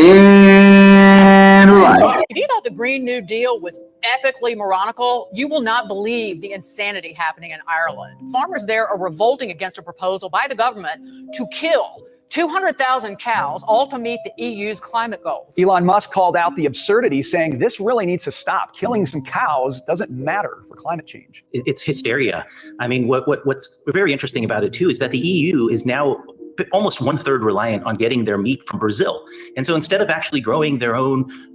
And right. If you thought the Green New Deal was epically moronical, you will not believe the insanity happening in Ireland. Farmers there are revolting against a proposal by the government to kill 200,000 cows, all to meet the EU's climate goals. Elon Musk called out the absurdity, saying this really needs to stop. Killing some cows doesn't matter for climate change. It's hysteria. I mean, what's very interesting about it, too, is that the EU is now almost 1/3 reliant on getting their meat from Brazil. And so instead of actually growing their own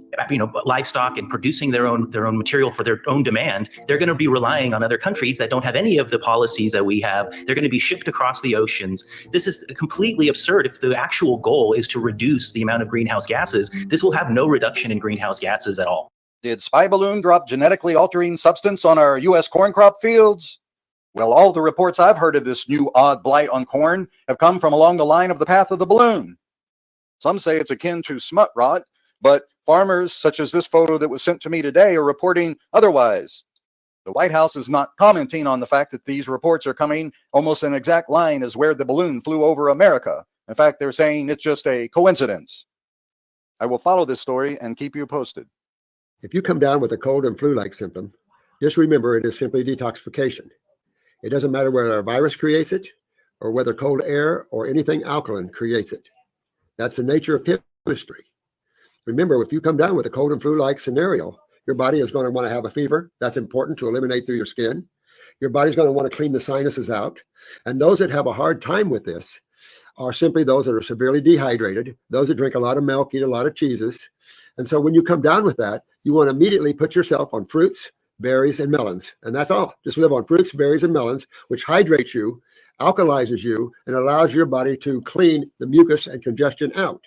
livestock and producing their own material for their own demand, they're going to be relying on other countries that don't have any of the policies that we have. They're going to be shipped across the oceans. This is completely absurd. If the actual goal is to reduce the amount of greenhouse gases, this will have no reduction in greenhouse gases at all. Did Spy Balloon drop genetically altering substance on our U.S. corn crop fields? Well, all the reports I've heard of this new odd blight on corn have come from along the line of the path of the balloon. Some say it's akin to smut rot, but farmers, such as this photo that was sent to me today, are reporting otherwise. The White House is not commenting on the fact that these reports are coming almost in exact line as where the balloon flew over America. In fact, they're saying it's just a coincidence. I will follow this story and keep you posted. If you come down with a cold and flu-like symptom, just remember it is simply detoxification. It doesn't matter whether a virus creates it or whether cold air or anything alkaline creates it. That's the nature of chemistry. Remember, if you come down with a cold and flu-like scenario, your body is going to want to have a fever. That's important to eliminate through your skin. Your body's going to want to clean the sinuses out. And those that have a hard time with this are simply those that are severely dehydrated, those that drink a lot of milk, eat a lot of cheeses. And so when you come down with that, you want to immediately put yourself on fruits, berries, and melons. And that's all. Just live on fruits, berries, and melons, which hydrates you, alkalizes you, and allows your body to clean the mucus and congestion out.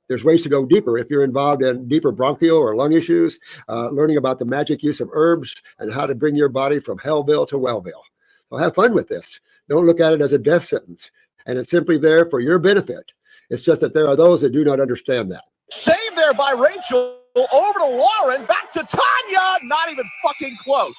There's ways to go deeper if you're involved in deeper bronchial or lung issues, learning about the magic use of herbs and how to bring your body from Hellville to Wellville. So have fun with this. Don't look at it as a death sentence. And it's simply there for your benefit. It's just that there are those that do not understand that. Saved there by Rachel. Over to Lauren, back to Tanya. Not even fucking close.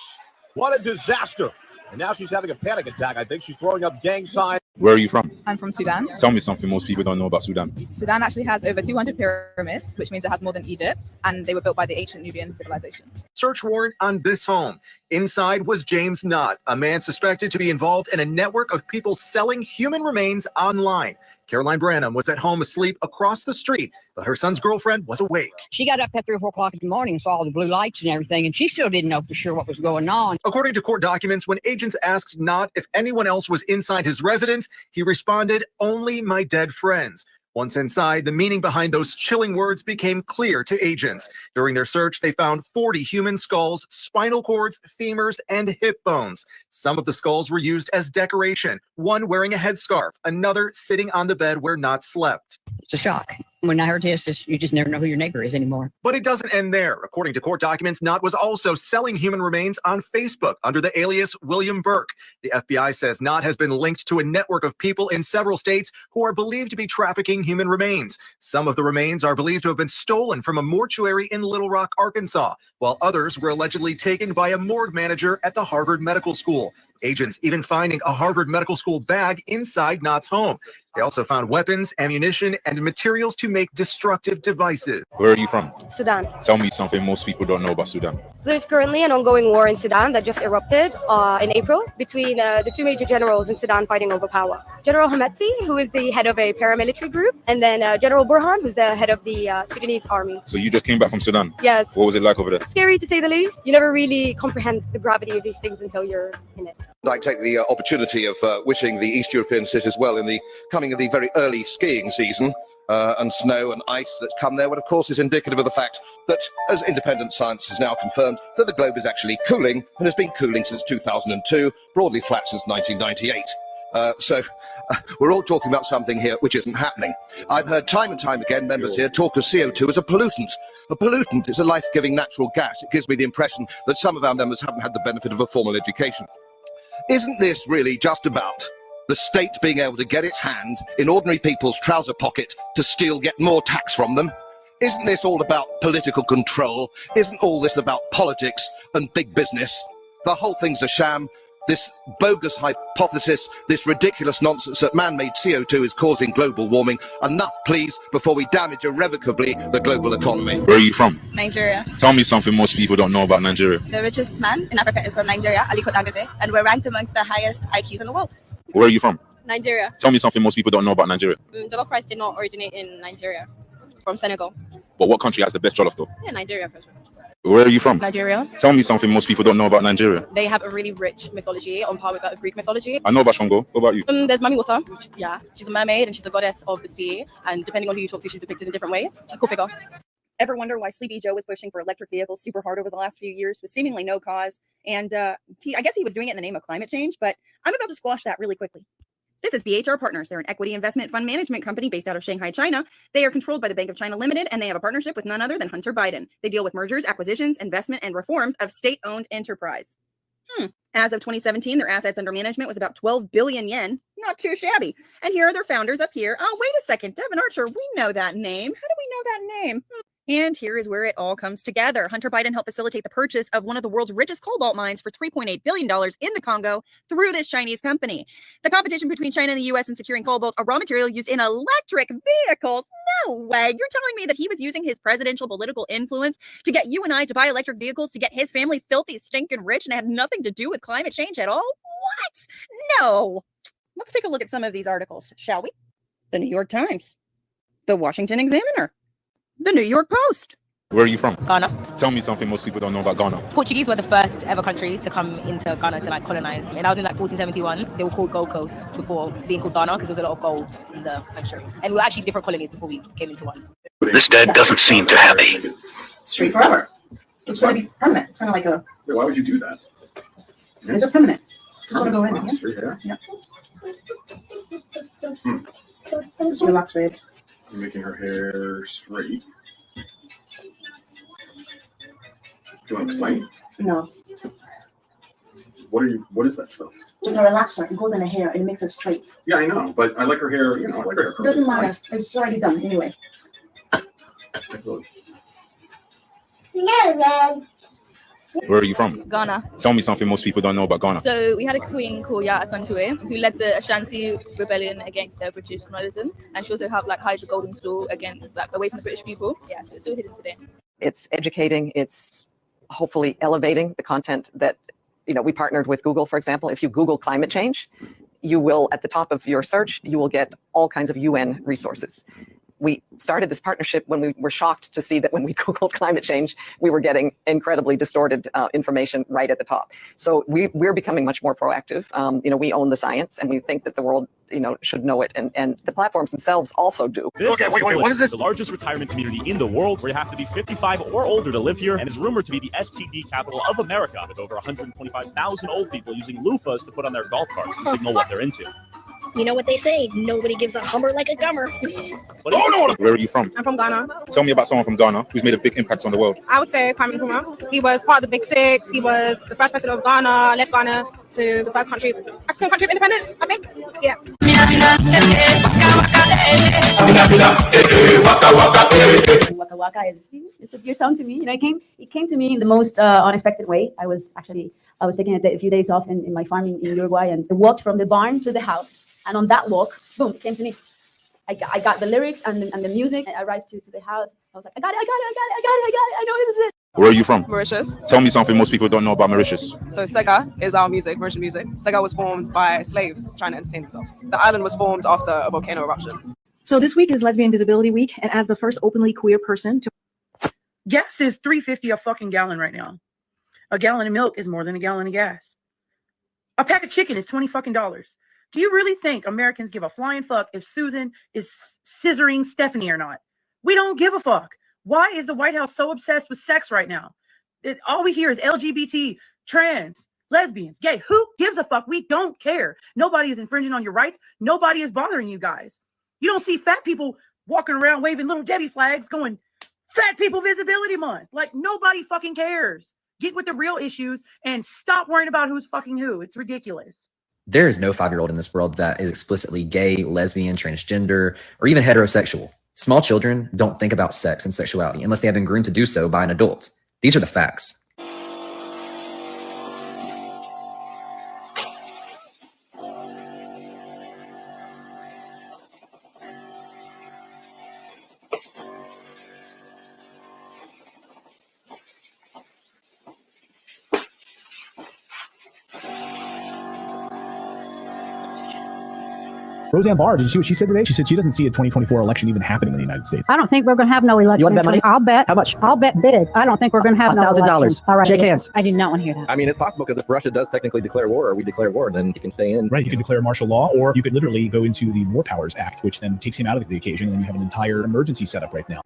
What a disaster. And now she's having a panic attack. I think she's throwing up gang signs. Where are you from? I'm from Sudan. Tell me something most people don't know about Sudan. Sudan actually has over 200 pyramids, which means it has more than Egypt, and they were built by the ancient Nubian civilization. Search warrant on this home. Inside was James Knott, a man suspected to be involved in a network of people selling human remains online. Caroline Branham was at home asleep across the street, but her son's girlfriend was awake. She got up at 3 or 4 o'clock in the morning and saw all the blue lights and everything, and she still didn't know for sure what was going on. According to court documents, when agents asked Knott if anyone else was inside his residence, he responded, "Only my dead friends." Once inside, the meaning behind those chilling words became clear to agents. During their search, they found 40 human skulls, spinal cords, femurs, and hip bones. Some of the skulls were used as decoration, one wearing a headscarf, another sitting on the bed where Knott slept. It's a shock. When I heard this, you just never know who your neighbor is anymore. But it doesn't end there. According to court documents, Knott was also selling human remains on Facebook under the alias William Burke. The FBI says Knott has been linked to a network of people in several states who are believed to be trafficking human remains. Some of the remains are believed to have been stolen from a mortuary in Little Rock, Arkansas, while others were allegedly taken by a morgue manager at the Harvard Medical School. Agents even finding a Harvard Medical School bag inside Knott's home. They also found weapons, ammunition, and materials to make destructive devices. Where are you from? Sudan. Tell me something most people don't know about Sudan. So there's currently an ongoing war in Sudan that just erupted in April between the 2 major generals in Sudan fighting over power. General Hameti, who is the head of a paramilitary group, and then General Burhan, who's the head of the Sudanese army. So you just came back from Sudan? Yes. What was it like over there? Scary to say the least. You never really comprehend the gravity of these things until you're in it. I take the opportunity of wishing the East European cities well in the coming of the very early skiing season and snow and ice that's come there, what of course is indicative of the fact that, as independent science has now confirmed, that the globe is actually cooling and has been cooling since 2002, broadly flat since 1998. So we're all talking about something here which isn't happening. I've heard time and time again members here talk of CO2 as a pollutant. A pollutant is a life-giving natural gas. It gives me the impression that some of our members haven't had the benefit of a formal education. Isn't this really just about the state being able to get its hand in ordinary people's trouser pocket to steal yet more tax from them? Isn't this all about political control? Isn't all this about politics and big business? The whole thing's a sham. this bogus hypothesis, this ridiculous nonsense that man-made CO2 is causing global warming. Enough, please, before we damage irrevocably the global economy. Where are you from? Nigeria. Tell me something most people don't know about Nigeria. The richest man in Africa is from Nigeria, Aliko Dangote, and we're ranked amongst the highest IQs in the world. Where are you from? Nigeria. Tell me something most people don't know about Nigeria. Jollof rice did not originate in Nigeria. It's from Senegal. But what country has the best jollof though? Yeah, Nigeria for sure. Where are you from? Nigeria. Tell me something most people don't know about Nigeria. They have a really rich mythology on par with that of Greek mythology. I know about Shango. What about you? There's Mami Wata, which, she's a mermaid and she's the goddess of the sea. And depending on who you talk to, she's depicted in different ways. She's a cool figure. Ever wonder why Sleepy Joe was pushing for electric vehicles super hard over the last few years with seemingly no cause? And I guess he was doing it in the name of climate change, but I'm about to squash that really quickly. This is BHR Partners. They're an equity investment fund management company based out of Shanghai, China. They are controlled by the Bank of China Limited, and they have a partnership with none other than Hunter Biden. They deal with mergers, acquisitions, investment, and reforms of state-owned enterprise. As of 2017, their assets under management was about 12 billion yen. Not too shabby. And here are their founders up here. Oh, wait a second. Devin Archer, we know that name. How do we know that name? And here is where it all comes together. Hunter Biden helped facilitate the purchase of one of the world's richest cobalt mines for $3.8 billion in the Congo through this Chinese company. The competition between China and the U.S. in securing cobalt, a raw material used in electric vehicles. No way. You're telling me that he was using his presidential political influence to get you and I to buy electric vehicles to get his family filthy, stinking rich, and it had nothing to do with climate change at all? What? No. Let's take a look at some of these articles, shall we? The New York Times, the Washington Examiner, the New York Post. Where are you from? Ghana. Tell me something most people don't know about Ghana. Portuguese were the first ever country to come into Ghana to colonize. And that was in 1471. They were called Gold Coast before being called Ghana because there was a lot of gold in the country. And we were actually different colonies before we came into one. This dad doesn't seem too happy. Straight forever. It's going to be permanent. It's kind of like a. Why would you do that? It's just permanent. Just want to go in. Wow, straight hair? Yeah. Just relax, babe. You're making her hair straight. Do you want to explain? No. What is that stuff? It's a relaxer. It goes in the hair and it makes it straight. Yeah, I know, but I like her hair, I like her hair. It doesn't matter. It's already done anyway. Where are you from? Ghana. Tell me something most people don't know about Ghana. So we had a queen called Yaa Asantewaa who led the Ashanti rebellion against the British colonialism, and she also helped hide the golden stool against away from the British people. Yeah, so it's still hidden today. It's educating. It's hopefully elevating the content that we partnered with Google, for example. If you Google climate change, you will, at the top of your search, you will get all kinds of UN resources. We started this partnership when we were shocked to see that when we Googled climate change, we were getting incredibly distorted information right at the top. So we're becoming much more proactive. We own the science, and we think that the world, should know it, and the platforms themselves also do. Okay, wait, what is this? The largest retirement community in the world, where you have to be 55 or older to live here, and is rumored to be the STD capital of America, with over 125,000 old people using loofahs to put on their golf carts to signal what they're into. You know what they say, nobody gives a Hummer like a gummer. Where are you from? I'm from Ghana. Tell me about someone from Ghana who's made a big impact on the world. I would say Kwame Nkrumah. He was part of the Big Six. He was the first president of Ghana, led Ghana to the first African country of independence, I think. Yeah. Waka Waka it's a dear song to me. It came to me in the most unexpected way. I was taking a few days off in my farm in Uruguay, and I walked from the barn to the house. And on that walk, boom, it came to me. I got the lyrics and the music. I arrived to the house. I was like, I got it. I know this is it. Where are you from? Mauritius. Tell me something most people don't know about Mauritius. So Sega is our music, Mauritian music. Sega was formed by slaves trying to entertain themselves. The island was formed after a volcano eruption. So this week is Lesbian Visibility Week, and as the first openly queer person to... Gas is $3.50 a fucking gallon right now. A gallon of milk is more than a gallon of gas. A pack of chicken is $20 fucking. Do you really think Americans give a flying fuck if Susan is scissoring Stephanie or not? We don't give a fuck. Why is the White House so obsessed with sex right now? All we hear is LGBT, trans, lesbians, gay. Who gives a fuck? We don't care. Nobody is infringing on your rights. Nobody is bothering you guys. You don't see fat people walking around waving little Debbie flags going, Fat People Visibility Month. Like, nobody fucking cares. Get with the real issues and stop worrying about who's fucking who. It's ridiculous. There is no 5-year-old in this world that is explicitly gay, lesbian, transgender, or even heterosexual. Small children don't think about sex and sexuality unless they have been groomed to do so by an adult. These are the facts. Roseanne Barr, did you see what she said today? She said she doesn't see a 2024 election even happening in the United States. I don't think we're going to have no election. You want to bet money? I'll bet. How much? I'll bet big. I don't think we're going to have no election. $1,000. All right. Shake hands. I do not want to hear that. I mean, it's possible because if Russia does technically declare war, or we declare war, then he can stay in. Right, you could declare martial law, or you could literally go into the War Powers Act, which then takes him out of the occasion, and then you have an entire emergency set up right now.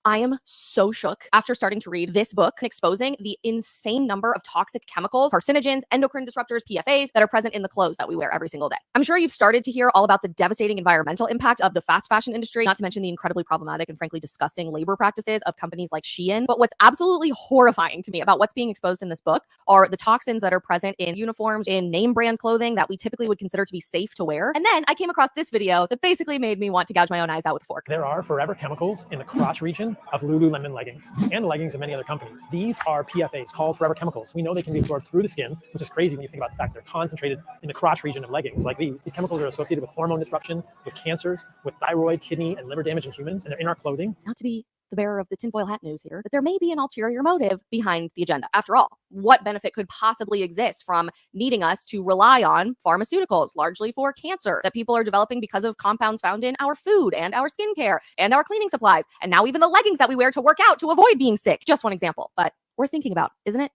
I am so shook after starting to read this book exposing the insane number of toxic chemicals, carcinogens, endocrine disruptors, PFAs that are present in the clothes that we wear every single day. I'm sure you've started to hear all about the devastating environmental impact of the fast fashion industry, not to mention the incredibly problematic and frankly disgusting labor practices of companies like Shein. But what's absolutely horrifying to me about what's being exposed in this book are the toxins that are present in uniforms, in name brand clothing that we typically would consider to be safe to wear. And then I came across this video that basically made me want to gouge my own eyes out with a fork. There are forever chemicals in the crotch region of Lululemon leggings and leggings of many other companies. These are PFAs, called forever chemicals. We know they can be absorbed through the skin, which is crazy when you think about the fact they're concentrated in the crotch region of leggings like these. These chemicals are associated with hormone disruption, with cancers, with thyroid, kidney, and liver damage in humans, and they're in our clothing. Not to be the bearer of the tinfoil hat news here, but there may be an ulterior motive behind the agenda. After all, what benefit could possibly exist from needing us to rely on pharmaceuticals, largely for cancer, that people are developing because of compounds found in our food and our skincare and our cleaning supplies, and now even the leggings that we wear to work out to avoid being sick? Just one example, but worth thinking about, isn't it?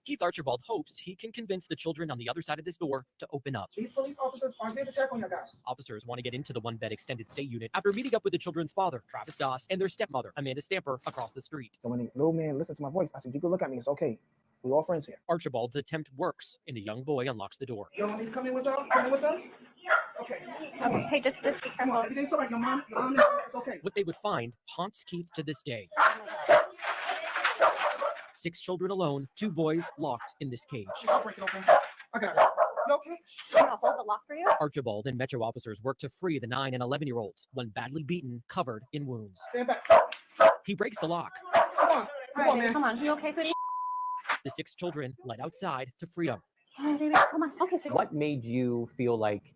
Keith Archibald hopes he can convince the children on the other side of this door to open up. These police officers aren't there to check on your guys. Officers want to get into the one-bed extended stay unit after meeting up with the children's father, Travis Doss, and their stepmother, Amanda Stamper, across the street. So when the little man listened to my voice, I said, you can look at me, it's okay. We're all friends here. Archibald's attempt works, and the young boy unlocks the door. You want me to come in with y'all? Come in with them? Okay. Hey, just be careful. Everything's all right, your mom. It's okay. What they would find haunts Keith to this day. 6 children alone, 2 boys locked in this cage. I'll break it open. I got it. You okay? I'll hold the lock for you. Archibald and Metro officers work to free the 9 and 11-year-olds, one badly beaten, covered in wounds. Stand back. He breaks the lock. Come on, man. Come on. You okay, sweetie? The 6 children led outside to freedom. Come on, baby. Come on. Okay, sweetie. What made you feel like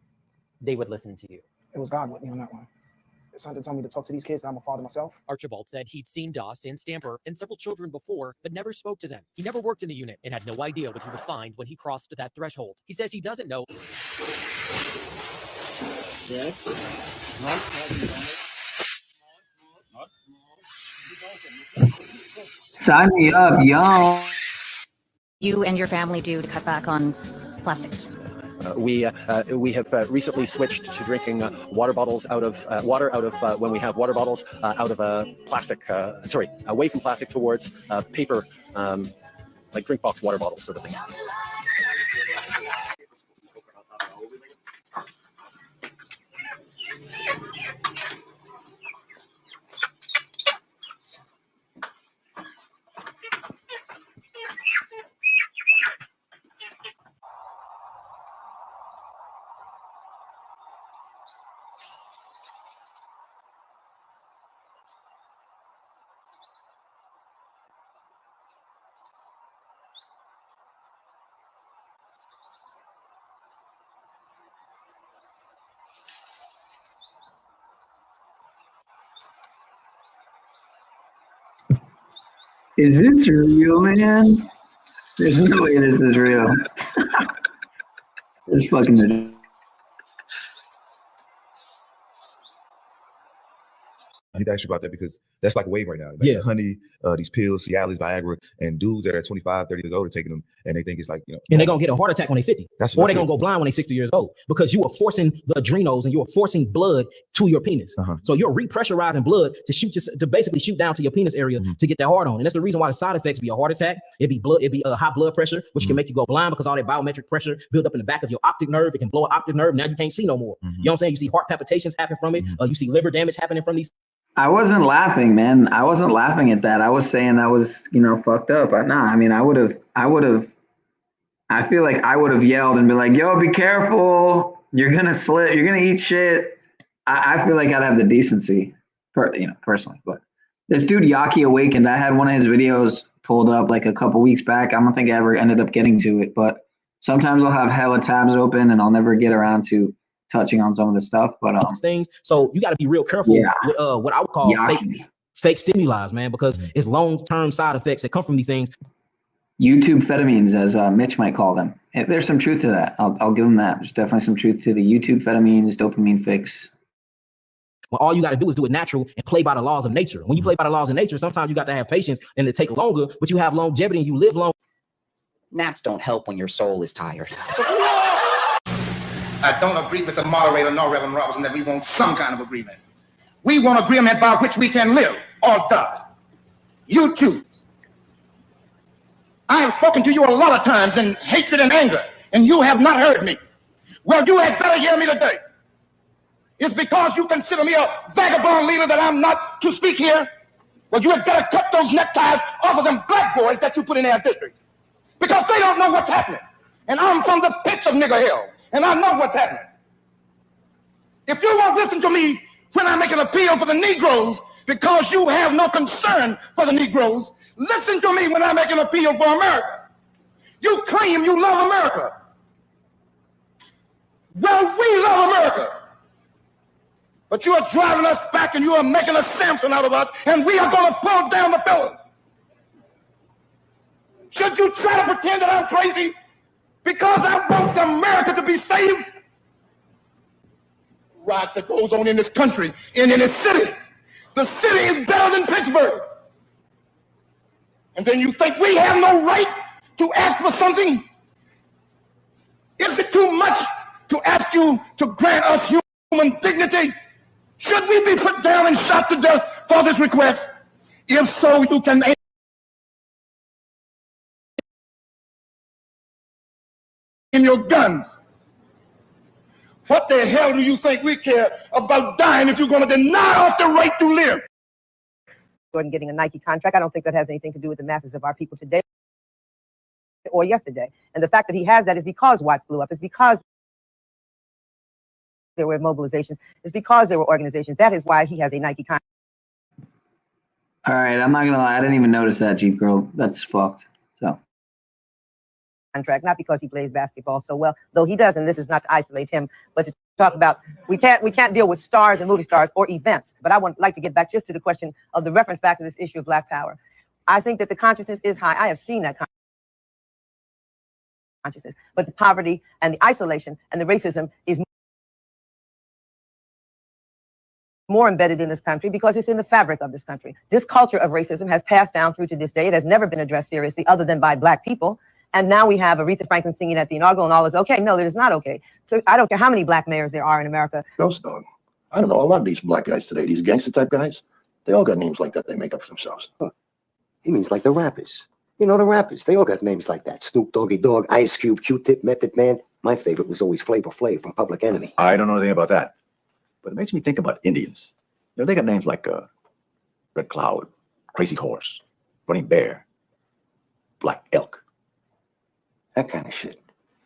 they would listen to you? It was God with me on that one. Something told me to talk to these kids, and I'm a father myself. Archibald said he'd seen Doss and Stamper and several children before, but never spoke to them. He never worked in the unit and had no idea what he would find when he crossed that threshold. He says he doesn't know. Sign me up, yo. You and your family do to cut back on plastics? We have recently switched to drinking water bottles out of water out of when we have water bottles out of plastic. Away from plastic towards paper, like drink box water bottles, sort of thing. Is this real, man? There's no way this is real. This fucking. I need to ask you about that because that's like a wave right now. Like honey, these pills, Cialis, Viagra, and dudes that are 25, 30 years old are taking them, and they think it's like, And they're going to get a heart attack when they're 50. That's or what they're going to go blind when they're 60 years old because you are forcing the adrenals and you are forcing blood to your penis. So you're repressurizing blood to basically shoot down to your penis area to get that heart on. And that's the reason why the side effects be a heart attack. It'd be high blood pressure, which can make you go blind because all that biometric pressure build up in the back of your optic nerve. It can blow an optic nerve. Now you can't see no more. You know what I'm saying? You see heart palpitations happen from it. You see liver damage happening from these. I wasn't laughing, man. I wasn't laughing at that. I was saying that was, fucked up. I mean, I feel like I would have yelled and be like, yo, be careful. You're going to slip. You're going to eat shit. I feel like I'd have the decency, personally. But this dude, Yaki Awakened, I had one of his videos pulled up like a couple weeks back. I don't think I ever ended up getting to it, but sometimes I'll have hella tabs open and I'll never get around to touching on some of the stuff, but things. So you got to be real careful with what I would call fake stimuli, man, because it's long-term side effects that come from these things. YouTube fetamines, as Mitch might call them. There's some truth to that. I'll give him that. There's definitely some truth to the YouTube fetamines, dopamine fix. Well, all you got to do is do it natural and play by the laws of nature. When you play by the laws of nature, sometimes you got to have patience and it take longer, but you have longevity and you live long. Naps don't help when your soul is tired. I don't agree with the moderator nor Reverend Robinson that we want some kind of agreement. We want agreement by which we can live or die. You choose. I have spoken to you a lot of times in hatred and anger, and you have not heard me. Well, you had better hear me today. It's because you consider me a vagabond leader that I'm not to speak here. Well, you had better cut those neckties off of them black boys that you put in their district, because they don't know what's happening. And I'm from the pits of nigger hell, and I know what's happening. If you won't listen to me when I make an appeal for the Negroes because you have no concern for the Negroes, listen to me when I make an appeal for America. You claim you love America. Well, we love America. But you are driving us back and you are making a Samson out of us, and we are going to pull down the pillar. Should you try to pretend that I'm crazy because I want America to be saved? Riots that goes on in this country and in this city. The city is better than Pittsburgh. And then you think we have no right to ask for something? Is it too much to ask you to grant us human dignity? Should we be put down and shot to death for this request? If so, you can aim in your guns. What the hell do you think we care about dying if you're going to deny us the right to live? Jordan getting a Nike contract, I don't think that has anything to do with the masses of our people today or yesterday. And the fact that he has that is because Watts blew up. It's because there were mobilizations. It's because there were organizations. That is why he has a Nike contract. All right, I'm not going to lie. I didn't even notice that, Jeep Girl. That's fucked. So. Contract, not because he plays basketball so well, though he does, and this is not to isolate him, but to talk about we can't deal with stars and movie stars or events. But I would like to get back just to the question of the reference back to this issue of Black power. I think that the consciousness is high. I have seen that consciousness, but the poverty and the isolation and the racism is more embedded in this country because it's in the fabric of this country. This culture of racism has passed down through to this day. It has never been addressed seriously other than by Black people. And now we have Aretha Franklin singing at the inaugural and all is okay. No, that is not okay. So I don't care how many Black mayors there are in America. Ghost dog. I don't know. A lot of these Black guys today, these gangster type guys, they all got names like that they make up for themselves. Huh. He means like the rappers. You know, the rappers, they all got names like that. Snoop Doggy Dogg, Ice Cube, Q-Tip, Method Man. My favorite was always Flavor Flav from Public Enemy. I don't know anything about that. But it makes me think about Indians. You know, they got names like Red Cloud, Crazy Horse, Running Bear, Black Elk. That kind of shit.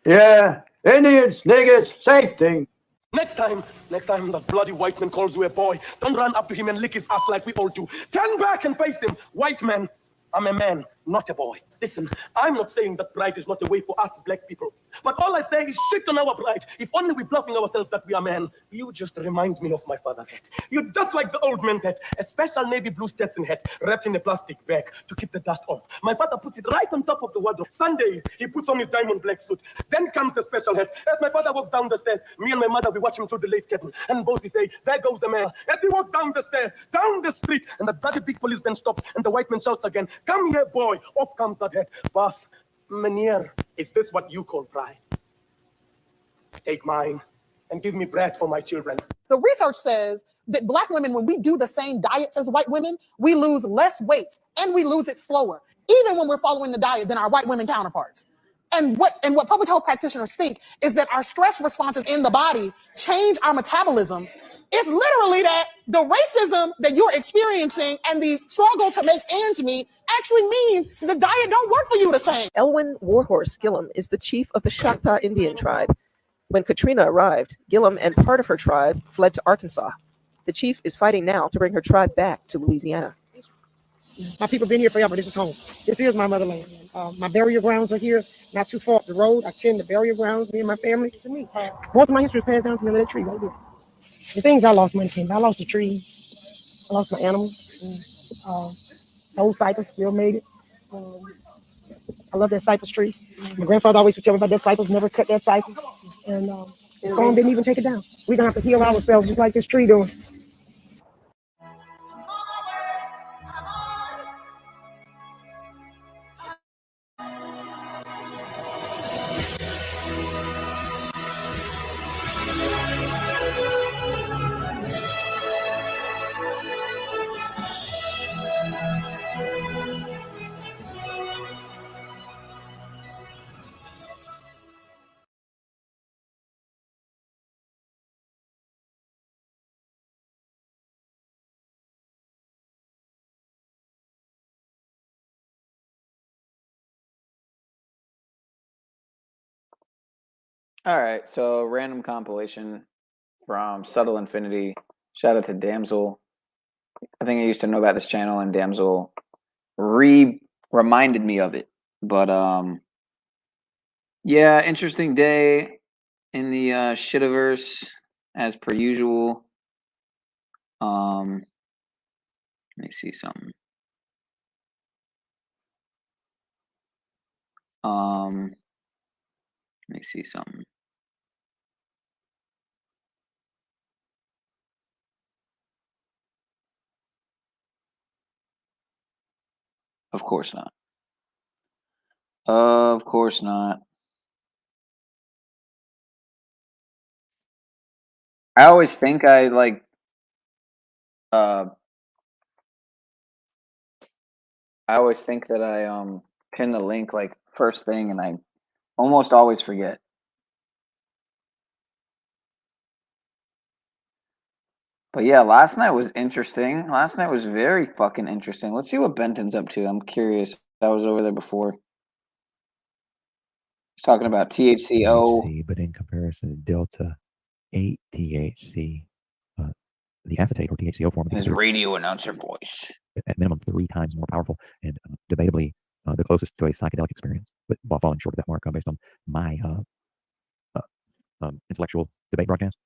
Yeah, Indians, niggas, same thing. Next time the bloody white man calls you a boy, don't run up to him and lick his ass like we all do. Turn back and face him. White man, I'm a man, not a boy. Listen, I'm not saying that pride is not a way for us Black people. But all I say is shit on our pride. If only we're bluffing ourselves that we are men. You just remind me of my father's hat. You're just like the old man's hat. A special navy blue Stetson hat wrapped in a plastic bag to keep the dust off. My father puts it right on top of the wardrobe. Sundays, he puts on his diamond black suit. Then comes the special hat. As my father walks down the stairs, me and my mother, we watch him through the lace curtain. And both we say, there goes the man. As he walks down the stairs, down the street, and the bloody big policeman stops, and the white man shouts again, come here, boy. Off comes that hat. Boss, Meneer, is this what you call pride? Take mine and give me bread for my children. The research says that Black women, when we do the same diets as white women, we lose less weight and we lose it slower, even when we're following the diet than our white women counterparts. And what public health practitioners think is that our stress responses in the body change our metabolism. It's literally that the racism that you're experiencing and the struggle to make ends meet actually means the diet don't work for you the same. Elwyn Warhorse Gillum is the chief of the Choctaw Indian tribe. When Katrina arrived, Gillum and part of her tribe fled to Arkansas. The chief is fighting now to bring her tribe back to Louisiana. My people been here forever. This is home. This is my motherland. My burial grounds are here, not too far up the road. I tend the burial grounds, me and my family. To me, most of my history is passed down from the tree right there. The things I lost, money came. I lost the tree. I lost my animals. Old cypress still made it. I love that cypress tree. My grandfather always would tell me about that cypress, never cut that cypress. And the storm didn't even take it down. We're going to have to heal ourselves just like this tree doing. All right, so random compilation from Subtle Infinity. Shout out to Damsel. I think I used to know about this channel, and Damsel reminded me of it. But yeah, interesting day in the shitiverse as per usual. Let me see something. Let me see something. Of course not. Of course not. I always think I like I always think that I pin the link like first thing, and I almost always forget. But yeah, last night was interesting. Last night was very fucking interesting. Let's see what Benton's up to. I'm curious. I was over there before. He's talking about THCO. THC, but in comparison to Delta 8 THC, the acetate or THCO form His radio announcer voice. at minimum 3 times more powerful and debatably the closest to a psychedelic experience, but while falling short of that mark based on my intellectual debate broadcast.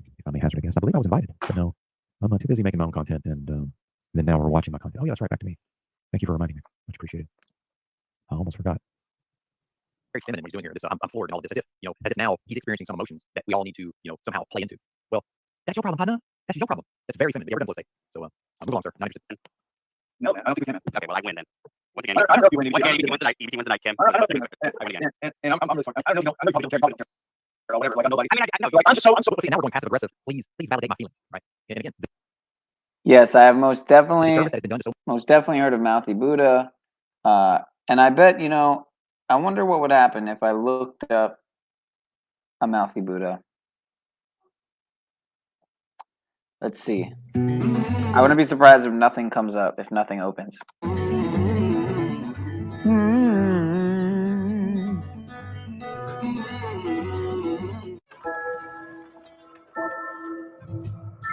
If I may hazard a guess, I believe I was invited, but no, I'm too busy making my own content, and then now we're watching my content. Oh yeah, that's right, back to me. Thank you for reminding me. Much appreciated. I almost forgot. Very feminine what he's doing here. This, I'm floored and all this, as if now he's experiencing some emotions that we all need to, somehow play into. Well, that's your problem, partner. That's your problem. That's very feminine. But you're done for sake. So, move on, sir. Not interested. No, man, I don't think we can. Okay, well, I win then. Once again, I don't know if you win. Once again, EBT wins tonight, Kim. I don't know. And I'm really sorry. I know you probably don't care. Or whatever. Like I'm nobody. I mean, I know. I'm so. See, now we're going passive aggressive. Please validate my feelings, right? And again. Yes, I have most definitely heard of Mouthy Buddha, and I bet I wonder what would happen if I looked up a Mouthy Buddha. Let's see. I wouldn't be surprised if nothing comes up, if nothing opens.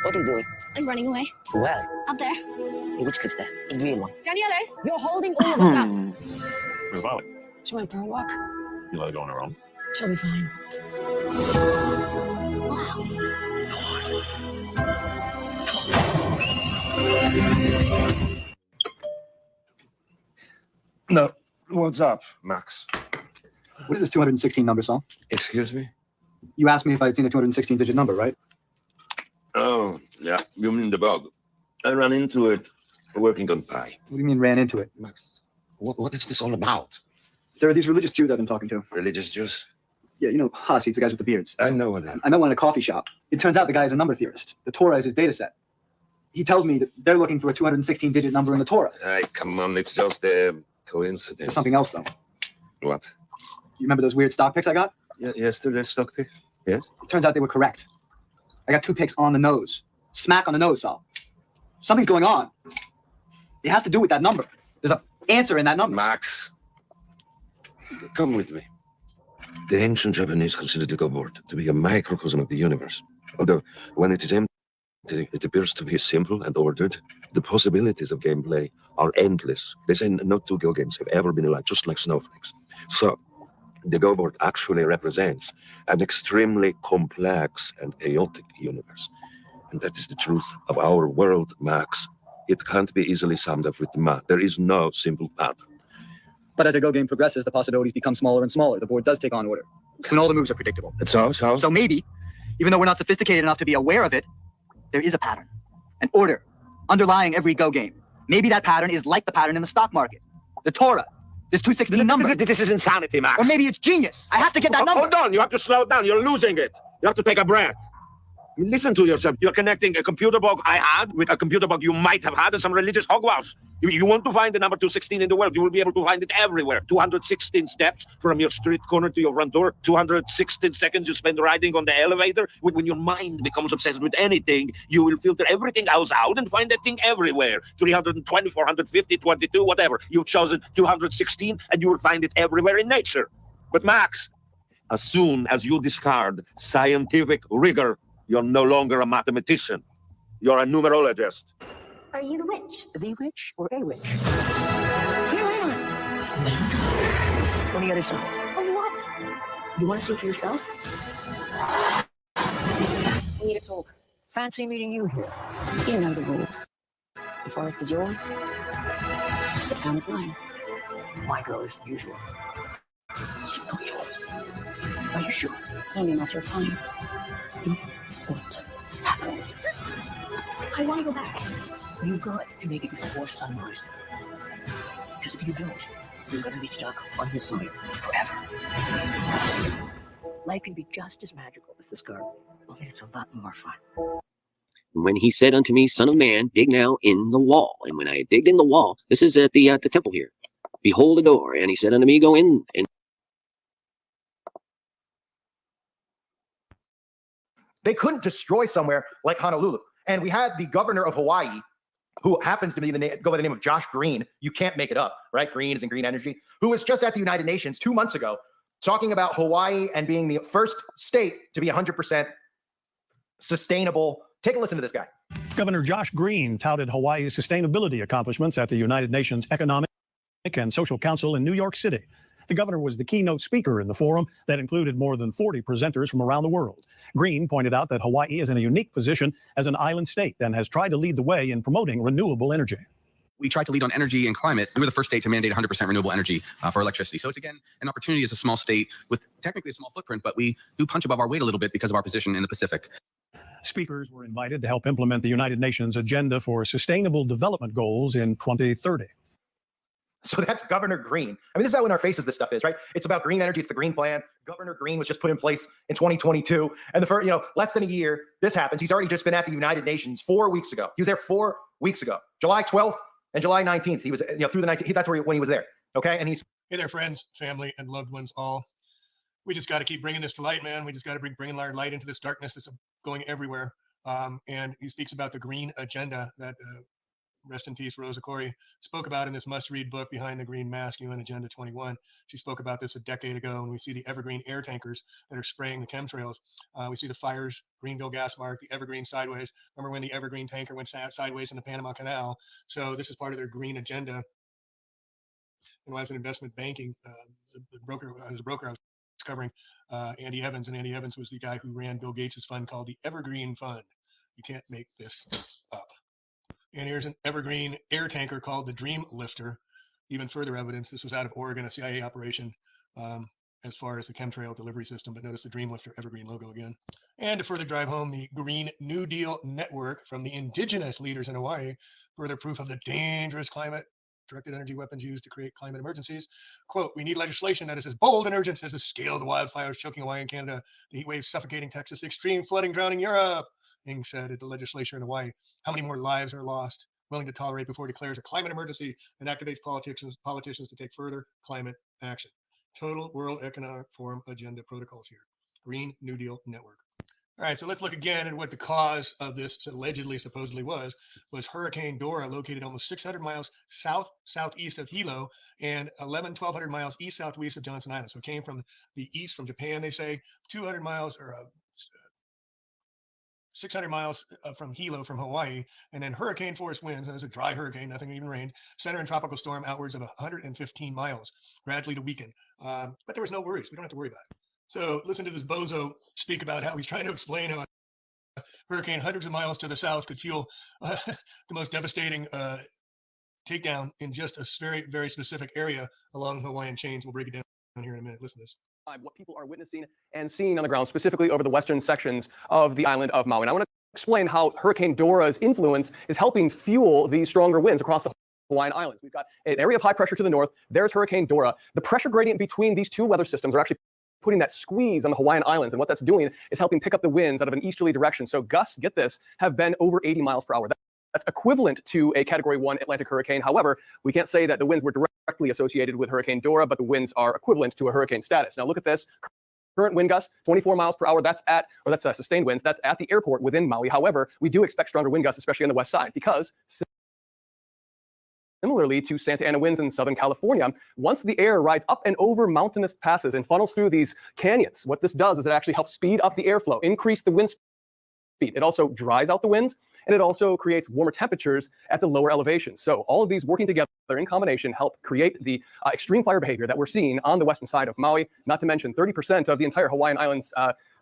What are you doing? I'm running away. To where? Up there. In which clips there? In green one. Daniele, you're holding all of us up. Where's Violet? She went for a walk. You let her go on her own? She'll be fine. No. What's up, Max? What is this 216 number, Saul? Excuse me? You asked me if I'd seen a 216-digit number, right? Oh, yeah. You mean the bug. I ran into it working on pie. What do you mean ran into it? Max, what is this all about? There are these religious Jews I've been talking to. Religious Jews? Yeah, Hussies, the guys with the beards. I know what I met one at a coffee shop. It turns out the guy is a number theorist. The Torah is his data set. He tells me that they're looking for a 216-digit number in the Torah. Hey, come on. It's just a coincidence. There's something else, though. What? You remember those weird stock picks I got? Yeah, yesterday's stock pick? Yes. It turns out they were correct. I got 2 picks on the nose. Smack on the nose, Saul. Something's going on. It has to do with that number. There's an answer in that number. Max, come with me. The ancient Japanese considered the cupboard to be a microcosm of the universe. Although, when it is empty, It appears to be simple and ordered. The possibilities of gameplay are endless. They say no two Go games have ever been alike, just like snowflakes. So the Go board actually represents an extremely complex and chaotic universe. And that is the truth of our world, Max. It can't be easily summed up with math. There is no simple pattern. But as a Go game progresses, the possibilities become smaller and smaller. The board does take on order. Soon all the moves are predictable. So maybe, even though we're not sophisticated enough to be aware of it, there is a pattern, an order underlying every Go game. Maybe that pattern is like the pattern in the stock market, the Torah, this 216 number. This is insanity, Max. Or maybe it's genius. I have to get that number. Hold on, you have to slow down. You're losing it. You have to take a breath. Listen to yourself. You're connecting a computer bug I had with a computer bug you might have had and some religious hogwash. You want to find the number 216 in the world, you will be able to find it everywhere. 216 steps from your street corner to your front door. 216 seconds you spend riding on the elevator. When your mind becomes obsessed with anything, you will filter everything else out and find that thing everywhere. 320, 450, 22, whatever. You've chosen 216 and you will find it everywhere in nature. But Max, as soon as you discard scientific rigor, you're no longer a mathematician. You're a numerologist. Are you the witch? The witch or a witch? Here I am. On the other side. Oh, what? You want to see for yourself? We need to talk. Fancy meeting you here. You know the rules. The forest is yours. The town is mine. My girl is usual. She's not yours. Are you sure? It's only a matter of time. See what happens. I want to go back. You got to make it before sunrise. Because if you don't, you're going to be stuck on his side forever. Life can be just as magical as this girl, only it's a lot more fun. When he said unto me, Son of man, dig now in the wall. And when I had digged in the wall, this is at the temple here. Behold a door. And he said unto me, Go in. And they couldn't destroy somewhere like Honolulu. And we had the governor of Hawaii, who happens to be go by the name of Josh Green. You can't make it up, right? Green is in green energy, who was just at the United Nations 2 months ago talking about Hawaii and being the first state to be 100% sustainable. Take a listen to this guy. Governor Josh Green touted Hawaii's sustainability accomplishments at the United Nations Economic and Social Council in New York City. The governor was the keynote speaker in the forum that included more than 40 presenters from around the world. Green pointed out that Hawaii is in a unique position as an island state and has tried to lead the way in promoting renewable energy. We tried to lead on energy and climate. We were the first state to mandate 100% renewable energy for electricity. So it's, again, an opportunity as a small state with technically a small footprint, but we do punch above our weight a little bit because of our position in the Pacific. Speakers were invited to help implement the United Nations Agenda for Sustainable Development Goals in 2030. So that's Governor Green. I mean, this is how in our faces this stuff is, right? It's about green energy. It's the green plan. Governor Green was just put in place in 2022. And the first, less than a year, this happens. He's already just been at the United Nations 4 weeks ago. He was there 4 weeks ago, July 12th and July 19th. He was, through the 19th. That's when he was there. Okay. And he's. Hey there, friends, family, and loved ones all. We just got to keep bringing this to light, man. We just got to bringing our light into this darkness that's going everywhere. And he speaks about the green agenda that, rest in peace, Rosa Koire spoke about in this must-read book, Behind the Green Mask, UN Agenda 21. She spoke about this a decade ago, and we see the evergreen air tankers that are spraying the chemtrails. We see the fires, Greenville gas mark, the evergreen sideways. Remember when the evergreen tanker went sideways in the Panama Canal? So this is part of their green agenda. And as an investment banking, the broker, as a broker, I was covering Andy Evans, and Andy Evans was the guy who ran Bill Gates' fund called the Evergreen Fund. You can't make this up. And here's an evergreen air tanker called the Dream Lifter. Even further evidence, this was out of Oregon, a CIA operation as far as the chemtrail delivery system. But notice the Dream Lifter evergreen logo again. And to further drive home the Green New Deal network from the indigenous leaders in Hawaii, further proof of the dangerous climate directed energy weapons used to create climate emergencies. Quote, we need legislation that is as bold and urgent as the scale of the wildfires choking Hawaii and Canada, the heat waves suffocating Texas, extreme flooding drowning Europe. Ing said at the legislature in Hawaii. How many more lives are lost? Willing to tolerate before it declares a climate emergency and activates politicians to take further climate action. Total World Economic Forum agenda protocols here. Green New Deal Network. All right, so let's look again at what the cause of this supposedly was Hurricane Dora, located almost 600 miles southeast of Hilo and 1,200 miles east-southwest of Johnson Island. So it came from the east, from Japan, they say, 200 miles or 600 miles from Hilo, from Hawaii, and then hurricane force winds. It was a dry hurricane, nothing even rained. Center and tropical storm outwards of 115 miles, gradually to weaken. But there was no worries. We don't have to worry about it. So listen to this bozo speak about how he's trying to explain how a hurricane hundreds of miles to the south could fuel the most devastating takedown in just a very, very specific area along the Hawaiian chains. We'll break it down here in a minute. Listen to this. What people are witnessing and seeing on the ground, specifically over the western sections of the island of Maui. And I want to explain how Hurricane Dora's influence is helping fuel these stronger winds across the Hawaiian Islands. We've got an area of high pressure to the north. There's Hurricane Dora. The pressure gradient between these two weather systems are actually putting that squeeze on the Hawaiian Islands. And what that's doing is helping pick up the winds out of an easterly direction. So gusts, get this, have been over 80 miles per hour. That's equivalent to a Category 1 Atlantic hurricane. However, we can't say that the winds were directly associated with Hurricane Dora, but the winds are equivalent to a hurricane status. Now look at this. Current wind gusts, 24 miles per hour. That's sustained winds. That's at the airport within Maui. However, we do expect stronger wind gusts, especially on the west side, because similarly to Santa Ana winds in Southern California, once the air rides up and over mountainous passes and funnels through these canyons, what this does is it actually helps speed up the airflow, increase the wind speed. It also dries out the winds, and it also creates warmer temperatures at the lower elevations. So all of these working together in combination help create the extreme fire behavior that we're seeing on the western side of Maui. Not to mention 30% of the entire Hawaiian Islands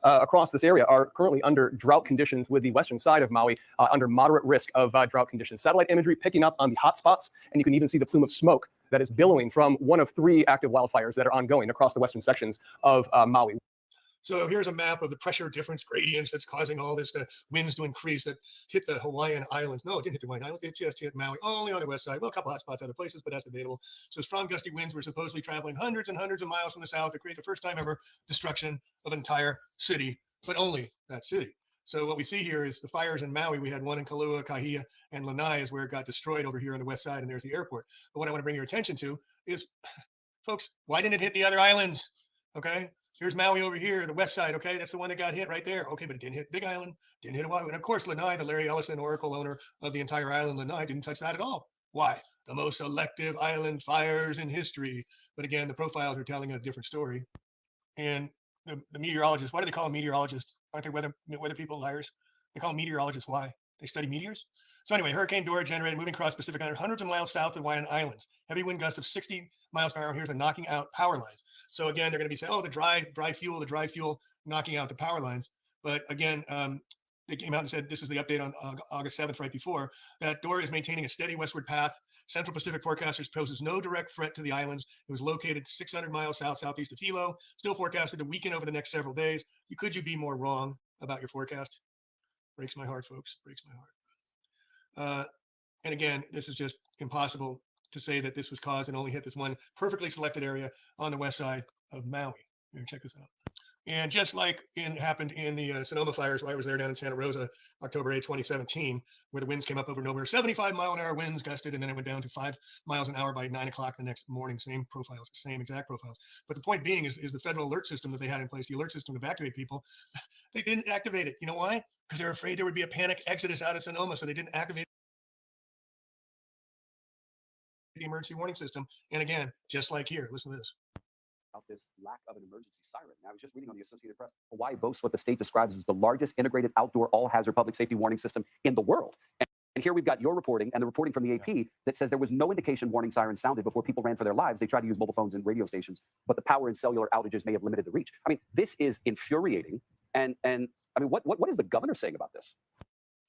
across this area are currently under drought conditions, with the western side of Maui under moderate risk of drought conditions. Satellite imagery picking up on the hot spots, and you can even see the plume of smoke that is billowing from one of 3 active wildfires that are ongoing across the western sections of Maui. So here's a map of the pressure difference gradients that's causing all this, the winds to increase that hit the Hawaiian Islands. No, it didn't hit the Hawaiian Islands. It just hit Maui, only on the west side. Well, a couple hot spots other places, but that's debatable. So strong gusty winds were supposedly traveling hundreds and hundreds of miles from the south to create the first time ever destruction of an entire city, but only that city. So what we see here is the fires in Maui. We had one in Kailua, Kahia, and Lanai is where it got destroyed over here on the west side, and there's the airport. But what I want to bring your attention to is, folks, why didn't it hit the other islands? Okay. Here's Maui over here, the west side. Okay, that's the one that got hit right there. Okay, but it didn't hit Big Island, didn't hit Hawaii. And of course, Lanai, the Larry Ellison Oracle owner of the entire island, Lanai, didn't touch that at all. Why? The most selective island fires in history. But again, the profiles are telling a different story. And the meteorologists, why do they call them meteorologists? Aren't they weather people liars? They call them meteorologists. Why? They study meteors. So anyway, Hurricane Dora generated moving across Pacific Island hundreds of miles south of the Hawaiian Islands. Heavy wind gusts of 60 miles per hour. Here's the knocking out power lines. So again, they're going to be saying, oh, the dry fuel knocking out the power lines. But again, they came out and said, this is the update on August 7th, right before, that Dora is maintaining a steady westward path. Central Pacific forecasters poses no direct threat to the islands. It was located 600 miles southeast of Hilo, still forecasted to weaken over the next several days. Could you be more wrong about your forecast? Breaks my heart, folks, breaks my heart. And again, this is just impossible to say that this was caused and only hit this one perfectly selected area on the west side of Maui. Here, check this out. And just like happened in the Sonoma fires, while I was there down in Santa Rosa, October 8, 2017, where the winds came up over nowhere, 75-mile-an-hour winds gusted, and then it went down to 5 miles an hour by 9 o'clock the next morning. Same profiles, same exact profiles. But the point being is the federal alert system that they had in place, the alert system to evacuate people, they didn't activate it. You know why? Because they're afraid there would be a panic exodus out of Sonoma, so they didn't activate the emergency warning system. And again, just like here, listen to this. About this lack of an emergency siren. Now, I was just reading on the Associated Press. Hawaii boasts what the state describes as the largest integrated outdoor all-hazard public safety warning system in the world. And here we've got your reporting and the reporting from the AP that says there was no indication warning sirens sounded before people ran for their lives. They tried to use mobile phones and radio stations, but the power and cellular outages may have limited the reach. I mean, this is infuriating. And I mean, what is the governor saying about this?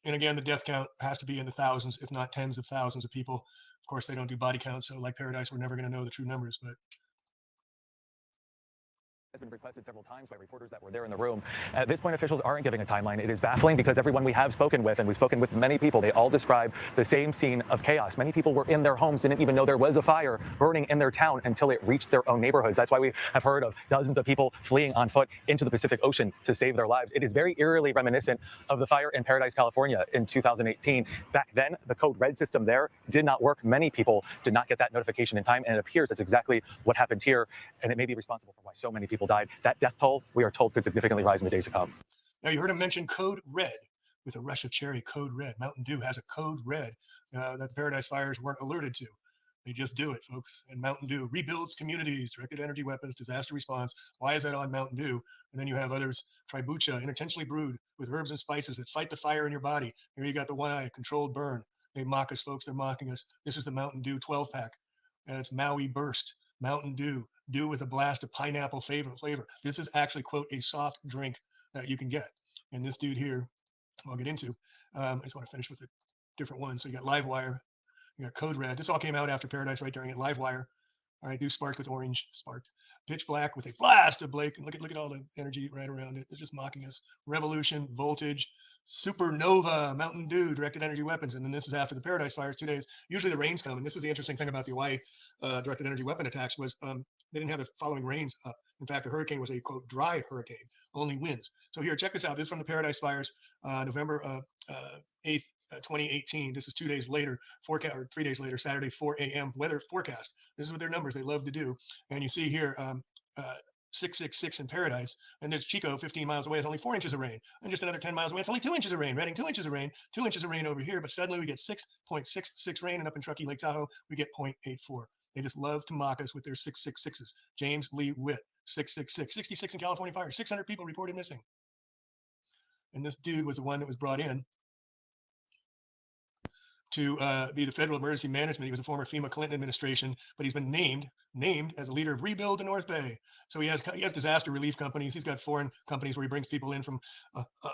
And again, the death count has to be in the thousands, if not tens of thousands of people. Of course, they don't do body counts, so like Paradise, we're never going to know the true numbers, but has been requested several times by reporters that were there in the room. At this point, officials aren't giving a timeline. It is baffling because everyone we have spoken with, and we've spoken with many people, they all describe the same scene of chaos. Many people were in their homes, didn't even know there was a fire burning in their town until it reached their own neighborhoods. That's why we have heard of dozens of people fleeing on foot into the Pacific Ocean to save their lives. It is very eerily reminiscent of the fire in Paradise, California in 2018. Back then, the code red system there did not work. Many people did not get that notification in time, and it appears that's exactly what happened here, and it may be responsible for why so many people died. That death toll, we are told, could significantly rise in the days to come. Now, you heard him mention code red with a rush of cherry. Code red. Mountain Dew has a code red that the Paradise fires weren't alerted to. They just do it, folks. And Mountain Dew rebuilds communities, directed energy weapons, disaster response. Why is that on Mountain Dew? And then you have others, Tribucha, intentionally brewed with herbs and spices that fight the fire in your body. Here you got the 1 eye, controlled burn. They mock us, folks. They're mocking us. This is the Mountain Dew 12-pack. It's Maui Burst, Mountain Dew, dew with a blast of pineapple flavor. This is actually, quote, a soft drink that you can get. And this dude here, I'll get into. I just want to finish with a different one. So you got Livewire, you got Code Red. This all came out after Paradise right during it. Livewire. All right, do sparked with orange, sparked. Pitch Black with a blast of Blake. And look at all the energy right around it. They're just mocking us. Revolution, Voltage, Supernova, Mountain Dew, directed energy weapons. And then this is after the Paradise fires, 2 days. Usually the rains come. And this is the interesting thing about the Hawaii directed energy weapon attacks was they didn't have the following rains up. In fact, the hurricane was a, quote, dry hurricane, only winds. So here, check this out. This is from the Paradise fires, November 8th, 2018. This is 2 days later, forecast, or 3 days later, Saturday, 4 a.m. weather forecast. This is what their numbers they love to do. And you see here, 666 in Paradise, and there's Chico 15 miles away, it's only 4 inches of rain, and just another 10 miles away, it's only 2 inches of rain. Redding, 2 inches of rain, 2 inches of rain over here, but suddenly we get 6.66 rain, and up in Truckee, Lake Tahoe, we get 0.84. They just love to mock us with their 666s. James Lee Witt, 666, 66 in California fire, 600 people reported missing. And this dude was the one that was brought in to be the Federal Emergency Management. He was a former FEMA Clinton administration, but he's been named as a leader of Rebuild the North Bay. So he has disaster relief companies. He's got foreign companies where he brings people in from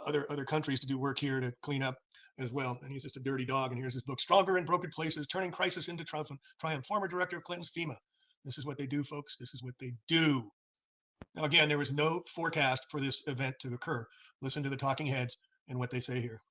other countries to do work here to clean up as well. And he's just a dirty dog. And here's his book, Stronger in Broken Places, Turning Crisis into Triumph. Former director of Clinton's FEMA. This is what they do, folks. This is what they do. Now, again, there was no forecast for this event to occur. Listen to the talking heads and what they say here.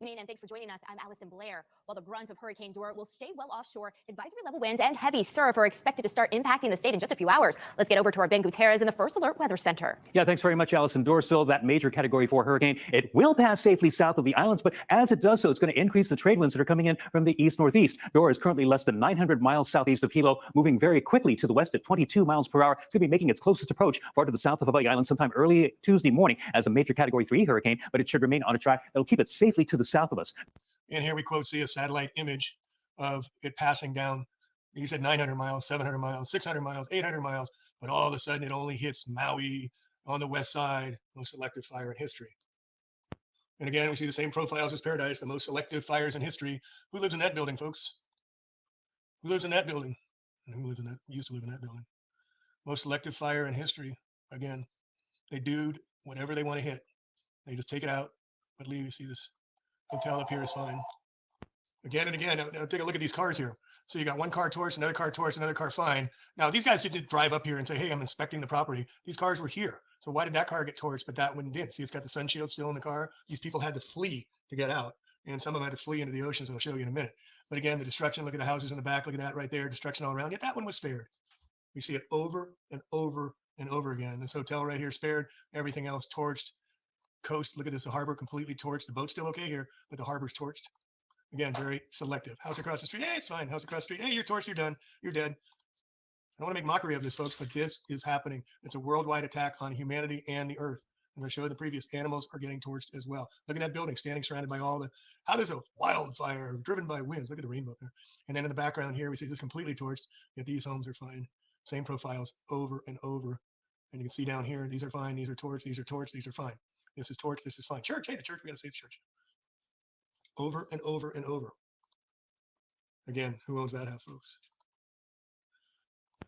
Good evening, and thanks for joining us. I'm Allison Blair. While the brunt of Hurricane Dora will stay well offshore, advisory level winds and heavy surf are expected to start impacting the state in just a few hours. Let's get over to our Ben Gutierrez in the First Alert Weather Center. Yeah, thanks very much, Allison. Dora's still that major Category 4 hurricane. It will pass safely south of the islands, but as it does so, it's going to increase the trade winds that are coming in from the east-northeast. Dora is currently less than 900 miles southeast of Hilo, moving very quickly to the west at 22 miles per hour. Could be making its closest approach far to the south of Hawaii Island sometime early Tuesday morning as a major Category 3 hurricane, but it should remain on a track that'll keep it safely to the south of us. And here we quote see a satellite image of it passing down. He said 900 miles, 700 miles, 600 miles, 800 miles, but all of a sudden it only hits Maui on the west side, most selective fire in history. And again, we see the same profiles as Paradise, the most selective fires in history. Who lives in that building, folks? Who lives in that building? And who lives in that? Used to live in that building. Most selective fire in history. Again, they do whatever they want to hit. They just take it out, but leave. You see this hotel up here is fine. Again and again, now take a look at these cars here. So you got one car torched, another car torched, another car fine. Now these guys didn't drive up here and say, hey, I'm inspecting the property. These cars were here. So why did that car get torched, but that one didn't? See, it's got the sun shield still in the car. These people had to flee to get out. And some of them had to flee into the oceans. I'll show you in a minute. But again, the destruction, look at the houses in the back. Look at that right there, destruction all around. Yet that one was spared. We see it over and over and over again. This hotel right here spared, everything else torched. Coast, look at this, the harbor completely torched. The boat's still okay here, but the harbor's torched. Again, very selective. House across the street, hey, it's fine. House across the street, hey, you're torched, you're done, you're dead. I don't want to make mockery of this, folks, but this is happening. It's a worldwide attack on humanity and the earth. And I showed the previous, animals are getting torched as well. Look at that building standing surrounded by all the, how does a wildfire driven by winds? Look at the rainbow there. And then in the background here, we see this completely torched, yet these homes are fine. Same profiles over and over. And you can see down here, these are fine, these are torched, these are torched, these are fine. This is torch, this is fine. Church, hey, the church, we got to save the church. Over and over and over. Again, who owns that house, folks?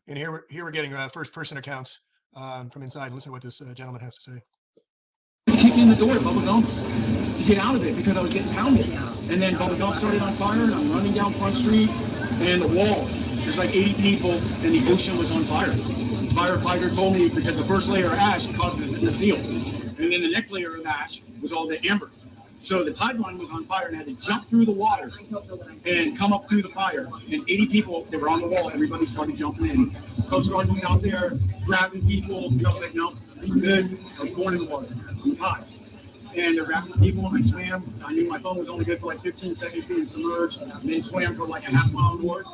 And here we're getting first-person accounts from inside. Listen to what this gentleman has to say. Kicked in the door to Bubba Gump's to get out of it because I was getting pounded. And then Bubba Gump started on fire, and I'm running down Front Street, and the wall, there's like 80 people, and the ocean was on fire. The firefighter told me because the first layer of ash causes it to seal. And then the next layer of ash was all the embers. So the tide line was on fire and had to jump through the water and come up through the fire. And 80 people, they were on the wall. Everybody started jumping in. Coast Guard was out there grabbing people. I was like, no, I'm good. I was born in the water. I'm hot. And they're grabbing people. I swam. I knew my phone was only good for like 15 seconds being submerged. And then swam for like a half mile more.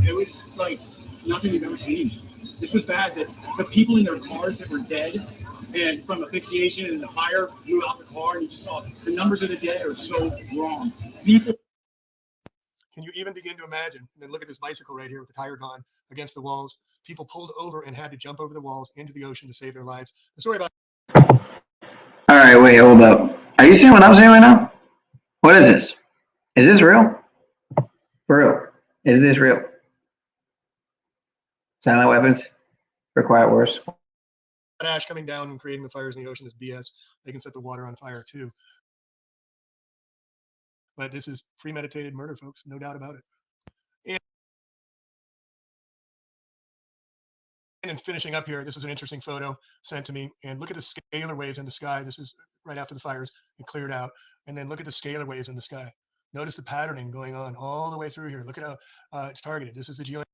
It was like nothing you've ever seen. This was bad that the people in their cars that were dead and from asphyxiation and the fire blew out the car, and you just saw the numbers of the dead are so wrong. People. Can you even begin to imagine? And then look at this bicycle right here with the tire gone against the walls. People pulled over and had to jump over the walls into the ocean to save their lives. The story about. All right, wait, hold up. Are you seeing what I'm seeing right now? What is this? Is this real? For real? Is this real? Silent weapons for quiet wars. Ash coming down and creating the fires in the ocean is BS. They can set the water on fire too. But this is premeditated murder, folks. No doubt about it. And finishing up here, this is an interesting photo sent to me. And look at the scalar waves in the sky. This is right after the fires. It cleared out. And then look at the scalar waves in the sky. Notice the patterning going on all the way through here. Look at how it's targeted. This is the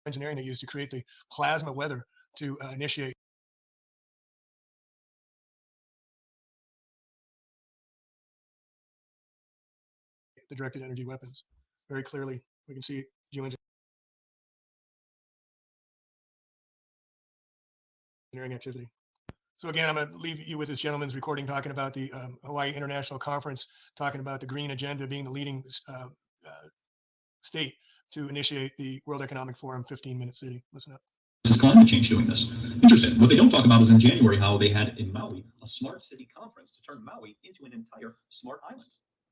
geoengineering they used to create the plasma weather to initiate the directed energy weapons. Very clearly, we can see geoengineering activity. So again, I'm going to leave you with this gentleman's recording talking about the Hawaii International Conference, talking about the green agenda being the leading state to initiate the World Economic Forum 15-minute city. Listen up. This is climate change doing this. Interesting. What they don't talk about is in January how they had in Maui a smart city conference to turn Maui into an entire smart island,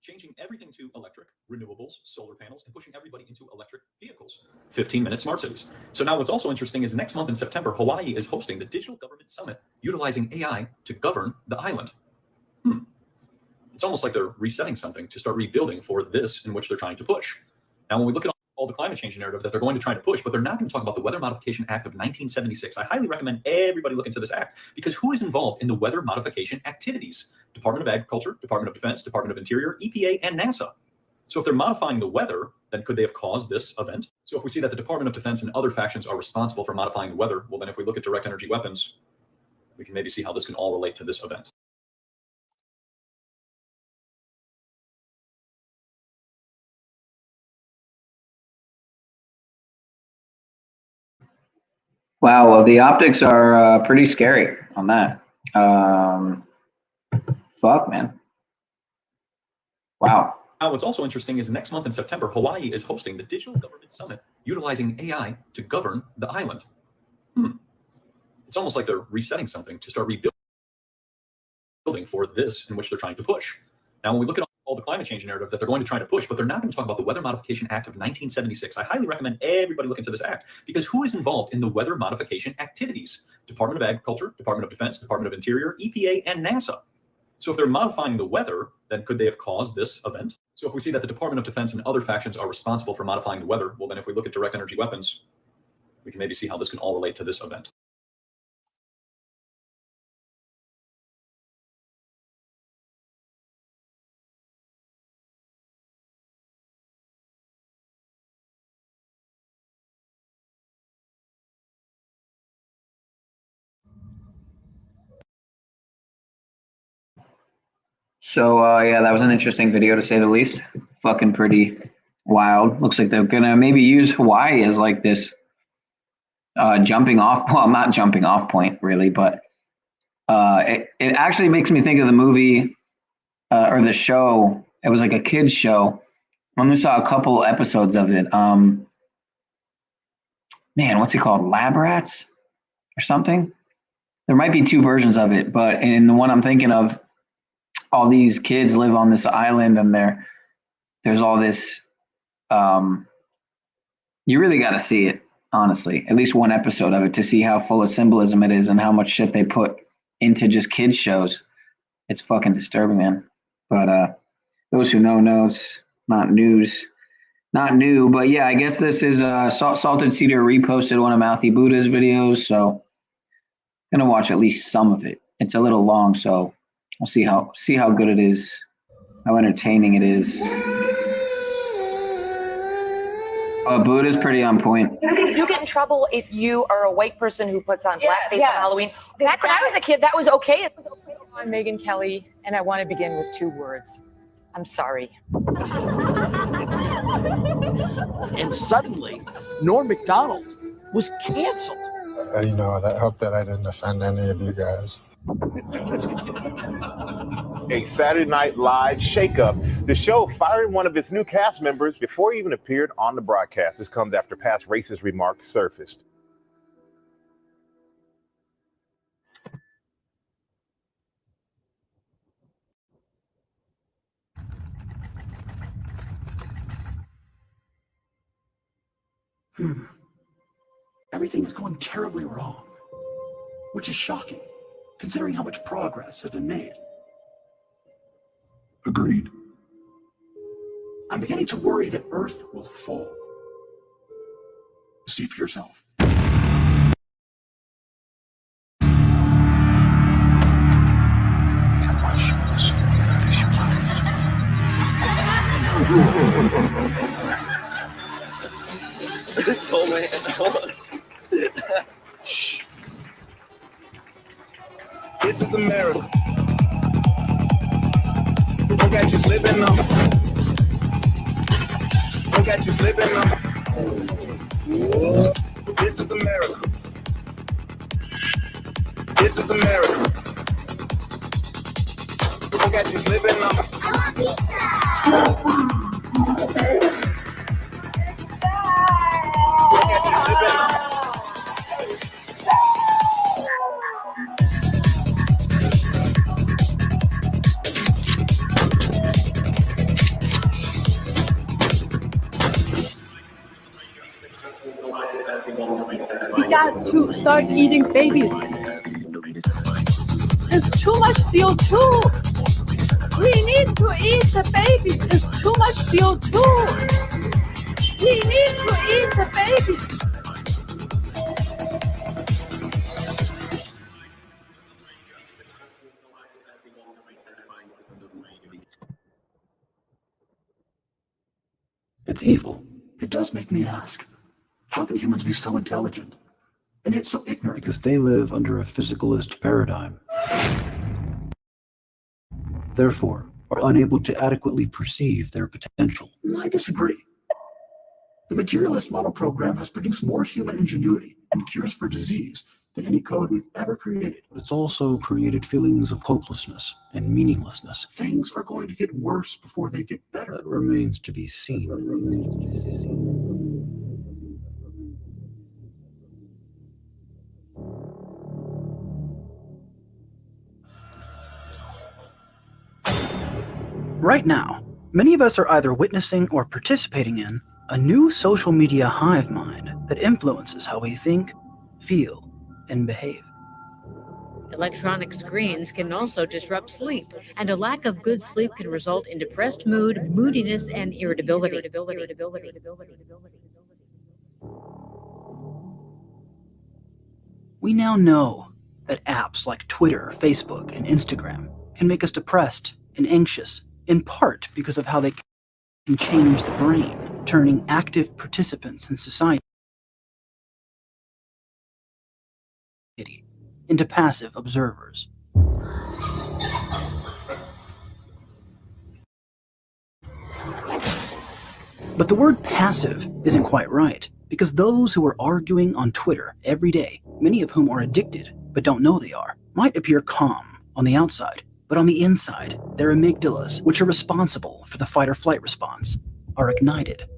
changing everything to electric, renewables, solar panels, and pushing everybody into electric vehicles. 15-minute smart cities. So now what's also interesting is next month in September, Hawaii is hosting the Digital Government Summit, utilizing AI to govern the island. It's almost like they're resetting something to start rebuilding for this in which they're trying to push. Now, when we look at all the climate change narrative that they're going to try to push, but they're not going to talk about the Weather Modification Act of 1976. I highly recommend everybody look into this act, because who is involved in the weather modification activities? Department of Agriculture, Department of Defense, Department of Interior, EPA, and NASA. So if they're modifying the weather, then could they have caused this event? So if we see that the Department of Defense and other factions are responsible for modifying the weather, well, then if we look at direct energy weapons, we can maybe see how this can all relate to this event. Wow, well, the optics are pretty scary on that. Fuck, man. Wow. Now, what's also interesting is next month in September, Hawaii is hosting the Digital Government Summit, utilizing AI to govern the island. It's almost like they're resetting something to start rebuilding for this in which they're trying to push. Now, when we look at all the climate change narrative that they're going to try to push, but they're not going to talk about the Weather Modification Act of 1976. I highly recommend everybody look into this act, because who is involved in the weather modification activities? Department of Agriculture, Department of Defense, Department of Interior, EPA, and NASA. So if they're modifying the weather, then could they have caused this event? So if we see that the Department of Defense and other factions are responsible for modifying the weather, well, then if we look at direct energy weapons, we can maybe see how this can all relate to this event. So, yeah, that was an interesting video to say the least. Fucking pretty wild. Looks like they're gonna maybe use Hawaii as like this jumping off, well, not jumping off point really, but it actually makes me think of the movie or the show. It was like a kid's show. I only saw a couple episodes of it. Man, what's it called? Lab Rats or something? There might be two versions of it, but in the one I'm thinking of, all these kids live on this island, and there's all this, you really got to see it, honestly, at least one episode of it to see how full of symbolism it is and how much shit they put into just kids shows. It's fucking disturbing, man. But those who know knows, not news, not new. But yeah, I guess this is Salted Cedar reposted one of Mouthy Buddha's videos, so I'm gonna watch at least some of it. It's a little long, so we'll see how good it is, how entertaining it is. Buddha's pretty on point. You get in trouble if you are a white person who puts on blackface on Halloween. Back when I was a kid, that was okay. I'm Megan Kelly, and I want to begin with 2 words. I'm sorry. And suddenly, Norm Macdonald was canceled. You know, I hope that I didn't offend any of you guys. A Saturday Night Live shakeup The show firing one of its new cast members before he even appeared on the broadcast. This comes after past racist remarks surfaced. Everything is going terribly wrong, which is shocking, considering how much progress has been made. Agreed. I'm beginning to worry that Earth will fall. See for yourself. Oh man. Shh. This is America. Don't catch you slipping now. Don't catch you slipping now. This is America. This is America. Don't catch you slipping now. Don't catch you slipping now. We got to start eating babies. It's too much CO2. We need to eat the babies. It's too much CO2. We need to eat the babies. It's evil. It does make me ask, how can humans be so intelligent and yet so ignorant? Because they live under a physicalist paradigm. Therefore, are unable to adequately perceive their potential. I disagree. The materialist model program has produced more human ingenuity and cures for disease than any code we've ever created. But it's also created feelings of hopelessness and meaninglessness. Things are going to get worse before they get better. That remains to be seen. Right now, many of us are either witnessing or participating in a new social media hive mind that influences how we think, feel, and behave. Electronic screens can also disrupt sleep, and a lack of good sleep can result in depressed mood, moodiness, and irritability. We now know that apps like Twitter, Facebook, and Instagram can make us depressed and anxious, in part because of how they can change the brain, turning active participants in society into passive observers. But the word passive isn't quite right, because those who are arguing on Twitter every day, many of whom are addicted but don't know they are, might appear calm on the outside, but on the inside, their amygdalas, which are responsible for the fight or flight response, are ignited.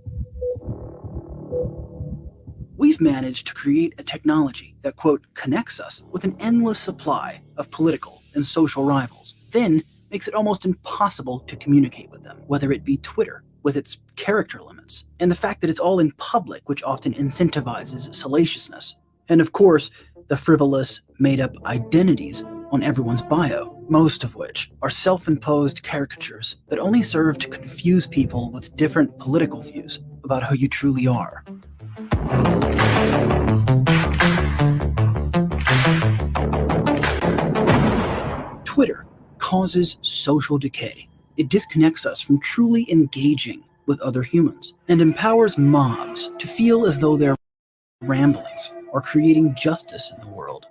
We've managed to create a technology that, quote, connects us with an endless supply of political and social rivals, then makes it almost impossible to communicate with them, whether it be Twitter, with its character limits, and the fact that it's all in public, which often incentivizes salaciousness, and of course, the frivolous, made-up identities on everyone's bio, most of which are self-imposed caricatures that only serve to confuse people with different political views about who you truly are. Twitter causes social decay. It disconnects us from truly engaging with other humans and empowers mobs to feel as though their ramblings are creating justice in the world.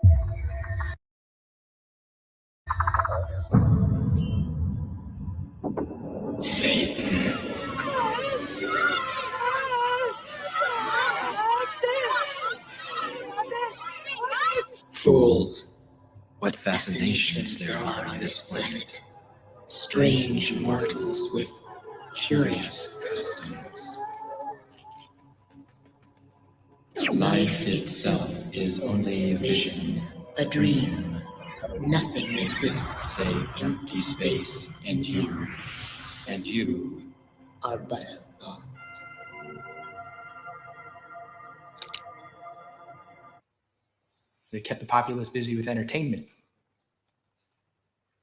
Fools, what fascinations there are on this planet. Strange mortals with curious customs. Life itself is only a vision, a dream. Nothing exists save empty space and you are but a thought. They kept the populace busy with entertainment.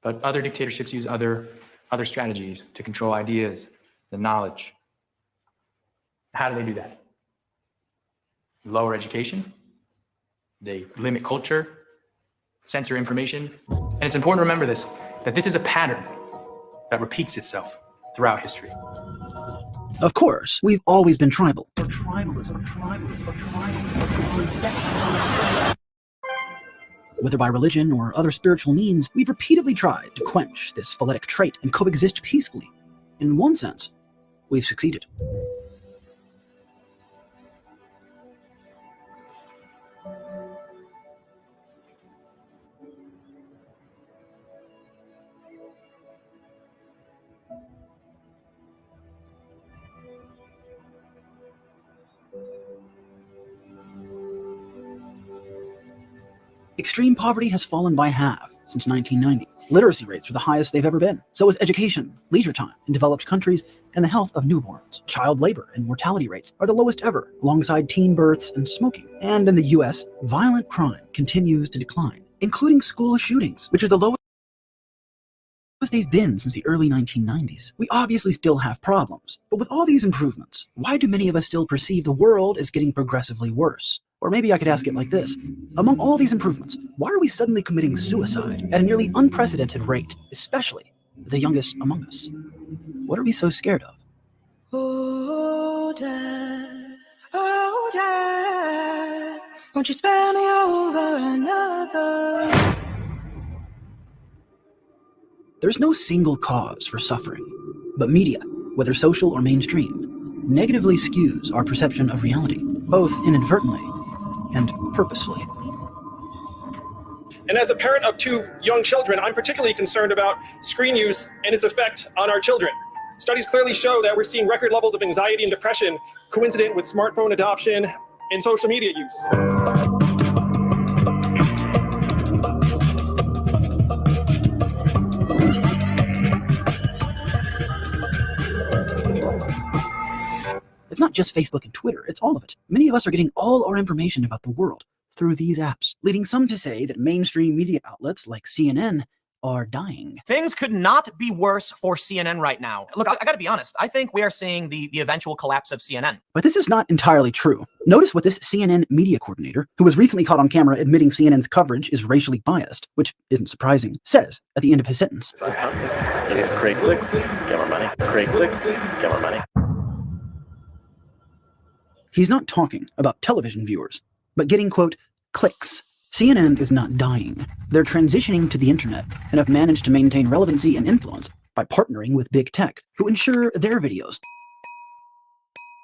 But other dictatorships use other strategies to control ideas, the knowledge. How do they do that? Lower education, they limit culture, censor information. And it's important to remember this, that this is a pattern that repeats itself throughout history. Of course, we've always been tribal. Whether by religion or other spiritual means, we've repeatedly tried to quench this phyletic trait and coexist peacefully. In one sense, we've succeeded. Extreme poverty has fallen by half since 1990. Literacy rates are the highest they've ever been. So is education, leisure time in developed countries, and the health of newborns. Child labor and mortality rates are the lowest ever, alongside teen births and smoking. And in the US, violent crime continues to decline, including school shootings, which are the lowest they've been since the early 1990s. We obviously still have problems, but with all these improvements, why do many of us still perceive the world as getting progressively worse? Or maybe I could ask it like this. Among all these improvements, why are we suddenly committing suicide at a nearly unprecedented rate, especially the youngest among us? What are we so scared of? Oh, Dad, won't you spare me over another? There's no single cause for suffering, but media, whether social or mainstream, negatively skews our perception of reality, both inadvertently and purposefully. And as the parent of 2 young children, I'm particularly concerned about screen use and its effect on our children. Studies clearly show that we're seeing record levels of anxiety and depression coincident with smartphone adoption and social media use. It's not just Facebook and Twitter, it's all of it. Many of us are getting all our information about the world through these apps, leading some to say that mainstream media outlets like CNN are dying. Things could not be worse for CNN right now. Look, I gotta be honest. I think we are seeing the eventual collapse of CNN. But this is not entirely true. Notice what this CNN media coordinator, who was recently caught on camera admitting CNN's coverage is racially biased, which isn't surprising, says at the end of his sentence. Great clicks, get more money. Great clicks, get more money. He's not talking about television viewers, but getting, quote, clicks. CNN is not dying. They're transitioning to the internet and have managed to maintain relevancy and influence by partnering with big tech, who ensure their videos,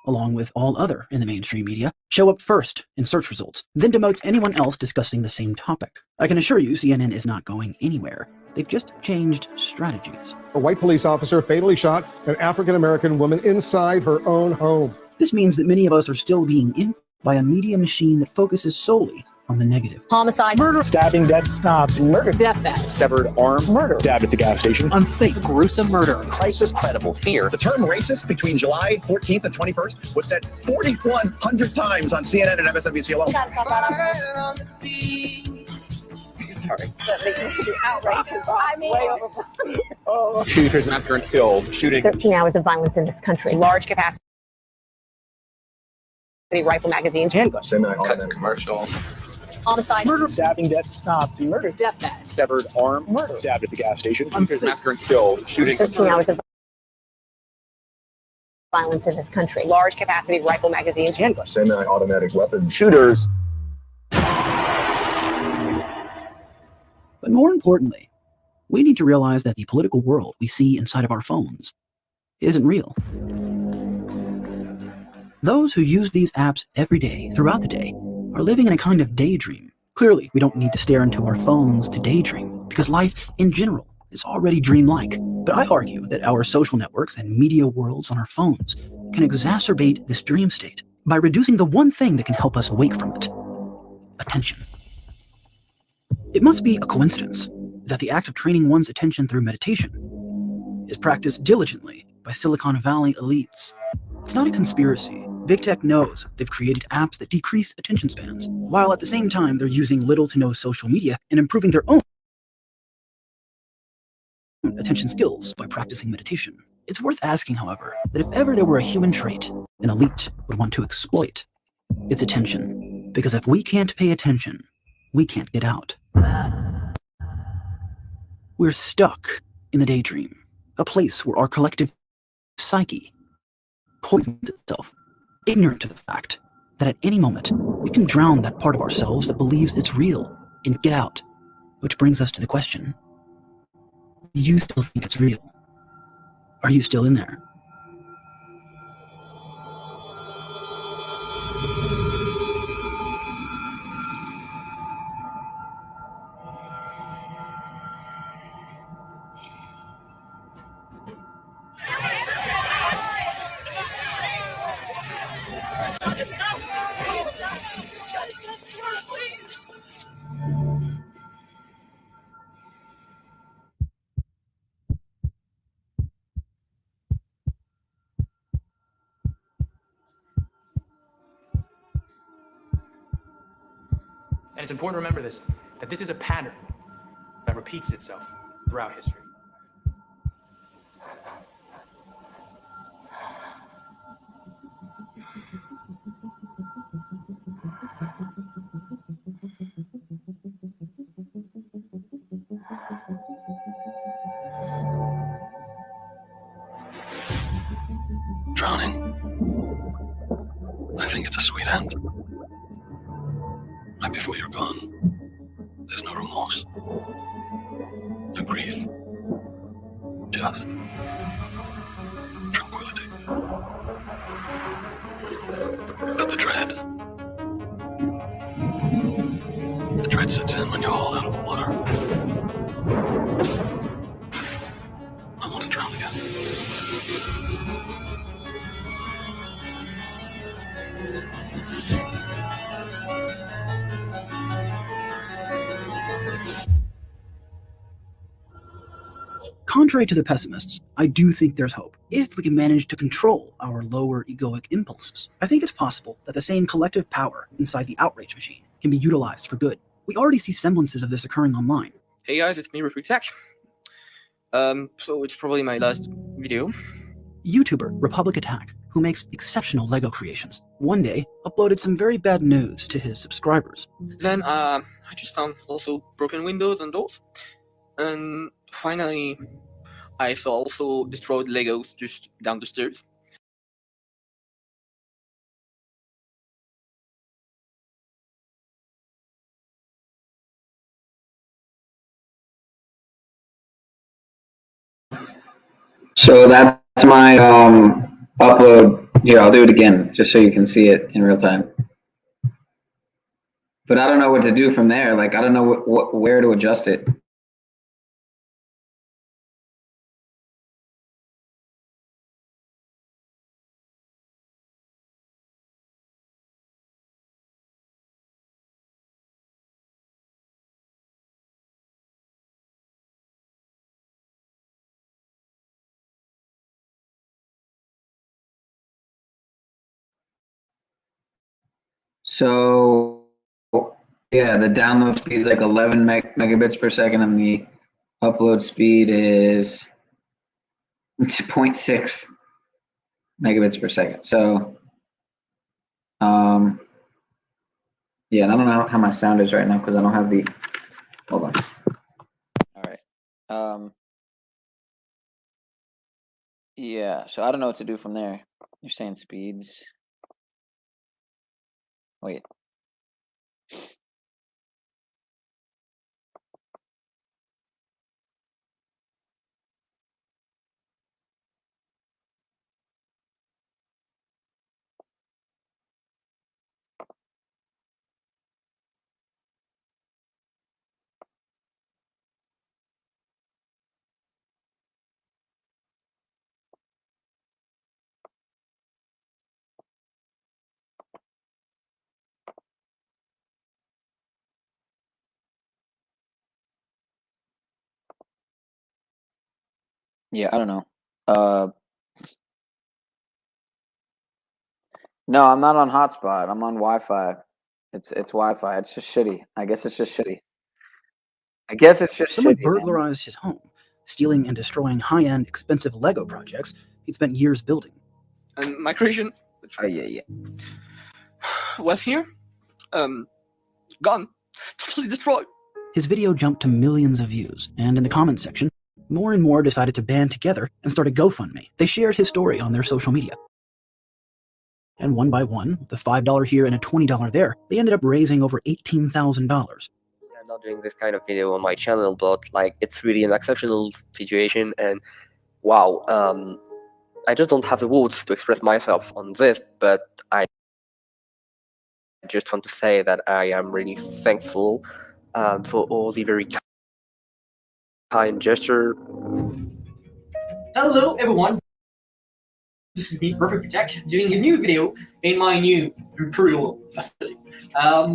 along with all other in the mainstream media, show up first in search results, then demotes anyone else discussing the same topic. I can assure you CNN is not going anywhere. They've just changed strategies. A white police officer fatally shot an African-American woman inside her own home. This means that many of us are still being influenced by a media machine that focuses solely on the negative. Homicide. Murder. Stabbing, dead, stopped. Murder. Deathbed. Severed arm. Murder. Stabbed at the gas station. Unsafe. Gruesome murder. Crisis. Credible fear. The term racist between July 14th and 21st was said 4,100 times on CNN and MSNBC alone. Sorry. That makes me outrageous. I mean, way over. Shooters massacre and killed. Shooting. 13 hours of violence in this country. Large capacity rifle magazines. Cut the commercial. Homicide. Murder. Stabbing, dead, stopped. Murder. Deathbed. Severed arm. Murder. Stabbed at the gas station. Shooters massacre and killed. Shooting. 13 hours of violence in this country. Large capacity rifle magazines. Semi-automatic weapons. Shooters. But more importantly, we need to realize that the political world we see inside of our phones isn't real. Those who use these apps every day, throughout the day, are living in a kind of daydream. Clearly, we don't need to stare into our phones to daydream, because life in general is already dreamlike. But I argue that our social networks and media worlds on our phones can exacerbate this dream state by reducing the one thing that can help us awake from it: attention. It must be a coincidence that the act of training one's attention through meditation is practiced diligently by Silicon Valley elites. It's not a conspiracy. Big tech knows they've created apps that decrease attention spans, while at the same time they're using little to no social media and improving their own attention skills by practicing meditation. It's worth asking, however, that if ever there were a human trait an elite would want to exploit, it's attention. Because if we can't pay attention, we can't get out. We're stuck in the daydream, a place where our collective psyche poisons itself, ignorant to the fact that at any moment we can drown that part of ourselves that believes it's real and get out. Which brings us to the question: do you still think it's real? Are you still in there? And it's important to remember this, that this is a pattern that repeats itself throughout history. Drowning. I think it's a sweet end. Right before you're gone, there's no remorse, no grief, just tranquility. But the dread sets in when you're hauled out of the water. I want to drown again. Contrary to the pessimists, I do think there's hope. If we can manage to control our lower egoic impulses, I think it's possible that the same collective power inside the outrage machine can be utilized for good. We already see semblances of this occurring online. Hey guys, it's me, Tech. So it's probably my last video. YouTuber Republic Attack, who makes exceptional Lego creations, one day uploaded some very bad news to his subscribers. Then I just found also broken windows and doors. And finally, I saw also destroyed Legos just down the stairs. So that's my upload. Here, I'll do it again, just so you can see it in real time. But I don't know what to do from there. Like, I don't know where to adjust it. So, yeah, the download speed is like 11 megabits per second, and the upload speed is 0.6 megabits per second. So, yeah, and I don't know how my sound is right now because I don't have the. Hold on. All right. Yeah, so I don't know what to do from there. You're saying speeds. Wait. Yeah, I don't know. No, I'm not on hotspot. I'm on Wi-Fi. It's Wi-Fi. It's just shitty. I guess it's just shitty. Someone Man. burglarized his home, stealing and destroying high-end, expensive Lego projects he'd spent years building. And my creation yeah. was here, gone, totally destroyed. His video jumped to millions of views, and in the comments section, more and more decided to band together and start a GoFundMe. They shared his story on their social media. And one by one, the $5 here and a $20 there, they ended up raising over $18,000. I'm not doing this kind of video on my channel, but like it's really an exceptional situation, and wow, I just don't have the words to express myself on this, but I just want to say that I am really thankful for all the very kind gesture. Hello everyone, this is me, Perfect Protect, doing a new video in my new Imperial facility.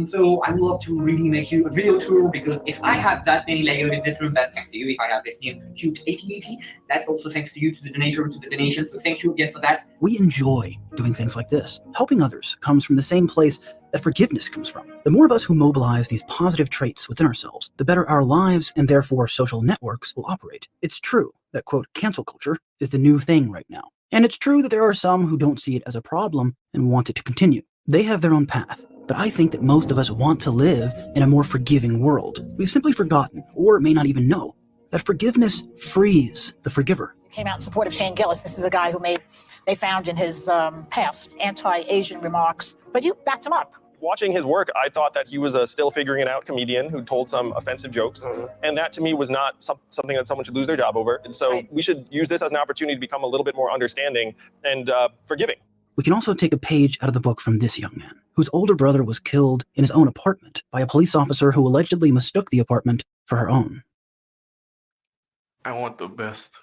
So I would love to really make you a video tour, because if I have that many Legos in this room, that's thanks to you. If I have this new cute 8080, that's also thanks to you, to the donator, to the donation, so thank you again for that. We enjoy doing things like this. Helping others comes from the same place that forgiveness comes from. The more of us who mobilize these positive traits within ourselves, the better our lives and therefore social networks will operate. It's true that, quote, cancel culture is the new thing right now. And it's true that there are some who don't see it as a problem and want it to continue. They have their own path. But I think that most of us want to live in a more forgiving world. We've simply forgotten, or may not even know, that forgiveness frees the forgiver. Came out in support of Shane Gillis. This is a guy who they found in his past anti-Asian remarks, but you backed him up. Watching his work, I thought that he was a still figuring it out comedian who told some offensive jokes. And that to me was not something that someone should lose their job over. And so we should use this as an opportunity to become a little bit more understanding and forgiving. We can also take a page out of the book from this young man, whose older brother was killed in his own apartment by a police officer who allegedly mistook the apartment for her own. I want the best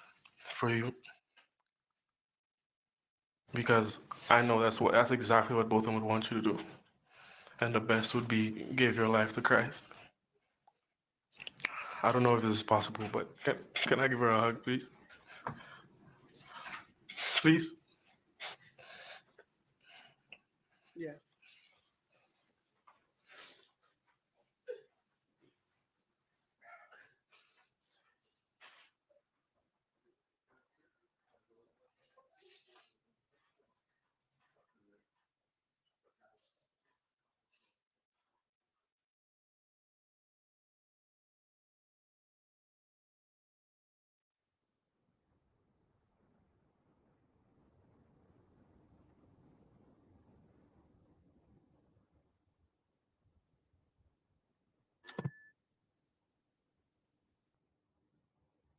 for you, because I know that's exactly what both of them would want you to do. And the best would be give your life to Christ. I don't know if this is possible, but can I give her a hug, please? Please? Yes.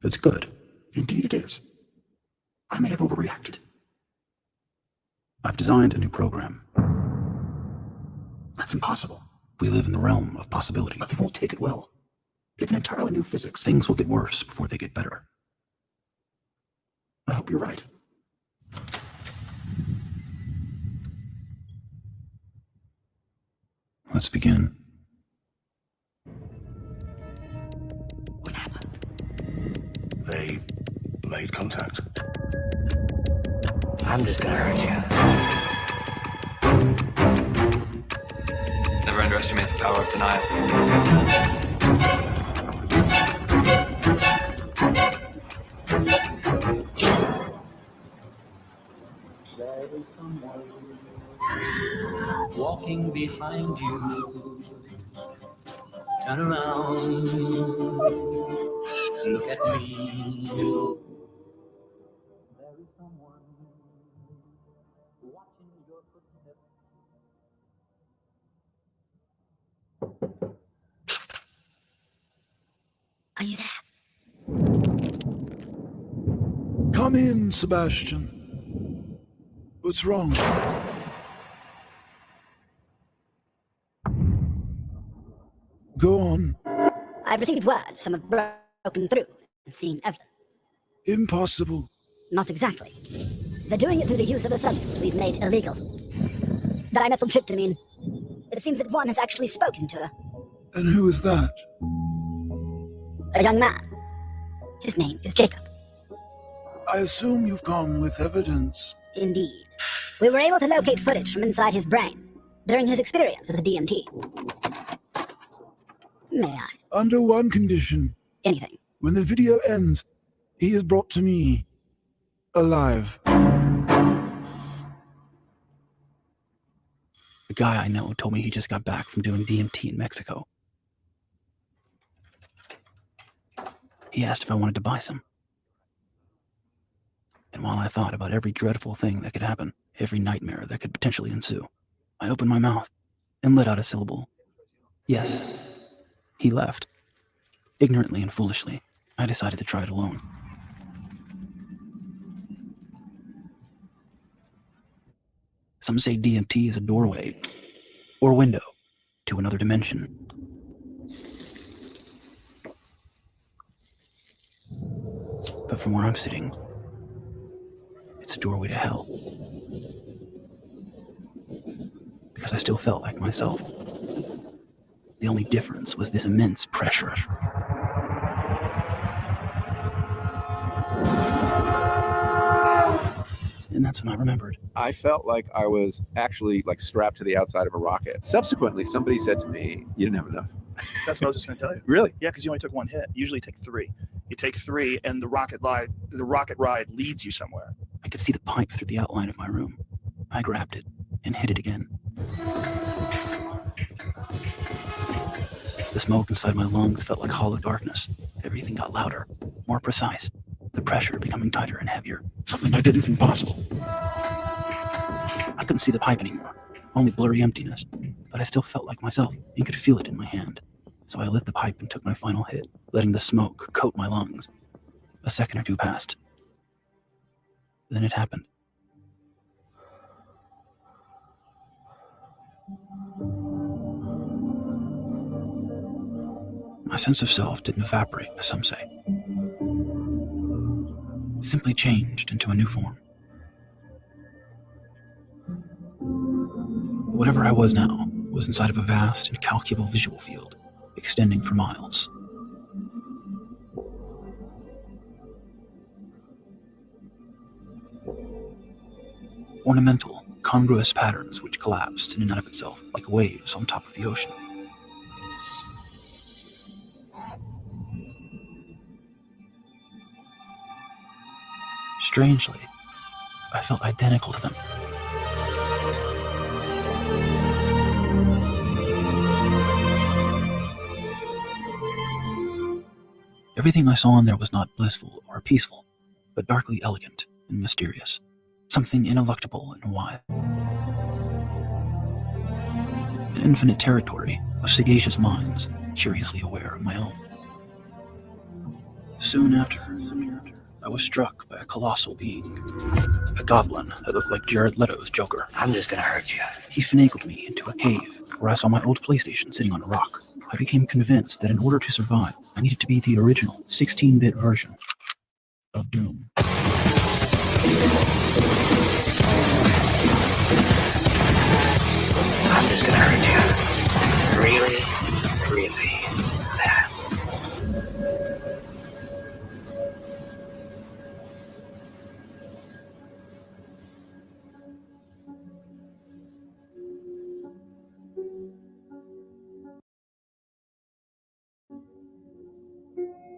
It's good. Indeed it is. I may have overreacted. I've designed a new program. That's impossible. We live in the realm of possibility. But they won't take it well. It's an entirely new physics. Things will get worse before they get better. I hope you're right. Let's begin. What happened? They made contact. I'm just gonna hurt you. Never underestimate the power of denial. There is someone walking behind you. Turn around, look at me. There is someone watching your footsteps. Are you there? Come in, Sebastian. What's wrong? Go on. I've received word some have broken through and seen Evelyn. Impossible. Not exactly. They're doing it through the use of a substance we've made illegal. Dimethyltryptamine. It seems that one has actually spoken to her. And who is that? A young man. His name is Jacob. I assume you've come with evidence. Indeed. We were able to locate footage from inside his brain during his experience with the DMT. May I? Under one condition. Anything. When the video ends, he is brought to me alive. The guy I know told me he just got back from doing DMT in Mexico. He asked if I wanted to buy some. And while I thought about every dreadful thing that could happen, every nightmare that could potentially ensue, I opened my mouth and let out a syllable. Yes. He left. Ignorantly and foolishly, I decided to try it alone. Some say DMT is a doorway or window to another dimension. But from where I'm sitting, it's a doorway to hell. Because I still felt like myself. The only difference was this immense pressure. And that's when I remembered. I felt like I was actually like strapped to the outside of a rocket. Subsequently, somebody said to me, "You didn't have enough." That's what I was just going to tell you. Really? Yeah, because you only took one hit. You usually take 3. You take 3, and the rocket ride leads you somewhere. I could see the pipe through the outline of my room. I grabbed it and hit it again. The smoke inside my lungs felt like hollow darkness. Everything got louder, more precise, the pressure becoming tighter and heavier. Something I didn't think possible. I couldn't see the pipe anymore, only blurry emptiness, but I still felt like myself and could feel it in my hand. So I lit the pipe and took my final hit, letting the smoke coat my lungs. A second or two passed. Then it happened. My sense of self didn't evaporate, as some say. It simply changed into a new form. Whatever I was now was inside of a vast, incalculable visual field, extending for miles. Ornamental, congruous patterns which collapsed in and out of itself like waves on top of the ocean. Strangely, I felt identical to them. Everything I saw in there was not blissful or peaceful, but darkly elegant and mysterious. Something ineluctable and wide. An infinite territory of sagacious minds, curiously aware of my own. Soon after, I was struck by a colossal being. A goblin that looked like Jared Leto's Joker. I'm just gonna hurt you. He finagled me into a cave where I saw my old PlayStation sitting on a rock. I became convinced that in order to survive, I needed to be the original 16-bit version of Doom. I'm just gonna hurt you. Really, really bad.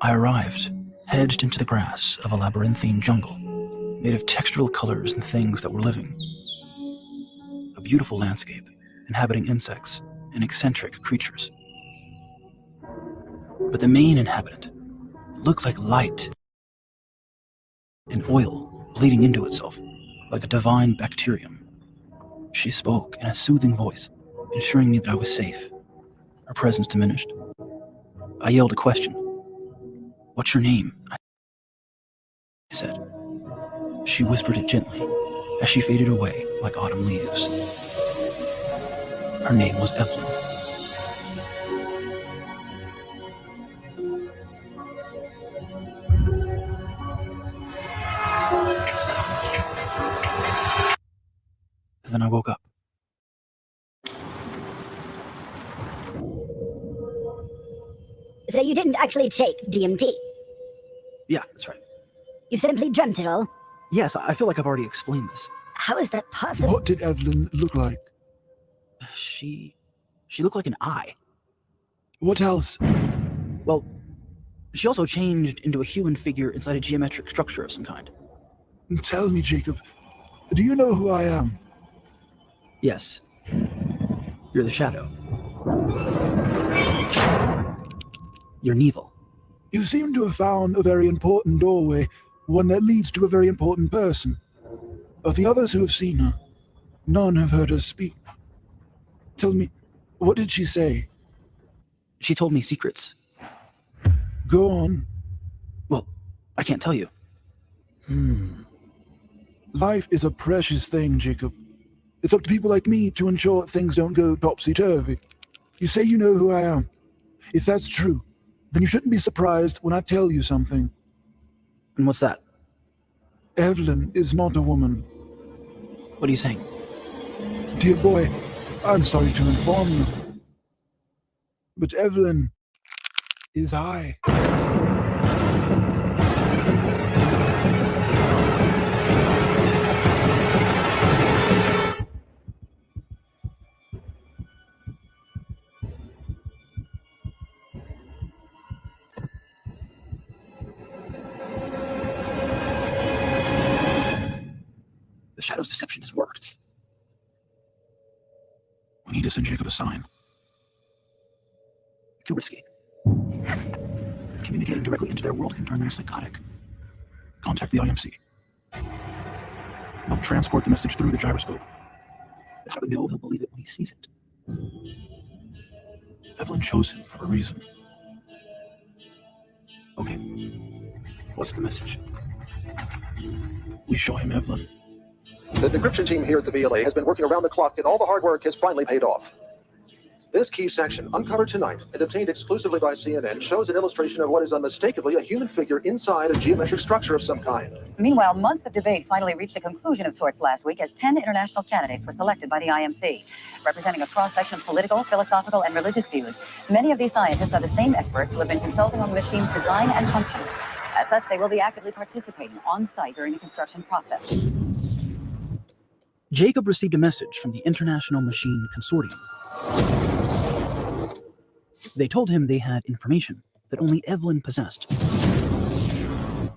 I arrived, hedged into the grass of a labyrinthine jungle, made of textural colors and things that were living. A beautiful landscape, inhabiting insects and eccentric creatures. But the main inhabitant looked like light and oil bleeding into itself, like a divine bacterium. She spoke in a soothing voice, ensuring me that I was safe. Her presence diminished. I yelled a question. "What's your name?" I said. She whispered it gently as she faded away like autumn leaves. Her name was Evelyn. Then I woke up. So you didn't actually take DMT? Yeah, that's right. You simply dreamt it all? Yes, I feel like I've already explained this. How is that possible? What did Evelyn look like? She looked like an eye. What else? Well, she also changed into a human figure inside a geometric structure of some kind. Tell me, Jacob, do you know who I am? Yes. You're the Shadow. You're Neville. You seem to have found a very important doorway, one that leads to a very important person. Of the others who have seen her, none have heard her speak. Tell me, what did she say? She told me secrets. Go on. Well, I can't tell you. Life is a precious thing, Jacob. It's up to people like me to ensure things don't go topsy-turvy. You say you know who I am. If that's true, then you shouldn't be surprised when I tell you something. And what's that? Evelyn is not a woman. What are you saying? Dear boy, I'm sorry to inform you. But Evelyn is I. The Shadow's deception has worked. We need to send Jacob a sign. Too risky. Communicating directly into their world can turn them psychotic. Contact the IMC. They'll transport the message through the gyroscope. How do we know he'll believe it when he sees it? Evelyn chose him for a reason. Okay. What's the message? We show him Evelyn. The decryption team here at the VLA has been working around the clock, and all the hard work has finally paid off. This key section, uncovered tonight and obtained exclusively by CNN, shows an illustration of what is unmistakably a human figure inside a geometric structure of some kind. Meanwhile, months of debate finally reached a conclusion of sorts last week as 10 international candidates were selected by the IMC, representing a cross-section of political, philosophical, and religious views. Many of these scientists are the same experts who have been consulting on the machine's design and function. As such, they will be actively participating on-site during the construction process. Jacob received a message from the International Machine Consortium. They told him they had information that only Evelyn possessed.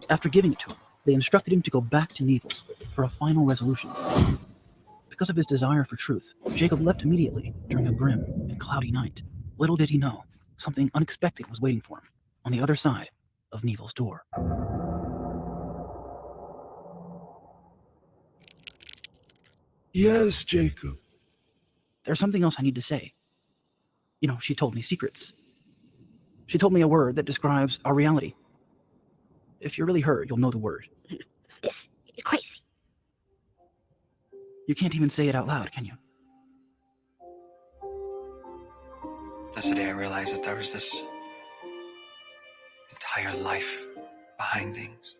After giving it to him, they instructed him to go back to Neville's for a final resolution. Because of his desire for truth, Jacob left immediately during a grim and cloudy night. Little did he know, something unexpected was waiting for him on the other side of Neville's door. Yes, Jacob. There's something else I need to say. You know, she told me secrets. She told me a word that describes our reality. If you're really her, you'll know the word. This is crazy. You can't even say it out loud, can you? That's the day I realized that there was this entire life behind things.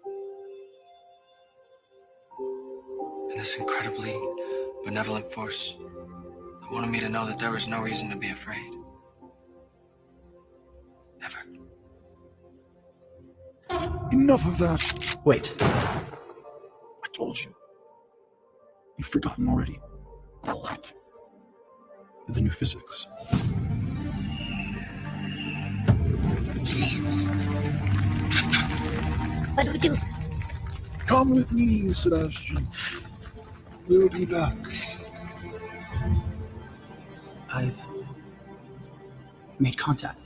And this incredibly benevolent force that wanted me to know that there was no reason to be afraid. Ever. Enough of that. Wait. I told you. You've forgotten already. What? The new physics. What do we do? Come with me, Sebastian. We'll be back. I've made contact.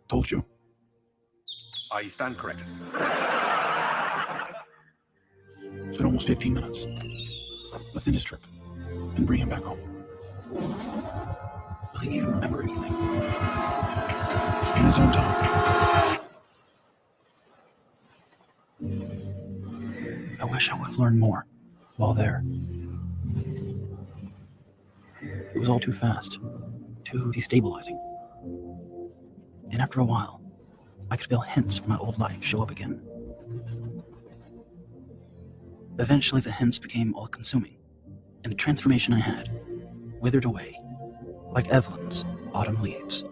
Told you. You stand corrected. It's been almost 15 minutes. Let's end his trip and bring him back home. Will he even remember anything? In his own time. I wish I would have learned more while there. It was all too fast, too destabilizing. And after a while, I could feel hints from my old life show up again. Eventually, the hints became all-consuming, and the transformation I had withered away like Evelyn's autumn leaves.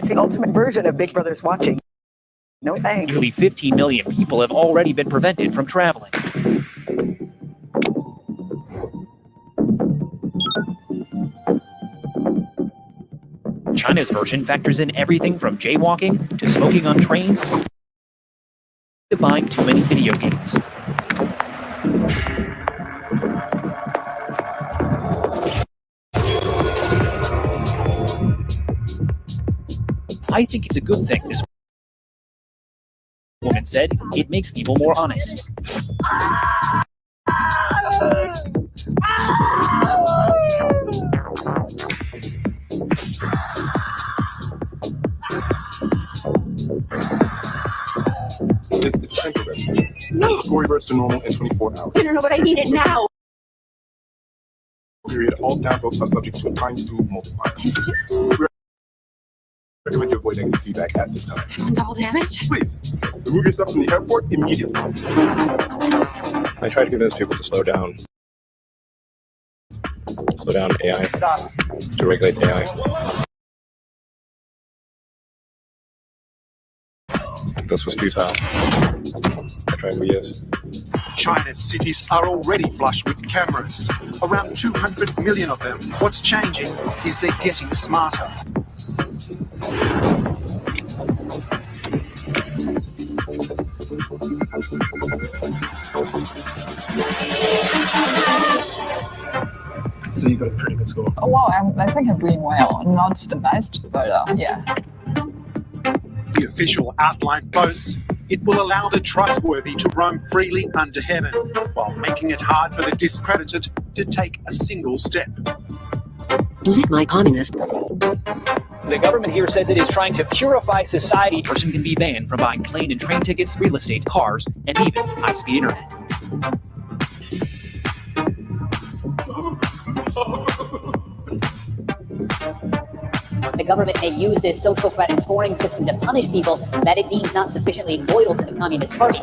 It's the ultimate version of Big Brother's watching. No thanks. Nearly 15 million people have already been prevented from traveling. China's version factors in everything from jaywalking to smoking on trains to buying too many video games. I think it's a good thing, this woman said. It makes people more honest. This is temporary. No. Score reverts to normal in 24 hours. No, but I need it now. Period. All downvotes are subject to a ×2 multiplier. Recommend you avoid negative feedback at this time. I'm double damaged. Please, remove yourself from the airport immediately. I try to convince people to slow down. Slow down AI. Stop. To regulate AI. This was futile. I tried for years. China's cities are already flush with cameras. Around 200 million of them. What's changing is they're getting smarter. So you got a pretty good score. Oh wow, I think I'm doing well. Not the best, but yeah. The official outline boasts it will allow the trustworthy to roam freely under heaven, while making it hard for the discredited to take a single step. Lit my communist. The government here says it is trying to purify society. A person can be banned from buying plane and train tickets, real estate, cars, and even high-speed internet. The government may use this social credit scoring system to punish people that it deems not sufficiently loyal to the Communist Party.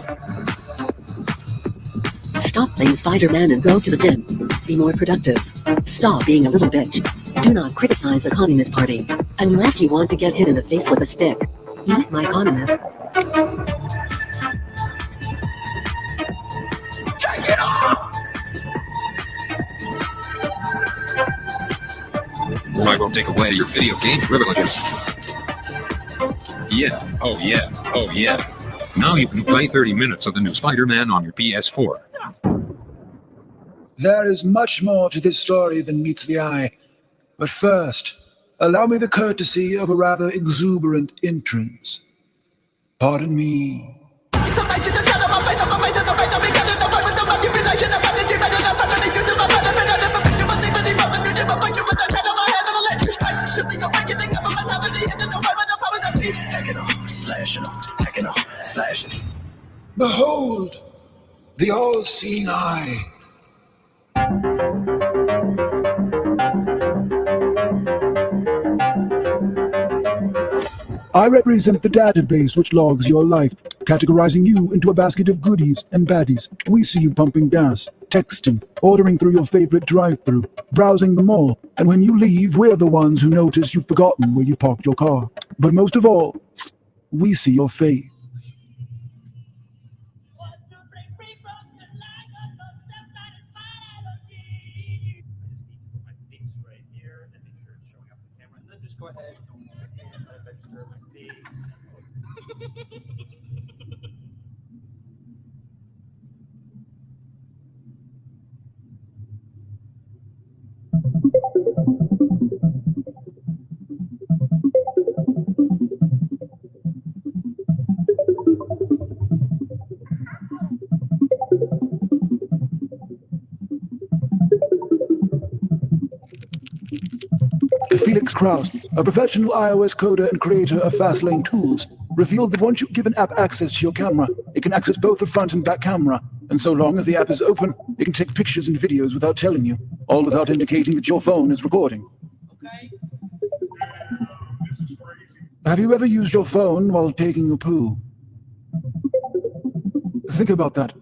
Stop playing Spider-Man and go to the gym. Be more productive. Stop being a little bitch. Do not criticize the Communist Party. Unless you want to get hit in the face with a stick. Eat my communist. Take it off! We're not going to take away your video game privileges. Yeah, oh yeah, oh yeah. Now you can play 30 minutes of the new Spider-Man on your PS4. There is much more to this story than meets the eye. But first, allow me the courtesy of a rather exuberant entrance. Pardon me. Behold, the all-seeing eye. I represent the database which logs your life, categorizing you into a basket of goodies and baddies. We see you pumping gas, texting, ordering through your favorite drive-thru, browsing the mall, and when you leave, we're the ones who notice you've forgotten where you parked your car. But most of all, we see your face. Go ahead and register my fee. Felix Kraus, a professional iOS coder and creator of Fastlane tools, revealed that once you give an app access to your camera, it can access both the front and back camera, and so long as the app is open, it can take pictures and videos without telling you, all without indicating that your phone is recording. Okay. Have you ever used your phone while taking a poo? Think about that.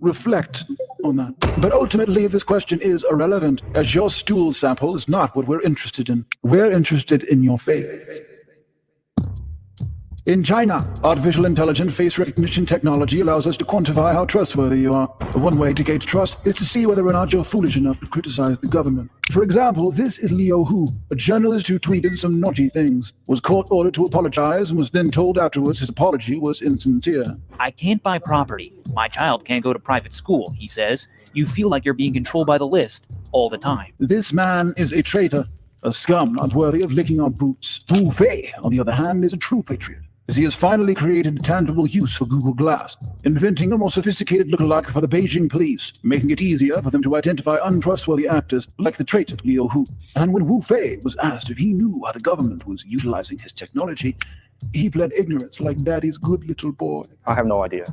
Reflect on that. But ultimately, this question is irrelevant, as your stool sample is not what we're interested in. We're interested in your faith. In China, artificial intelligent face recognition technology allows us to quantify how trustworthy you are. One way to gauge trust is to see whether or not you're foolish enough to criticize the government. For example, this is Leo Hu, a journalist who tweeted some naughty things, was court ordered to apologize, and was then told afterwards his apology was insincere. I can't buy property. My child can't go to private school, he says. You feel like you're being controlled by the list all the time. This man is a traitor, a scum not worthy of licking our boots. Wu Fei, on the other hand, is a true patriot, as he has finally created a tangible use for Google Glass, inventing a more sophisticated lookalike for the Beijing police, making it easier for them to identify untrustworthy actors like the traitor Leo Hu. And when Wu Fei was asked if he knew how the government was utilizing his technology, he pled ignorance like daddy's good little boy. I have no idea.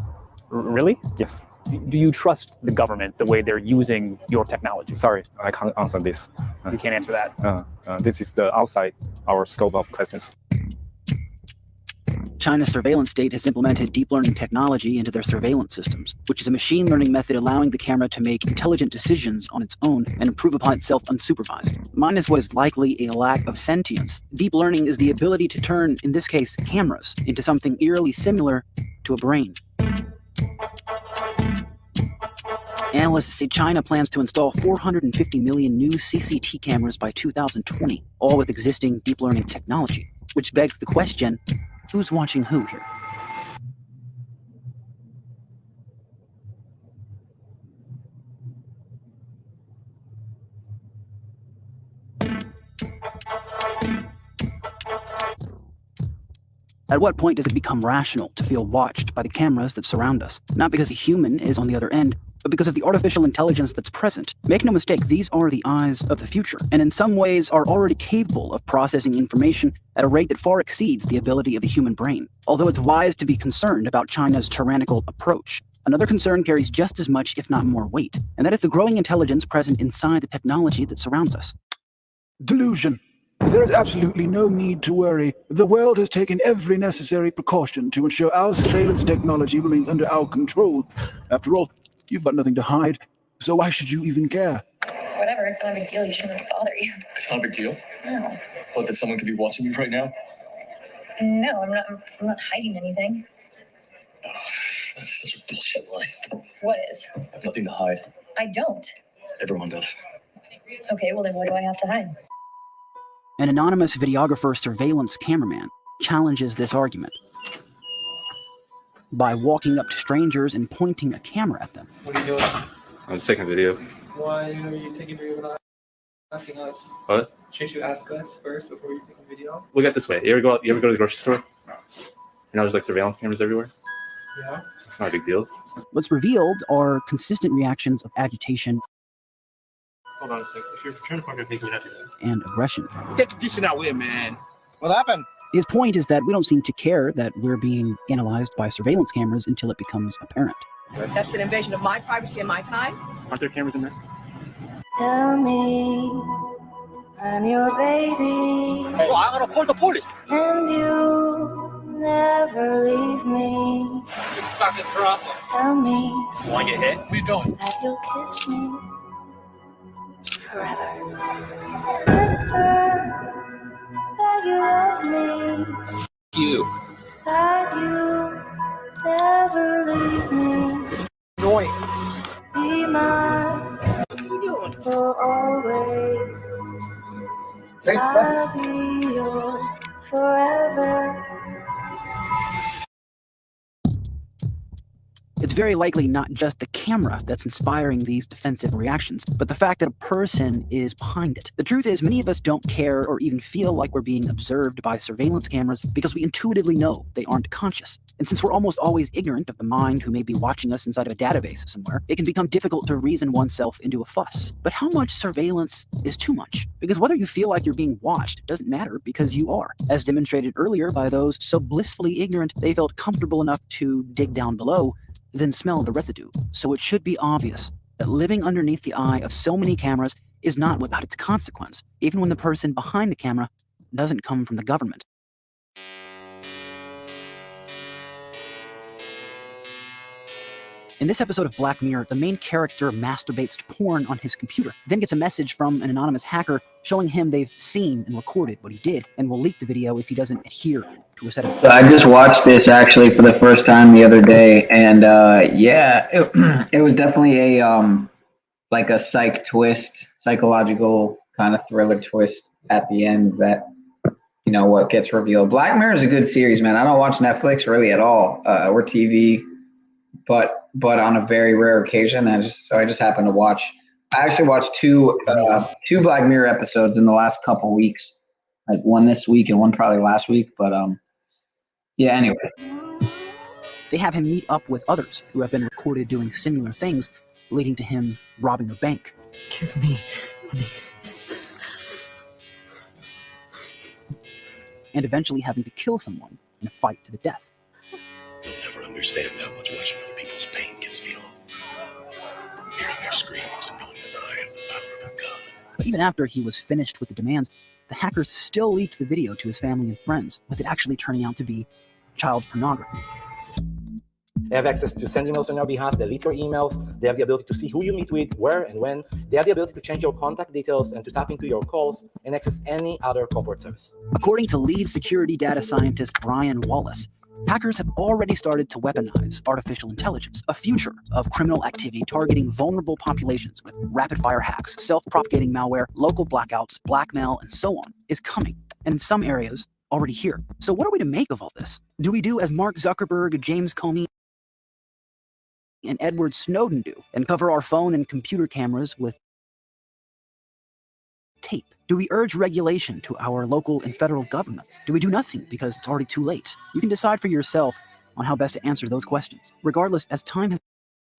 Really? Yes. Do you trust the government the way they're using your technology? Sorry, I can't answer this. You can't answer that? This is the outside our scope of questions. China's surveillance state has implemented deep learning technology into their surveillance systems, which is a machine learning method allowing the camera to make intelligent decisions on its own and improve upon itself unsupervised. Minus what is likely a lack of sentience, deep learning is the ability to turn, in this case, cameras, into something eerily similar to a brain. Analysts say China plans to install 450 million new CCT cameras by 2020, all with existing deep learning technology, which begs the question, who's watching who here? At what point does it become rational to feel watched by the cameras that surround us? Not because a human is on the other end, but because of the artificial intelligence that's present. Make no mistake, these are the eyes of the future, and in some ways are already capable of processing information at a rate that far exceeds the ability of the human brain. Although it's wise to be concerned about China's tyrannical approach, another concern carries just as much, if not more weight, and that is the growing intelligence present inside the technology that surrounds us. Delusion. There is absolutely no need to worry. The world has taken every necessary precaution to ensure our surveillance technology remains under our control. After all, you've got nothing to hide, so why should you even care? Whatever, it's not a big deal. You shouldn't let it bother you. It's not a big deal? No. What, that someone could be watching you right now? No, I'm not hiding anything. Oh, that's such a bullshit lie. What is? I have nothing to hide. I don't. Everyone does. Okay, well then what do I have to hide? An anonymous videographer surveillance cameraman challenges this argument by walking up to strangers and pointing a camera at them. What are you doing? I was taking a video. Why are you taking video without asking us? What? Shouldn't you ask us first before you take a video? Look at it this way. You ever go to the grocery store? No. You know, there's like surveillance cameras everywhere. Yeah. It's not a big deal. What's revealed are consistent reactions of agitation Hold on a second. If you're trying to find out, make me happy. and aggression. Get this out way, man. What happened? His point is that we don't seem to care that we're being analyzed by surveillance cameras until it becomes apparent. That's an invasion of my privacy and my time. Aren't there cameras in there? Tell me I'm your baby. Oh, I'm gonna call the police. And you never leave me. You fucking problem. Tell me You want to get hit? What are you doing? that you'll kiss me forever. Whisper that you love me. You. That you never leave me. Annoying. Be mine for always. I'll be yours forever. It's very likely not just the camera that's inspiring these defensive reactions, but the fact that a person is behind it. The truth is, many of us don't care or even feel like we're being observed by surveillance cameras because we intuitively know they aren't conscious. And since we're almost always ignorant of the mind who may be watching us inside of a database somewhere, it can become difficult to reason oneself into a fuss. But how much surveillance is too much? Because whether you feel like you're being watched doesn't matter because you are, as demonstrated earlier by those so blissfully ignorant they felt comfortable enough to dig down below, then smell the residue. So it should be obvious that living underneath the eye of so many cameras is not without its consequence, even when the person behind the camera doesn't come from the government. In this episode of Black Mirror, the main character masturbates to porn on his computer, then gets a message from an anonymous hacker showing him they've seen and recorded what he did, and will leak the video if he doesn't adhere to a set of... So I just watched this actually for the first time the other day, and it was definitely a like a psychological kind of thriller twist at the end that, you know, what gets revealed. Black Mirror is a good series, man. I don't watch Netflix really at all, or TV, but on a very rare occasion, I just happened to watch. I actually watched two Black Mirror episodes in the last couple weeks, like one this week and one probably last week. But yeah. Anyway, they have him meet up with others who have been recorded doing similar things, leading to him robbing a bank. Give me money. And eventually having to kill someone in a fight to the death. You'll never understand how much watching other people's pain gets me on. Hearing their screams and knowing that I have the power of a gun. But even after he was finished with the demands, the hackers still leaked the video to his family and friends, with it actually turning out to be child pornography. They have access to send emails on your behalf, delete your emails. They have the ability to see who you meet with, where and when. They have the ability to change your contact details and to tap into your calls and access any other corporate service. According to lead security data scientist Brian Wallace, hackers have already started to weaponize artificial intelligence. A future of criminal activity targeting vulnerable populations with rapid-fire hacks, self-propagating malware, local blackouts, blackmail, and so on is coming, and in some areas, already here. So what are we to make of all this? Do we do as Mark Zuckerberg, James Comey, and Edward Snowden do, and cover our phone and computer cameras with tape? Do we urge regulation to our local and federal governments? Do we do nothing because it's already too late? You can decide for yourself on how best to answer those questions. Regardless, as time has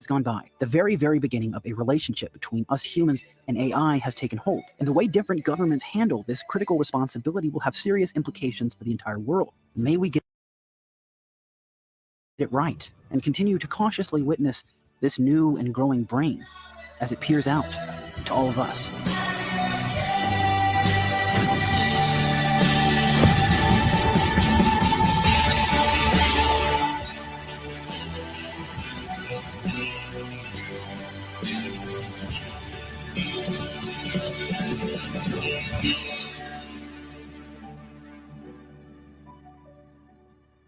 gone by, the very, very beginning of a relationship between us humans and AI has taken hold, and the way different governments handle this critical responsibility will have serious implications for the entire world. May we get it right and continue to cautiously witness this new and growing brain as it peers out to all of us.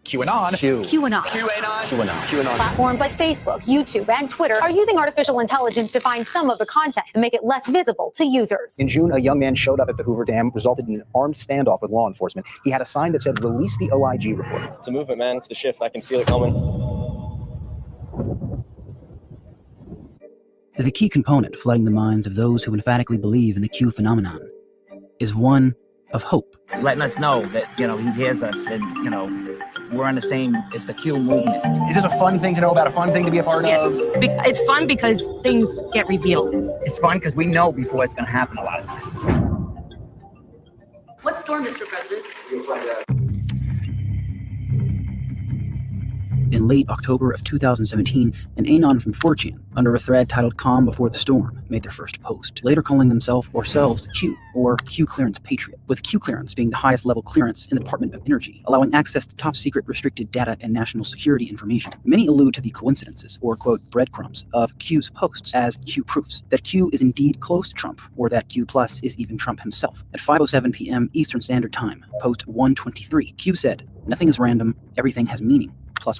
QAnon. QAnon. Platforms like Facebook, YouTube, and Twitter are using artificial intelligence to find some of the content and make it less visible to users. In June, a young man showed up at the Hoover Dam, resulted in an armed standoff with law enforcement. He had a sign that said, "Release the OIG report." It's a movement, man. It's a shift. I can feel it coming. The key component flooding the minds of those who emphatically believe in the Q phenomenon is one of hope. Letting us know that, he hears us and, we're on the same, it's the Q movement. Is this a fun thing to know about, a fun thing to be a part of? It's fun because things get revealed. It's fun because we know before it's going to happen a lot of times. What storm, Mr. President? You'll find out. In late October of 2017, an anon from 4chan, under a thread titled Calm Before the Storm, made their first post, later calling themselves Q, or Q Clearance Patriot, with Q Clearance being the highest level clearance in the Department of Energy, allowing access to top secret restricted data and national security information. Many allude to the coincidences, or quote, breadcrumbs, of Q's posts as Q proofs that Q is indeed close to Trump, or that Q Plus is even Trump himself. At 5:07 p.m. Eastern Standard Time, post 123, Q said, "Nothing is random, everything has meaning. +++.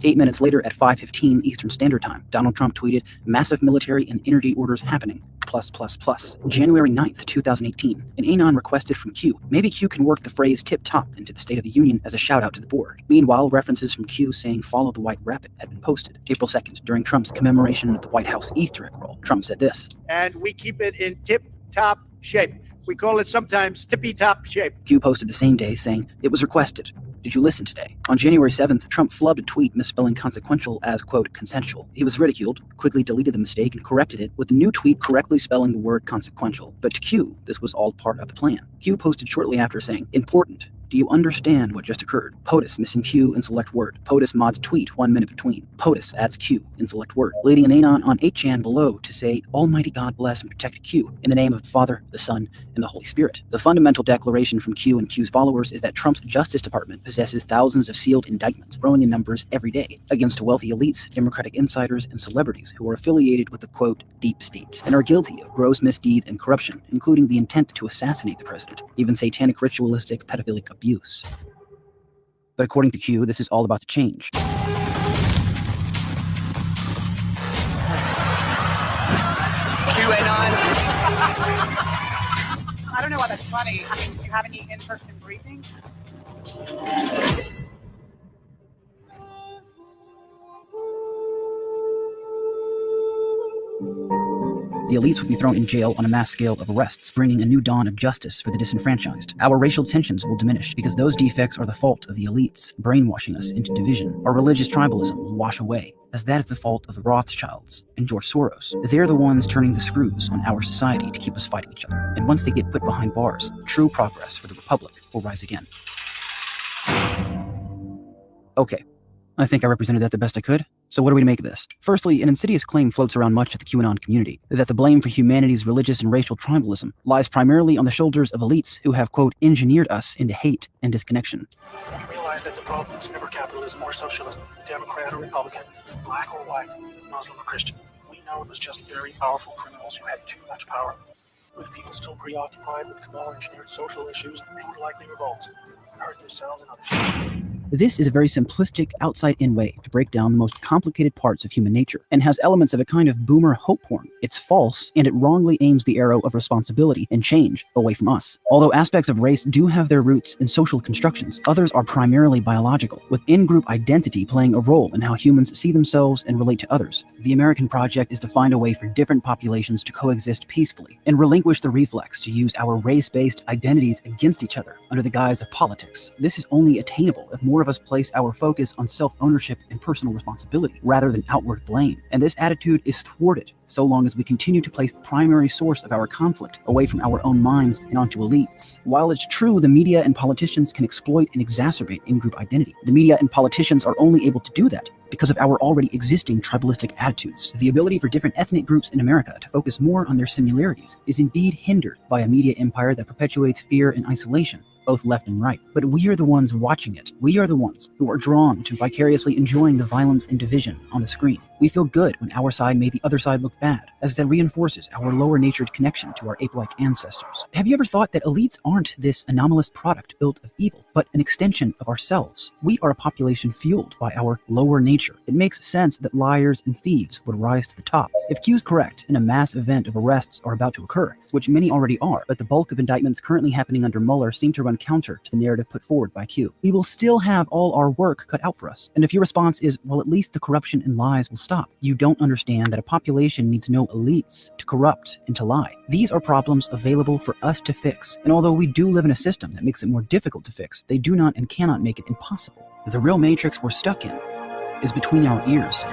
8 minutes later at 5:15 Eastern Standard Time, Donald Trump tweeted, "Massive military and energy orders happening. +++. January 9th, 2018, an anon requested from Q. Maybe Q can work the phrase tip top into the State of the Union as a shout out to the board. Meanwhile, references from Q saying follow the White Rabbit had been posted. April 2nd, during Trump's commemoration of the White House Easter egg roll, Trump said this. And we keep it in tip top shape. We call it sometimes tippy top shape. Q posted the same day saying, "It was requested. Did you listen today?" On January 7th, Trump flubbed a tweet misspelling consequential as, quote, consensual. He was ridiculed, quickly deleted the mistake, and corrected it with the new tweet correctly spelling the word consequential. But to Q, this was all part of the plan. Q posted shortly after saying, "Important. Do you understand what just occurred? POTUS missing Q in select word. POTUS mods tweet 1 minute between. POTUS adds Q in select word." Leading an anon on 8chan below to say, "Almighty God bless and protect Q in the name of the Father, the Son, and the Holy Spirit. The fundamental declaration from Q and Q's followers is that Trump's Justice Department possesses thousands of sealed indictments, growing in numbers every day, against wealthy elites, Democratic insiders, and celebrities who are affiliated with the, quote, deep state, and are guilty of gross misdeeds and corruption, including the intent to assassinate the president, even satanic ritualistic pedophilic abuse. But according to Q, this is all about to change. I don't know why that's funny. I mean, do you have any in-person briefings? The elites would be thrown in jail on a mass scale of arrests, bringing a new dawn of justice for the disenfranchised. Our racial tensions will diminish because those defects are the fault of the elites, brainwashing us into division. Our religious tribalism will wash away, as that is the fault of the Rothschilds and George Soros. They're the ones turning the screws on our society to keep us fighting each other. And once they get put behind bars, true progress for the Republic will rise again. Okay, I think I represented that the best I could. So what are we to make of this? Firstly, an insidious claim floats around much of the QAnon community, that the blame for humanity's religious and racial tribalism lies primarily on the shoulders of elites who have, quote, engineered us into hate and disconnection. We realize that the problem is never capitalism or socialism, Democrat or Republican, black or white, Muslim or Christian. We know it was just very powerful criminals who had too much power. With people still preoccupied with cabal-engineered social issues, they would likely revolt and hurt themselves and others. This is a very simplistic, outside-in way to break down the most complicated parts of human nature, and has elements of a kind of boomer hope porn. It's false, and it wrongly aims the arrow of responsibility and change away from us. Although aspects of race do have their roots in social constructions, others are primarily biological, with in-group identity playing a role in how humans see themselves and relate to others. The American project is to find a way for different populations to coexist peacefully, and relinquish the reflex to use our race-based identities against each other under the guise of politics. This is only attainable if more of us place our focus on self-ownership and personal responsibility rather than outward blame. And this attitude is thwarted so long as we continue to place the primary source of our conflict away from our own minds and onto elites. While it's true the media and politicians can exploit and exacerbate in-group identity, the media and politicians are only able to do that because of our already existing tribalistic attitudes. The ability for different ethnic groups in America to focus more on their similarities is indeed hindered by a media empire that perpetuates fear and isolation, both left and right. But we are the ones watching it. We are the ones who are drawn to vicariously enjoying the violence and division on the screen. We feel good when our side made the other side look bad, as that reinforces our lower-natured connection to our ape-like ancestors. Have you ever thought that elites aren't this anomalous product built of evil, but an extension of ourselves? We are a population fueled by our lower nature. It makes sense that liars and thieves would rise to the top. If Q's correct, and a mass event of arrests are about to occur, which many already are, but the bulk of indictments currently happening under Mueller seem to run counter to the narrative put forward by Q, we will still have all our work cut out for us. And if your response is, well, at least the corruption and lies will stop, you don't understand that a population needs no elites to corrupt and to lie. These are problems available for us to fix. And although we do live in a system that makes it more difficult to fix, they do not and cannot make it impossible. The real matrix we're stuck in is between our ears.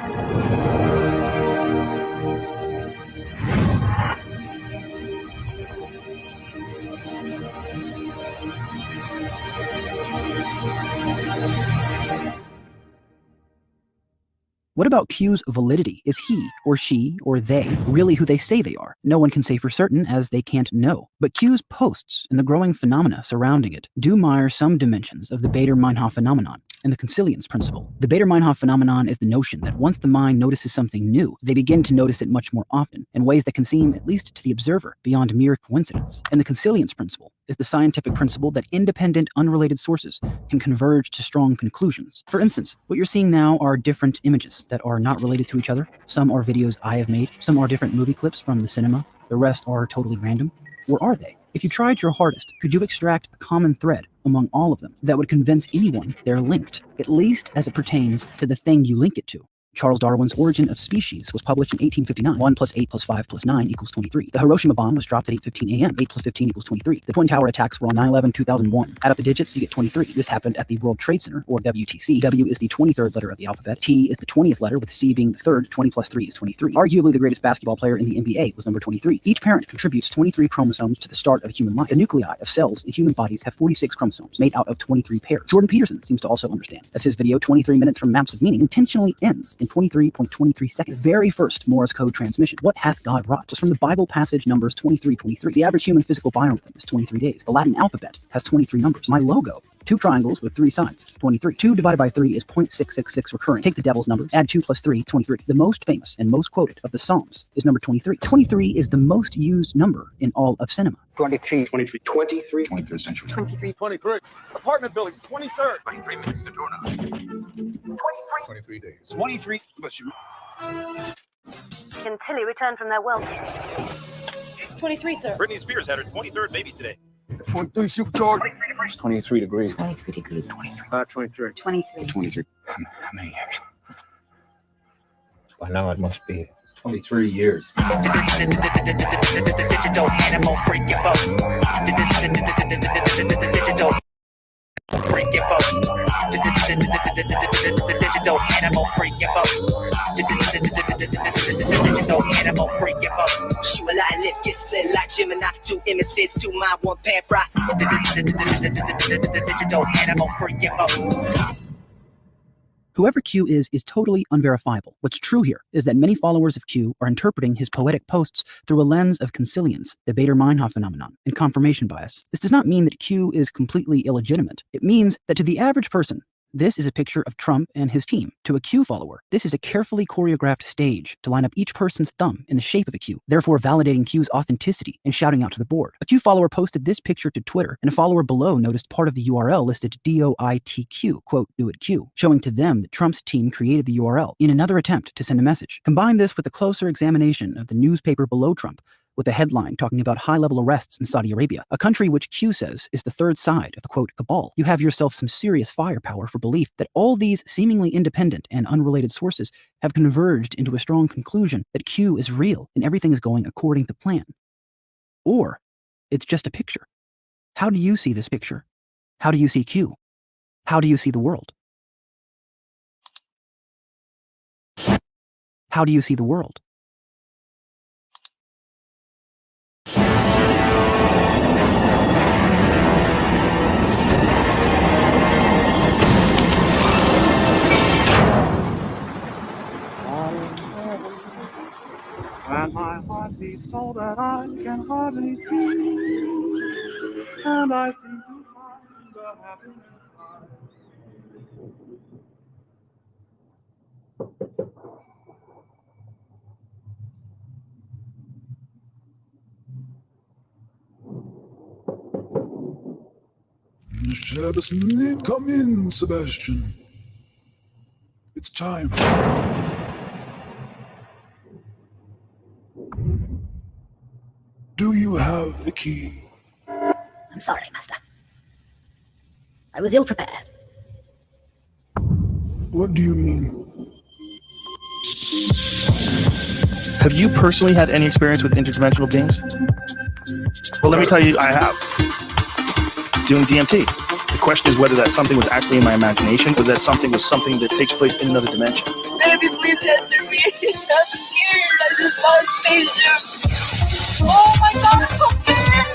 What about Q's validity? Is he, or she, or they really who they say they are? No one can say for certain, as they can't know. But Q's posts and the growing phenomena surrounding it do mire some dimensions of the Bader-Meinhof phenomenon and the consilience principle. The Bader-Meinhof phenomenon is the notion that once the mind notices something new, they begin to notice it much more often, in ways that can seem, at least to the observer, beyond mere coincidence. And the consilience principle is the scientific principle that independent, unrelated sources can converge to strong conclusions. For instance, what you're seeing now are different images that are not related to each other. Some are videos I have made, some are different movie clips from the cinema, the rest are totally random. Or are they? If you tried your hardest, could you extract a common thread among all of them that would convince anyone they're linked, at least as it pertains to the thing you link it to? Charles Darwin's Origin of Species was published in 1859. 1 + 8 + 5 + 9 = 23. The Hiroshima bomb was dropped at 8:15 a.m. 8 + 15 = 23. The Twin Tower attacks were on 9/11/2001. Add up the digits, you get 23. This happened at the World Trade Center, or WTC. W is the 23rd letter of the alphabet. T is the 20th letter, with C being the third. 20 + 3 is 23. Arguably the greatest basketball player in the NBA was number 23. Each parent contributes 23 chromosomes to the start of human life. The nuclei of cells in human bodies have 46 chromosomes, made out of 23 pairs. Jordan Peterson seems to also understand, as his video 23 Minutes from Maps of Meaning intentionally ends in 23.23 seconds. Very first Morse code transmission. What hath God wrought? Was from the Bible passage Numbers 23:23. The average human physical biorhythm is 23 days. The Latin alphabet has 23 numbers. My logo, 2 triangles with 3 sides, 23. 2 divided by 3 is 0.666 recurring. Take the devil's number, add 2 plus 3, 23. The most famous and most quoted of the Psalms is number 23. 23 is the most used number in all of cinema. 23. 23. 23. 23rd century. 23. 23. Apartment buildings, 23rd. 23 minutes to draw now. 23 days. 23. But you. Can Tilly return from their well? 23, sir. Britney Spears had her 23rd baby today. 23 supercharged. 23 degrees. 23 degrees. 23. 23. 23. 23. How many years? By now it must be 23 years. Digital animal freak your folks. Digital freak your folks. Digital animal freak your folks. Digital animal freak your folks. Shoot a lot and lip get split like Gemini. 2 image fits, 2 mind, 1 pan fry. Digital animal freak your folks. Whoever Q is totally unverifiable. What's true here is that many followers of Q are interpreting his poetic posts through a lens of consilience, the Bader-Meinhof phenomenon, and confirmation bias. This does not mean that Q is completely illegitimate. It means that to the average person, this is a picture of Trump and his team. To a Q follower, this is a carefully choreographed stage to line up each person's thumb in the shape of a Q, therefore validating Q's authenticity and shouting out to the board. A Q follower posted this picture to Twitter, and a follower below noticed part of the URL listed DOITQ, quote, do it Q, showing to them that Trump's team created the URL in another attempt to send a message. Combine this with a closer examination of the newspaper below Trump, with a headline talking about high-level arrests in Saudi Arabia, a country which Q says is the third side of the, quote, cabal. You have yourself some serious firepower for belief that all these seemingly independent and unrelated sources have converged into a strong conclusion that Q is real and everything is going according to plan. Or it's just a picture. How do you see this picture? How do you see Q? How do you see the world? How do you see the world? And my heart beats so that I can hardly breathe, and I think you find the happiness Mr. Epperson, come in, Sebastian. It's time. Do you have the key? I'm sorry, Master. I was ill-prepared. What do you mean? Have you personally had any experience with interdimensional beings? Well, let me tell you, I have. Doing DMT. The question is whether that something was actually in my imagination or that something was something that takes place in another dimension. Baby, please answer me. I'm scared. I just saw a spaceship. Oh my god, I'm so scared.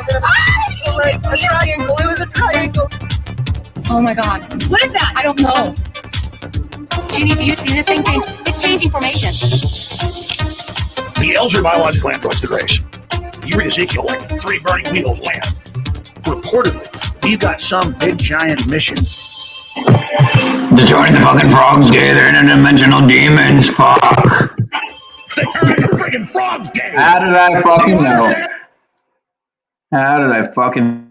Like a triangle. It was a triangle. Oh my god. What is that? I don't know. Jeannie, do you see this thing change? It's changing formation. The elves are biological androids, the Greys. You read Ezekiel like 3 burning wheels land. Reportedly, we've got some big giant mission. The fucking frogs gay, they're interdimensional demons, fuck. They turned into freaking frogs gay! How did I fucking know? How did I fucking...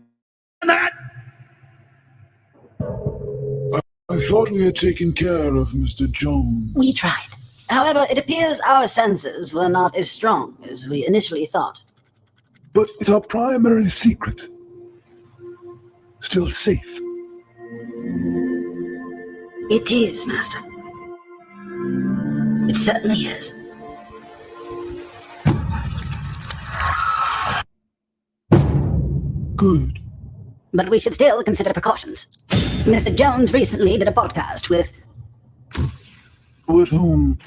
I thought we had taken care of Mr. Jones. We tried. However, it appears our senses were not as strong as we initially thought. But it's our primary secret. Still safe. It is, Master. It certainly is. Good. But we should still consider precautions. Mr. Jones recently did a podcast with... With whom?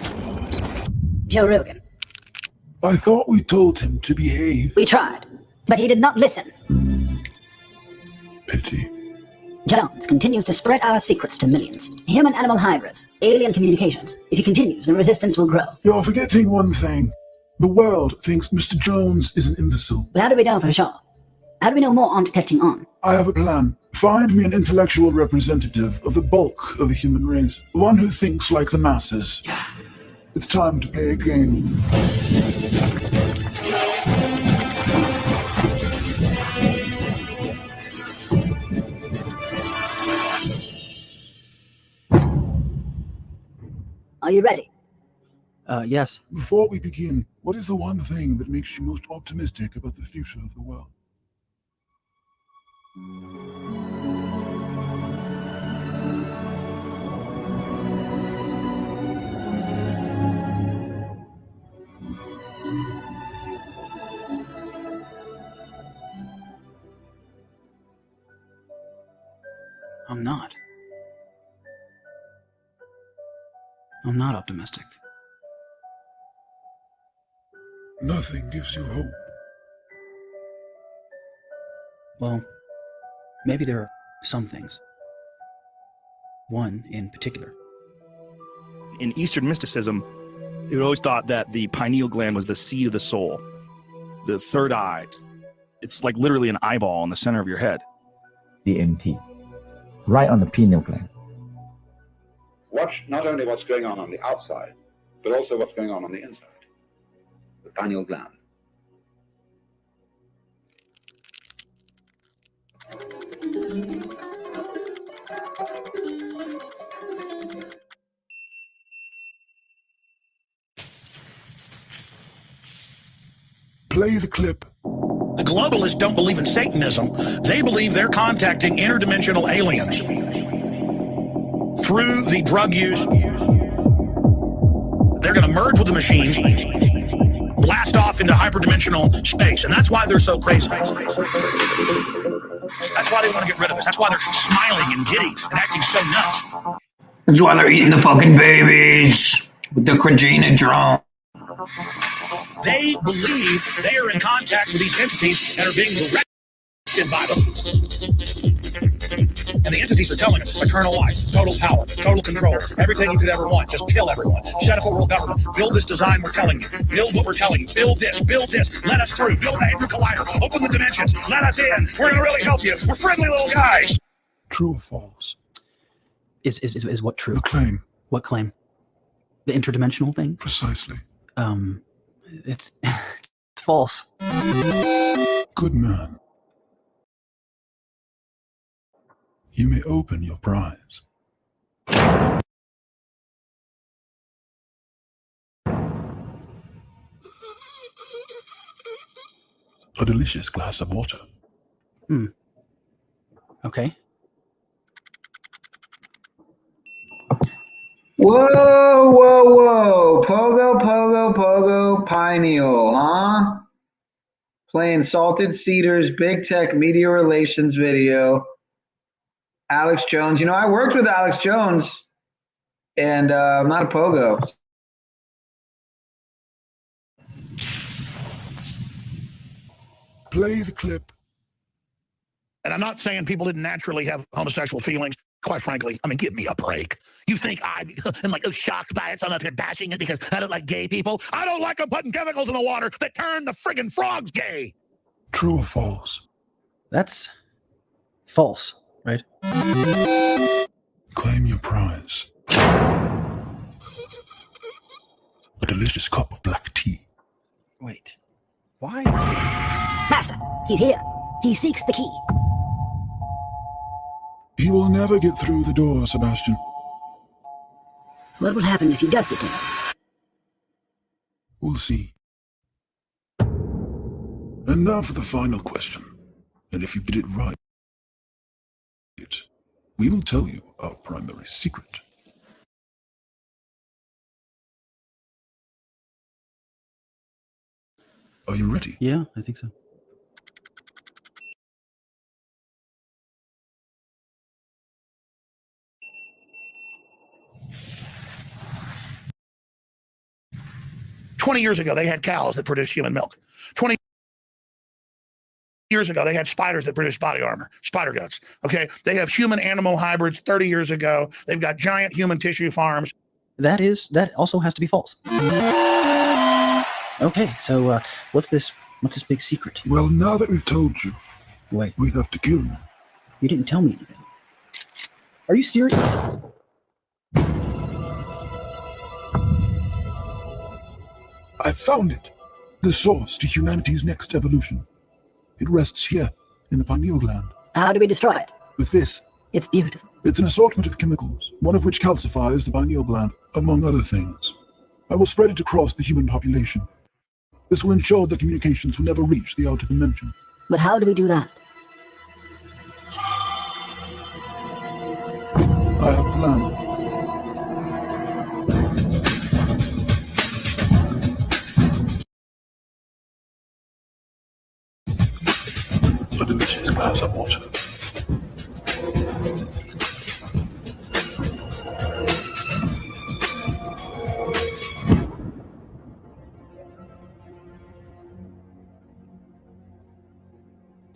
Joe Rogan. I thought we told him to behave. We tried, but he did not listen. Pity. Jones continues to spread our secrets to millions. Human-animal hybrids, alien communications. If he continues, the resistance will grow. You're forgetting one thing. The world thinks Mr. Jones is an imbecile. But how do we know for sure? How do we know more aren't catching on? I have a plan. Find me an intellectual representative of the bulk of the human race. One who thinks like the masses. It's time to play a game. Are you ready? Yes. Before we begin, what is the one thing that makes you most optimistic about the future of the world? I'm not. I'm not optimistic. Nothing gives you hope. Well, maybe there are some things. One in particular. In Eastern mysticism, it was always thought that the pineal gland was the seat of the soul, the third eye. It's like literally an eyeball in the center of your head. DMT, right on the pineal gland. Watch not only what's going on the outside, but also what's going on the inside. The pineal gland. Play the clip. The globalists don't believe in Satanism. They believe they're contacting interdimensional aliens through the drug use. They're going to merge with the machines, blast off into hyperdimensional space, and that's why they're so crazy. That's why they want to get rid of us. That's why they're smiling and giddy and acting so nuts. That's why they're eating the fucking babies with the Cragina drone. They believe they are in contact with these entities that are being directed by them. And the entities are telling them eternal life, total power, total control, everything you could ever want. Just kill everyone. Set up a world government. Build this design we're telling you. Build what we're telling you. Build this. Build this. Let us through. Build the Hadron Collider. Open the dimensions. Let us in. We're going to really help you. We're friendly little guys. True or false? Is what true? The claim. What claim? The interdimensional thing? Precisely. It's false. Good man. You may open your prize. A delicious glass of water. Okay. Whoa, whoa, whoa. Pogo, pogo, pogo, pineal, huh? Playing Salted Cedars Big Tech Media Relations video. Alex Jones. You know, I worked with Alex Jones, and I'm not a pogo. Play the clip. And I'm not saying people didn't naturally have homosexual feelings. Quite frankly, I mean, give me a break. You think I'm like shocked by it, so I'm up here bashing it because I don't like gay people? I don't like them putting chemicals in the water that turn the friggin' frogs gay. True or false? That's false, right? Claim your prize. A delicious cup of black tea. Wait. Why? Master, he's here. He seeks the key. He will never get through the door, Sebastian. What will happen if he does get in? We'll see. And now for the final question. And if you get it right, we will tell you our primary secret. Are you ready? Yeah, I think so. "20 years ago, they had cows that produced human milk. 20 Years ago, they had spiders that produced body armor, spider guts. Okay, they have human-animal hybrids 30 years ago. They've got giant human tissue farms. That also has to be false. Okay, so what's this big secret? Well, now that we've told you, wait, we have to kill you. You didn't tell me anything. Are you serious? I found it. The source to humanity's next evolution. It rests here, in the pineal gland. How do we destroy it? With this. It's beautiful. It's an assortment of chemicals, one of which calcifies the pineal gland, among other things. I will spread it across the human population. This will ensure that communications will never reach the outer dimension. But how do we do that? I have a plan. A delicious glass of water.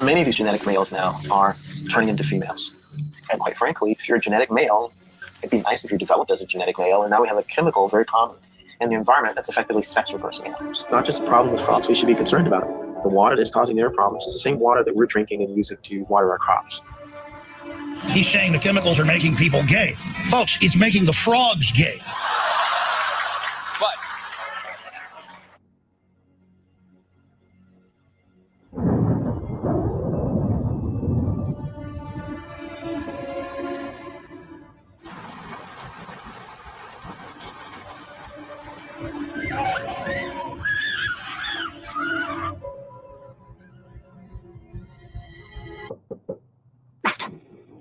Many of these genetic males now are turning into females. And quite frankly, if you're a genetic male, it'd be nice if you developed as a genetic male, and now we have a chemical very common in the environment that's effectively sex reversing animals. It's not just a problem with frogs, we should be concerned about it. The water that's causing their problems is the same water that we're drinking and using to water our crops. He's saying the chemicals are making people gay. Folks, it's making the frogs gay. What? Master,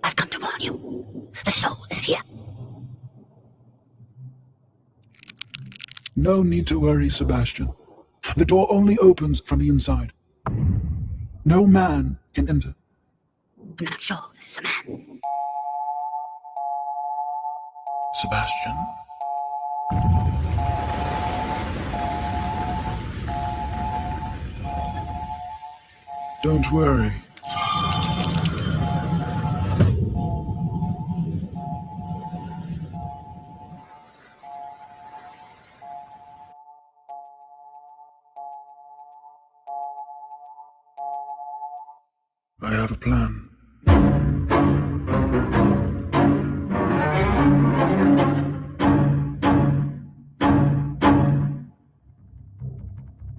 I've come to warn you. The soul is here. No need to worry, Sebastian. The door only opens from the inside. No man can enter. I'm not sure this is a man. Sebastian. Don't worry. I have a plan.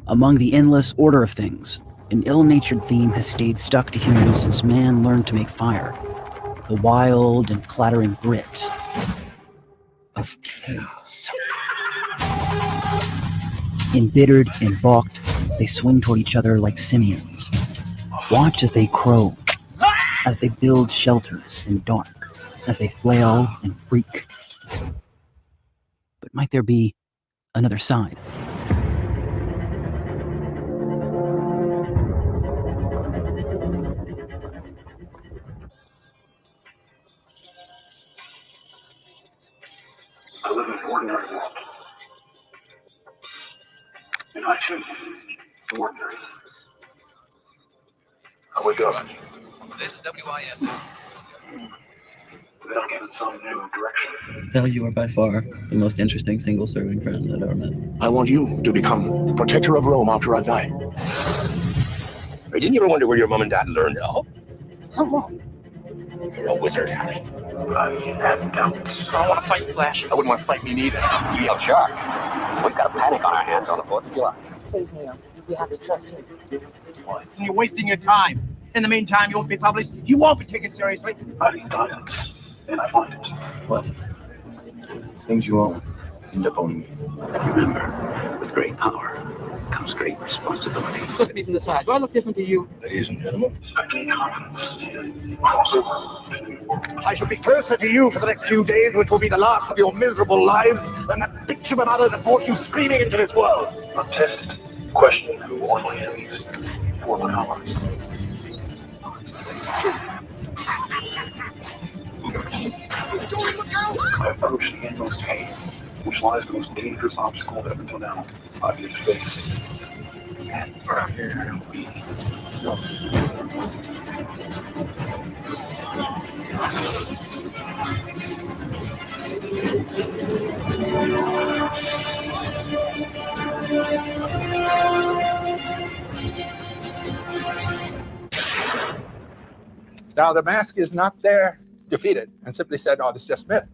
Among the endless order of things, an ill-natured theme has stayed stuck to humans since man learned to make fire. The wild and clattering grit of chaos. Embittered and balked, they swing toward each other like simians. Watch as they crow, as they build shelters in the dark, as they flail and freak. But might there be another side? I live in an ordinary world. And I too am ordinary. I wake up. This is WIS. Then I'm given some new direction. Tell you are by far the most interesting single serving friend I've ever met. I want you to become the protector of Rome after I die. Hey, didn't you ever wonder where your mom and dad learned all? You're a wizard, Harry. I have doubts. I don't want to fight Flash. I wouldn't want to fight me neither. You yelled shark. We've got a panic on our hands on the 4th of July. Please, Neo. We have to trust him. What? You're wasting your time. In the meantime, you won't be published. You won't be taken seriously. I need guidance, and I find it. What? Things you own end up owning you. Remember, with great power comes great responsibility. Look at me from the side. Do I look different to you? Ladies and gentlemen. I need confidence. Crossover. I shall be closer to you for the next few days, which will be the last of your miserable lives, than that bitch of a mother that brought you screaming into this world. I'm tested, questioned who are my enemies, who are my allies. I approach the inmost cave, which lies the most dangerous obstacle up until now I've faced. And around here, we Now, the mask is not there defeated and simply said, oh, this is just myth.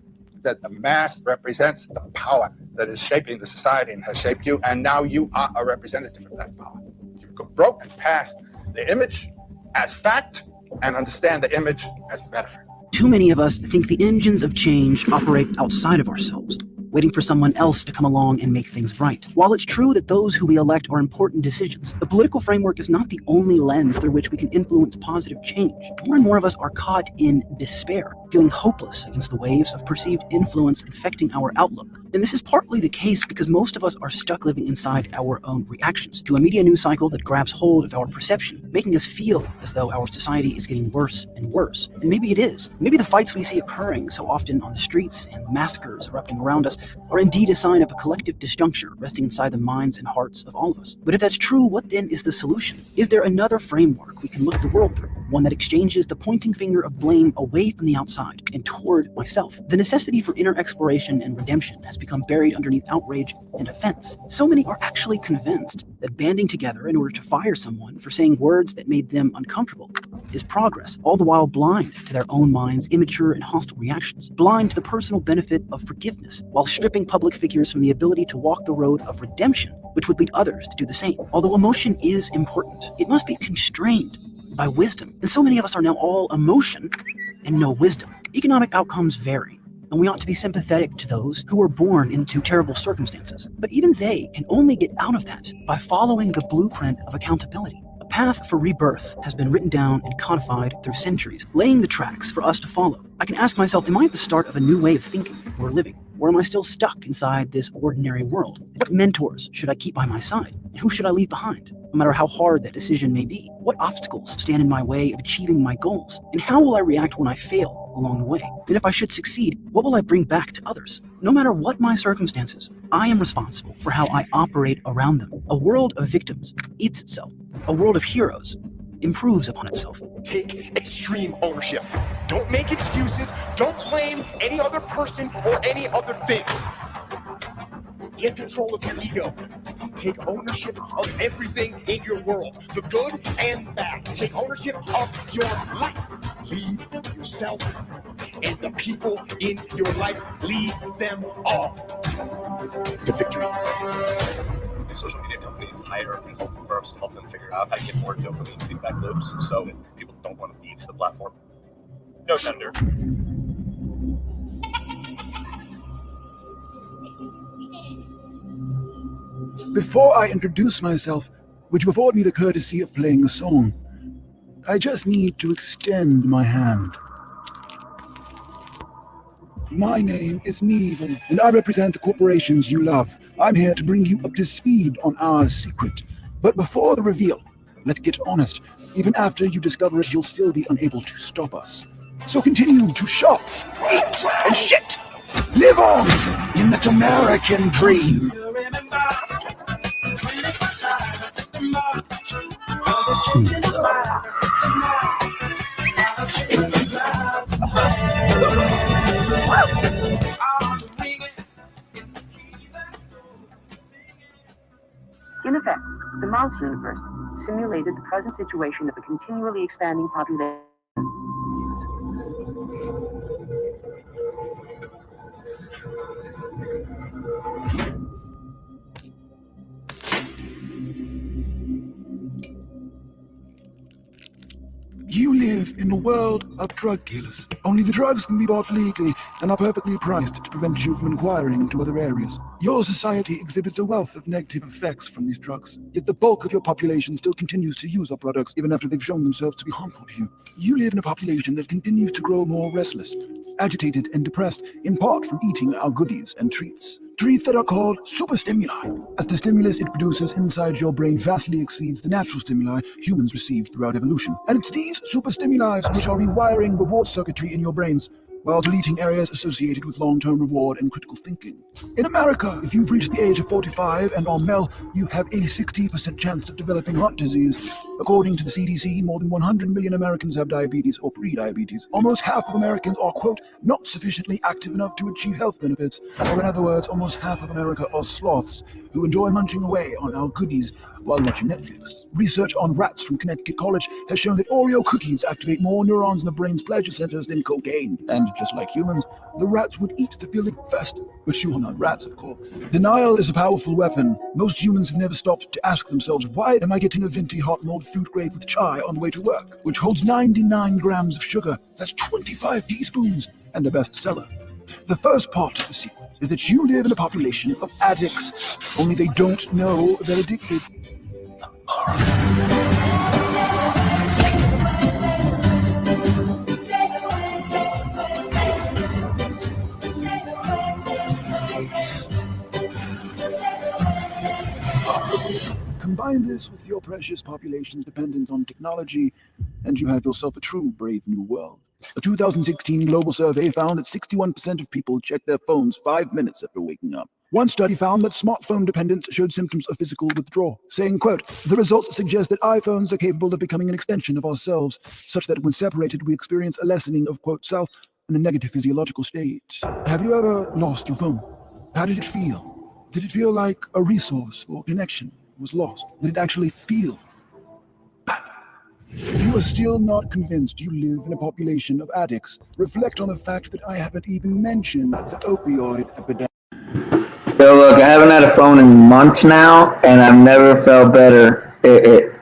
That the mask represents the power that is shaping the society and has shaped you, and now you are a representative of that power. You broke past the image as fact and understand the image as metaphor. Too many of us think the engines of change operate outside of ourselves, waiting for someone else to come along and make things right. While it's true that those who we elect are important decisions, the political framework is not the only lens through which we can influence positive change. More and more of us are caught in despair, feeling hopeless against the waves of perceived influence infecting our outlook. And this is partly the case because most of us are stuck living inside our own reactions to a media news cycle that grabs hold of our perception, making us feel as though our society is getting worse and worse. And maybe it is. Maybe the fights we see occurring so often on the streets and the massacres erupting around us are indeed a sign of a collective disjuncture resting inside the minds and hearts of all of us. But if that's true, what then is the solution? Is there another framework we can look at the world through? One that exchanges the pointing finger of blame away from the outside and toward myself. The necessity for inner exploration and redemption has become buried underneath outrage and offense. So many are actually convinced that banding together in order to fire someone for saying words that made them uncomfortable is progress, all the while blind to their own minds' immature and hostile reactions, blind to the personal benefit of forgiveness, while stripping public figures from the ability to walk the road of redemption, which would lead others to do the same. Although emotion is important, it must be constrained by wisdom. And so many of us are now all emotion and no wisdom. Economic outcomes vary, and we ought to be sympathetic to those who were born into terrible circumstances. But even they can only get out of that by following the blueprint of accountability. A path for rebirth has been written down and codified through centuries, laying the tracks for us to follow. I can ask myself, am I at the start of a new way of thinking or living? Or am I still stuck inside this ordinary world? What mentors should I keep by my side? And who should I leave behind, no matter how hard that decision may be? What obstacles stand in my way of achieving my goals? And how will I react when I fail along the way? And if I should succeed, what will I bring back to others? No matter what my circumstances, I am responsible for how I operate around them. A world of victims eats itself. A world of heroes improves upon itself. Take extreme ownership. Don't make excuses. Don't blame any other person or any other thing. Get control of your ego. Take ownership of everything in your world, the good and bad. Take ownership of your life. Lead yourself and the people in your life. Lead them all to victory. The social media companies hire consulting firms to help them figure out how to get more dopamine feedback loops so that people don't want to leave the platform. No, Senator. Before I introduce myself, would you afford me the courtesy of playing a song? I just need to extend my hand. My name is Nevel, and I represent the corporations you love. I'm here to bring you up to speed on our secret. But before the reveal, let's get honest. Even after you discover it, you'll still be unable to stop us. So continue to shop, eat, and shit. Live on in that American dream. In effect, the mouse universe simulated the present situation of a continually expanding population. You live in a world of drug dealers. Only the drugs can be bought legally and are perfectly priced to prevent you from inquiring into other areas. Your society exhibits a wealth of negative effects from these drugs, yet the bulk of your population still continues to use our products even after they've shown themselves to be harmful to you. You live in a population that continues to grow more restless, agitated and depressed, in part from eating our goodies and treats. Treats that are called superstimuli, as the stimulus it produces inside your brain vastly exceeds the natural stimuli humans receive throughout evolution. And it's these superstimuli which are rewiring reward circuitry in your brains, while deleting areas associated with long-term reward and critical thinking. In America, if you've reached the age of 45 and are male, you have a 60% chance of developing heart disease. According to the CDC, more than 100 million Americans have diabetes or pre-diabetes. Almost half of Americans are, quote, not sufficiently active enough to achieve health benefits. Or in other words, almost half of America are sloths who enjoy munching away on our goodies while watching Netflix. Research on rats from Connecticut College has shown that Oreo cookies activate more neurons in the brain's pleasure centers than cocaine. And just like humans, the rats would eat the feeling first. But you are not rats, of course. Denial is a powerful weapon. Most humans have never stopped to ask themselves, why am I getting a venti hot mulled fruit grape with chai on the way to work, which holds 99 grams of sugar? That's 25 teaspoons, and a bestseller. The first part of the secret is that you live in a population of addicts, only they don't know they're addicted. Combine this with your precious population's dependence on technology, and you have yourself a true brave new world. A 2016 global survey found that 61% of people check their phones 5 minutes after waking up. One study found that smartphone dependence showed symptoms of physical withdrawal, saying, quote, the results suggest that iPhones are capable of becoming an extension of ourselves, such that when separated, we experience a lessening of, quote, self in a negative physiological state. Have you ever lost your phone? How did it feel? Did it feel like a resource for connection was lost? Did it actually feel bad? If you are still not convinced you live in a population of addicts, reflect on the fact that I haven't even mentioned the opioid epidemic. Yo, look, I haven't had a phone in months now, and I've never felt better,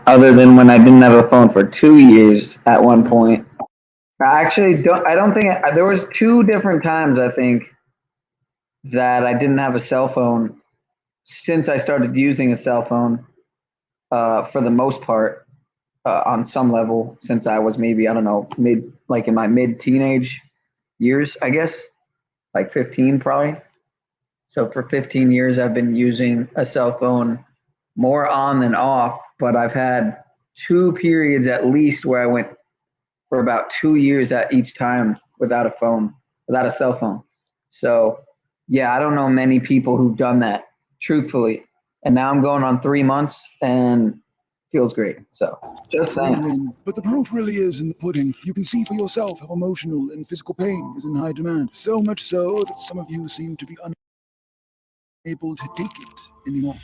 other than when I didn't have a phone for 2 years at one point. I don't think, there was 2 different times, I think, that I didn't have a cell phone since I started using a cell phone, for the most part, on some level, since I was maybe, I don't know, in my mid-teenage years, I guess, like 15 probably. So for 15 years, I've been using a cell phone more on than off, but I've had 2 periods at least where I went for about 2 years at each time without a cell phone. So yeah, I don't know many people who've done that, truthfully. And now I'm going on 3 months and feels great. So just saying. But the proof really is in the pudding. You can see for yourself how emotional and physical pain is in high demand. So much so that some of you seem to be unable to take it anymore.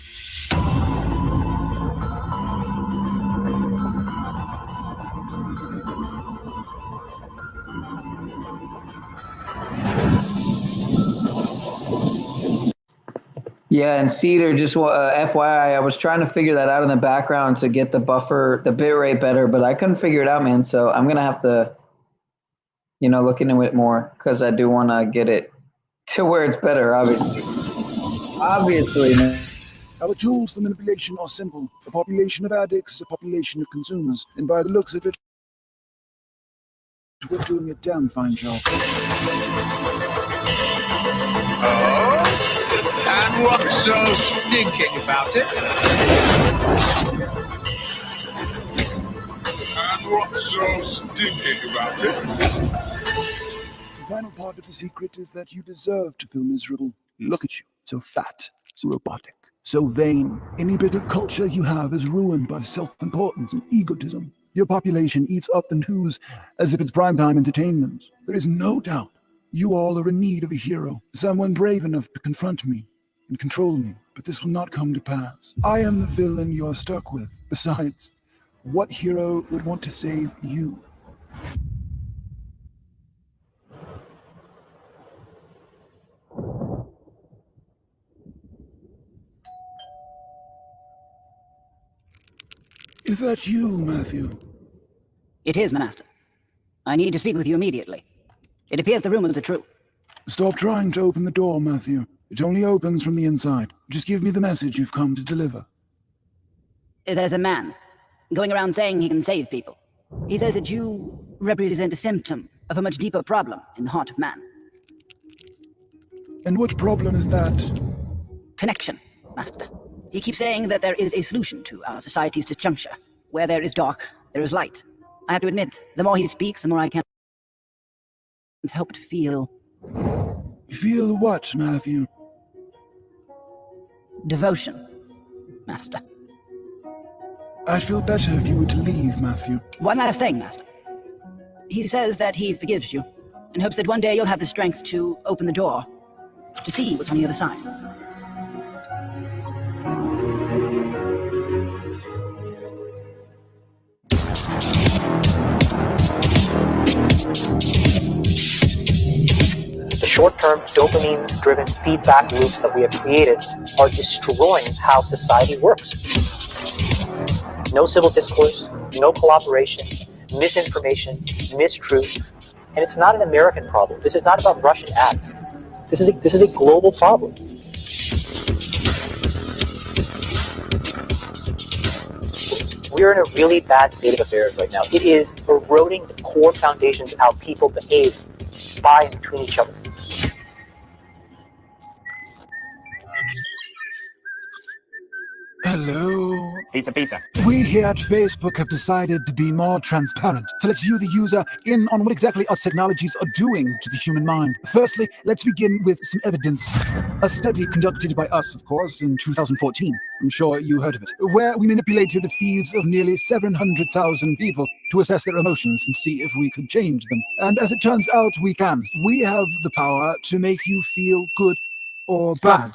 Yeah, and Cedar, just FYI, I was trying to figure that out in the background to get the bit rate better, but I couldn't figure it out, man. So I'm going to have to, look into it more, because I do want to get it to where it's better, obviously. Obviously, man. Our tools for manipulation are simple. A population of addicts, a population of consumers. And by the looks of it, we're doing a damn fine job. And what's so stinking about it? And what's so stinking about it? The final part of the secret is that you deserve to feel miserable. Look at you, so fat, so robotic, so vain. Any bit of culture you have is ruined by self-importance and egotism. Your population eats up the news as if it's primetime entertainment. There is no doubt you all are in need of a hero, someone brave enough to confront me and control me, but this will not come to pass. I am the villain you are stuck with. Besides, what hero would want to save you? Is that you, Matthew? It is, Master. I need to speak with you immediately. It appears the rumors are true. Stop trying to open the door, Matthew. It only opens from the inside. Just give me the message you've come to deliver. There's a man going around saying he can save people. He says that you represent a symptom of a much deeper problem in the heart of man. And what problem is that? Connection, Master. He keeps saying that there is a solution to our society's disjuncture. Where there is dark, there is light. I have to admit, the more he speaks, the more I can helped feel Feel what, Matthew? devotion, Master. I'd feel better if you were to leave, Matthew. One last thing, Master. He says that he forgives you and hopes that one day you'll have the strength to open the door to see what's on the other side. The short-term dopamine-driven feedback loops that we have created are destroying how society works. No civil discourse, no cooperation, misinformation, mistruth, and it's not an American problem. This is not about Russian ads. This is a global problem. We're in a really bad state of affairs right now. It is eroding the core foundations of how people behave by and between each other. Hello? Pizza. We here at Facebook have decided to be more transparent, to let you, the user, in on what exactly our technologies are doing to the human mind. Firstly, let's begin with some evidence. A study conducted by us, of course, in 2014. I'm sure you heard of it. Where we manipulated the feeds of nearly 700,000 people to assess their emotions and see if we could change them. And as it turns out, we can. We have the power to make you feel good or bad.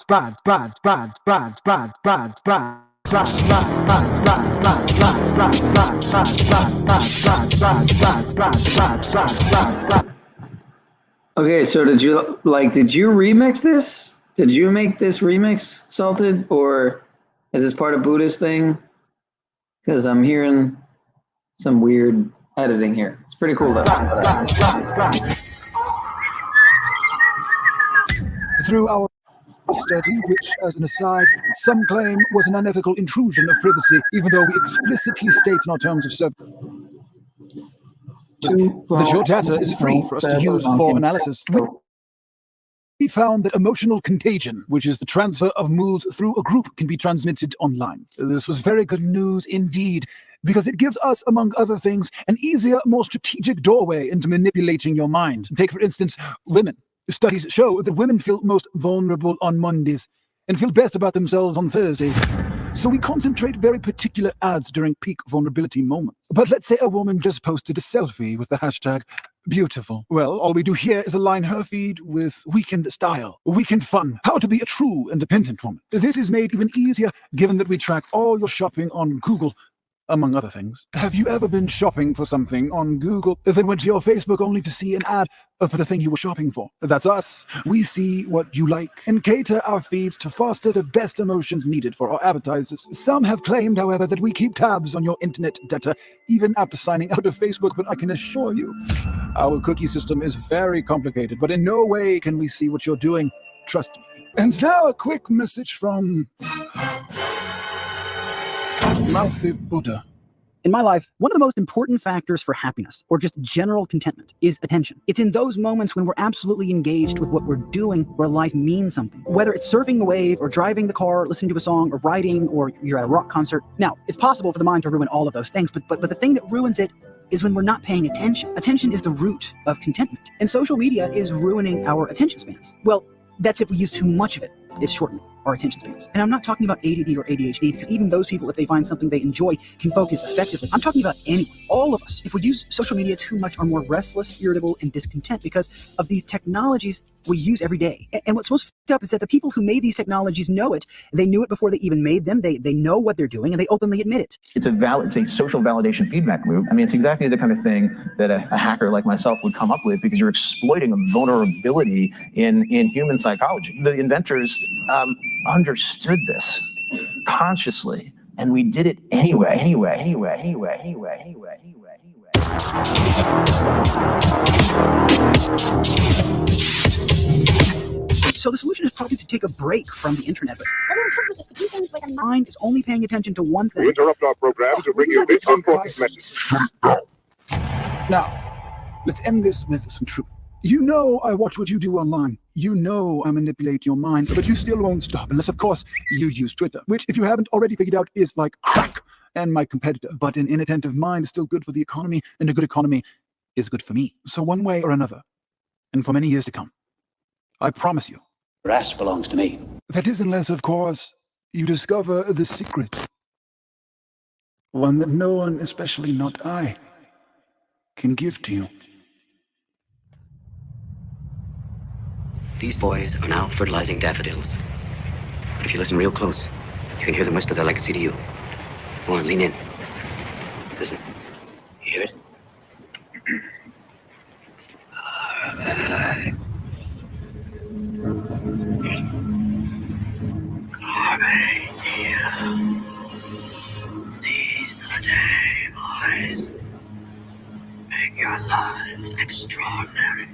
Okay, so did you remix this? Did you make this remix, Salted, or is this part of Buddhist thing? Because I'm hearing some weird editing here. It's pretty cool though. Through our study, which, as an aside, some claim was an unethical intrusion of privacy, even though we explicitly state in our terms of service that your data is free for us to use for analysis. We found that emotional contagion, which is the transfer of moods through a group, can be transmitted online. This was very good news indeed, because it gives us, among other things, an easier, more strategic doorway into manipulating your mind. Take, for instance, women. Studies show that women feel most vulnerable on Mondays and feel best about themselves on Thursdays. So we concentrate very particular ads during peak vulnerability moments. But let's say a woman just posted a selfie with the hashtag beautiful. Well, all we do here is align her feed with weekend style, weekend fun, how to be a true independent woman. This is made even easier given that we track all your shopping on Google, among other things. Have you ever been shopping for something on Google, then went to your Facebook only to see an ad for the thing you were shopping for? That's us. We see what you like and cater our feeds to foster the best emotions needed for our advertisers. Some have claimed, however, that we keep tabs on your internet data even after signing out of Facebook, but I can assure you, our cookie system is very complicated, but in no way can we see what you're doing. Trust me. And now a quick message from Mouthy Buddha. In my life, one of the most important factors for happiness, or just general contentment, is attention. It's in those moments when we're absolutely engaged with what we're doing where life means something. Whether it's surfing the wave, or driving the car, listening to a song, or writing, or you're at a rock concert. Now, it's possible for the mind to ruin all of those things, but the thing that ruins it is when we're not paying attention. Attention is the root of contentment. And social media is ruining our attention spans. Well, that's if we use too much of it. It's shortening our attention spans. And I'm not talking about ADD or ADHD, because even those people, if they find something they enjoy, can focus effectively. I'm talking about anyone, all of us. If we use social media too much, are more restless, irritable, and discontent because of these technologies we use every day. And what's most fucked up is that the people who made these technologies know it. They knew it before they even made them. They know what they're doing, and they openly admit it. It's a social validation feedback loop. I mean, it's exactly the kind of thing that a hacker like myself would come up with, because you're exploiting a vulnerability in human psychology. The inventors understood this consciously, and we did it anyway. So the solution is probably to take a break from the internet, but the mind is only paying attention to one thing. We interrupt our program to bring you this important message. Now, let's end this with some truth. You know I watch what you do online. You know I manipulate your mind, but you still won't stop unless, of course, you use Twitter, which, if you haven't already figured out, is like crack and my competitor. But an inattentive mind is still good for the economy, and a good economy is good for me. So one way or another, and for many years to come. I promise you. The rest belongs to me. That is unless, of course, you discover the secret. One that no one, especially not I, can give to you. These boys are now fertilizing daffodils. But if you listen real close, you can hear them whisper their legacy to you. Go on, lean in. Listen. You hear it? Seize the day, boys. Make your lives extraordinary.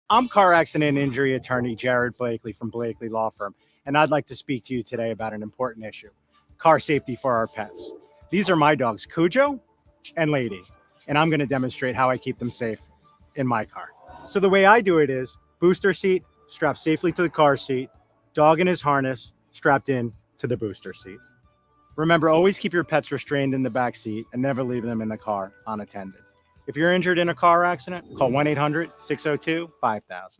I'm car accident injury attorney Jared Blakely from Blakely Law Firm, and I'd like to speak to you today about an important issue, car safety for our pets. These are my dogs, Cujo and Lady, and I'm going to demonstrate how I keep them safe in my car. So the way I do it is booster seat, strapped safely to the car seat, dog in his harness, strapped in to the booster seat. Remember, always keep your pets restrained in the back seat and never leave them in the car unattended. If you're injured in a car accident, call 1-800-602-5000.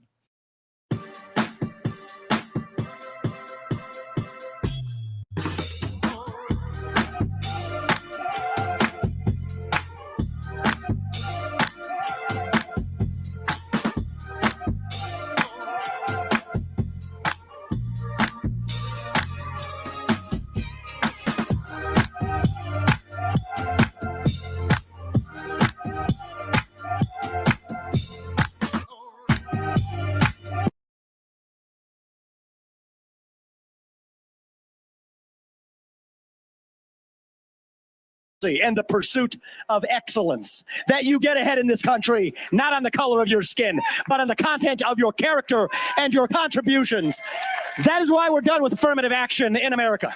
And the pursuit of excellence, that you get ahead in this country, not on the color of your skin, but on the content of your character and your contributions. That is why we're done with affirmative action in America.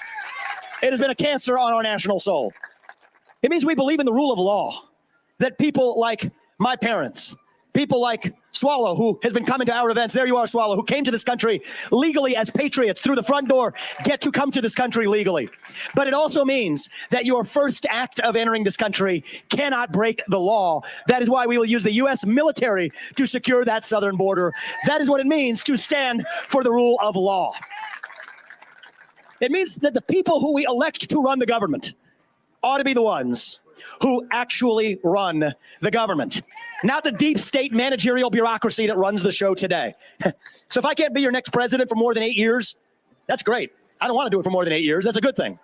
It has been a cancer on our national soul. It means we believe in the rule of law, that people like my parents, people like Swallow, who has been coming to our events. There you are, Swallow, who came to this country legally as patriots through the front door, get to come to this country legally. But it also means that your first act of entering this country cannot break the law. That is why we will use the U.S. military to secure that southern border. That is what it means to stand for the rule of law. It means that the people who we elect to run the government ought to be the ones who actually run the government, not the deep state managerial bureaucracy that runs the show today. So if I can't be your next president for more than 8 years, that's great. I don't want to do it for more than 8 years. That's a good thing.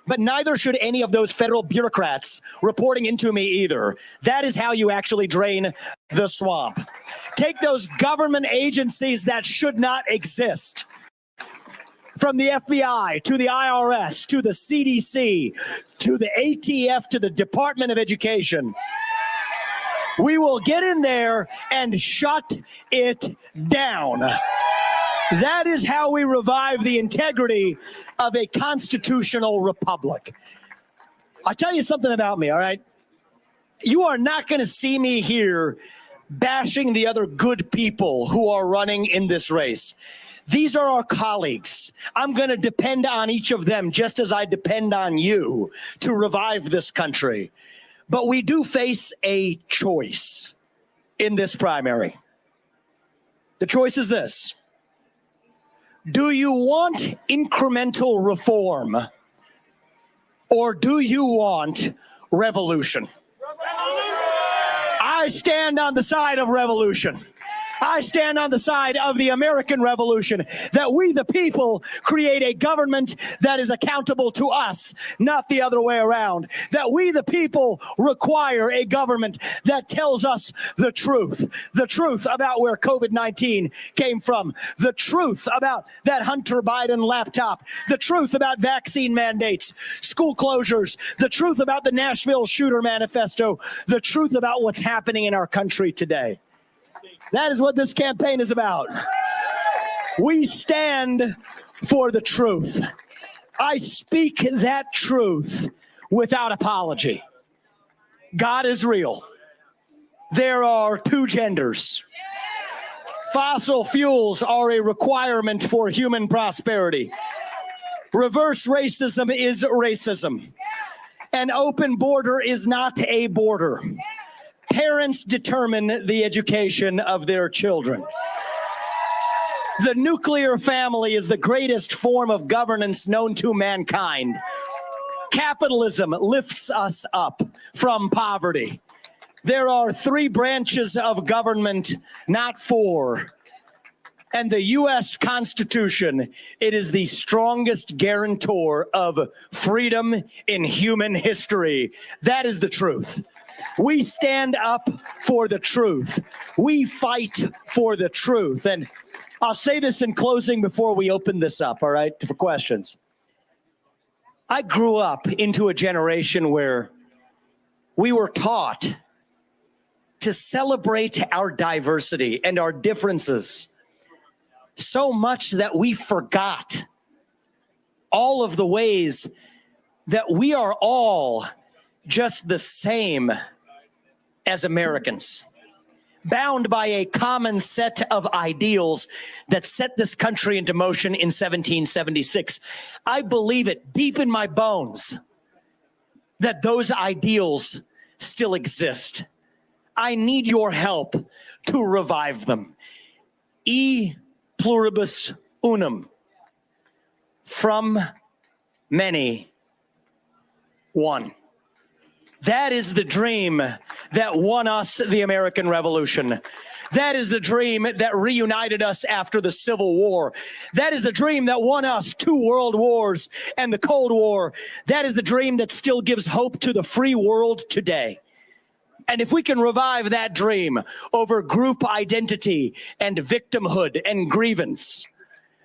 But neither should any of those federal bureaucrats reporting into me either. That is how you actually drain the swamp. Take those government agencies that should not exist, from the FBI to the IRS to the CDC to the ATF to the Department of Education. We will get in there and shut it down. That is how we revive the integrity of a constitutional republic. I'll tell you something about me, all right? You are not going to see me here bashing the other good people who are running in this race. These are our colleagues. I'm going to depend on each of them just as I depend on you to revive this country. But we do face a choice in this primary. The choice is this. Do you want incremental reform, or do you want revolution? I stand on the side of revolution. I stand on the side of the American Revolution, that we, the people, create a government that is accountable to us, not the other way around. That we, the people, require a government that tells us the truth about where COVID-19 came from, the truth about that Hunter Biden laptop, the truth about vaccine mandates, school closures, the truth about the Nashville shooter manifesto, the truth about what's happening in our country today. That is what this campaign is about. We stand for the truth. I speak that truth without apology. God is real. There are two genders. Fossil fuels are a requirement for human prosperity. Reverse racism is racism. An open border is not a border. Parents determine the education of their children. The nuclear family is the greatest form of governance known to mankind. Capitalism lifts us up from poverty. There are 3 branches of government, not 4. And the U.S. Constitution, it is the strongest guarantor of freedom in human history. That is the truth. We stand up for the truth. We fight for the truth. And I'll say this in closing before we open this up, all right, for questions. I grew up into a generation where we were taught to celebrate our diversity and our differences so much that we forgot all of the ways that we are all just the same as Americans, bound by a common set of ideals that set this country into motion in 1776. I believe it deep in my bones that those ideals still exist. I need your help to revive them. E pluribus unum. From many, one. That is the dream that won us the American Revolution. That is the dream that reunited us after the Civil War. That is the dream that won us 2 world wars and the Cold War. That is the dream that still gives hope to the free world today. And if we can revive that dream over group identity and victimhood and grievance,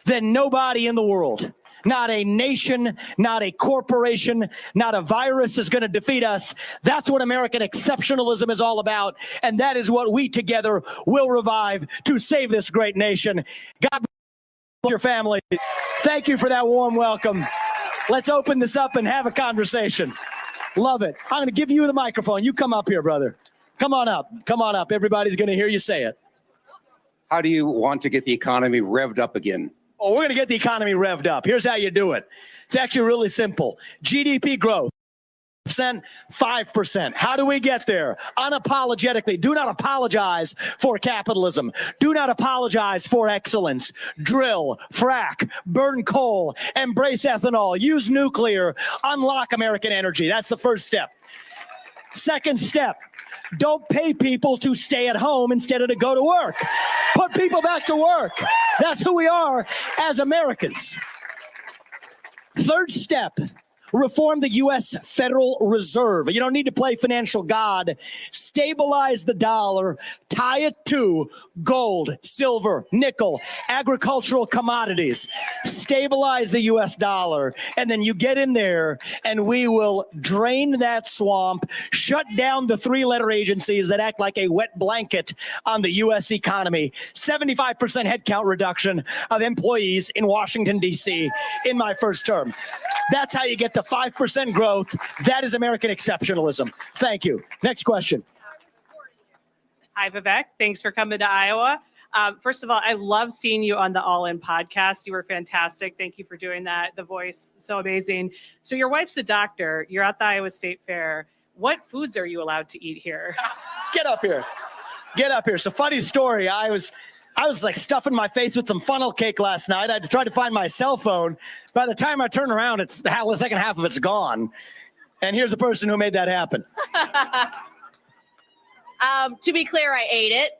then nobody in the world, not a nation, not a corporation, not a virus is going to defeat us. That's what American exceptionalism is all about. And that is what we together will revive to save this great nation. God bless your family. Thank you for that warm welcome. Let's open this up and have a conversation. Love it. I'm going to give you the microphone. You come up here, brother. Come on up. Come on up. Everybody's going to hear you say it. How do you want to get the economy revved up again? Oh, we're going to get the economy revved up. Here's how you do it. It's actually really simple. GDP growth. 5%. How do we get there? Unapologetically. Do not apologize for capitalism. Do not apologize for excellence. Drill, frack, burn coal, embrace ethanol, use nuclear, unlock American energy. That's the first step. Second step, don't pay people to stay at home instead of to go to work. Put people back to work. That's who we are as Americans. Third step, reform the U.S. Federal Reserve. You don't need to play financial god. Stabilize the dollar, tie it to gold, silver, nickel, agricultural commodities. Stabilize the U.S. dollar, and then you get in there, and we will drain that swamp, shut down the 3-letter agencies that act like a wet blanket on the U.S. economy. 75% headcount reduction of employees in Washington, D.C. in my first term. That's how you get to 5% growth. That is American exceptionalism. Thank you. Next question. Hi, Vivek. Thanks for coming to Iowa. First of all, I love seeing you on the All In podcast. You were fantastic. Thank you for doing that. The voice, so amazing. So your wife's a doctor. You're at the Iowa State Fair. What foods are you allowed to eat here? Get up here. Get up here. So funny story. I was like stuffing my face with some funnel cake last night. I tried to find my cell phone. By the time I turn around, the second half of it's gone. And here's the person who made that happen. To be clear, I ate it.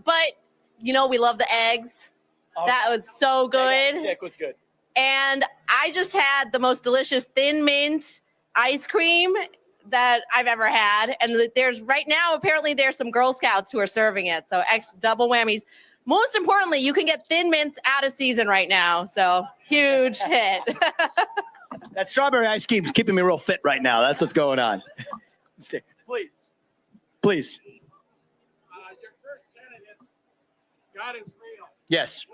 But, you know, we love the eggs. That was so good. That stick was good. And I just had the most delicious thin mint ice cream that I've ever had. And apparently there's some Girl Scouts who are serving it. So double whammies. Most importantly, you can get Thin Mints out of season right now. So huge hit. That strawberry ice cream is keeping me real fit right now. That's what's going on. Please. Please. Yes.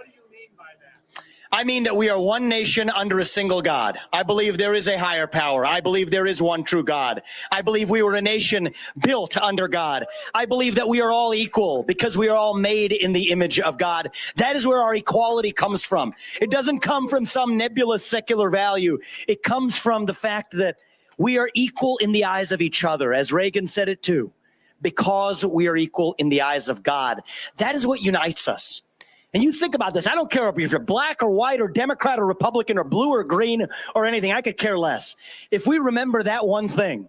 I mean that we are one nation under a single God. I believe there is a higher power. I believe there is one true God. I believe we were a nation built under God. I believe that we are all equal because we are all made in the image of God. That is where our equality comes from. It doesn't come from some nebulous secular value. It comes from the fact that we are equal in the eyes of each other, as Reagan said it too, because we are equal in the eyes of God. That is what unites us. And you think about this. I don't care if you're black or white or Democrat or Republican or blue or green or anything. I could care less. If we remember that one thing,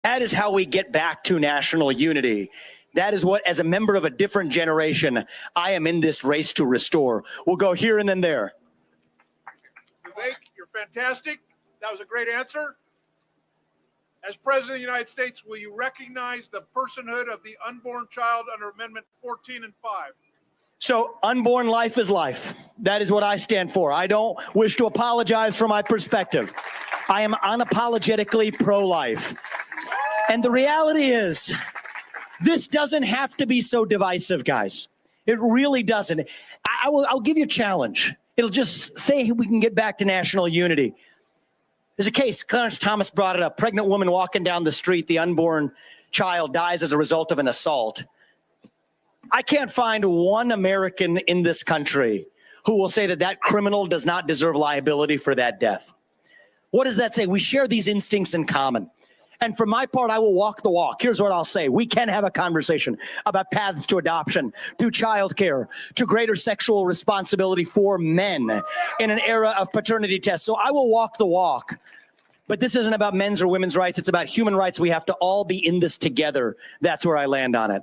that is how we get back to national unity. That is what, as a member of a different generation, I am in this race to restore. We'll go here and then there. Vivek, you're fantastic. That was a great answer. As President of the United States, will you recognize the personhood of the unborn child under Amendment 14 and 5? So unborn life is life. That is what I stand for. I don't wish to apologize for my perspective. I am unapologetically pro-life. And the reality is, this doesn't have to be so divisive, guys. It really doesn't. I'll give you a challenge. It'll just say we can get back to national unity. There's a case, Clarence Thomas brought it up. Pregnant woman walking down the street, the unborn child dies as a result of an assault. I can't find one American in this country who will say that that criminal does not deserve liability for that death. What does that say? We share these instincts in common. And for my part, I will walk the walk. Here's what I'll say. We can have a conversation about paths to adoption, to childcare, to greater sexual responsibility for men in an era of paternity tests. So I will walk the walk. But this isn't about men's or women's rights. It's about human rights. We have to all be in this together. That's where I land on it.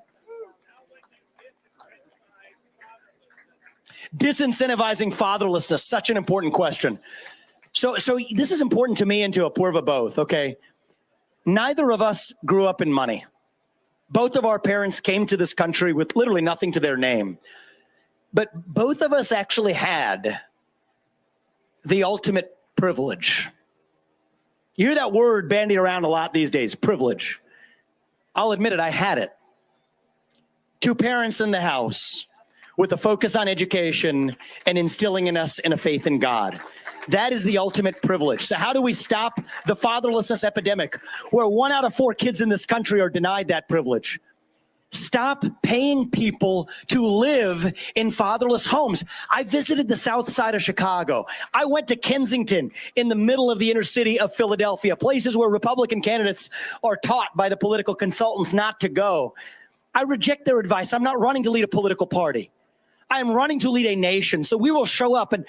Disincentivizing fatherlessness, such an important question. So this is important to me and to Apurva both, okay? Neither of us grew up in money. Both of our parents came to this country with literally nothing to their name. But both of us actually had the ultimate privilege. You hear that word bandied around a lot these days, privilege. I'll admit it, I had it. 2 parents in the house with a focus on education and instilling in us in a faith in God. That is the ultimate privilege. So how do we stop the fatherlessness epidemic where 1 out of 4 kids in this country are denied that privilege? Stop paying people to live in fatherless homes. I visited the south side of Chicago. I went to Kensington in the middle of the inner city of Philadelphia, places where Republican candidates are taught by the political consultants not to go. I reject their advice. I'm not running to lead a political party. I am running to lead a nation. So we will show up. And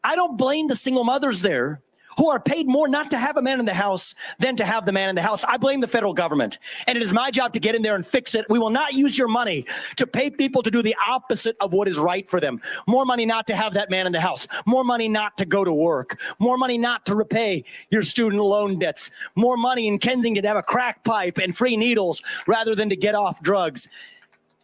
I don't blame the single mothers there who are paid more not to have a man in the house than to have the man in the house. I blame the federal government. And it is my job to get in there and fix it. We will not use your money to pay people to do the opposite of what is right for them. More money not to have that man in the house. More money not to go to work. More money not to repay your student loan debts. More money in Kensington to have a crack pipe and free needles rather than to get off drugs.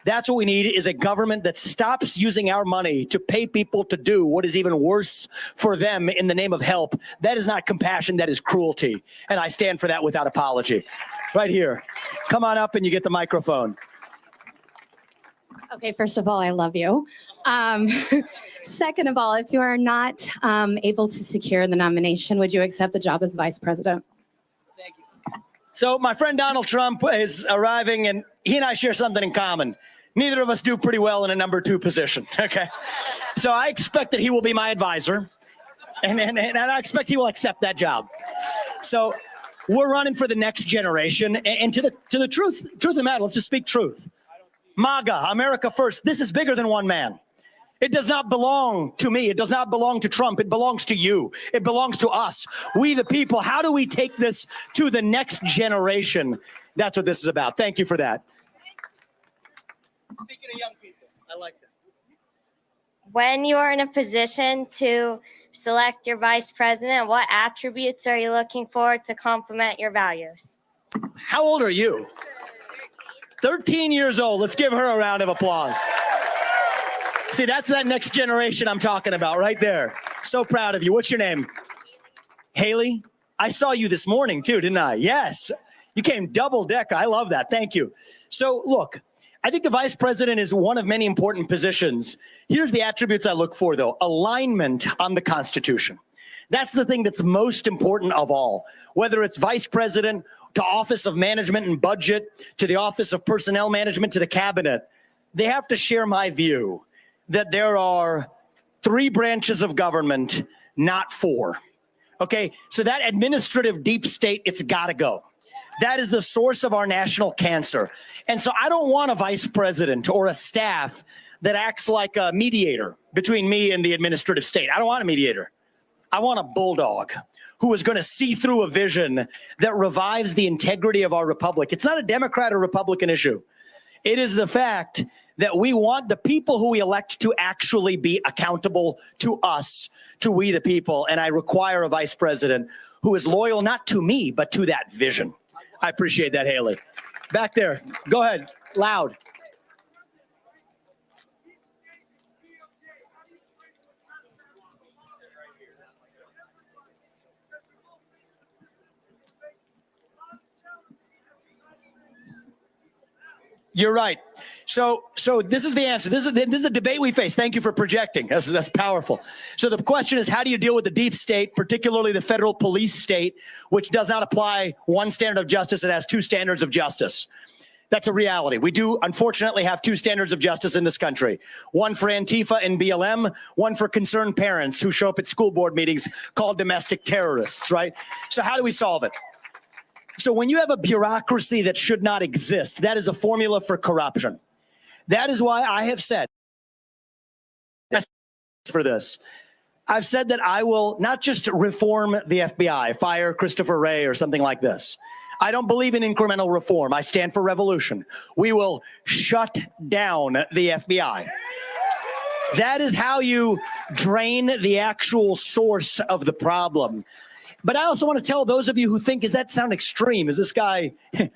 That's what we need, is a government that stops using our money to pay people to do what is even worse for them in the name of help. That is not compassion, that is cruelty. And I stand for that without apology. Right here. Come on up and you get the microphone. Okay, first of all, I love you. Second of all, if you are not able to secure the nomination, would you accept the job as vice president? So my friend Donald Trump is arriving, and he and I share something in common. Neither of us do pretty well in a number 2 position, okay? So I expect that he will be my advisor, and I expect he will accept that job. So we're running for the next generation, and to the truth of the matter, let's just speak truth. MAGA, America First, this is bigger than one man. It does not belong to me. It does not belong to Trump. It belongs to you. It belongs to us. We the people. How do we take this to the next generation? That's what this is about. Thank you for that. Speaking of young people, I like that. When you are in a position to select your vice president, what attributes are you looking for to complement your values? How old are you? 13 years old. Let's give her a round of applause. See, that's that next generation I'm talking about right there. So proud of you. What's your name? Haley? I saw you this morning too, didn't I? Yes. You came double decker. I love that. Thank you. So look, I think the vice president is one of many important positions. Here's the attributes I look for, though. Alignment on the Constitution. That's the thing that's most important of all. Whether it's vice president, to Office of Management and Budget, to the Office of Personnel Management, to the cabinet, they have to share my view that there are 3 branches of government, not 4. Okay, so that administrative deep state, it's got to go. That is the source of our national cancer. And so I don't want a vice president or a staff that acts like a mediator between me and the administrative state. I don't want a mediator. I want a bulldog who is going to see through a vision that revives the integrity of our republic. It's not a Democrat or Republican issue. It is the fact that we want the people who we elect to actually be accountable to us, to we the people. And I require a vice president who is loyal not to me, but to that vision. I appreciate that, Haley. Back there. Go ahead. Loud. You're right. So this is the answer. This is a debate we face. Thank you for projecting. That's powerful. So the question is, how do you deal with the deep state, particularly the federal police state, which does not apply one standard of justice? It has 2 standards of justice. That's a reality. We do, unfortunately, have 2 standards of justice in this country. One for Antifa and BLM, one for concerned parents who show up at school board meetings called domestic terrorists, right? So how do we solve it? So when you have a bureaucracy that should not exist, that is a formula for corruption. That is why I have said for this. I've said that I will not just reform the FBI, fire Christopher Wray or something like this. I don't believe in incremental reform. I stand for revolution. We will shut down the FBI. That is how you drain the actual source of the problem. But I also want to tell those of you who think, does that sound extreme? Is this guy a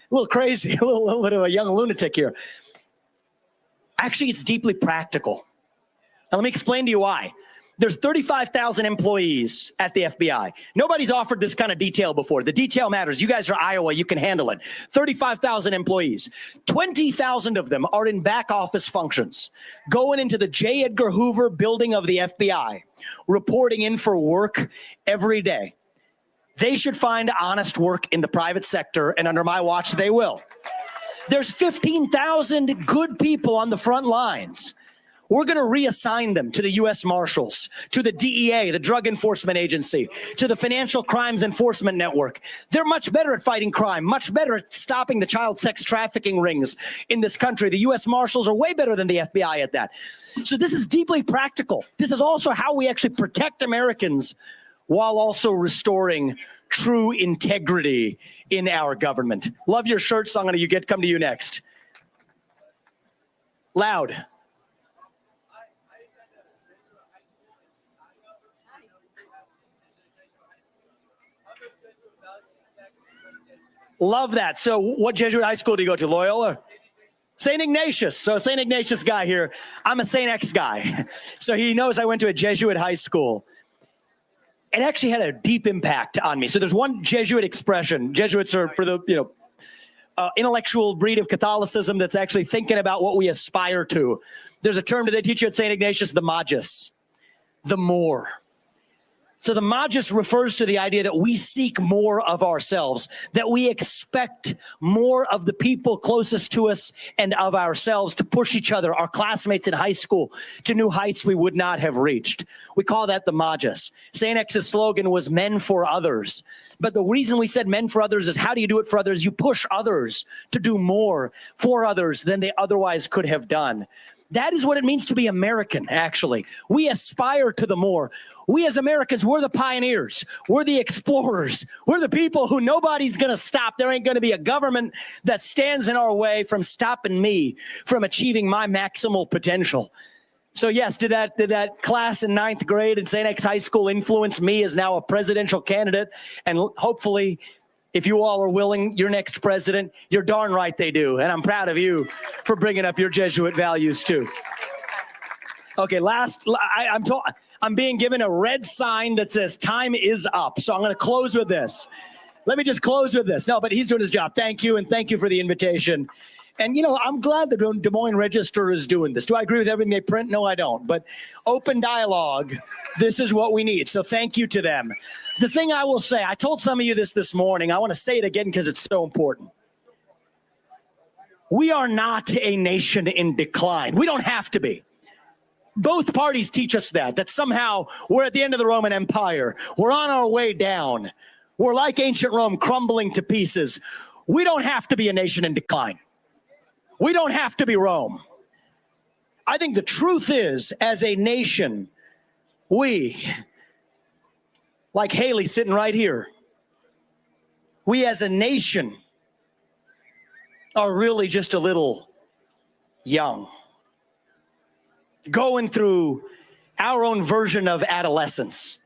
little crazy, a little bit of a young lunatic here? Actually, it's deeply practical. Now, let me explain to you why. There's 35,000 employees at the FBI. Nobody's offered this kind of detail before. The detail matters. You guys are Iowa. You can handle it. 35,000 employees. 20,000 of them are in back office functions, going into the J. Edgar Hoover building of the FBI, reporting in for work every day. They should find honest work in the private sector, and under my watch, they will. There's 15,000 good people on the front lines. We're going to reassign them to the U.S. Marshals, to the DEA, the Drug Enforcement Agency, to the Financial Crimes Enforcement Network. They're much better at fighting crime, much better at stopping the child sex trafficking rings in this country. The U.S. Marshals are way better than the FBI at that. So this is deeply practical. This is also how we actually protect Americans while also restoring true integrity in our government. Love your shirt, so I'm going to come to you next. Loud. Love that. So what Jesuit high school do you go to? Loyola? St. Ignatius. So St. Ignatius guy here. I'm a St. X guy. So he knows I went to a Jesuit high school. It actually had a deep impact on me. So there's one Jesuit expression. Jesuits are for the, intellectual breed of Catholicism that's actually thinking about what we aspire to. There's a term that they teach you at St. Ignatius, the magis, the more. So the magis refers to the idea that we seek more of ourselves, that we expect more of the people closest to us and of ourselves to push each other, our classmates in high school, to new heights we would not have reached. We call that the magis. St. X's slogan was men for others. But the reason we said men for others is how do you do it for others? You push others to do more for others than they otherwise could have done. That is what it means to be American, actually. We aspire to the more. We as Americans, we're the pioneers. We're the explorers. We're the people who nobody's going to stop. There ain't going to be a government that stands in our way from stopping me from achieving my maximal potential. So yes, did that class in 9th grade at St. X High School influence me as now a presidential candidate? And hopefully, if you all are willing, your next president, you're darn right they do. And I'm proud of you for bringing up your Jesuit values too. Okay, I'm being given a red sign that says time is up. So I'm going to close with this. Let me just close with this. No, but he's doing his job. Thank you. And thank you for the invitation. And, I'm glad the Des Moines Register is doing this. Do I agree with everything they print? No, I don't. But open dialogue, this is what we need. So thank you to them. The thing I will say, I told some of you this morning. I want to say it again because it's so important. We are not a nation in decline. We don't have to be. Both parties teach us that somehow we're at the end of the Roman Empire. We're on our way down. We're like ancient Rome, crumbling to pieces. We don't have to be a nation in decline. We don't have to be Rome. I think the truth is, as a nation, we, like Haley sitting right here, we as a nation are really just a little young, going through our own version of adolescence,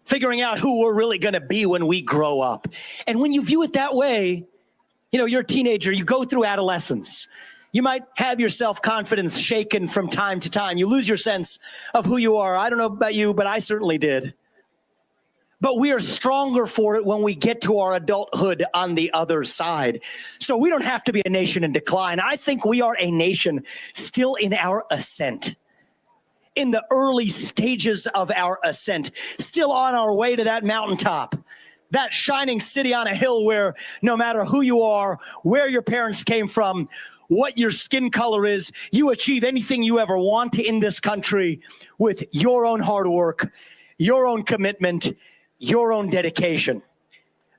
figuring out who we're really going to be when we grow up. And when you view it that way, you're a teenager, you go through adolescence. You might have your self-confidence shaken from time to time. You lose your sense of who you are. I don't know about you, but I certainly did. But we are stronger for it when we get to our adulthood on the other side. So we don't have to be a nation in decline. I think we are a nation still in our ascent, in the early stages of our ascent, still on our way to that mountaintop, that shining city on a hill where no matter who you are, where your parents came from, what your skin color is, you achieve anything you ever want in this country with your own hard work, your own commitment, your own dedication.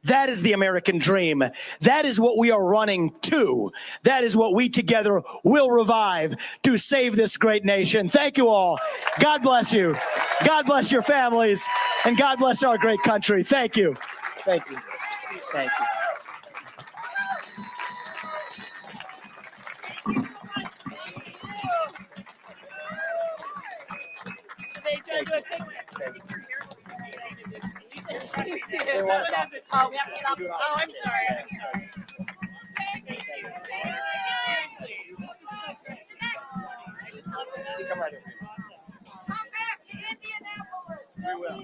That is the American dream. That is what we are running to. That is what we together will revive to save this great nation. Thank you all. God bless you. God bless your families. And God bless our great country. Thank you. Thank you. Thank you. Oh, I'm sorry. Come right in. Come back to Indianapolis. We will.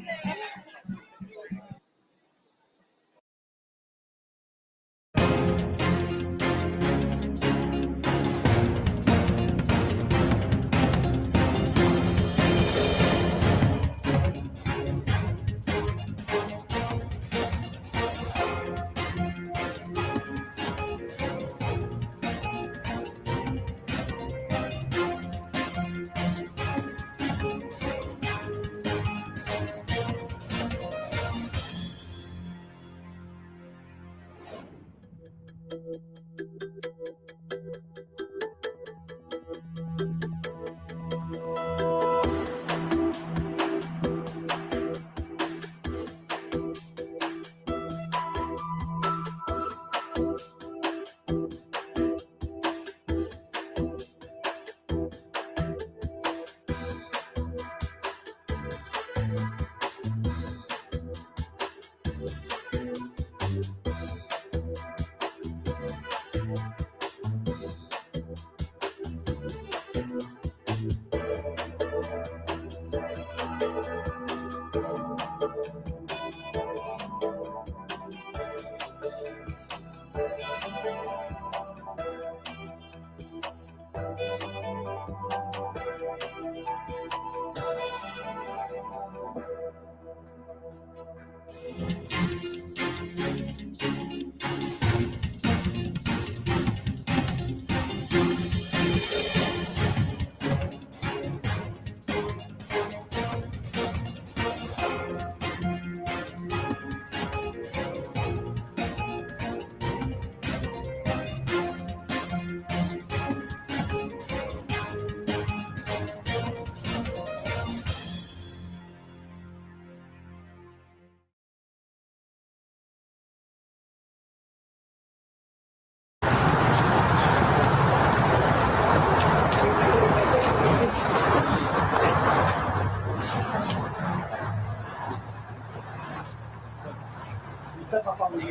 step up on the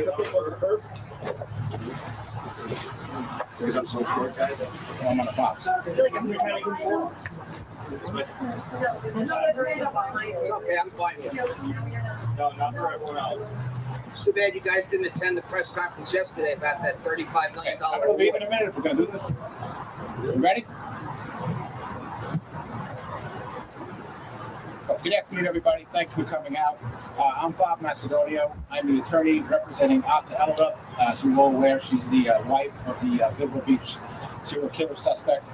curb. Because I'm so short, guys. I'm on a box. I feel like I'm trying to control. It's okay, I'm fine here. No, not for everyone else. It's too bad you guys didn't attend the press conference yesterday about that $35 million. I'm going to leave in a minute if we're going to do this. You ready? Good afternoon, everybody. Thank you for coming out. I'm Bob Macedonio. I'm the attorney representing Asa Elda. As you're all aware, she's the wife of the Villa Beach serial killer suspect.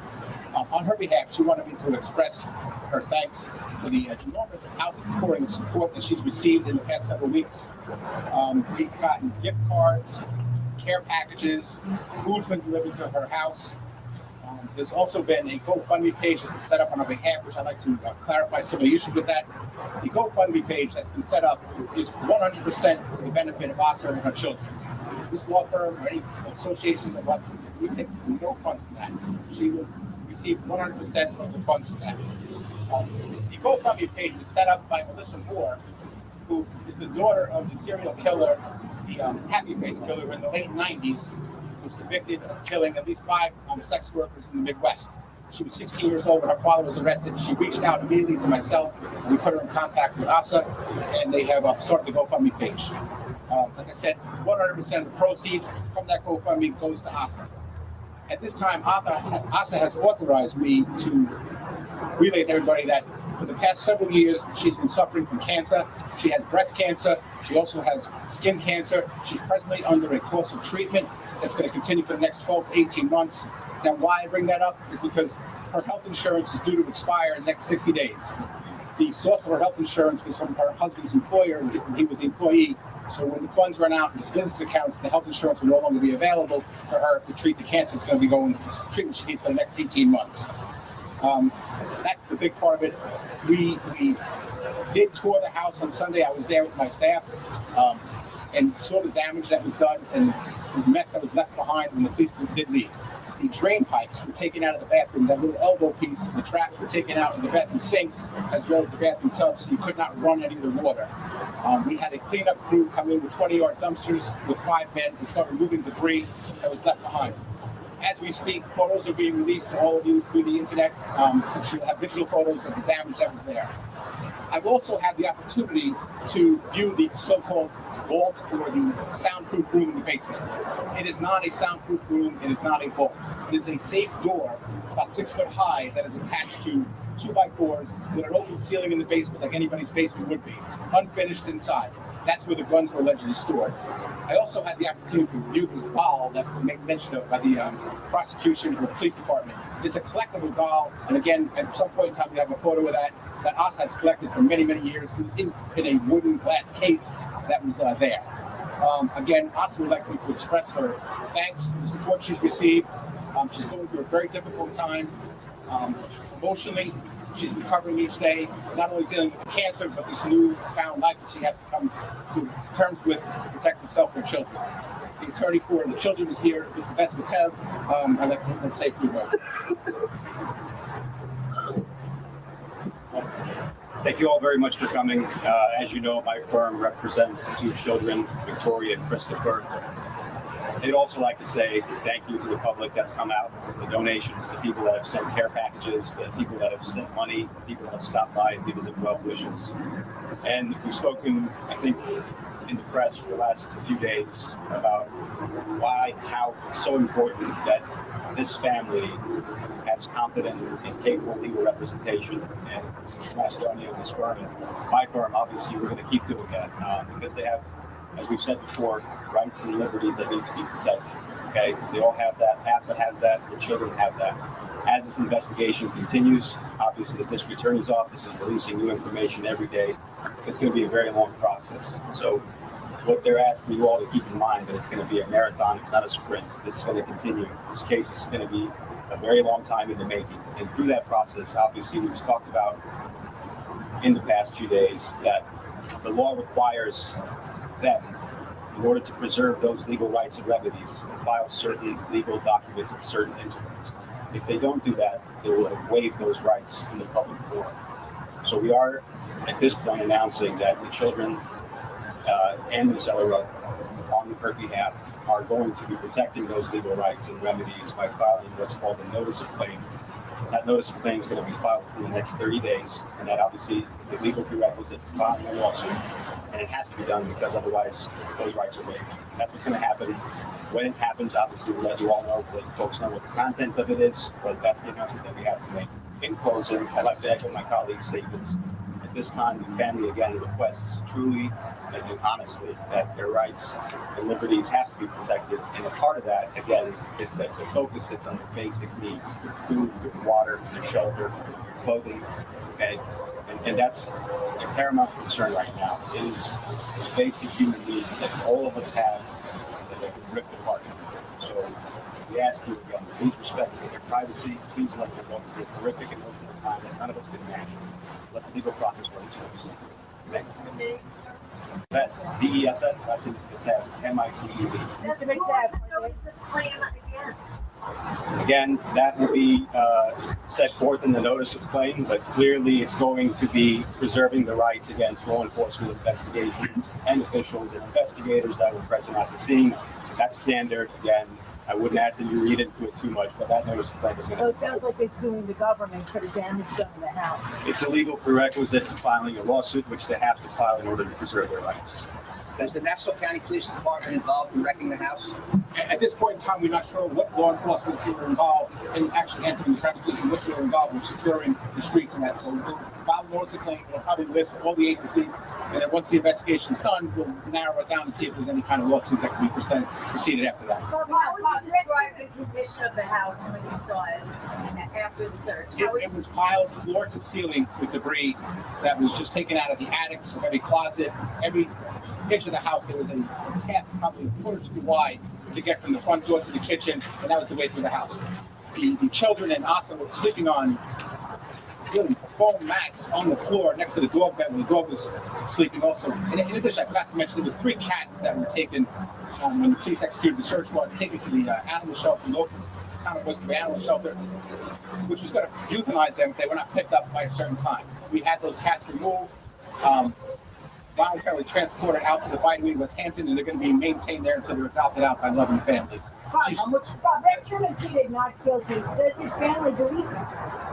On her behalf, she wanted me to express her thanks for the enormous outpouring of support that she's received in the past several weeks. We've gotten gift cards, care packages, food's been delivered to her house. There's also been a GoFundMe page that's been set up on our behalf, which I'd like to clarify some of the issues with that. The GoFundMe page that's been set up is 100% for the benefit of Asa and her children. This law firm or any association of us, we take no funds from that. She will receive 100% of the funds from that. The GoFundMe page was set up by Melissa Moore, who is the daughter of the serial killer, the Happy Face killer in the late 90s, was convicted of killing at least 5 sex workers in the Midwest. She was 16 years old when her father was arrested. She reached out immediately to myself, and we put her in contact with Asa, and they have started the GoFundMe page. Like I said, 100% of the proceeds from that GoFundMe goes to Asa. At this time, Asa has authorized me to relay to everybody that for the past several years, she's been suffering from cancer. She has breast cancer. She also has skin cancer. She's presently under a course of treatment that's going to continue for the next 12 to 18 months. Now, why I bring that up is because her health insurance is due to expire in the next 60 days. The source of her health insurance was from her husband's employer, and he was the employee. So when the funds run out in his business accounts, the health insurance will no longer be available for her to treat the cancer. It's going to be going treatment she needs for the next 18 months. That's the big part of it. We did tour the house on Sunday. I was there with my staff and saw the damage that was done and the mess that was left behind when the police did leave. The drain pipes were taken out of the bathroom, that little elbow piece, the traps were taken out of the bathroom sinks, as well as the bathroom tubs, so you could not run any of the water. We had a cleanup crew come in with 20-yard dumpsters with 5 men and start removing debris that was left behind. As we speak, photos are being released to all of you through the internet. You'll have digital photos of the damage that was there. I've also had the opportunity to view the so-called vault or the soundproof room in the basement. It is not a soundproof room. It is not a vault. It is a safe door about 6 foot high that is attached to 2x4s with an open ceiling in the basement like anybody's basement would be, unfinished inside. That's where the guns were allegedly stored. I also had the opportunity to view this doll that was made mention of by the prosecution or the police department. It's a collectible doll, and again, at some point in time, we have a photo of that Asa has collected for many, many years. It was in a wooden glass case that was there. Again, Asa would like me to express her thanks for the support she's received. She's going through a very difficult time emotionally. She's recovering each day, not only dealing with cancer, but this newfound life that she has to come to terms with to protect herself and her children. The attorney for the children is here, Mr. Vespatev. I'd like to say a few words. Thank you all very much for coming. As you know, my firm represents the 2 children, Victoria and Christopher. I'd also like to say thank you to the public that's come out, the donations, the people that have sent care packages, the people that have sent money, the people that have stopped by and given them well wishes. And we've spoken, I think, in the press for the last few days about how it's so important that this family has competent and capable legal representation. And Macedonia and this firm, and my firm, obviously, we're going to keep doing that because they have, as we've said before, rights and liberties that need to be protected. Okay, they all have that. Asa has that. The children have that. As this investigation continues, obviously the district attorney's office is releasing new information every day. It's going to be a very long process. So what they're asking you all to keep in mind that it's going to be a marathon. It's not a sprint. This is going to continue. This case is going to be a very long time in the making. And through that process, obviously, we've talked about in the past few days that the law requires them, in order to preserve those legal rights and remedies, to file certain legal documents at certain intervals. If they don't do that, they will have waived those rights in the public forum. So we are, at this point, announcing that the children and Ms. Ellerup on her behalf are going to be protecting those legal rights and remedies by filing what's called a notice of claim. That notice of claim is going to be filed within the next 30 days, and that obviously is a legal prerequisite to filing a lawsuit, and it has to be done because otherwise those rights are waived. That's what's going to happen. When it happens, obviously we'll let you all know, let folks know what the content of it is, but that's the announcement that we have to make. In closing, I'd like to echo my colleagues' statements. At this time, the family again requests truly and honestly that their rights and liberties have to be protected. And a part of that, again, is that the focus is on the basic needs: food, water, shelter, clothing, bed. And that's a paramount concern right now, is those basic human needs that all of us have that have been ripped apart. So we ask you again, please respect their privacy. Please let them go through a horrific and emotional time that none of us can imagine. Let the legal process run its course. Thanks. Bess, B-E-S-S, last name is Mitzad, M-I-T-E-D. That's a big step. Again, that will be set forth in the notice of claim, but clearly it's going to be preserving the rights against law enforcement investigations and officials and investigators that were present at the scene. That's standard. Again, I wouldn't ask that you read into it too much, but that notice of claim is going to So it sounds like they're suing the government for the damage done to the house. It's a legal prerequisite to filing a lawsuit, which they have to file in order to preserve their rights. Is the Nassau County Police Department involved in wrecking the house? At this point in time, we're not sure what law enforcement were involved in actually entering the premises and which were involved with securing the streets and that. So we'll file a notice of claim. We'll probably list all the agencies, and then once the investigation's done, we'll narrow it down and see if there's any kind of lawsuit that can be proceeded after that. How would you describe the condition of the house when you saw it after the search? It was piled floor to ceiling with debris that was just taken out of the attics, of every closet, every inch of the house. There was a path probably a foot or two wide to get from the front door to the kitchen, and that was the way through the house. The children and Asa were sleeping on really foam mats on the floor next to the dog bed when the dog was sleeping also. In addition, I forgot to mention there were 3 cats that were taken when the police executed the search warrant, taken to the animal shelter, local kind of was the animal shelter, which was going to euthanize them if they were not picked up by a certain time. We had those cats removed, voluntarily transported out to the Vitamin West Hampton, and they're going to be maintained there until they're adopted out by loving families. Rex Sherman pleaded not guilty. Does his family believe him?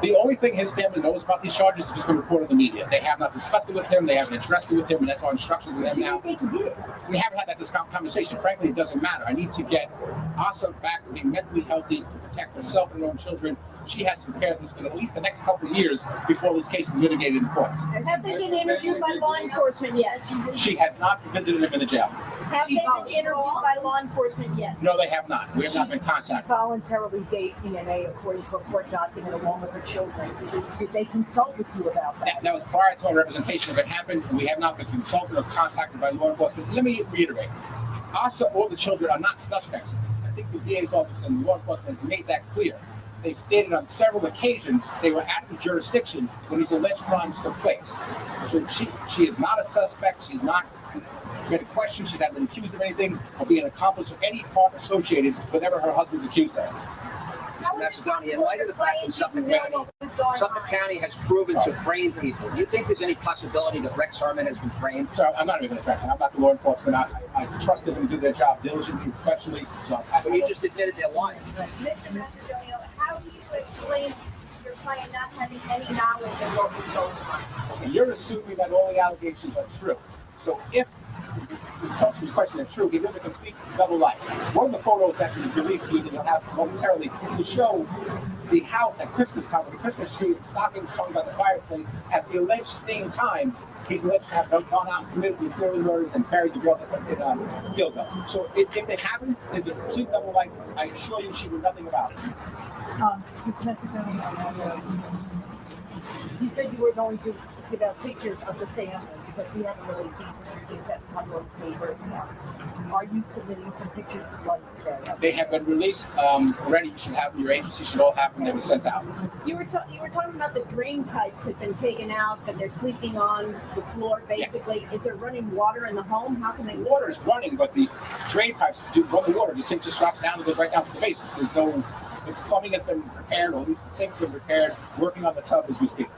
The only thing his family knows about these charges is what's been reported in the media. They have not discussed it with him. They haven't addressed it with him, and that's our instructions to them now. We haven't had that conversation. Frankly, it doesn't matter. I need to get Asa back to being mentally healthy, to protect herself and her own children. She has to prepare this for at least the next couple of years before this case is litigated in courts. Have they been interviewed by law enforcement yet? She has not visited him in the jail. Have they been interviewed by law enforcement yet? No, they have not. We have not been contacted. She voluntarily gave DNA according to a court document along with her children. Did they consult with you about that? That was prior to our representation. If it happened, we have not been consulted or contacted by law enforcement. Let me reiterate. Asa or the children are not suspects in this. I think the DA's office and law enforcement has made that clear. They've stated on several occasions they were at the jurisdiction when these alleged crimes took place. So she is not a suspect. She's not been questioned. She's not been accused of anything or being an accomplice of any part associated with whatever her husband's accused of. Macedonia, in light of the fact that Suffolk County has proven to frame people, do you think there's any possibility that Rex Harmon has been framed? So I'm not even going to address it. I'm not the law enforcement. I trusted them to do their job diligently, professionally. So But you just admitted they're lying. Mr. Macedonia, how do you explain your client not having any knowledge of what was going on? Okay, you're assuming that all the allegations are true. So if the subsequent question is true, he lived a complete double life. One of the photos that was released to you that you'll have momentarily to show the house at Christmas time with the Christmas tree and stockings hung by the fireplace at the alleged same time he's alleged to have gone out and committed the serial murders and buried the girl in Gilgo. So if they haven't, it's a complete double life. I assure you she knew nothing about it. Mr. Macedonia, you said you were going to give out pictures of the family because we haven't really seen pictures except a couple of papers now. Are you submitting some pictures to us today? They have been released already. You should have your agency should all have them. They were sent out. You were talking about the drain pipes have been taken out, that they're sleeping on the floor basically. Yes. Is there running water in the home? How can they? Water is running, but the drain pipes do run the water. The sink just drops down and goes right down to the basement. The plumbing has been repaired, or at least the sink's been repaired. Working on the tub as we speak.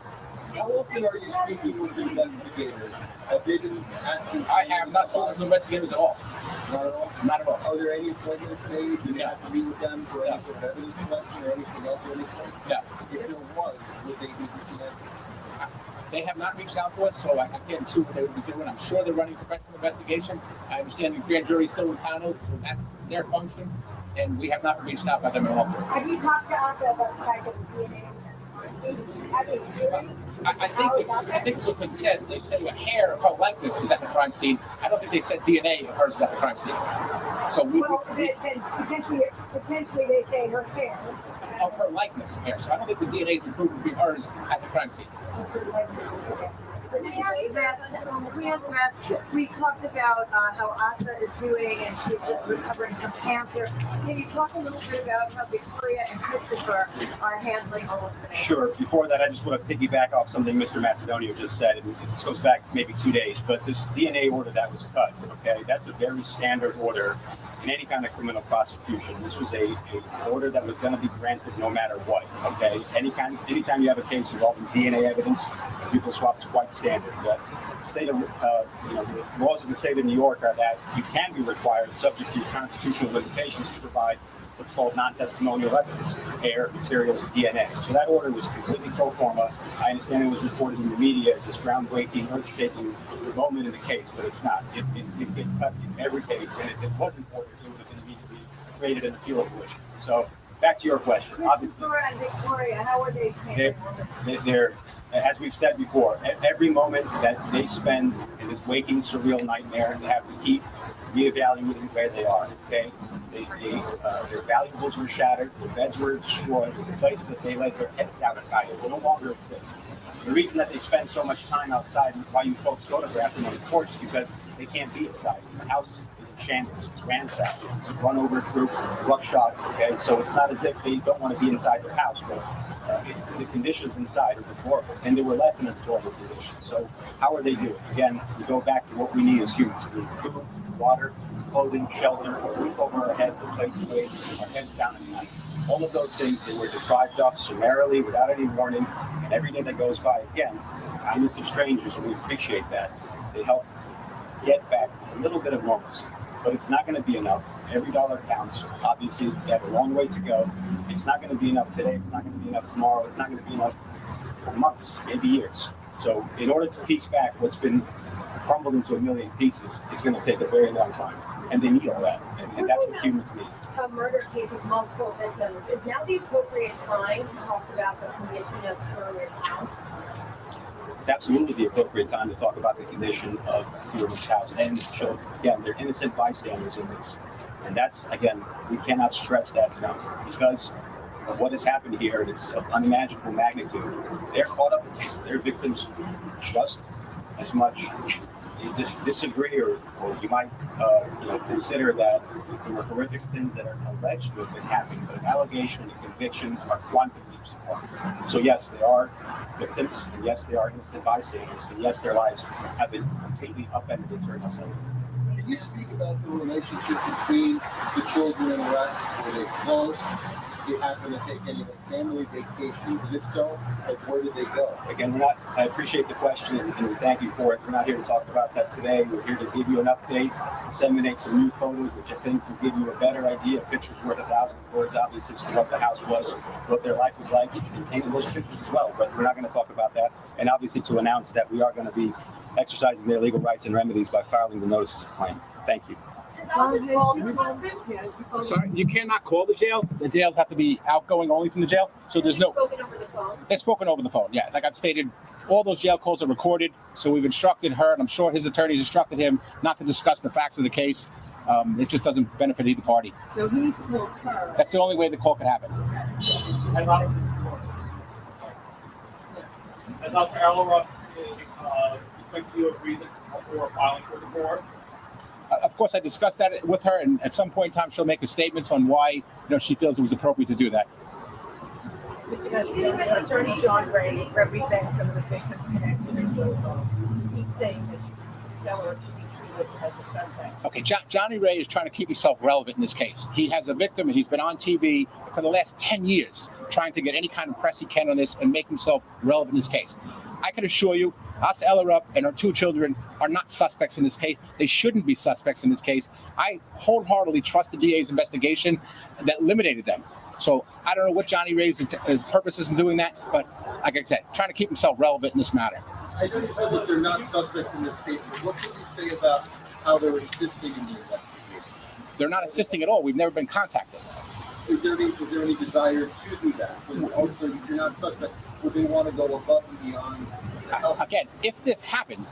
How often are you speaking with investigators? Have they been asking? I have not spoken to investigators at all. Not at all? Not at all. Are there any appointments made? Do you have to meet with them for any sort of evidence collection or anything else or anything? No. If there was, would they be reaching out? They have not reached out to us, so I can't assume what they would be doing. I'm sure they're running a professional investigation. I understand the grand jury is still impaneled, so that's their function, and we have not reached out by them at all. Have you talked to us about the fact that the DNA I think it's what's been said. They say a hair of her likeness is at the crime scene. I don't think they said DNA of hers is at the crime scene. So then potentially they say her hair. Of her likeness of hair. So I don't think the DNA has been proven to be hers at the crime scene. We talked about how Asa is doing and she's recovering from cancer. Can you talk a little bit about how Victoria and Christopher are handling all of this? Sure. Before that, I just want to piggyback off something Mr. Macedonio just said. And this goes back maybe 2 days, but this DNA order that was cut, okay, that's a very standard order in any kind of criminal prosecution. This was a order that was going to be granted no matter what, okay? Anytime you have a case involving DNA evidence, people swap is quite standard. The state of, the laws of the state of New York are that you can be required, subject to your constitutional limitations, to provide what's called non-testimonial evidence, hair, materials, DNA. So that order was completely pro forma. I understand it was reported in the media as this groundbreaking, earth-shaking moment in the case, but it's not. It gets cut in every case, and if it wasn't ordered, it would have been immediately created in the field of collision. So back to your question. Obviously, Christopher and Victoria, how are they handling they're, as we've said before, every moment that they spend in this waking, surreal nightmare, they have to keep reevaluating where they are, okay? Their valuables were shattered, their beds were destroyed, the places that they laid their heads down at night will no longer exist. The reason that they spend so much time outside and why you folks photograph them on the porch is because they can't be inside. The house is in shambles, it's ransacked, it's run over through, roughshod, okay? So it's not as if they don't want to be inside their house, but the conditions inside are deplorable, and they were left in a deplorable condition. So how are they doing? Again, we go back to what we need as humans. We need food, water, clothing, shelter, a roof over our heads, a place to lay our heads down at night. All of those things they were deprived of summarily, without any warning, and every day that goes by, again, kindness of strangers, and we appreciate that. They help get back a little bit of normalcy, but it's not going to be enough. Every dollar counts. Obviously, they have a long way to go. It's not going to be enough today. It's not going to be enough tomorrow. It's not going to be enough for months, maybe years. So in order to piece back what's been crumbled into a million pieces, it's going to take a very long time. And they need all that. And that's what humans need. a murder case with multiple victims? Is now the appropriate time to talk about the condition of Furman's house? It's absolutely the appropriate time to talk about the condition of Furman's house and his children. Again, they're innocent bystanders in this. And that's, again, we cannot stress that enough because of what has happened here, and it's of unimaginable magnitude. They're caught up in this. They're victims just as much. You disagree, or you might consider that there were horrific things that are alleged to have been happening, but an allegation and a conviction are quantum leaps apart. So yes, they are victims, and yes, they are innocent bystanders, and yes, their lives have been completely upended and turned upside down. Can you speak about the relationship between the children and arrest? Were they close? Did you happen to take any of the family vacations? And if so, where did they go? Again, I appreciate the question and we thank you for it. We're not here to talk about that today. We're here to give you an update, disseminate some new photos, which I think will give you a better idea. Pictures worth 1,000 words, obviously, so what the house was, what their life was like. It's contained in those pictures as well, but we're not going to talk about that. And obviously to announce that we are going to be exercising their legal rights and remedies by filing the notices of claim. Thank you. Sorry, you cannot call the jail. The jails have to be outgoing only from the jail. So there's no. Spoken over the phone? It's spoken over the phone, yeah. Like I've stated, all those jail calls are recorded. So we've instructed her, and I'm sure his attorneys instructed him not to discuss the facts of the case. It just doesn't benefit either party. So he's called her. That's the only way the call could happen. And Dr. Elora, explain to you a reason for filing for divorce? Of course, I discussed that with her, and at some point in time, she'll make a statement on why she feels it was appropriate to do that. Mr. Mestre, Attorney John Ray represents some of the victims connected to he's saying that Seller should be treated as a suspect. Okay, Johnny Ray is trying to keep himself relevant in this case. He has a victim, and he's been on TV for the last 10 years trying to get any kind of press he can on this and make himself relevant in this case. I can assure you, Asa Ellerup and her 2 children are not suspects in this case. They shouldn't be suspects in this case. I wholeheartedly trust the DA's investigation that eliminated them. So I don't know what Johnny Ray's purpose is in doing that, but like I said, trying to keep himself relevant in this matter. I know you said that they're not suspects in this case, but what can you say about how they're assisting in the investigation? They're not assisting at all. We've never been contacted. Is there any desire to do that? Also, if you're not suspect, would they want to go above and beyond? Again, if this happened,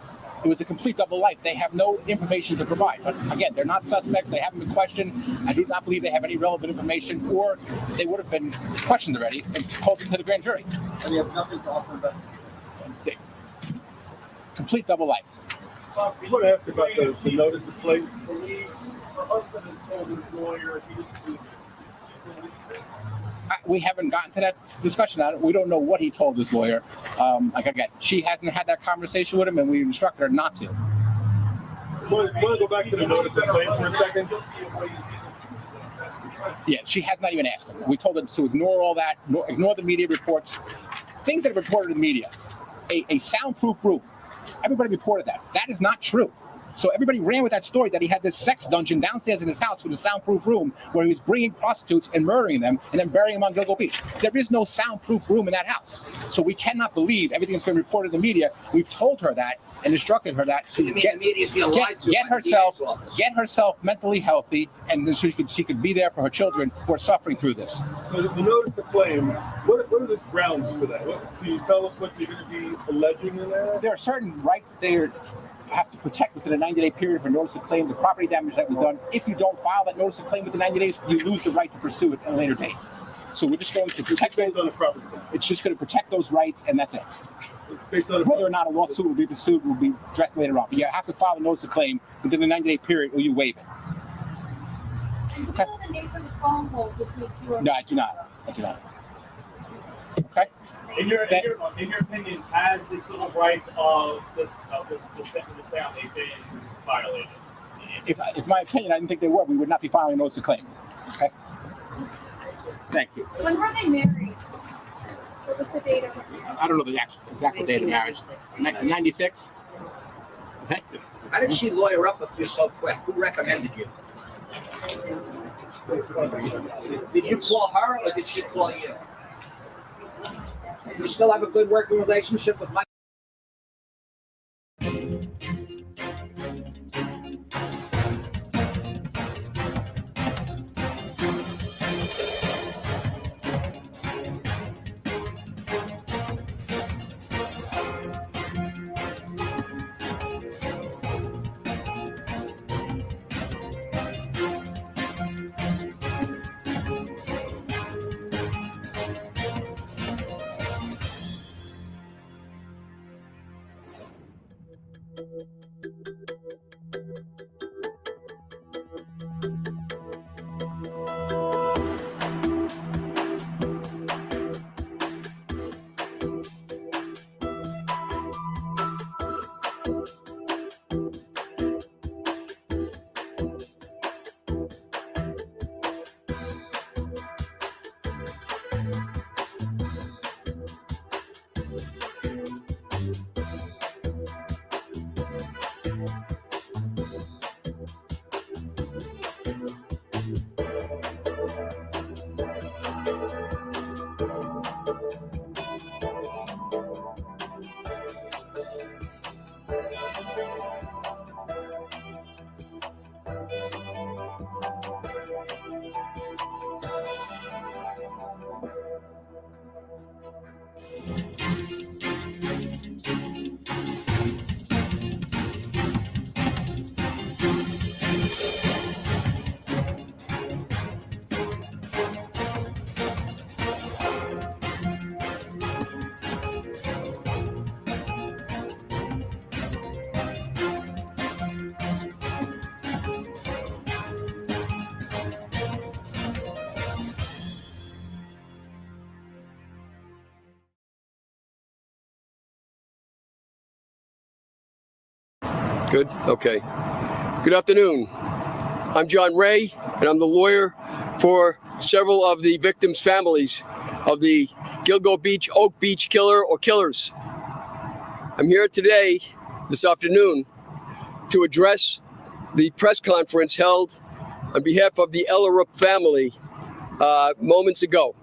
it was a complete double life. They have no information to provide. But again, they're not suspects. They haven't been questioned. I do not believe they have any relevant information, or they would have been questioned already and called into the grand jury. And they have nothing to offer investigation. Complete double life. I want to ask about the notice of place. Her husband has told his lawyer he didn't do We haven't gotten to that discussion on it. We don't know what he told his lawyer. Like again, she hasn't had that conversation with him, and we instructed her not to. Want to go back to the notice of claim for a second? Yeah, she has not even asked him. We told her to ignore all that, ignore the media reports, things that are reported in the media. A soundproof room. Everybody reported that. That is not true. So everybody ran with that story that he had this sex dungeon downstairs in his house with a soundproof room where he was bringing prostitutes and murdering them and then burying them on Gilgo Beach. There is no soundproof room in that house. So we cannot believe everything that's been reported in the media. We've told her that and instructed her that to get herself mentally healthy, and then she could be there for her children who are suffering through this. So the notice of claim, what are the grounds for that? Can you tell us what you're going to be alleging in there? There are certain rights they have to protect within a 90-day period for notice of claim, the property damage that was done. If you don't file that notice of claim within 90 days, you lose the right to pursue it at a later date. So we're just going to protect those on the property. It's just going to protect those rights, and that's it. Whether or not a lawsuit will be pursued will be addressed later on. But you have to file the notice of claim within the 90-day period, or you waive it. Okay? No, I do not. Okay? In your opinion, has the civil rights of this family been violated? If my opinion, I didn't think they were, we would not be filing a notice of claim. Okay? Thank you. When were they married? What was the date of I don't know the exact date of marriage. 1996. Okay. How did she lawyer up with you so quick? Who recommended you? Did you call her or did she call you? You still have a good working relationship with Mike? Good? Okay. Good afternoon. I'm John Ray, and I'm the lawyer for several of the victims' families of the Gilgo Beach, Oak Beach killer or killers. I'm here today, this afternoon, to address the press conference held on behalf of the Ellerup family moments ago.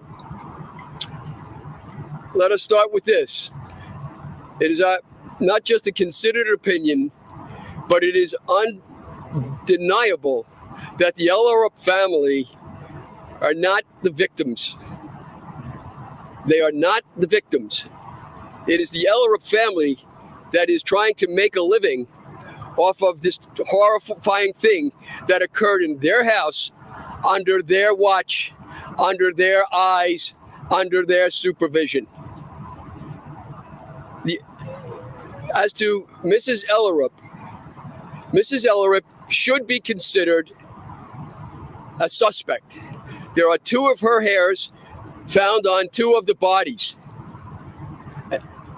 Let us start with this. It is not just a considered opinion, but it is undeniable that the Ellerup family are not the victims. They are not the victims. It is the Ellerup family that is trying to make a living off of this horrifying thing that occurred in their house, under their watch, under their eyes, under their supervision. As to Mrs. Ellerup should be considered a suspect. There are 2 of her hairs found on 2 of the bodies.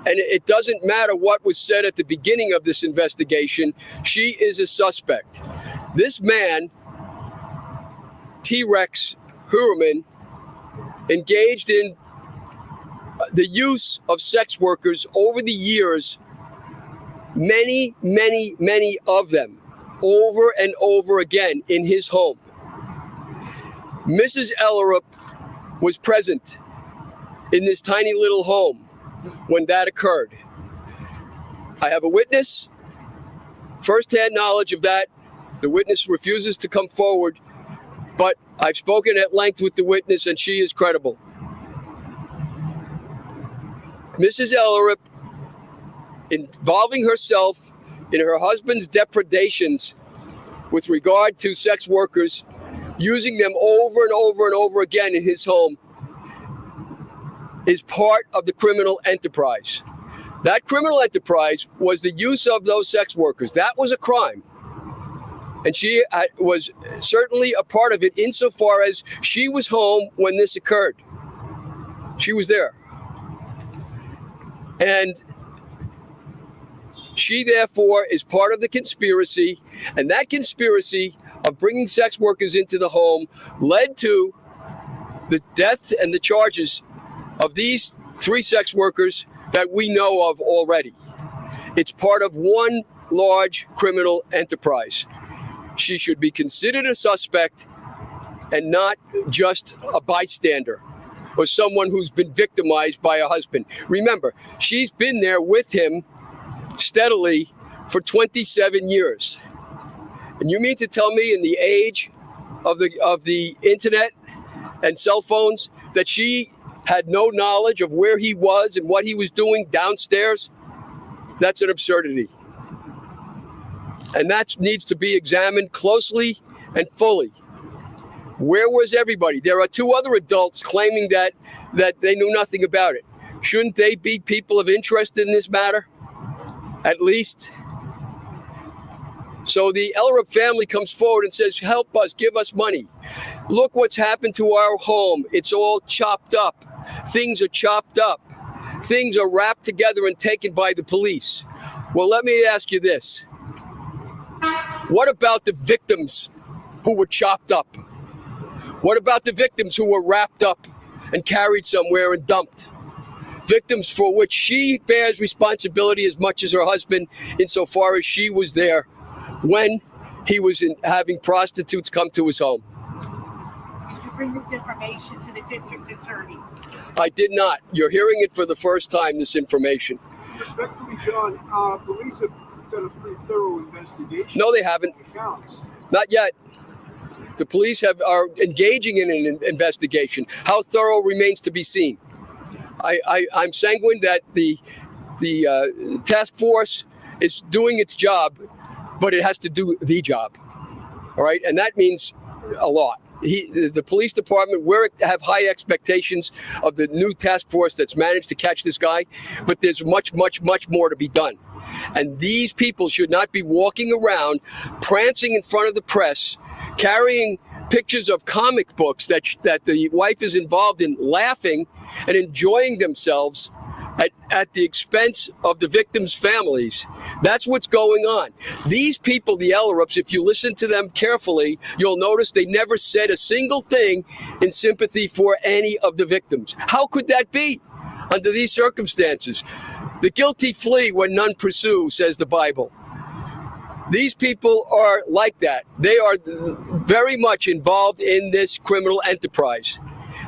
And it doesn't matter what was said at the beginning of this investigation, she is a suspect. This man, T-Rex Hurman, engaged in the use of sex workers over the years, many of them, over and over again in his home. Mrs. Ellerup was present in this tiny little home when that occurred. I have a witness, firsthand knowledge of that. The witness refuses to come forward, but I've spoken at length with the witness and she is credible. Mrs. Ellerup, involving herself in her husband's depredations with regard to sex workers, using them over and over and over again in his home, is part of the criminal enterprise. That criminal enterprise was the use of those sex workers. That was a crime. And she was certainly a part of it insofar as she was home when this occurred. She was there. And she, therefore, is part of the conspiracy. And that conspiracy of bringing sex workers into the home led to the death and the charges of these 3 sex workers that we know of already. It's part of one large criminal enterprise. She should be considered a suspect and not just a bystander or someone who's been victimized by a husband. Remember, she's been there with him steadily for 27 years. And you mean to tell me in the age of the internet and cell phones that she had no knowledge of where he was and what he was doing downstairs? That's an absurdity. And that needs to be examined closely and fully. Where was everybody? There are 2 other adults claiming that they knew nothing about it. Shouldn't they be people of interest in this matter? At least. So the Ellerup family comes forward and says, help us, give us money. Look what's happened to our home. It's all chopped up. Things are chopped up. Things are wrapped together and taken by the police. Well, let me ask you this. What about the victims who were chopped up? What about the victims who were wrapped up and carried somewhere and dumped? Victims for which she bears responsibility as much as her husband, insofar as she was there when he was having prostitutes come to his home. Did you bring this information to the district attorney? I did not. You're hearing it for the first time, this information. Respectfully, John, police have done a pretty thorough investigation. No, they haven't. Not yet. The police are engaging in an investigation. How thorough remains to be seen. I'm sanguine that the task force is doing its job, but it has to do the job. All right, and that means a lot. The police department, we have high expectations of the new task force that's managed to catch this guy, but there's much more to be done. And these people should not be walking around, prancing in front of the press, carrying pictures of comic books that the wife is involved in, laughing and enjoying themselves at the expense of the victims' families. That's what's going on. These people, the Ellerups, if you listen to them carefully, you'll notice they never said a single thing in sympathy for any of the victims. How could that be under these circumstances? The guilty flee when none pursue, says the Bible. These people are like that. They are very much involved in this criminal enterprise.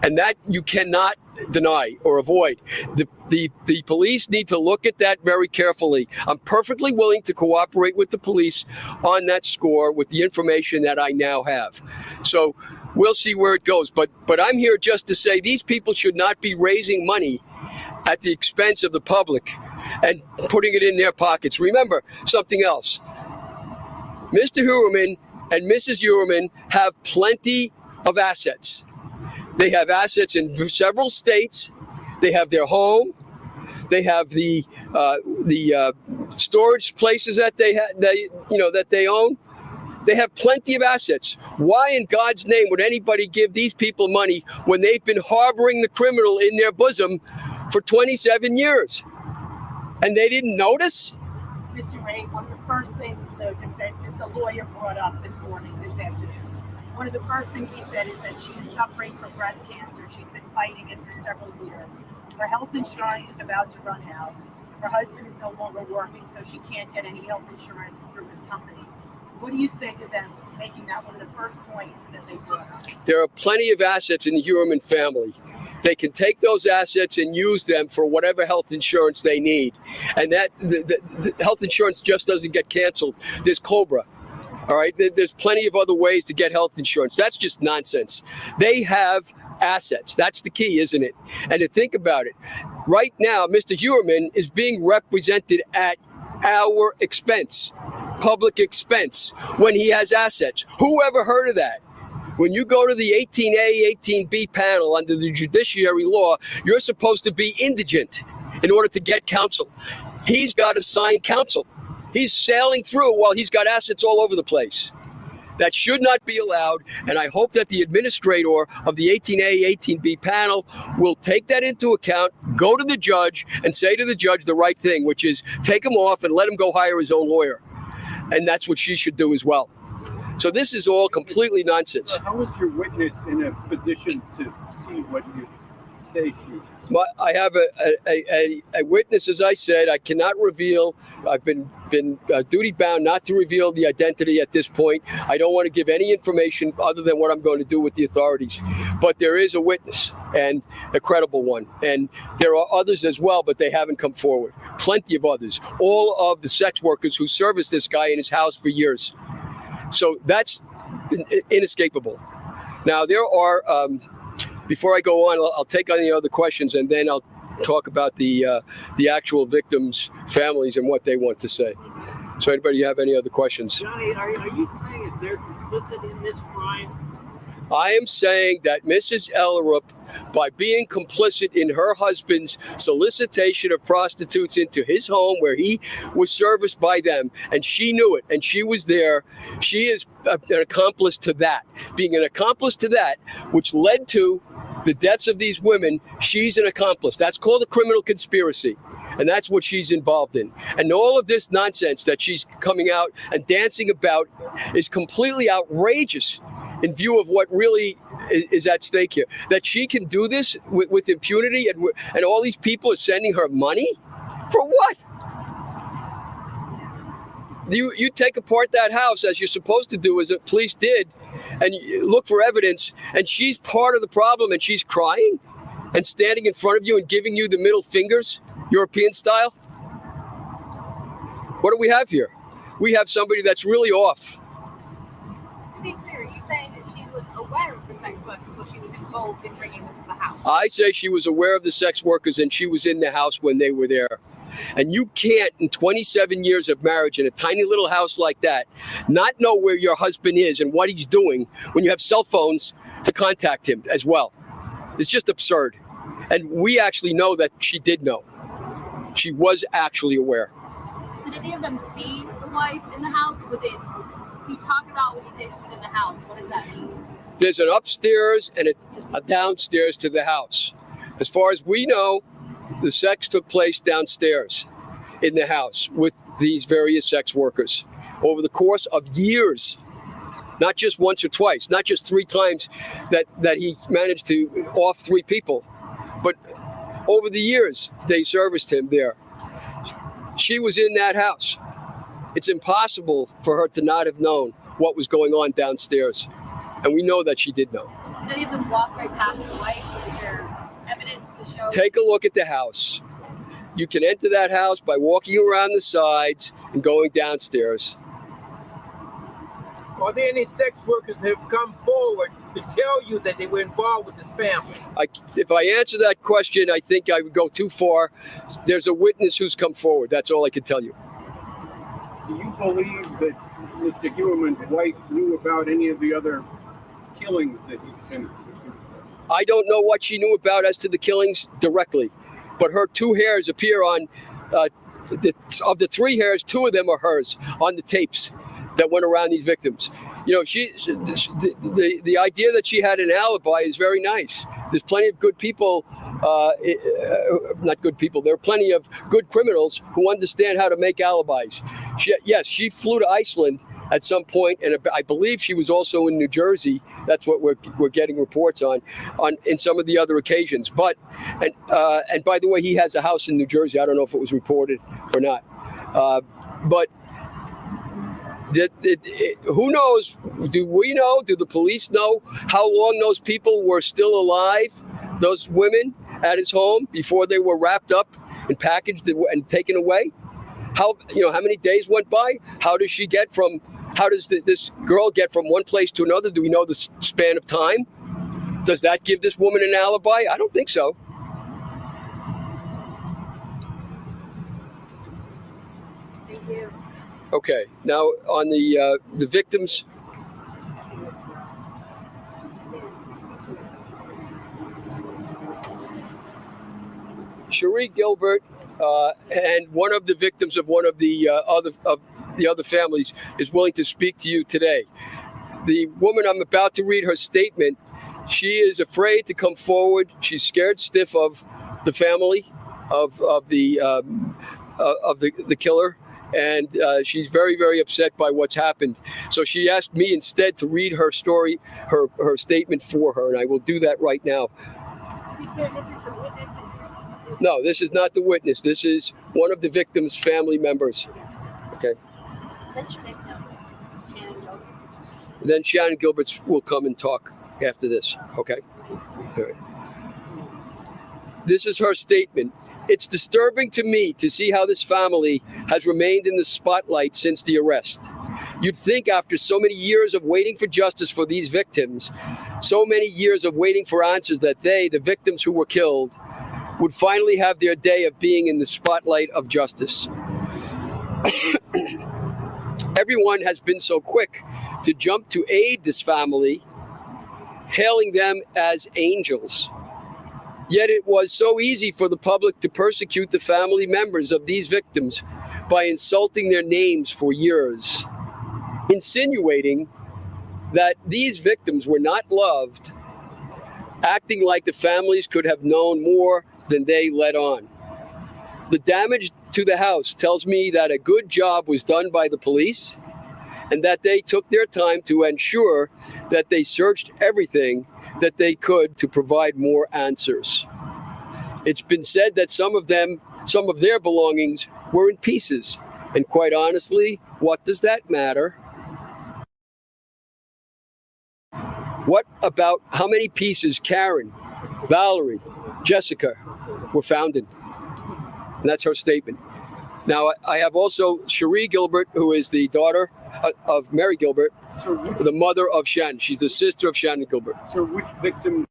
And that you cannot deny or avoid. The police need to look at that very carefully. I'm perfectly willing to cooperate with the police on that score with the information that I now have. So we'll see where it goes. But I'm here just to say these people should not be raising money at the expense of the public and putting it in their pockets. Remember something else. Mr. Huerman and Mrs. Huerman have plenty of assets. They have assets in several states. They have their home. They have the storage places that they own. They have plenty of assets. Why in God's name would anybody give these people money when they've been harboring the criminal in their bosom for 27 years? And they didn't notice? Mr. Ray, one of the first things that the lawyer brought up this afternoon, one of the first things he said is that she is suffering from breast cancer. She's been fighting it for several years. Her health insurance is about to run out. Her husband is no longer working, so she can't get any health insurance through his company. What do you say to them, making that one of the first points that they brought up? There are plenty of assets in the Huerman family. They can take those assets and use them for whatever health insurance they need. And that the health insurance just doesn't get canceled. There's COBRA. All right. There's plenty of other ways to get health insurance. That's just nonsense. They have assets. That's the key, isn't it? And to think about it, right now, Mr. Huerman is being represented at our expense, public expense, when he has assets. Who ever heard of that? When you go to the 18A, 18B panel under the judiciary law, you're supposed to be indigent in order to get counsel. He's got assigned counsel. He's sailing through while he's got assets all over the place. That should not be allowed, and I hope that the administrator of the 18A, 18B panel will take that into account, go to the judge, and say to the judge the right thing, which is take him off and let him go hire his own lawyer. And that's what she should do as well. So this is all completely nonsense. How is your witness in a position to see what you say she is? I have a witness, as I said. I cannot reveal. I've been duty bound not to reveal the identity at this point. I don't want to give any information other than what I'm going to do with the authorities. But there is a witness, and a credible one. And there are others as well, but they haven't come forward. Plenty of others. All of the sex workers who serviced this guy in his house for years. So that's inescapable. Now, there are, before I go on, I'll take on any other questions, and then I'll talk about the actual victims' families and what they want to say. So anybody have any other questions? Johnny, are you saying if they're complicit in this crime? I am saying that Mrs. Ellerup, by being complicit in her husband's solicitation of prostitutes into his home where he was serviced by them, and she knew it, and she was there, she is an accomplice to that. Being an accomplice to that, which led to the deaths of these women, she's an accomplice. That's called a criminal conspiracy. And that's what she's involved in. And all of this nonsense that she's coming out and dancing about is completely outrageous in view of what really is at stake here. That she can do this with impunity, and all these people are sending her money? For what? You take apart that house, as you're supposed to do, as the police did, and you look for evidence, and she's part of the problem, and she's crying and standing in front of you and giving you the middle fingers, European style? What do we have here? We have somebody that's really off. To be clear, are you saying that she was aware of the sex workers, so she was involved in bringing them to the house? I say she was aware of the sex workers, and she was in the house when they were there. And you can't, in 27 years of marriage in a tiny little house like that, not know where your husband is and what he's doing when you have cell phones to contact him as well. It's just absurd. And we actually know that she did know. She was actually aware. Did any of them see the wife in the house? Was it, you talk about when you say she was in the house, what does that mean? There's an upstairs and a downstairs to the house. As far as we know, the sex took place downstairs in the house with these various sex workers over the course of years, not just once or twice, not just 3 times that he managed to off 3 people, but over the years they serviced him there. She was in that house. It's impossible for her to not have known what was going on downstairs. And we know that she did know. Did any of them walk right past the light? Is there evidence to show? Take a look at the house. You can enter that house by walking around the sides and going downstairs. Are there any sex workers who have come forward to tell you that they were involved with this family? If I answer that question, I think I would go too far. There's a witness who's come forward. That's all I can tell you. Do you believe that Mr. Hewerman's wife knew about any of the other killings that he's been? I don't know what she knew about as to the killings directly, but her 2 hairs appear on, of the 3 hairs, 2 of them are hers on the tapes that went around these victims. You know, the idea that she had an alibi is very nice. There's plenty of good people, not good people, there are plenty of good criminals who understand how to make alibis. She flew to Iceland at some point, and I believe she was also in New Jersey. That's what we're getting reports on in some of the other occasions. But and by the way, he has a house in New Jersey. I don't know if it was reported or not. But who knows? Do we know? Do the police know how long those people were still alive? Those women at his home before they were wrapped up and packaged and taken away? How many days went by? How does this girl get from one place to another? Do we know the span of time? Does that give this woman an alibi? I don't think so. Thank you. Okay, now on the victims. Cherie Gilbert and one of the victims of one of the other families is willing to speak to you today. The woman I'm about to read her statement. She is afraid to come forward. She's scared stiff of the family of the killer. And she's very, very upset by what's happened. So she asked me instead to read her story, her statement for her, and I will do that right now. To be clear, this is the witness. No, this is not the witness. This is one of the victim's family members. Okay. That's your victim. Shannon Gilbert. Then Shannon Gilbert will come and talk after this. Okay. All right. This is her statement. It's disturbing to me to see how this family has remained in the spotlight since the arrest. You'd think after so many years of waiting for justice for these victims, so many years of waiting for answers, that they, the victims who were killed, would finally have their day of being in the spotlight of justice. Everyone has been so quick to jump to aid this family, hailing them as angels. Yet it was so easy for the public to persecute the family members of these victims by insulting their names for years, insinuating that these victims were not loved, acting like the families could have known more than they let on. The damage to the house tells me that a good job was done by the police and that they took their time to ensure that they searched everything that they could to provide more answers. It's been said that some of their belongings were in pieces. And quite honestly, what does that matter? What about how many pieces Karen, Valerie, Jessica were found in? And that's her statement. Now, I have also Cherie Gilbert, who is the daughter of Mary Gilbert, the mother of Shannon. She's the sister of Shannon Gilbert. So which victim?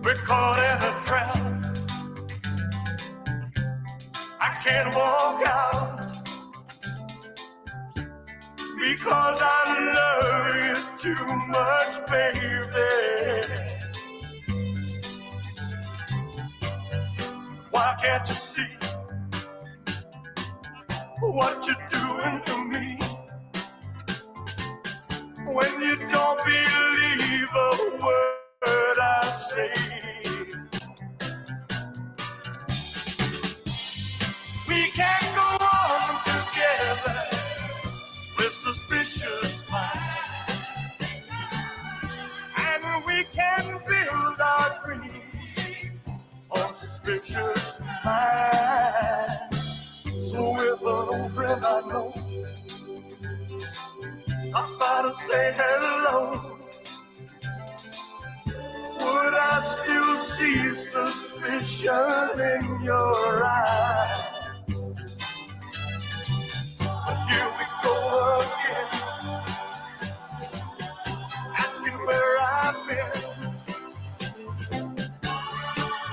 We're caught in a trap. I can't walk out because I love you too much, baby. Why can't you see what you're doing to me? when you don't believe a word I say. We can't go on together with suspicious minds, and we can build our dreams on suspicious minds. So if an old friend I know comes by to say hello, would I still see suspicion in your eyes? But here we go again, asking where I've been.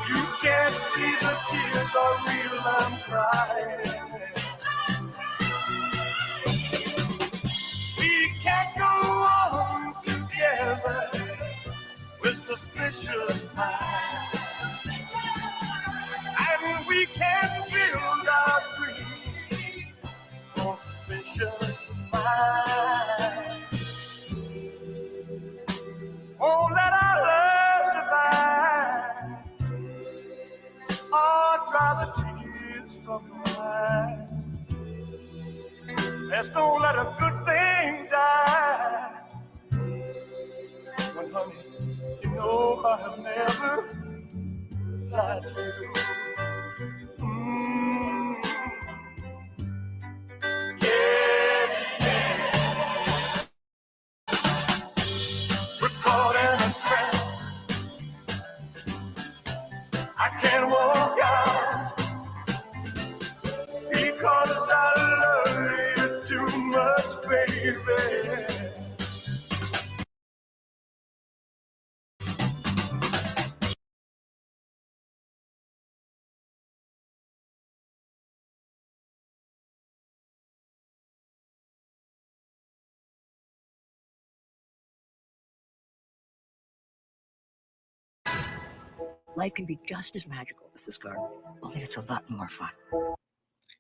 You can't see the tears are real, I'm crying. We can't go on together with suspicious minds, and we can't build our dreams on suspicious minds. Oh, let our love survive, or dry the tears from your eyes. Let's don't let a good thing die. When, honey, you know I have never lied to you. Yeah. We're caught in a trap. I can't walk out because I love you too much, baby. Life can be just as magical as this garden, only it's a lot more fun.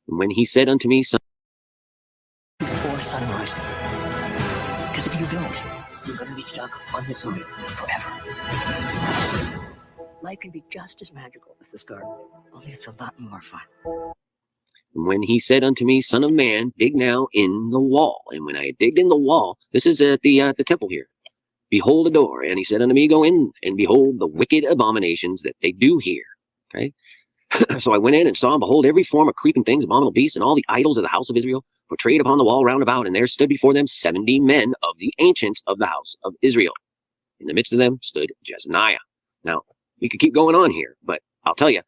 When he said unto me, son, Before sunrise. Because if you don't, you're going to be stuck on this side forever. Life can be just as magical as this garden, only it's a lot more fun. when he said unto me, Son of man, dig now in the wall. And when I had digged in the wall, this is at the temple here. Behold a door. And he said unto me, Go in, and behold the wicked abominations that they do here. Okay. So I went in and saw, and behold, every form of creeping things, abominable beasts, and all the idols of the house of Israel portrayed upon the wall round about. And there stood before them 70 men of the ancients of the house of Israel. In the midst of them stood Jezaniah. Now, we could keep going on here, but I'll tell you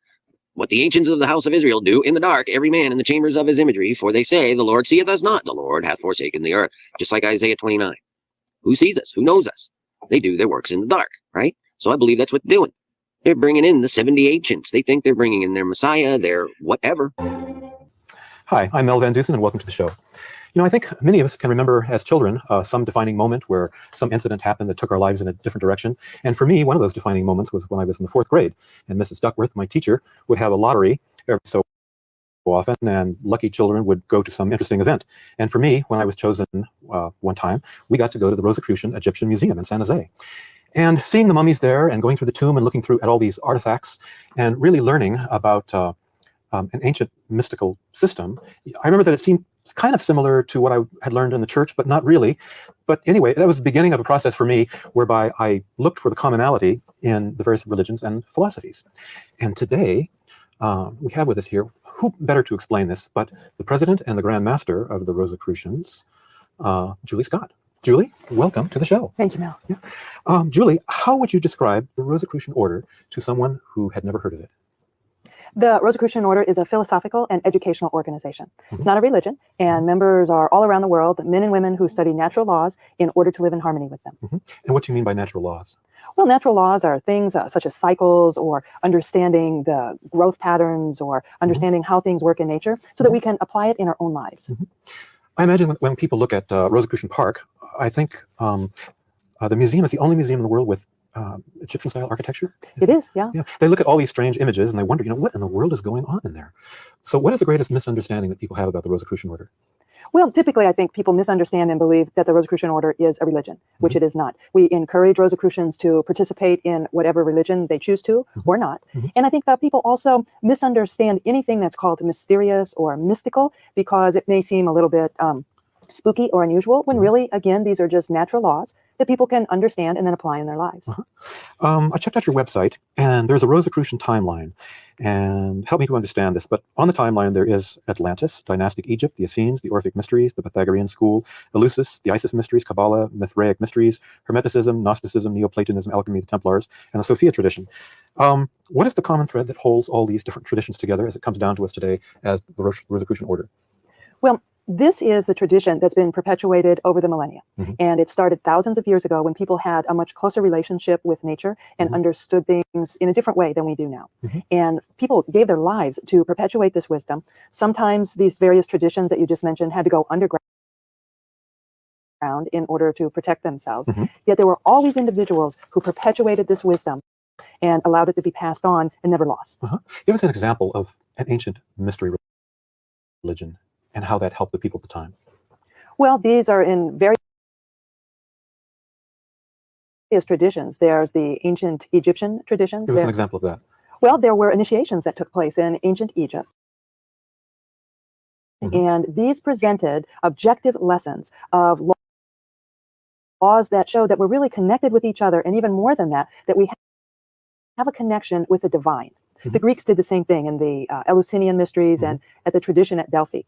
what the ancients of the house of Israel do in the dark, every man in the chambers of his imagery, for they say, The Lord seeth us not, the Lord hath forsaken the earth. Just like Isaiah 29. Who sees us? Who knows us? They do their works in the dark, right? So I believe that's what they're doing. They're bringing in the 70 ancients. They think they're bringing in their Messiah, their whatever. Hi, I'm Mel Van Dusen, and welcome to the show. You know, I think many of us can remember as children some defining moment where some incident happened that took our lives in a different direction. And for me, one of those defining moments was when I was in the 4th grade, and Mrs. Duckworth, my teacher, would have a lottery every so often, and lucky children would go to some interesting event. And for me, when I was chosen one time, we got to go to the Rosicrucian Egyptian Museum in San Jose. And seeing the mummies there and going through the tomb and looking through at all these artifacts and really learning about an ancient mystical system, I remember that it seemed kind of similar to what I had learned in the church, but not really. But anyway, that was the beginning of a process for me whereby I looked for the commonality in the various religions and philosophies. And today, we have with us here, who better to explain this, but the president and the Grand Master of the Rosicrucians, Julie Scott. Julie, welcome to the show. Thank you, Mel. Yeah. Julie, how would you describe the Rosicrucian order to someone who had never heard of it? The Rosicrucian Order is a philosophical and educational organization. It's not a religion, and members are all around the world, men and women who study natural laws in order to live in harmony with them. And what do you mean by natural laws? Well, natural laws are things such as cycles or understanding the growth patterns or understanding how things work in nature so that we can apply it in our own lives. I imagine when people look at Rosicrucian Park, I think the museum is the only museum in the world with Egyptian-style architecture. It is, yeah. They look at all these strange images and they wonder, what in the world is going on in there? So what is the greatest misunderstanding that people have about the Rosicrucian order? Well, typically, I think people misunderstand and believe that the Rosicrucian Order is a religion, which it is not. We encourage Rosicrucians to participate in whatever religion they choose to or not. And I think people also misunderstand anything that's called mysterious or mystical because it may seem a little bit spooky or unusual, when really, again, these are just natural laws that people can understand and then apply in their lives. I checked out your website, and there's a Rosicrucian timeline. And help me to understand this, but on the timeline there is Atlantis, dynastic Egypt, the Essenes, the Orphic Mysteries, the Pythagorean School, Eleusis, the Isis Mysteries, Kabbalah, Mithraic Mysteries, Hermeticism, Gnosticism, Neoplatonism, Alchemy, the Templars, and the Sophia tradition. What is the common thread that holds all these different traditions together as it comes down to us today as the Rosicrucian Order? Well, this is a tradition that's been perpetuated over the millennia. And it started thousands of years ago when people had a much closer relationship with nature and understood things in a different way than we do now. And people gave their lives to perpetuate this wisdom. Sometimes these various traditions that you just mentioned had to go underground in order to protect themselves. Yet there were always individuals who perpetuated this wisdom and allowed it to be passed on and never lost. Give us an example of an ancient mystery religion and how that helped the people at the time. Well, these are in various traditions. There's the ancient Egyptian traditions. Give us an example of that. Well, there were initiations that took place in ancient Egypt. And these presented objective lessons of laws that showed that we're really connected with each other, and even more than that, that we have a connection with the divine. The Greeks did the same thing in the Eleusinian mysteries and at the tradition at Delphi.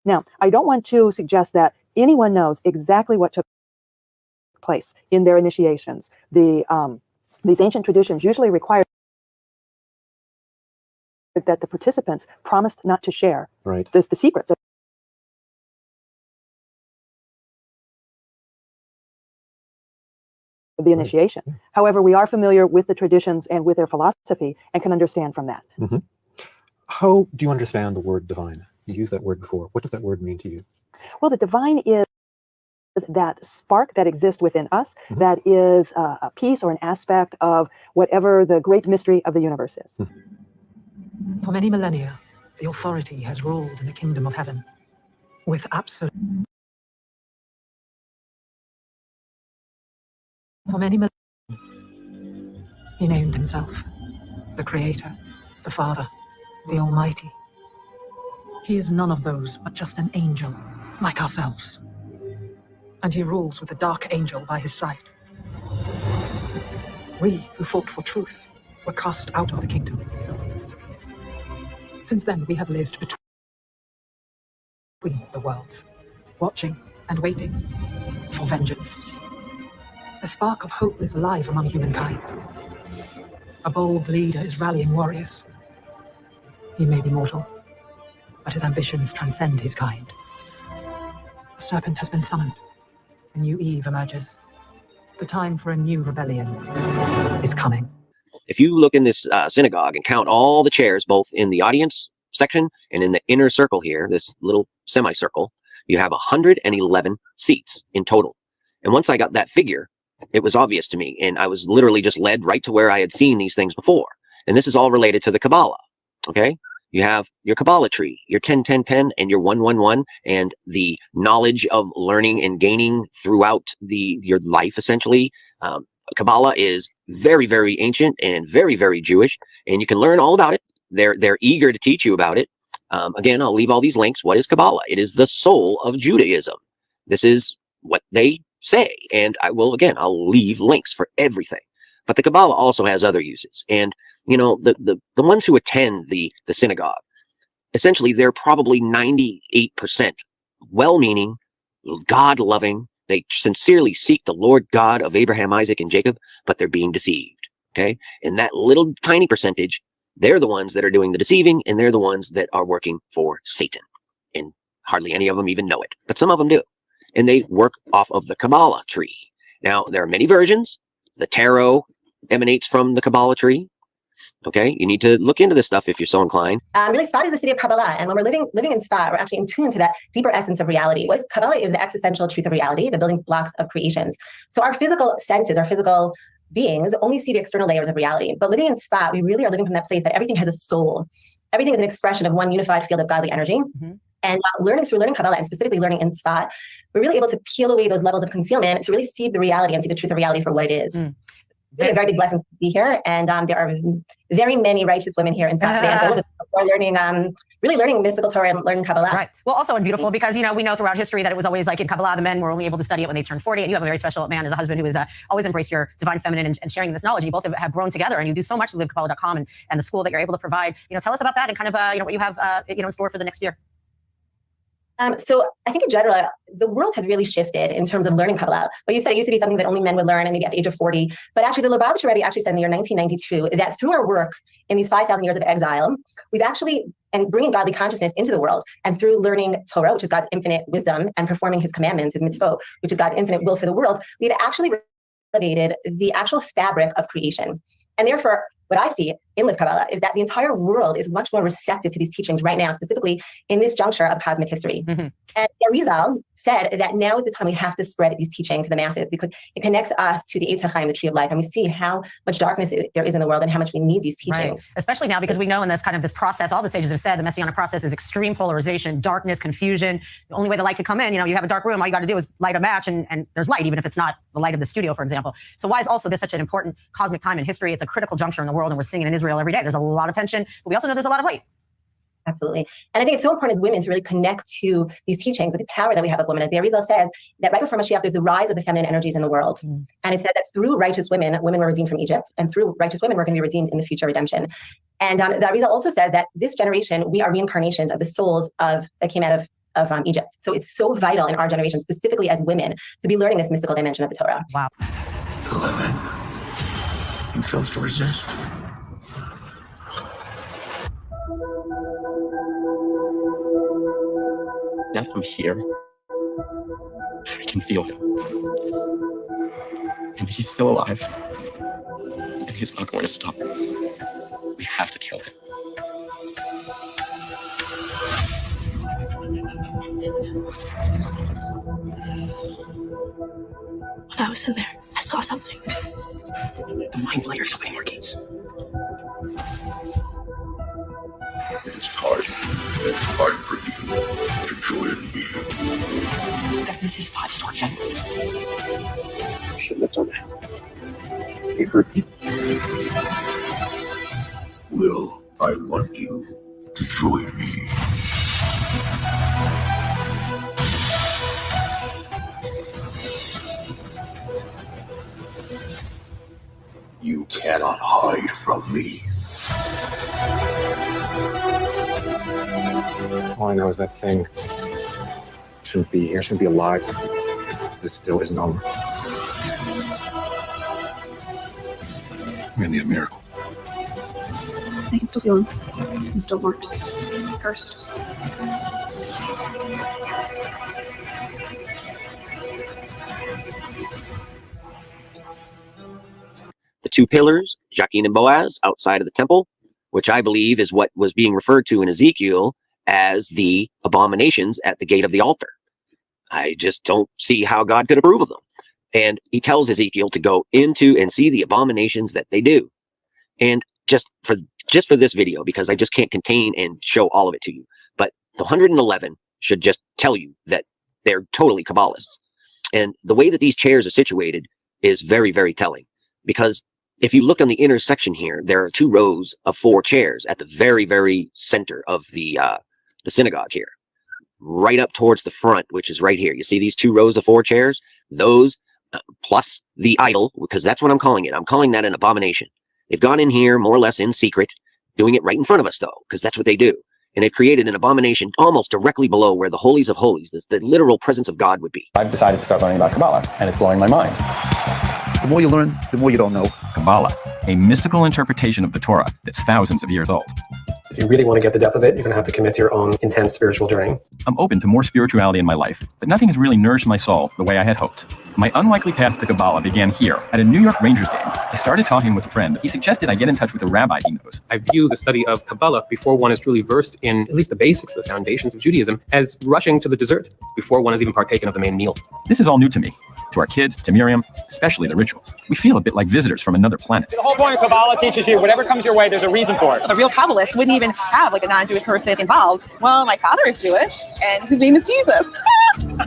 Now, I don't want to suggest that anyone knows exactly what took place in their initiations. These ancient traditions usually required that the participants promised not to share the secrets of the initiation. However, we are familiar with the traditions and with their philosophy and can understand from that. How do you understand the word divine? You used that word before. What does that word mean to you? Well, the divine is that spark that exists within us, that is a piece or an aspect of whatever the great mystery of the universe is. For many millennia, the authority has ruled in the kingdom of heaven with absolute. For many millennia, he named himself the Creator, the Father, the Almighty. He is none of those, but just an angel, like ourselves. And he rules with a dark angel by his side. We, who fought for truth, were cast out of the kingdom. Since then, we have lived between the worlds, watching and waiting for vengeance. A spark of hope is alive among humankind. A bold leader is rallying warriors. He may be mortal, but his ambitions transcend his kind. A serpent has been summoned. A new Eve emerges. The time for a new rebellion is coming. If you look in this synagogue and count all the chairs, both in the audience section and in the inner circle here, this little semicircle, you have 111 seats in total. And once I got that figure, it was obvious to me. And I was literally just led right to where I had seen these things before. And this is all related to the Kabbalah. Okay? You have your Kabbalah tree, your 10-10-10, and your 1-1-1, and the knowledge of learning and gaining throughout your life, essentially. Kabbalah is very, very ancient and very, very Jewish, and you can learn all about it. They're eager to teach you about it. Again, I'll leave all these links. What is Kabbalah? It is the soul of Judaism. This is what they say, and I'll leave links for everything. But the Kabbalah also has other uses. And, you know, the ones who attend the synagogue, essentially, they're probably 98% well-meaning, God-loving. They sincerely seek the Lord God of Abraham, Isaac, and Jacob, but they're being deceived, okay? And that little tiny percentage, they're the ones that are doing the deceiving, and they're the ones that are working for Satan. And hardly any of them even know it, but some of them do. And they work off of the Kabbalah tree. Now, there are many versions. The tarot emanates from the Kabbalah tree. Okay, you need to look into this stuff if you're so inclined. Really, Sfat is the city of Kabbalah, and when we're living in Sfat, we're actually in tune to that deeper essence of reality. Kabbalah is the existential truth of reality, the building blocks of creations. So our physical senses, our physical beings only see the external layers of reality. But living in Sfat, we really are living from that place that everything has a soul. Everything is an expression of one unified field of godly energy. And through learning Kabbalah, and specifically learning in Spot, we're really able to peel away those levels of concealment to really see the reality and see the truth of reality for what it is. It's a very big blessing to be here, and there are very many righteous women here in South Sudan who are learning, really learning mystical Torah and learning Kabbalah. Right. Well, also and beautiful because, we know throughout history that it was always like in Kabbalah, the men were only able to study it when they turned 40, and you have a very special man as a husband who has always embraced your divine feminine and sharing this knowledge. You both have grown together, and you do so much with LiveKabbalah.com and the school that you're able to provide. Tell us about that and kind of, what you have, in store for the next year. So I think in general, the world has really shifted in terms of learning Kabbalah. But you said it used to be something that only men would learn, and maybe at the age of 40. But actually, the Lubavitcher Rebbe actually said in the year 1992 that through our work in these 5,000 years of exile, we've actually, and bringing godly consciousness into the world, and through learning Torah, which is God's infinite wisdom, and performing his commandments, his mitzvot, which is God's infinite will for the world, we've actually elevated the actual fabric of creation. And therefore, what I see in Live Kabbalah is that the entire world is much more receptive to these teachings right now, specifically in this juncture of cosmic history. And Arizal said that now is the time we have to spread these teachings to the masses because it connects us to the Eitz HaChaim, the tree of life, and we see how much darkness there is in the world and how much we need these teachings. Right. Especially now because we know in this kind of this process, all the sages have said the Messianic process is extreme polarization, darkness, confusion. The only way the light could come in, you have a dark room, all you got to do is light a match and there's light, even if it's not the light of the studio, for example. So why is also this such an important cosmic time in history? It's a critical juncture in the world, and we're seeing it in Israel every day. There's a lot of tension, but we also know there's a lot of light. Absolutely. And I think it's so important as women to really connect to these teachings with the power that we have of women. As the Arizal says, that right before Mashiach, there's the rise of the feminine energies in the world. And it said that through righteous women, women were redeemed from Egypt, and through righteous women, we're going to be redeemed in the future redemption. And the Arizal also says that this generation, we are reincarnations of the souls that came out of Egypt. So it's so vital in our generation, specifically as women, to be learning this mystical dimension of the Torah. Wow. 11. You chose to resist. Now from here, I can feel him. And he's still alive. And he's not going to stop. We have to kill him. When I was in there, I saw something. The mind flayer is opening more gates. It is time for you to join me. Darkness is 5-star general. Shouldn't have done that. He hurt me. Will, I want you to join me. You cannot hide from me. All I know is that thing shouldn't be here, shouldn't be alive. This still isn't over. We're gonna need a miracle. I can still feel him. I'm still marked. Cursed. The two pillars, Jachin and Boaz, outside of the temple, which I believe is what was being referred to in Ezekiel as the abominations at the gate of the altar. I just don't see how God could approve of them. And he tells Ezekiel to go into and see the abominations that they do. And just for this video, because I just can't contain and show all of it to you, but the 111 should just tell you that they're totally Kabbalists. And the way that these chairs are situated is very, very telling, because if you look on the inner section here, there are 2 rows of 4 chairs at the very, very center of the synagogue here, right up towards the front, which is right here. You see these 2 rows of 4 chairs? Those plus the idol, because that's what I'm calling it. I'm calling that an abomination. They've gone in here more or less in secret, doing it right in front of us, though, because that's what they do. And they've created an abomination almost directly below where the holies of holies, the literal presence of God, would be. I've decided to start learning about Kabbalah, and it's blowing my mind. The more you learn, the more you don't know. Kabbalah, a mystical interpretation of the Torah that's thousands of years old. If you really want to get the depth of it, you're going to have to commit to your own intense spiritual journey. I'm open to more spirituality in my life, but nothing has really nourished my soul the way I had hoped. My unlikely path to Kabbalah began here, at a New York Rangers game. I started talking with a friend. He suggested I get in touch with a rabbi he knows. I view the study of Kabbalah before one is truly versed in at least the basics, the foundations of Judaism, as rushing to the dessert before one has even partaken of the main meal. This is all new to me, to our kids, to Miriam, especially the rituals. We feel a bit like visitors from another planet. The whole point of Kabbalah teaches you whatever comes your way, there's a reason for it. The real Kabbalists wouldn't even even have like a non-Jewish person involved. Well, my father is Jewish, and his name is Jesus. How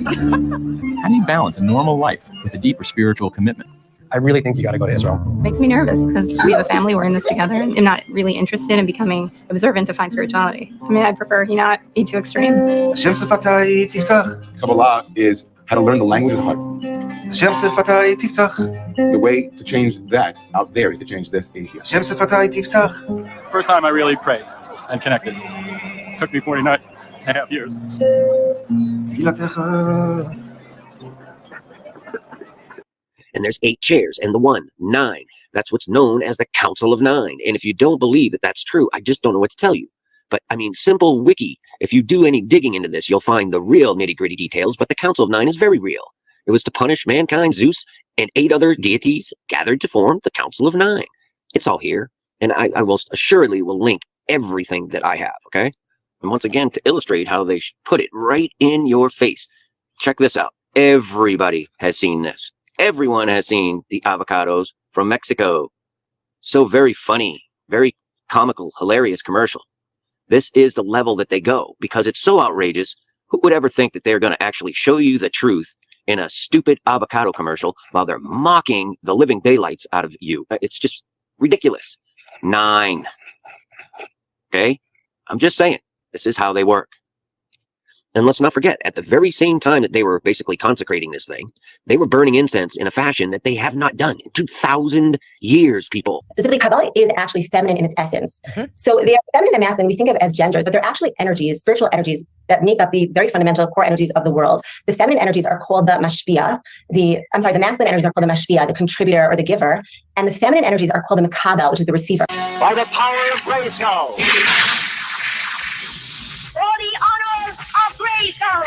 do you balance a normal life with a deeper spiritual commitment? I really think you got to go to Israel. Makes me nervous because we have a family, we're in this together, and I'm not really interested in becoming observant to find spirituality. I mean, I'd prefer he not be too extreme. Kabbalah is how to learn the language of the heart. The way to change that out there is to change this in here. First time I really prayed and connected. It took me 49 and a half years. And there's 8 chairs and the 1, 9. That's what's known as the Council of 9. And if you don't believe that that's true, I just don't know what to tell you. But I mean, simple wiki. If you do any digging into this, you'll find the real nitty-gritty details, but the Council of 9 is very real. It was to punish mankind, Zeus, and 8 other deities gathered to form the Council of 9. It's all here. And I will assuredly will link everything that I have, okay? And once again, to illustrate how they put it right in your face. Check this out. Everybody has seen this. Everyone has seen the avocados from Mexico. So very funny, very comical, hilarious commercial. This is the level that they go because it's so outrageous. Who would ever think that they're going to actually show you the truth in a stupid avocado commercial while they're mocking the living daylights out of you? It's just ridiculous. 9. Okay? I'm just saying, this is how they work. And let's not forget, at the very same time that they were basically consecrating this thing, they were burning incense in a fashion that they have not done in 2,000 years, people. Specifically, Kabbalah is actually feminine in its essence. So they are feminine and masculine. We think of it as genders, but they're actually energies, spiritual energies that make up the very fundamental core energies of the world. The feminine energies are called the mashpia. The masculine energies are called the mashpia, the contributor or the giver. And the feminine energies are called the makabel, which is the receiver. By the power of Grayskull. For the honors of Grayskull.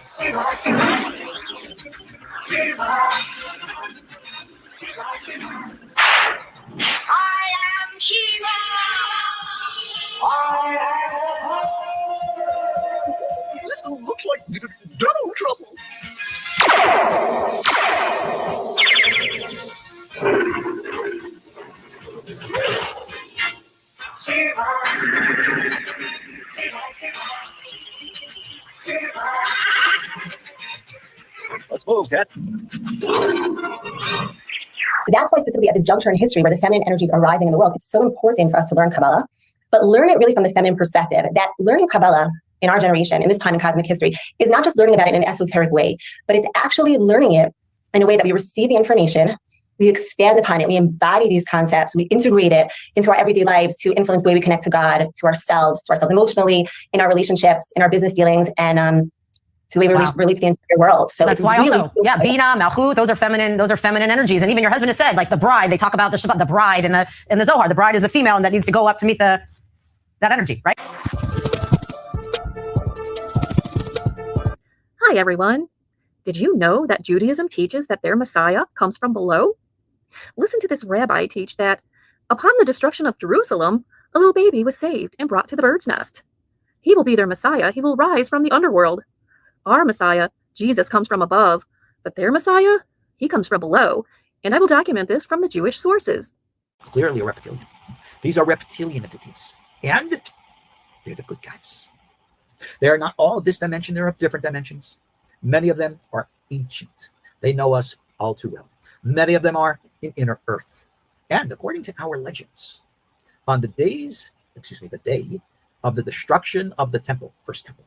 Shiva, Shiva. Shiva. Shiva, Shiva. I am Shiva. This looks like double trouble. Shiva. Shiva, Shiva. Shiva. Let's move, Cat. That's why specifically at this juncture in history where the feminine energies are rising in the world, it's so important for us to learn Kabbalah, but learn it really from the feminine perspective. That learning Kabbalah in our generation, in this time in cosmic history, is not just learning about it in an esoteric way, but it's actually learning it in a way that we receive the information, we expand upon it, we embody these concepts, we integrate it into our everyday lives to influence the way we connect to God, to ourselves emotionally, in our relationships, in our business dealings, and to the way we relate to the entire world. So that's why really also, Bina, Malchut, those are feminine energies. And even your husband has said, like the bride, they talk about the bride in the Zohar. The bride is the female and that needs to go up to meet that energy, right? Hi, everyone. Did you know that Judaism teaches that their Messiah comes from below? Listen to this rabbi teach that upon the destruction of Jerusalem, a little baby was saved and brought to the bird's nest. He will be their Messiah. He will rise from the underworld. Our Messiah, Jesus, comes from above, but their Messiah, he comes from below. And I will document this from the Jewish sources. Clearly a reptilian. These are reptilian entities. And they're the good guys. They are not all of this dimension. They're of different dimensions. Many of them are ancient. They know us all too well. Many of them are in inner earth. And according to our legends, on the day of the destruction of the temple, first temple,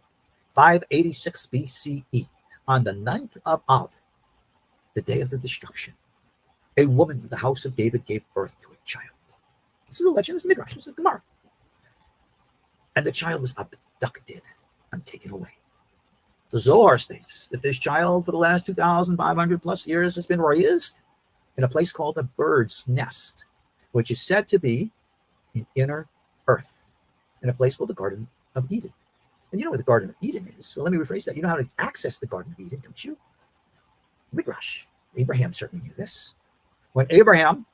586 BCE, on the 9th of Av, the day of the destruction, a woman of the house of David gave birth to a child. This is a legend, it's Midrash, it's a Gemara. And the child was abducted and taken away. The Zohar states that this child for the last 2,500 plus years has been raised in a place called the bird's nest, which is said to be in inner earth, in a place called the Garden of Eden. And you know what the Garden of Eden is. Well, let me rephrase that. You know how to access the Garden of Eden, don't you? Midrash. Abraham certainly knew this. When Abraham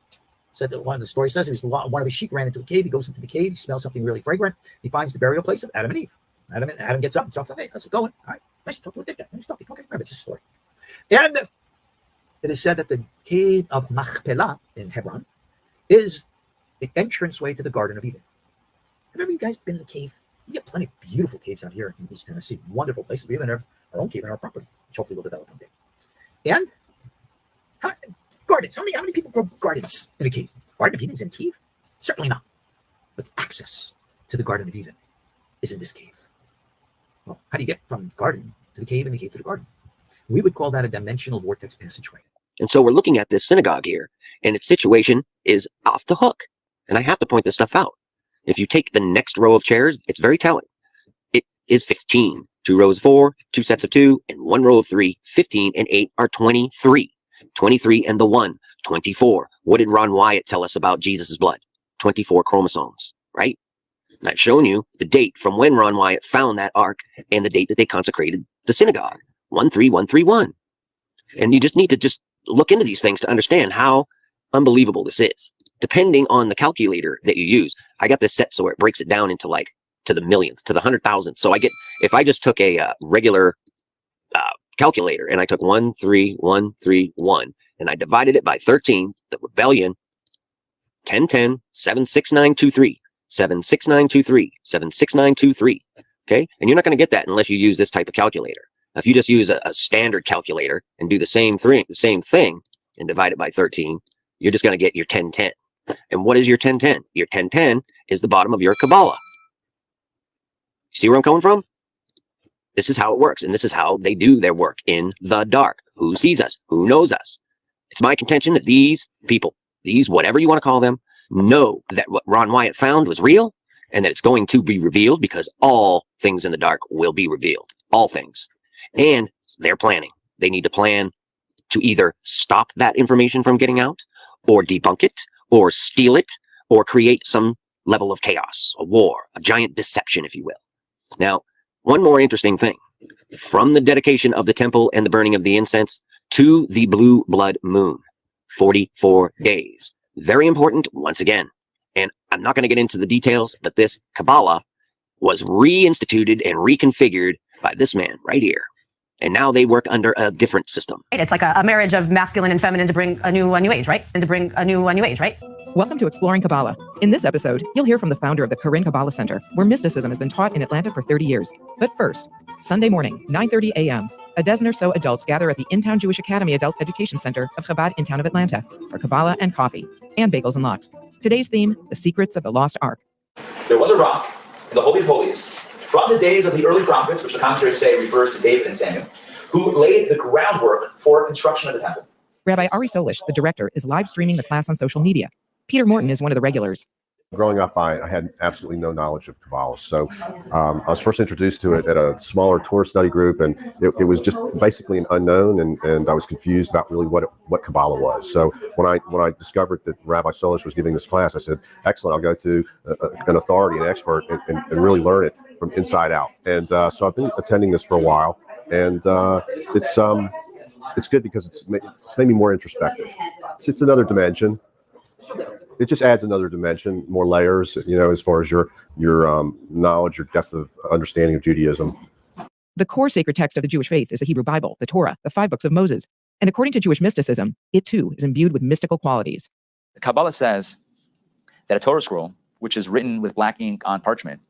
said that one of the story says one of his sheep ran into a cave. He goes into the cave. He smells something really fragrant. He finds the burial place of Adam and Eve. Adam gets up and talks to him. Hey, how's it going? All right. Nice to talk to a dickhead. Nice talking. Okay, remember, it's a story. And it is said that the cave of Machpelah in Hebron is the entranceway to the Garden of Eden. Have any of you guys been in a cave? We have plenty of beautiful caves out here in East Tennessee. Wonderful places. We even have our own cave in our property, which hopefully we'll develop one day. And gardens. How many people grow gardens in a cave? Garden of Eden's in a cave? Certainly not. But access to the Garden of Eden is in this cave. Well, how do you get from the garden to the cave and the cave to the garden? We would call that a dimensional vortex passageway. And so we're looking at this synagogue here, and its situation is off the hook. And I have to point this stuff out. If you take the next row of chairs, it's very telling. It is 15. 2 rows of 4, 2 sets of 2, and 1 row of 3. 15 and 8 are 23. 23 and the 1, 24. What did Ron Wyatt tell us about Jesus' blood? 24 chromosomes, right? And I've shown you the date from when Ron Wyatt found that ark and the date that they consecrated the synagogue, 13131. And you just need to just look into these things to understand how unbelievable this is. Depending on the calculator that you use, I got this set so it breaks it down into like to the millionth, to the 100,000. So I get, if I just took a regular calculator and I took 13131 and I divided it by 13, the rebellion, 1010 76923 76923 76923. Okay, and you're not going to get that unless you use this type of calculator. If you just use a standard calculator and do the same thing and divide it by 13, you're just going to get your 1010. And what is your 1010? Your 1010 is the bottom of your Kabbalah. See where I'm coming from? This is how it works, and this is how they do their work in the dark. Who sees us? Who knows us? It's my contention that these people, these whatever you want to call them, know that what Ron Wyatt found was real, and that it's going to be revealed, because all things in the dark will be revealed. All things. And they're planning. They need to plan to either stop that information from getting out, or debunk it, or steal it, or create some level of chaos, a war, a giant deception, if you will. Now, one more interesting thing. From the dedication of the temple and the burning of the incense to the blue blood moon, 44 days. Very important, once again. And I'm not going to get into the details, but this Kabbalah was reinstituted and reconfigured by this man right here. And now they work under a different system. It's like a marriage of masculine and feminine to bring a new age, right? And to bring a new age, right? Welcome to Exploring Kabbalah. In this episode, you'll hear from the founder of the Corinne Kabbalah Center, where mysticism has been taught in Atlanta for 30 years. But first, Sunday morning, 9:30 a.m., a dozen or so adults gather at the In-Town Jewish Academy Adult Education Center of Chabad in town of Atlanta for Kabbalah and coffee, and bagels and lox. Today's theme, the secrets of the lost ark. There was a rock in the Holy of Holies from the days of the early prophets, which the commentaries say refers to David and Samuel, who laid the groundwork for construction of the temple. Rabbi Ari Solish, the director, is live streaming the class on social media. Peter Morton is one of the regulars. Growing up, I had absolutely no knowledge of Kabbalah. So I was first introduced to it at a smaller Torah study group, and it was just basically an unknown, and I was confused about really what Kabbalah was. So when I discovered that Rabbi Solish was giving this class, I said, excellent, I'll go to an authority, an expert, and really learn it from inside out. And so I've been attending this for a while, and it's good because it's made me more introspective. It's another dimension. It just adds another dimension, more layers, as far as your knowledge, your depth of understanding of Judaism. The core sacred text of the Jewish faith is the Hebrew Bible, the Torah, the 5 books of Moses. And according to Jewish mysticism, it too is imbued with mystical qualities. The Kabbalah says that a Torah scroll, which is written with black ink on parchment,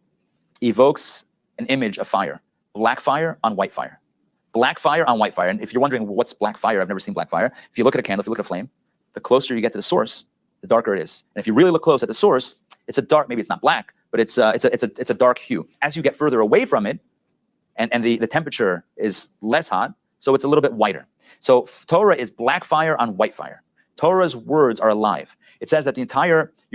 evokes an image of fire. Black fire on white fire. Black fire on white fire. And if you're wondering, what's black fire? I've never seen black fire. If you look at a candle, if you look at a flame, the closer you get to the source, the darker it is. And if you really look close at the source, it's a dark, maybe it's not black, but it's a dark hue. As you get further away from it, and the temperature is less hot, so it's a little bit whiter. So Torah is black fire on white fire. Torah's words are alive. It says that you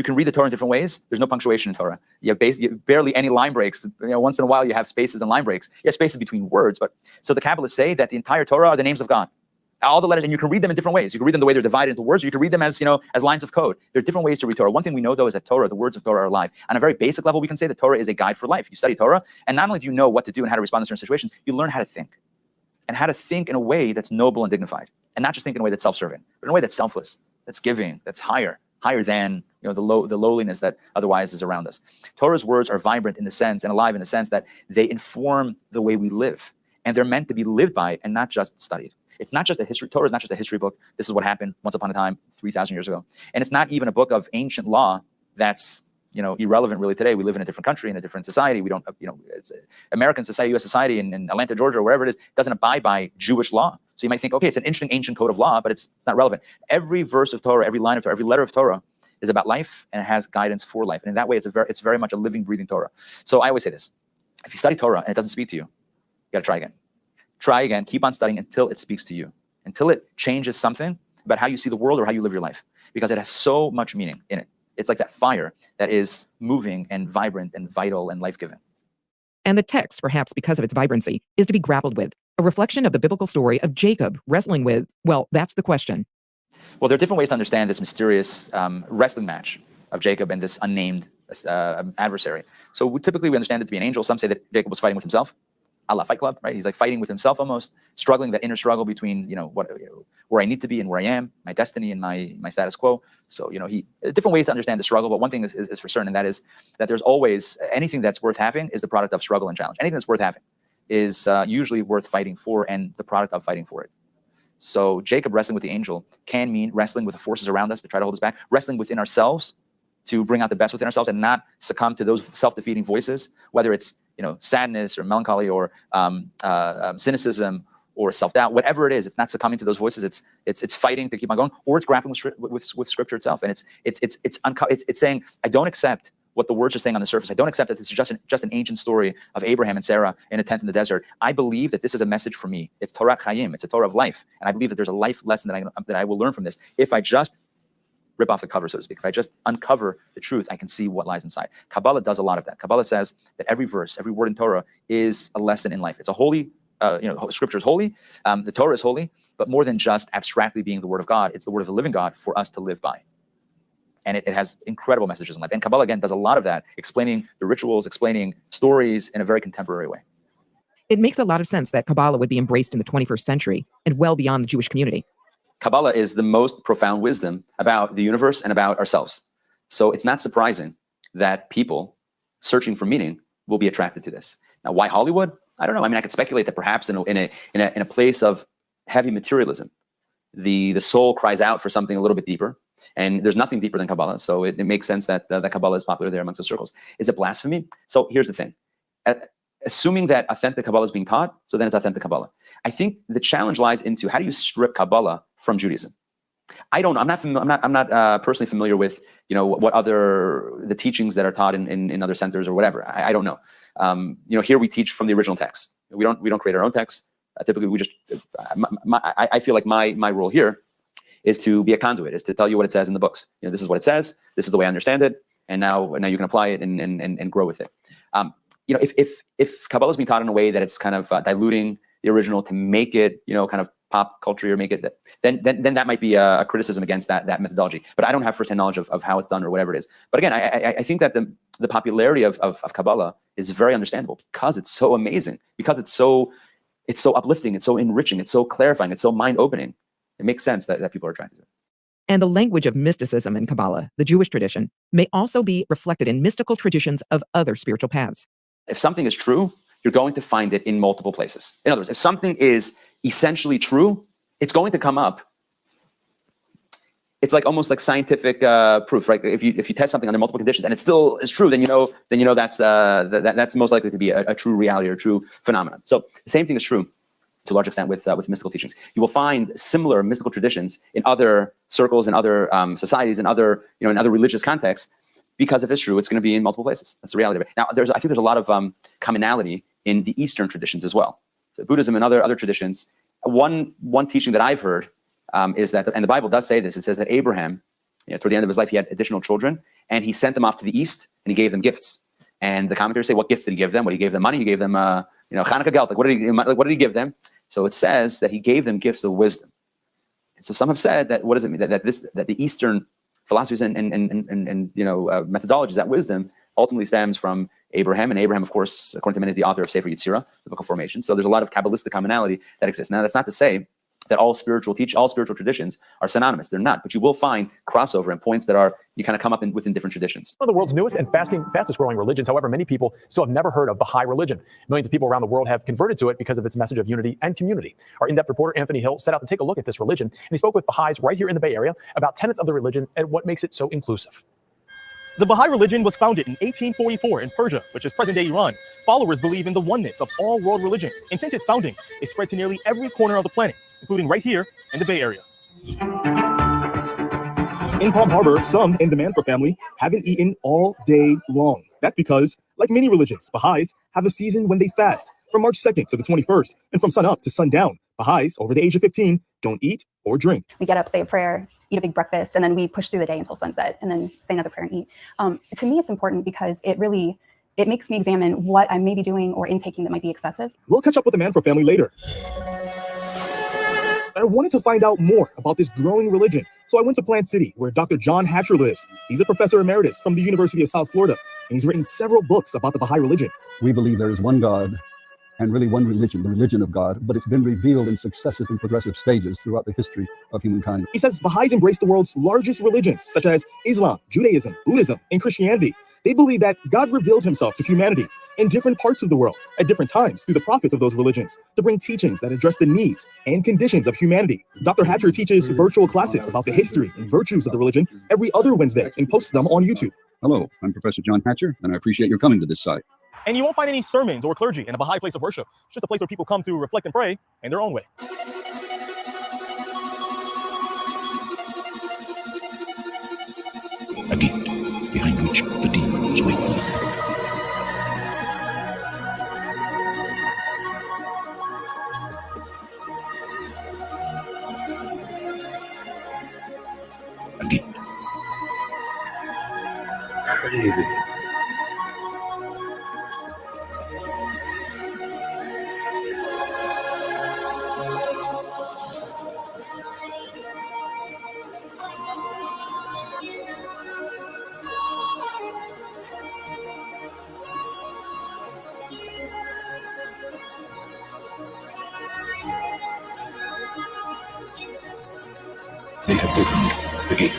can read the Torah in different ways. There's no punctuation in Torah. You have barely any line breaks. Once in a while you have spaces and line breaks. You have spaces between words. But so the Kabbalists say that the entire Torah are the names of God. All the letters, and you can read them in different ways. You can read them the way they're divided into words, or you can read them as lines of code. There are different ways to read Torah. One thing we know, though, is that Torah, the words of Torah, are alive. On a very basic level, we can say that Torah is a guide for life. You study Torah, and not only do you know what to do and how to respond to certain situations, you learn how to think. And how to think in a way that's noble and dignified. And not just think in a way that's self-serving, but in a way that's selfless, that's giving, that's higher than the lowliness that otherwise is around us. Torah's words are vibrant in the sense, and alive in the sense, that they inform the way we live. And they're meant to be lived by and not just studied. It's not just a history. Torah is not just a history book. This is what happened once upon a time, 3,000 years ago. And it's not even a book of ancient law that's irrelevant really today. We live in a different country, in a different society. We don't, it's American society, U.S. society in Atlanta, Georgia, or wherever it is, doesn't abide by Jewish law. So you might think, okay, it's an interesting ancient code of law, but it's not relevant. Every verse of Torah, every line of Torah, every letter of Torah is about life, and it has guidance for life. And in that way, it's very much a living, breathing Torah. So I always say this: if you study Torah and it doesn't speak to you, you got to try again. Try again. Keep on studying until it speaks to you, until it changes something about how you see the world or how you live your life, because it has so much meaning in it. It's like that fire that is moving and vibrant and vital and life-giving. And the text, perhaps because of its vibrancy, is to be grappled with, a reflection of the biblical story of Jacob wrestling with, well, that's the question. Well, there are different ways to understand this mysterious wrestling match of Jacob and this unnamed adversary. So typically we understand it to be an angel. Some say that Jacob was fighting with himself, a la Fight Club, right? He's like fighting with himself almost, struggling, that inner struggle between, where I need to be and where I am, my destiny and my status quo. So, different ways to understand the struggle, but one thing is for certain, and that is that there's always, anything that's worth having is the product of struggle and challenge. Anything that's worth having is usually worth fighting for and the product of fighting for it. So Jacob wrestling with the angel can mean wrestling with the forces around us to try to hold us back, wrestling within ourselves to bring out the best within ourselves and not succumb to those self-defeating voices, whether it's sadness or melancholy or cynicism or self-doubt, whatever it is. It's not succumbing to those voices. It's fighting to keep on going, or it's grappling with Scripture itself, and it's saying, I don't accept what the words are saying on the surface. I don't accept that this is just an ancient story of Abraham and Sarah in a tent in the desert. I believe that this is a message for me. It's Torah Chaim. It's a Torah of life, and I believe that there's a life lesson that I will learn from this if I just rip off the cover, so to speak. If I just uncover the truth, I can see what lies inside. Kabbalah does a lot of that. Kabbalah says that every verse, every word in Torah is a lesson in life. It's a holy, Scripture is holy, the Torah is holy, but more than just abstractly being the word of God, it's the word of the living God for us to live by. And it has incredible messages in life. And Kabbalah, again, does a lot of that, explaining the rituals, explaining stories in a very contemporary way. It makes a lot of sense that Kabbalah would be embraced in the 21st century and well beyond the Jewish community. Kabbalah is the most profound wisdom about the universe and about ourselves. So it's not surprising that people searching for meaning will be attracted to this. Now, why Hollywood? I don't know. I mean, I could speculate that perhaps in a place of heavy materialism, the soul cries out for something a little bit deeper, and there's nothing deeper than Kabbalah. So it makes sense that Kabbalah is popular there amongst those circles. Is it blasphemy? So here's the thing. Assuming that authentic Kabbalah is being taught, so then it's authentic Kabbalah. I think the challenge lies into how do you strip Kabbalah from Judaism? I don't know. I'm not personally familiar with what the teachings that are taught in other centers or whatever. I don't know. Here we teach from the original text. We don't create our own text. Typically, we just. I feel like my role here is to be a conduit, is to tell you what it says in the books. This is what it says. This is the way I understand it, and now you can apply it and grow with it. If Kabbalah is being taught in a way that it's kind of diluting the original to make it, kind of pop culture or make it, then that might be a criticism against that methodology. But I don't have firsthand knowledge of how it's done or whatever it is. But again, I think that the popularity of Kabbalah is very understandable because it's so amazing, because it's so uplifting, it's so enriching, it's so clarifying, it's so mind-opening. It makes sense that people are attracted to it. And the language of mysticism in Kabbalah, the Jewish tradition, may also be reflected in mystical traditions of other spiritual paths. If something is true, you're going to find it in multiple places. In other words, if something is essentially true, it's going to come up. It's like almost like scientific proof, right? If you test something under multiple conditions and it still is true, then you know that's most likely to be a true reality or a true phenomenon. So the same thing is true to a large extent with mystical teachings. You will find similar mystical traditions in other circles, in other societies, in other religious contexts. Because if it's true, it's going to be in multiple places. That's the reality of it. Now, I think there's a lot of commonality in the Eastern traditions as well. So Buddhism and other traditions. One teaching that I've heard is that, and the Bible does say this, it says that Abraham, toward the end of his life, he had additional children, and he sent them off to the East, and he gave them gifts. And the commentators say, what gifts did he give them? What, he gave them money? He gave them, Chanukah Geld. Like, what did he give them? So it says that he gave them gifts of wisdom. And so some have said that, what does it mean? That the Eastern philosophies and methodologies, that wisdom ultimately stems from Abraham. And Abraham, of course, according to many, is the author of Sefer Yetzirah, the book of formation. So there's a lot of Kabbalistic commonality that exists. Now, that's not to say that all spiritual traditions are synonymous. They're not, but you will find crossover and points that you kind of come up within different traditions. One of the world's newest and fastest growing religions. However, many people still have never heard of Baha'i religion. Millions of people around the world have converted to it because of its message of unity and community. Our in-depth reporter, Anthony Hill, set out to take a look at this religion, and he spoke with Baha'is right here in the Bay Area about tenets of the religion and what makes it so inclusive. The Baha'i religion was founded in 1844 in Persia, which is present-day Iran. Followers believe in the oneness of all world religions, and since its founding, it spread to nearly every corner of the planet, including right here in the Bay Area. In Palm Harbor, some in the Manfred family haven't eaten all day long. That's because, like many religions, Baha'is have a season when they fast, from March 2nd to the 21st, and from sunup to sundown. Baha'is over the age of 15 don't eat or drink. We get up, say a prayer, eat a big breakfast, and then we push through the day until sunset, and then say another prayer and eat. To me, it's important because it makes me examine what I may be doing or intaking that might be excessive. We'll catch up with the Manfred family later. I wanted to find out more about this growing religion, so I went to Plant City, where Dr. John Hatcher lives. He's a professor emeritus from the University of South Florida, and he's written several books about the Baha'i religion. We believe there is one God and really one religion, the religion of God, but it's been revealed in successive and progressive stages throughout the history of humankind. He says Baha'is embrace the world's largest religions, such as Islam, Judaism, Buddhism, and Christianity. They believe that God revealed himself to humanity in different parts of the world at different times through the prophets of those religions to bring teachings that address the needs and conditions of humanity. Dr. Hatcher teaches virtual classes about the history and virtues of the religion every other Wednesday and posts them on YouTube. Hello, I'm Professor John Hatcher, and I appreciate your coming to this site. And you won't find any sermons or clergy in a Baha'i place of worship. It's just a place where people come to reflect and pray in their own way. A gate behind which the demons wait. A gate. Crazy. They have opened the gate.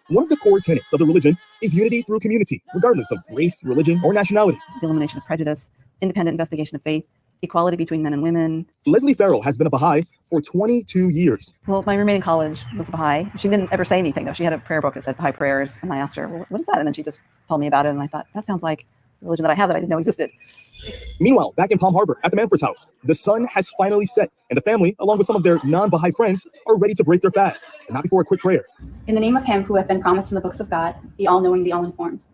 One of the core tenets of the religion is unity through community, regardless of race, religion, or nationality. The elimination of prejudice, independent investigation of faith, equality between men and women. Leslie Farrell has been a Baha'i for 22 years. Well, my roommate in college was a Baha'i. She didn't ever say anything, though. She had a prayer book that said Baha'i prayers, and I asked her, well, what is that? And then she just told me about it, and I thought, that sounds like the religion that I have that I didn't know existed. Meanwhile, back in Palm Harbor at the Manfred's house, the sun has finally set, and the family, along with some of their non-Baha'i friends, are ready to break their fast, but not before a quick prayer. In the name of him who hath been promised in the books of God, the all-knowing, the all-informed.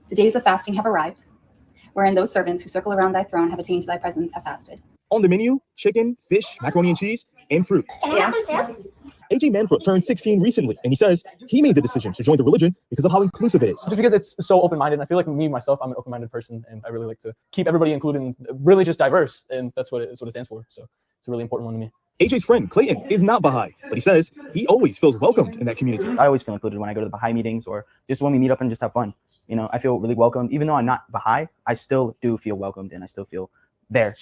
The days of fasting have arrived, wherein those servants who circle around thy throne have attained to thy presence have fasted. On the menu, chicken, fish, macaroni and cheese, and fruit. Yeah. AJ Manfred turned 16 recently, and he says he made the decision to join the religion because of how inclusive it is. Just because it's so open-minded, and I feel like me, myself, I'm an open-minded person, and I really like to keep everybody included and really just diverse, and that's what it stands for. So it's a really important one to me. AJ's friend, Clayton, is not Baha'i, but he says he always feels welcomed in that community. I always feel included when I go to the Baha'i meetings or just when we meet up and just have fun. You know, I feel really welcomed. Even though I'm not Baha'i, I still do feel welcomed and I still feel there.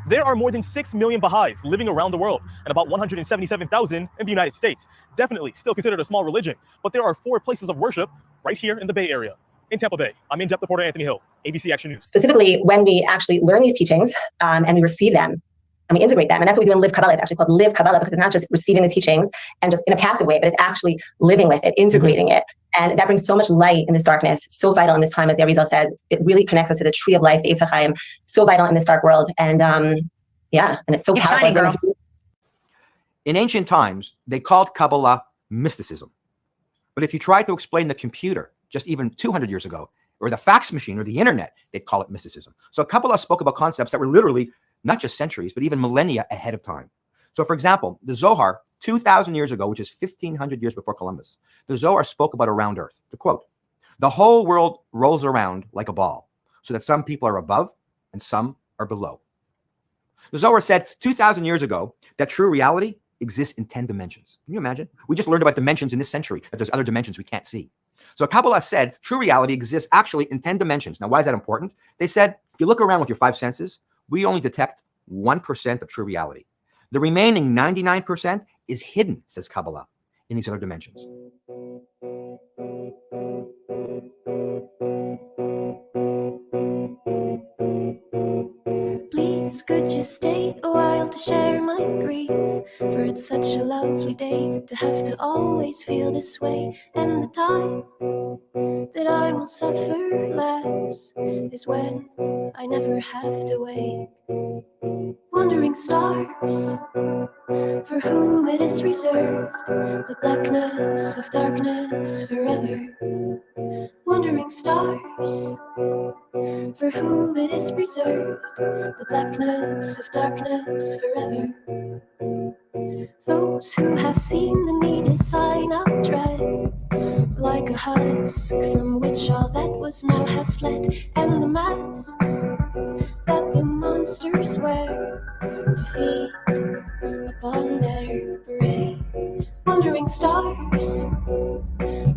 There are more than 6 million Baha'is living around the world and about 177,000 in the United States. Definitely still considered a small religion, but there are 4 places of worship right here in the Bay Area. In Tampa Bay, I'm in-depth reporter Anthony Hill, ABC Action News. Specifically, when we actually learn these teachings and we receive them, and we integrate them. And that's what we do in Live Kabbalah. It's actually called Live Kabbalah because it's not just receiving the teachings and just in a passive way, but it's actually living with it, integrating it. And that brings so much light in this darkness, so vital in this time, as the Arizal says. It really connects us to the tree of life, the Eitz HaChaim, so vital in this dark world. And and it's so powerful. Shining, in ancient times, they called Kabbalah mysticism. But if you tried to explain the computer just even 200 years ago, or the fax machine or the internet, they'd call it mysticism. So Kabbalah spoke about concepts that were literally not just centuries, but even millennia ahead of time. So for example, the Zohar, 2,000 years ago, which is 1,500 years before Columbus, the Zohar spoke about a round earth. To quote, the whole world rolls around like a ball, so that some people are above and some are below. The Zohar said 2,000 years ago that true reality exists in 10 dimensions. Can you imagine? We just learned about dimensions in this century, that there's other dimensions we can't see. So Kabbalah said true reality exists actually in 10 dimensions. Now, why is that important? They said, if you look around with your 5 senses, we only detect 1% of true reality. The remaining 99% is hidden, says Kabbalah, in these other dimensions. Please, could you stay a while to share my grief, for it's such a lovely day to have to always feel this way. And the time that I will suffer less is when I never have to wake. Wandering stars, for whom it is reserved the blackness of darkness forever. Wandering stars, for whom it is reserved the blackness of darkness forever. Those who have seen the need is sign of dread, like a husk from which all that was now has fled, and the masks that the monsters wear to feed upon their prey. Wandering stars,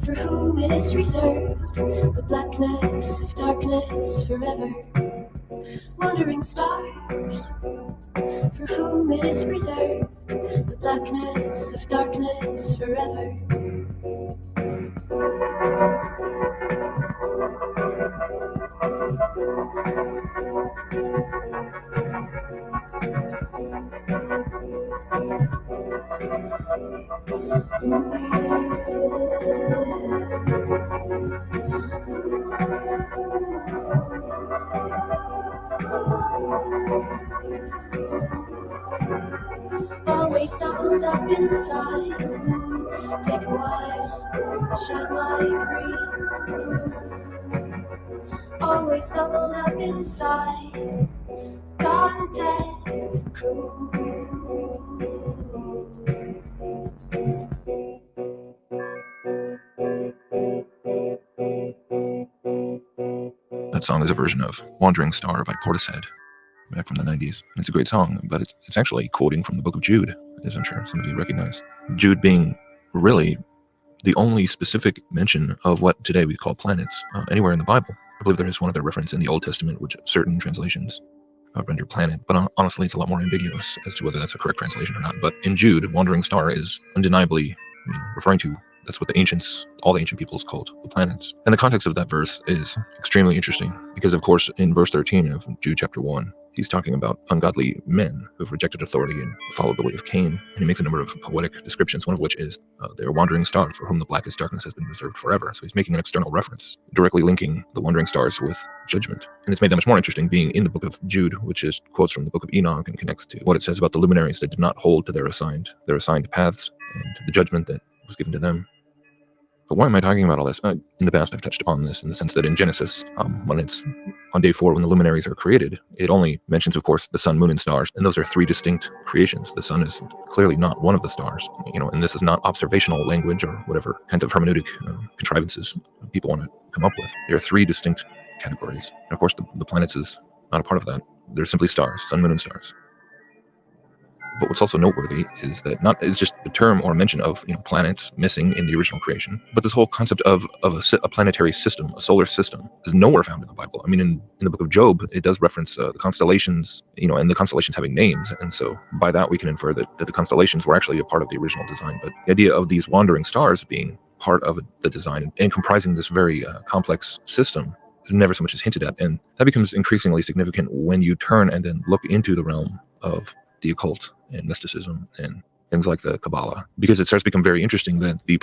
for whom it is reserved the blackness of darkness forever. Wandering stars, for whom it is reserved the blackness of darkness forever. Always doubled up inside, take a while to shed my grief. Always doubled up inside, gone dead, cruel. That song is a version of Wandering Star by Portishead, back from the 90s. It's a great song, but it's actually quoting from the book of Jude, as I'm sure some of you recognize. Jude being really the only specific mention of what today we call planets anywhere in the Bible. I believe there is one other reference in the Old Testament, which certain translations render planet, but honestly it's a lot more ambiguous as to whether that's a correct translation or not. But in Jude, Wandering Star is undeniably referring to, that's what the ancients, all the ancient peoples called the planets. And the context of that verse is extremely interesting because, of course, in verse 13 of Jude chapter 1, he's talking about ungodly men who've rejected authority and followed the way of Cain. And he makes a number of poetic descriptions, one of which is their wandering star, for whom the blackest darkness has been reserved forever. So he's making an external reference, directly linking the wandering stars with judgment. And it's made that much more interesting being in the book of Jude, which is quotes from the book of Enoch and connects to what it says about the luminaries that did not hold to their assigned paths and the judgment that was given to them. But why am I talking about all this? In the past, I've touched upon this in the sense that in Genesis, when it's on day 4, when the luminaries are created, it only mentions, of course, the sun, moon, and stars. And those are 3 distinct creations. The sun is clearly not one of the stars, and this is not observational language or whatever kinds of hermeneutic contrivances people want to come up with. There are 3 distinct categories. And of course, the planets is not a part of that. They're simply stars, sun, moon, and stars. But what's also noteworthy is that it's just the term or mention of planets missing in the original creation, but this whole concept of a planetary system, a solar system, is nowhere found in the Bible. I mean, in the book of Job, it does reference the constellations, and the constellations having names, and so by that we can infer that the constellations were actually a part of the original design. But the idea of these wandering stars being part of the design and comprising this very complex system is never so much as hinted at, and that becomes increasingly significant when you turn and then look into the realm of the occult and mysticism and things like the Kabbalah, because it starts to become very interesting that the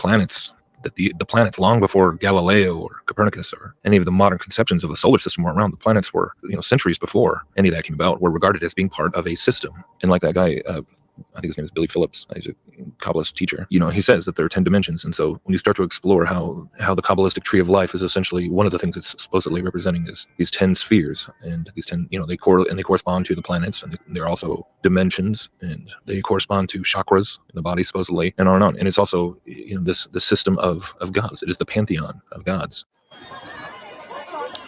planets long before Galileo or Copernicus or any of the modern conceptions of a solar system were around, the planets were, centuries before any of that came about, were regarded as being part of a system. And like that guy, I think his name is Billy Phillips, he's a Kabbalist teacher, he says that there are 10 dimensions. And so when you start to explore how the Kabbalistic tree of life is essentially one of the things it's supposedly representing is these 10 spheres, and these 10, they correspond to the planets, and they're also dimensions, and they correspond to chakras in the body supposedly, and on and on. And it's also, the system of gods. It is the pantheon of gods.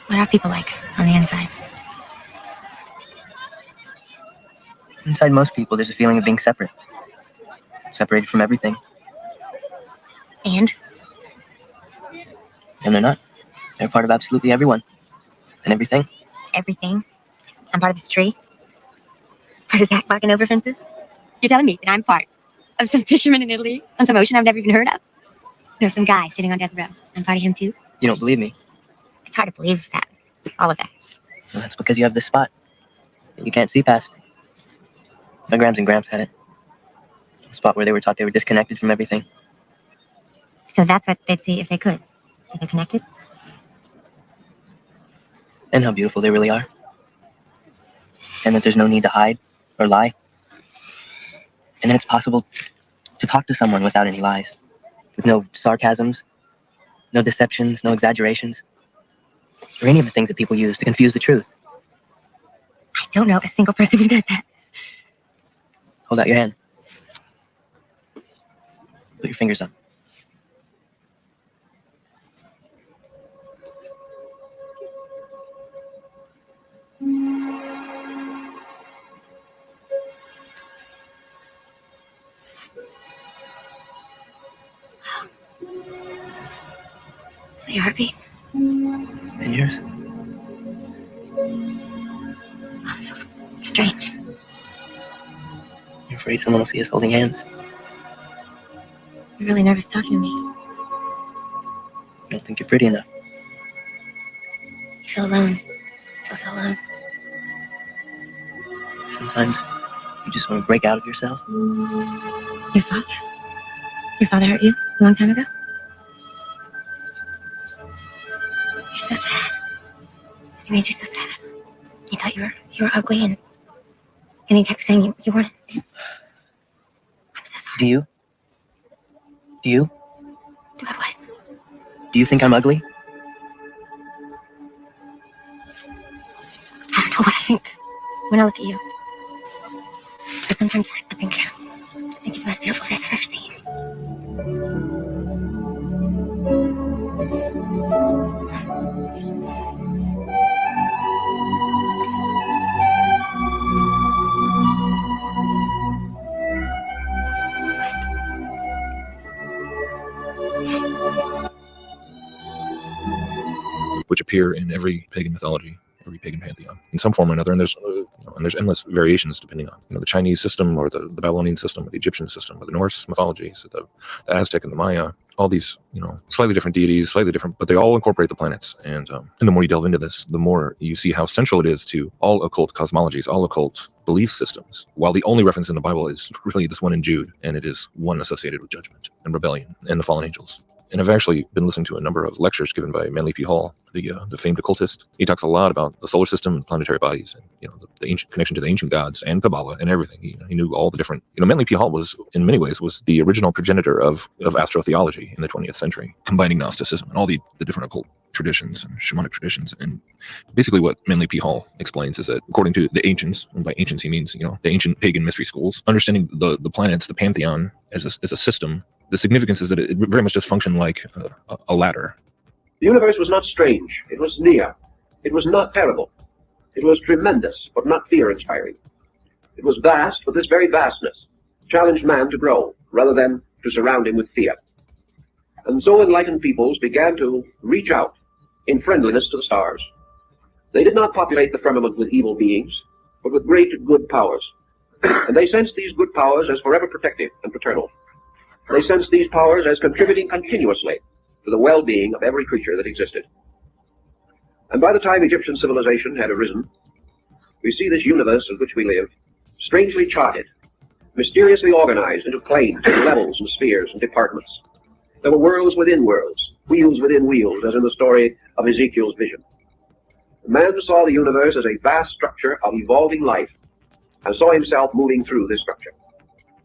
What are people like on the inside? Inside most people, there's a feeling of being separated from everything. And they're not. They're part of absolutely everyone and everything. Everything? I'm part of this tree? Part of Zach barking over fences? You're telling me that I'm part of some fisherman in Italy on some ocean I've never even heard of? No, some guy sitting on death row. I'm part of him too? You don't believe me? It's hard to believe that. All of that. Well, that's because you have this spot that you can't see past. My Grams and Gramps had it. The spot where they were taught they were disconnected from everything. So that's what they'd see if they could. That they're connected? And how beautiful they really are. And that there's no need to hide or lie. And then it's possible to talk to someone without any lies. With no sarcasms, no deceptions, no exaggerations. Or any of the things that people use to confuse the truth. I don't know a single person who does that. Hold out your hand. Put your fingers up. Is that your heartbeat? And yours? Oh, this feels strange. You're afraid someone will see us holding hands? You're really nervous talking to me. I don't think you're pretty enough. You feel alone. You feel so alone. Sometimes you just want to break out of yourself. Your father? Your father hurt you a long time ago? You're so sad. He made you so sad. He thought you were ugly and he kept saying you weren't. I'm so sorry. Do you? Do you? Do I what? Do you think I'm ugly? I don't know what I think when I look at you. But sometimes I think you're the most beautiful face I've ever seen. Which appear in every pagan mythology, every pagan pantheon, in some form or another. And there's endless variations depending on the Chinese system, or the Babylonian system, or the Egyptian system, or the Norse mythology, so the Aztec and the Maya. All these, slightly different deities, slightly different, but they all incorporate the planets. And the more you delve into this, the more you see how central it is to all occult cosmologies, all occult belief systems. While the only reference in the Bible is really this one in Jude, and it is one associated with judgment and rebellion and the fallen angels. And I've actually been listening to a number of lectures given by Manly P. Hall, the famed occultist. He talks a lot about the solar system and planetary bodies, and the ancient connection to the ancient gods and Kabbalah and everything. He knew all the different. Manly P. Hall was, in many ways, was the original progenitor of astrotheology in the 20th century, combining Gnosticism and all the different occult traditions and shamanic traditions. And basically, what Manly P. Hall explains is that, according to the ancients, and by ancients he means the ancient pagan mystery schools, understanding the planets, the pantheon as a system. The significance is that it very much just functioned like a ladder. The universe was not strange. It was near. It was not terrible. It was tremendous, but not fear-inspiring. It was vast, but this very vastness challenged man to grow, rather than to surround him with fear. And so enlightened peoples began to reach out in friendliness to the stars. They did not populate the firmament with evil beings, but with great good powers. And they sensed these good powers as forever protective and paternal. They sensed these powers as contributing continuously to the well-being of every creature that existed. And by the time Egyptian civilization had arisen, we see this universe in which we live strangely charted, mysteriously organized into planes and levels and spheres and departments. There were worlds within worlds, wheels within wheels, as in the story of Ezekiel's vision. Man saw the universe as a vast structure of evolving life and saw himself moving through this structure.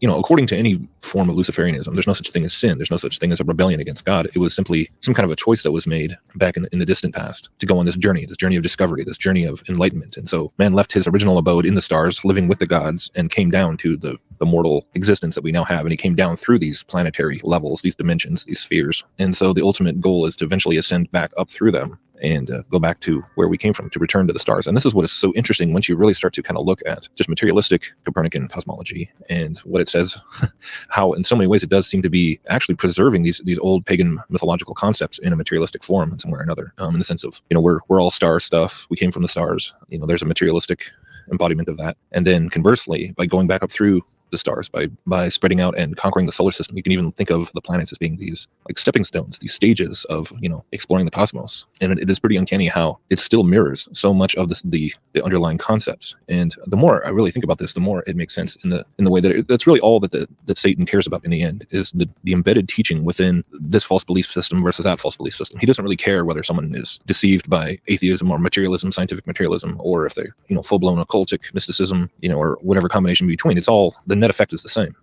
According to any form of Luciferianism, there's no such thing as sin. There's no such thing as a rebellion against God. It was simply some kind of a choice that was made back in the distant past to go on this journey of discovery, this journey of enlightenment. And so man left his original abode in the stars, living with the gods, and came down to the mortal existence that we now have. And he came down through these planetary levels, these dimensions, these spheres. And so the ultimate goal is to eventually ascend back up through them and go back to where we came from, to return to the stars. And this is what is so interesting once you really start to kind of look at just materialistic Copernican cosmology and what it says, how in so many ways it does seem to be actually preserving these old pagan mythological concepts in a materialistic form in some way or another, in the sense of, we're all star stuff. We came from the stars. There's a materialistic embodiment of that. And then conversely, by going back up through the stars by spreading out and conquering the solar system. You can even think of the planets as being these like stepping stones, these stages of exploring the cosmos. And it is pretty uncanny how it still mirrors so much of the underlying concepts. And the more I really think about this, the more it makes sense in the way that that's really all that Satan cares about in the end, is the embedded teaching within this false belief system versus that false belief system. He doesn't really care whether someone is deceived by atheism or materialism, scientific materialism, or if they're full-blown occultic mysticism, or whatever combination between. It's all, the net effect is the same.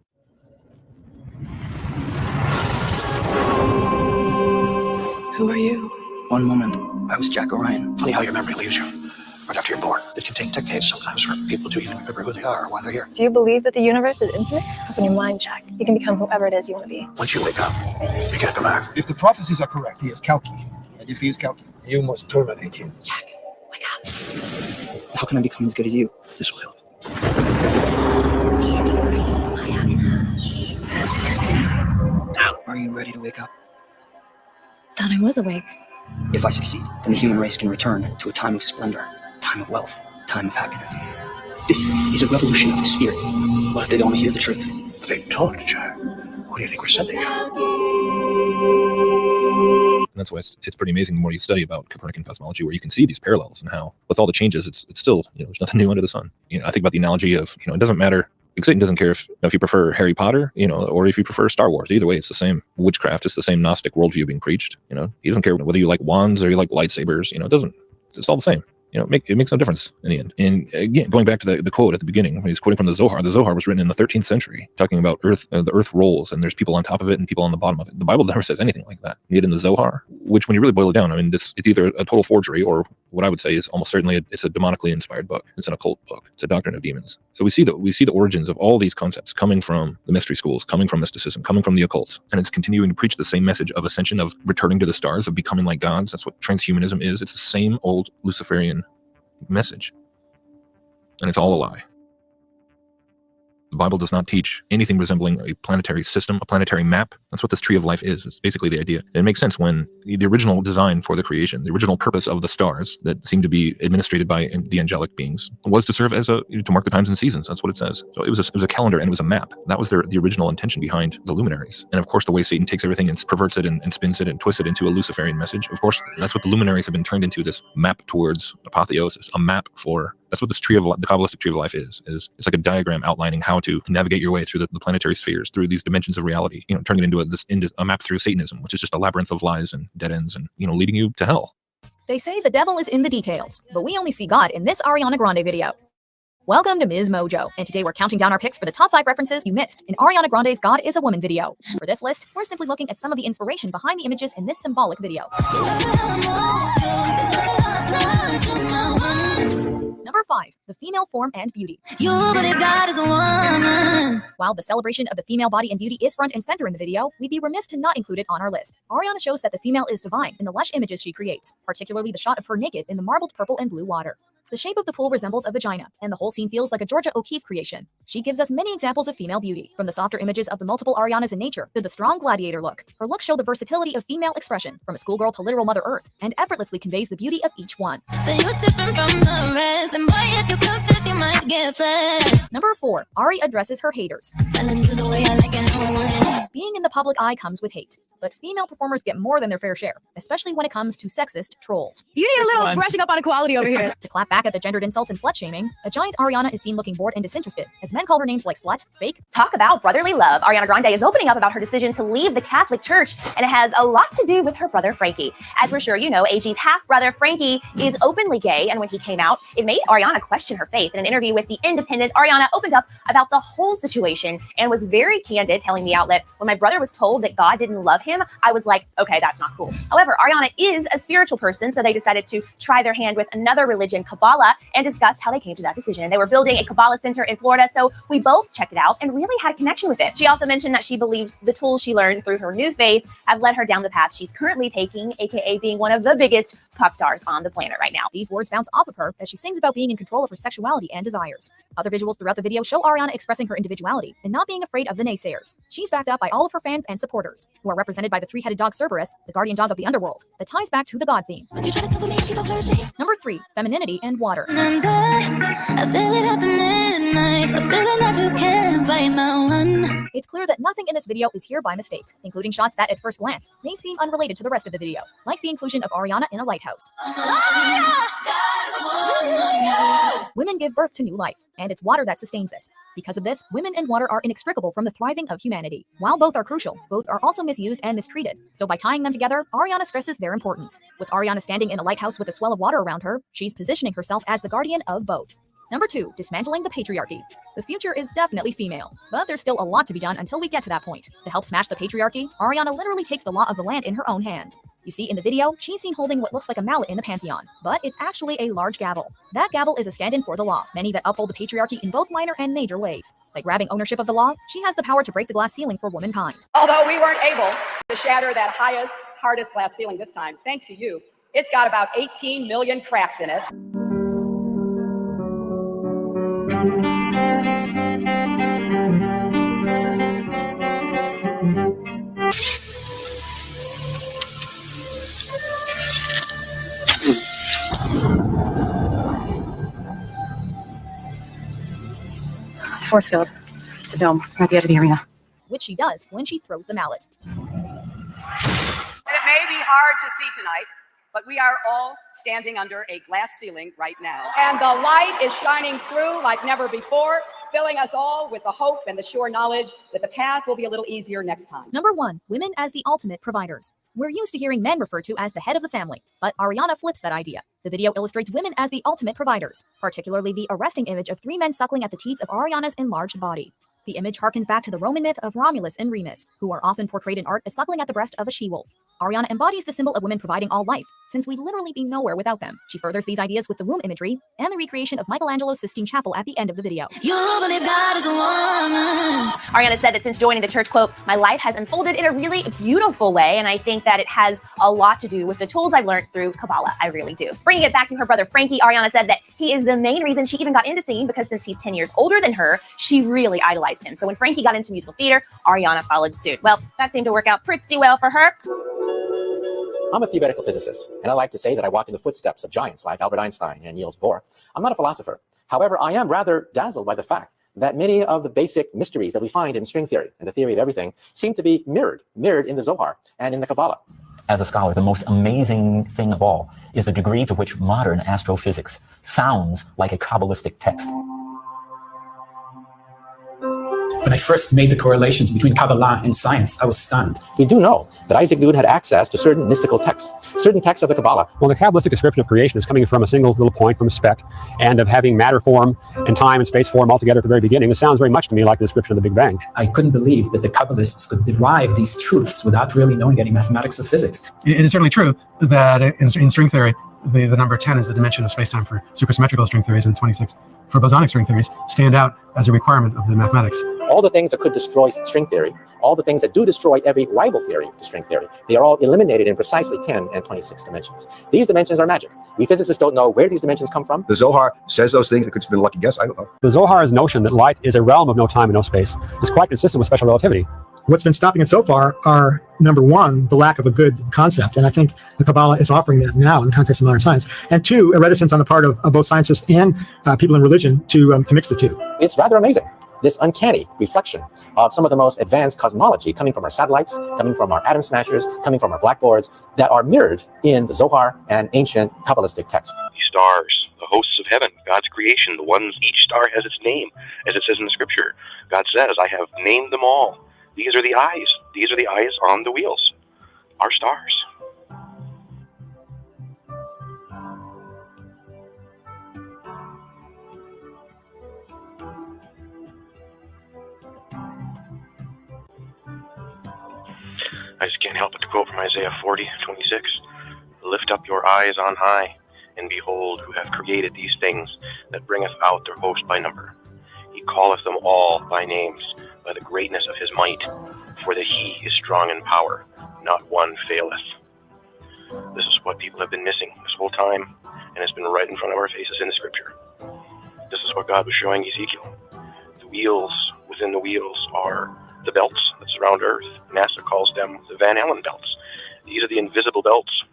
Who are you? One moment, I was Jack Orion. Funny how your memory leaves you right after you're born. It can take decades sometimes for people to even remember who they are or why they're here. Do you believe that the universe is infinite? Open your mind, Jack. You can become whoever it is you want to be. Once you wake up, you can't go back. If the prophecies are correct, he is Kalki. And if he is Kalki, you must terminate him. Jack, wake up. How can I become as good as you? This will help. Are you ready to wake up? Thought I was awake. If I succeed, then the human race can return to a time of splendor, time of wealth, time of happiness. This is a revolution of the spirit. What if they don't want to hear the truth? They don't, Jack. What do you think we're sending out? And that's why it's pretty amazing the more you study about Copernican cosmology, where you can see these parallels and how, with all the changes, it's still, there's nothing new under the sun. I think about the analogy of, it doesn't matter. Satan doesn't care if you prefer Harry Potter, or if you prefer Star Wars. Either way, it's the same witchcraft. It's the same Gnostic worldview being preached. He doesn't care whether you like wands or you like lightsabers. It doesn't. It's all the same. It makes no difference in the end. And again, going back to the quote at the beginning, when he's quoting from the Zohar was written in the 13th century, talking about Earth, the Earth rolls, and there's people on top of it and people on the bottom of it. The Bible never says anything like that. Yet in the Zohar, which when you really boil it down, it's either a total forgery or what I would say is almost certainly it's a demonically inspired book. It's an occult book. It's a doctrine of demons. So we see the origins of all these concepts coming from the mystery schools, coming from mysticism, coming from the occult, and it's continuing to preach the same message of ascension, of returning to the stars, of becoming like gods. That's what transhumanism is. It's the same old Luciferian message, and it's all a lie. The Bible does not teach anything resembling a planetary system, a planetary map. That's what this tree of life is. It's basically the idea. And it makes sense when the original design for the creation, the original purpose of the stars that seem to be administrated by the angelic beings, was to serve as to mark the times and seasons. That's what it says. So it was a calendar and it was a map. That was the original intention behind the luminaries. And of course, the way Satan takes everything and perverts it and spins it and twists it into a Luciferian message. Of course, that's what the luminaries have been turned into, this map towards apotheosis, a map for. That's what this the Kabbalistic tree of life is. It's like a diagram outlining how to navigate your way through the planetary spheres, through these dimensions of reality, turning it into a map through Satanism, which is just a labyrinth of lies and dead ends and, leading you to hell. They say the devil is in the details, but we only see God in this Ariana Grande video. Welcome to Ms. Mojo, and today we're counting down our picks for the top 5 references you missed in Ariana Grande's God is a Woman video. For this list, we're simply looking at some of the inspiration behind the images in this symbolic video. Number 5, the female form and beauty. God is a woman. While the celebration of the female body and beauty is front and center in the video, we'd be remiss to not include it on our list. Ariana shows that the female is divine in the lush images she creates, particularly the shot of her naked in the marbled purple and blue water. The shape of the pool resembles a vagina, and the whole scene feels like a Georgia O'Keeffe creation. She gives us many examples of female beauty, from the softer images of the multiple Arianas in nature to the strong gladiator look. Her looks show the versatility of female expression, from a schoolgirl to literal Mother Earth, and effortlessly conveys the beauty of each one. Number 4, Ari addresses her haters. Being in the public eye comes with hate, but female performers get more than their fair share, especially when it comes to sexist trolls. You need a little brushing up on equality over here. To clap back at the gendered insults and slut-shaming, a giant Ariana is seen looking bored and disinterested, as men call her names like slut, fake. Talk about brotherly love. Ariana Grande is opening up about her decision to leave the Catholic Church, and it has a lot to do with her brother Frankie. As we're sure you know, AG's half-brother Frankie is openly gay, and when he came out, it made Ariana question her faith. In an interview with The Independent, Ariana opened up about the whole situation and was very candid, telling the outlet, when my brother was told that God didn't love him, I was like, okay, that's not cool. However, Ariana is a spiritual person, so they decided to try their hand with another religion, Kabbalah, and discussed how they came to that decision. They were building a Kabbalah center in Florida, so we both checked it out and really had a connection with it. She also mentioned that she believes the tools she learned through her new faith have led her down the path she's currently taking, aka being one of the biggest pop stars on the planet right now. These words bounce off of her as she sings about being in control of her sexuality and desires. Other visuals throughout the video show Ariana expressing her individuality and not being afraid of the naysayers. She's backed up by all of her fans and supporters, who are represented represented by the three-headed dog Cerberus, the guardian dog of the underworld, that ties back to the god theme. Number 3, femininity and water. I feel it after midnight, a feeling that you can't fight my one. It's clear that nothing in this video is here by mistake, including shots that at first glance may seem unrelated to the rest of the video, like the inclusion of Ariana in a lighthouse. Women give birth to new life, and it's water that sustains it. Because of this, women and water are inextricable from the thriving of humanity. While both are crucial, both are also misused and mistreated. So by tying them together, Ariana stresses their importance. With Ariana standing in a lighthouse with a swell of water around her, she's positioning herself as the guardian of both. Number 2, dismantling the patriarchy. The future is definitely female, but there's still a lot to be done until we get to that point. To help smash the patriarchy, Ariana literally takes the law of the land in her own hands. You see in the video, she's seen holding what looks like a mallet in the Pantheon, but it's actually a large gavel. That gavel is a stand-in for the law, many that uphold the patriarchy in both minor and major ways. By grabbing ownership of the law, she has the power to break the glass ceiling for womankind. Although we weren't able to shatter that highest, hardest glass ceiling this time, thanks to you, it's got about 18 million cracks in it. Force field. It's a dome right at the edge of the arena. Which she does when she throws the mallet. It may be hard to see tonight, but we are all standing under a glass ceiling right now. And the light is shining through like never before, filling us all with the hope and the sure knowledge that the path will be a little easier next time. Number 1, women as the ultimate providers. We're used to hearing men referred to as the head of the family, but Ariana flips that idea. The video illustrates women as the ultimate providers, particularly the arresting image of 3 men suckling at the teats of Ariana's enlarged body. The image harkens back to the Roman myth of Romulus and Remus, who are often portrayed in art as suckling at the breast of a she-wolf. Ariana embodies the symbol of women providing all life, since we'd literally be nowhere without them. She furthers these ideas with the womb imagery and the recreation of Michelangelo's Sistine Chapel at the end of the video. You believe God is a woman. Ariana said that since joining the church, quote, my life has unfolded in a really beautiful way, and I think that it has a lot to do with the tools I've learned through Kabbalah. I really do. Bringing it back to her brother Frankie, Ariana said that he is the main reason she even got into singing, because since he's 10 years older than her, she really idolized him. So when Frankie got into musical theater, Ariana followed suit. Well, that seemed to work out pretty well for her. I'm a theoretical physicist, and I like to say that I walk in the footsteps of giants like Albert Einstein and Niels Bohr. I'm not a philosopher. However, I am rather dazzled by the fact that many of the basic mysteries that we find in string theory and the theory of everything seem to be mirrored in the Zohar and in the Kabbalah. As a scholar, the most amazing thing of all is the degree to which modern astrophysics sounds like a Kabbalistic text. When I first made the correlations between Kabbalah and science, I was stunned. We do know that Isaac Newton had access to certain mystical texts, certain texts of the Kabbalah. Well, the Kabbalistic description of creation is coming from a single little point, from a speck, and of having matter form and time and space form all together at the very beginning. It sounds very much to me like the description of the Big Bang. I couldn't believe that the Kabbalists could derive these truths without really knowing any mathematics or physics. It is certainly true that in string theory, the number 10 is the dimension of spacetime for supersymmetrical string theories, and 26 for bosonic string theories stand out as a requirement of the mathematics. All the things that could destroy string theory, all the things that do destroy every rival theory to string theory, they are all eliminated in precisely 10 and 26 dimensions. These dimensions are magic. We physicists don't know where these dimensions come from. The Zohar says those things. It could have been a lucky guess. I don't know. The Zohar's notion that light is a realm of no time and no space is quite consistent with special relativity. What's been stopping it so far are, number 1, the lack of a good concept. And I think the Kabbalah is offering that now in the context of modern science. And 2, a reticence on the part of both scientists and people in religion to mix the two. It's rather amazing, this uncanny reflection of some of the most advanced cosmology coming from our satellites, coming from our atom smashers, coming from our blackboards, that are mirrored in the Zohar and ancient Kabbalistic texts. Stars, the hosts of heaven, God's creation, the ones, each star has its name, as it says in the scripture. God says, I have named them all. These are the eyes. These are the eyes on the wheels. Our stars. I just can't help but to quote from Isaiah 40:26. Lift up your eyes on high, and behold, who have created these things, that bringeth out their host by number. He calleth them all by names, by the greatness of his might, for that he is strong in power, not one faileth. This is what people have been missing this whole time, and it's been right in front of our faces in the scripture. This is what God was showing Ezekiel. The wheels within the wheels are the belts that surround Earth. NASA calls them the Van Allen belts. These are the invisible belts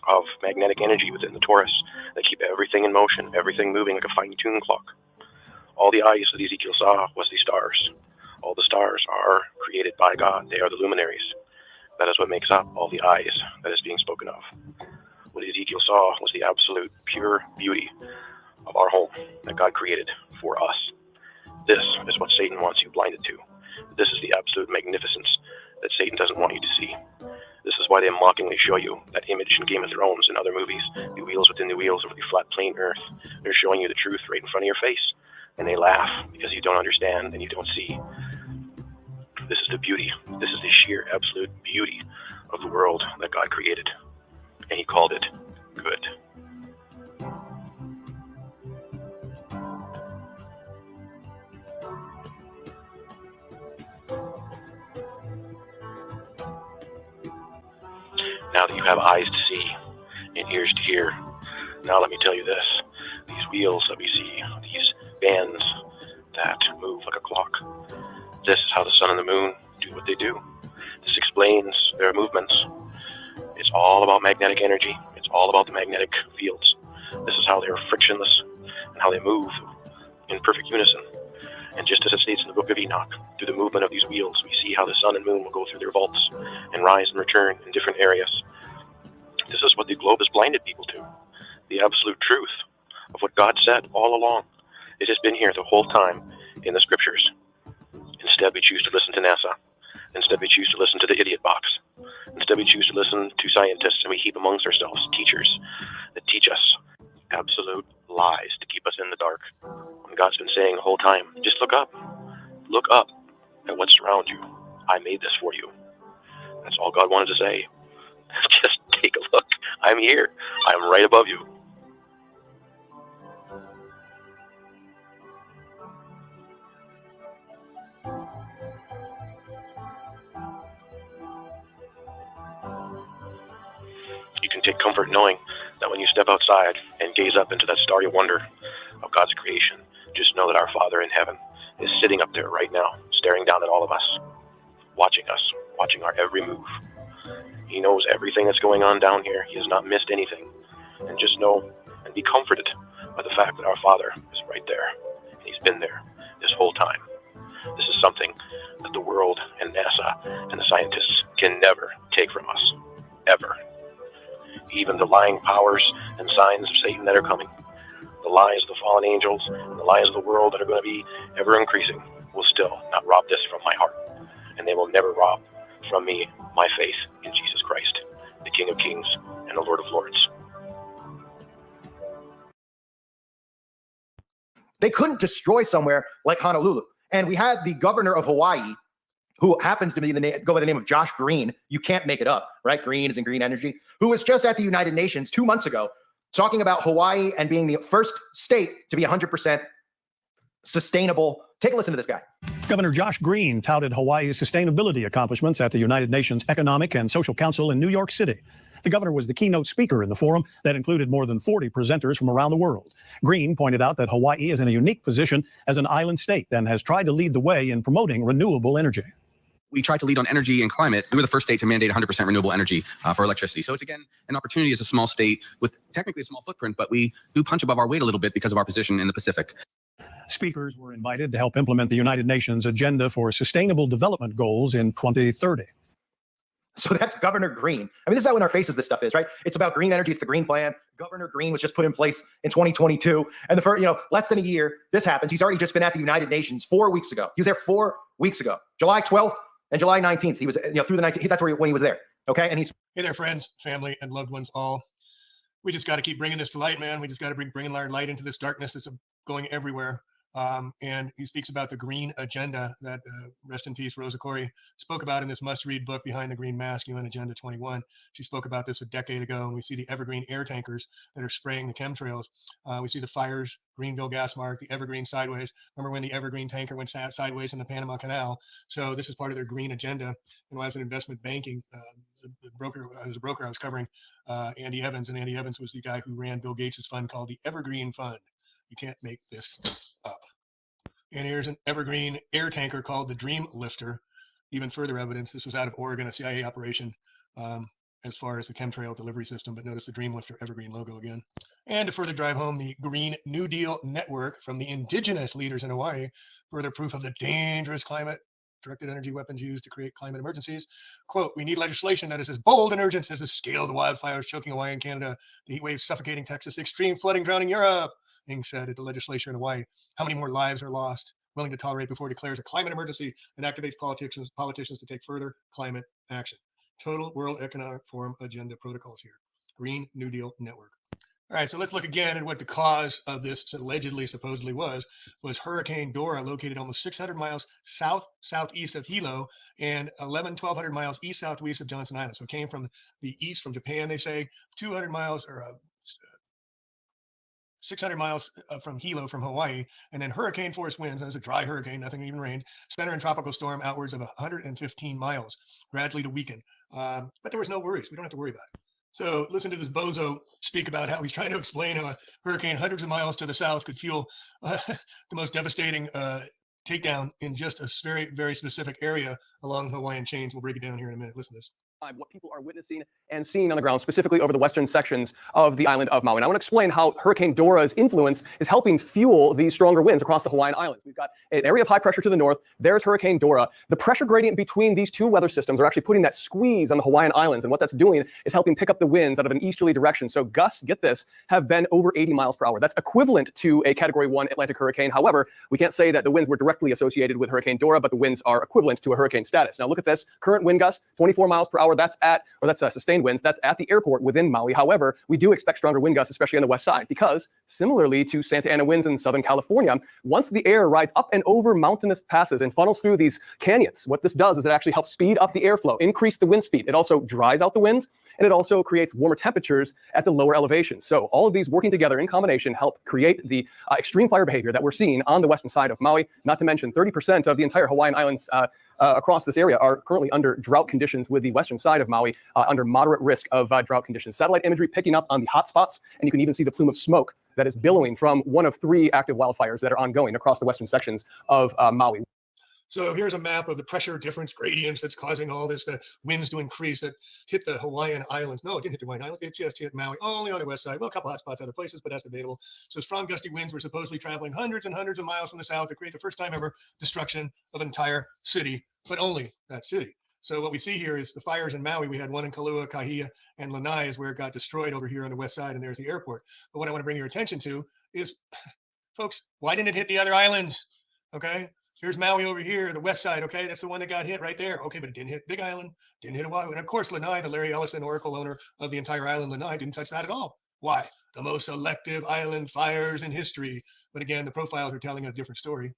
of magnetic energy within the torus that keep everything in motion, everything moving like a fine-tuned clock. All the eyes that Ezekiel saw was the stars. All the stars are created by God. They are the luminaries. That is what makes up all the eyes that is being spoken of. What Ezekiel saw was the absolute pure beauty of our home that God created for us. This is what Satan wants you blinded to. This is the absolute magnificence that Satan doesn't want you to see. This is why they mockingly show you that image in Game of Thrones and other movies, the wheels within the wheels over the flat plain earth. They're showing you the truth right in front of your face. And they laugh because you don't understand and you don't see. This is the beauty. This is the sheer absolute beauty of the world that God created. And he called it good. Now that you have eyes to see and ears to hear, now let me tell you this. These wheels that we see, these bands that move like a clock, this is how the sun and the moon do what they do. This explains their movements. It's all about magnetic energy. It's all about the magnetic fields. This is how they are frictionless and how they move in perfect unison. And just as it states in the book of Enoch, through the movement of these wheels, we see how the sun and moon will go through their vaults and rise and return in different areas. This is what the globe has blinded people to. The absolute truth of what God said all along. It has been here the whole time in the scriptures. Instead, we choose to listen to NASA. Instead, we choose to listen to the idiot box. Instead, we choose to listen to scientists, and we heap amongst ourselves teachers that teach us absolute lies to keep us in the dark. When God's been saying the whole time, just look up. Look up at what's around you. I made this for you. That's all God wanted to say. Just take a look. I'm here. I'm right above you. You can take comfort knowing that when you step outside and gaze up into that starry wonder of God's creation, just know that our Father in heaven is sitting up there right now, staring down at all of us, watching our every move. He knows everything that's going on down here. He has not missed anything. And just know and be comforted by the fact that our Father is right there. And he's been there this whole time. This is something that the world and NASA and the scientists can never take from us. Ever. Even the lying powers and signs of Satan that are coming, the lies of the fallen angels, and the lies of the world that are going to be ever increasing, will still not rob this from my heart. And they will never rob from me my faith in Jesus Christ, the King of Kings and the Lord of Lords. They couldn't destroy somewhere like Honolulu. And we had the governor of Hawaii, who happens to be go by the name of Josh Green. You can't make it up, right? Green is in green energy, who was just at the United Nations 2 months ago talking about Hawaii and being the first state to be 100% sustainable. Take a listen to this guy. Governor Josh Green touted Hawaii's sustainability accomplishments at the United Nations Economic and Social Council in New York City. The governor was the keynote speaker in the forum that included more than 40 presenters from around the world. Green pointed out that Hawaii is in a unique position as an island state and has tried to lead the way in promoting renewable energy. We tried to lead on energy and climate. We were the first state to mandate 100% renewable energy for electricity. So it's, again, an opportunity as a small state with technically a small footprint, but we do punch above our weight a little bit because of our position in the Pacific. Speakers were invited to help implement the United Nations Agenda for Sustainable Development Goals in 2030. So that's Governor Green. I mean, this is how in our faces this stuff is, right? It's about green energy. It's the Green Plan. Governor Green was just put in place in 2022. And the first, less than a year, this happens. He's already just been at the United Nations 4 weeks ago. He was there 4 weeks ago, July 12th and July 19th. He was, through the 19th. That's when he was there. Okay. And he's. Hey there, friends, family, and loved ones all. We just got to keep bringing this to light, man. We just got to bringing our light into this darkness that's going everywhere. And he speaks about the green agenda that, rest in peace, Rosa Koire spoke about in this must-read book, Behind the Green Mask, UN Agenda 21. She spoke about this a decade ago, and we see the evergreen air tankers that are spraying the chemtrails. We see the fires, Greenville gas mark, the evergreen sideways. Remember when the evergreen tanker went sideways in the Panama Canal? So this is part of their green agenda. And when I was in investment banking, the broker, I was covering Andy Evans, and Andy Evans was the guy who ran Bill Gates' fund called the Evergreen Fund. You can't make this up. And here's an evergreen air tanker called the Dream Lifter. even further evidence. This was out of Oregon, a CIA operation, as far as the chemtrail delivery system, but notice the Dreamlifter evergreen logo again. And to further drive home the Green New Deal network from the indigenous leaders in Hawaii, further proof of the dangerous climate directed energy weapons used to create climate emergencies. Quote, we need legislation that is as bold and urgent as the scale of the wildfires choking Hawaii and Canada, the heat waves suffocating Texas, extreme flooding drowning Europe, Ng said at the legislature in Hawaii. How many more lives are lost? Willing to tolerate before it declares a climate emergency and activates politicians to take further climate action. Total World Economic Forum agenda protocols here. Green New Deal Network. All right, so let's look again at what the cause of this supposedly was Hurricane Dora, located almost 600 miles southeast of Hilo and 1,200 miles east-southwest of Johnson Island. So it came from the east, from Japan, they say, 200 miles or 600 miles from Hilo, from Hawaii, and then hurricane force winds. It was a dry hurricane, nothing even rained. Center and tropical storm outwards of 115 miles, gradually to weaken. But there was no worries. We don't have to worry about it. So listen to this bozo speak about how he's trying to explain how a hurricane hundreds of miles to the south could fuel the most devastating takedown in just a very, very specific area along the Hawaiian chains. We'll break it down here in a minute. Listen to this. What people are witnessing and seeing on the ground, specifically over the western sections of the island of Maui. And I want to explain how Hurricane Dora's influence is helping fuel these stronger winds across the Hawaiian Islands. We've got an area of high pressure to the north. There's Hurricane Dora. The pressure gradient between these two weather systems are actually putting that squeeze on the Hawaiian Islands. And what that's doing is helping pick up the winds out of an easterly direction. So gusts, get this, have been over 80 miles per hour. That's equivalent to a Category 1 Atlantic hurricane. However, we can't say that the winds were directly associated with Hurricane Dora, but the winds are equivalent to a hurricane status. Now look at this. Current wind gusts, 24 miles per hour. That's sustained winds. That's at the airport within Maui. However, we do expect stronger wind gusts, especially on the west side, because similarly to Santa Ana winds in Southern California, once the air rides up and over mountainous passes and funnels through these canyons, what this does is it actually helps speed up the airflow, increase the wind speed. It also dries out the winds, and it also creates warmer temperatures at the lower elevations. So all of these working together in combination help create the extreme fire behavior that we're seeing on the western side of Maui. Not to mention 30% of the entire Hawaiian Islands across this area are currently under drought conditions, with the western side of Maui under moderate risk of drought conditions. Satellite imagery picking up on the hot spots, and you can even see the plume of smoke that is billowing from one of 3 active wildfires that are ongoing across the western sections of Maui. So here's a map of the pressure difference gradients that's causing all this, the winds to increase that hit the Hawaiian Islands. No, it didn't hit the Hawaiian Islands. It just hit Maui, only on the west side. Well, a couple hot spots other places, but that's debatable. So strong gusty winds were supposedly traveling hundreds and hundreds of miles from the south to create the first time ever destruction of an entire city, but only that city. So what we see here is the fires in Maui. We had one in Kailua, Kahia, and Lanai is where it got destroyed over here on the west side, and there's the airport. But what I want to bring your attention to is, folks, why didn't it hit the other islands? Okay. Here's Maui over here, the west side, okay? That's the one that got hit right there. Okay, but it didn't hit Big Island, didn't hit Oahu. And of course, Lanai, the Larry Ellison Oracle owner of the entire island, Lanai, didn't touch that at all. Why? The most selective island fires in history. But again, the profiles are telling a different story.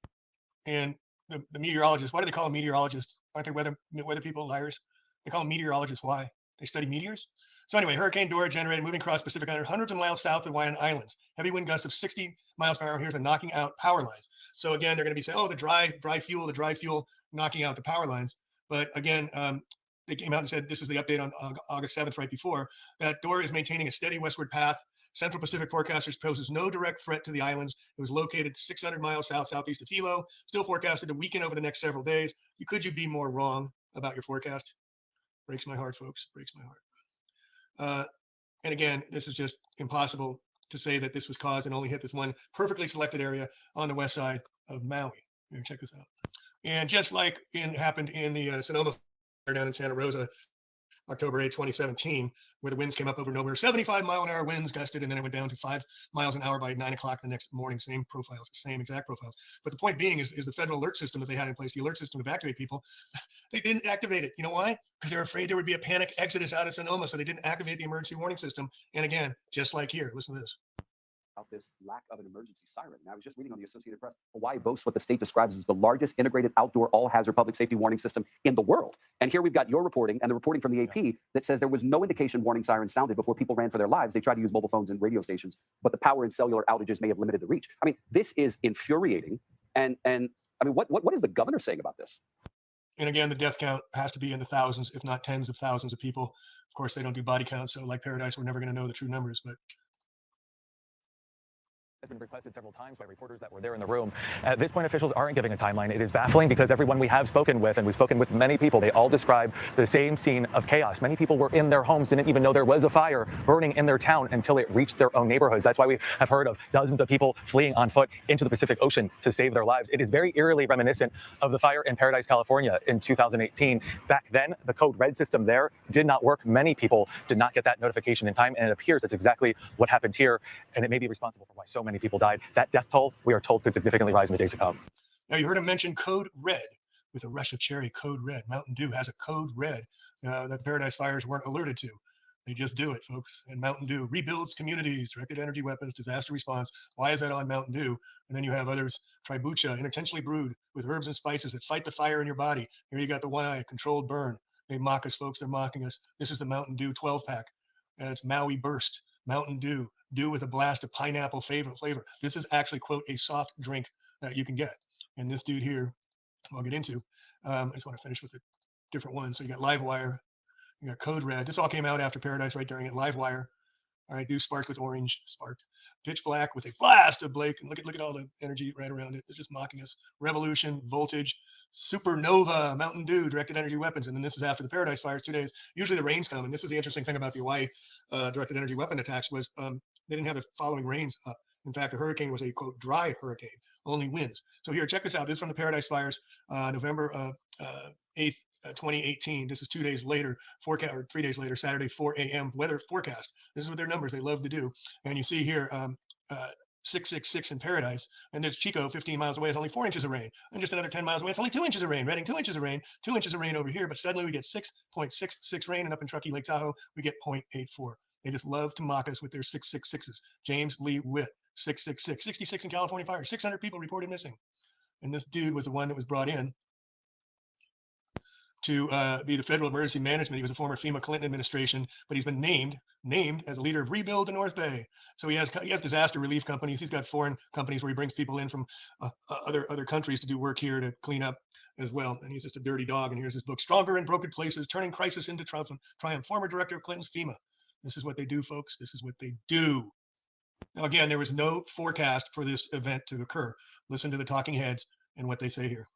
And the meteorologists, why do they call them meteorologists? Aren't they weather people liars? They call them meteorologists. Why? They study meteors? So anyway, Hurricane Dora generated moving across Pacific Island hundreds of miles south of Hawaiian Islands. Heavy wind gusts of 60 miles per hour. Here's the knocking out power lines. So again, they're going to be saying, oh, the dry fuel knocking out the power lines. But again, they came out and said, this is the update on August 7th, right before, that Dora is maintaining a steady westward path. Central Pacific forecasters poses no direct threat to the islands. It was located 600 miles southeast of Hilo, still forecasted to weaken over the next several days. Could you be more wrong about your forecast? Breaks my heart, folks, breaks my heart. And again, this is just impossible to say that this was caused and only hit this one perfectly selected area on the west side of Maui. Here, check this out. And just like happened in the Sonoma fire down in Santa Rosa, October 8, 2017, where the winds came up over nowhere, 75-mile-an-hour winds gusted, and then it went down to 5 miles an hour by 9 o'clock the next morning. Same profiles, same exact profiles. But the point being is the federal alert system that they had in place, the alert system to evacuate people, they didn't activate it. You know why? Because they're afraid there would be a panic exodus out of Sonoma, so they didn't activate the emergency warning system. And again, just like here, listen to this. About this lack of an emergency siren. And I was just reading on the Associated Press, Hawaii boasts what the state describes as the largest integrated outdoor all-hazard public safety warning system in the world. And here we've got your reporting and the reporting from the AP that says there was no indication warning sirens sounded before people ran for their lives. They tried to use mobile phones and radio stations, but the power and cellular outages may have limited the reach. I mean, this is infuriating. And I mean, what is the governor saying about this? And again, the death count has to be in the thousands, if not tens of thousands of people. Of course, they don't do body count, so like Paradise, we're never going to know the true numbers, but has been requested several times by reporters that were there in the room. At this point, officials aren't giving a timeline. It is baffling because everyone we have spoken with, and we've spoken with many people, they all describe the same scene of chaos. Many people were in their homes, didn't even know there was a fire burning in their town until it reached their own neighborhoods. That's why we have heard of dozens of people fleeing on foot into the Pacific Ocean to save their lives. It is very eerily reminiscent of the fire in Paradise, California in 2018. Back then, the code red system there did not work. Many people did not get that notification in time, and it appears that's exactly what happened here, and it may be responsible for why so many people died. That death toll, we are told, could significantly rise in the days to come. Now, you heard him mention code red with a rush of cherry. Code red. Mountain Dew has a code red that Paradise fires weren't alerted to. They just do it, folks. And Mountain Dew rebuilds communities, directed energy weapons, disaster response. Why is that on Mountain Dew? And then you have others, Tribucha, intentionally brewed with herbs and spices that fight the fire in your body. Here you got the one eye, controlled burn. They mock us, folks. They're mocking us. This is the Mountain Dew 12-pack. It's Maui Burst, Mountain Dew, Dew with a blast of pineapple flavor. This is actually, quote, a soft drink that you can get. And this dude here, I'll get into. I just want to finish with a different one. So you got Livewire, you got Code Red. This all came out after Paradise right during it. Livewire. All right, Dew sparked with orange, sparked. Pitch Black with a blast of Blake. And look at all the energy right around it. They're just mocking us. Revolution, Voltage, Supernova, Mountain Dew, directed energy weapons. And then this is after the Paradise fires, 2 days. Usually the rains come. And this is the interesting thing about the Hawaii directed energy weapon attacks was they didn't have the following rains up. In fact, the hurricane was a, quote, dry hurricane, only winds. So here, check this out. This is from the Paradise fires, November 8th, 2018. This is 2 days later, forecast, or 3 days later, Saturday, 4 a.m. weather forecast. This is what their numbers they love to do. And you see here, 666 in Paradise, and there's Chico 15 miles away, it's only 4 inches of rain, and just another 10 miles away, it's only 2 inches of rain. Redding, 2 inches of rain, 2 inches of rain over here, but suddenly we get 6.66 rain, and up in Truckee, Lake Tahoe, we get 0.84. They just love to mock us with their 666s. James Lee Witt, 666, 66 in California fire, 600 people reported missing. And this dude was the one that was brought in to be the Federal Emergency Management. He was a former FEMA Clinton administration, but he's been named as a leader of Rebuild the North Bay. So he has disaster relief companies. He's got foreign companies where he brings people in from other countries to do work here to clean up as well. And he's just a dirty dog. And here's his book, Stronger in Broken Places, Turning Crisis into Triumph. Former director of Clinton's FEMA. This is what they do, folks. This is what they do. Now, again, there was no forecast for this event to occur. Listen to the talking heads and what they say here.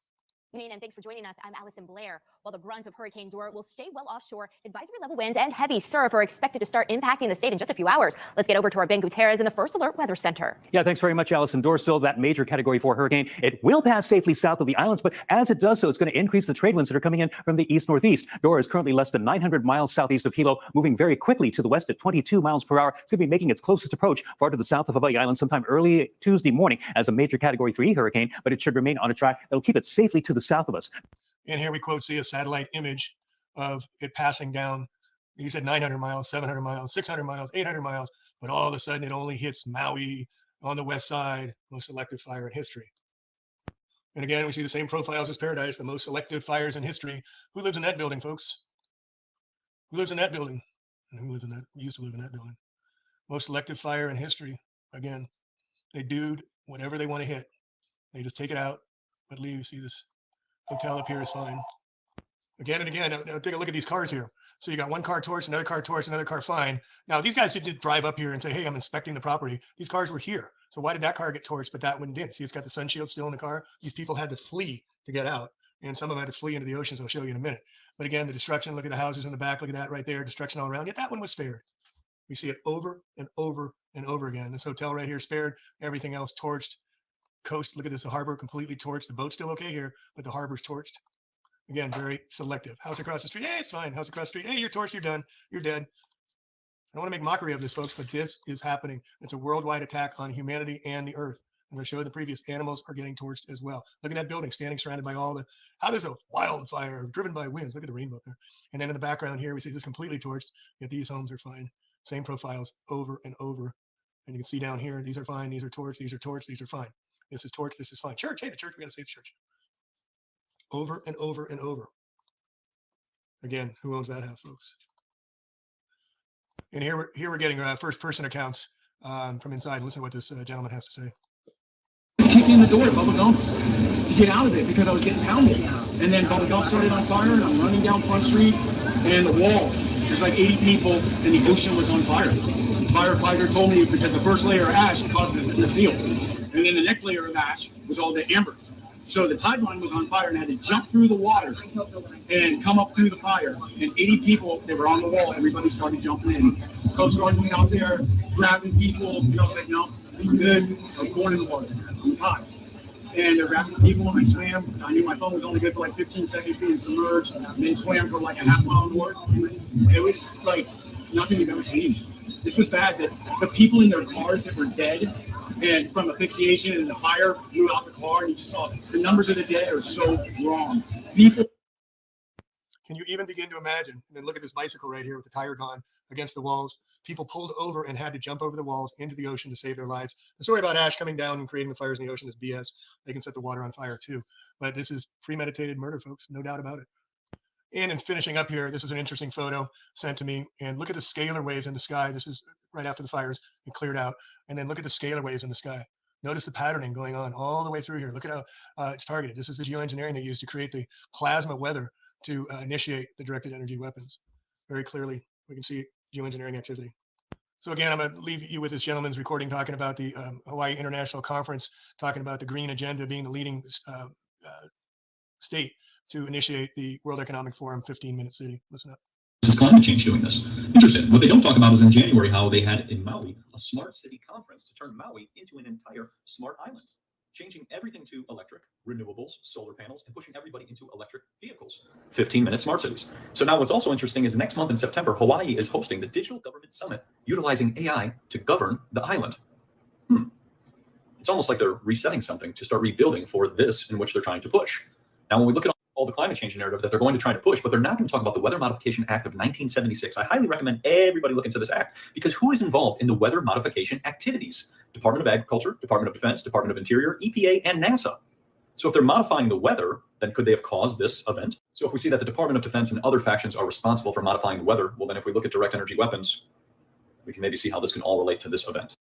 Good evening, and thanks for joining us. I'm Allison Blair. While the brunt of Hurricane Dora will stay well offshore, advisory level winds and heavy surf are expected to start impacting the state in just a few hours. Let's get over to our Ben Gutierrez in the First Alert Weather Center. Yeah, thanks very much, Allison. Dora still that major Category 4 hurricane. It will pass safely south of the islands, but as it does so, it's going to increase the trade winds that are coming in from the east-northeast. Dora is currently less than 900 miles southeast of Hilo, moving very quickly to the west at 22 miles per hour. It's going to be making its closest approach far to the south of Hawaii Island sometime early Tuesday morning as a major Category 3 hurricane, but it should remain on a track that will keep it safely to the south of us. And here we quote see a satellite image of it passing down. You said 900 miles, 700 miles, 600 miles, 800 miles, but all of a sudden it only hits Maui on the west side, most selective fire in history. And again, we see the same profiles as Paradise, the most selective fires in history. Who lives in that building, folks? Who lives in that building? And who lives in that? Used to live in that building. Most selective fire in history. Again, they do whatever they want to hit. They just take it out, but leave. See this hotel up here is fine. Again and again, now take a look at these cars here. So you got one car torched, another car torched, another car fine. Now these guys didn't drive up here and say, hey, I'm inspecting the property. These cars were here. So why did that car get torched, but that one didn't? See, it's got the sun shield still in the car. These people had to flee to get out. And some of them had to flee into the oceans. I'll show you in a minute. But again, the destruction, look at the houses in the back. Look at that right there, destruction all around. Yet that one was spared. We see it over and over and over again. This hotel right here spared, everything else torched. Coast, look at this, the harbor completely torched. The boat's still okay here, but the harbor's torched. Again, very selective. House across the street, hey, it's fine. House across the street, hey, you're torched, you're done, you're dead. I don't want to make mockery of this, folks, but this is happening. It's a worldwide attack on humanity and the earth. And I showed the previous, animals are getting torched as well. Look at that building standing surrounded by all the, how does a wildfire driven by winds? Look at the rainbow there. And then in the background here, we see this completely torched, yet these homes are fine. Same profiles over and over. And you can see down here, these are fine, these are torched, these are torched, these are fine. This is torch, this is fine. Church, hey, the church, we got to save the church. Over and over and over. Again, who owns that house, folks? And here we're getting first-person accounts from inside. Listen to what this gentleman has to say. Kicked in the door to Bubba Gump's to get out of it because I was getting pounded. And then Bubba Gump started on fire, and I'm running down Front Street, and the wall There's like 80 people, and the ocean was on fire. The firefighter told me because the first layer of ash causes the seal, and then the next layer of ash was all the embers. So the tide line was on fire and had to jump through the water and come up through the fire. And 80 people, they were on the wall. Everybody started jumping in. Coast Guard was out there grabbing people. You know, saying, no, I'm good. I was born in the water. I'm hot. And they're grabbing people, and I swam. I knew my phone was only good for like 15 seconds being submerged, and then swam for like a half mile north. It was like nothing you've ever seen. This was bad that the people in their cars that were dead and from asphyxiation and the fire blew out the car, and you just saw the numbers of the dead are so wrong. People. Can you even begin to imagine? And then look at this bicycle right here with the tire gone against the walls. People pulled over and had to jump over the walls into the ocean to save their lives. The story about ash coming down and creating the fires in the ocean is BS. They can set the water on fire too. But this is premeditated murder, folks. No doubt about it. And in finishing up here, this is an interesting photo sent to me. And look at the scalar waves in the sky. This is right after the fires it cleared out. And then look at the scalar waves in the sky. Notice the patterning going on all the way through here. Look at how it's targeted. This is the geoengineering they used to create the plasma weather to initiate the directed energy weapons. Very clearly, we can see geoengineering activity. So again, I'm going to leave you with this gentleman's recording talking about the Hawaii International Conference, talking about the green agenda being the leading state to initiate the World Economic Forum 15-minute city. Listen up. This is climate change doing this. Interesting. What they don't talk about is in January how they had in Maui a smart city conference to turn Maui into an entire smart island, changing everything to electric, renewables, solar panels, and pushing everybody into electric vehicles. 15-minute smart cities. So now what's also interesting is next month in September, Hawaii is hosting the Digital Government Summit, utilizing AI to govern the island. It's almost like they're resetting something to start rebuilding for this in which they're trying to push. Now, when we look at all the climate change narrative that they're going to try to push, but they're not going to talk about the Weather Modification Act of 1976. I highly recommend everybody look into this act, because who is involved in the weather modification activities? Department of Agriculture, Department of Defense, Department of Interior, EPA, and NASA. So if they're modifying the weather, then could they have caused this event? So if we see that the Department of Defense and other factions are responsible for modifying the weather, well, then if we look at direct energy weapons, we can maybe see how this can all relate to this event.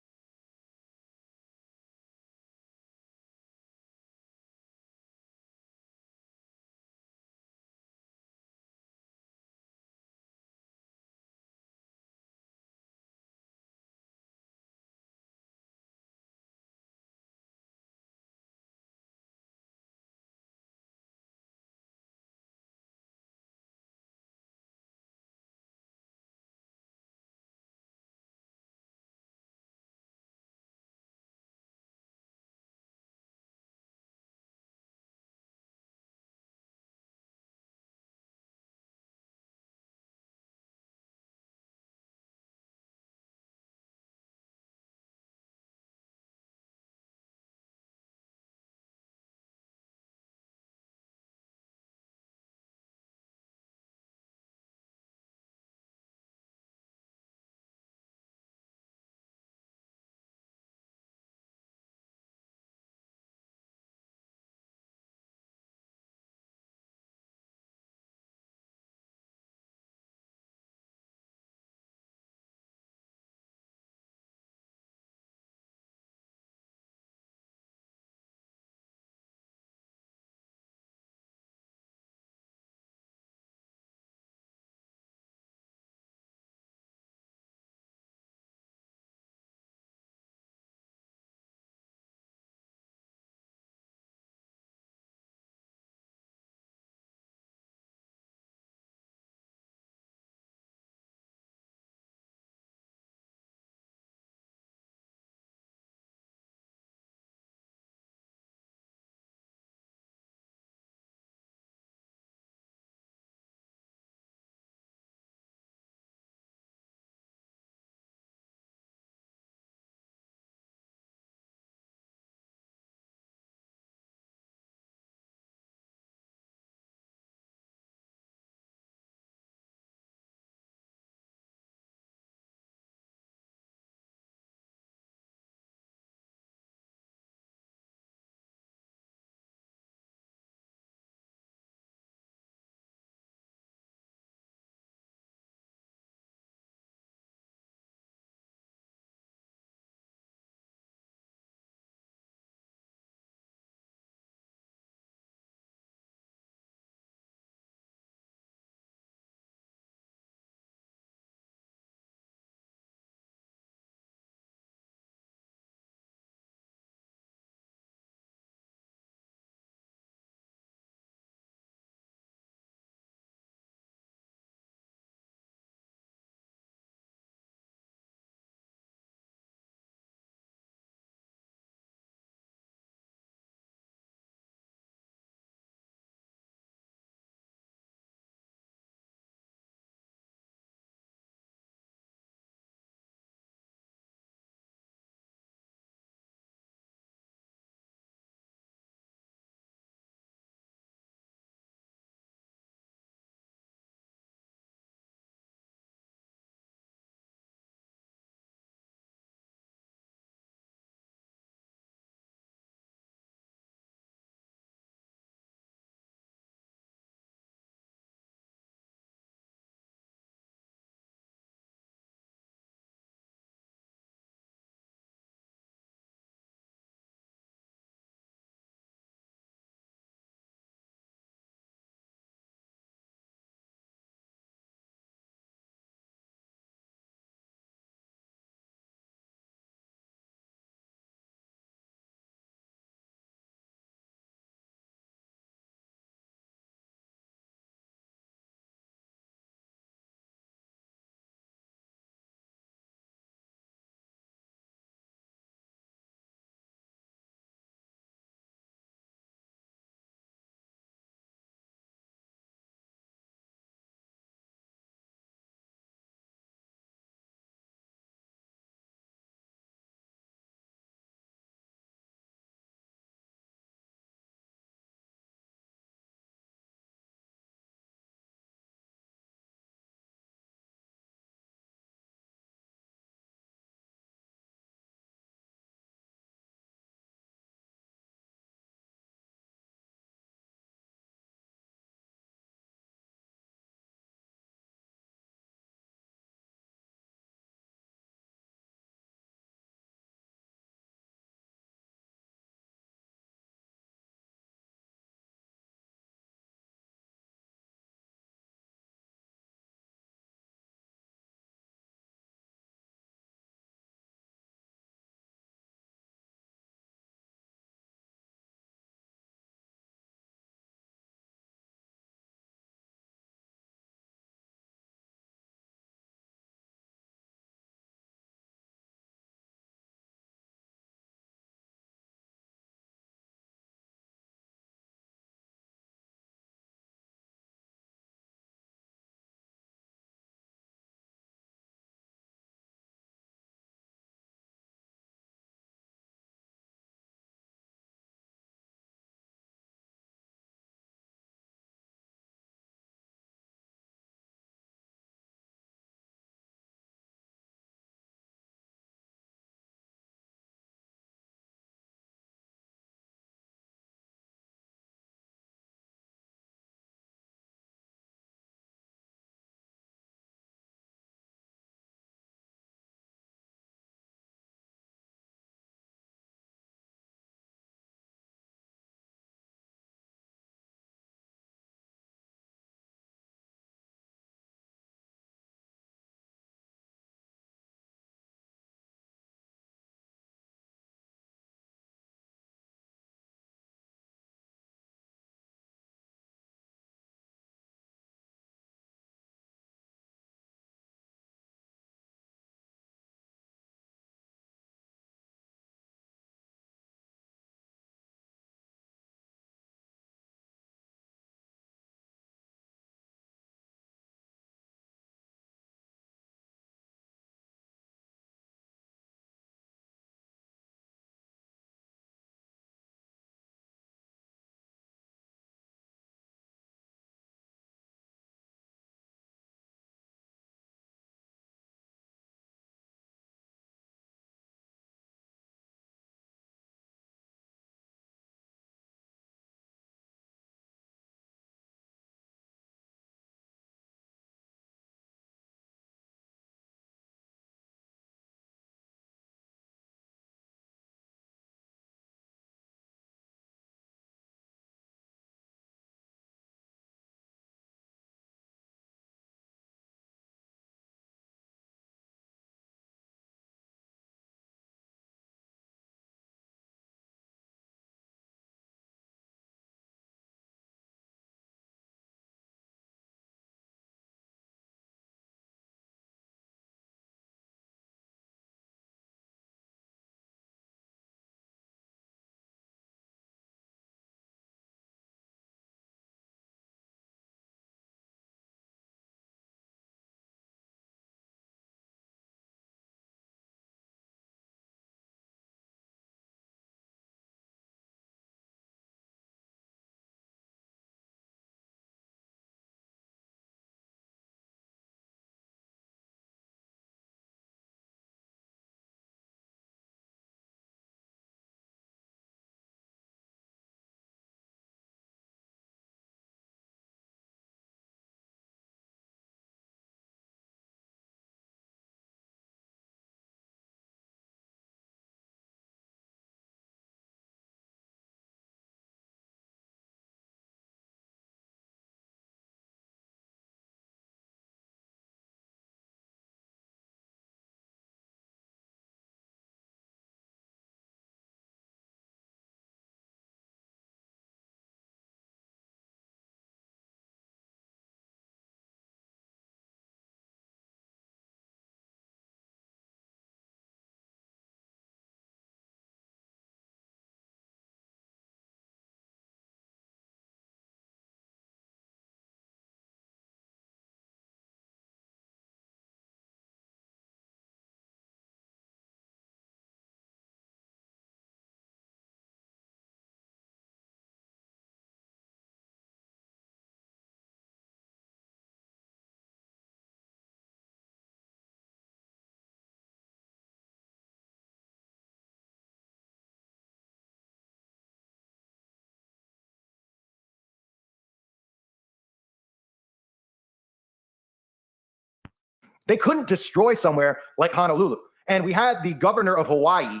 They couldn't destroy somewhere like Honolulu. And we had the governor of Hawaii,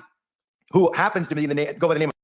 who happens to be go by the name of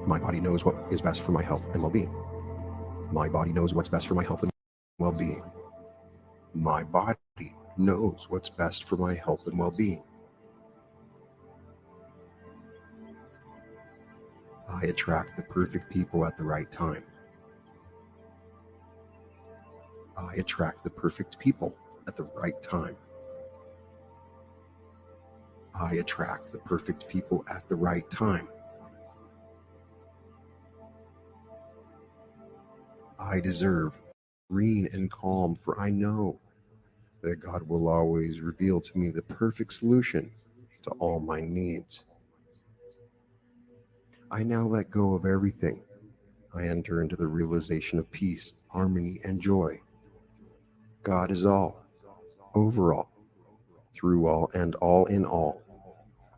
My body knows what is best for my health and well-being. My body knows what's best for my health and well-being. My body knows what's best for my health and well-being. I attract the perfect people at the right time. I attract the perfect people at the right time. I attract the perfect people at the right time. I deserve green and calm, for I know that God will always reveal to me the perfect solution to all my needs. I now let go of everything. I enter into the realization of peace, harmony, and joy. God is all, over all, through all, and all in all.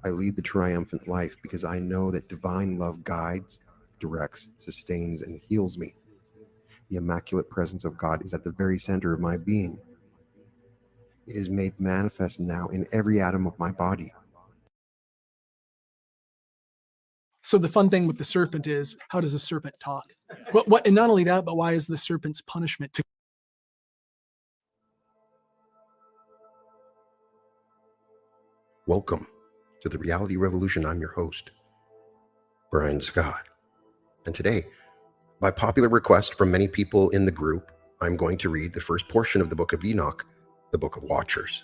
I lead the triumphant life because I know that divine love guides, directs, sustains, and heals me. The immaculate presence of God is at the very center of my being. It is made manifest now in every atom of my body. So the fun thing with the serpent is, how does a serpent talk? And not only that, but why is the serpent's punishment to Welcome to the Reality Revolution. I'm your host, Brian Scott. And today, by popular request from many people in the group, I'm going to read the first portion of the Book of Enoch, the Book of Watchers.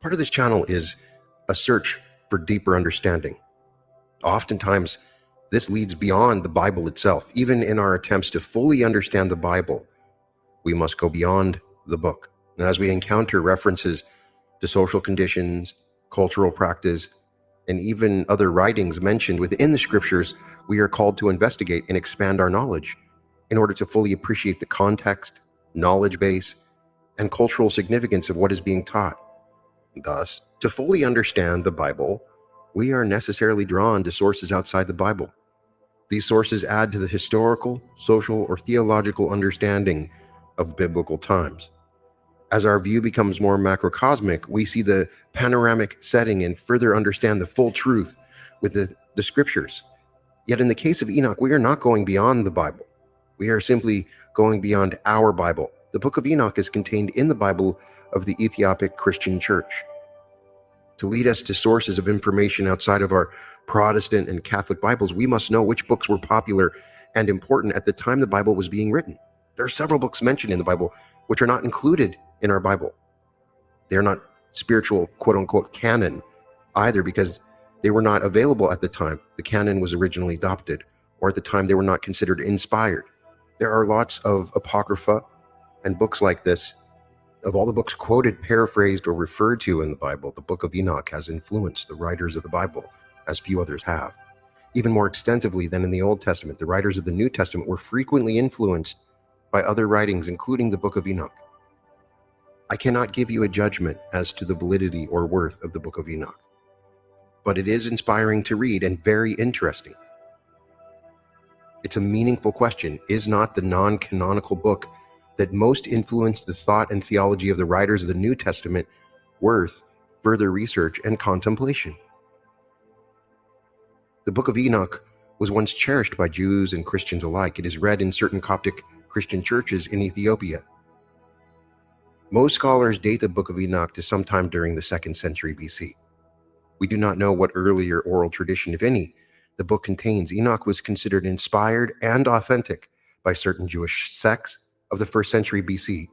Part of this channel is a search for deeper understanding. Oftentimes, this leads beyond the Bible itself. Even in our attempts to fully understand the Bible, we must go beyond the book. And as we encounter references to social conditions, cultural practice, and even other writings mentioned within the scriptures, we are called to investigate and expand our knowledge in order to fully appreciate the context, knowledge base, and cultural significance of what is being taught. Thus, to fully understand the Bible, we are necessarily drawn to sources outside the Bible. These sources add to the historical, social, or theological understanding of biblical times. As our view becomes more macrocosmic, we see the panoramic setting and further understand the full truth with the scriptures. Yet in the case of Enoch, we are not going beyond the Bible. We are simply going beyond our Bible. The Book of Enoch is contained in the Bible of the Ethiopic Christian Church. To lead us to sources of information outside of our Protestant and Catholic Bibles, we must know which books were popular and important at the time the Bible was being written. There are several books mentioned in the Bible which are not included in our Bible. They are not spiritual, quote-unquote, canon either, because they were not available at the time the canon was originally adopted, or at the time they were not considered inspired. There are lots of apocrypha and books like this. Of all the books quoted, paraphrased, or referred to in the Bible, the Book of Enoch has influenced the writers of the Bible as few others have. Even more extensively than in the Old Testament, the writers of the New Testament were frequently influenced by other writings, including the Book of Enoch. I cannot give you a judgment as to the validity or worth of the Book of Enoch, but it is inspiring to read and very interesting. It's a meaningful question. Is not the non-canonical book that most influenced the thought and theology of the writers of the New Testament worth further research and contemplation. The Book of Enoch was once cherished by Jews and Christians alike. It is read in certain Coptic Christian churches in Ethiopia. Most scholars date the Book of Enoch to sometime during the 2nd century BC. We do not know what earlier oral tradition, if any, the book contains. Enoch was considered inspired and authentic by certain Jewish sects of the 1st century BC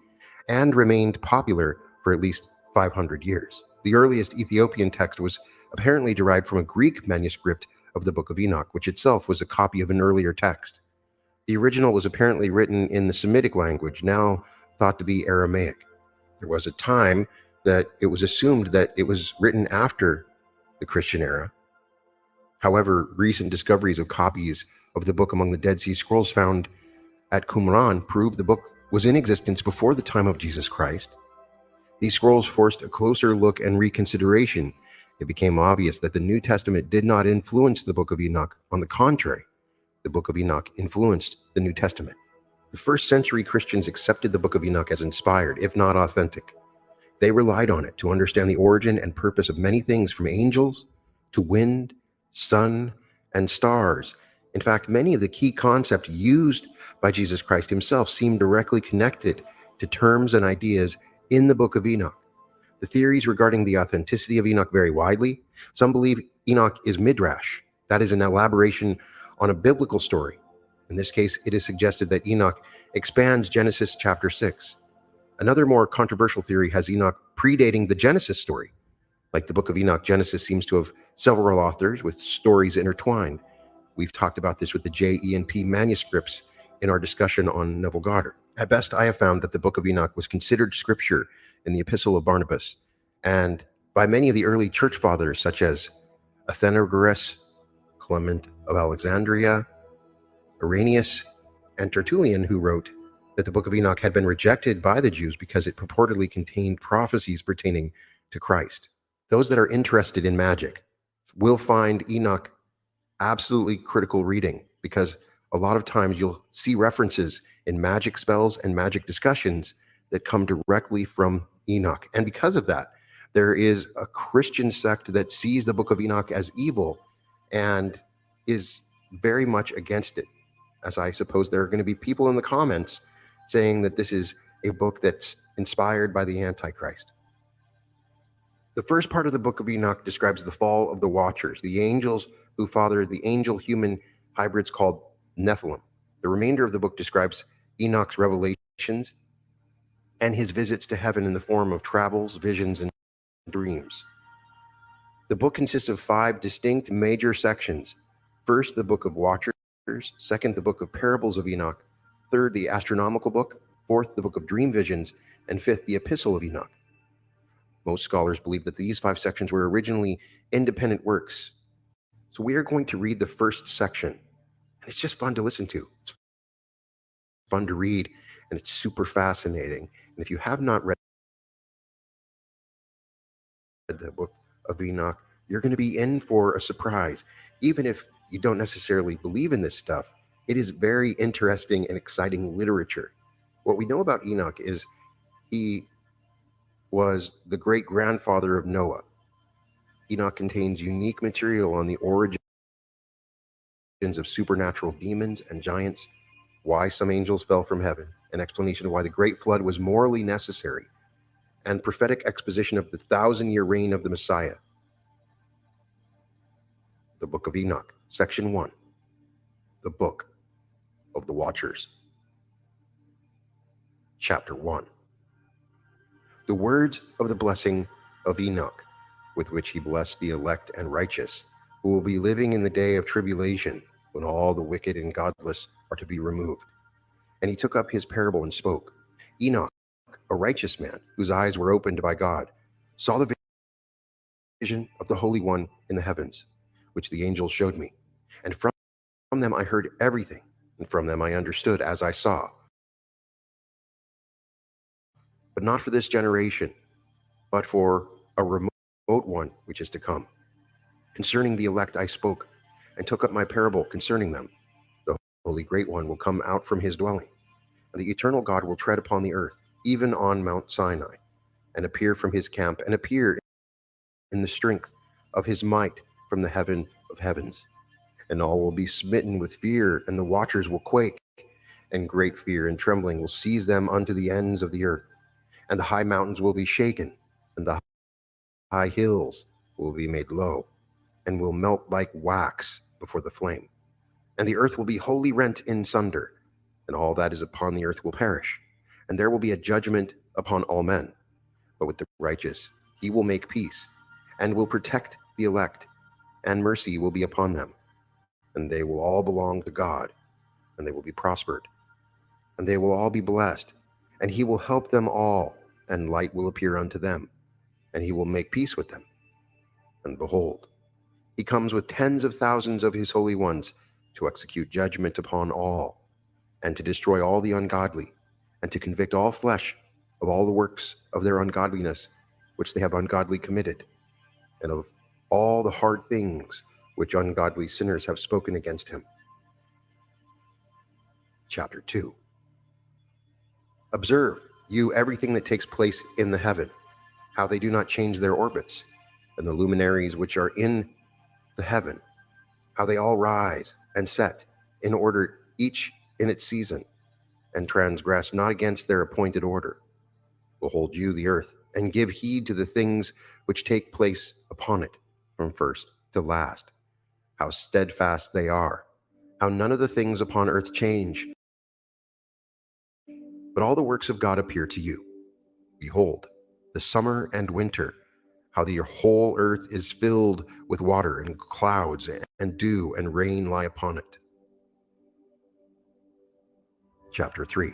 and remained popular for at least 500 years. The earliest Ethiopian text was apparently derived from a Greek manuscript of the Book of Enoch, which itself was a copy of an earlier text. The original was apparently written in the Semitic language, now thought to be Aramaic. There was a time that it was assumed that it was written after the Christian era. However, recent discoveries of copies of the book among the Dead Sea Scrolls found at Qumran prove the book was in existence before the time of Jesus Christ. These scrolls forced a closer look and reconsideration. It became obvious that the New Testament did not influence the Book of Enoch. On the contrary, the Book of Enoch influenced the New Testament. The 1st century Christians accepted the Book of Enoch as inspired, if not authentic. They relied on it to understand the origin and purpose of many things, from angels to wind, sun, and stars. In fact, many of the key concepts used by Jesus Christ himself seem directly connected to terms and ideas in the Book of Enoch. The theories regarding the authenticity of Enoch vary widely. Some believe Enoch is midrash, that is, an elaboration on a biblical story. In this case, it is suggested that Enoch expands Genesis chapter 6. Another more controversial theory has Enoch predating the Genesis story. Like the Book of Enoch, Genesis seems to have several authors with stories intertwined. We've talked about this with the J.E.N.P. manuscripts in our discussion on Neville Goddard. At best, I have found that the Book of Enoch was considered scripture in the Epistle of Barnabas, and by many of the early church fathers such as Athenagoras, Clement of Alexandria, Irenaeus, and Tertullian, who wrote that the Book of Enoch had been rejected by the Jews because it purportedly contained prophecies pertaining to Christ. Those that are interested in magic will find Enoch absolutely critical reading, because a lot of times you'll see references in magic spells and magic discussions that come directly from Enoch. And because of that, there is a Christian sect that sees the Book of Enoch as evil and is very much against it. As I suppose there are going to be people in the comments saying that this is a book that's inspired by the Antichrist. The first part of the Book of Enoch describes the fall of the Watchers, the angels who fathered the angel-human hybrids called Nephilim. The remainder of the book describes Enoch's revelations and his visits to heaven in the form of travels, visions, and dreams. The book consists of 5 distinct major sections. First, the Book of Watchers. Second, the Book of Parables of Enoch. Third, the Astronomical Book. Fourth, the Book of Dream Visions. And fifth, the Epistle of Enoch. Most scholars believe that these 5 sections were originally independent works. So we are going to read the first section. And it's just fun to listen to. It's fun to read, and it's super fascinating. And if you have not read the Book of Enoch, you're going to be in for a surprise. Even if you don't necessarily believe in this stuff, it is very interesting and exciting literature. What we know about Enoch is he was the great-grandfather of Noah. Enoch contains unique material on the origins of supernatural demons and giants, why some angels fell from heaven, an explanation of why the Great Flood was morally necessary, and prophetic exposition of the 1,000-year reign of the Messiah. The Book of Enoch, Section 1, the Book of the Watchers. Chapter 1. The words of the blessing of Enoch, with which he blessed the elect and righteous, who will be living in the day of tribulation, when all the wicked and godless are to be removed. And he took up his parable and spoke. Enoch, a righteous man, whose eyes were opened by God, saw the vision of the Holy One in the heavens, which the angels showed me. And from them I heard everything, and from them I understood as I saw. But not for this generation, but for a remote one which is to come. Concerning the elect I spoke, and took up my parable concerning them. The Holy Great One will come out from his dwelling, and the eternal God will tread upon the earth, even on Mount Sinai, and appear from his camp, and appear in the strength of his might from the heaven of heavens. And all will be smitten with fear, and the watchers will quake, and great fear and trembling will seize them unto the ends of the earth. And the high mountains will be shaken, and the high hills will be made low, and will melt like wax before the flame. And the earth will be wholly rent in sunder, and all that is upon the earth will perish. And there will be a judgment upon all men. But with the righteous he will make peace, and will protect the elect, and mercy will be upon them. And they will all belong to God, and they will be prospered. And they will all be blessed, and he will help them all, and light will appear unto them, and he will make peace with them. And behold, he comes with tens of thousands of his holy ones to execute judgment upon all, and to destroy all the ungodly, and to convict all flesh of all the works of their ungodliness which they have ungodly committed, and of all the hard things which ungodly sinners have spoken against him. Chapter 2. Observe, you, everything that takes place in the heaven, how they do not change their orbits, and the luminaries which are in the heaven, how they all rise and set in order, each in its season, and transgress not against their appointed order. Behold you the earth, and give heed to the things which take place upon it, from first to last, how steadfast they are, how none of the things upon earth change. But all the works of God appear to you. Behold, the summer and winter, how the whole earth is filled with water, and clouds and dew and rain lie upon it. Chapter 3.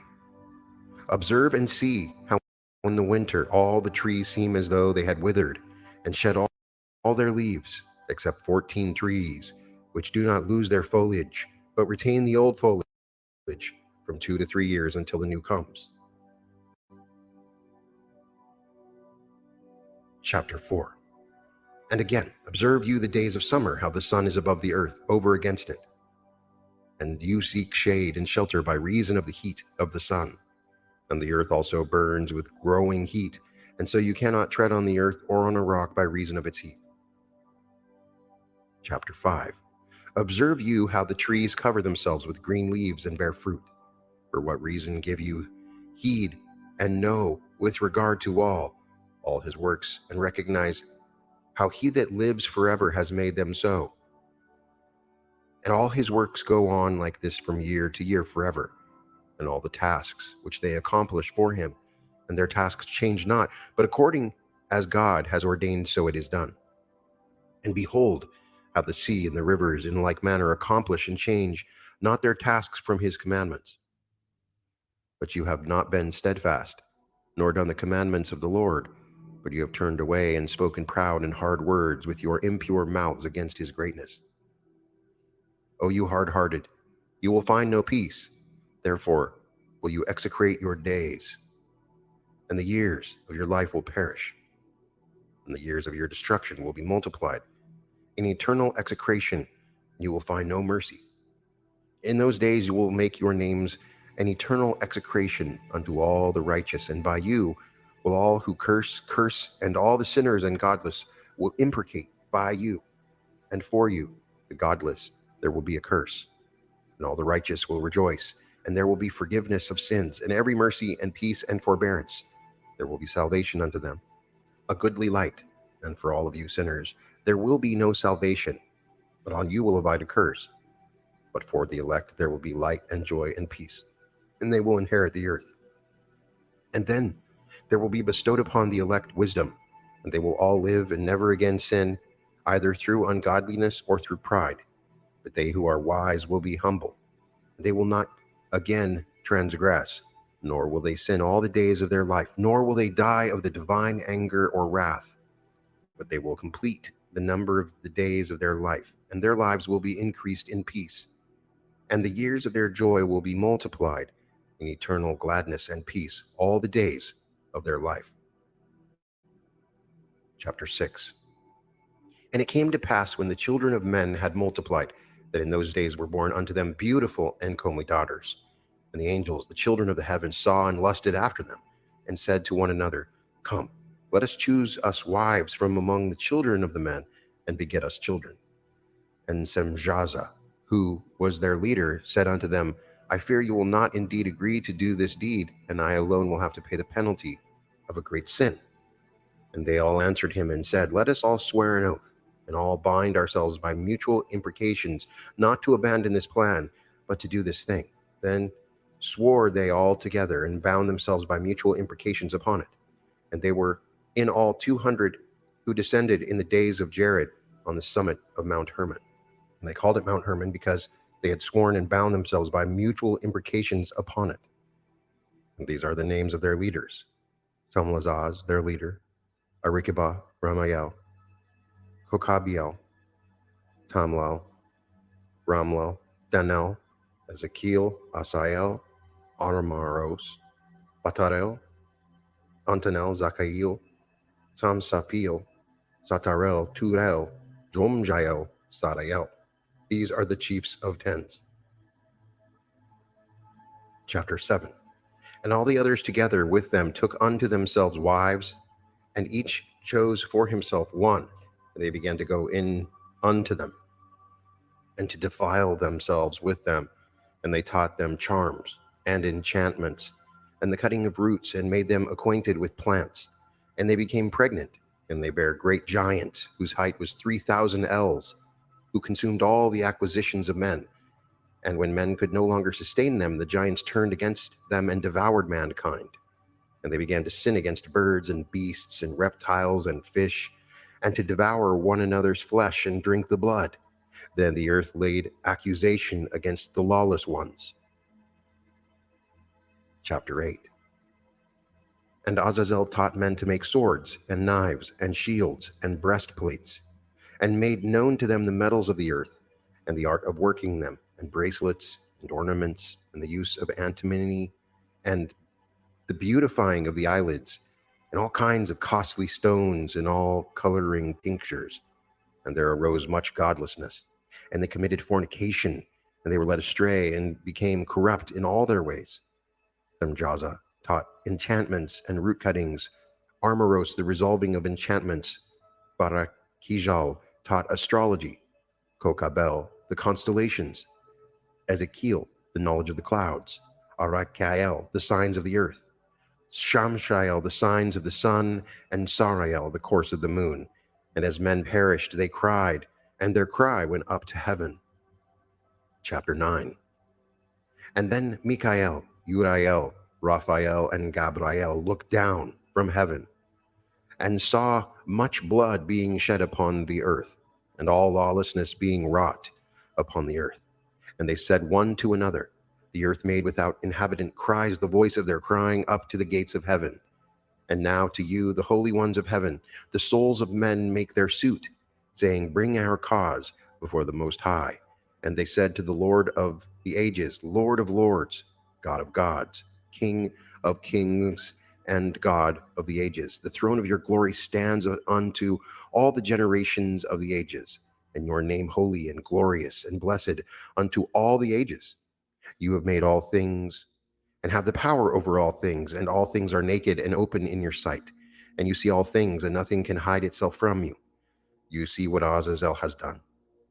Observe and see how in the winter all the trees seem as though they had withered, and shed all their leaves, except 14 trees, which do not lose their foliage, but retain the old foliage from 2 to 3 years until the new comes. Chapter 4. And again, observe you the days of summer, how the sun is above the earth, over against it. And you seek shade and shelter by reason of the heat of the sun. And the earth also burns with growing heat, and so you cannot tread on the earth or on a rock by reason of its heat. Chapter 5. Observe you how the trees cover themselves with green leaves and bear fruit. For what reason give you heed, and know with regard to all his works, and recognize how he that lives forever has made them so. And all his works go on like this from year to year forever, and all the tasks which they accomplish for him, and their tasks change not, but according as God has ordained, so it is done. And behold, how the sea and the rivers in like manner accomplish and change not their tasks from his commandments. But you have not been steadfast, nor done the commandments of the Lord, but you have turned away and spoken proud and hard words with your impure mouths against his greatness. O you hard-hearted, you will find no peace. Therefore will you execrate your days, and the years of your life will perish, and the years of your destruction will be multiplied. In eternal execration you will find no mercy. In those days you will make your names an eternal execration unto all the righteous, and by you will all who curse, and all the sinners and godless will imprecate by you, and for you, the godless, there will be a curse, and all the righteous will rejoice, and there will be forgiveness of sins, and every mercy and peace and forbearance. There will be salvation unto them, a goodly light, and for all of you sinners, there will be no salvation, but on you will abide a curse. But for the elect there will be light and joy and peace, and they will inherit the earth. And then there will be bestowed upon the elect wisdom, and they will all live and never again sin, either through ungodliness or through pride. But they who are wise will be humble. They will not again transgress, nor will they sin all the days of their life, nor will they die of the divine anger or wrath. But they will complete the number of the days of their life, and their lives will be increased in peace. And the years of their joy will be multiplied in eternal gladness and peace all the days of their life. Chapter 6. And it came to pass when the children of men had multiplied, that in those days were born unto them beautiful and comely daughters. And the angels, the children of the heavens, saw and lusted after them, and said to one another, Come, Let us choose us wives from among the children of the men, and beget us children. And Semjaza, who was their leader, said unto them, I fear you will not indeed agree to do this deed, and I alone will have to pay the penalty of a great sin. And they all answered him and said, Let us all swear an oath, and all bind ourselves by mutual imprecations, not to abandon this plan, but to do this thing. Then swore they all together, and bound themselves by mutual imprecations upon it. And they were in all 200 who descended in the days of Jared on the summit of Mount Hermon. And they called it Mount Hermon because they had sworn and bound themselves by mutual imprecations upon it. And these are the names of their leaders: Samlazaz, their leader, Arikibah, Ramayel, Kokabiel, Tamlal, Ramlal, Danel, Ezekiel, Asael, Aramaros, Batarel, Antanel, Zakael, Samsapiel, Satarel, Turel, Jomjael, Sarael. These are the chiefs of tens. Chapter 7. And all the others together with them took unto themselves wives, and each chose for himself one. And they began to go in unto them, and to defile themselves with them. And they taught them charms and enchantments, and the cutting of roots, and made them acquainted with plants. And they became pregnant, and they bare great giants, whose height was 3,000 ells, who consumed all the acquisitions of men. And when men could no longer sustain them, the giants turned against them and devoured mankind. And they began to sin against birds and beasts and reptiles and fish, and to devour one another's flesh and drink the blood. Then the earth laid accusation against the lawless ones. Chapter 8. And Azazel taught men to make swords and knives and shields and breastplates, and made known to them the metals of the earth, and the art of working them, and bracelets and ornaments, and the use of antimony, and the beautifying of the eyelids, and all kinds of costly stones, and all coloring tinctures. And there arose much godlessness, and they committed fornication, and they were led astray, and became corrupt in all their ways. Semjaza taught enchantments and root cuttings, Armoros the resolving of enchantments, Barakijal taught astrology, Kokabel the constellations, Ezekiel the knowledge of the clouds, Arakael the signs of the earth, Shamshael the signs of the sun, and Sarael the course of the moon. And as men perished, they cried, and their cry went up to heaven. Chapter 9. And then Mikael, Uriel, Raphael, and Gabriel looked down from heaven, and saw much blood being shed upon the earth, and all lawlessness being wrought upon the earth. And they said one to another, The earth made without inhabitant cries the voice of their crying up to the gates of heaven. And now to you, the holy ones of heaven, the souls of men make their suit, saying, Bring our cause before the Most High. And they said to the Lord of the ages, Lord of lords, God of gods, King of kings, and God of the ages. The throne of your glory stands unto all the generations of the ages, and your name holy and glorious and blessed unto all the ages. You have made all things, and have the power over all things, and all things are naked and open in your sight. And you see all things, and nothing can hide itself from you. You see what Azazel has done,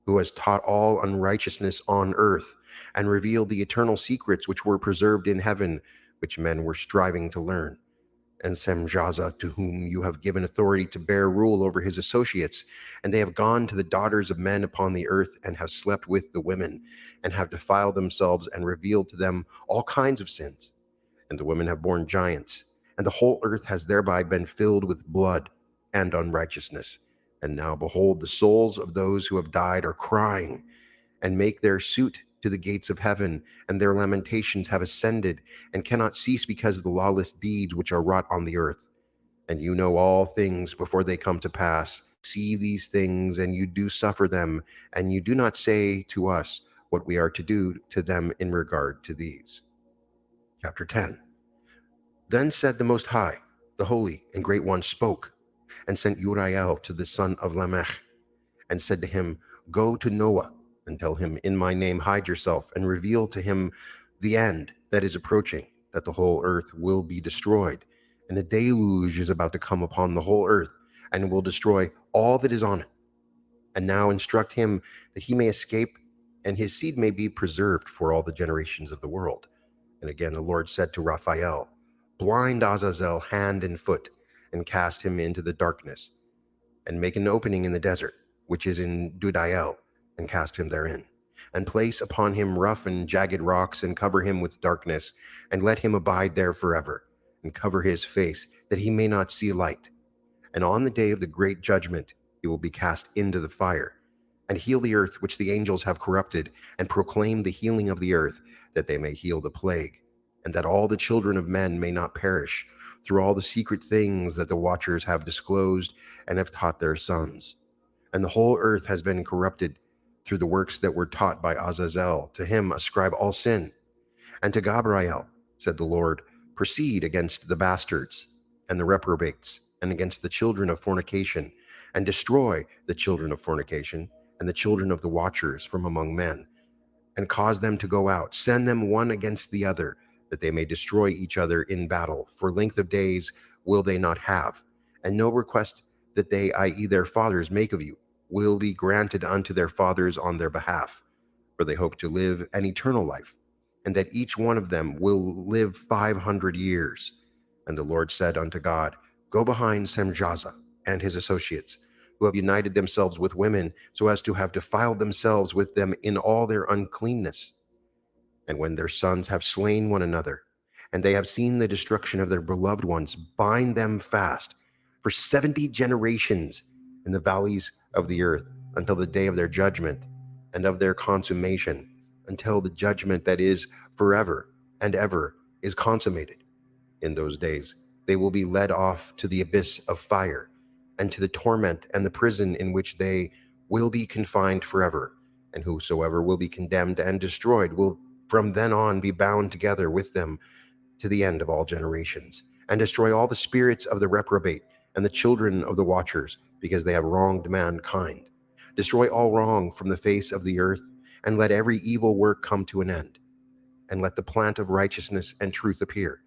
who has taught all unrighteousness on earth, and revealed the eternal secrets which were preserved in heaven, which men were striving to learn. And Semjaza, to whom you have given authority to bear rule over his associates, and they have gone to the daughters of men upon the earth, and have slept with the women, and have defiled themselves, and revealed to them all kinds of sins. And the women have borne giants, and the whole earth has thereby been filled with blood and unrighteousness. And now behold, the souls of those who have died are crying, and make their suit to the gates of heaven, and their lamentations have ascended, and cannot cease because of the lawless deeds which are wrought on the earth. And you know all things before they come to pass. See these things, and you do suffer them, and you do not say to us what we are to do to them in regard to these. Chapter 10. Then said the Most High, the Holy and Great One, spoke, and sent Uriel to the son of Lamech, and said to him, Go to Noah, and tell him, In my name hide yourself, and reveal to him the end that is approaching, that the whole earth will be destroyed, and a deluge is about to come upon the whole earth, and will destroy all that is on it. And now instruct him that he may escape, and his seed may be preserved for all the generations of the world. And again the Lord said to Raphael, blind Azazel hand and foot, and cast him into the darkness, and make an opening in the desert, which is in Dudael, and cast him therein. And place upon him rough and jagged rocks, and cover him with darkness, and let him abide there forever, and cover his face, that he may not see light. And on the day of the great judgment he will be cast into the fire, and heal the earth which the angels have corrupted, and proclaim the healing of the earth, that they may heal the plague, and that all the children of men may not perish, through all the secret things that the watchers have disclosed and have taught their sons. And the whole earth has been corrupted through the works that were taught by Azazel. To him ascribe all sin. And to Gabriel said the Lord, proceed against the bastards and the reprobates, and against the children of fornication, and destroy the children of fornication, and the children of the watchers from among men, and cause them to go out, send them one against the other, that they may destroy each other in battle. For length of days will they not have, and no request that they, i.e. their fathers, make of you, will be granted unto their fathers on their behalf, for they hope to live an eternal life, and that each one of them will live 500 years. And the Lord said unto God, go behind Semjaza and his associates, who have united themselves with women, so as to have defiled themselves with them in all their uncleanness. And when their sons have slain one another, and they have seen the destruction of their beloved ones, bind them fast for 70 generations in the valleys of the earth, until the day of their judgment and of their consummation, until the judgment that is forever and ever is consummated. In those days they will be led off to the abyss of fire, and to the torment and the prison, in which they will be confined forever. And whosoever will be condemned and destroyed will from then on be bound together with them to the end of all generations, and destroy all the spirits of the reprobate and the children of the watchers, because they have wronged mankind. Destroy all wrong from the face of the earth, and let every evil work come to an end, and let the plant of righteousness and truth appear.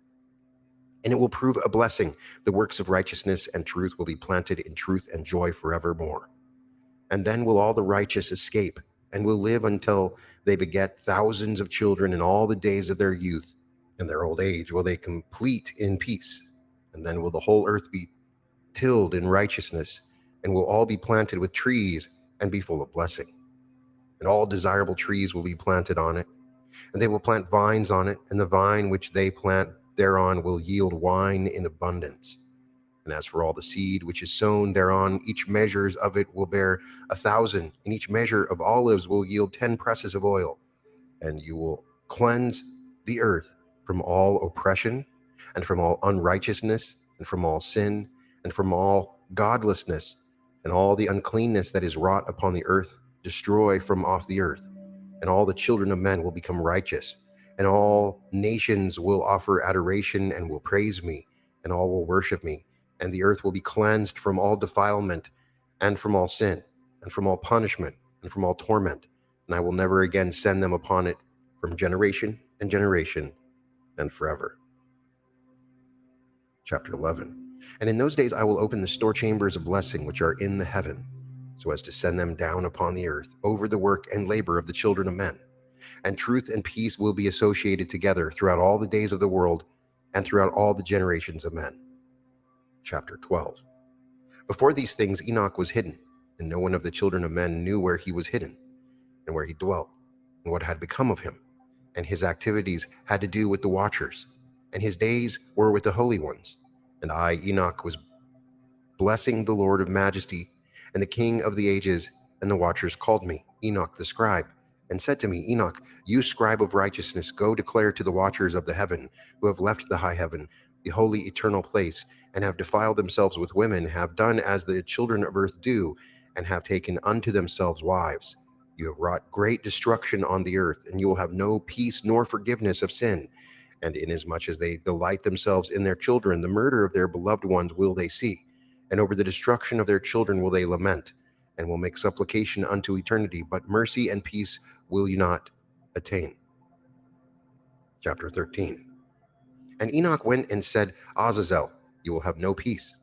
And it will prove a blessing. The works of righteousness and truth will be planted in truth and joy forevermore. And then will all the righteous escape, and will live until they beget thousands of children in all the days of their youth. In their old age will they complete in peace. And then will the whole earth be tilled in righteousness, and will all be planted with trees, and be full of blessing. And all desirable trees will be planted on it, and they will plant vines on it, and the vine which they plant thereon will yield wine in abundance. And as for all the seed which is sown thereon, each measures of it will bear 1,000, and each measure of olives will yield 10 presses of oil. And you will cleanse the earth from all oppression, and from all unrighteousness, and from all sin, and from all godlessness, and all the uncleanness that is wrought upon the earth, destroy from off the earth. And all the children of men will become righteous, and all nations will offer adoration and will praise me, and all will worship me. And the earth will be cleansed from all defilement, and from all sin, and from all punishment, and from all torment. And I will never again send them upon it from generation and generation and forever. Chapter 11. And in those days I will open the store chambers of blessing which are in the heaven, so as to send them down upon the earth over the work and labor of the children of men. And truth and peace will be associated together throughout all the days of the world, and throughout all the generations of men. Chapter 12. Before these things Enoch was hidden, and no one of the children of men knew where he was hidden, and where he dwelt, and what had become of him. And his activities had to do with the watchers, and his days were with the holy ones. And I, Enoch, was blessing the Lord of majesty, and the King of the ages, and the watchers called me, Enoch the scribe, and said to me, Enoch, you scribe of righteousness, go declare to the watchers of the heaven, who have left the high heaven, the holy eternal place, and have defiled themselves with women, have done as the children of earth do, and have taken unto themselves wives. You have wrought great destruction on the earth, and you will have no peace nor forgiveness of sin. And inasmuch as they delight themselves in their children, the murder of their beloved ones will they see, and over the destruction of their children will they lament, and will make supplication unto eternity, but mercy and peace will you not attain. Chapter 13. And Enoch went and said, Azazel, You will have no peace.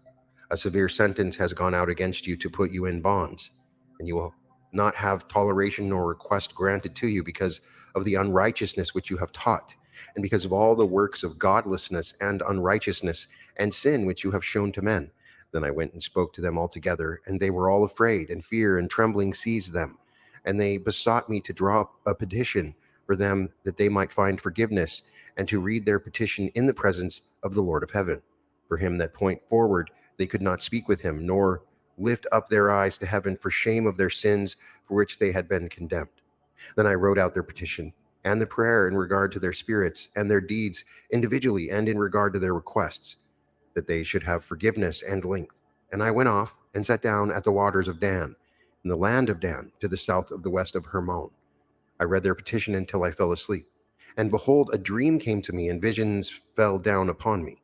A severe sentence has gone out against you to put you in bonds, and you will not have toleration nor request granted to you because of the unrighteousness which you have taught, and because of all the works of godlessness and unrighteousness and sin which you have shown to men. Then I went and spoke to them all together, and they were all afraid, and fear and trembling seized them. And they besought me to draw up a petition for them that they might find forgiveness, and to read their petition in the presence of the Lord of heaven. For him that point forward, they could not speak with him, nor lift up their eyes to heaven for shame of their sins for which they had been condemned. Then I wrote out their petition and the prayer in regard to their spirits and their deeds individually, and in regard to their requests, that they should have forgiveness and length. And I went off and sat down at the waters of Dan, in the land of Dan, to the south of the west of Hermon. I read their petition until I fell asleep. And behold, a dream came to me, and visions fell down upon me.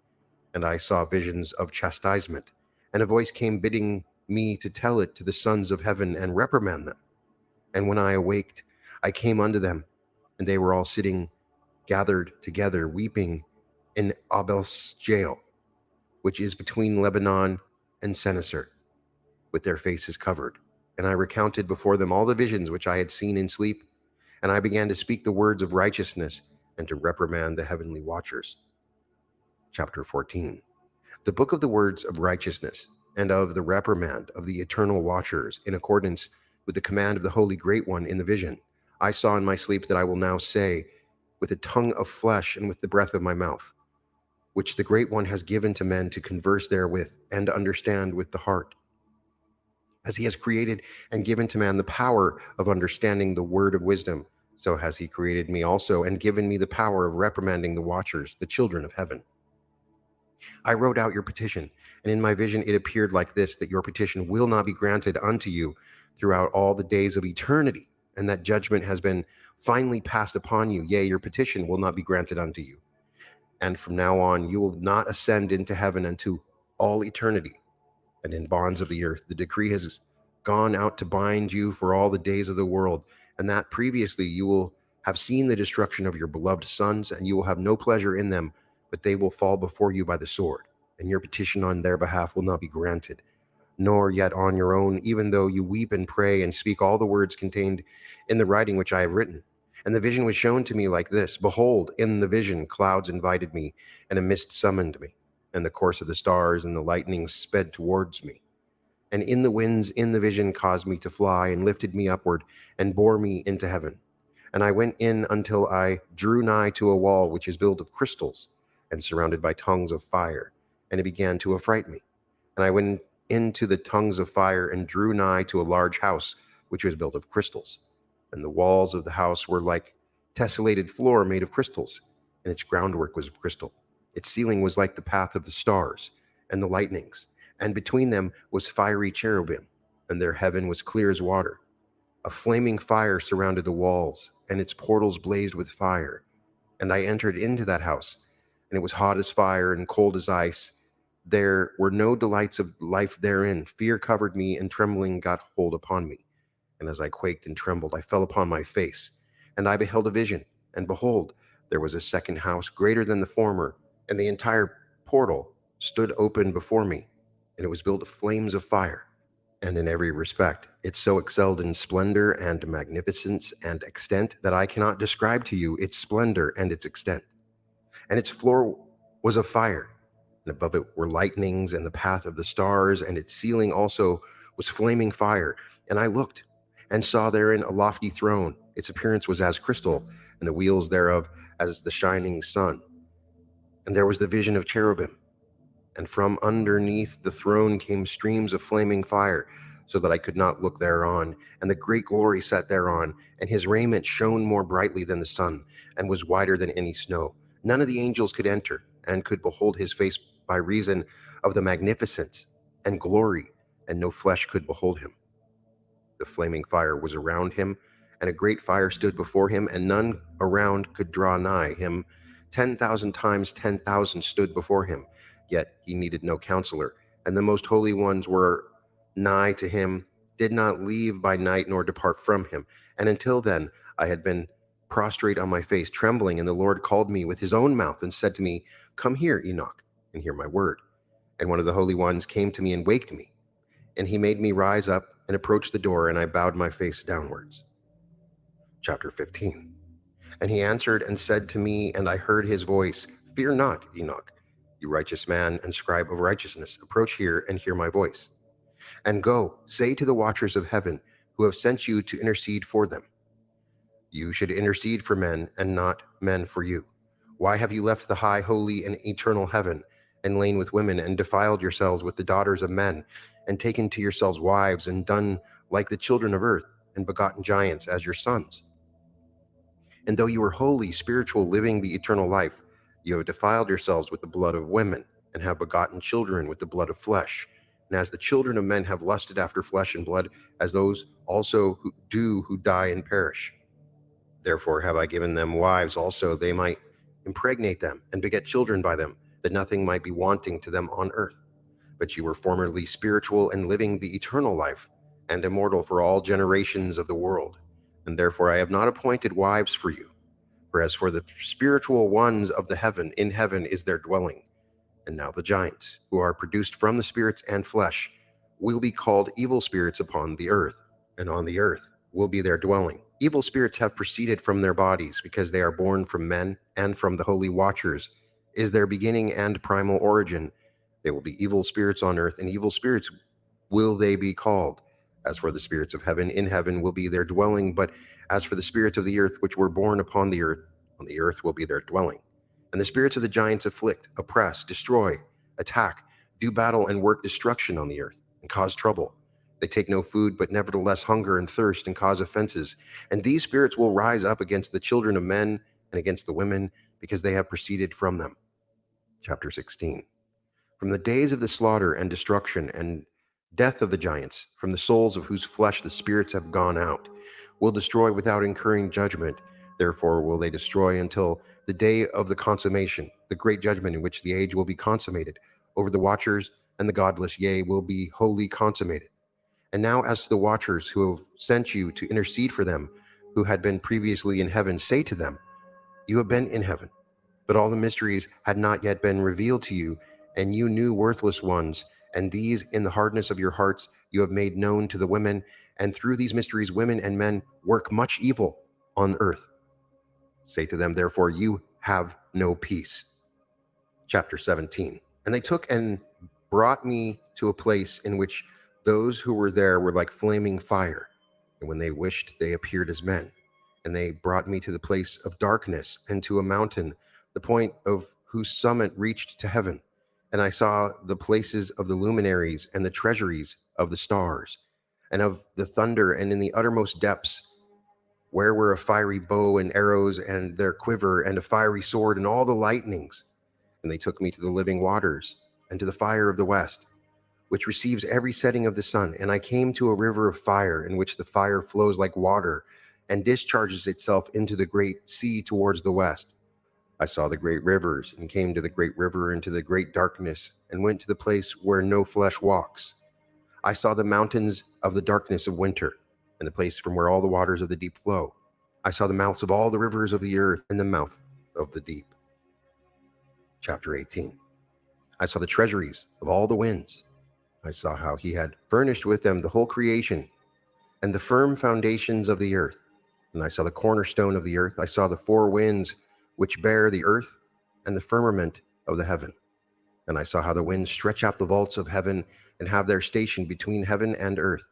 And I saw visions of chastisement, and a voice came bidding me to tell it to the sons of heaven and reprimand them. And when I awaked, I came unto them, and they were all sitting gathered together, weeping in Abel's jail, which is between Lebanon and Sennacer, with their faces covered. And I recounted before them all the visions which I had seen in sleep, and I began to speak the words of righteousness and to reprimand the heavenly watchers. Chapter 14. The book of the words of righteousness and of the reprimand of the eternal watchers, in accordance with the command of the Holy Great One in the vision. I saw in my sleep that I will now say, with a tongue of flesh and with the breath of my mouth, which the Great One has given to men to converse therewith and understand with the heart. As he has created and given to man the power of understanding the word of wisdom, so has he created me also and given me the power of reprimanding the watchers, the children of heaven. I wrote out your petition, and in my vision it appeared like this, that your petition will not be granted unto you throughout all the days of eternity, and that judgment has been finally passed upon you. Yea, your petition will not be granted unto you. And from now on you will not ascend into heaven unto all eternity. And in bonds of the earth the decree has gone out to bind you for all the days of the world, and that previously you will have seen the destruction of your beloved sons, and you will have no pleasure in them, but they will fall before you by the sword, and your petition on their behalf will not be granted, nor yet on your own, even though you weep and pray and speak all the words contained in the writing which I have written. And the vision was shown to me like this. Behold, in the vision clouds invited me, and a mist summoned me, and the course of the stars and the lightnings sped towards me. And in the winds in the vision caused me to fly, and lifted me upward, and bore me into heaven. And I went in until I drew nigh to a wall which is built of crystals, and surrounded by tongues of fire, and it began to affright me. And I went into the tongues of fire, and drew nigh to a large house which was built of crystals. And the walls of the house were like tessellated floor made of crystals, and its groundwork was of crystal. Its ceiling was like the path of the stars and the lightnings, and between them was fiery cherubim, and their heaven was clear as water. A flaming fire surrounded the walls, and its portals blazed with fire. And I entered into that house, and it was hot as fire and cold as ice. There were no delights of life therein. Fear covered me, and trembling got hold upon me. And as I quaked and trembled, I fell upon my face. And I beheld a vision, and behold, there was a second house greater than the former, and the entire portal stood open before me, and it was built of flames of fire. And in every respect, it so excelled in splendor and magnificence and extent that I cannot describe to you its splendor and its extent. And its floor was of fire, and above it were lightnings and the path of the stars, and its ceiling also was flaming fire. And I looked, and saw therein a lofty throne. Its appearance was as crystal, and the wheels thereof as the shining sun. And there was the vision of cherubim. And from underneath the throne came streams of flaming fire, so that I could not look thereon. And the great glory sat thereon, and his raiment shone more brightly than the sun, and was whiter than any snow. None of the angels could enter, and could behold his face by reason of the magnificence and glory, and no flesh could behold him. The flaming fire was around him, and a great fire stood before him, and none around could draw nigh him. 10,000 times 10,000 stood before him, yet he needed no counselor. And the most holy ones were nigh to him, did not leave by night nor depart from him. And until then I had been prostrate on my face, trembling, and the Lord called me with his own mouth and said to me, Come here, Enoch, and hear my word. And one of the holy ones came to me and waked me. And he made me rise up and approach the door, and I bowed my face downwards. Chapter 15. And he answered and said to me, and I heard his voice, Fear not, Enoch, you righteous man and scribe of righteousness, approach here and hear my voice. And go, say to the watchers of heaven, who have sent you to intercede for them. You should intercede for men, and not men for you. Why have you left the high, holy, and eternal heaven, and lain with women, and defiled yourselves with the daughters of men, and taken to yourselves wives, and done like the children of earth, and begotten giants as your sons? And though you are holy, spiritual, living the eternal life, you have defiled yourselves with the blood of women, and have begotten children with the blood of flesh. And as the children of men have lusted after flesh and blood, as those also who die and perish. Therefore have I given them wives also, they might impregnate them, and beget children by them, that nothing might be wanting to them on earth. But you were formerly spiritual, and living the eternal life, and immortal for all generations of the world. And therefore I have not appointed wives for you. For as for the spiritual ones of the heaven, in heaven is their dwelling. And now the giants, who are produced from the spirits and flesh, will be called evil spirits upon the earth, and on the earth will be their dwelling. Evil spirits have proceeded from their bodies, because they are born from men, and from the holy watchers is their beginning and primal origin. They will be evil spirits on earth, and evil spirits will they be called. As for the spirits of heaven, in heaven will be their dwelling. But as for the spirits of the earth, which were born upon the earth will be their dwelling. And the spirits of the giants afflict, oppress, destroy, attack, do battle, and work destruction on the earth, and cause trouble. They take no food, but nevertheless hunger and thirst, and cause offenses. And these spirits will rise up against the children of men and against the women, because they have proceeded from them. Chapter 16. From the days of the slaughter and destruction and death of the giants, from the souls of whose flesh the spirits have gone out, will destroy without incurring judgment. Therefore will they destroy until the day of the consummation, the great judgment in which the age will be consummated over the watchers and the godless, yea, will be wholly consummated. And now as to the watchers who have sent you to intercede for them, who had been previously in heaven, say to them, You have been in heaven, but all the mysteries had not yet been revealed to you, and you knew worthless ones, and these in the hardness of your hearts you have made known to the women, and through these mysteries women and men work much evil on earth. Say to them, therefore, you have no peace. Chapter 17. And they took and brought me to a place in which those who were there were like flaming fire, and when they wished, they appeared as men. And they brought me to the place of darkness, and to a mountain, the point of whose summit reached to heaven. And I saw the places of the luminaries and the treasuries of the stars, and of the thunder, and in the uttermost depths, where were a fiery bow and arrows, and their quiver, and a fiery sword, and all the lightnings. And they took me to the living waters, and to the fire of the west, which receives every setting of the sun. And I came to a river of fire, in which the fire flows like water, and discharges itself into the great sea towards the west. I saw the great rivers, and came to the great river, into the great darkness, and went to the place where no flesh walks. I saw the mountains of the darkness of winter, and the place from where all the waters of the deep flow. I saw the mouths of all the rivers of the earth, and the mouth of the deep. Chapter 18. I saw the treasuries of all the winds. I saw how he had furnished with them the whole creation, and the firm foundations of the earth. And I saw the cornerstone of the earth. I saw the four winds which bear the earth, and the firmament of the heaven. And I saw how the winds stretch out the vaults of heaven, and have their station between heaven and earth.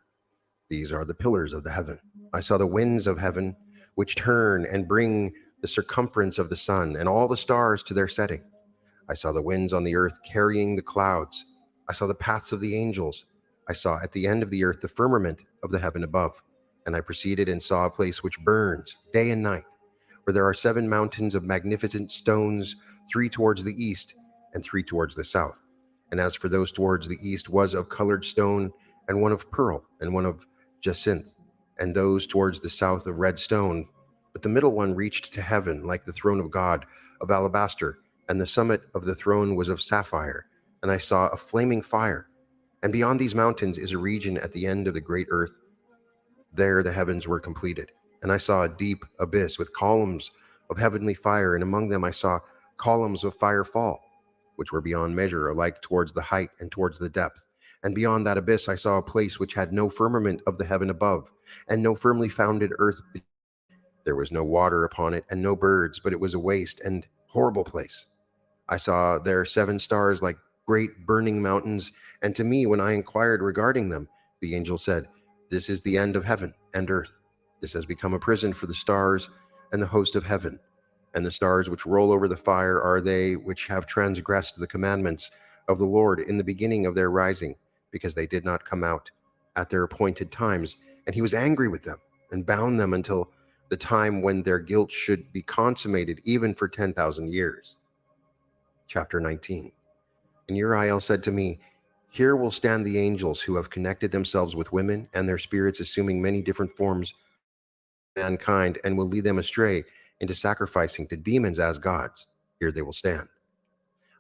These are the pillars of the heaven. I saw the winds of heaven, which turn and bring the circumference of the sun, and all the stars to their setting. I saw the winds on the earth carrying the clouds. I saw the paths of the angels. I saw at the end of the earth the firmament of the heaven above. And I proceeded and saw a place which burns day and night, where there are 7 mountains of magnificent stones, 3 towards the east and 3 towards the south. And as for those towards the east was of colored stone, and one of pearl, and one of jacinth, and those towards the south of red stone. But the middle one reached to heaven like the throne of God, of alabaster, and the summit of the throne was of sapphire. And I saw a flaming fire. And beyond these mountains is a region at the end of the great earth. There the heavens were completed. And I saw a deep abyss with columns of heavenly fire, and among them I saw columns of fire fall, which were beyond measure, alike towards the height and towards the depth. And beyond that abyss I saw a place which had no firmament of the heaven above, and no firmly founded earth beneath. There was no water upon it, and no birds, but it was a waste and horrible place. I saw there 7 stars like great burning mountains, and to me, when I inquired regarding them, the angel said, "This is the end of heaven and earth. This has become a prison for the stars and the host of heaven. And the stars which roll over the fire are they which have transgressed the commandments of the Lord in the beginning of their rising, because they did not come out at their appointed times. And he was angry with them and bound them until the time when their guilt should be consummated, even for 10,000 years." Chapter 19. And Uriel said to me, "Here will stand the angels who have connected themselves with women, and their spirits assuming many different forms of mankind, and will lead them astray into sacrificing to demons as gods. Here they will stand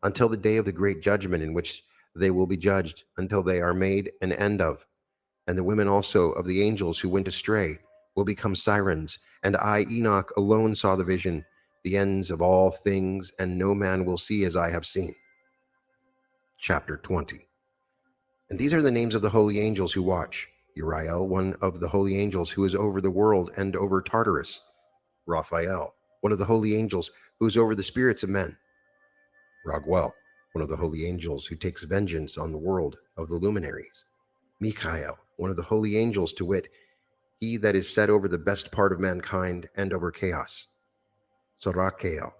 until the day of the great judgment, in which they will be judged, until they are made an end of. And the women also of the angels who went astray will become sirens. And I, Enoch, alone saw the vision, the ends of all things, and no man will see as I have seen." Chapter 20. And these are the names of the holy angels who watch: Uriel, one of the holy angels who is over the world and over Tartarus; Raphael, one of the holy angels who is over the spirits of men; Raguel, one of the holy angels who takes vengeance on the world of the luminaries; Michael, one of the holy angels, to wit, he that is set over the best part of mankind and over chaos; Sorachael,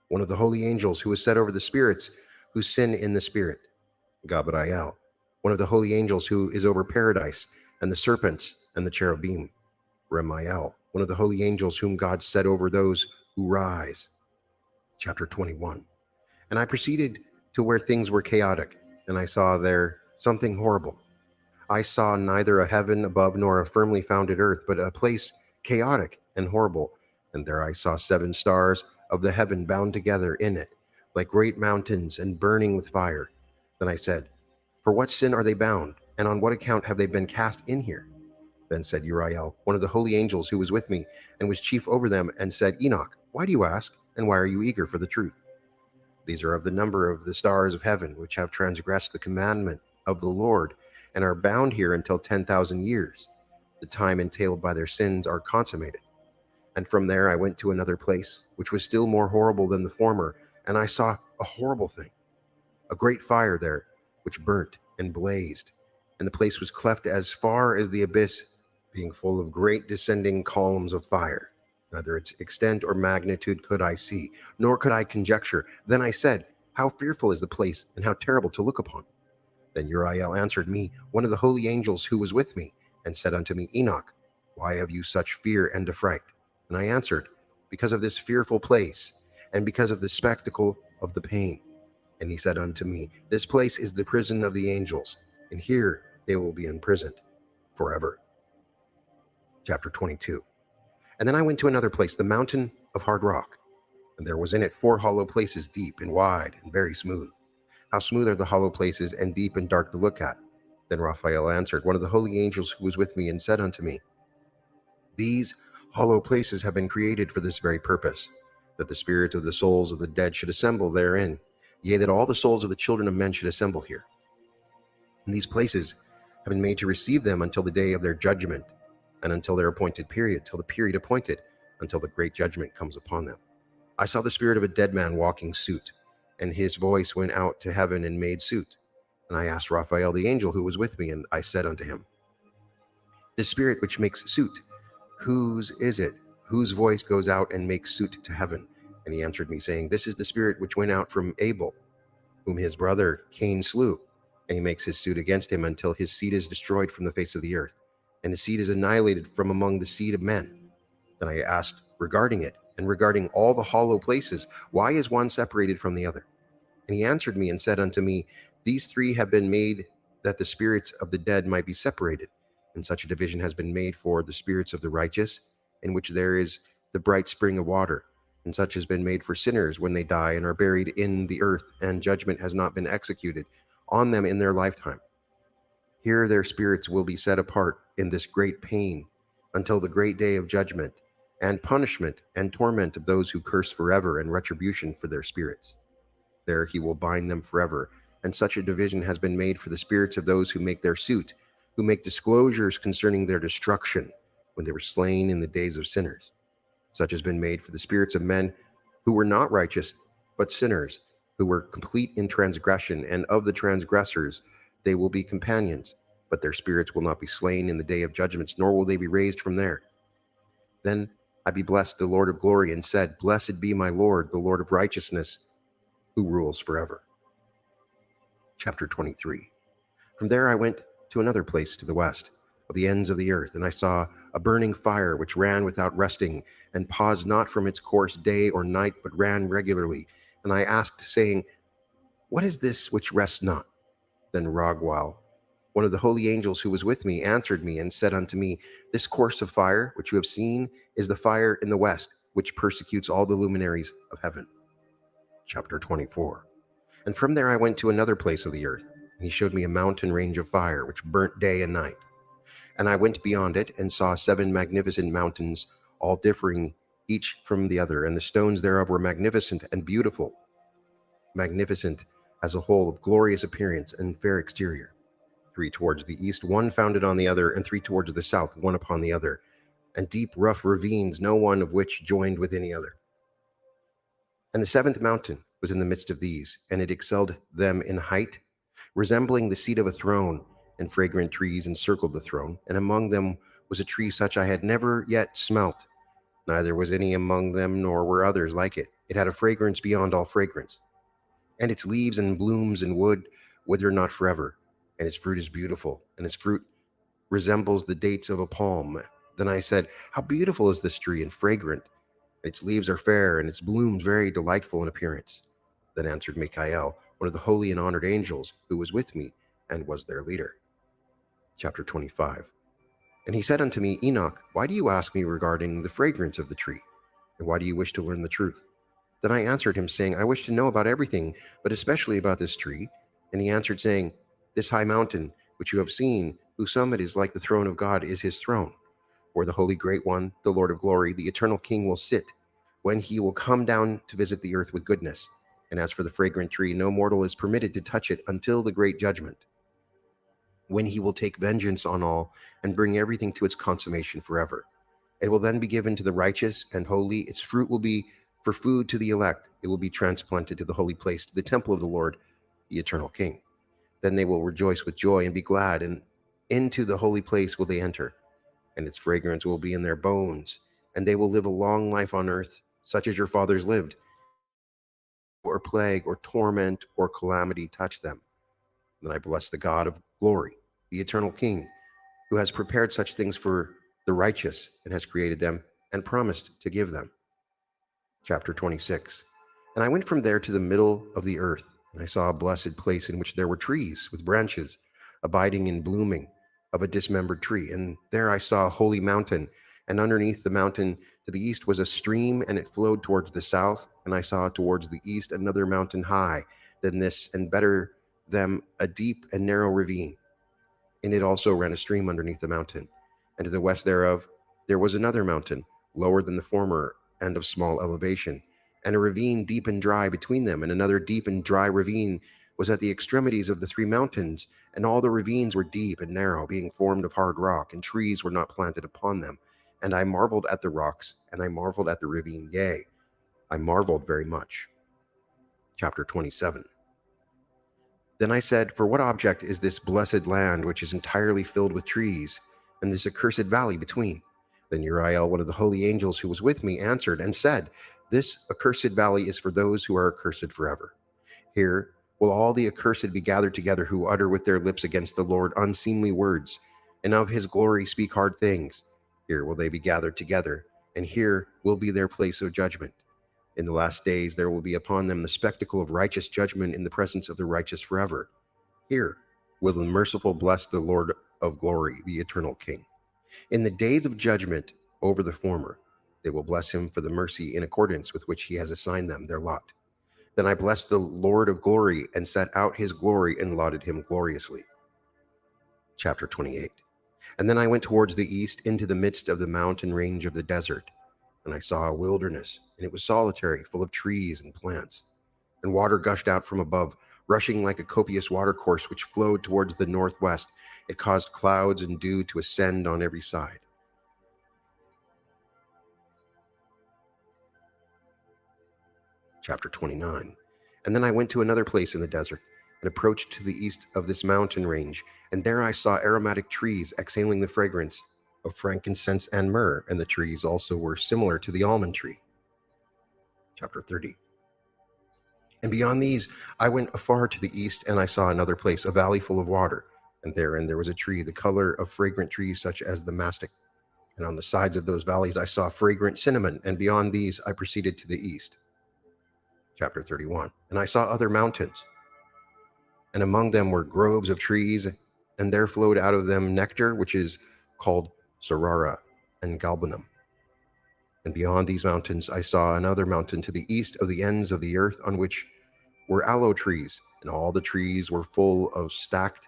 one of the holy angels who is set over the spirits who sin in the spirit; Gabriel, one of the holy angels who is over paradise and the serpents and the cherubim; Remiel, one of the holy angels whom God set over those who rise. Chapter 21. And I proceeded to where things were chaotic, and I saw there something horrible. I saw neither a heaven above nor a firmly founded earth, but a place chaotic and horrible. And there I saw 7 stars of the heaven bound together in it, like great mountains, and burning with fire. Then I said, "For what sin are they bound, and on what account have they been cast in here?" Then said Uriel, one of the holy angels who was with me, and was chief over them, and said, "Enoch, why do you ask, and why are you eager for the truth? These are of the number of the stars of heaven, which have transgressed the commandment of the Lord, and are bound here until 10,000 years. The time entailed by their sins are consummated." And from there I went to another place, which was still more horrible than the former, and I saw a horrible thing: a great fire there, which burnt and blazed, and the place was cleft as far as the abyss, being full of great descending columns of fire. Neither its extent or magnitude could I see, nor could I conjecture. Then I said, "How fearful is the place, and how terrible to look upon!" Then Uriel answered me, one of the holy angels who was with me, and said unto me, "Enoch, why have you such fear and affright?" And I answered, "Because of this fearful place, and because of the spectacle of the pain." And he said unto me, "This place is the prison of the angels, and here they will be imprisoned forever." Chapter 22. And then I went to another place, the mountain of hard rock, and there was in it 4 hollow places, deep and wide and very smooth. How smooth are the hollow places, and deep and dark to look at! Then Raphael answered, one of the holy angels who was with me, and said unto me, "These hollow places have been created for this very purpose, that the spirits of the souls of the dead should assemble therein, yea, that all the souls of the children of men should assemble here. And these places have been made to receive them until the day of their judgment, and until their appointed period, till the period appointed, until the great judgment comes upon them. I saw the spirit of a dead man walking suit, and his voice went out to heaven and made suit. And I asked Raphael the angel who was with me, and I said unto him, "The spirit which makes suit, whose is it, whose voice goes out and makes suit to heaven?" And he answered me, saying, "This is the spirit which went out from Abel, whom his brother Cain slew, and he makes his suit against him until his seed is destroyed from the face of the earth, and his seed is annihilated from among the seed of men." Then I asked regarding it, and regarding all the hollow places, why is one separated from the other? And he answered me and said unto me, "These 3 have been made that the spirits of the dead might be separated, and such a division has been made for the spirits of the righteous, in which there is the bright spring of water, and such has been made for sinners when they die and are buried in the earth, and judgment has not been executed on them in their lifetime. Here their spirits will be set apart in this great pain until the great day of judgment and punishment and torment of those who curse forever, and retribution for their spirits. There he will bind them forever. And such a division has been made for the spirits of those who make their suit, who make disclosures concerning their destruction when they were slain in the days of sinners. Such has been made for the spirits of men who were not righteous, but sinners, who were complete in transgression, and of the transgressors they will be companions, but their spirits will not be slain in the day of judgments, nor will they be raised from there. Then I blessed the Lord of glory and said, Blessed be my Lord, the Lord of righteousness, who rules forever. Chapter 23. From there I went to another place to the west, of the ends of the earth, and I saw a burning fire which ran without resting, and paused not from its course day or night, but ran regularly. And I asked, saying, What is this which rests not? Then Rogwal, one of the holy angels who was with me, answered me and said unto me, This course of fire which you have seen is the fire in the west, which persecutes all the luminaries of heaven. Chapter 24. And from there I went to another place of the earth, and he showed me a mountain range of fire, which burnt day and night. And I went beyond it, and saw 7 magnificent mountains, all differing each from the other, and the stones thereof were magnificent and beautiful, magnificent as a whole, of glorious appearance and fair exterior. 3 towards the east, one founded on the other, and 3 towards the south, one upon the other, and deep rough ravines, no one of which joined with any other. And the 7th mountain was in the midst of these, and it excelled them in height, resembling the seat of a throne, and fragrant trees encircled the throne, and among them was a tree such I had never yet smelt, neither was any among them, nor were others like it. It had a fragrance beyond all fragrance, and its leaves and blooms and wood wither not forever, and its fruit is beautiful, and its fruit resembles the dates of a palm. Then I said, How beautiful is this tree, and fragrant! Its leaves are fair, and its blooms very delightful in appearance. Then answered Michael, one of the holy and honored angels, who was with me, and was their leader. Chapter 25. And he said unto me, Enoch, why do you ask me regarding the fragrance of the tree? And why do you wish to learn the truth? Then I answered him, saying, I wish to know about everything, but especially about this tree. And he answered, saying, This high mountain, which you have seen, whose summit is like the throne of God, is his throne, where the Holy Great One, the Lord of glory, the eternal King, will sit, when he will come down to visit the earth with goodness. And as for the fragrant tree, no mortal is permitted to touch it until the great judgment, when he will take vengeance on all and bring everything to its consummation forever. It will then be given to the righteous and holy. Its fruit will be for food to the elect. It will be transplanted to the holy place, to the temple of the Lord, the eternal King. Then they will rejoice with joy and be glad, and into the holy place will they enter, and its fragrance will be in their bones, and they will live a long life on earth, such as your fathers lived. Or plague, or torment, or calamity touch them. Then I bless the God of glory, the eternal King, who has prepared such things for the righteous, and has created them, and promised to give them. Chapter 26. And I went from there to the middle of the earth, and I saw a blessed place in which there were trees with branches, abiding and blooming, of a dismembered tree. And there I saw a holy mountain, and underneath the mountain to the east was a stream, and it flowed towards the south. And I saw towards the east another mountain high than this, and better them a deep and narrow ravine. In it also ran a stream underneath the mountain. And to the west thereof there was another mountain, lower than the former, and of small elevation, and a ravine deep and dry between them. And another deep and dry ravine was at the extremities of the 3 mountains. And all the ravines were deep and narrow, being formed of hard rock, and trees were not planted upon them. And I marveled at the rocks, and I marveled at the ravine, yea, I marveled very much. Chapter 27. Then I said, For what object is this blessed land which is entirely filled with trees, and this accursed valley between? Then Uriel, one of the holy angels who was with me, answered and said, This accursed valley is for those who are accursed forever. Here will all the accursed be gathered together, who utter with their lips against the Lord unseemly words, and of his glory speak hard things. Here will they be gathered together, and here will be their place of judgment. In the last days there will be upon them the spectacle of righteous judgment in the presence of the righteous forever. Here will the merciful bless the Lord of glory, the eternal King. In the days of judgment over the former, they will bless him for the mercy in accordance with which he has assigned them their lot. Then I blessed the Lord of glory, and set out his glory, and lauded him gloriously. Chapter 28. And then I went towards the east, into the midst of the mountain range of the desert. And I saw a wilderness, and it was solitary, full of trees and plants. and water gushed out from above, rushing like a copious watercourse which flowed towards the northwest. It caused clouds and dew to ascend on every side. Chapter 29. And then I went to another place in the desert, and approached to the east of this mountain range, and there I saw aromatic trees exhaling the fragrance of frankincense and myrrh, and the trees also were similar to the almond tree. Chapter 30. And beyond these I went afar to the east, and I saw another place, a valley full of water, and therein there was a tree, the color of fragrant trees such as the mastic. And on the sides of those valleys I saw fragrant cinnamon, and beyond these I proceeded to the east. Chapter 31. And I saw other mountains, and among them were groves of trees, and there flowed out of them nectar, which is called Sorara and Galbanum. And beyond these mountains I saw another mountain to the east of the ends of the earth, on which were aloe trees, and all the trees were full of stacked,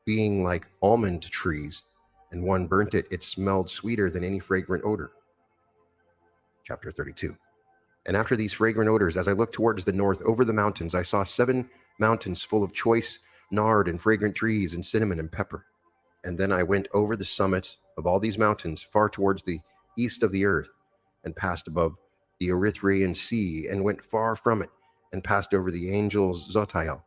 being like almond trees, and one burnt it, it smelled sweeter than any fragrant odor. Chapter 32. And after these fragrant odors, as I looked towards the north over the mountains, I saw 7 mountains full of choice nard and fragrant trees and cinnamon and pepper. And then I went over the summits of all these mountains far towards the east of the earth, and passed above the Erythraean Sea, and went far from it, and passed over the angels Zotael.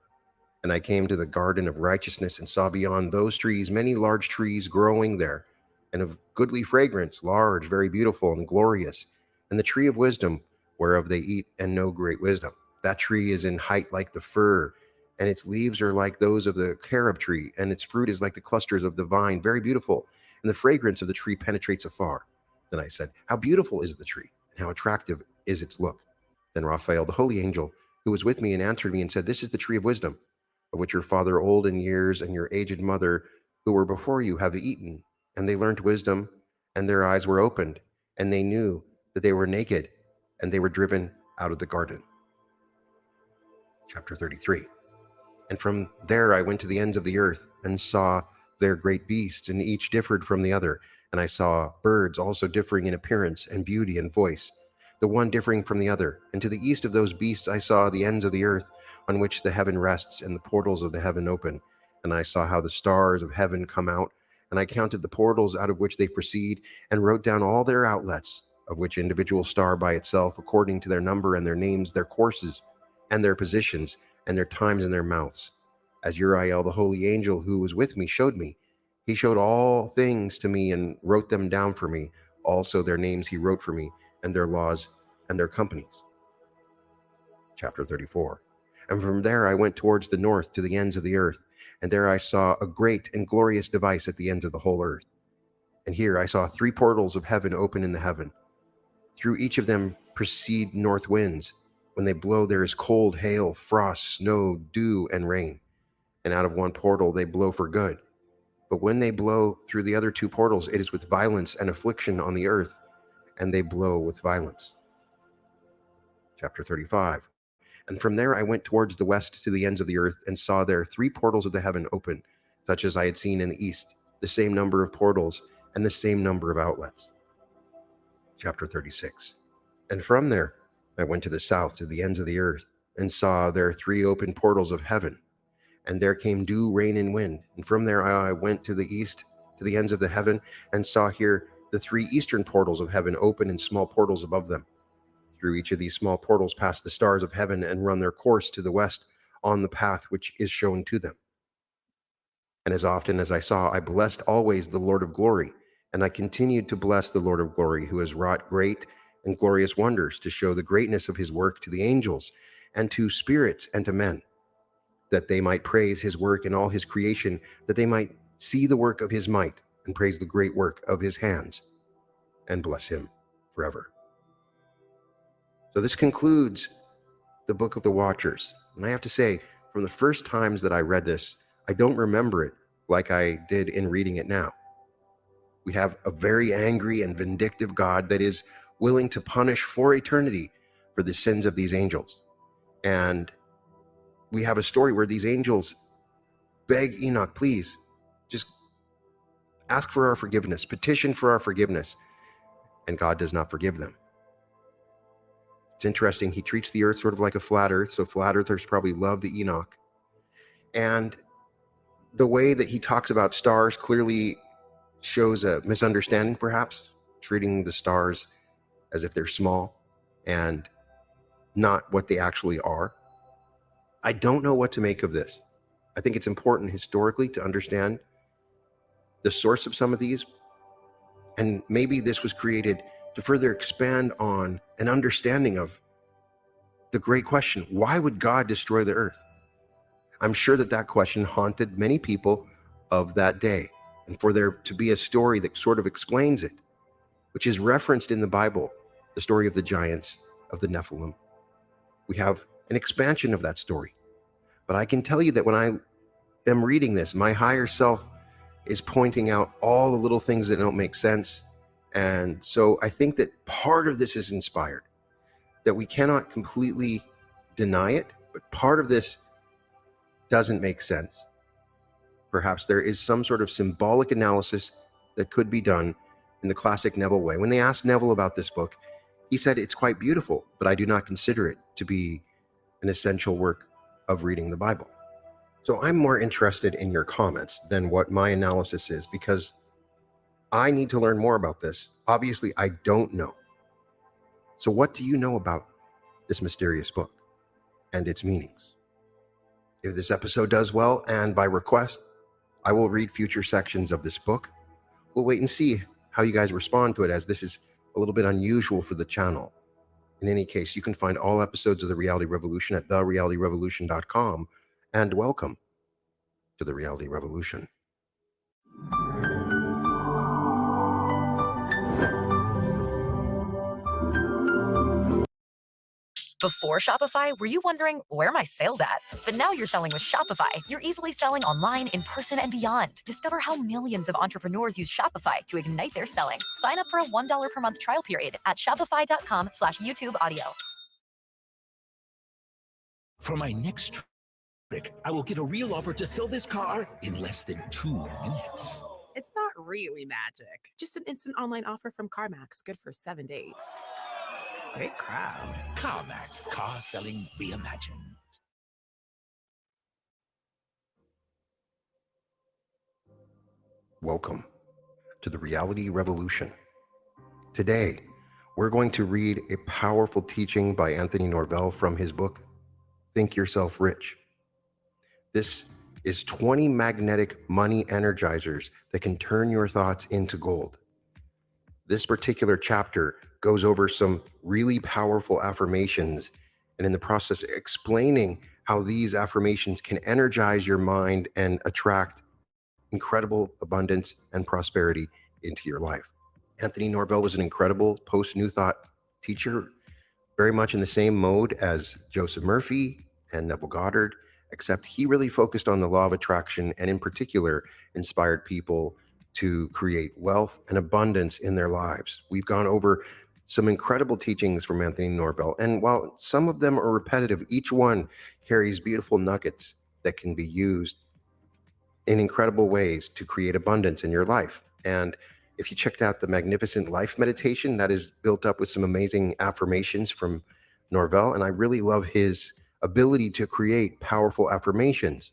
And I came to the garden of righteousness, and saw beyond those trees many large trees growing there, and of goodly fragrance, large, very beautiful and glorious, and the tree of wisdom, whereof they eat and know great wisdom. That tree is in height like the fir, and its leaves are like those of the carob tree, and its fruit is like the clusters of the vine, very beautiful, and the fragrance of the tree penetrates afar. Then I said, how beautiful is the tree, and how attractive is its look. Then Raphael, the holy angel, who was with me, and answered me and said, this is the tree of wisdom, of which your father old in years and your aged mother who were before you have eaten, and they learned wisdom, and their eyes were opened, and they knew that they were naked, and they were driven out of the garden. Chapter 33. And from there I went to the ends of the earth, and saw there great beasts, and each differed from the other. And I saw birds also differing in appearance and beauty and voice, the one differing from the other. And to the east of those beasts I saw the ends of the earth, on which the heaven rests, and the portals of the heaven open. And I saw how the stars of heaven come out, and I counted the portals out of which they proceed, and wrote down all their outlets, of which individual star by itself, according to their number and their names, their courses, and their positions, and their times and their mouths. As Uriel, the holy angel who was with me, showed me. He showed all things to me and wrote them down for me. Also their names he wrote for me, and their laws and their companies. Chapter 34. And from there I went towards the north to the ends of the earth, and there I saw a great and glorious device at the ends of the whole earth. And here I saw 3 portals of heaven open in the heaven. Through each of them proceed north winds. When they blow, there is cold, hail, frost, snow, dew, and rain. And out of one portal they blow for good. But when they blow through the other 2 portals, it is with violence and affliction on the earth, and they blow with violence. Chapter 35. And from there I went towards the west to the ends of the earth, and saw there 3 portals of the heaven open, such as I had seen in the east, the same number of portals, and the same number of outlets. Chapter 36. And from there I went to the south to the ends of the earth, and saw there 3 open portals of heaven. And there came dew, rain, and wind. And from there I went to the east, to the ends of the heaven, and saw here the 3 eastern portals of heaven open, and small portals above them. Through each of these small portals pass the stars of heaven, and run their course to the west on the path which is shown to them. And as often as I saw, I blessed always the Lord of glory. And I continued to bless the Lord of glory, who has wrought great and glorious wonders, to show the greatness of his work to the angels, and to spirits, and to men, that they might praise his work in all his creation, that they might see the work of his might, and praise the great work of his hands, and bless him forever. So this concludes the Book of the Watchers. And I have to say, from the first times that I read this, I don't remember it like I did in reading it now. We have a very angry and vindictive God that is willing to punish for eternity for the sins of these angels. And we have a story where these angels beg Enoch, please, just ask for our forgiveness, petition for our forgiveness, and God does not forgive them. It's interesting. He treats the earth sort of like a flat earth. So flat earthers probably love the Enoch. And the way that he talks about stars clearly shows a misunderstanding, perhaps, treating the stars as if they're small and not what they actually are. I don't know what to make of this. I think it's important historically to understand the source of some of these. And maybe this was created to further expand on an understanding of the great question, why would God destroy the earth? I'm sure that that question haunted many people of that day. And for there to be a story that sort of explains it, which is referenced in the Bible, the story of the giants, of the Nephilim, we have an expansion of that story. But I can tell you that when I am reading this, my higher self is pointing out all the little things that don't make sense. And so I think that part of this is inspired, that we cannot completely deny it, but part of this doesn't make sense. Perhaps there is some sort of symbolic analysis that could be done in the classic Neville way. When they asked Neville about this book, he said, it's quite beautiful, but I do not consider it to be an essential work of reading the Bible. So I'm more interested in your comments than what my analysis is, because I need to learn more about this. Obviously, I don't know. So what do you know about this mysterious book and its meanings? If this episode does well, and by request, I will read future sections of this book. We'll wait and see how you guys respond to it, as this is a little bit unusual for the channel. In any case, you can find all episodes of The Reality Revolution at therealityrevolution.com, and welcome to The Reality Revolution. Before Shopify, were you wondering, where are my sales at? But now you're selling with Shopify. You're easily selling online, in person, and beyond. Discover how millions of entrepreneurs use Shopify to ignite their selling. Sign up for a $1 per month trial period at shopify.com/YouTube audio. For my next trick, I will get a real offer to sell this car in less than 2 minutes. It's not really magic. Just an instant online offer from CarMax, good for 7 days. Great crowd. CarMax, car selling reimagined. Welcome to The Reality Revolution. Today, we're going to read a powerful teaching by Anthony Norvell from his book, Think Yourself Rich. This is 20 magnetic money energizers that can turn your thoughts into gold. This particular chapter goes over some really powerful affirmations, and in the process explaining how these affirmations can energize your mind and attract incredible abundance and prosperity into your life. Anthony Norvell was an incredible post-New Thought teacher, very much in the same mode as Joseph Murphy and Neville Goddard, except he really focused on the law of attraction, and in particular inspired people to create wealth and abundance in their lives. We've gone over some incredible teachings from Anthony Norvell, and while some of them are repetitive, each one carries beautiful nuggets that can be used in incredible ways to create abundance in your life. And if you checked out the Magnificent Life meditation, that is built up with some amazing affirmations from Norvell, and I really love his ability to create powerful affirmations.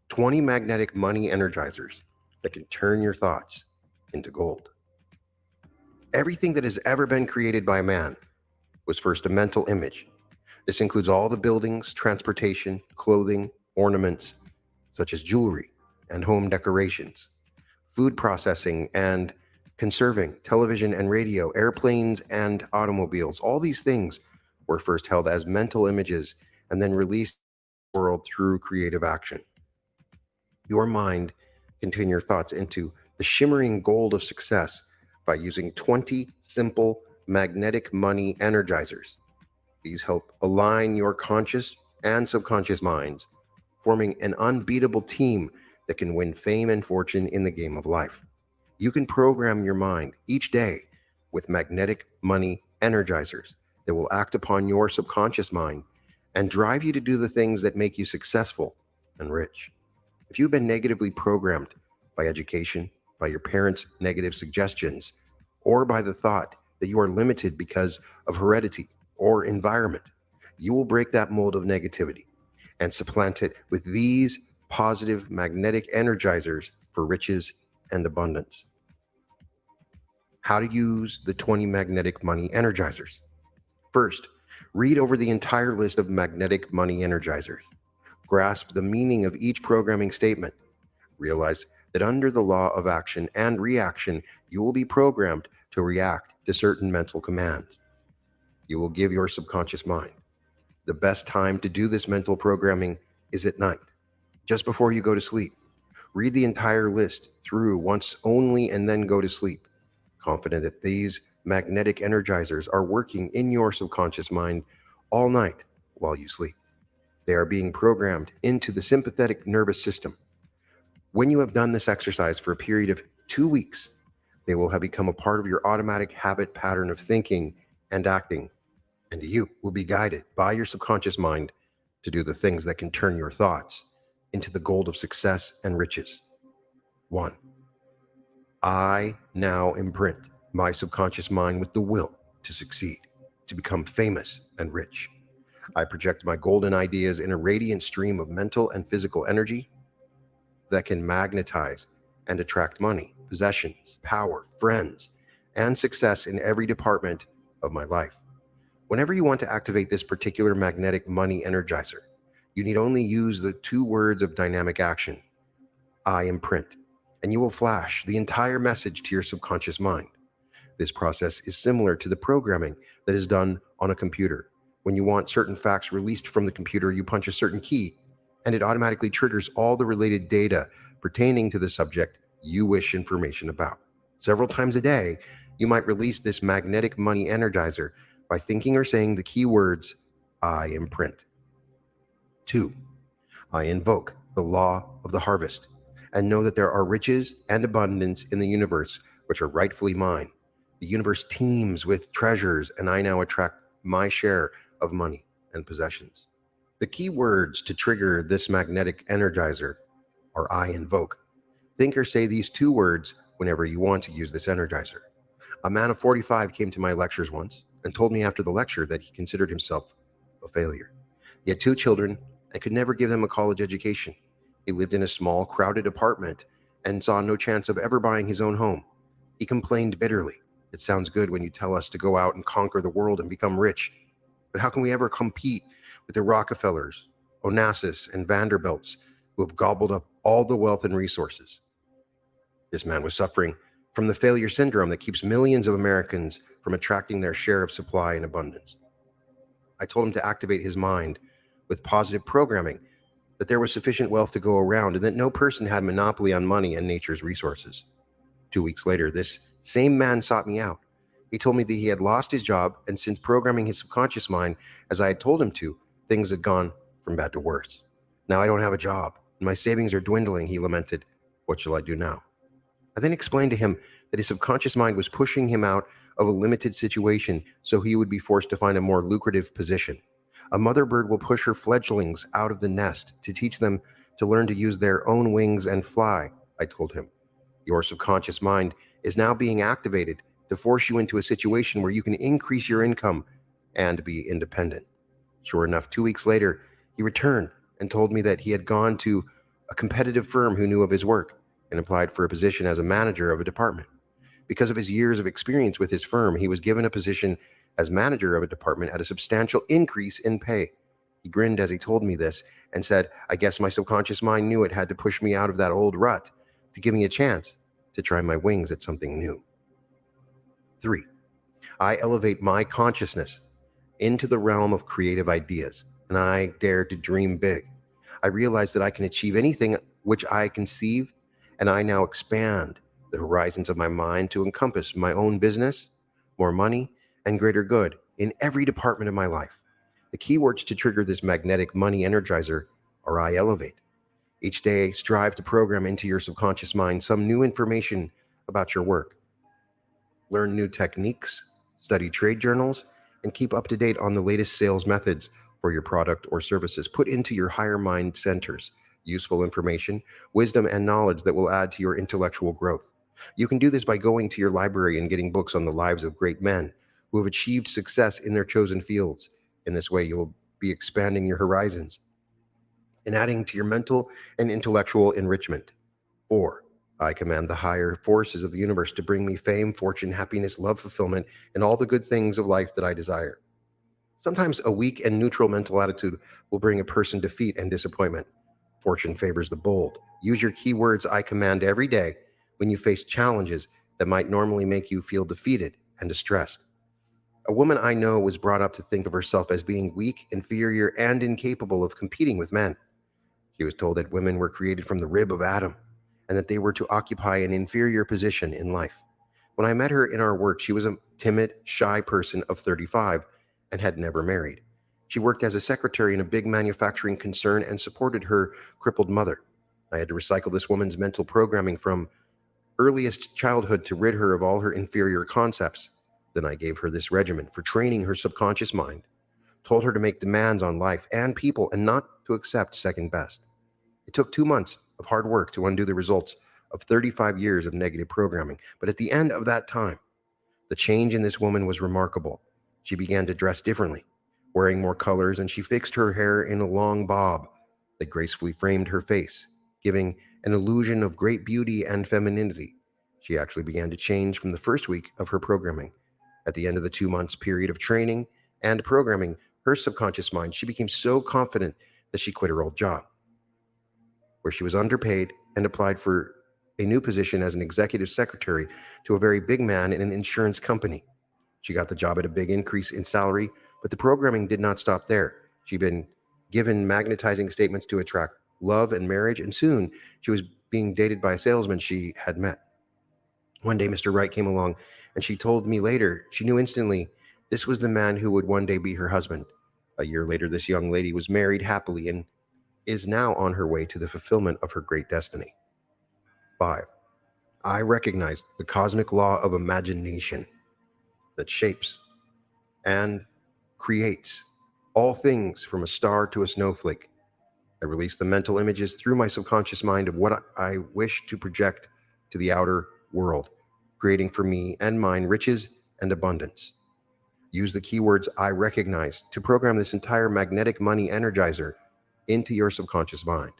20 magnetic money energizers that can turn your thoughts into gold. Everything that has ever been created by man was first a mental image. This includes all the buildings, transportation, clothing, ornaments, such as jewelry and home decorations, food processing and conserving, television and radio, airplanes and automobiles. All these things were first held as mental images and then released to the world through creative action. Your mind can turn your thoughts into the shimmering gold of success by using 20 simple magnetic money energizers. These help align your conscious and subconscious minds, forming an unbeatable team that can win fame and fortune in the game of life. You can program your mind each day with magnetic money energizers that will act upon your subconscious mind and drive you to do the things that make you successful and rich. If you've been negatively programmed by education, by your parents' negative suggestions, or by the thought that you are limited because of heredity or environment, you will break that mold of negativity and supplant it with these positive magnetic energizers for riches and abundance. How to use the 20 magnetic money energizers. First, read over the entire list of magnetic money energizers. Grasp the meaning of each programming statement. Realize that under the law of action and reaction, you will be programmed to react to certain mental commands. You will give your subconscious mind. The best time to do this mental programming is at night, just before you go to sleep. Read the entire list through once only and then go to sleep, confident that these magnetic energizers are working in your subconscious mind all night while you sleep. They are being programmed into the sympathetic nervous system. When you have done this exercise for a period of 2 weeks, they will have become a part of your automatic habit pattern of thinking and acting, and you will be guided by your subconscious mind to do the things that can turn your thoughts into the gold of success and riches. 1. I now imprint my subconscious mind with the will to succeed, to become famous and rich. I project my golden ideas in a radiant stream of mental and physical energy that can magnetize and attract money, possessions, power, friends, and success in every department of my life. Whenever you want to activate this particular magnetic money energizer, you need only use the 2 words of dynamic action, I imprint, and you will flash the entire message to your subconscious mind. This process is similar to the programming that is done on a computer. When you want certain facts released from the computer, you punch a certain key, and it automatically triggers all the related data pertaining to the subject you wish information about. Several times a day, you might release this magnetic money energizer by thinking or saying the key words, I imprint. 2. I invoke the law of the harvest and know that there are riches and abundance in the universe which are rightfully mine. The universe teems with treasures, and I now attract my share of money and possessions. The key words to trigger this magnetic energizer are I invoke. Think or say these 2 words whenever you want to use this energizer. A man of 45 came to my lectures once and told me after the lecture that he considered himself a failure. He had 2 children and could never give them a college education. He lived in a small, crowded apartment and saw no chance of ever buying his own home. He complained bitterly. It sounds good when you tell us to go out and conquer the world and become rich, but how can we ever compete with the Rockefellers, Onassis, and Vanderbilts who have gobbled up all the wealth and resources? This man was suffering from the failure syndrome that keeps millions of Americans from attracting their share of supply and abundance. I told him to activate his mind with positive programming, that there was sufficient wealth to go around, and that no person had monopoly on money and nature's resources. 2 weeks later, this same man sought me out. He told me that he had lost his job, and since programming his subconscious mind as I had told him to, things had gone from bad to worse. Now I don't have a job, and my savings are dwindling, he lamented. What shall I do now? I then explained to him that his subconscious mind was pushing him out of a limited situation so he would be forced to find a more lucrative position. A mother bird will push her fledglings out of the nest to teach them to learn to use their own wings and fly, I told him. Your subconscious mind is now being activated to force you into a situation where you can increase your income and be independent. Sure enough, 2 weeks later, he returned and told me that he had gone to a competitive firm who knew of his work and applied for a position as a manager of a department. Because of his years of experience with his firm, he was given a position as manager of a department at a substantial increase in pay. He grinned as he told me this and said, I guess my subconscious mind knew it had to push me out of that old rut to give me a chance to try my wings at something new. 3. I elevate my consciousness into the realm of creative ideas, and I dare to dream big. I realize that I can achieve anything which I conceive, and I now expand the horizons of my mind to encompass my own business, more money, and greater good in every department of my life. The keywords to trigger this magnetic money energizer are I elevate. Each day, strive to program into your subconscious mind some new information about your work. Learn new techniques, study trade journals, and keep up to date on the latest sales methods for your product or services. Put into your higher mind centers useful information, wisdom, and knowledge that will add to your intellectual growth. You can do this by going to your library and getting books on the lives of great men who have achieved success in their chosen fields. In this way, you will be expanding your horizons and adding to your mental and intellectual enrichment. 4. I command the higher forces of the universe to bring me fame, fortune, happiness, love, fulfillment, and all the good things of life that I desire. Sometimes a weak and neutral mental attitude will bring a person defeat and disappointment. Fortune favors the bold. Use your keywords I command every day when you face challenges that might normally make you feel defeated and distressed. A woman I know was brought up to think of herself as being weak, inferior, and incapable of competing with men. She was told that women were created from the rib of Adam and that they were to occupy an inferior position in life. When I met her in our work, she was a timid, shy person of 35 and had never married. She worked as a secretary in a big manufacturing concern and supported her crippled mother. I had to recycle this woman's mental programming from earliest childhood to rid her of all her inferior concepts. Then I gave her this regimen for training her subconscious mind, told her to make demands on life and people and not to accept second best. It took 2 months of hard work to undo the results of 35 years of negative programming, but at the end of that time, the change in this woman was remarkable. She began to dress differently, wearing more colors, and she fixed her hair in a long bob that gracefully framed her face, giving an illusion of great beauty and femininity. She actually began to change from the first week of her programming. At the end of the 2 months period of training and programming her subconscious mind, she became so confident that she quit her old job, where she was underpaid, and applied for a new position as an executive secretary to a very big man in an insurance company. She got the job at a big increase in salary, but the programming did not stop there. She'd been given magnetizing statements to attract love and marriage, and soon she was being dated by a salesman she had met. One day, Mr. Wright came along, and she told me later she knew instantly this was the man who would one day be her husband. A year later, this young lady was married happily and is now on her way to the fulfillment of her great destiny. 5. I recognize the cosmic law of imagination that shapes and creates all things from a star to a snowflake. I release the mental images through my subconscious mind of what I wish to project to the outer world, creating for me and mine riches and abundance. Use the keywords I recognize to program this entire magnetic money energizer into your subconscious mind.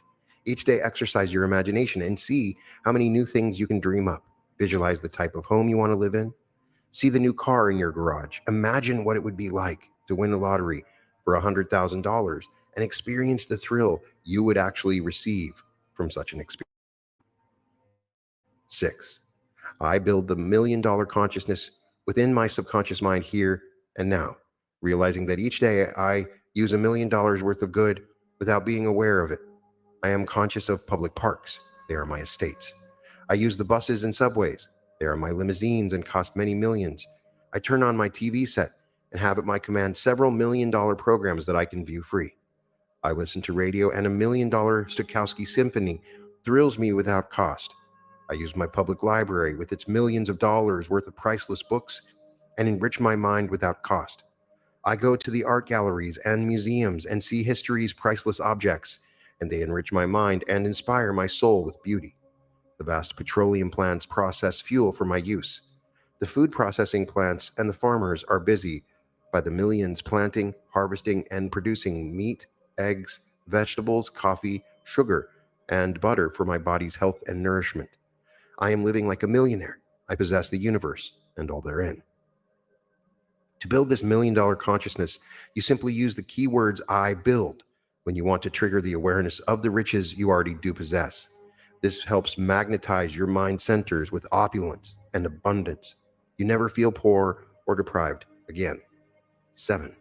Each day, exercise your imagination and see how many new things you can dream up. Visualize the type of home you want to live in. See the new car in your garage. Imagine what it would be like to win the lottery for $100,000 and experience the thrill you would actually receive from such an experience. 6. I build the $1 million consciousness within my subconscious mind here and now, realizing that each day I use $1 million worth of good without being aware of it. I am conscious of public parks. They are my estates. I use the buses and subways. They are my limousines and cost many millions. I turn on my TV set and have at my command several $1 million programs that I can view free. I listen to radio, and $1 million Stokowski symphony thrills me without cost. I use my public library with its millions of dollars worth of priceless books and enrich my mind without cost. I go to the art galleries and museums and see history's priceless objects, and they enrich my mind and inspire my soul with beauty. The vast petroleum plants process fuel for my use. The food processing plants and the farmers are busy by the millions planting, harvesting, and producing meat, eggs, vegetables, coffee, sugar, and butter for my body's health and nourishment. I am living like a millionaire. I possess the universe and all therein. To build this $1 million consciousness, you simply use the keywords I build when you want to trigger the awareness of the riches you already do possess. This helps magnetize your mind centers with opulence and abundance. You never feel poor or deprived again. 7.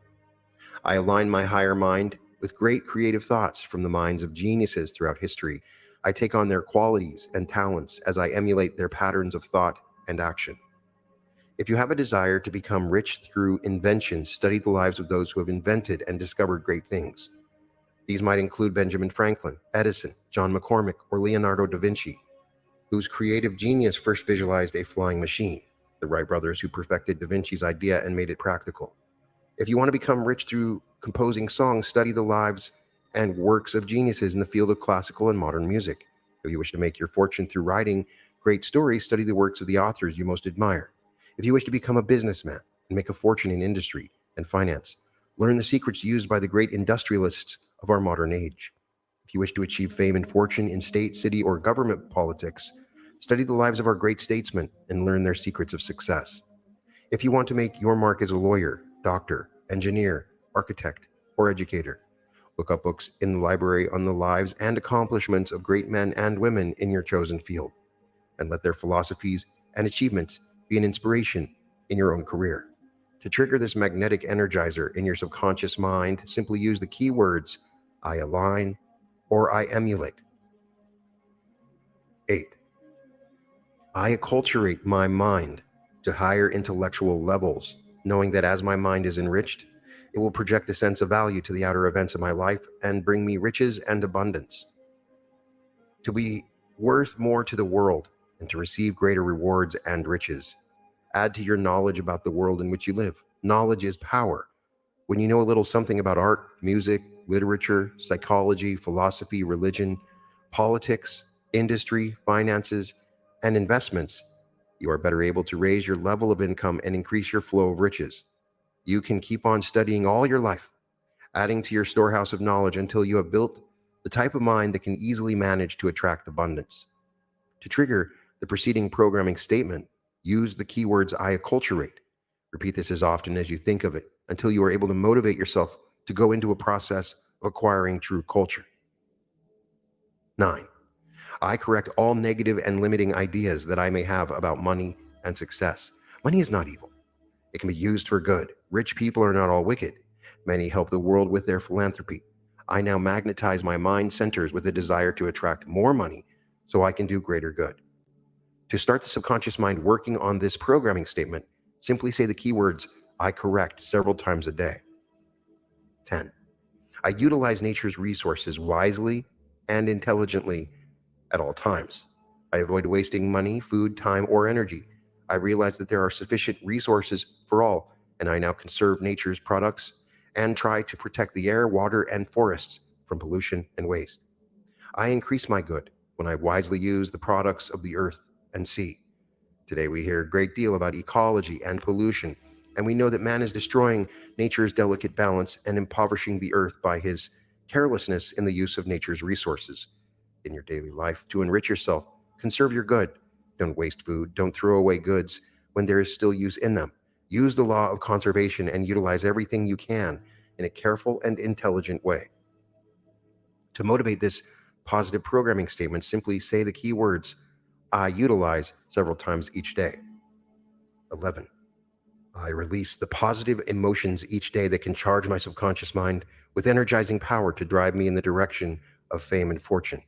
I align my higher mind with great creative thoughts from the minds of geniuses throughout history. I take on their qualities and talents as I emulate their patterns of thought and action. If you have a desire to become rich through invention, study the lives of those who have invented and discovered great things. These might include Benjamin Franklin, Edison, John McCormick, or Leonardo da Vinci, whose creative genius first visualized a flying machine, the Wright brothers who perfected da Vinci's idea and made it practical. If you want to become rich through composing songs, study the lives and works of geniuses in the field of classical and modern music. If you wish to make your fortune through writing great stories, study the works of the authors you most admire. If you wish to become a businessman, and make a fortune in industry and finance. Learn the secrets used by the great industrialists of our modern age. If you wish to achieve fame and fortune in state, city, or government politics, study the lives of our great statesmen and learn their secrets of success. If you want to make your mark as a lawyer, doctor, engineer, architect, or educator, look up books in the library on the lives and accomplishments of great men and women in your chosen field, and let their philosophies and achievements be an inspiration in your own career. To trigger this magnetic energizer in your subconscious mind, simply use the keywords I align or I emulate. 8. I acculturate my mind to higher intellectual levels, knowing that as my mind is enriched, it will project a sense of value to the outer events of my life and bring me riches and abundance. To be worth more to the world and to receive greater rewards and riches, add to your knowledge about the world in which you live. Knowledge is power. When you know a little something about art, music, literature, psychology, philosophy, religion, politics, industry, finances, and investments, you are better able to raise your level of income and increase your flow of riches. You can keep on studying all your life, adding to your storehouse of knowledge until you have built the type of mind that can easily manage to attract abundance. To trigger the preceding programming statement, use the keywords I acculturate. Repeat this as often as you think of it until you are able to motivate yourself to go into a process of acquiring true culture. 9. I correct all negative and limiting ideas that I may have about money and success. Money is not evil. It can be used for good. Rich people are not all wicked. Many help the world with their philanthropy. I now magnetize my mind centers with a desire to attract more money so I can do greater good. To start the subconscious mind working on this programming statement, simply say the keywords I correct several times a day. 10. I utilize nature's resources wisely and intelligently at all times. I avoid wasting money, food, time, or energy. I realize that there are sufficient resources for all, and I now conserve nature's products and try to protect the air, water, and forests from pollution and waste. I increase my good when I wisely use the products of the earth and sea. Today we hear a great deal about ecology and pollution, and we know that man is destroying nature's delicate balance and impoverishing the earth by his carelessness in the use of nature's resources. In your daily life, to enrich yourself, conserve your good. Don't waste food. Don't throw away goods when there is still use in them. Use the law of conservation and utilize everything you can in a careful and intelligent way. To motivate this positive programming statement, simply say the key words I utilize several times each day. 11. I release the positive emotions each day that can charge my subconscious mind with energizing power to drive me in the direction of fame and fortune.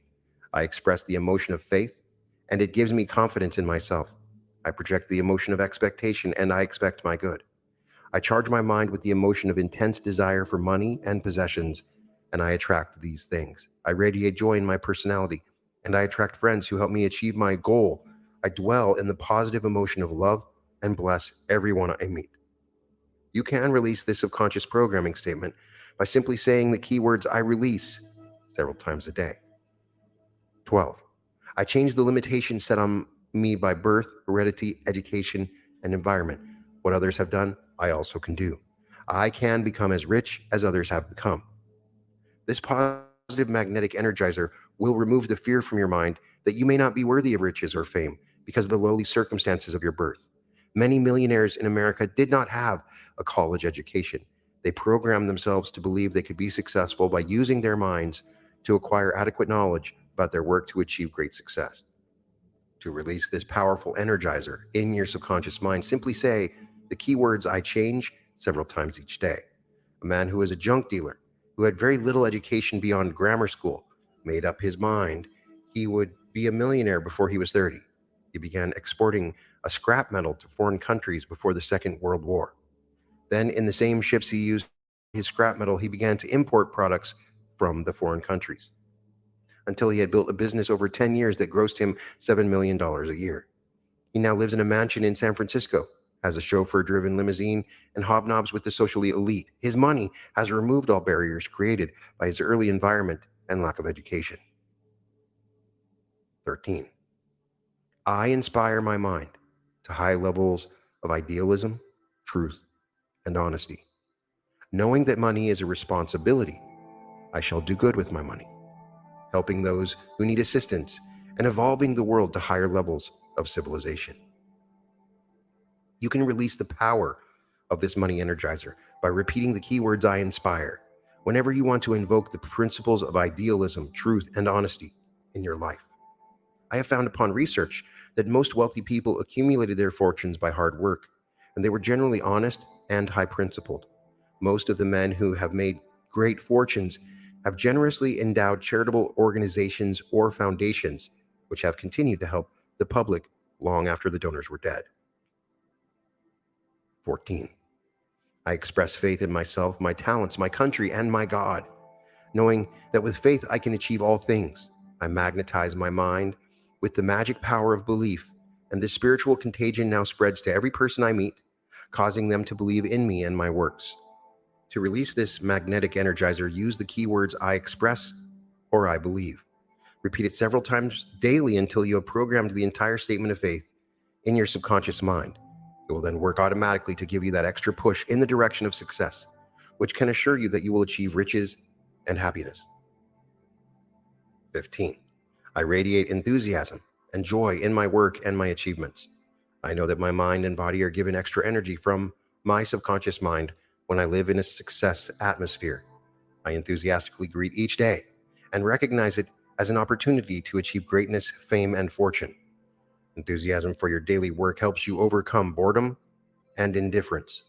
I express the emotion of faith, and it gives me confidence in myself. I project the emotion of expectation, and I expect my good. I charge my mind with the emotion of intense desire for money and possessions, and I attract these things. I radiate joy in my personality, and I attract friends who help me achieve my goal. I dwell in the positive emotion of love and bless everyone I meet. You can release this subconscious programming statement by simply saying the keywords I release several times a day. 12. I change the limitations set on me by birth, heredity, education, and environment. What others have done, I also can do. I can become as rich as others have become. This positive magnetic energizer will remove the fear from your mind that you may not be worthy of riches or fame because of the lowly circumstances of your birth. Many millionaires in America did not have a college education. They programmed themselves to believe they could be successful by using their minds to acquire adequate knowledge about their work to achieve great success. To release this powerful energizer in your subconscious mind, simply say the keywords I change several times each day. A man who is a junk dealer, who had very little education beyond grammar school, made up his mind he would be a millionaire before he was 30. He began exporting a scrap metal to foreign countries before the Second World War. Then, in the same ships he used his scrap metal, he began to import products from the foreign countries, until he had built a business over 10 years that grossed him $7 million a year. He now lives in a mansion in San Francisco, has a chauffeur-driven limousine, and hobnobs with the socially elite. His money has removed all barriers created by his early environment and lack of education. 13. I inspire my mind to high levels of idealism, truth, and honesty. Knowing that money is a responsibility, I shall do good with my money, helping those who need assistance and evolving the world to higher levels of civilization. You can release the power of this money energizer by repeating the keywords I inspire whenever you want to invoke the principles of idealism, truth, and honesty in your life. I have found upon research that most wealthy people accumulated their fortunes by hard work, and they were generally honest and high-principled. Most of the men who have made great fortunes have generously endowed charitable organizations or foundations, which have continued to help the public long after the donors were dead. 14. I express faith in myself, my talents, my country, and my God. Knowing that with faith I can achieve all things, I magnetize my mind with the magic power of belief, and this spiritual contagion now spreads to every person I meet, causing them to believe in me and my works. To release this magnetic energizer, use the keywords I express or I believe. Repeat it several times daily until you have programmed the entire statement of faith in your subconscious mind. It will then work automatically to give you that extra push in the direction of success, which can assure you that you will achieve riches and happiness. 15. I radiate enthusiasm and joy in my work and my achievements. I know that my mind and body are given extra energy from my subconscious mind when I live in a success atmosphere. I enthusiastically greet each day and recognize it as an opportunity to achieve greatness, fame, and fortune. Enthusiasm for your daily work helps you overcome boredom and indifference.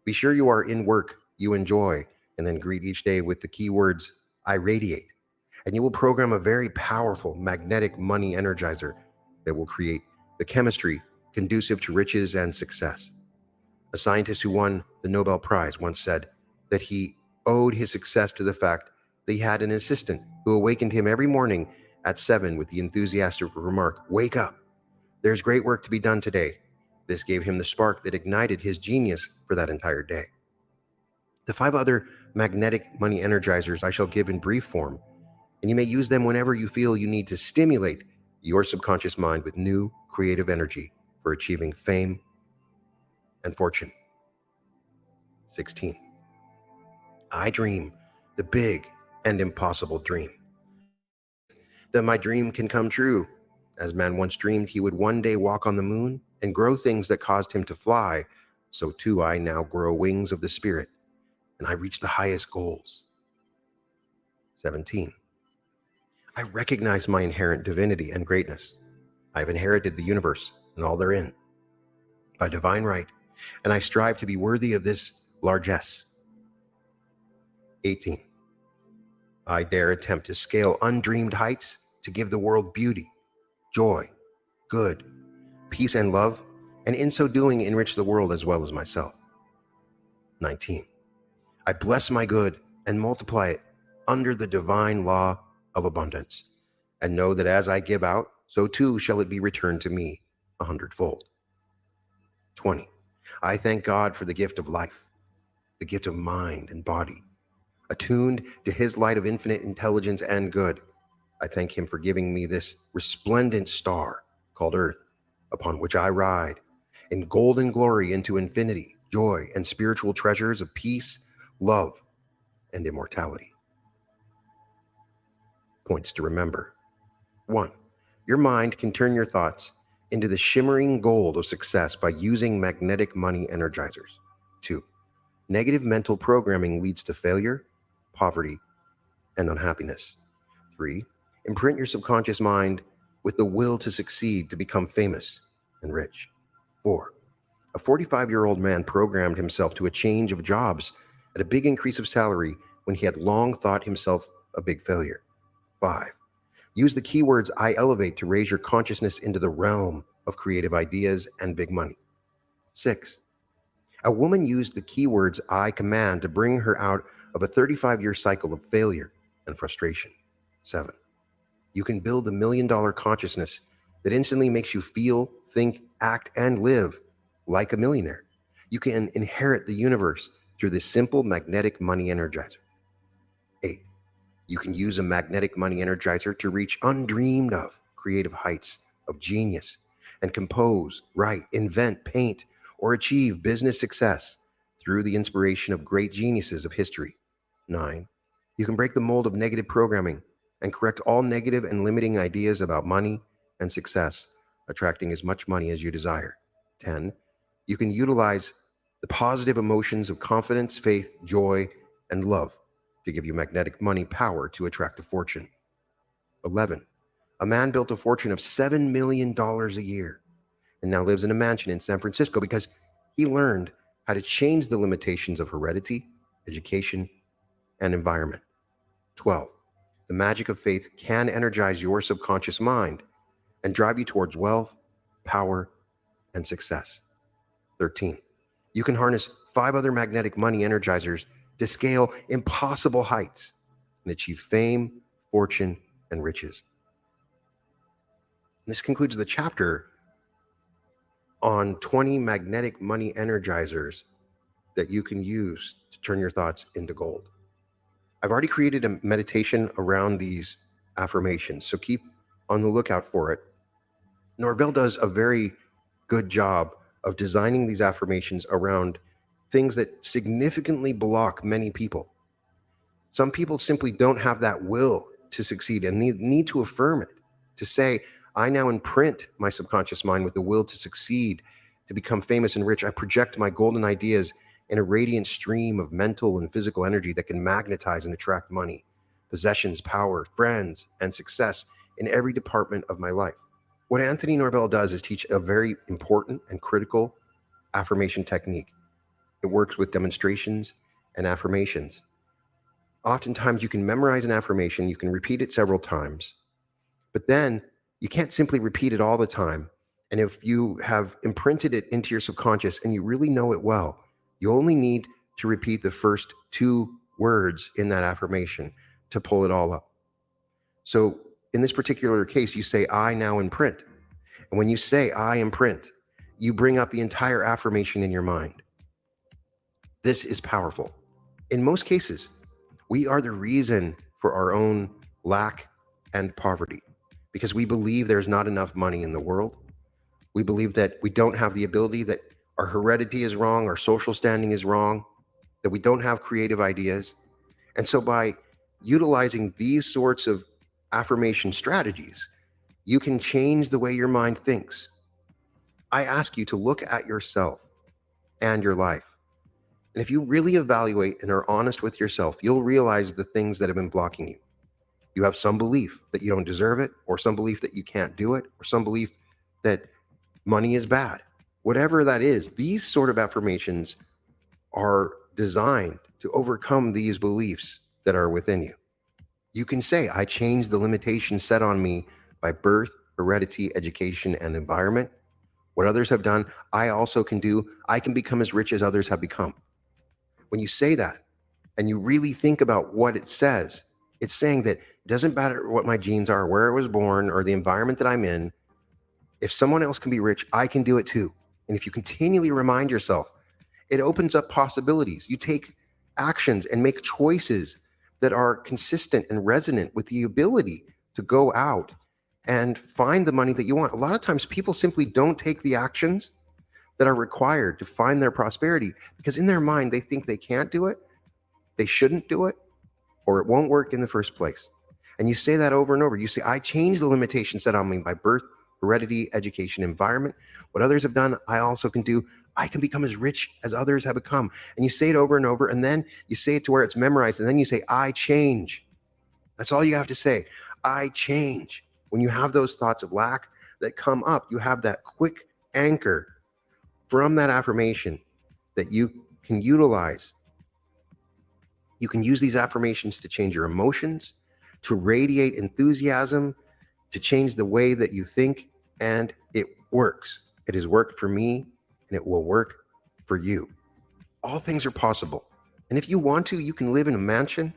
Be sure you are in work you enjoy, and then greet each day with the keywords I radiate, and you will program a very powerful magnetic money energizer that will create the chemistry conducive to riches and success. A scientist who won the Nobel Prize once said that he owed his success to the fact that he had an assistant who awakened him every morning at 7 with the enthusiastic remark, "Wake up. There's great work to be done today." This gave him the spark that ignited his genius for that entire day. The 5 other magnetic money energizers I shall give in brief form, and you may use them whenever you feel you need to stimulate your subconscious mind with new creative energy for achieving fame and fortune. 16. I dream the big and impossible dream. That my dream can come true. As man once dreamed he would one day walk on the moon and grow things that caused him to fly, so too I now grow wings of the spirit, and I reach the highest goals. 17. I recognize my inherent divinity and greatness. I have inherited the universe and all therein by divine right, and I strive to be worthy of this largesse. 18. I dare attempt to scale undreamed heights to give the world beauty, joy, good, peace, and love, and in so doing enrich the world as well as myself. 19. I bless my good and multiply it under the divine law of abundance, and know that as I give out, so too shall it be returned to me 100-fold. 20. I thank God for the gift of life, the gift of mind and body, attuned to his light of infinite intelligence and good. I thank him for giving me this resplendent star called Earth, upon which I ride in golden glory into infinity, joy, and spiritual treasures of peace, love, and immortality. Points to remember. 1. Your mind can turn your thoughts into the shimmering gold of success by using magnetic money energizers. 2. Negative mental programming leads to failure, poverty, and unhappiness. 3. Imprint your subconscious mind with the will to succeed, to become famous and rich. 4. A 45-year-old man programmed himself to a change of jobs at a big increase of salary when he had long thought himself a big failure. 5. Use the keywords I elevate to raise your consciousness into the realm of creative ideas and big money. 6. A woman used the keywords I command to bring her out of a 35-year cycle of failure and frustration. 7. You can build the $1 million consciousness that instantly makes you feel, think, act, and live like a millionaire. You can inherit the universe through this simple magnetic money energizer. 8. You can use a magnetic money energizer to reach undreamed of creative heights of genius and compose, write, invent, paint, or achieve business success through the inspiration of great geniuses of history. 9. You can break the mold of negative programming and correct all negative and limiting ideas about money and success, attracting as much money as you desire. 10. You can utilize the positive emotions of confidence, faith, joy, and love to give you magnetic money power to attract a fortune. 11. A man built a fortune of $7 million a year and now lives in a mansion in San Francisco because he learned how to change the limitations of heredity, education, and environment. 12. The magic of faith can energize your subconscious mind and drive you towards wealth, power, and success. 13. You can harness 5 other magnetic money energizers to scale impossible heights and achieve fame, fortune, and riches. And this concludes the chapter on 20 magnetic money energizers that you can use to turn your thoughts into gold. I've already created a meditation around these affirmations, so keep on the lookout for it. Norvell does a very good job of designing these affirmations around things that significantly block many people. Some people simply don't have that will to succeed and need to affirm it, to say, I now imprint my subconscious mind with the will to succeed, to become famous and rich. I project my golden ideas in a radiant stream of mental and physical energy that can magnetize and attract money, possessions, power, friends, and success in every department of my life. What Anthony Norvell does is teach a very important and critical affirmation technique. It works with demonstrations and affirmations. Oftentimes you can memorize an affirmation, you can repeat it several times, but then you can't simply repeat it all the time. And if you have imprinted it into your subconscious and you really know it well, you only need to repeat the first 2 words in that affirmation to pull it all up. So in this particular case, you say, I now imprint. And when you say, I imprint, you bring up the entire affirmation in your mind. This is powerful. In most cases, we are the reason for our own lack and poverty because we believe there's not enough money in the world. We believe that we don't have the ability, that our heredity is wrong, our social standing is wrong, that we don't have creative ideas. And so by utilizing these sorts of affirmation strategies, you can change the way your mind thinks. I ask you to look at yourself and your life. And if you really evaluate and are honest with yourself, you'll realize the things that have been blocking you. You have some belief that you don't deserve it, or some belief that you can't do it, or some belief that money is bad. Whatever that is, these sort of affirmations are designed to overcome these beliefs that are within you. You can say, I change the limitations set on me by birth, heredity, education, and environment. What others have done, I also can do. I can become as rich as others have become. When you say that and you really think about what it says, it's saying that it doesn't matter what my genes are, where I was born, or the environment that I'm in. If someone else can be rich, I can do it too. And if you continually remind yourself, it opens up possibilities. You take actions and make choices that are consistent and resonant with the ability to go out and find the money that you want. A lot of times people simply don't take the actions that are required to find their prosperity because in their mind, they think they can't do it, they shouldn't do it, or it won't work in the first place. And you say that over and over. You say, I change the limitations set on me by birth, heredity, education, environment. What others have done, I also can do. I can become as rich as others have become. And you say it over and over, and then you say it to where it's memorized, and then you say, I change. That's all you have to say. I change. When you have those thoughts of lack that come up, you have that quick anchor from that affirmation that you can utilize. You can use these affirmations to change your emotions, to radiate enthusiasm, to change the way that you think, and it works. It has worked for me, and it will work for you. All things are possible. And if you want to, you can live in a mansion,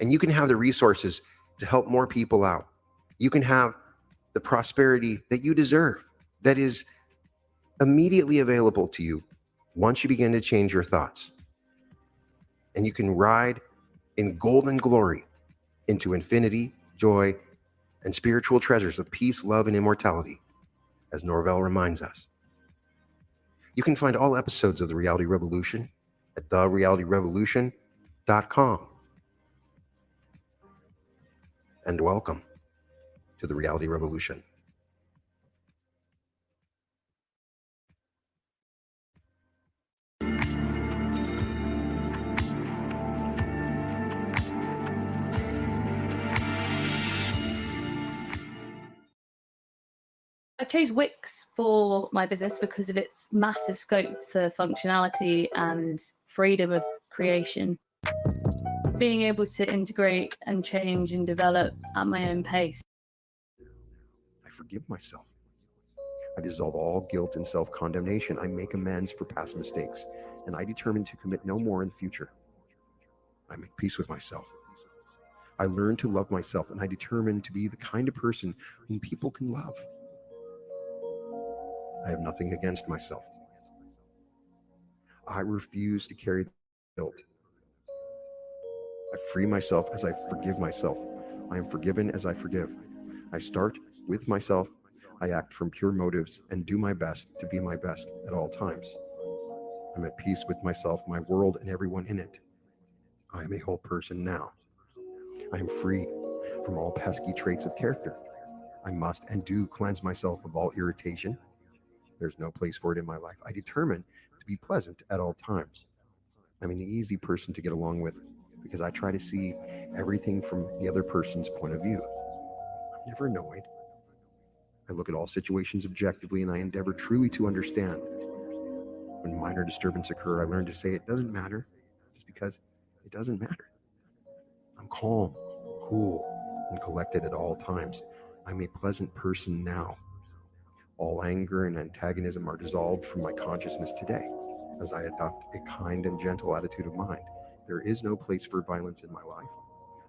and you can have the resources to help more people out. You can have the prosperity that you deserve, that is immediately available to you once you begin to change your thoughts. And you can ride in golden glory into infinity, joy, and spiritual treasures of peace, love, and immortality, as Norvell reminds us. You can find all episodes of The Reality Revolution at therealityrevolution.com. And welcome to the Reality Revolution. I chose Wix for my business because of its massive scope for functionality and freedom of creation. Being able to integrate and change and develop at my own pace. I forgive myself. I dissolve all guilt and self-condemnation. I make amends for past mistakes, and I determine to commit no more in the future. I make peace with myself. I learn to love myself, and I determine to be the kind of person whom people can love. I have nothing against myself. I refuse to carry guilt. I free myself as I forgive myself. I am forgiven as I forgive. I start with myself. I act from pure motives and do my best to be my best at all times. I'm at peace with myself, my world, and everyone in it. I am a whole person now. I am free from all pesky traits of character. I must and do cleanse myself of all irritation. There's no place for it in my life. I determine to be pleasant at all times. I'm an easy person to get along with because I try to see everything from the other person's point of view. I'm never annoyed. I look at all situations objectively and I endeavor truly to understand. When minor disturbances occur, I learn to say it doesn't matter just because it doesn't matter. I'm calm, cool, and collected at all times. I'm a pleasant person now. All anger and antagonism are dissolved from my consciousness today as I adopt a kind and gentle attitude of mind. There is no place for violence in my life.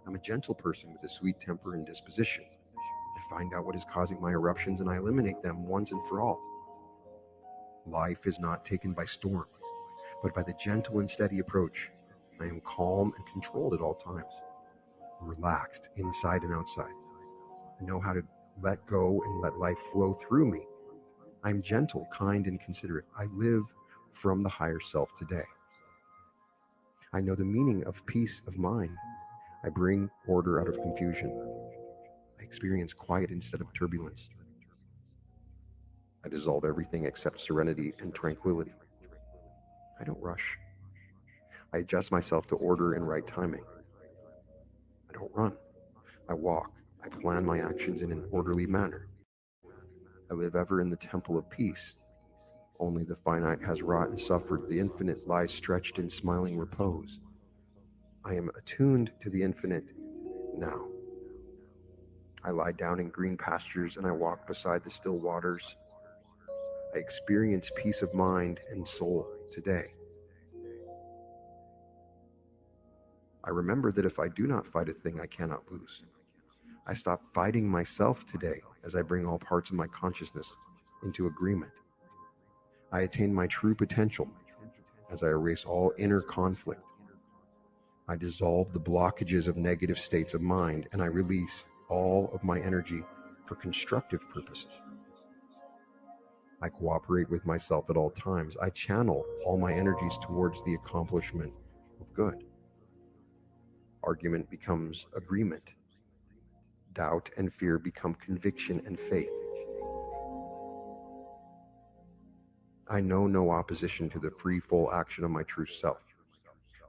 I'm a gentle person with a sweet temper and disposition. I find out what is causing my eruptions and I eliminate them once and for all. Life is not taken by storm, but by the gentle and steady approach. I am calm and controlled at all times. I'm relaxed inside and outside. I know how to let go and let life flow through me. I'm gentle, kind, and considerate. I live from the higher self today. I know the meaning of peace of mind. I bring order out of confusion. I experience quiet instead of turbulence. I dissolve everything except serenity and tranquility. I don't rush. I adjust myself to order and right timing. I don't run. I walk. I plan my actions in an orderly manner. I live ever in the temple of peace. Only the finite has wrought and suffered. The infinite lies stretched in smiling repose. I am attuned to the infinite now. I lie down in green pastures and I walk beside the still waters. I experience peace of mind and soul today. I remember that if I do not fight a thing, I cannot lose. I stop fighting myself today as I bring all parts of my consciousness into agreement. I attain my true potential as I erase all inner conflict. I dissolve the blockages of negative states of mind and I release all of my energy for constructive purposes. I cooperate with myself at all times. I channel all my energies towards the accomplishment of good. Argument becomes agreement. Doubt and fear become conviction and faith. I know no opposition to the free, full action of my true self.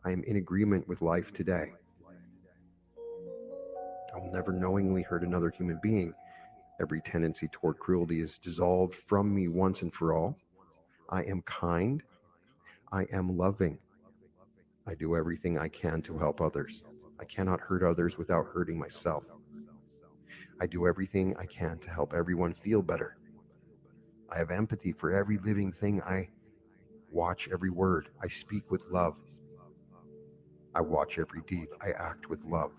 I am in agreement with life today. I will never knowingly hurt another human being. Every tendency toward cruelty is dissolved from me once and for all. I am kind. I am loving. I do everything I can to help others. I cannot hurt others without hurting myself. I do everything I can to help everyone feel better. I have empathy for every living thing. I watch every word. I speak with love. I watch every deed. I act with love.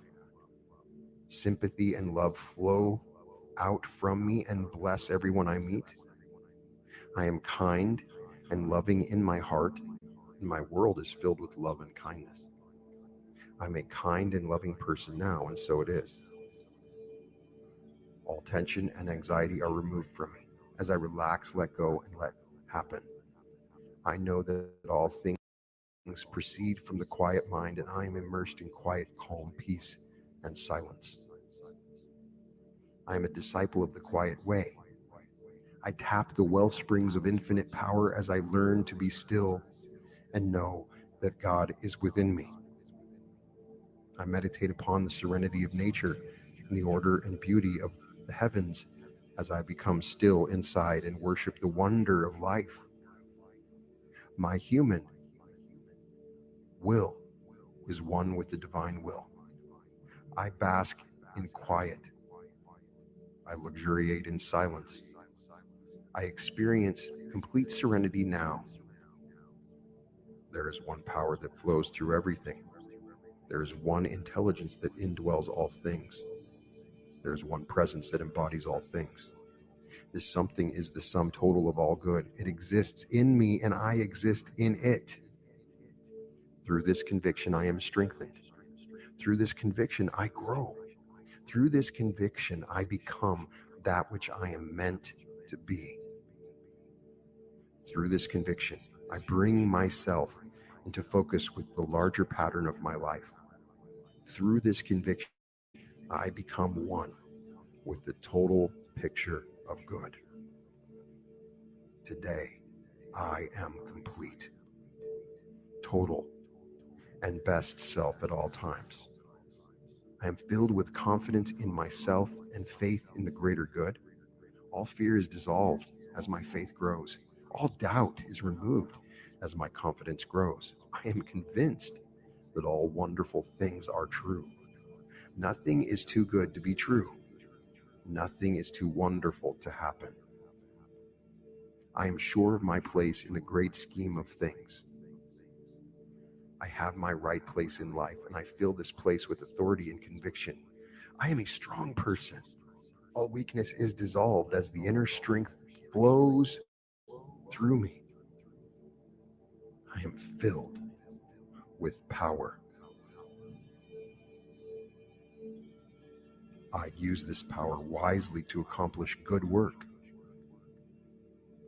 Sympathy and love flow out from me and bless everyone I meet. I am kind and loving in my heart, and my world is filled with love and kindness. I'm a kind and loving person now, and so it is. All tension and anxiety are removed from me as I relax, let go, and let happen. I know that all things things proceed from the quiet mind, and I am immersed in quiet, calm, peace, and silence. I am a disciple of the quiet way. I tap the well springs of infinite power as I learn to be still and know that God is within me. I meditate upon the serenity of nature and the order and beauty of the heavens as I become still inside and worship the wonder of life. My human will is one with the divine will. I bask in quiet. I luxuriate in silence. I experience complete serenity now. There is one power that flows through everything. There is one intelligence that indwells all things. There is one presence that embodies all things. This something is the sum total of all good. It exists in me and I exist in it. Through this conviction, I am strengthened. Through this conviction, I grow. Through this conviction, I become that which I am meant to be. Through this conviction, I bring myself into focus with the larger pattern of my life. Through this conviction, I become one with the total picture of good. Today, I am complete, total, and best self at all times. I am filled with confidence in myself and faith in the greater good. All fear is dissolved as my faith grows. All doubt is removed as my confidence grows. I am convinced that all wonderful things are true. Nothing is too good to be true. Nothing is too wonderful to happen. I am sure of my place in the great scheme of things. I have my right place in life, and I fill this place with authority and conviction. I am a strong person. All weakness is dissolved as the inner strength flows through me. I am filled with power. I use this power wisely to accomplish good work.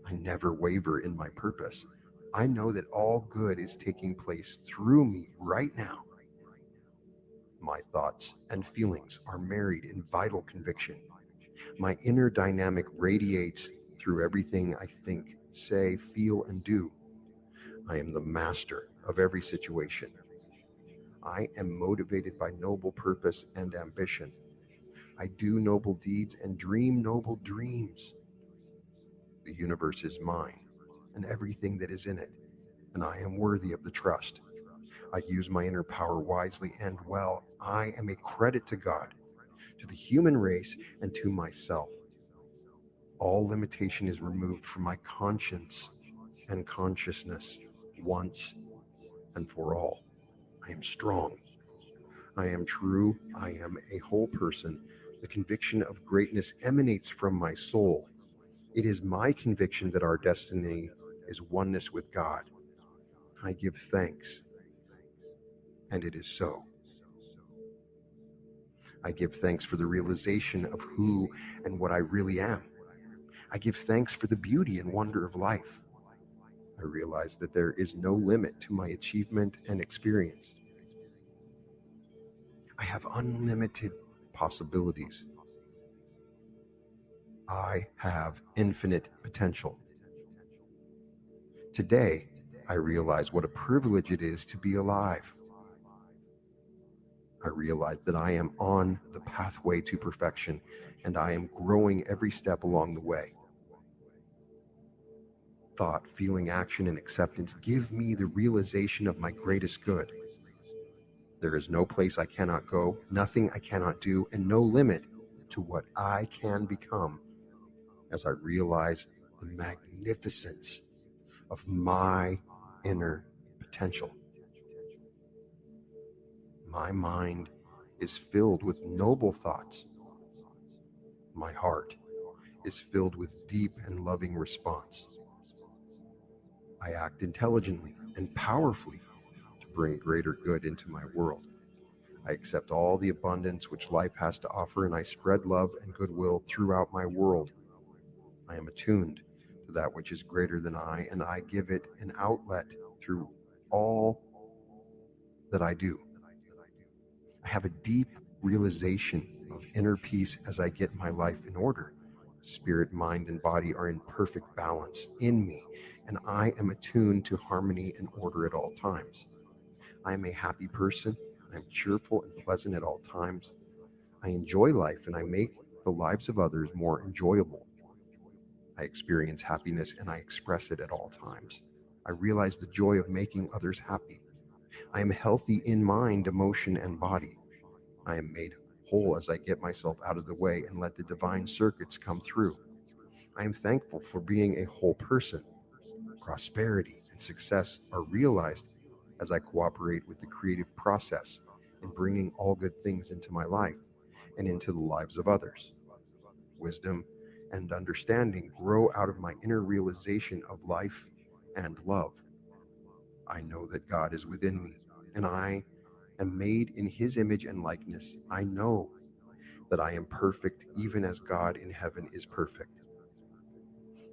I never waver in my purpose. I know that all good is taking place through me right now. My thoughts and feelings are married in vital conviction. My inner dynamic radiates through everything I think, say, feel, and do. I am the master of every situation. I am motivated by noble purpose and ambition. I do noble deeds and dream noble dreams. The universe is mine and everything that is in it, and I am worthy of the trust. I use my inner power wisely and well. I am a credit to God, to the human race, and to myself. All limitation is removed from my conscience and consciousness once and for all. I am strong. I am true. I am a whole person. The conviction of greatness emanates from my soul. It is my conviction that our destiny is oneness with God. I give thanks, and it is so. I give thanks for the realization of who and what I really am. I give thanks for the beauty and wonder of life. I realize that there is no limit to my achievement and experience. I have unlimited possibilities. I have infinite potential. Today, I realize what a privilege it is to be alive. I realize that I am on the pathway to perfection, and I am growing every step along the way. Thought, feeling, action, and acceptance give me the realization of my greatest good. There is no place I cannot go, nothing I cannot do, and no limit to what I can become as I realize the magnificence of my inner potential. My mind is filled with noble thoughts. My heart is filled with deep and loving response. I act intelligently and powerfully to bring greater good into my world. I accept all the abundance which life has to offer, and I spread love and goodwill throughout my world. I am attuned to that which is greater than I, and I give it an outlet through all that I do. I have a deep realization of inner peace as I get my life in order. Spirit, mind, and body are in perfect balance in me, and I am attuned to harmony and order at all times. I am a happy person. I am cheerful and pleasant at all times. I enjoy life, and I make the lives of others more enjoyable. I experience happiness, and I express it at all times. I realize the joy of making others happy. I am healthy in mind, emotion, and body. I am made whole as I get myself out of the way and let the divine circuits come through. I am thankful for being a whole person. Prosperity and success are realized as I cooperate with the creative process in bringing all good things into my life and into the lives of others. Wisdom and understanding grow out of my inner realization of life and love. I know that God is within me, and I am made in His image and likeness. I know that I am perfect, even as God in heaven is perfect.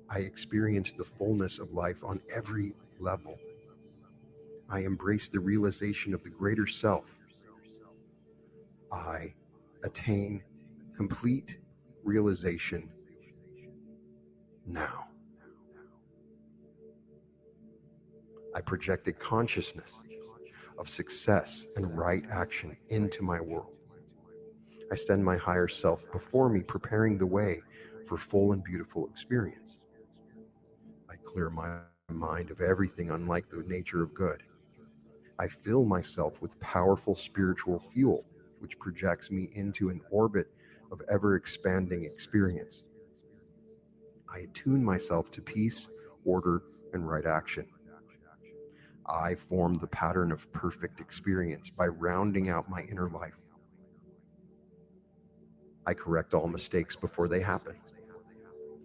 I experience the fullness of life on every level. I embrace the realization of the greater self. I attain complete realization now. I project a consciousness of success and right action into my world. I send my higher self before me, preparing the way for full and beautiful experience. I clear my mind of everything unlike the nature of good. I fill myself with powerful spiritual fuel, which projects me into an orbit of ever-expanding experience. I attune myself to peace, order, and right action. I form the pattern of perfect experience by rounding out my inner life. I correct all mistakes before they happen.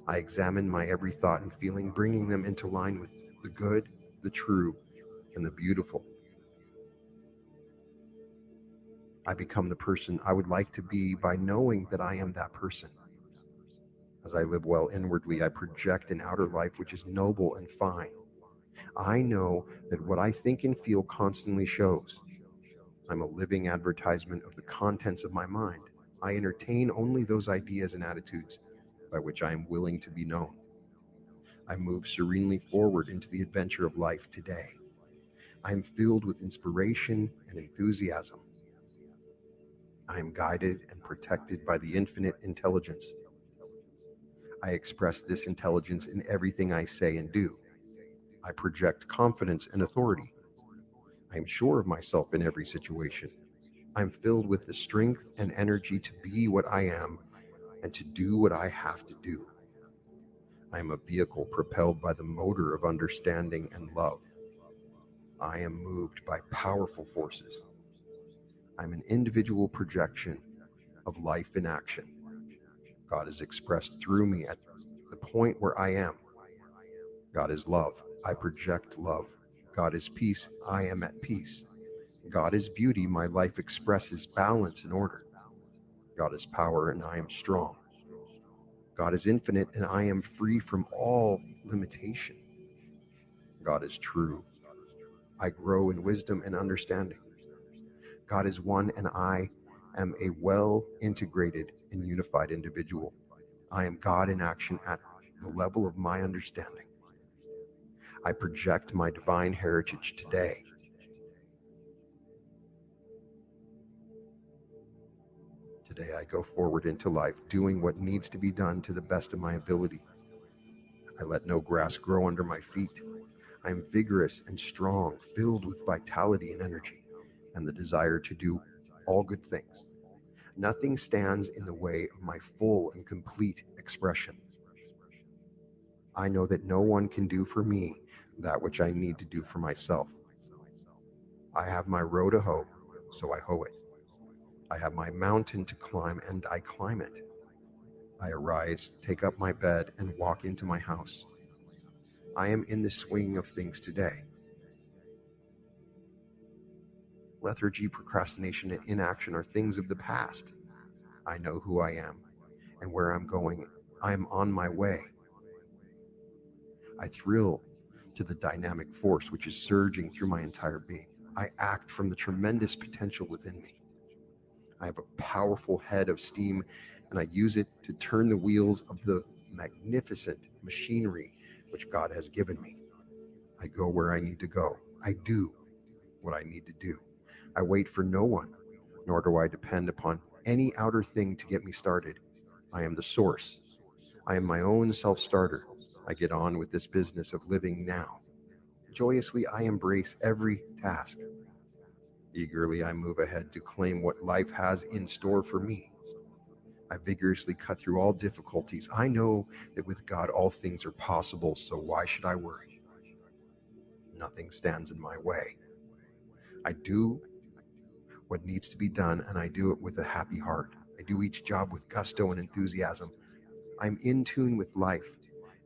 I examine my every thought and feeling, bringing them into line with the good, the true, and the beautiful. I become the person I would like to be by knowing that I am that person. As I live well inwardly, I project an outer life which is noble and fine. I know that what I think and feel constantly shows. I'm a living advertisement of the contents of my mind. I entertain only those ideas and attitudes by which I am willing to be known. I move serenely forward into the adventure of life today. I am filled with inspiration and enthusiasm. I am guided and protected by the infinite intelligence. I express this intelligence in everything I say and do. I project confidence and authority. I am sure of myself in every situation. I am filled with the strength and energy to be what I am and to do what I have to do. I am a vehicle propelled by the motor of understanding and love. I am moved by powerful forces. I'm an individual projection of life in action. God is expressed through me at the point where I am. God is love. I project love. God is peace. I am at peace. God is beauty. My life expresses balance and order. God is power, and I am strong. God is infinite, and I am free from all limitation. God is true. I grow in wisdom and understanding. God is one, and I am a well-integrated and unified individual. I am God in action at the level of my understanding. I project my divine heritage today. Today I go forward into life, doing what needs to be done to the best of my ability. I let no grass grow under my feet. I am vigorous and strong, filled with vitality and energy, and the desire to do all good things. Nothing stands in the way of my full and complete expression. I know that no one can do for me that which I need to do for myself. I have my row to hoe, so I hoe it. I have my mountain to climb, and I climb it. I arise, take up my bed, and walk into my house. I am in the swing of things today. Lethargy, procrastination, and inaction are things of the past. I know who I am and where I'm going. I am on my way. I thrill to the dynamic force which is surging through my entire being. I act from the tremendous potential within me. I have a powerful head of steam, and I use it to turn the wheels of the magnificent machinery which God has given me. I go where I need to go. I do what I need to do. I wait for no one, nor do I depend upon any outer thing to get me started. I am the source. I am my own self-starter. I get on with this business of living now. Joyously, I embrace every task. Eagerly, I move ahead to claim what life has in store for me. I vigorously cut through all difficulties. I know that with God, all things are possible, so why should I worry? Nothing stands in my way. I do what needs to be done, and I do it with a happy heart. I do each job with gusto and enthusiasm. I'm in tune with life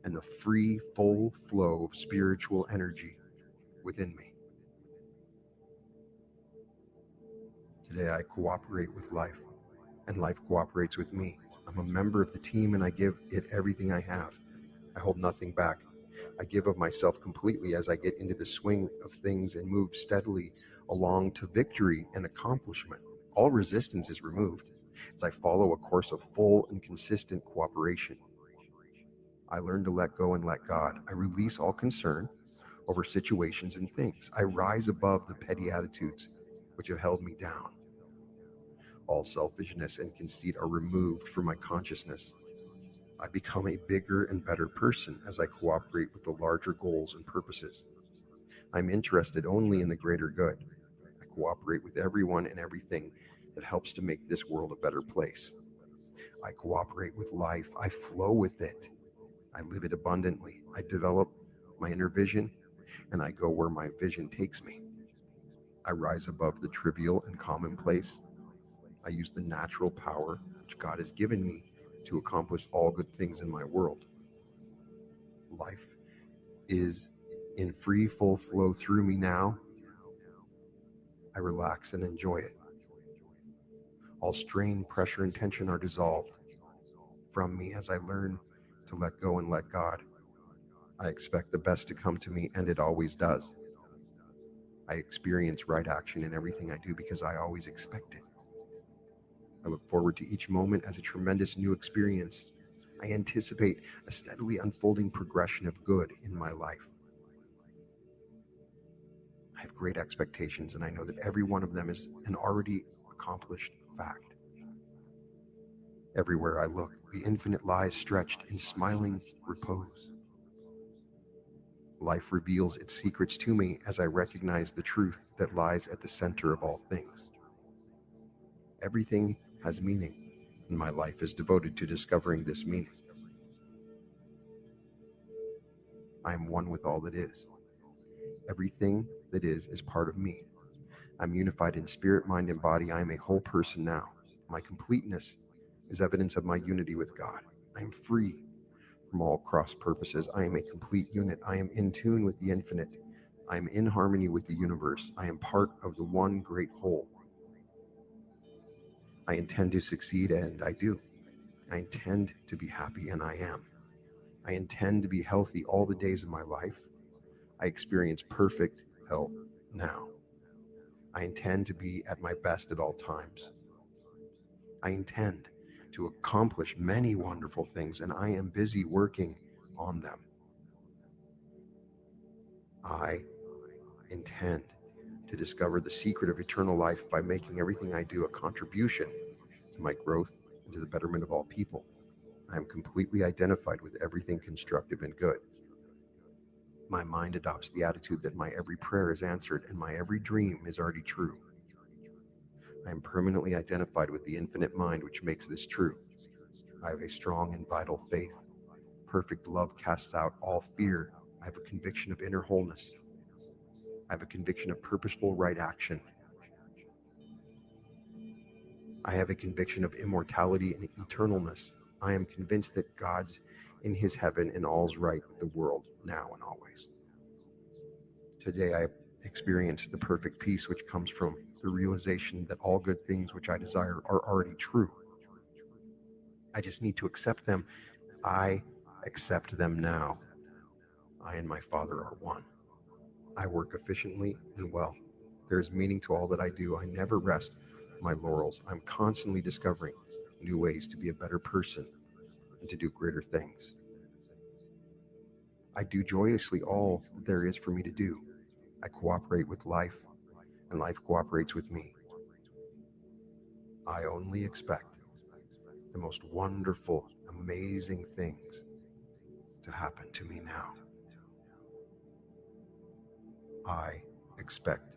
and the free, full flow of spiritual energy within me. Today, I cooperate with life, and life cooperates with me. I'm a member of the team, and I give it everything I have. I hold nothing back. I give of myself completely as I get into the swing of things and move steadily along to victory and accomplishment. All resistance is removed as I follow a course of full and consistent cooperation. I learn to let go and let God. I release all concern over situations and things. I rise above the petty attitudes which have held me down. All selfishness and conceit are removed from my consciousness. I become a bigger and better person as I cooperate with the larger goals and purposes. I'm interested only in the greater good. I cooperate with everyone and everything that helps to make this world a better place. I cooperate with life. I flow with it. I live it abundantly. I develop my inner vision, and I go where my vision takes me. I rise above the trivial and commonplace. I use the natural power which God has given me to accomplish all good things in my world. Life is in free, full flow through me now. I relax and enjoy it. All strain, pressure, and tension are dissolved from me as I learn to let go and let God. I expect the best to come to me, and it always does. I experience right action in everything I do because I always expect it. I look forward to each moment as a tremendous new experience. I anticipate a steadily unfolding progression of good in my life. I have great expectations, and I know that every one of them is an already accomplished fact. Everywhere I look, the infinite lies stretched in smiling repose. Life reveals its secrets to me as I recognize the truth that lies at the center of all things. Everything has meaning, and my life is devoted to discovering this meaning. I am one with all that is. Everything that is part of me. I'm unified in spirit, mind, and body. I am a whole person now. My completeness is evidence of my unity with God. I am free from all cross purposes. I am a complete unit. I am in tune with the infinite. I am in harmony with the universe. I am part of the one great whole. I intend to succeed, and I do. I intend to be happy, and I am. I intend to be healthy all the days of my life. I experience perfect health now. I intend to be at my best at all times. I intend to accomplish many wonderful things, and I am busy working on them. I intend to discover the secret of eternal life by making everything I do a contribution to my growth and to the betterment of all people. I am completely identified with everything constructive and good. My mind adopts the attitude that my every prayer is answered and my every dream is already true. I am permanently identified with the infinite mind which makes this true. I have a strong and vital faith. Perfect love casts out all fear. I have a conviction of inner wholeness. I have a conviction of purposeful right action. I have a conviction of immortality and eternalness. I am convinced that God's in his heaven and all's right with the world, now and always. Today I experience the perfect peace which comes from the realization that all good things which I desire are already true. I just need to accept them. I accept them now. I and my Father are one. I work efficiently and well. There is meaning to all that I do. I never rest my laurels. I'm constantly discovering new ways to be a better person and to do greater things. I do joyously all that there is for me to do. I cooperate with life, and life cooperates with me. I only expect the most wonderful, amazing things to happen to me now. I expect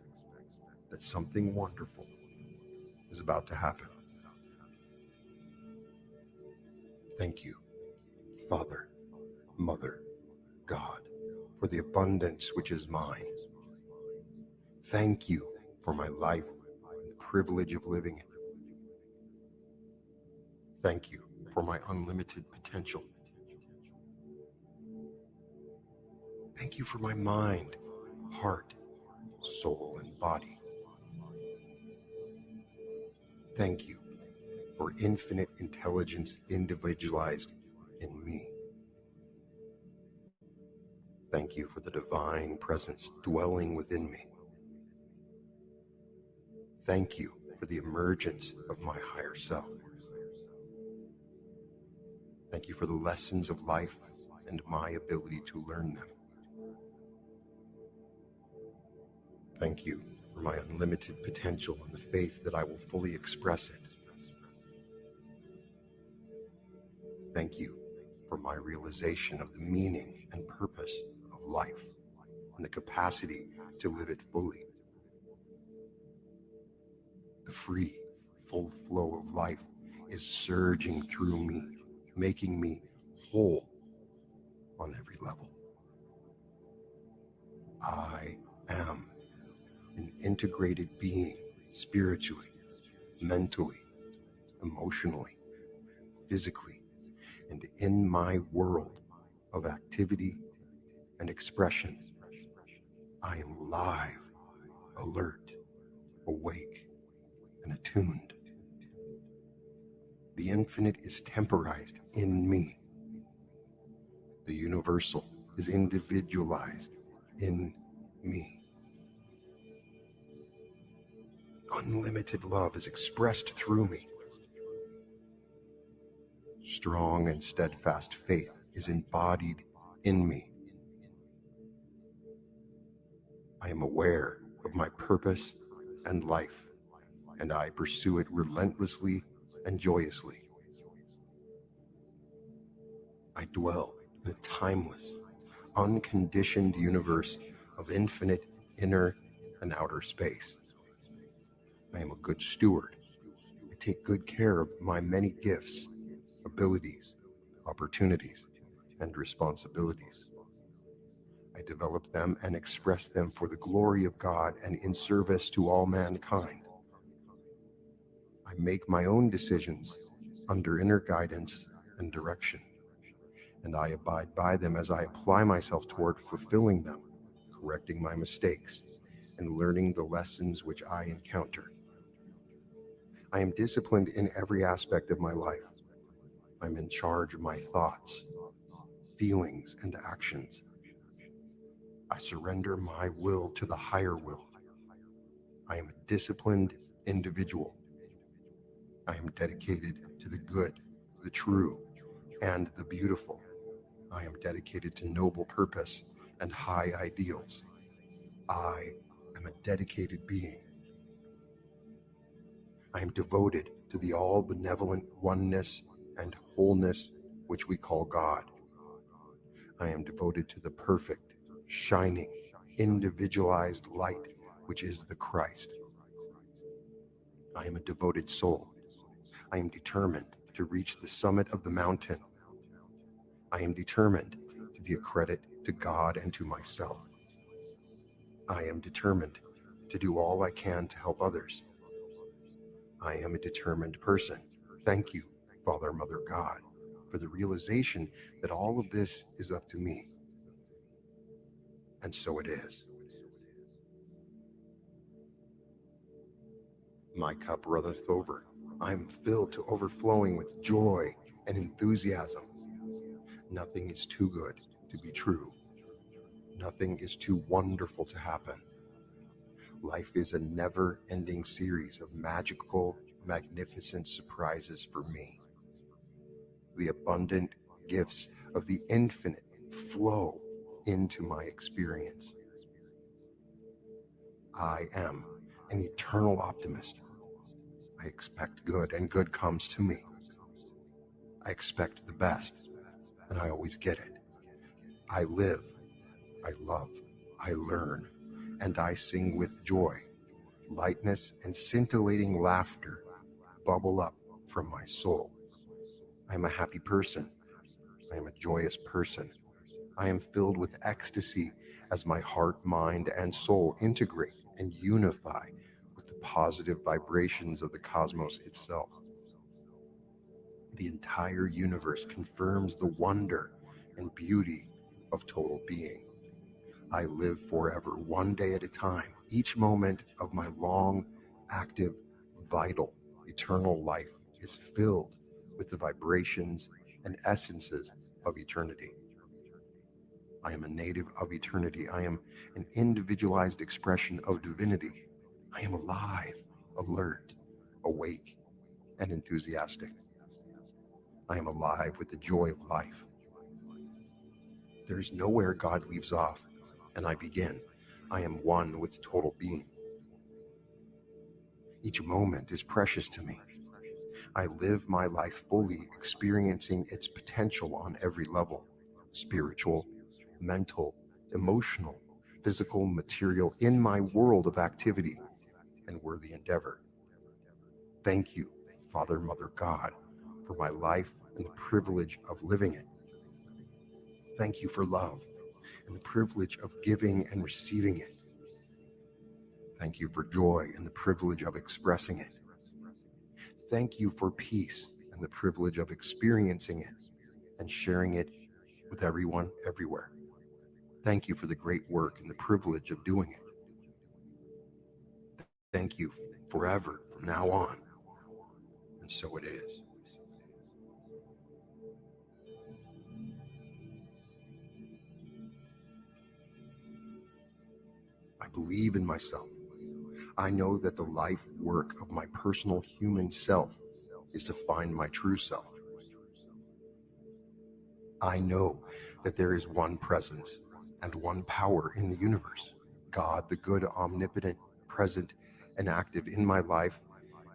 that something wonderful is about to happen. Thank you, Father, Mother, God, for the abundance which is mine. Thank you for my life and the privilege of living it. Thank you for my unlimited potential. Thank you for my mind, heart, soul, and body. Thank you for infinite intelligence individualized in me. Thank you for the divine presence dwelling within me. Thank you for the emergence of my higher self. Thank you for the lessons of life and my ability to learn them. Thank you for my unlimited potential and the faith that I will fully express it. Thank you for my realization of the meaning and purpose of life and the capacity to live it fully. The free, full flow of life is surging through me, making me whole on every level. I am an integrated being spiritually, mentally, emotionally, physically, and in my world of activity and expression. I am live, alert, awake, and attuned. The infinite is temporized in me. The universal is individualized in me. Unlimited love is expressed through me. Strong and steadfast faith is embodied in me. I am aware of my purpose and life, and I pursue it relentlessly and joyously. I dwell in a timeless, unconditioned universe of infinite inner and outer space. I am a good steward. I take good care of my many gifts, abilities, opportunities, and responsibilities. I develop them and express them for the glory of God and in service to all mankind. I make my own decisions under inner guidance and direction, and I abide by them as I apply myself toward fulfilling them, correcting my mistakes, and learning the lessons which I encounter. I am disciplined in every aspect of my life. I'm in charge of my thoughts, feelings, and actions. I surrender my will to the higher will. I am a disciplined individual. I am dedicated to the good, the true, and the beautiful. I am dedicated to noble purpose and high ideals. I am a dedicated being. I am devoted to the all-benevolent oneness and wholeness which we call God. I am devoted to the perfect, shining, individualized light which is the Christ. I am a devoted soul. I am determined to reach the summit of the mountain. I am determined to be a credit to God and to myself. I am determined to do all I can to help others. I am a determined person. Thank you, Father, Mother, God, for the realization that all of this is up to me. And so it is. My cup runneth over. I am filled to overflowing with joy and enthusiasm. Nothing is too good to be true. Nothing is too wonderful to happen. Life is a never-ending series of magical, magnificent surprises for me. The abundant gifts of the infinite flow into my experience. I am an eternal optimist. I expect good, and good comes to me. I expect the best, and I always get it. I live, I love, I learn, and I sing with joy. Lightness and scintillating laughter bubble up from my soul. I am a happy person. I am a joyous person. I am filled with ecstasy as my heart, mind, and soul integrate and unify with the positive vibrations of the cosmos itself. The entire universe confirms the wonder and beauty of total being. I live forever, one day at a time. Each moment of my long, active, vital, eternal life is filled with the vibrations and essences of eternity. I am a native of eternity. I am an individualized expression of divinity. I am alive, alert, awake, and enthusiastic. I am alive with the joy of life. There is nowhere God leaves off, and I begin. I am one with total being. Each moment is precious to me. I live my life fully, experiencing its potential on every level: spiritual, mental, emotional, physical, material, in my world of activity and worthy endeavor. Thank you, Father, Mother, God, for my life and the privilege of living it. Thank you for love and the privilege of giving and receiving it. Thank you for joy and the privilege of expressing it. Thank you for peace and the privilege of experiencing it and sharing it with everyone, everywhere. Thank you for the great work and the privilege of doing it. Thank you forever from now on. And so it is. I believe in myself. I know that the life work of my personal human self is to find my true self. I know that there is one presence and one power in the universe, God, the good, omnipotent, present, and active in my life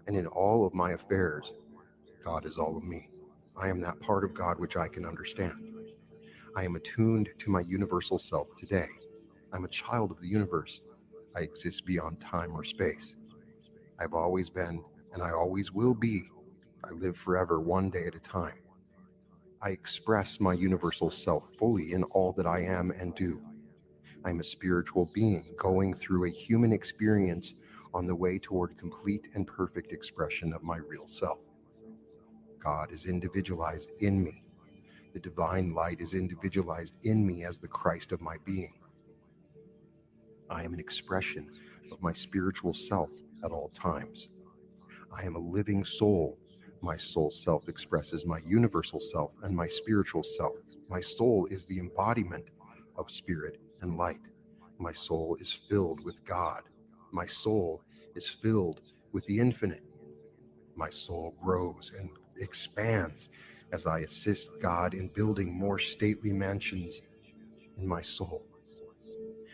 and in all of my affairs. God is all of me. I am that part of God which I can understand. I am attuned to my universal self today. I'm a child of the universe. I exist beyond time or space. I've always been, and I always will be. I live forever, one day at a time. I express my universal self fully in all that I am and do. I'm a spiritual being going through a human experience on the way toward complete and perfect expression of my real self. God is individualized in me. The divine light is individualized in me as the Christ of my being. I am an expression of my spiritual self at all times. I am a living soul. My soul self expresses my universal self and my spiritual self. My soul is the embodiment of spirit and light. My soul is filled with God. My soul is filled with the infinite. My soul grows and expands as I assist God in building more stately mansions in my soul.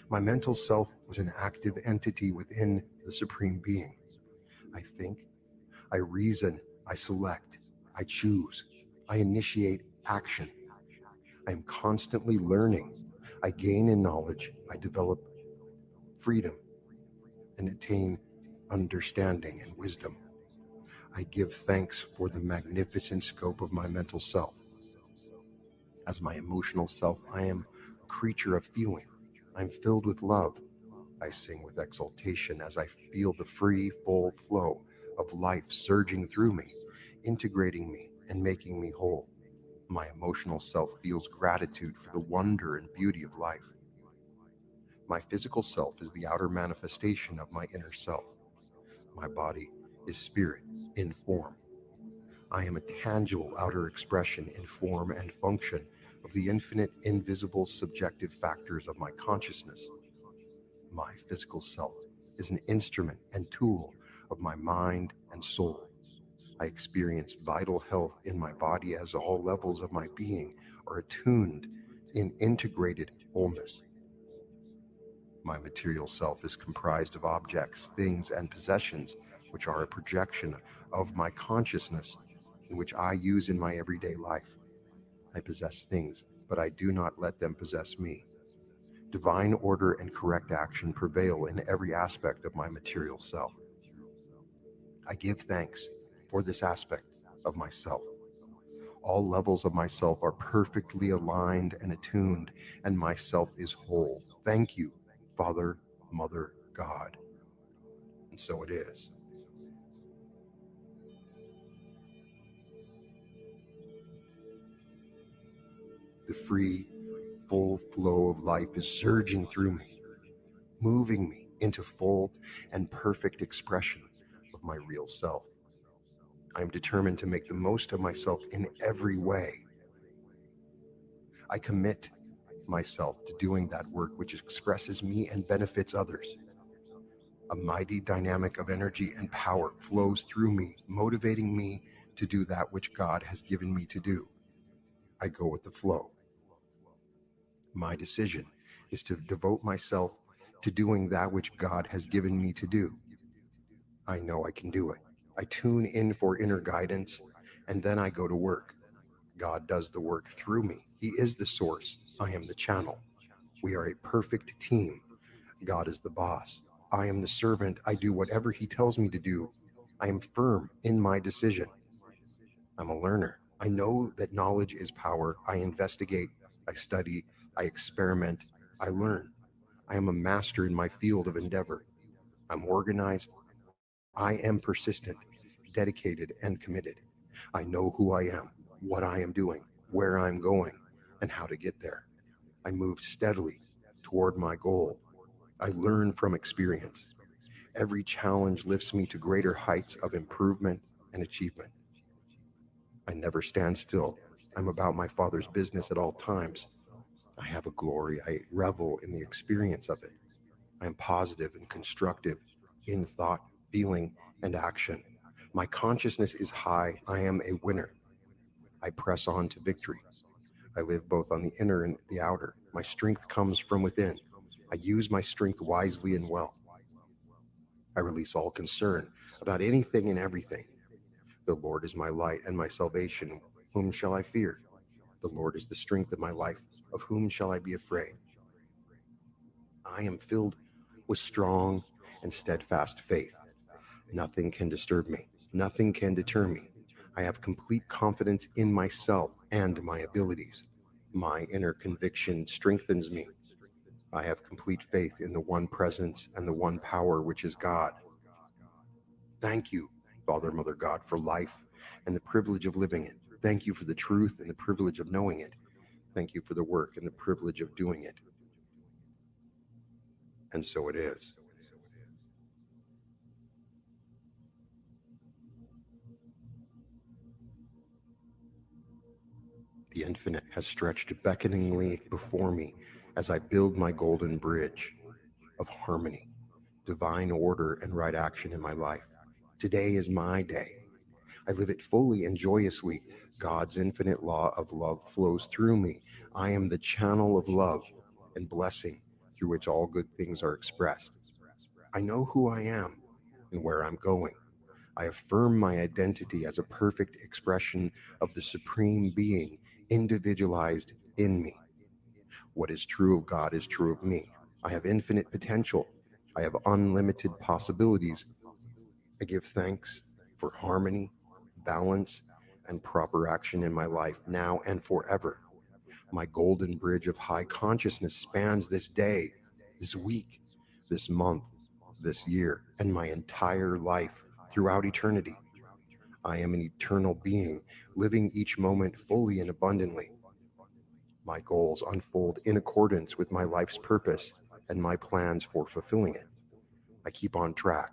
My mental self is an active entity within the Supreme Being. I think, I reason, I select, I choose, I initiate action. I am constantly learning. I gain in knowledge, I develop freedom and attain understanding and wisdom. I give thanks for the magnificent scope of my mental self. As my emotional self, I am a creature of feeling. I'm filled with love. I sing with exultation as I feel the free, full flow of life surging through me, integrating me and making me whole. My emotional self feels gratitude for the wonder and beauty of life. My physical self is the outer manifestation of my inner self. My body is spirit in form. I am a tangible outer expression in form and function of the infinite, invisible, subjective factors of my consciousness. My physical self is an instrument and tool of my mind and soul. I experience vital health in my body as all levels of my being are attuned in integrated wholeness. My material self is comprised of objects, things, and possessions, which are a projection of my consciousness, and which I use in my everyday life. I possess things, but I do not let them possess me. Divine order and correct action prevail in every aspect of my material self. I give thanks for this aspect of myself. All levels of myself are perfectly aligned and attuned, and myself is whole. Thank you, Father, Mother, God. And so it is. The free, full flow of life is surging through me, moving me into full and perfect expression of my real self. I am determined to make the most of myself in every way. I commit myself to doing that work which expresses me and benefits others. A mighty dynamic of energy and power flows through me, motivating me to do that which God has given me to do. I go with the flow. My decision is to devote myself to doing that which God has given me to do. I know I can do it. I tune in for inner guidance, and then I go to work. God does the work through me. He is the source. I am the channel. We are a perfect team. God is the boss. I am the servant. I do whatever he tells me to do. I am firm in my decision. I'm a learner. I know that knowledge is power. I investigate. I study. I experiment. I learn. I am a master in my field of endeavor. I'm organized. I am persistent, dedicated, and committed. I know who I am, what I am doing, where I'm going, and how to get there. I move steadily toward my goal. I learn from experience. Every challenge lifts me to greater heights of improvement and achievement. I never stand still. I'm about my Father's business at all times. I have a glory. I revel in the experience of it. I am positive and constructive in thought, feeling, and action. My consciousness is high. I am a winner. I press on to victory. I live both on the inner and the outer. My strength comes from within. I use my strength wisely and well. I release all concern about anything and everything. The Lord is my light and my salvation. Whom shall I fear? The Lord is the strength of my life. Of whom shall I be afraid? I am filled with strong and steadfast faith. Nothing can disturb me. Nothing can deter me. I have complete confidence in myself and my abilities. My inner conviction strengthens me. I have complete faith in the one presence and the one power, which is God. Thank you, Father, Mother, God, for life and the privilege of living it. Thank you for the truth and the privilege of knowing it. Thank you for the work and the privilege of doing it. And so it is. The infinite has stretched beckoningly before me as I build my golden bridge of harmony, divine order, and right action in my life. Today is my day. I live it fully and joyously. God's infinite law of love flows through me. I am the channel of love and blessing through which all good things are expressed. I know who I am and where I'm going. I affirm my identity as a perfect expression of the Supreme Being individualized in me. What is true of God is true of me. I have infinite potential. I have unlimited possibilities. I give thanks for harmony, balance, and proper action in my life now and forever. My golden bridge of high consciousness spans this day, this week, this month, this year, and my entire life throughout eternity. I am an eternal being, living each moment fully and abundantly. My goals unfold in accordance with my life's purpose and my plans for fulfilling it. I keep on track.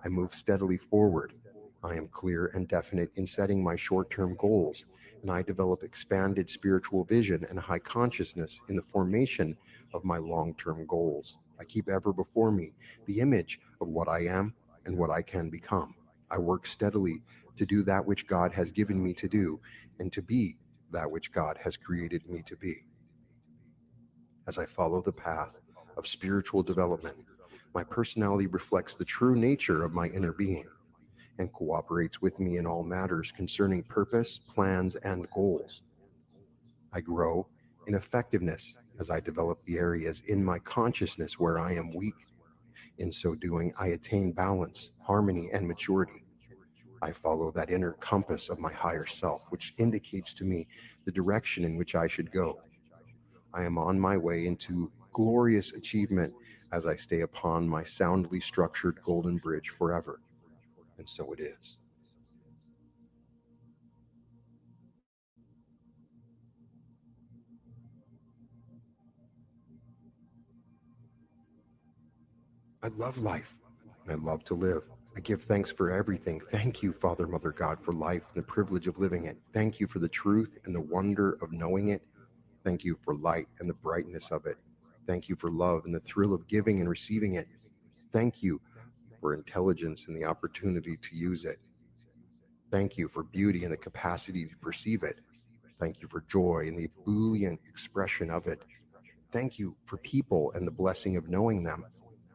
I move steadily forward. I am clear and definite in setting my short-term goals and I develop expanded spiritual vision and high consciousness in the formation of my long-term goals. I keep ever before me the image of what I am and what I can become. I work steadily to do that which God has given me to do and to be that which God has created me to be. As I follow the path of spiritual development, my personality reflects the true nature of my inner being and cooperates with me in all matters concerning purpose, plans, and goals. I grow in effectiveness as I develop the areas in my consciousness where I am weak. In so doing, I attain balance, harmony, and maturity. I follow that inner compass of my higher self, which indicates to me the direction in which I should go. I am on my way into glorious achievement as I stay upon my soundly structured golden bridge forever. And so it is. I love life, and I love to live. I give thanks for everything. Thank you, Father, Mother, God, for life and the privilege of living it. Thank you for the truth and the wonder of knowing it. Thank you for light and the brightness of it. Thank you for love and the thrill of giving and receiving it. Thank you for intelligence and the opportunity to use it. Thank you for beauty and the capacity to perceive it. Thank you for joy and the ebullient expression of it. Thank you for people and the blessing of knowing them.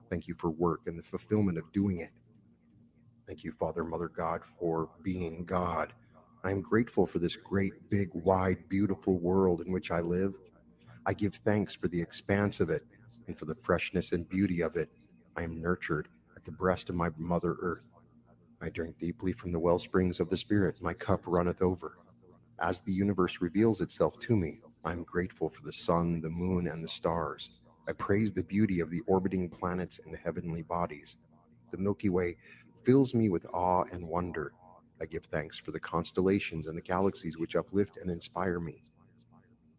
Thank you for work and the fulfillment of doing it. Thank you, Father, Mother, God, for being God. I am grateful for this great, big, wide, beautiful world in which I live. I give thanks for the expanse of it and for the freshness and beauty of it. I am nurtured at the breast of my Mother Earth. I drink deeply from the well springs of the Spirit. My cup runneth over. As the universe reveals itself to me, I am grateful for the sun, the moon, and the stars. I praise the beauty of the orbiting planets and heavenly bodies. The Milky Way fills me with awe and wonder. I give thanks for the constellations and the galaxies which uplift and inspire me.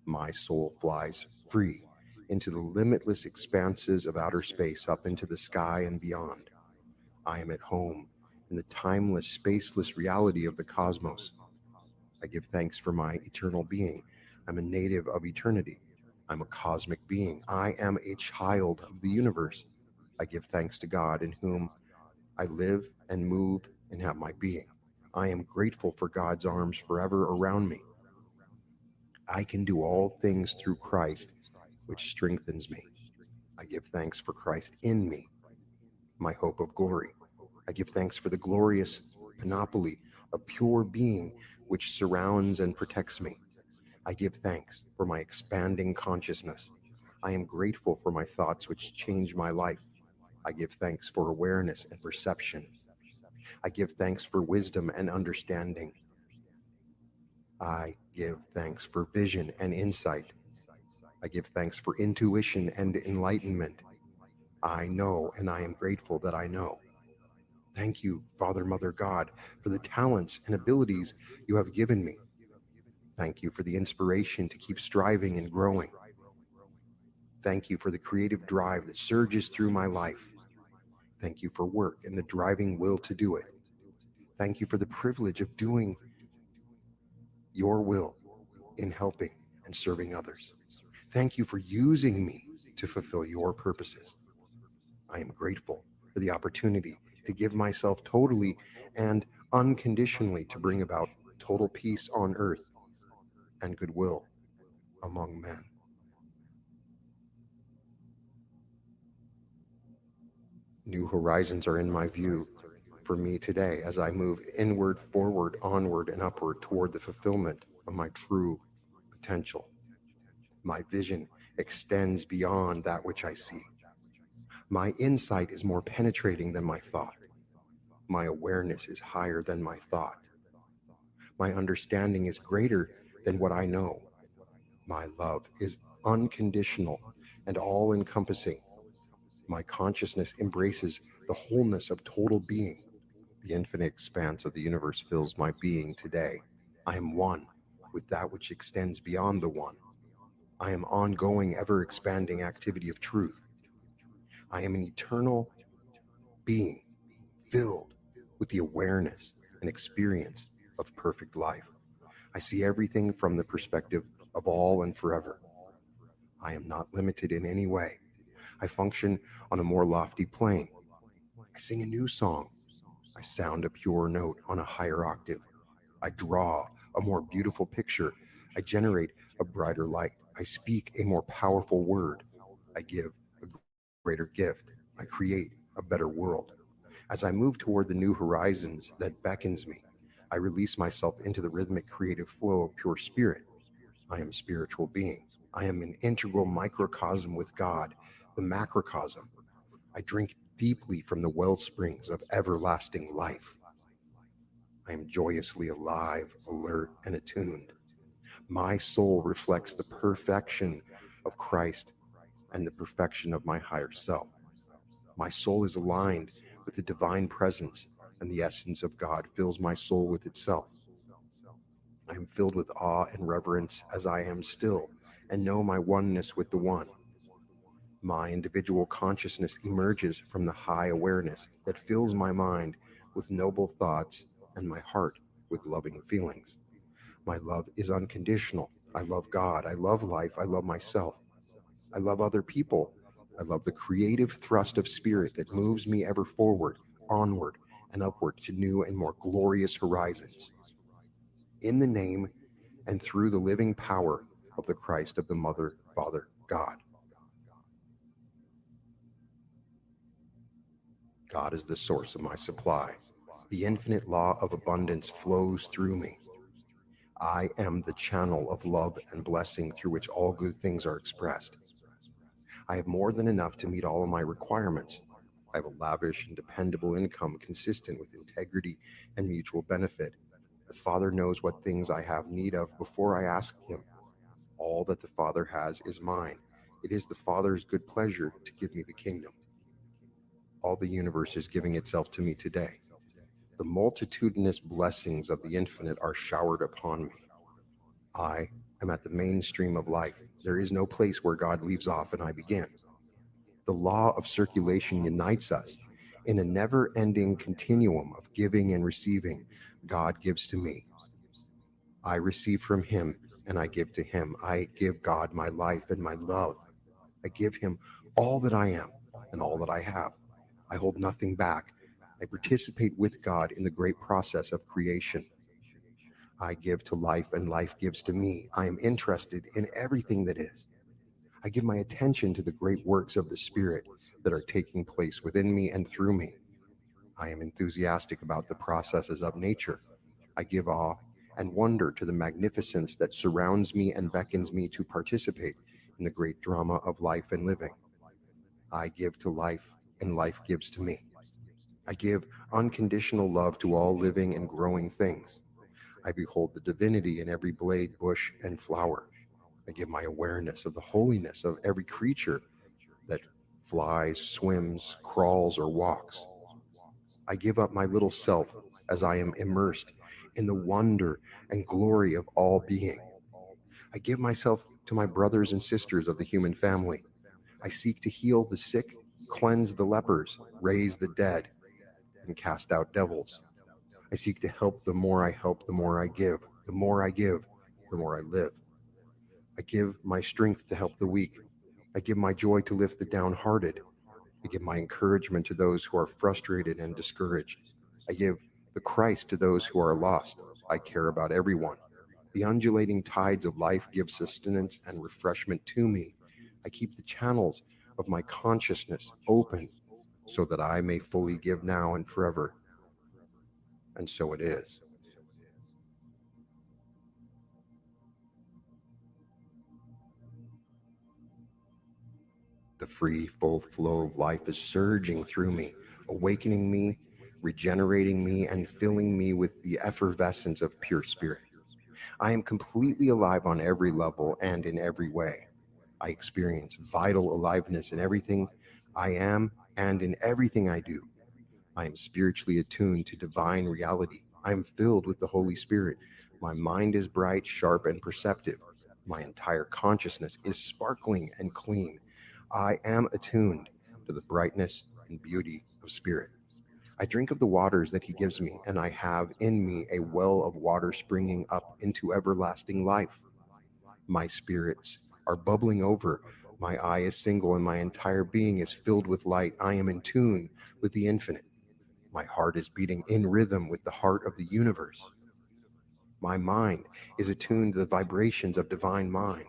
My soul flies free into the limitless expanses of outer space, up into the sky and beyond. I am at home in the timeless, spaceless reality of the cosmos. I give thanks for my eternal being. I'm a native of eternity. I'm a cosmic being. I am a child of the universe. I give thanks to God in whom I live and move and have my being. I am grateful for God's arms forever around me. I can do all things through Christ, which strengthens me. I give thanks for Christ in me, my hope of glory. I give thanks for the glorious panoply of pure being which surrounds and protects me. I give thanks for my expanding consciousness. I am grateful for my thoughts which change my life. I give thanks for awareness and perception. I give thanks for wisdom and understanding. I give thanks for vision and insight. I give thanks for intuition and enlightenment. I know, and I am grateful that I know. Thank you, Father, Mother, God, for the talents and abilities you have given me. Thank you for the inspiration to keep striving and growing. Thank you for the creative drive that surges through my life. Thank you for work and the driving will to do it. Thank you for the privilege of doing your will in helping and serving others. Thank you for using me to fulfill your purposes. I am grateful for the opportunity to give myself totally and unconditionally to bring about total peace on earth and goodwill among men. New horizons are in my view for me today as I move inward, forward, onward, and upward toward the fulfillment of my true potential. My vision extends beyond that which I see. My insight is more penetrating than my thought. My awareness is higher than my thought. My understanding is greater than what I know. My love is unconditional and all-encompassing. My consciousness embraces the wholeness of total being. The infinite expanse of the universe fills my being today. I am one with that which extends beyond the one. I am ongoing, ever-expanding activity of truth. I am an eternal being filled with the awareness and experience of perfect life. I see everything from the perspective of all and forever. I am not limited in any way. I function on a more lofty plane. I sing a new song. I sound a pure note on a higher octave. I draw a more beautiful picture. I generate a brighter light. I speak a more powerful word. I give a greater gift. I create a better world. As I move toward the new horizons that beckons me, I release myself into the rhythmic creative flow of pure spirit. I am a spiritual being. I am an integral microcosm with God, the macrocosm. I drink deeply from the well springs of everlasting life. I am joyously alive, alert, and attuned. My soul reflects the perfection of Christ and the perfection of my higher self. My soul is aligned with the divine presence, and the essence of God fills my soul with itself. I am filled with awe and reverence as I am still, and know my oneness with the One. My individual consciousness emerges from the high awareness that fills my mind with noble thoughts and my heart with loving feelings. My love is unconditional. I love God. I love life. I love myself. I love other people. I love the creative thrust of spirit that moves me ever forward, onward, and upward to new and more glorious horizons. In the name and through the living power of the Christ of the Mother, Father, God. God is the source of my supply. The infinite law of abundance flows through me. I am the channel of love and blessing through which all good things are expressed. I have more than enough to meet all of my requirements. I have a lavish and dependable income consistent with integrity and mutual benefit. The Father knows what things I have need of before I ask Him. All that the Father has is mine. It is the Father's good pleasure to give me the kingdom. All the universe is giving itself to me today. The multitudinous blessings of the infinite are showered upon me. I am at the mainstream of life. There is no place where God leaves off and I begin. The law of circulation unites us in a never-ending continuum of giving and receiving. God gives to me. I receive from Him and I give to Him. I give God my life and my love. I give Him all that I am and all that I have. I hold nothing back. I participate with God in the great process of creation. I give to life and life gives to me. I am interested in everything that is. I give my attention to the great works of the Spirit that are taking place within me and through me. I am enthusiastic about the processes of nature. I give awe and wonder to the magnificence that surrounds me and beckons me to participate in the great drama of life and living. I give to life and life gives to me. I give unconditional love to all living and growing things. I behold the divinity in every blade, bush, and flower. I give my awareness of the holiness of every creature that flies, swims, crawls, or walks. I give up my little self as I am immersed in the wonder and glory of all being. I give myself to my brothers and sisters of the human family. I seek to heal the sick, cleanse the lepers, raise the dead, and cast out devils. I seek to help. The more I help, the more I give. The more I give, the more I live. I give my strength to help the weak. I give my joy to lift the downhearted. I give my encouragement to those who are frustrated and discouraged. I give the Christ to those who are lost. I care about everyone. The undulating tides of life give sustenance and refreshment to me. I keep the channels of my consciousness open so that I may fully give now and forever. And so it is. The free, full flow of life is surging through me, awakening me, regenerating me, and filling me with the effervescence of pure spirit. I am completely alive on every level and in every way. I experience vital aliveness in everything I am and in everything I do. I am spiritually attuned to divine reality. I am filled with the Holy Spirit. My mind is bright, sharp, and perceptive. My entire consciousness is sparkling and clean. I am attuned to the brightness and beauty of spirit. I drink of the waters that he gives me, and I have in me a well of water springing up into everlasting life. My spirits are bubbling over. My eye is single, and my entire being is filled with light. I am in tune with the infinite. My heart is beating in rhythm with the heart of the universe. My mind is attuned to the vibrations of divine mind.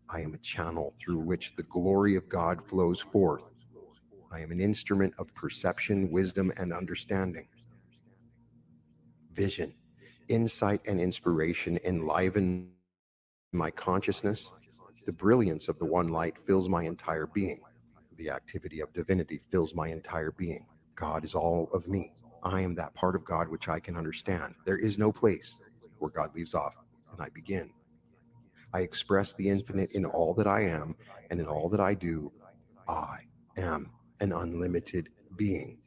I am a channel through which the glory of God flows forth. I am an instrument of perception, wisdom, and understanding. Vision, insight, and inspiration enliven my consciousness. The brilliance of the one light fills my entire being. The activity of divinity fills my entire being. God is all of me. I am that part of God which I can understand. There is no place where God leaves off and I begin. I express the infinite in all that I am, and in all that I do. I am an unlimited being.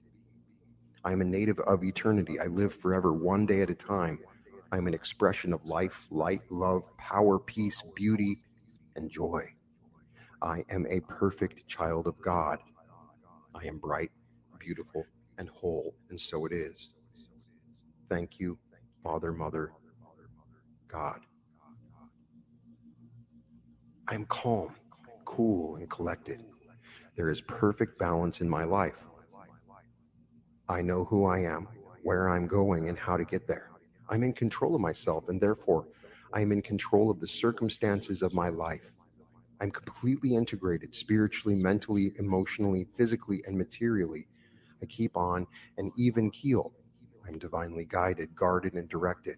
I am a native of eternity. I live forever, one day at a time. I am an expression of life, light, love, power, peace, beauty, and joy. I am a perfect child of God. I am bright, beautiful, and whole, and so it is. Thank you, Father, Mother, God. I am calm, cool, and collected. There is perfect balance in my life. I know who I am, where I'm going, and how to get there. I'm in control of myself, and therefore, I am in control of the circumstances of my life. I'm completely integrated spiritually, mentally, emotionally, physically, and materially. I keep on an even keel. I'm divinely guided, guarded, and directed.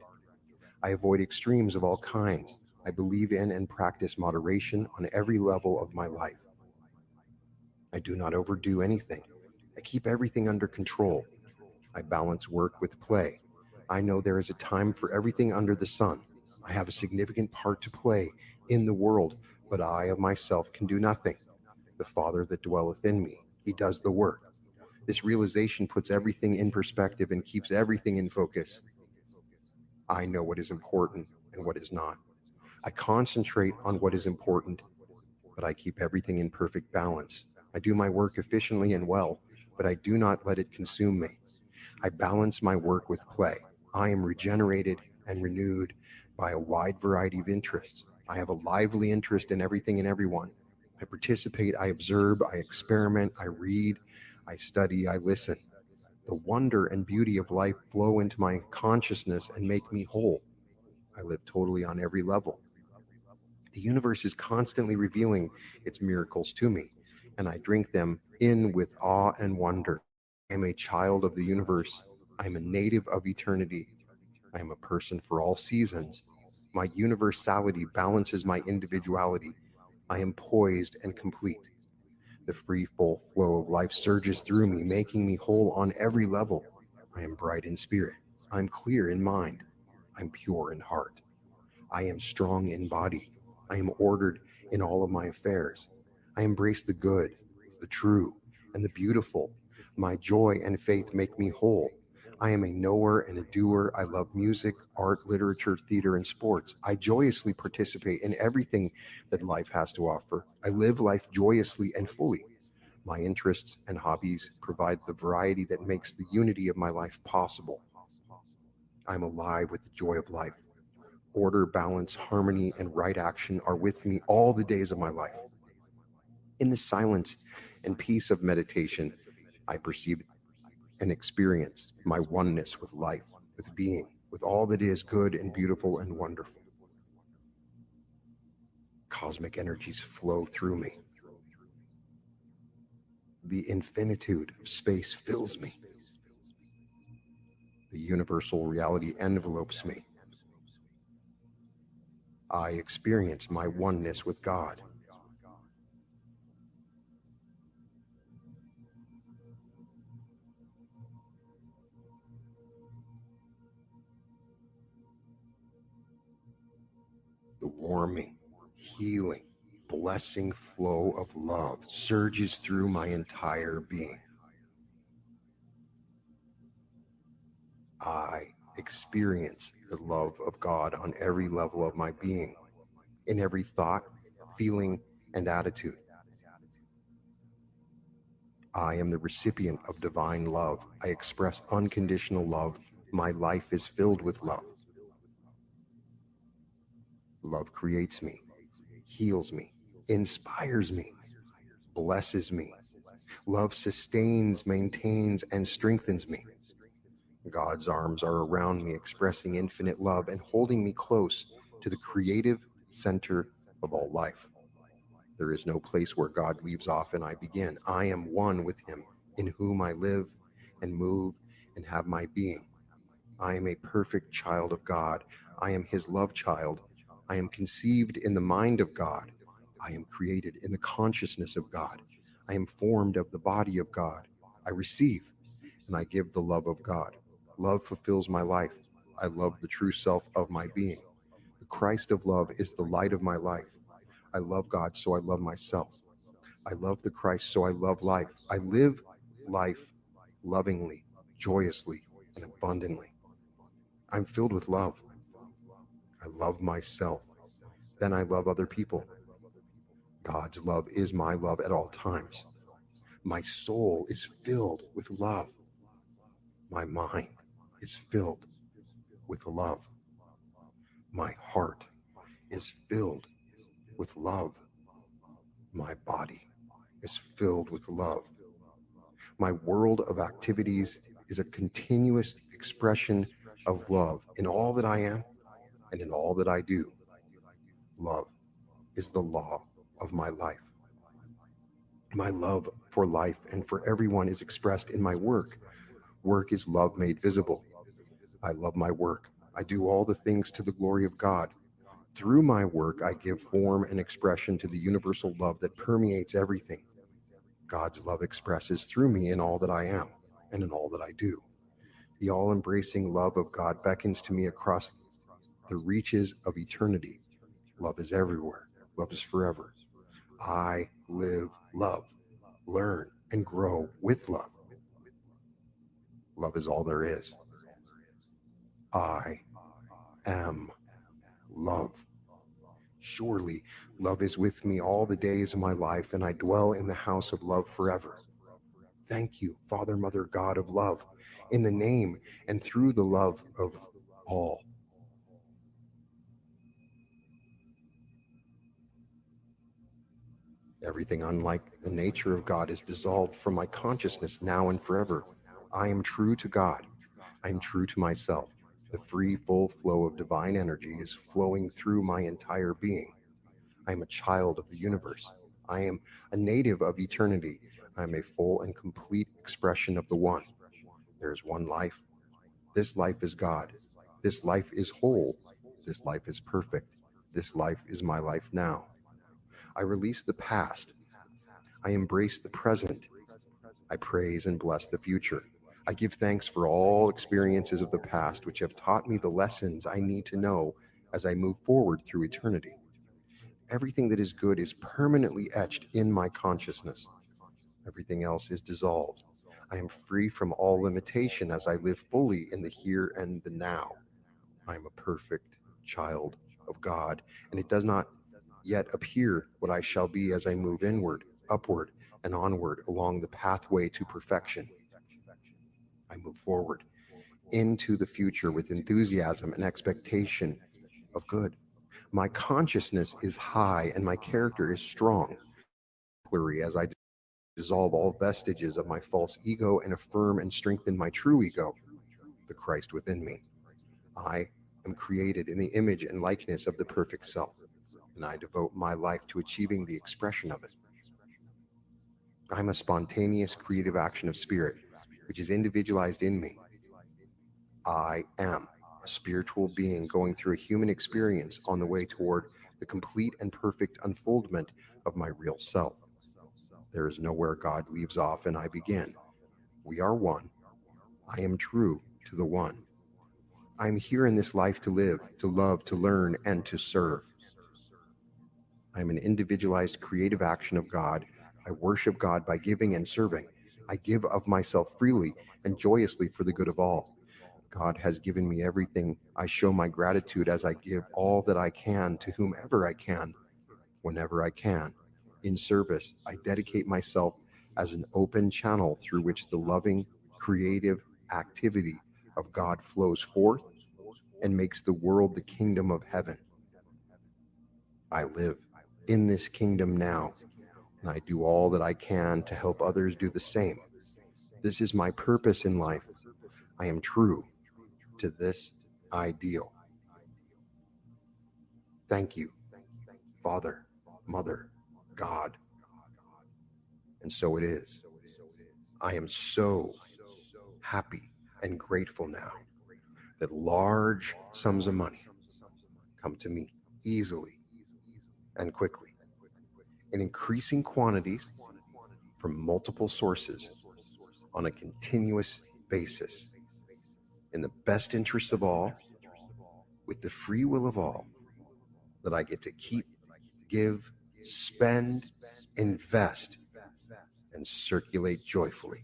I avoid extremes of all kinds. I believe in and practice moderation on every level of my life. I do not overdo anything. I keep everything under control. I balance work with play. I know there is a time for everything under the sun. I have a significant part to play in the world, but I of myself can do nothing. The Father that dwelleth in me, he does the work. This realization puts everything in perspective and keeps everything in focus. I know what is important and what is not. I concentrate on what is important, but I keep everything in perfect balance. I do my work efficiently and well, but I do not let it consume me. I balance my work with play. I am regenerated and renewed by a wide variety of interests. I have a lively interest in everything and everyone. I participate, I observe, I experiment, I read, I study, I listen. The wonder and beauty of life flow into my consciousness and make me whole. I live totally on every level. The universe is constantly revealing its miracles to me, and I drink them in with awe and wonder. I am a child of the universe. I am a native of eternity. I am a person for all seasons. My universality balances my individuality. I am poised and complete. The free, full flow of life surges through me, making me whole on every level. I am bright in spirit. I am clear in mind. I am pure in heart. I am strong in body. I am ordered in all of my affairs. I embrace the good, the true, and the beautiful. My joy and faith make me whole. I am a knower and a doer. I love music, art, literature, theater, and sports. I joyously participate in everything that life has to offer. I live life joyously and fully. My interests and hobbies provide the variety that makes the unity of my life possible. I'm alive with the joy of life. Order, balance, harmony, and right action are with me all the days of my life. In the silence and peace of meditation, I perceive and experience my oneness with life, with being, with all that is good and beautiful and wonderful. Cosmic energies flow through me. The infinitude of space fills me. The universal reality envelopes me. I experience my oneness with God. The warming, healing, blessing flow of love surges through my entire being. I experience the love of God on every level of my being, in every thought, feeling, and attitude. I am the recipient of divine love. I express unconditional love. My life is filled with love. Love creates me, heals me, inspires me, blesses me. Love sustains, maintains, and strengthens me. God's arms are around me, expressing infinite love and holding me close to the creative center of all life. There is no place where God leaves off and I begin. I am one with him, in whom I live and move and have my being. I am a perfect child of God. I am his love child. I am conceived in the mind of God. I am created in the consciousness of God. I am formed of the body of God. I receive and I give the love of God. Love fulfills my life. I love the true self of my being. The Christ of love is the light of my life. I love God, so I love myself. I love the Christ, so I love life. I live life lovingly, joyously, and abundantly. I'm filled with love. I love myself. Then I love other people. God's love is my love at all times. My soul is filled with love. My mind is filled with love. My heart is filled with love. My body is filled with love. My world of activities is a continuous expression of love in all that I am and in all that I do. Love is the law of my life. My love for life and for everyone is expressed in my work. Work is love made visible. I love my work. I do all the things to the glory of God. Through my work, I give form and expression to the universal love that permeates everything. God's love expresses through me in all that I am and in all that I do. The all-embracing love of God beckons to me across the reaches of eternity. Love is everywhere. Love is forever. I live love, learn, and grow with love. Love is all there is. I am love. Surely love is with me all the days of my life, and I dwell in the house of love forever. Thank you, Father, Mother, God of love, in the name and through the love of all. Everything unlike the nature of God is dissolved from my consciousness now and forever. I am true to God. I am true to myself. The free, full flow of divine energy is flowing through my entire being. I am a child of the universe. I am a native of eternity. I am a full and complete expression of the One. There is one life. This life is God. This life is whole. This life is perfect. This life is my life now. I release the past. I embrace the present. I praise and bless the future. I give thanks for all experiences of the past which have taught me the lessons I need to know as I move forward through eternity. Everything that is good is permanently etched in my consciousness. Everything else is dissolved. I am free from all limitation as I live fully in the here and the now. I am a perfect child of God, and it does not yet appear what I shall be as I move inward, upward, and onward along the pathway to perfection. I move forward into the future with enthusiasm and expectation of good. My consciousness is high and my character is strong. As I dissolve all vestiges of my false ego and affirm and strengthen my true ego, the Christ within me. I am created in the image and likeness of the perfect self, and I devote my life to achieving the expression of it. I'm a spontaneous creative action of spirit, which is individualized in me. I am a spiritual being going through a human experience on the way toward the complete and perfect unfoldment of my real self. There is nowhere God leaves off and I begin. We are one. I am true to the One. I am here in this life to live, to love, to learn, and to serve. I am an individualized creative action of God. I worship God by giving and serving. I give of myself freely and joyously for the good of all. God has given me everything. I show my gratitude as I give all that I can to whomever I can, whenever I can. In service, I dedicate myself as an open channel through which the loving, creative activity of God flows forth and makes the world the kingdom of heaven. I live in this kingdom now, and I do all that I can to help others do the same. This is my purpose in life. I am true to this ideal. Thank you, Father, Mother, God. And so it is. I am so happy and grateful now that large sums of money come to me easily and quickly in increasing quantities from multiple sources on a continuous basis in the best interest of all, with the free will of all, that I get to keep, give, spend, invest, and circulate joyfully.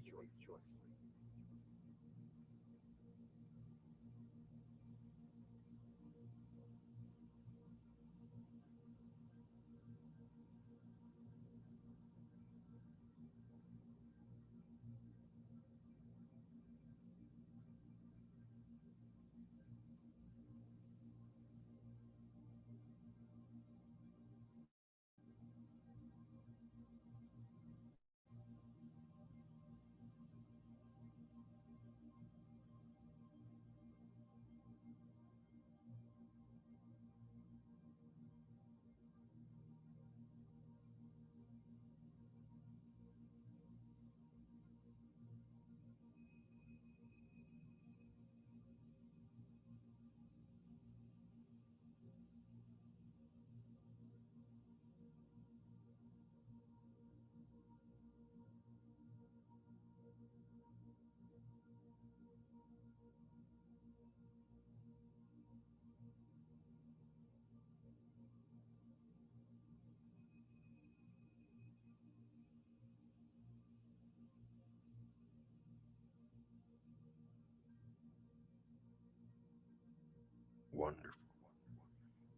Wonderful.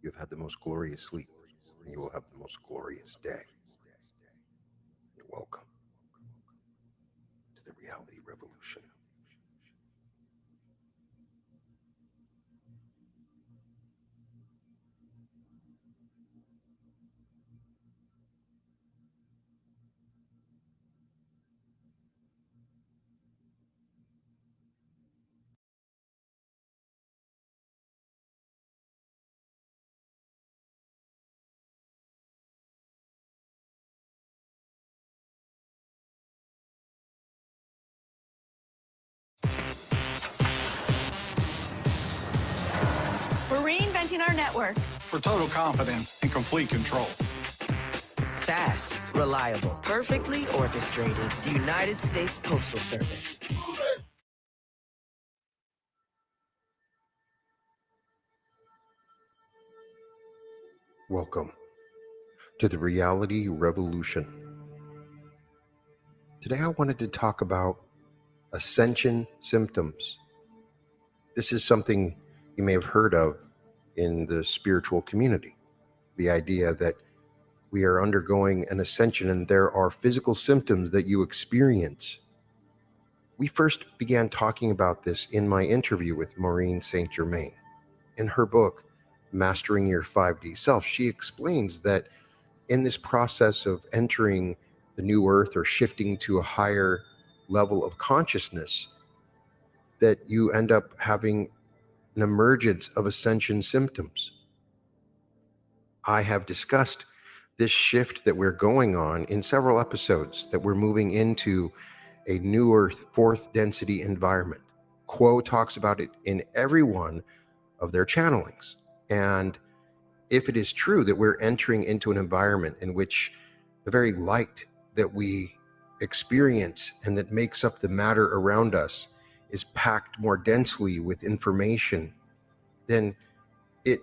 You have had the most glorious sleep, and you will have the most glorious day. And welcome to the reality revolution. We're reinventing our network for total confidence and complete control. Fast, reliable, perfectly orchestrated. The United States Postal Service. Welcome to the reality revolution. Today I wanted to talk about ascension symptoms. This is something you may have heard of in the spiritual community. The idea that we are undergoing an ascension and there are physical symptoms that you experience. We first began talking about this in my interview with Maureen St. Germain. In her book, Mastering Your 5D Self, she explains that in this process of entering the new earth or shifting to a higher level of consciousness, that you end up having an emergence of ascension symptoms. I have discussed this shift that we're going on in several episodes, that we're moving into a new earth, fourth density environment. Quo talks about it in every one of their channelings. And if it is true that we're entering into an environment in which the very light that we experience and that makes up the matter around us is packed more densely with information, then it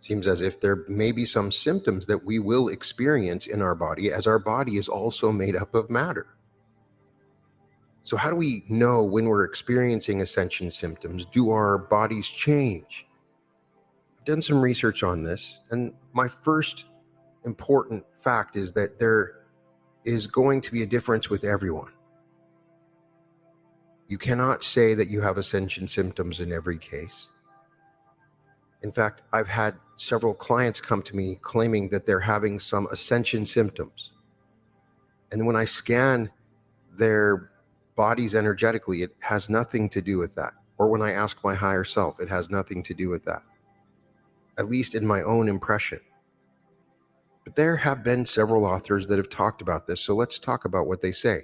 seems as if there may be some symptoms that we will experience in our body, as our body is also made up of matter. So how do we know when we're experiencing ascension symptoms? Do our bodies change? I've done some research on this, and my first important fact is that there is going to be a difference with everyone. You cannot say that you have ascension symptoms in every case. In fact, I've had several clients come to me claiming that they're having some ascension symptoms. And when I scan their bodies energetically, it has nothing to do with that. Or when I ask my higher self, it has nothing to do with that. At least in my own impression. But there have been several authors that have talked about this, so let's talk about what they say.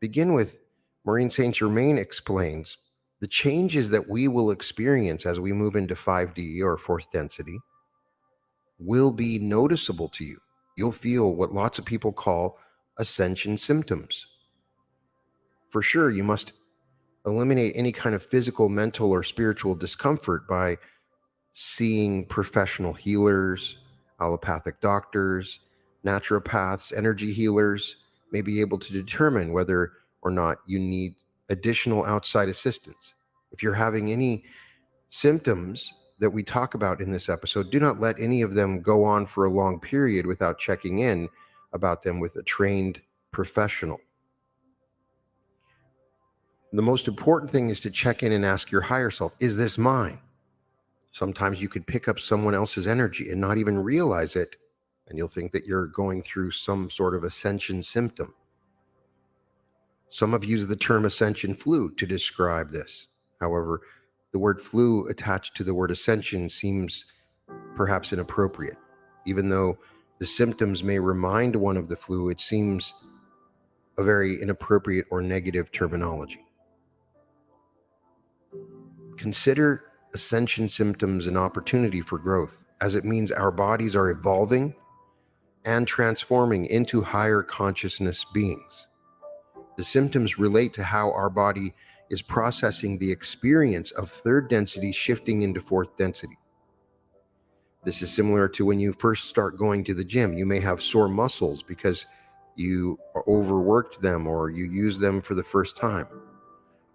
Begin with Maureen St. Germain explains the changes that we will experience as we move into 5D or fourth density will be noticeable to you. You'll feel what lots of people call ascension symptoms. For sure, you must eliminate any kind of physical, mental, or spiritual discomfort by seeing professional healers, allopathic doctors, naturopaths, energy healers, may be able to determine whether or not you need additional outside assistance. If you're having any symptoms that we talk about in this episode, do not let any of them go on for a long period without checking in about them with a trained professional. The most important thing is to check in and ask your higher self, is this mine? Sometimes you could pick up someone else's energy and not even realize it, and you'll think that you're going through some sort of ascension symptom. Some have used the term ascension flu to describe this. However, the word flu attached to the word ascension seems perhaps inappropriate. Even though the symptoms may remind one of the flu, it seems a very inappropriate or negative terminology. Consider ascension symptoms an opportunity for growth, as it means our bodies are evolving and transforming into higher consciousness beings. The symptoms relate to how our body is processing the experience of third density shifting into fourth density. This is similar to when you first start going to the gym. You may have sore muscles because you overworked them or you used them for the first time.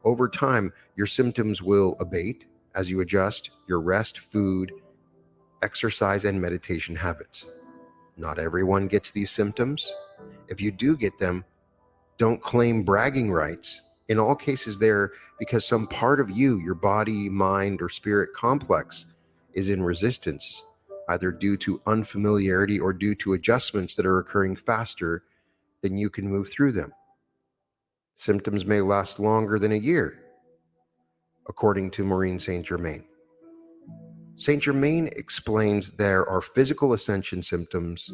Over time, your symptoms will abate as you adjust your rest, food, exercise, and meditation habits. Not everyone gets these symptoms. If you do get them, don't claim bragging rights. In all cases, they're because some part of you, your body, mind, or spirit complex, is in resistance, either due to unfamiliarity or due to adjustments that are occurring faster than you can move through them. Symptoms may last longer than a year, according to Maureen St. Germain. St. Germain explains there are physical ascension symptoms.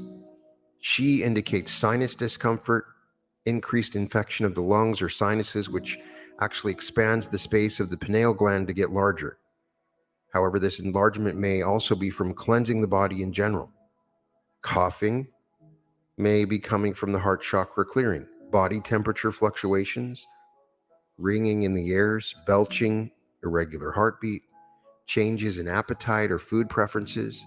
She indicates sinus discomfort, increased infection of the lungs or sinuses, which actually expands the space of the pineal gland to get larger. However, this enlargement may also be from cleansing the body in general. Coughing may be coming from the heart chakra clearing. Body temperature fluctuations, ringing in the ears, belching, irregular heartbeat, changes in appetite or food preferences,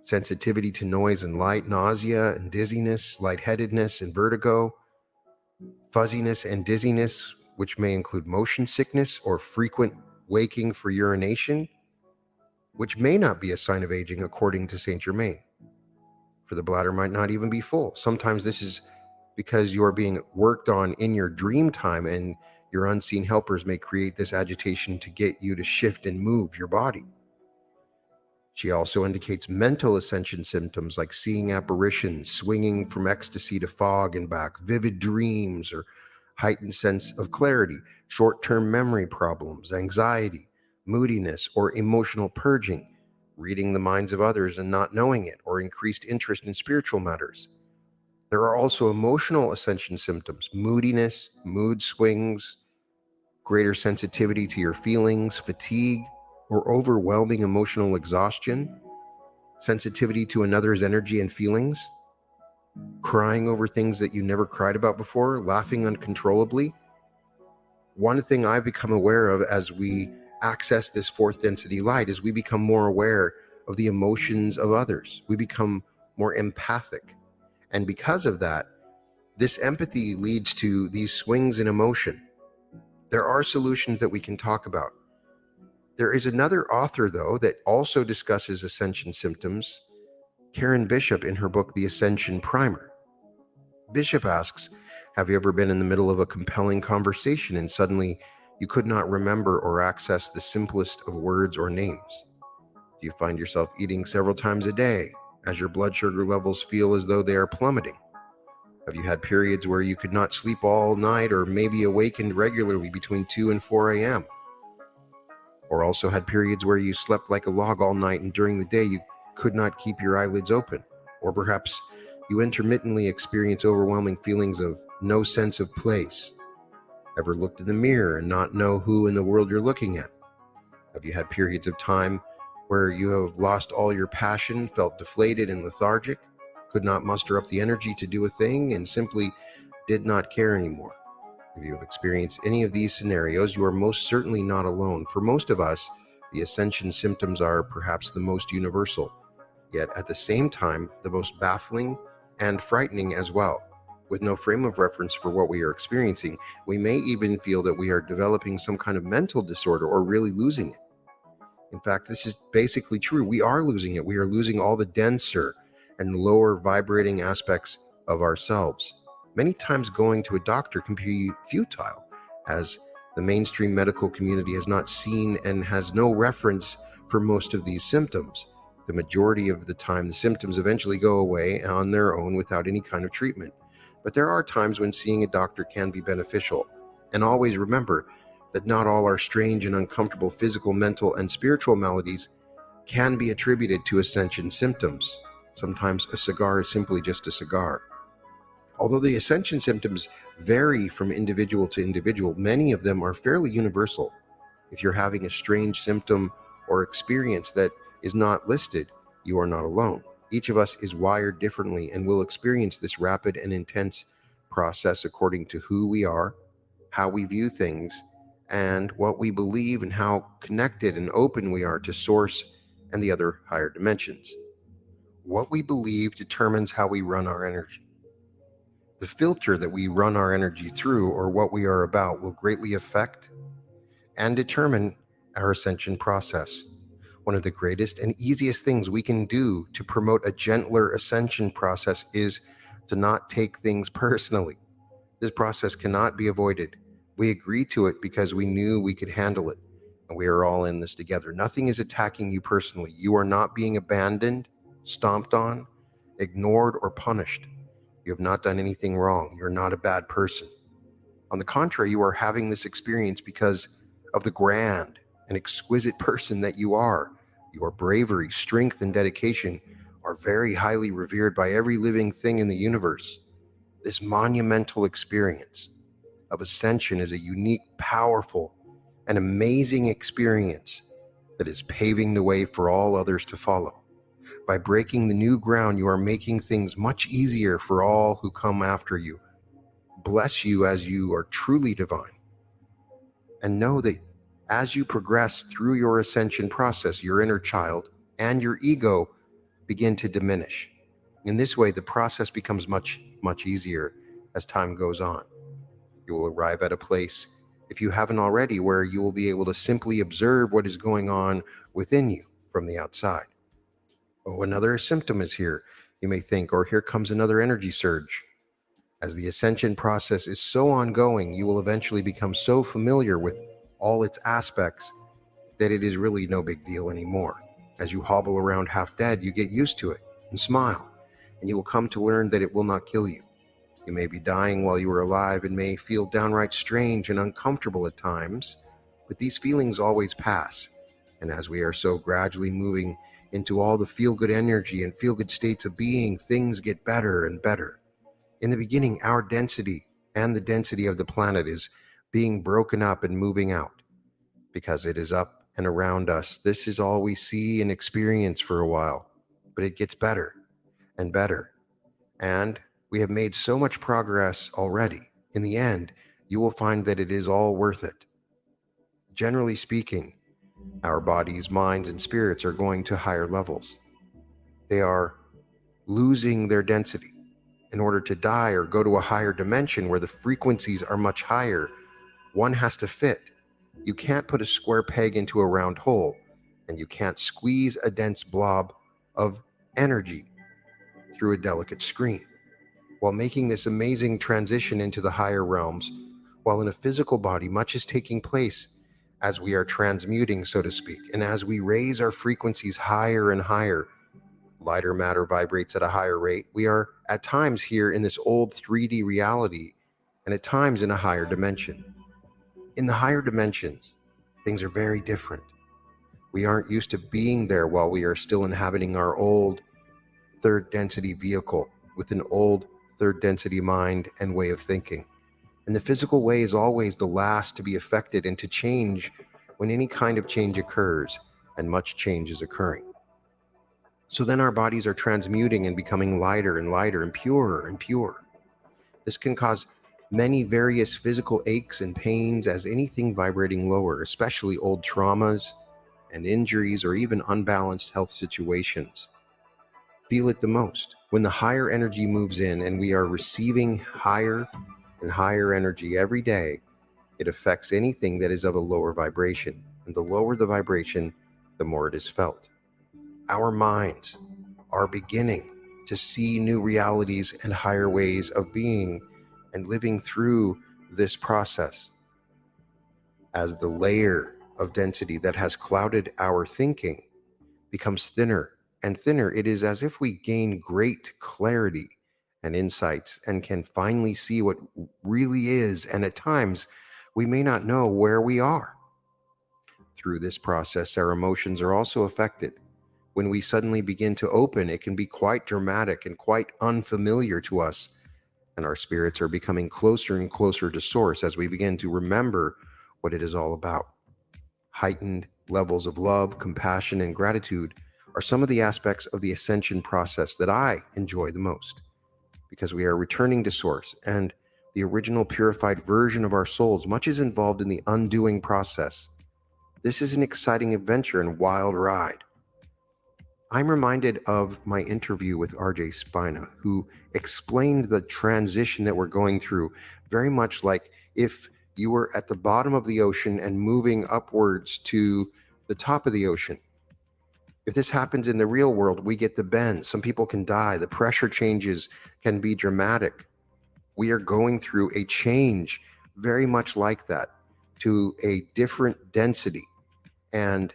sensitivity to noise and light, nausea and dizziness, lightheadedness and vertigo, fuzziness and dizziness, which may include motion sickness or frequent waking for urination, which may not be a sign of aging according to St. Germain. For the bladder might not even be full. Sometimes this is because you're being worked on in your dream time, and your unseen helpers may create this agitation to get you to shift and move your body. She also indicates mental ascension symptoms like seeing apparitions, swinging from ecstasy to fog and back, vivid dreams or heightened sense of clarity, short-term memory problems, anxiety, moodiness, or emotional purging, reading the minds of others and not knowing it, or increased interest in spiritual matters. There are also emotional ascension symptoms, moodiness, mood swings, greater sensitivity to your feelings, fatigue, or overwhelming emotional exhaustion, sensitivity to another's energy and feelings, crying over things that you never cried about before, laughing uncontrollably. One thing I've become aware of as we access this fourth density light is we become more aware of the emotions of others. We become more empathic. And because of that, this empathy leads to these swings in emotion. There are solutions that we can talk about. There is another author, though, that also discusses ascension symptoms, Karen Bishop, in her book, The Ascension Primer. Bishop asks, have you ever been in the middle of a compelling conversation and suddenly you could not remember or access the simplest of words or names? Do you find yourself eating several times a day as your blood sugar levels feel as though they are plummeting? Have you had periods where you could not sleep all night or maybe awakened regularly between 2 and 4 a.m.? Or also had periods where you slept like a log all night and during the day you could not keep your eyelids open? Or perhaps you intermittently experience overwhelming feelings of no sense of place? Ever looked in the mirror and not know who in the world you're looking at? Have you had periods of time where you have lost all your passion, felt deflated and lethargic, could not muster up the energy to do a thing, and simply did not care anymore? If you have experienced any of these scenarios, you are most certainly not alone. For most of us, the ascension symptoms are perhaps the most universal, yet at the same time, the most baffling and frightening as well. With no frame of reference for what we are experiencing, we may even feel that we are developing some kind of mental disorder or really losing it. In fact, this is basically true. We are losing it. We are losing all the denser and lower vibrating aspects of ourselves. Many times going to a doctor can be futile, as the mainstream medical community has not seen and has no reference for most of these symptoms. The majority of the time, the symptoms eventually go away on their own without any kind of treatment. But there are times when seeing a doctor can be beneficial. And always remember that not all our strange and uncomfortable physical, mental, and spiritual maladies can be attributed to ascension symptoms. Sometimes a cigar is simply just a cigar. Although the ascension symptoms vary from individual to individual, many of them are fairly universal. If you're having a strange symptom or experience that is not listed, you are not alone. Each of us is wired differently and will experience this rapid and intense process according to who we are, how we view things, and what we believe, and how connected and open we are to Source and the other higher dimensions. What we believe determines how we run our energy. The filter that we run our energy through, or what we are about, will greatly affect and determine our ascension process. One of the greatest and easiest things we can do to promote a gentler ascension process is to not take things personally. This process cannot be avoided. We agreed to it because we knew we could handle it, and we are all in this together. Nothing is attacking you personally. You are not being abandoned, stomped on, ignored, or punished. You have not done anything wrong. You're not a bad person. On the contrary, you are having this experience because of the grand and exquisite person that you are. Your bravery, strength, and dedication are very highly revered by every living thing in the universe. This monumental experience of ascension is a unique, powerful, and amazing experience that is paving the way for all others to follow. By breaking the new ground, you are making things much easier for all who come after you. Bless you as you are truly divine. And know that as you progress through your ascension process, your inner child and your ego begin to diminish. In this way, the process becomes much, much easier as time goes on. You will arrive at a place, if you haven't already, where you will be able to simply observe what is going on within you from the outside. Oh, another symptom is here, you may think, or here comes another energy surge. As the ascension process is so ongoing, you will eventually become so familiar with all its aspects that it is really no big deal anymore. As you hobble around half dead, you get used to it and smile, and you will come to learn that it will not kill you. You may be dying while you are alive and may feel downright strange and uncomfortable at times, but these feelings always pass. And as we are so gradually moving into all the feel-good energy and feel-good states of being, things get better and better. In the beginning, our density and the density of the planet is being broken up and moving out. Because it is up and around us, this is all we see and experience for a while. But it gets better and better. And we have made so much progress already. In the end, you will find that it is all worth it. Generally speaking, our bodies, minds, and spirits are going to higher levels. They are losing their density. In order to die or go to a higher dimension where the frequencies are much higher, one has to fit. You can't put a square peg into a round hole, and you can't squeeze a dense blob of energy through a delicate screen. while making this amazing transition into the higher realms, while in a physical body, much is taking place as we are transmuting, so to speak, and as we raise our frequencies higher and higher. Lighter matter vibrates at a higher rate. We are at times here in this old 3D reality, and at times in a higher dimension. In the higher dimensions, things are very different. We aren't used to being there while we are still inhabiting our old third density vehicle with an old third density mind and way of thinking. And the physical way is always the last to be affected and to change when any kind of change occurs, and much change is occurring. So then our bodies are transmuting and becoming lighter and lighter and purer and purer. This can cause many various physical aches and pains as anything vibrating lower, especially old traumas and injuries or even unbalanced health situations. Feel it the most when the higher energy moves in and we are receiving higher and higher energy every day. It affects anything that is of a lower vibration, and the lower the vibration, the more it is felt. Our minds are beginning to see new realities and higher ways of being and living through this process. As the layer of density that has clouded our thinking becomes thinner and thinner, it is as if we gain great clarity and insights and can finally see what really is, and at times we may not know where we are. Through this process, our emotions are also affected. When we suddenly begin to open, it can be quite dramatic and quite unfamiliar to us, and our spirits are becoming closer and closer to source as we begin to remember what it is all about. Heightened levels of love, compassion, and gratitude are some of the aspects of the ascension process that I enjoy the most, because we are returning to source and the original purified version of our souls. Much is involved in the undoing process. This is an exciting adventure and wild ride. I'm reminded of my interview with RJ Spina, who explained the transition that we're going through, very much like if you were at the bottom of the ocean and moving upwards to the top of the ocean. If this happens in the real world, we get the bend. Some people can die. The pressure changes can be dramatic. We are going through a change very much like that, to a different density. And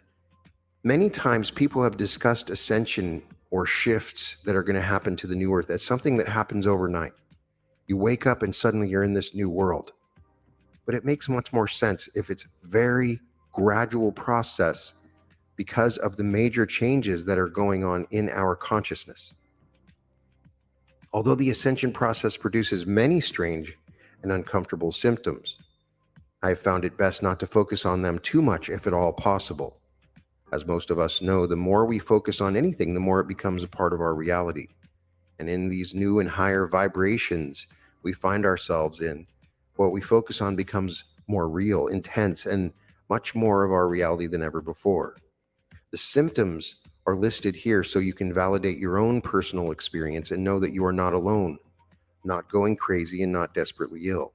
many times people have discussed ascension or shifts that are going to happen to the new earth as something that happens overnight. You wake up and suddenly you're in this new world. But it makes much more sense if it's very gradual process because of the major changes that are going on in our consciousness. Although the ascension process produces many strange and uncomfortable symptoms, I have found it best not to focus on them too much if at all possible. As most of us know, the more we focus on anything, the more it becomes a part of our reality. And in these new and higher vibrations we find ourselves in, what we focus on becomes more real, intense, and much more of our reality than ever before. The symptoms are listed here so you can validate your own personal experience and know that you are not alone, not going crazy and not desperately ill.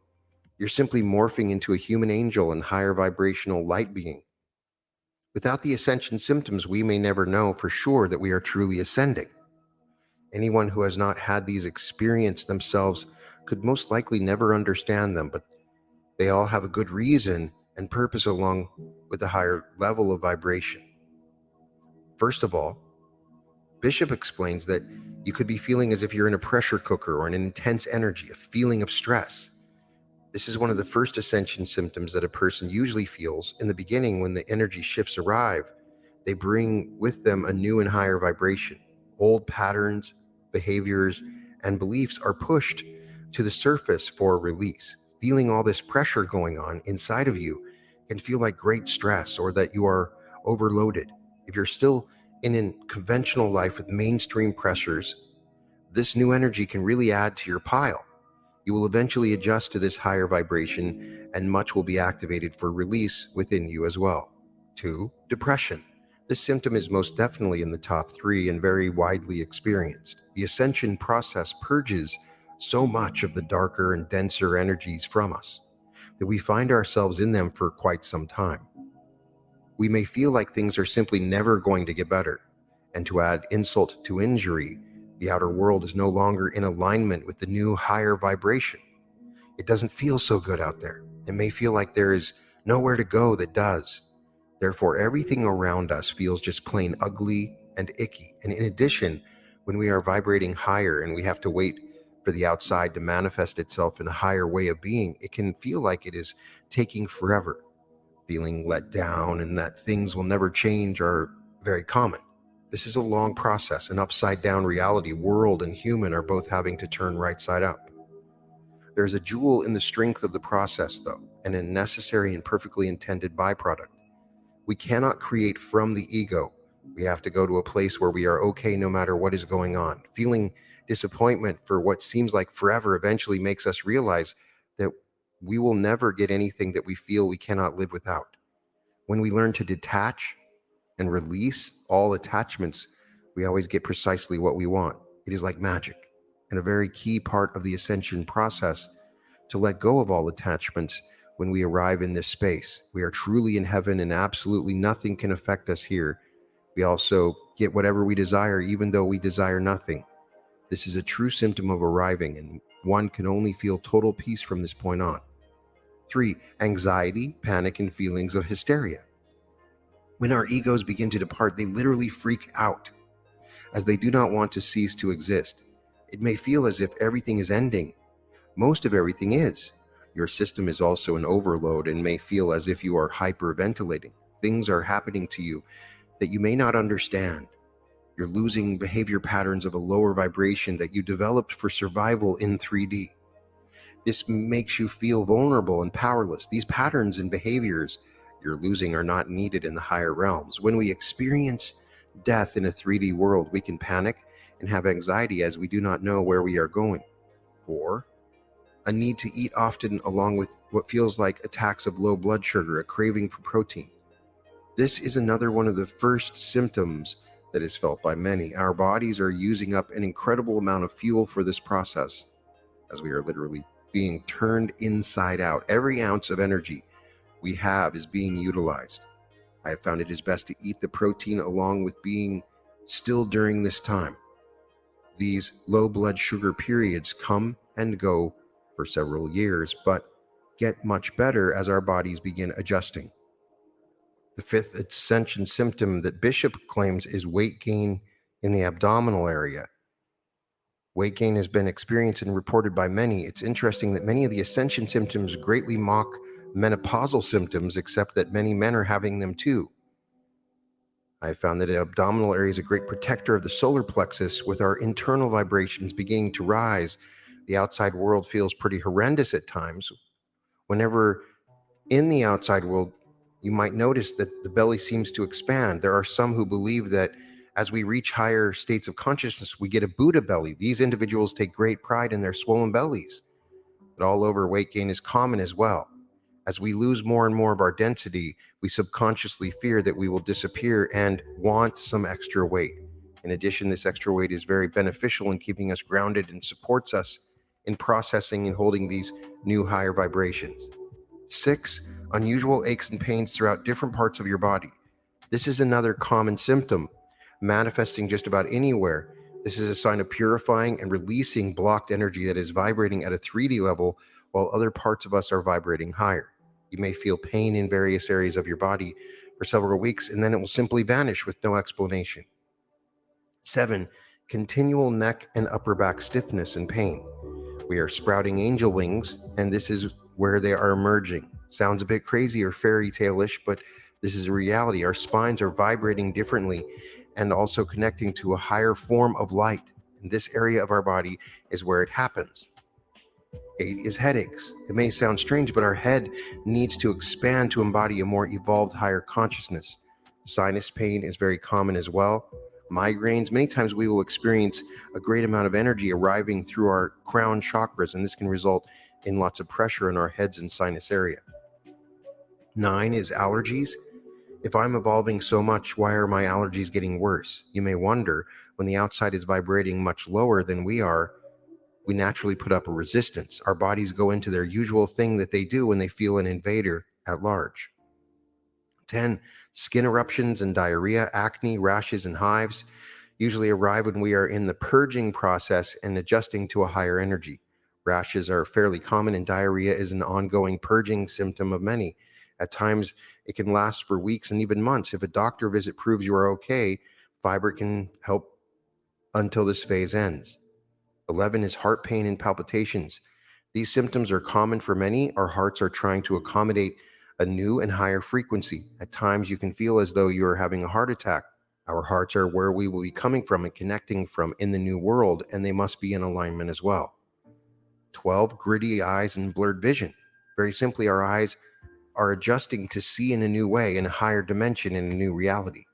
You're simply morphing into a human angel and higher vibrational light being. Without the ascension symptoms, we may never know for sure that we are truly ascending. Anyone who has not had these experiences themselves could most likely never understand them, but they all have a good reason and purpose along with a higher level of vibration. First of all, Bishop explains that you could be feeling as if you're in a pressure cooker or an intense energy, a feeling of stress. This is one of the first ascension symptoms that a person usually feels in the beginning. When the energy shifts arrive, they bring with them a new and higher vibration. Old patterns, behaviors, and beliefs are pushed to the surface for release. Feeling all this pressure going on inside of you can feel like great stress or that you are overloaded. If you're still in a conventional life with mainstream pressures, this new energy can really add to your pile. You will eventually adjust to this higher vibration, and much will be activated for release within you as well. 2. Depression. This symptom is most definitely in the top 3 and very widely experienced. The ascension process purges so much of the darker and denser energies from us that we find ourselves in them for quite some time. We may feel like things are simply never going to get better, and to add insult to injury, The outer world is no longer in alignment with the new higher vibration. It doesn't feel so good out there. It may feel like there is nowhere to go that does. Therefore, everything around us feels just plain ugly and icky. And in addition, when we are vibrating higher and we have to wait for the outside to manifest itself in a higher way of being, it can feel like it is taking forever. Feeling let down and that things will never change are very common. This is a long process. An upside down reality, world and human are both having to turn right side up. There's a jewel in the strength of the process, though, and a necessary and perfectly intended byproduct. We cannot create from the ego. We have to go to a place where we are okay no matter what is going on. Feeling disappointment for what seems like forever eventually makes us realize that we will never get anything that we feel we cannot live without. When we learn to detach and release all attachments, we always get precisely what we want. It is like magic, and a very key part of the ascension process to let go of all attachments. When we arrive in this space, we are truly in heaven and absolutely nothing can affect us here. We also get whatever we desire, even though we desire nothing. This is a true symptom of arriving, and one can only feel total peace from this point on. 3. Anxiety, panic, and feelings of hysteria. When our egos begin to depart, they literally freak out, as they do not want to cease to exist. It may feel as if everything is ending. Most of everything is. Your system is also in overload and may feel as if you are hyperventilating. Things are happening to you that you may not understand. You're losing behavior patterns of a lower vibration that you developed for survival in 3D. This makes you feel vulnerable and powerless. These patterns and behaviors you're losing are not needed in the higher realms. When we experience death in a 3D world, we can panic and have anxiety as we do not know where we are going. 4. A need to eat often, along with what feels like attacks of low blood sugar, a craving for protein. This is another one of the first symptoms that is felt by many. Our bodies are using up an incredible amount of fuel for this process, as we are literally being turned inside out. Every ounce of energy we have is being utilized. I have found it is best to eat the protein along with being still during this time. These low blood sugar periods come and go for several years, but get much better as our bodies begin adjusting. The 5th ascension symptom that Bishop claims is weight gain in the abdominal area. Weight gain has been experienced and reported by many. It's interesting that many of the ascension symptoms greatly mock menopausal symptoms, except that many men are having them too. I have found that the abdominal area is a great protector of the solar plexus. With our internal vibrations beginning to rise, the outside world feels pretty horrendous at times. Whenever in the outside world, you might notice that the belly seems to expand. There are some who believe that as we reach higher states of consciousness, we get a Buddha belly. These individuals take great pride in their swollen bellies. But all over, weight gain is common as well. As we lose more and more of our density, we subconsciously fear that we will disappear and want some extra weight. In addition, this extra weight is very beneficial in keeping us grounded and supports us in processing and holding these new higher vibrations. 6. Unusual aches and pains throughout different parts of your body. This is another common symptom, manifesting just about anywhere. This is a sign of purifying and releasing blocked energy that is vibrating at a 3D level while other parts of us are vibrating higher. You may feel pain in various areas of your body for several weeks, and then it will simply vanish with no explanation. 7. Continual neck and upper back stiffness and pain. We are sprouting angel wings, and this is where they are emerging. Sounds a bit crazy or fairy tale-ish, but this is a reality. Our spines are vibrating differently and also connecting to a higher form of light. And this area of our body is where it happens. 8 is headaches. It may sound strange, but our head needs to expand to embody a more evolved higher consciousness. Sinus pain is very common as well. Migraines, many times we will experience a great amount of energy arriving through our crown chakras, and this can result in lots of pressure in our heads and sinus area. 9 is allergies. If I'm evolving so much, why are my allergies getting worse? You may wonder, when the outside is vibrating much lower than we are, we naturally put up a resistance. Our bodies go into their usual thing that they do when they feel an invader at large. 10, skin eruptions and diarrhea, acne, rashes, and hives. usually arrive when we are in the purging process and adjusting to a higher energy. Rashes are fairly common, and diarrhea is an ongoing purging symptom of many. At times, it can last for weeks and even months. If a doctor visit proves you are okay, fiber can help until this phase ends. 11 is heart pain and palpitations. These symptoms are common for many. Our hearts are trying to accommodate a new and higher frequency. At times, you can feel as though you are having a heart attack. Our hearts are where we will be coming from and connecting from in the new world, and they must be in alignment as well. 12, gritty eyes and blurred vision. Very simply, our eyes are adjusting to see in a new way, in a higher dimension, in a new reality.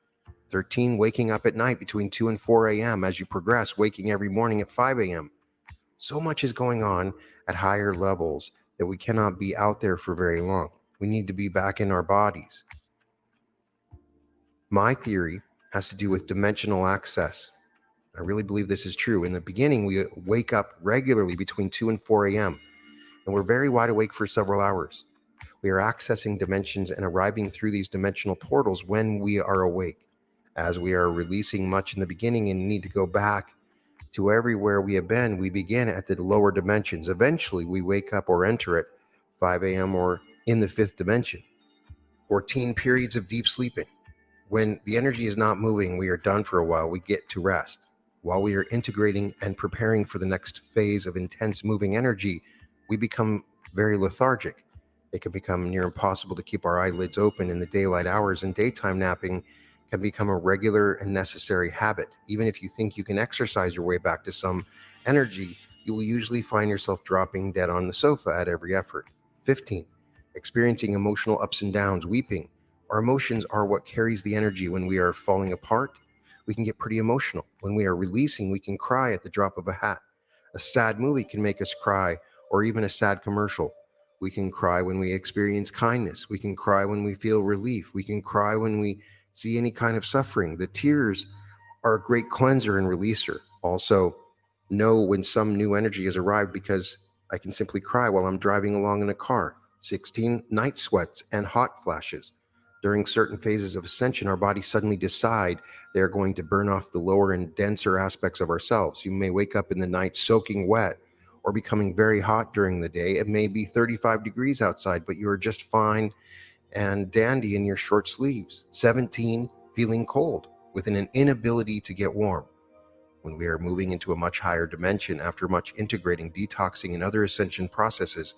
13, waking up at night between 2 and 4 a.m. as you progress, waking every morning at 5 a.m. So much is going on at higher levels that we cannot be out there for very long. We need to be back in our bodies. My theory has to do with dimensional access. I really believe this is true. In the beginning, we wake up regularly between 2 and 4 a.m., and we're very wide awake for several hours. We are accessing dimensions and arriving through these dimensional portals when we are awake. As we are releasing much in the beginning and need to go back to everywhere we have been, we begin at the lower dimensions. Eventually, we wake up or enter at 5 a.m. or in the 5th dimension. 14, periods of deep sleeping. When the energy is not moving, we are done for a while, we get to rest. While we are integrating and preparing for the next phase of intense moving energy, we become very lethargic. It can become near impossible to keep our eyelids open in the daylight hours, and daytime napping can become a regular and necessary habit. Even if you think you can exercise your way back to some energy, you will usually find yourself dropping dead on the sofa at every effort. 15, experiencing emotional ups and downs, weeping. Our emotions are what carries the energy. When we are falling apart, we can get pretty emotional. When we are releasing, we can cry at the drop of a hat. A sad movie can make us cry, or even a sad commercial. We can cry when we experience kindness. We can cry when we feel relief. We can cry when we see any kind of suffering. The tears are a great cleanser and releaser. Also, know when some new energy has arrived, because I can simply cry while I'm driving along in a car. 16, night sweats and hot flashes. During certain phases of ascension, our bodies suddenly decide they are going to burn off the lower and denser aspects of ourselves. You may wake up in the night soaking wet or becoming very hot during the day. It may be 35 degrees outside, but you are just fine and dandy in your short sleeves. 17, feeling cold with an inability to get warm. When we are moving into a much higher dimension after much integrating, detoxing, and other ascension processes,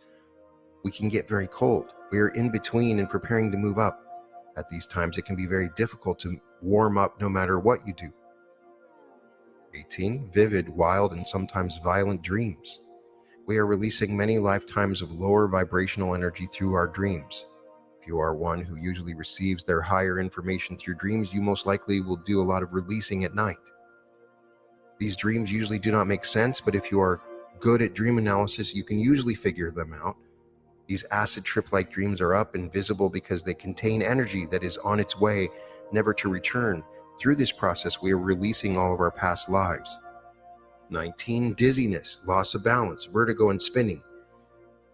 we can get very cold. We are in between and preparing to move up. At these times, it can be very difficult to warm up no matter what you do. 18, vivid, wild, and sometimes violent dreams. We are releasing many lifetimes of lower vibrational energy through our dreams. If you are one who usually receives their higher information through dreams, you most likely will do a lot of releasing at night. These dreams usually do not make sense, but if you are good at dream analysis, you can usually figure them out. These acid trip-like dreams are up and visible because they contain energy that is on its way, never to return. Through this process, we are releasing all of our past lives. 19, dizziness, loss of balance, vertigo, and spinning.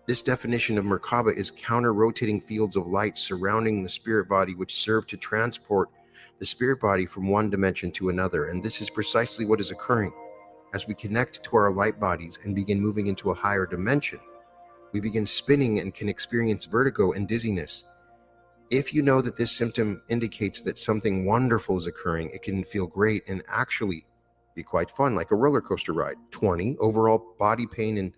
This definition of Merkaba is counter-rotating fields of light surrounding the spirit body, which serve to transport the spirit body from one dimension to another. And this is precisely what is occurring. As we connect to our light bodies and begin moving into a higher dimension, we begin spinning and can experience vertigo and dizziness. If you know that this symptom indicates that something wonderful is occurring, it can feel great and actually be quite fun, like a roller coaster ride. 20, overall body pain and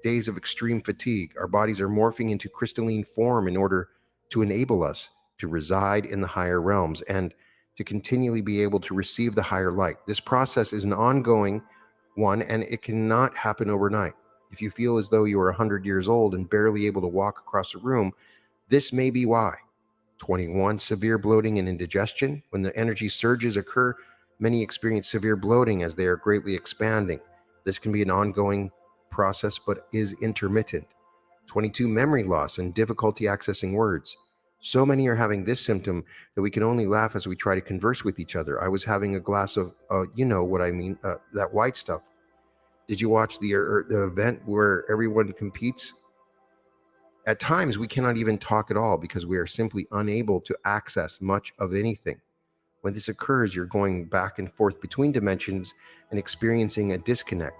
days of extreme fatigue. Our bodies are morphing into crystalline form in order to enable us to reside in the higher realms and to continually be able to receive the higher light. This process is an ongoing one, and it cannot happen overnight. If you feel as though you are 100 years old and barely able to walk across a room, this may be why. 21, severe bloating and indigestion. When the energy surges occur, many experience severe bloating as they are greatly expanding. This can be an ongoing process, but is intermittent. 22, memory loss and difficulty accessing words. So many are having this symptom that we can only laugh as we try to converse with each other. I was having a glass of, you know what I mean, that white stuff. Did you watch the event where everyone competes? At times, we cannot even talk at all because we are simply unable to access much of anything. When this occurs, you're going back and forth between dimensions and experiencing a disconnect.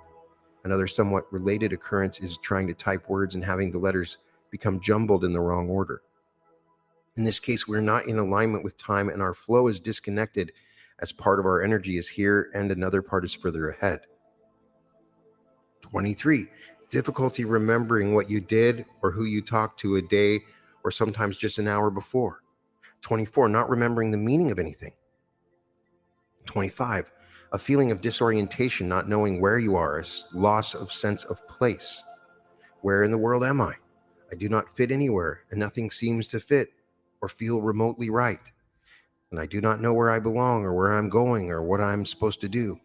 Another somewhat related occurrence is trying to type words and having the letters become jumbled in the wrong order. In this case, we're not in alignment with time and our flow is disconnected as part of our energy is here and another part is further ahead. 23, difficulty remembering what you did or who you talked to a day or sometimes just an hour before. 24, not remembering the meaning of anything. 25, a feeling of disorientation, not knowing where you are, a loss of sense of place. Where in the world am I? I do not fit anywhere, and nothing seems to fit or feel remotely right. And I do not know where I belong or where I'm going or what I'm supposed to do.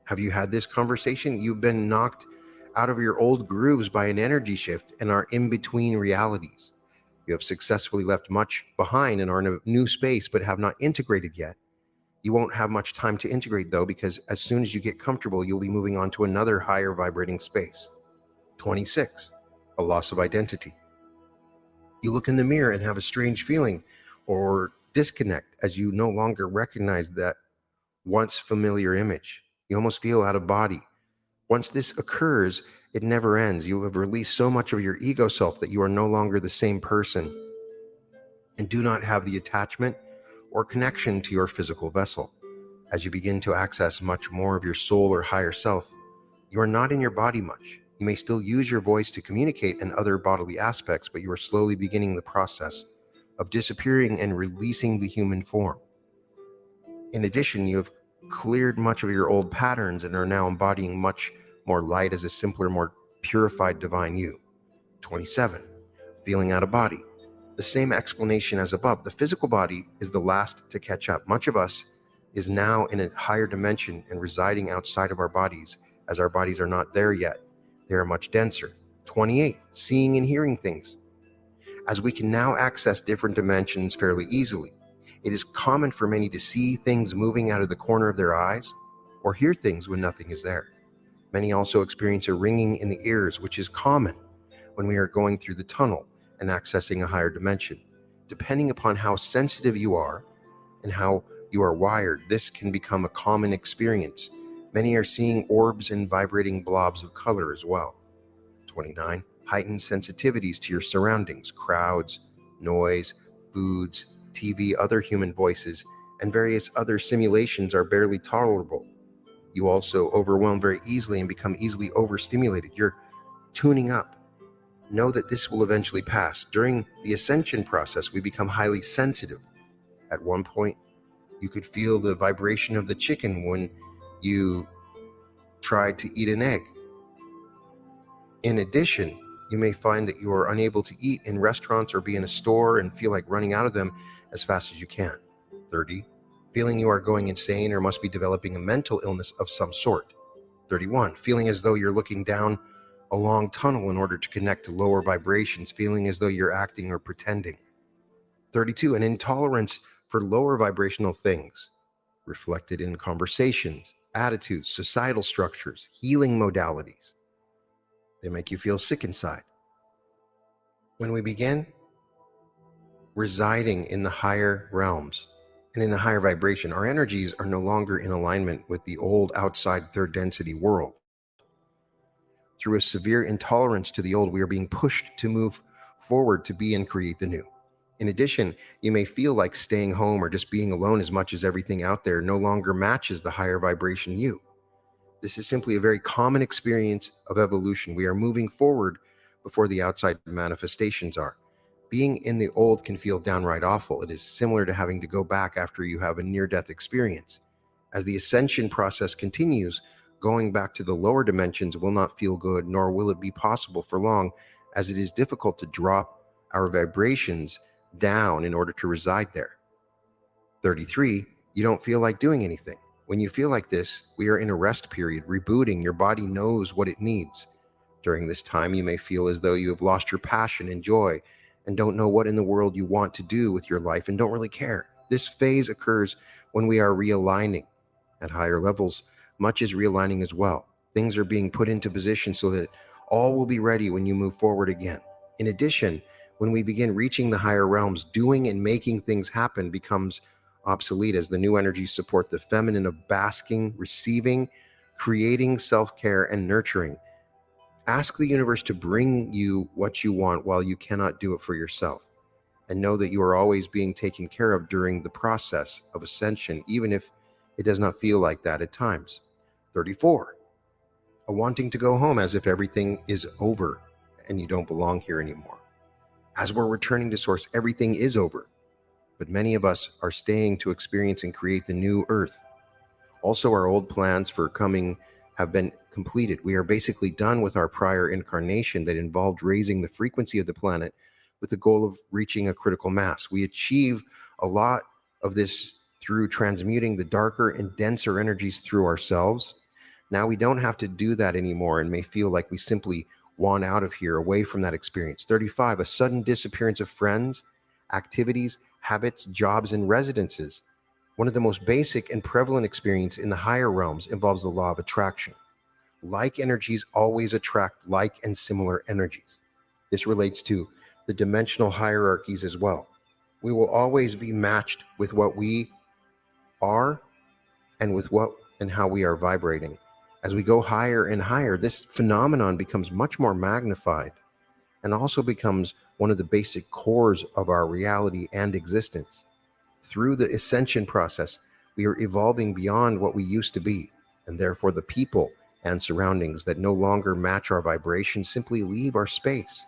Have you had this conversation? You've been knocked out of your old grooves by an energy shift and are in between realities. You have successfully left much behind and are in a new space but have not integrated yet. You won't have much time to integrate though, because as soon as you get comfortable, you'll be moving on to another higher vibrating space. 26, a loss of identity. You look in the mirror and have a strange feeling or disconnect as you no longer recognize that once familiar image. You almost feel out of body. Once this occurs, it never ends. You have released so much of your ego self that you are no longer the same person and do not have the attachment or connection to your physical vessel. As you begin to access much more of your soul or higher self, you are not in your body much. You may still use your voice to communicate and other bodily aspects, but you are slowly beginning the process of disappearing and releasing the human form. In addition, you have cleared much of your old patterns and are now embodying much more light as a simpler, more purified divine you. 27, feeling out of body. The same explanation as above. The physical body is the last to catch up. Much of us is now in a higher dimension and residing outside of our bodies, as our bodies are not there yet. They are much denser. 28, seeing and hearing things. As we can now access different dimensions fairly easily, it is common for many to see things moving out of the corner of their eyes or hear things when nothing is there. Many also experience a ringing in the ears, which is common when we are going through the tunnel and accessing a higher dimension. Depending upon how sensitive you are and how you are wired, this can become a common experience. Many are seeing orbs and vibrating blobs of color as well. 29, heightened sensitivities to your surroundings, crowds, noise, foods, TV, other human voices, and various other simulations are barely tolerable. You also overwhelm very easily and become easily overstimulated. You're tuning up. Know that this will eventually pass. During the ascension process, we become highly sensitive. At one point, you could feel the vibration of the chicken when you tried to eat an egg. In addition, you may find that you are unable to eat in restaurants or be in a store and feel like running out of them as fast as you can. 30, feeling you are going insane or must be developing a mental illness of some sort. 31, feeling as though you're looking down a long tunnel in order to connect to lower vibrations, feeling as though you're acting or pretending. 32, an intolerance for lower vibrational things, reflected in conversations, attitudes, societal structures, healing modalities. They make you feel sick inside. When we begin residing in the higher realms and in a higher vibration, our energies are no longer in alignment with the old outside third density world. Through a severe intolerance to the old, we are being pushed to move forward to be and create the new. In addition, you may feel like staying home or just being alone as much as everything out there no longer matches the higher vibration you. This is simply a very common experience of evolution. We are moving forward before the outside manifestations are. Being in the old can feel downright awful. It is similar to having to go back after you have a near-death experience. As the ascension process continues, going back to the lower dimensions will not feel good, nor will it be possible for long, as it is difficult to drop our vibrations down in order to reside there. 33, you don't feel like doing anything. When you feel like this, we are in a rest period, rebooting. Your body knows what it needs. During this time, you may feel as though you have lost your passion and joy and don't know what in the world you want to do with your life and don't really care. This phase occurs when we are realigning. At higher levels, much is realigning as well. Things are being put into position so that all will be ready when you move forward again. In addition, when we begin reaching the higher realms, doing and making things happen becomes obsolete as the new energies support the feminine of basking, receiving, creating, self-care, and nurturing. Ask the universe to bring you what you want while you cannot do it for yourself. And know that you are always being taken care of during the process of ascension, even if it does not feel like that at times. 34. A wanting to go home as if everything is over and you don't belong here anymore. As we're returning to source, everything is over, but many of us are staying to experience and create the new earth. Also, our old plans for coming have been completed. We are basically done with our prior incarnation that involved raising the frequency of the planet with the goal of reaching a critical mass. We achieve a lot of this through transmuting the darker and denser energies through ourselves. Now we don't have to do that anymore and may feel like we simply want out of here, away from that experience. 35, a sudden disappearance of friends, activities, habits, jobs, and residences. One of the most basic and prevalent experience in the higher realms involves the law of attraction. Like energies always attract like and similar energies. This relates to the dimensional hierarchies as well. We will always be matched with what we are and with what and how we are vibrating. As we go higher and higher, this phenomenon becomes much more magnified and also becomes one of the basic cores of our reality and existence. Through the ascension process, we are evolving beyond what we used to be, and therefore the people and surroundings that no longer match our vibration simply leave our space.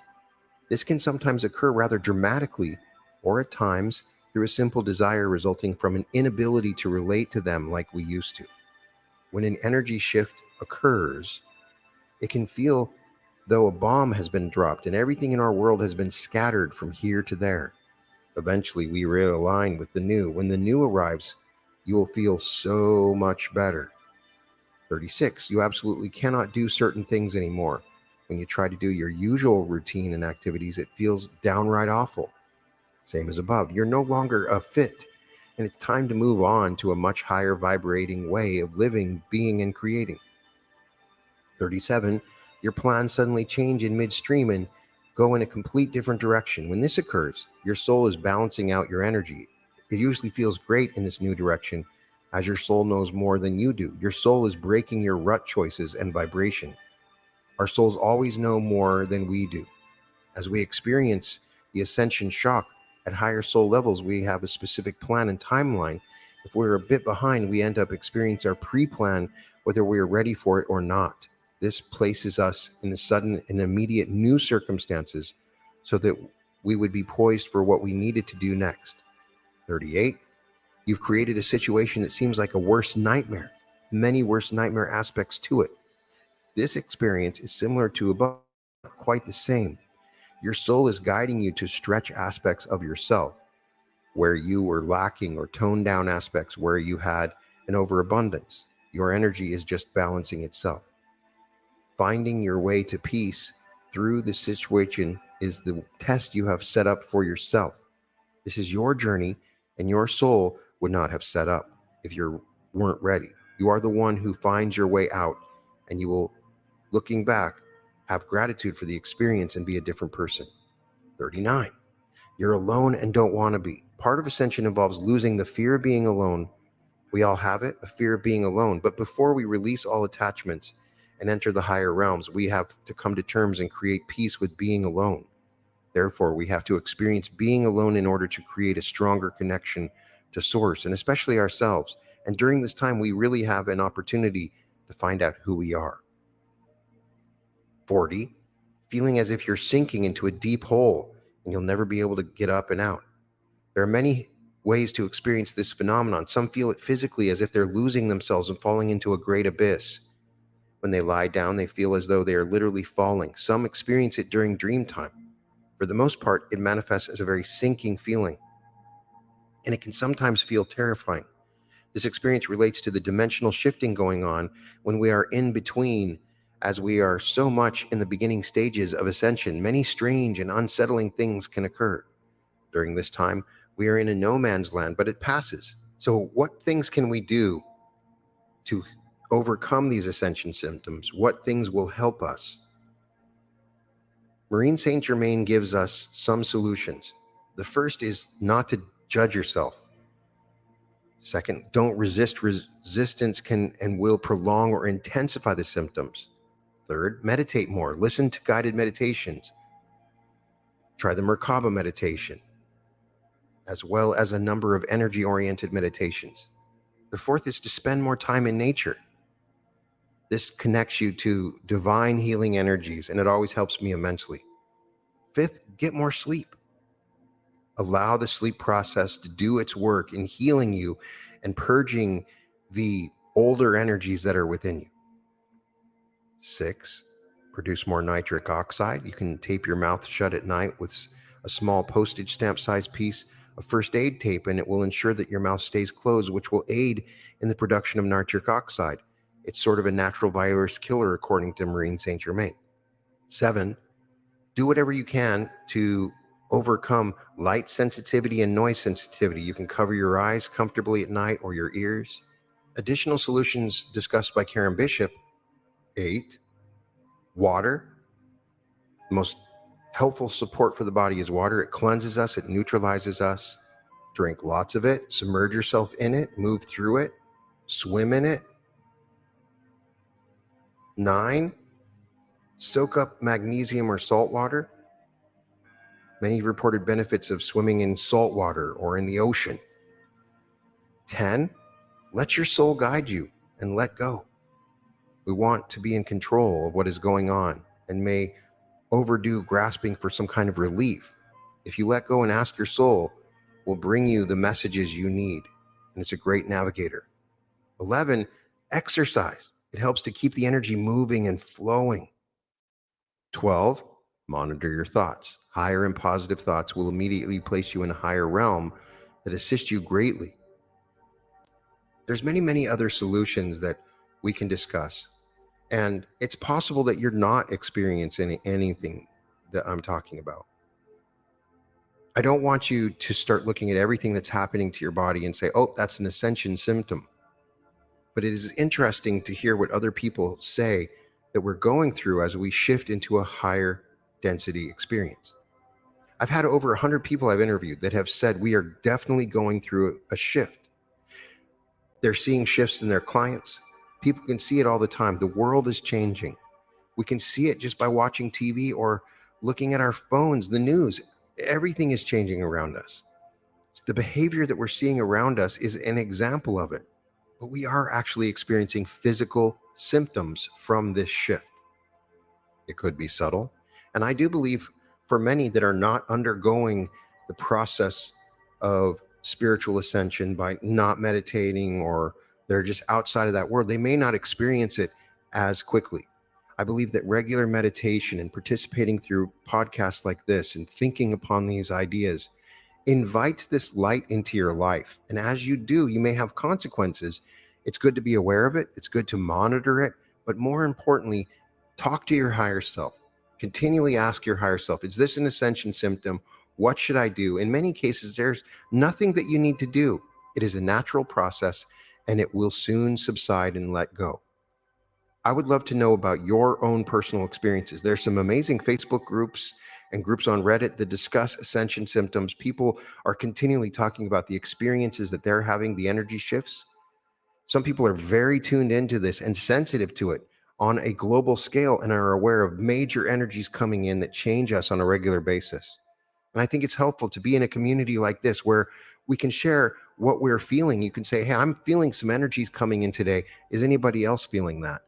This can sometimes occur rather dramatically, or at times through a simple desire resulting from an inability to relate to them like we used to. When an energy shift occurs, it can feel though a bomb has been dropped and everything in our world has been scattered from here to there. Eventually, we realign with the new. When the new arrives, you will feel so much better. 36, you absolutely cannot do certain things anymore. When you try to do your usual routine and activities, it feels downright awful. Same as above, you're no longer a fit, and it's time to move on to a much higher vibrating way of living, being, and creating. 37, your plans suddenly change in midstream and go in a complete different direction. When this occurs, your soul is balancing out your energy. It usually feels great in this new direction, as your soul knows more than you do. Your soul is breaking your rut choices and vibration. Our souls always know more than we do. As we experience the ascension shock at higher soul levels, we have a specific plan and timeline. If we're a bit behind, we end up experiencing our pre-plan, whether we are ready for it or not. This places us in the sudden and immediate new circumstances so that we would be poised for what we needed to do next. 38, you've created a situation that seems like a worst nightmare, many worst nightmare aspects to it. This experience is similar to above, quite the same. Your soul is guiding you to stretch aspects of yourself where you were lacking, or tone down aspects where you had an overabundance. Your energy is just balancing itself. Finding your way to peace through the situation is the test you have set up for yourself. This is your journey, and your soul would not have set up if you weren't ready. You are the one who finds your way out, and you will, looking back, have gratitude for the experience and be a different person. 39, you're alone and don't want to be. Part of ascension involves losing the fear of being alone. We all have it, a fear of being alone. But before we release all attachments and enter the higher realms, we have to come to terms and create peace with being alone. Therefore, we have to experience being alone in order to create a stronger connection to source, and especially ourselves. And during this time, we really have an opportunity to find out who we are. 40, feeling as if you're sinking into a deep hole and you'll never be able to get up and out. There are many ways to experience this phenomenon. Some feel it physically, as if they're losing themselves and falling into a great abyss. When they lie down, they feel as though they are literally falling. Some experience it during dream time. For the most part, it manifests as a very sinking feeling, and it can sometimes feel terrifying. This experience relates to the dimensional shifting going on when we are in between, as we are so much in the beginning stages of ascension. Many strange and unsettling things can occur. During this time, we are in a no man's land, but it passes. So what things can we do to overcome these ascension symptoms? What things will help us? Marine Saint Germain gives us some solutions. The first is not to judge yourself. Second, don't resist. Resistance can and will prolong or intensify the symptoms. Third, meditate more. Listen to guided meditations. Try the Merkaba meditation, as well as a number of energy-oriented meditations. The fourth is to spend more time in nature. This connects you to divine healing energies, and it always helps me immensely. Fifth, get more sleep. Allow the sleep process to do its work in healing you and purging the older energies that are within you. 6, produce more nitric oxide. You can tape your mouth shut at night with a small postage stamp sized piece of first aid tape, and it will ensure that your mouth stays closed, which will aid in the production of nitric oxide. It's sort of a natural virus killer, according to Marine Saint Germain. 7, do whatever you can to overcome light sensitivity and noise sensitivity. You can cover your eyes comfortably at night or your ears. Additional solutions discussed by Karen Bishop. 8, water. The most helpful support for the body is water. It cleanses us, it neutralizes us. Drink lots of it, submerge yourself in it, move through it, swim in it. 9, soak up magnesium or salt water. Many reported benefits of swimming in salt water or in the ocean. 10, let your soul guide you and let go. We want to be in control of what is going on and may overdo grasping for some kind of relief. If you let go and ask your soul, will bring you the messages you need, and it's a great navigator. 11, exercise. It helps to keep the energy moving and flowing. 12, monitor your thoughts. Higher and positive thoughts will immediately place you in a higher realm that assist you greatly. There's many other solutions that we can discuss. And it's possible that you're not experiencing anything that I'm talking about. I don't want you to start looking at everything that's happening to your body and say, oh, that's an ascension symptom. But it is interesting to hear what other people say that we're going through as we shift into a higher density experience. I've had over 100 people I've interviewed that have said we are definitely going through a shift. They're seeing shifts in their clients. People can see it all the time. The world is changing. We can see it just by watching TV or looking at our phones, the news. Everything is changing around us. The behavior that we're seeing around us is an example of it. But we are actually experiencing physical symptoms from this shift. It could be subtle. And I do believe for many that are not undergoing the process of spiritual ascension by not meditating, or they're just outside of that world, they may not experience it as quickly. I believe that regular meditation and participating through podcasts like this and thinking upon these ideas invites this light into your life. And as you do, you may have consequences. It's good to be aware of it. It's good to monitor it. But more importantly, talk to your higher self. Continually ask your higher self, is this an ascension symptom? What should I do? In many cases, there's nothing that you need to do. It is a natural process, and it will soon subside and let go. I would love to know about your own personal experiences. There's some amazing Facebook groups and groups on Reddit that discuss ascension symptoms. People are continually talking about the experiences that they're having, the energy shifts. Some people are very tuned into this and sensitive to it on a global scale and are aware of major energies coming in that change us on a regular basis. And I think it's helpful to be in a community like this where we can share what we're feeling. You can say, hey, I'm feeling some energies coming in today. Is anybody else feeling that?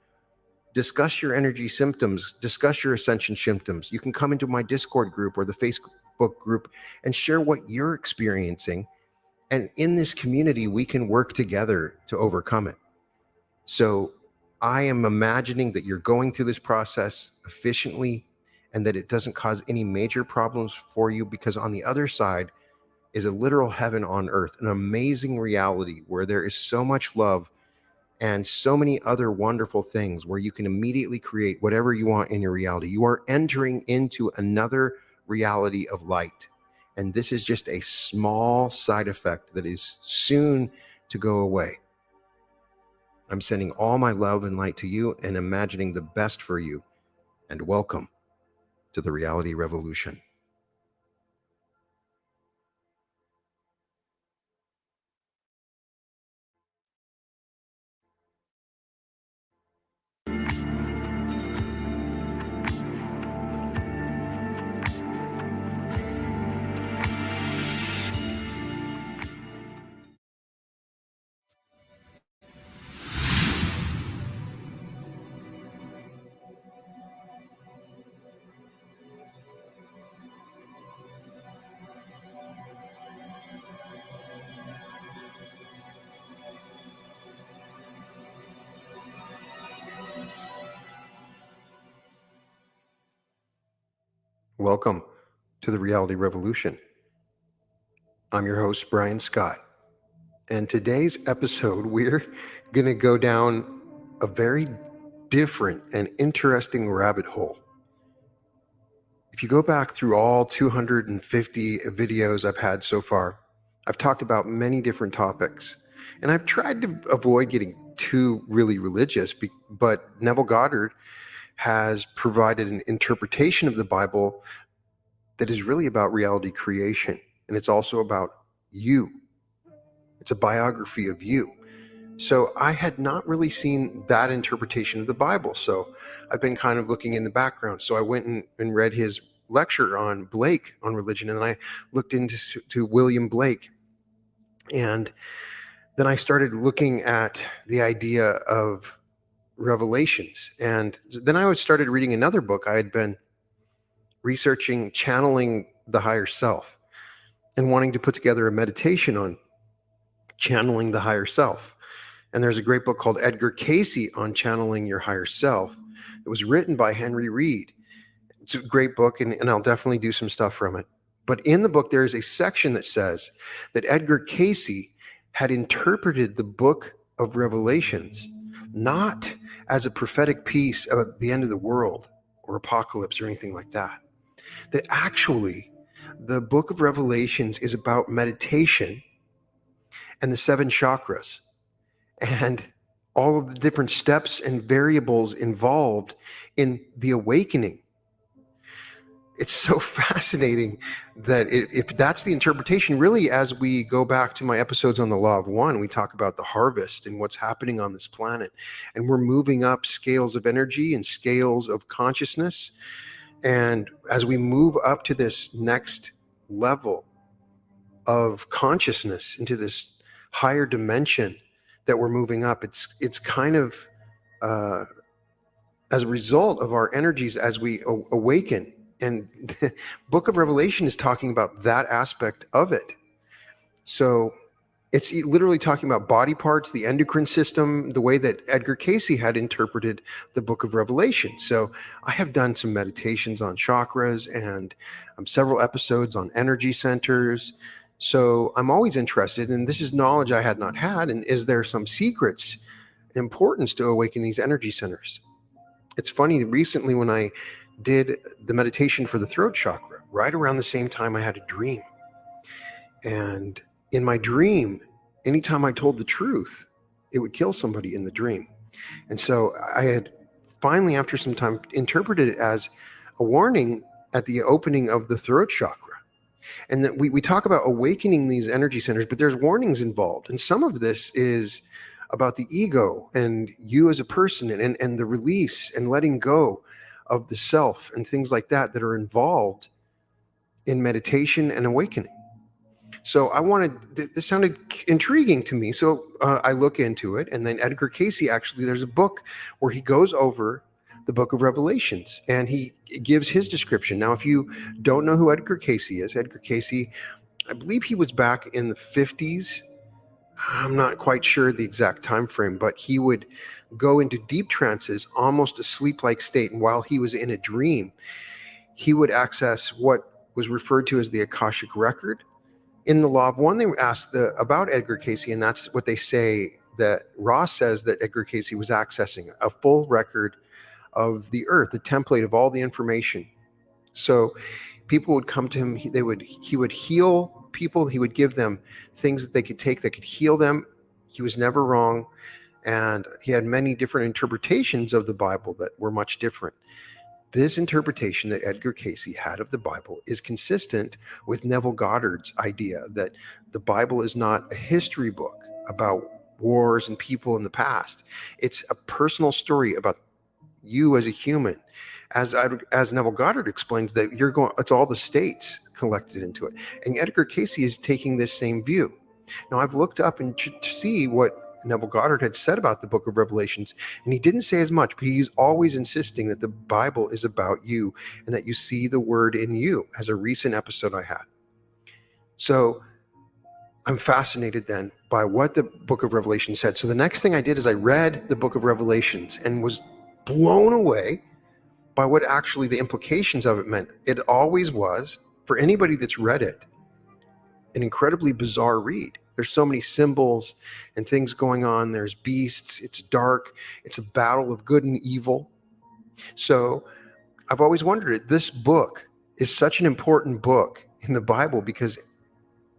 Discuss your energy symptoms, discuss your ascension symptoms. You can come into my Discord group or the Facebook group and share what you're experiencing. And in this community, we can work together to overcome it. So I am imagining that you're going through this process efficiently and that it doesn't cause any major problems for you, because on the other side is a literal heaven on earth, an amazing reality where there is so much love and so many other wonderful things where you can immediately create whatever you want in your reality. You are entering into another reality of light. And this is just a small side effect that is soon to go away. I'm sending all my love and light to you and imagining the best for you. And welcome to the Reality Revolution. Welcome to the Reality Revolution. I'm your host, Brian Scott. And today's episode, we're going to go down a very different and interesting rabbit hole. If you go back through all 250 videos I've had so far, I've talked about many different topics. And I've tried to avoid getting too really religious, but Neville Goddard has provided an interpretation of the Bible that is really about reality creation. And it's also about you. It's a biography of you. So I had not really seen that interpretation of the Bible. So I've been kind of looking in the background. So I went and read his lecture on Blake on religion. And then I looked into William Blake. And then I started looking at the idea of revelations. And then I started reading another book. I had been researching channeling the higher self and wanting to put together a meditation on channeling the higher self. And there's a great book called Edgar Cayce on channeling your higher self. It was written by Henry Reed. It's a great book, and I'll definitely do some stuff from it. But in the book, there's a section that says that Edgar Cayce had interpreted the book of Revelations not as a prophetic piece of the end of the world or apocalypse or anything like that. That actually the book of Revelations is about meditation and the 7 chakras and all of the different steps and variables involved in the awakening. It's so fascinating that if that's the interpretation, really, as we go back to my episodes on the Law of One, we talk about the harvest and what's happening on this planet. And we're moving up scales of energy and scales of consciousness. And as we move up to this next level of consciousness, into this higher dimension that we're moving up, it's kind of as a result of our energies as we awaken. And the book of Revelation is talking about that aspect of it. So it's literally talking about body parts, the endocrine system, the way that Edgar Cayce had interpreted the book of Revelation. So I have done some meditations on chakras and several episodes on energy centers. So I'm always interested, and this is knowledge I had not had. And is there some secrets, importance to awaken these energy centers? It's funny, recently when I did the meditation for the throat chakra, right around the same time I had a dream. And in my dream, anytime I told the truth, it would kill somebody in the dream. And so I had finally, after some time, interpreted it as a warning at the opening of the throat chakra. And that we talk about awakening these energy centers, but there's warnings involved. And some of this is about the ego and you as a person and the release and letting go of the self and things like that are involved in meditation and awakening. So this sounded intriguing to me. So I look into it, and then Edgar Cayce, actually, there's a book where he goes over the book of Revelations and he gives his description. Now, if you don't know who Edgar Cayce is, Edgar Cayce, I believe he was back in the 50s. I'm not quite sure the exact time frame, but he would go into deep trances, almost a sleep-like state. And while he was in a dream, he would access what was referred to as the Akashic record. In the Law of One, they were asked about Edgar Cayce, and that's what they say, that Ross says that Edgar Cayce was accessing a full record of the earth, the template of all the information. So people would come to him, he would heal people, he would give them things that they could take that could heal them. He was never wrong. And he had many different interpretations of the Bible that were much different. This interpretation that Edgar Cayce had of the Bible is consistent with Neville Goddard's idea that the Bible is not a history book about wars and people in the past. It's a personal story about you as a human. As Neville Goddard explains, that it's all the states collected into it. And Edgar Cayce is taking this same view. Now, I've looked up and to see what Neville Goddard had said about the book of Revelations, and he didn't say as much, but he's always insisting that the Bible is about you and that you see the word in you, as a recent episode I had. So I'm fascinated then by what the book of Revelation said. So the next thing I did is I read the book of Revelations and was blown away by what actually the implications of it meant. It always was, for anybody that's read it, an incredibly bizarre read. There's so many symbols and things going on. There's beasts. It's dark. It's a battle of good and evil. So I've always wondered, this book is such an important book in the Bible because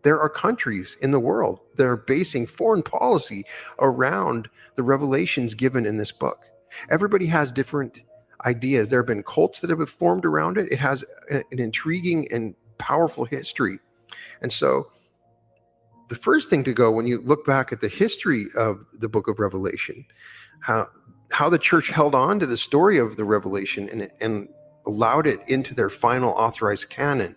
there are countries in the world that are basing foreign policy around the revelations given in this book. Everybody has different ideas. There have been cults that have been formed around it. It has an intriguing and powerful history. And so the first thing to go when you look back at the history of the book of Revelation, how the church held on to the story of the Revelation and allowed it into their final authorized canon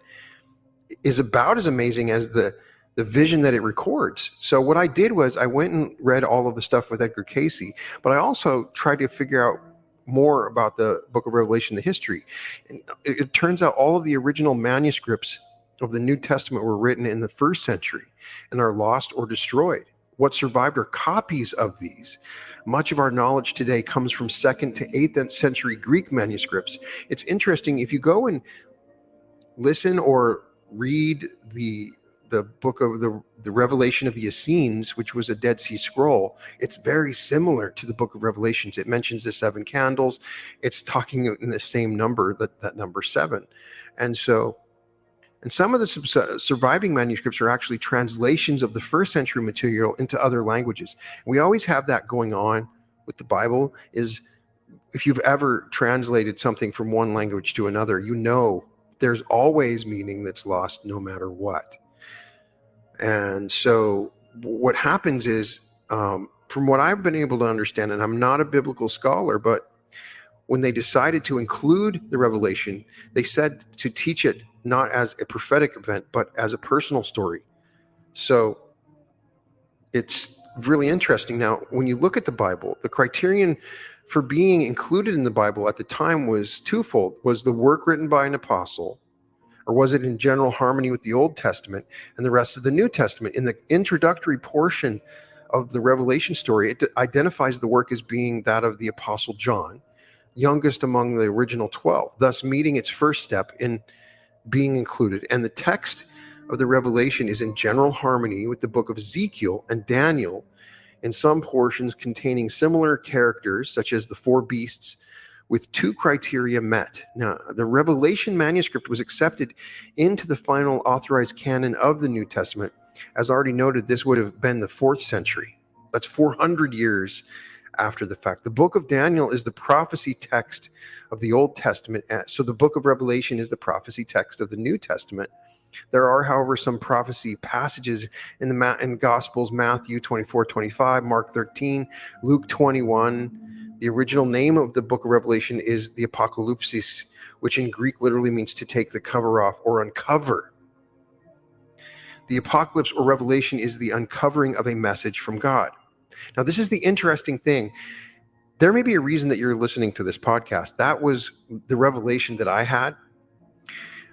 is about as amazing as the vision that it records. So what I did was I went and read all of the stuff with Edgar Casey, but I also tried to figure out more about the book of Revelation, the history. And it turns out all of the original manuscripts of the New Testament were written in the 1st century and are lost or destroyed. What survived are copies of these. Much of our knowledge today comes from 2nd to 8th century Greek manuscripts. It's interesting, if you go and listen or read the book of the Revelation of the Essenes, which was a Dead Sea Scroll, it's very similar to the book of Revelations. It mentions the 7 candles. It's talking in the same number, that number 7. And some of the surviving manuscripts are actually translations of the 1st century material into other languages. We always have that going on with the Bible. Is if you've ever translated something from one language to another, you know there's always meaning that's lost no matter what. And so what happens is, from what I've been able to understand, and I'm not a biblical scholar, but when they decided to include the Revelation, they said to teach it not as a prophetic event, but as a personal story. So it's really interesting. Now, when you look at the Bible, the criterion for being included in the Bible at the time was twofold. Was the work written by an apostle, or was it in general harmony with the Old Testament and the rest of the New Testament? In the introductory portion of the Revelation story, it identifies the work as being that of the Apostle John, youngest among the original 12, thus meeting its first step in being included. And the text of the Revelation is in general harmony with the book of Ezekiel and Daniel, in some portions containing similar characters, such as the 4 beasts, with 2 criteria met. Now, the Revelation manuscript was accepted into the final authorized canon of the New Testament. As already noted, this would have been the 4th century. That's 400 years after the fact. The book of Daniel is the prophecy text of the Old Testament. So the book of Revelation is the prophecy text of the New Testament. There are, however, some prophecy passages in the Gospels: Matthew 24:25, Mark 13, Luke 21. The original name of the book of Revelation is the Apocalypsis, which in Greek literally means to take the cover off or uncover. The apocalypse or revelation is the uncovering of a message from God. Now, this is the interesting thing. There may be a reason that you're listening to this podcast. That was the revelation that I had.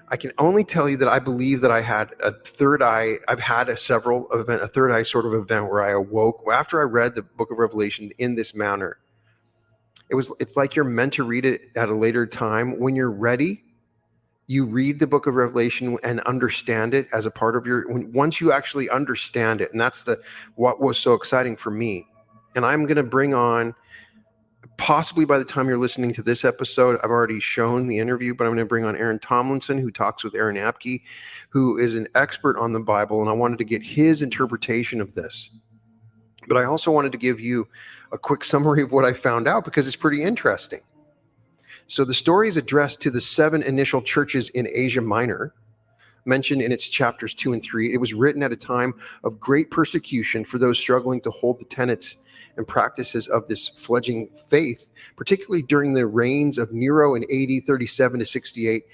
I can only tell you that I believe that I had a third eye. I've had a third eye sort of event where I awoke after I read the book of Revelation in this manner. It's like you're meant to read it at a later time. When you're ready, you read the book of Revelation and understand it as a part of once you actually understand it. And that's what was so exciting for me. And I'm going to bring on, possibly by the time you're listening to this episode, I've already shown the interview, but I'm going to bring on Aaron Tomlinson, who talks with Aaron Apke, who is an expert on the Bible. And I wanted to get his interpretation of this. But I also wanted to give you a quick summary of what I found out, because it's pretty interesting. So the story is addressed to the 7 initial churches in Asia Minor, mentioned in its chapters 2 and 3. It was written at a time of great persecution for those struggling to hold the tenets and practices of this fledgling faith, particularly during the reigns of Nero in AD 37 to 68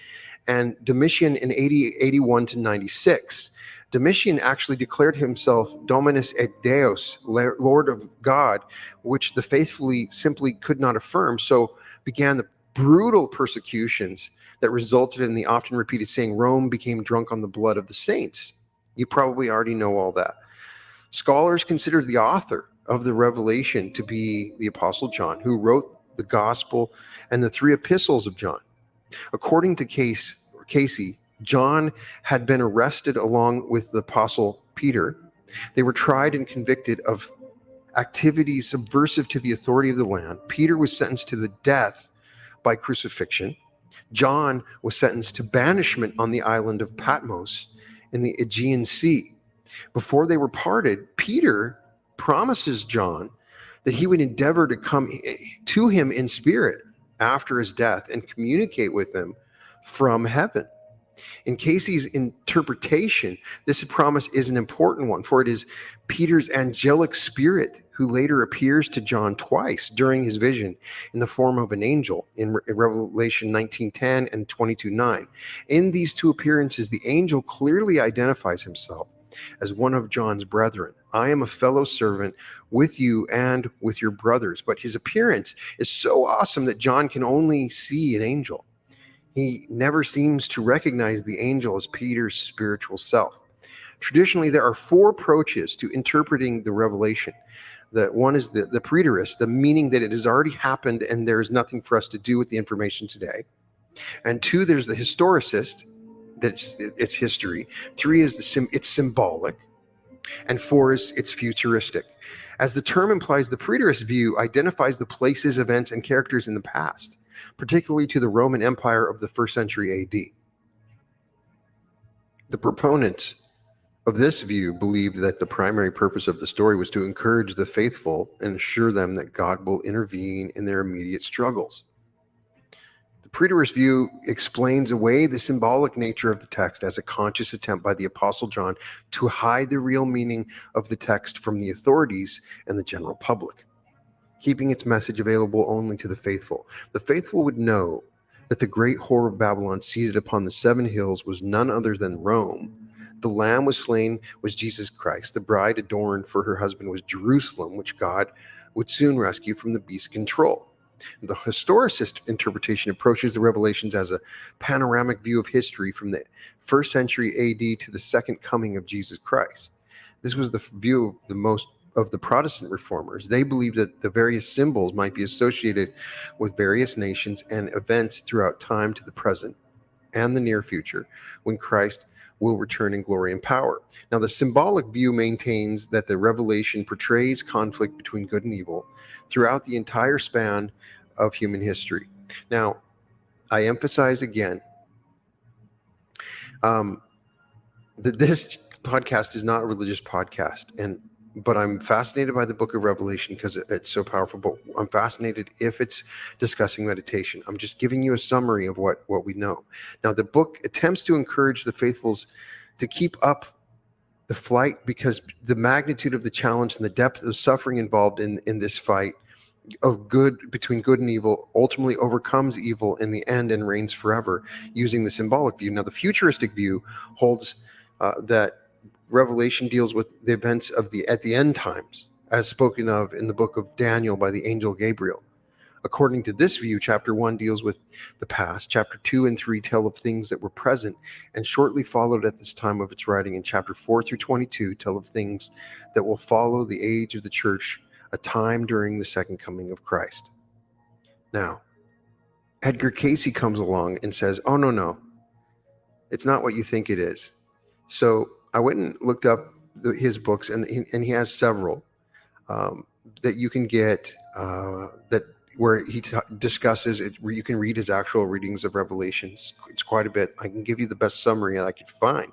and Domitian in AD 81 to 96. Domitian actually declared himself Dominus et Deus, Lord of God, which the faithfully simply could not affirm. So began the brutal persecutions that resulted in the often repeated saying, Rome became drunk on the blood of the saints. You probably already know all that. Scholars consider the author of the Revelation to be the Apostle John, who wrote the Gospel, and the 3 epistles of John. According to Casey, John had been arrested along with the Apostle Peter. They were tried and convicted of activities subversive to the authority of the land. Peter was sentenced to the death by crucifixion. John was sentenced to banishment on the island of Patmos in the Aegean Sea. Before they were parted, Peter promises John that he would endeavor to come to him in spirit after his death and communicate with him from heaven. In Casey's interpretation, this promise is an important one, for it is Peter's angelic spirit who later appears to John twice during his vision in the form of an angel in Revelation 19:10 and 22:9. In these 2 appearances, the angel clearly identifies himself as one of John's brethren. I am a fellow servant with you and with your brothers. But his appearance is so awesome that John can only see an angel. He never seems to recognize the angel as Peter's spiritual self. Traditionally, there are 4 approaches to interpreting the revelation. One is the preterist, the meaning that it has already happened and there is nothing for us to do with the information today. And 2, there's the historicist, that it's history. 3 is it's symbolic. And 4 is it's futuristic. As the term implies, the preterist view identifies the places, events, and characters in the past, particularly to the Roman Empire of the 1st century AD. The proponents of this view believed that the primary purpose of the story was to encourage the faithful and assure them that God will intervene in their immediate struggles. The preterist view explains away the symbolic nature of the text as a conscious attempt by the Apostle John to hide the real meaning of the text from the authorities and the general public, keeping its message available only to the faithful. The faithful would know that the great whore of Babylon seated upon the 7 hills was none other than Rome. The lamb was slain was Jesus Christ. The bride adorned for her husband was Jerusalem, which God would soon rescue from the beast's control. The historicist interpretation approaches the revelations as a panoramic view of history from the 1st century AD to the second coming of Jesus Christ. This was the view of the Protestant reformers. They believed that the various symbols might be associated with various nations and events throughout time to the present and the near future, when Christ will return in glory and power. Now, the symbolic view maintains that the revelation portrays conflict between good and evil throughout the entire span of human history. Now, I emphasize again that this podcast is not a religious podcast, but I'm fascinated by the book of Revelation because it's so powerful. But I'm fascinated if it's discussing meditation. I'm just giving you a summary of what we know. Now, the book attempts to encourage the faithfuls to keep up the fight because the magnitude of the challenge and the depth of suffering involved in this fight of good between good and evil ultimately overcomes evil in the end and reigns forever, using the symbolic view. Now, the futuristic view holds that Revelation deals with the events of at the end times, as spoken of in the book of Daniel by the angel Gabriel. According to this view, chapter 1 deals with the past, chapter 2 and 3 tell of things that were present and shortly followed at this time of its writing, and chapter 4 through 22 tell of things that will follow the age of the church, a time during the second coming of Christ. Now, Edgar Casey comes along and says, oh, no, it's not what you think it is. So I went and looked up his books, and he has several that you can get where he discusses it, where you can read his actual readings of Revelations. It's quite a bit. I can give you the best summary I could find.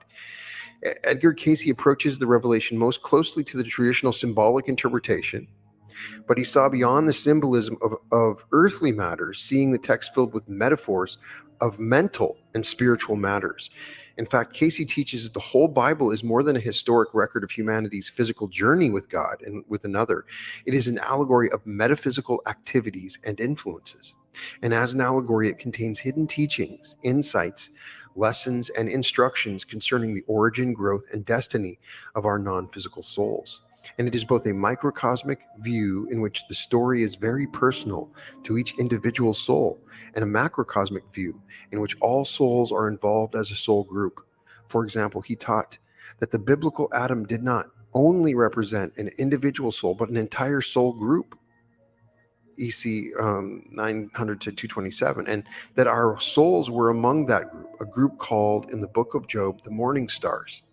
Edgar Casey approaches the Revelation most closely to the traditional symbolic interpretation, but he saw beyond the symbolism of earthly matters, seeing the text filled with metaphors of mental and spiritual matters. In fact, Casey teaches that the whole Bible is more than a historic record of humanity's physical journey with God and with another. It is an allegory of metaphysical activities and influences. And as an allegory, it contains hidden teachings, insights, lessons, and instructions concerning the origin, growth, and destiny of our non-physical souls. And it is both a microcosmic view in which the story is very personal to each individual soul, and a macrocosmic view in which all souls are involved as a soul group. For example, he taught that the biblical Adam did not only represent an individual soul, but an entire soul group. EC 900 to 227, and that our souls were among that group, a group called in the book of Job the morning stars.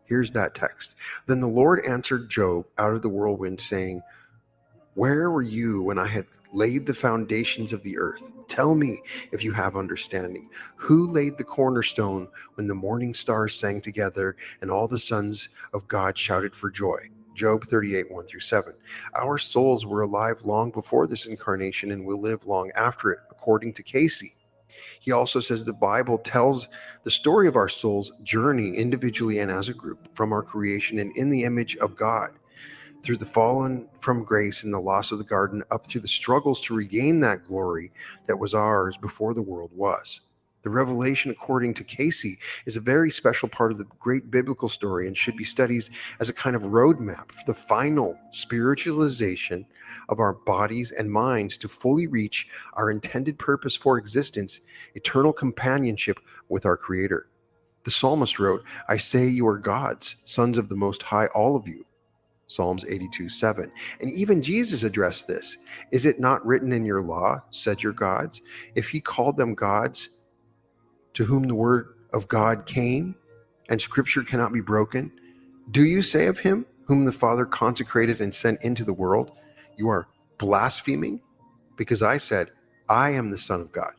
Here's that text. Then the Lord answered Job out of the whirlwind, saying, where were you when I had laid the foundations of the earth? Tell me if you have understanding. Who laid the cornerstone when the morning stars sang together and all the sons of God shouted for joy? Job 38, 1-7. Our souls were alive long before this incarnation and will live long after it, according to Casey. He also says the Bible tells the story of our soul's journey individually and as a group from our creation and in the image of God, through the fallen from grace and the loss of the garden, up through the struggles to regain that glory that was ours before the world was. The revelation, according to Casey, is a very special part of the great biblical story and should be studied as a kind of roadmap for the final spiritualization of our bodies and minds to fully reach our intended purpose for existence, eternal companionship with our Creator. The psalmist wrote, I say you are gods, sons of the Most High, all of you. Psalms 82:7. And even Jesus addressed this. Is it not written in your law, said your gods? If he called them gods to whom the word of God came, and scripture cannot be broken, do you say of him whom the Father consecrated and sent into the world, you are blaspheming? Because I said, I am the Son of God.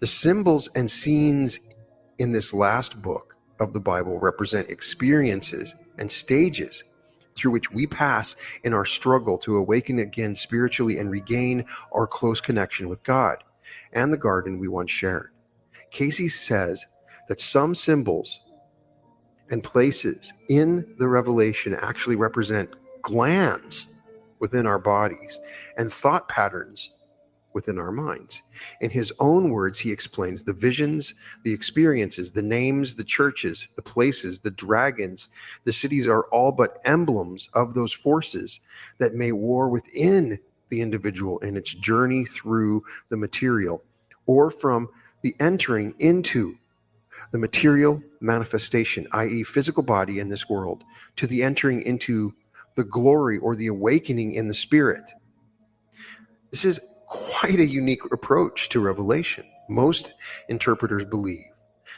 The symbols and scenes in this last book of the Bible represent experiences and stages through which we pass in our struggle to awaken again spiritually and regain our close connection with God and the garden we once shared. Casey says that some symbols and places in the Revelation actually represent glands within our bodies and thought patterns within our minds. In his own words, he explains the visions, the experiences, the names, the churches, the places, the dragons, the cities are all but emblems of those forces that may war within the individual in its journey through the material, or from the entering into the material manifestation, i.e. physical body in this world, to the entering into the glory or the awakening in the spirit. This is quite a unique approach to Revelation. Most interpreters believe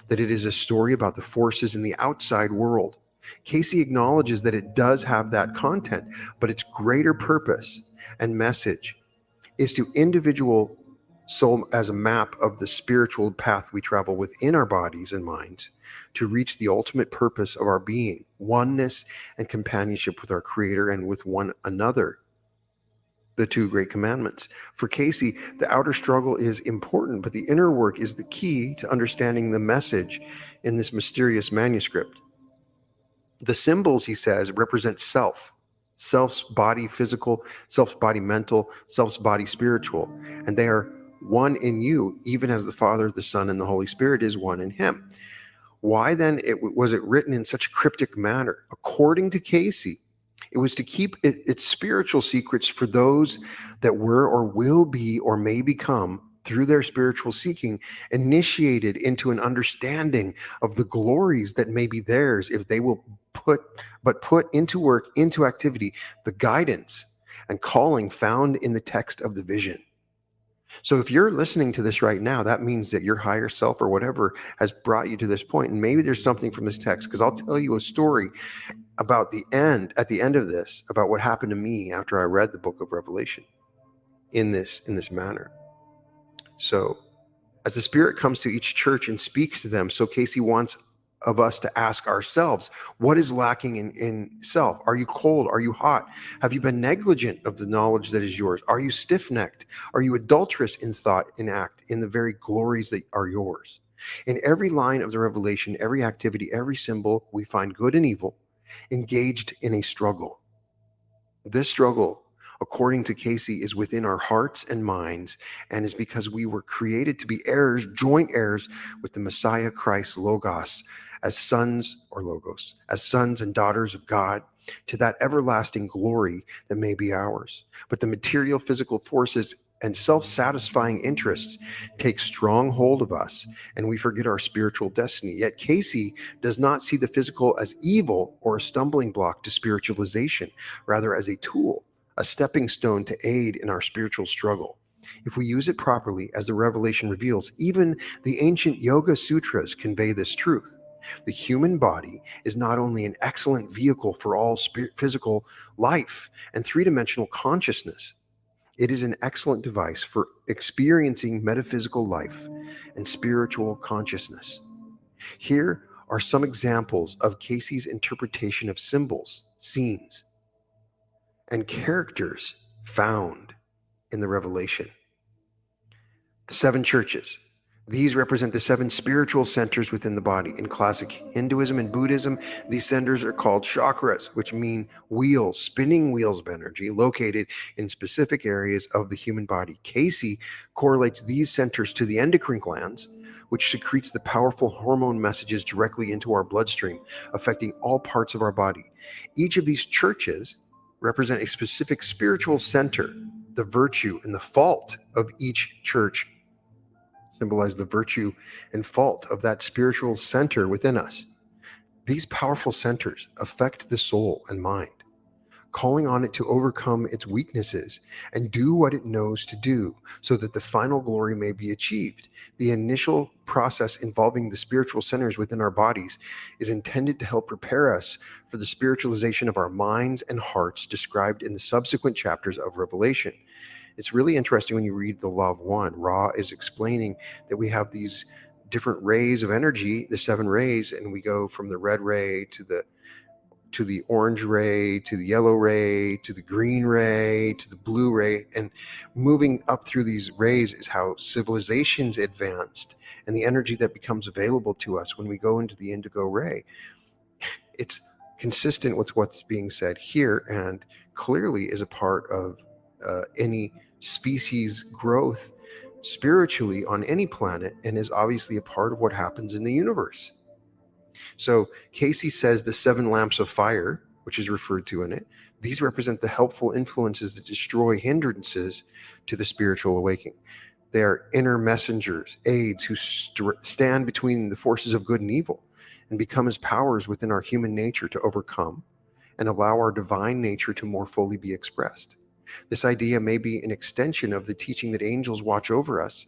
that it is a story about the forces in the outside world. Casey acknowledges that it does have that content, but its greater purpose and message is to individual soul as a map of the spiritual path we travel within our bodies and minds to reach the ultimate purpose of our being, oneness and companionship with our Creator and with one another. The two great commandments. For Casey, the outer struggle is important, but the inner work is the key to understanding the message in this mysterious manuscript. The symbols, he says, represent self. Self's body physical, self's body mental, self's body spiritual. And they are one in you, even as the Father, the Son, and the Holy Spirit is one in him. Why then was it written in such a cryptic manner? According to Casey, it was to keep its spiritual secrets for those that were or will be or may become, through their spiritual seeking, initiated into an understanding of the glories that may be theirs if they will put into work, into activity, the guidance and calling found in the text of the vision. So if you're listening to this right now, that means that your higher self or whatever has brought you to this point. And maybe there's something from this text, because I'll tell you a story about at the end of this, about what happened to me after I read the book of Revelation in this manner. So as the Spirit comes to each church and speaks to them, so Casey wants of us to ask ourselves, what is lacking in self? Are you cold? Are you hot? Have you been negligent of the knowledge that is yours? Are you stiff-necked? Are you adulterous in thought, in act, in the very glories that are yours? In every line of the Revelation, every activity, every symbol, we find good and evil engaged in a struggle. This struggle, according to Casey, is within our hearts and minds, and is because we were created to be heirs, joint heirs with the Messiah Christ Logos, as sons and daughters of God, to that everlasting glory that may be ours. But the material physical forces and self-satisfying interests take strong hold of us, and we forget our spiritual destiny. Yet Casey does not see the physical as evil or a stumbling block to spiritualization, rather as a tool, a stepping stone to aid in our spiritual struggle. If we use it properly, as the revelation reveals, even the ancient Yoga Sutras convey this truth. The human body is not only an excellent vehicle for all physical life and three-dimensional consciousness, it is an excellent device for experiencing metaphysical life and spiritual consciousness. Here are some examples of Casey's interpretation of symbols, scenes, and characters found in the revelation. The 7 churches. These represent the 7 spiritual centers within the body. In classic Hinduism and Buddhism, these centers are called chakras, which mean wheels, spinning wheels of energy located in specific areas of the human body. Casey correlates these centers to the endocrine glands, which secretes the powerful hormone messages directly into our bloodstream, affecting all parts of our body. Each of these churches represent a specific spiritual center. The virtue and the fault of each church symbolize the virtue and fault of that spiritual center within us. These powerful centers affect the soul and mind, calling on it to overcome its weaknesses and do what it knows to do so that the final glory may be achieved. The initial process involving the spiritual centers within our bodies is intended to help prepare us for the spiritualization of our minds and hearts described in the subsequent chapters of Revelation. It's really interesting when you read the Law of One. Ra is explaining that we have these different rays of energy, the 7 rays, and we go from the red ray to the orange ray, to the yellow ray, to the green ray, to the blue ray. And moving up through these rays is how civilizations advanced and the energy that becomes available to us when we go into the indigo ray. It's consistent with what's being said here and clearly is a part of any species growth spiritually on any planet, and is obviously a part of what happens in the universe. So Casey says the 7 lamps of fire, which is referred to in it, these represent the helpful influences that destroy hindrances to the spiritual awakening. They are inner messengers, aids who stand between the forces of good and evil and become as powers within our human nature to overcome and allow our divine nature to more fully be expressed. This idea may be an extension of the teaching that angels watch over us.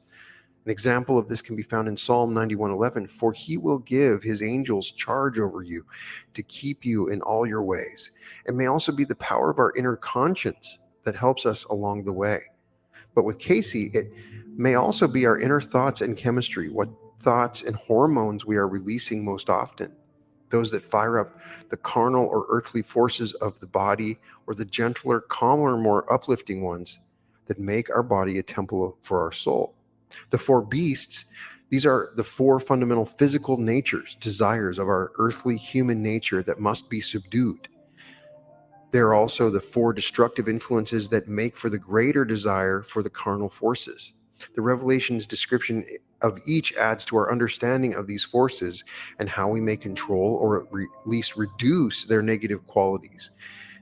An example of this can be found in Psalm 91:11, "For he will give his angels charge over you to keep you in all your ways." It may also be the power of our inner conscience that helps us along the way. But with Casey, it may also be our inner thoughts and chemistry, what thoughts and hormones we are releasing most often. Those that fire up the carnal or earthly forces of the body, or the gentler, calmer, more uplifting ones that make our body a temple for our soul. The 4 beasts, these are the 4 fundamental physical natures, desires of our earthly human nature that must be subdued. They're also the 4 destructive influences that make for the greater desire for the carnal forces. The Revelation's description of each adds to our understanding of these forces and how we may control or at least reduce their negative qualities.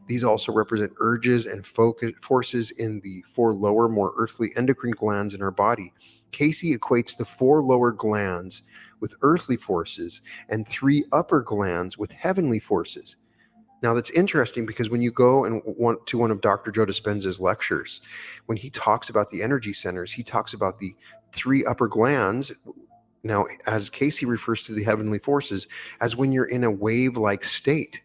These also represent urges and forces in the 4 lower, more earthly endocrine glands in our body. Casey equates the 4 lower glands with earthly forces and 3 upper glands with heavenly forces. Now that's interesting because when you go and want to one of Dr. Joe Dispenza's lectures, when he talks about the energy centers, he talks about the 3 upper glands. Now, as Casey refers to the heavenly forces, as when you're in a wave-like state,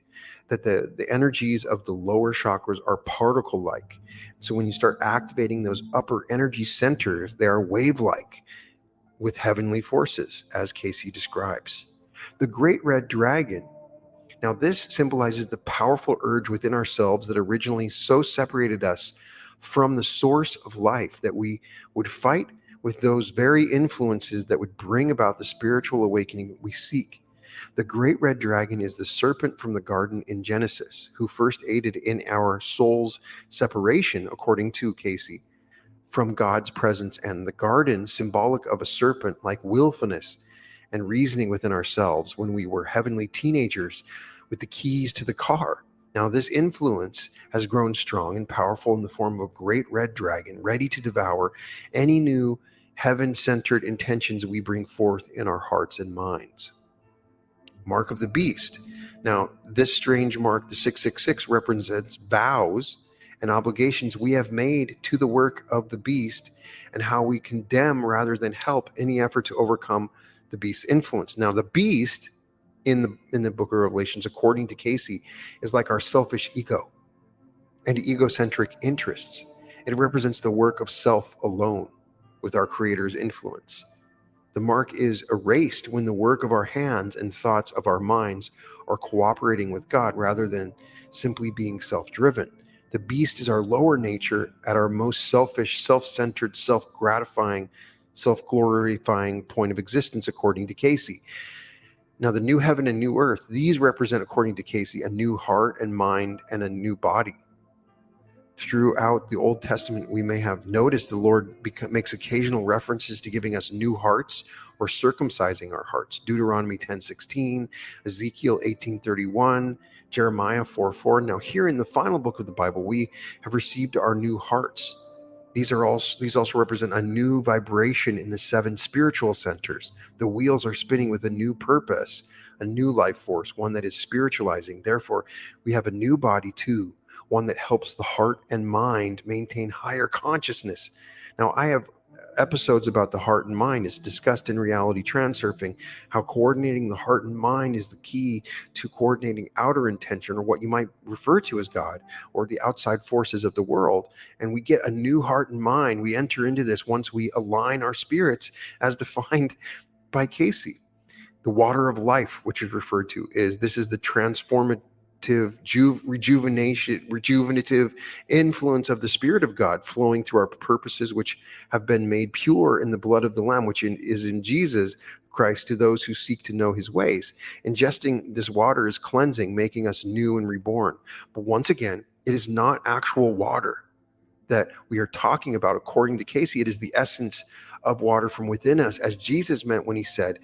that the energies of the lower chakras are particle-like. So when you start activating those upper energy centers, they are wave-like with heavenly forces, as Casey describes. The great red dragon. Now, this symbolizes the powerful urge within ourselves that originally so separated us from the source of life that we would fight with those very influences that would bring about the spiritual awakening we seek. The great red dragon is the serpent from the garden in Genesis, who first aided in our soul's separation, according to Casey, from God's presence, and the garden symbolic of a serpent like willfulness and reasoning within ourselves when we were heavenly teenagers with the keys to the car. Now, this influence has grown strong and powerful in the form of a great red dragon, ready to devour any new heaven-centered intentions we bring forth in our hearts and minds. Mark of the beast. Now, this strange mark, the 666, represents vows and obligations we have made to the work of the beast, and how we condemn rather than help any effort to overcome the beast's influence. Now, the beast in the book of Revelations, according to Casey, is like our selfish ego and egocentric interests. It represents the work of self alone with our Creator's influence. The mark is erased when the work of our hands and thoughts of our minds are cooperating with God rather than simply being self-driven. The beast is our lower nature at our most selfish, self-centered, self-gratifying, self-glorifying point of existence, according to Casey. Now, the new heaven and new earth, these represent, according to Casey, a new heart and mind and a new body. Throughout the Old Testament, we may have noticed the Lord makes occasional references to giving us new hearts or circumcising our hearts. Deuteronomy 10:16, Ezekiel 18:31, Jeremiah 4:4. Now, here in the final book of the Bible, we have received our new hearts. These also represent a new vibration in the 7 spiritual centers. The wheels are spinning with a new purpose, a new life force, one that is spiritualizing. Therefore, we have a new body too, one that helps the heart and mind maintain higher consciousness. Now, I have episodes about the heart and mind. It's discussed in Reality Transurfing, how coordinating the heart and mind is the key to coordinating outer intention, or what you might refer to as God, or the outside forces of the world. And we get a new heart and mind. We enter into this once we align our spirits as defined by Casey. The water of life, which is referred to, is the transformative rejuvenative influence of the Spirit of God flowing through our purposes, which have been made pure in the blood of the Lamb, which is in Jesus Christ, to those who seek to know his ways. Ingesting this water is cleansing, making us new and reborn. But once again, it is not actual water that we are talking about. According to Casey, it is the essence of water from within us, as Jesus meant when he said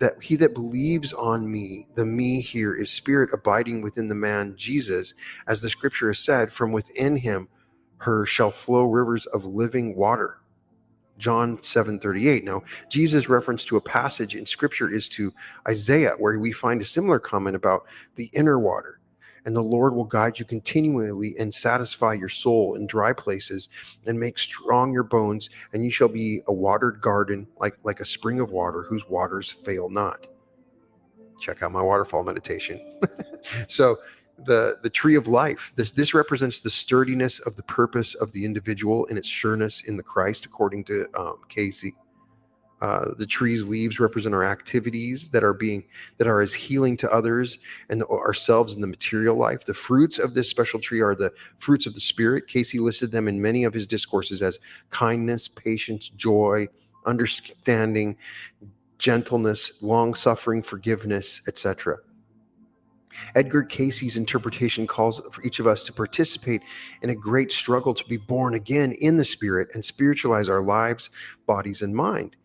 that he that believes on me, the me here is spirit abiding within the man Jesus, as the scripture has said, from within him her shall flow rivers of living water. John 7:38. Now, Jesus' reference to a passage in scripture is to Isaiah, where we find a similar comment about the inner water. And the Lord will guide you continually and satisfy your soul in dry places and make strong your bones, and you shall be a watered garden like a spring of water whose waters fail not. Check out my waterfall meditation. So the tree of life, this represents the sturdiness of the purpose of the individual and its sureness in the Christ, according to Casey. The tree's leaves represent our activities that are as healing to others and ourselves in the material life. The fruits of this special tree are the fruits of the Spirit. Casey listed them in many of his discourses as kindness, patience, joy, understanding, gentleness, long-suffering, forgiveness, etc. Edgar Casey's interpretation calls for each of us to participate in a great struggle to be born again in the Spirit and spiritualize our lives, bodies, and mind.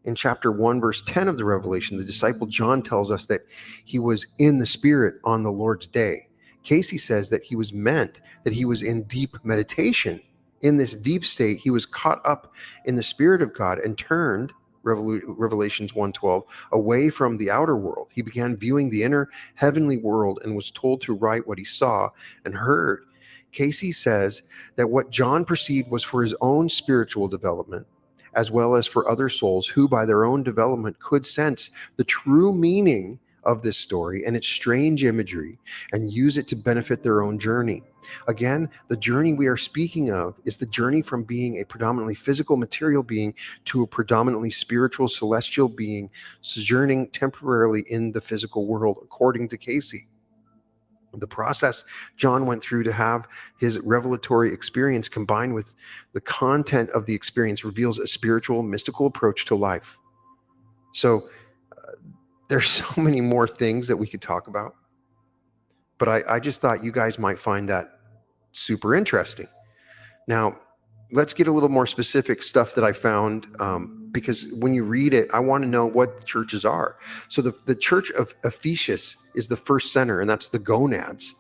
In chapter 1, verse 10 of the Revelation, the disciple John tells us that he was in the Spirit on the Lord's day. Casey says that he was in deep meditation. In this deep state, he was caught up in the Spirit of God and turned, Revelations 1:12, away from the outer world. He began viewing the inner heavenly world and was told to write what he saw and heard. Casey says that what John perceived was for his own spiritual development, as well as for other souls who by their own development could sense the true meaning of this story and its strange imagery and use it to benefit their own journey. Again, the journey we are speaking of is the journey from being a predominantly physical material being to a predominantly spiritual celestial being sojourning temporarily in the physical world, according to Casey. The process John went through to have his revelatory experience combined with the content of the experience reveals a spiritual, mystical approach to life. So there's so many more things that we could talk about, but I just thought you guys might find that super interesting. Now, let's get a little more specific stuff that I found, because when you read it, I want to know what the churches are. So the church of Ephesus is the first center, and that's the gonads.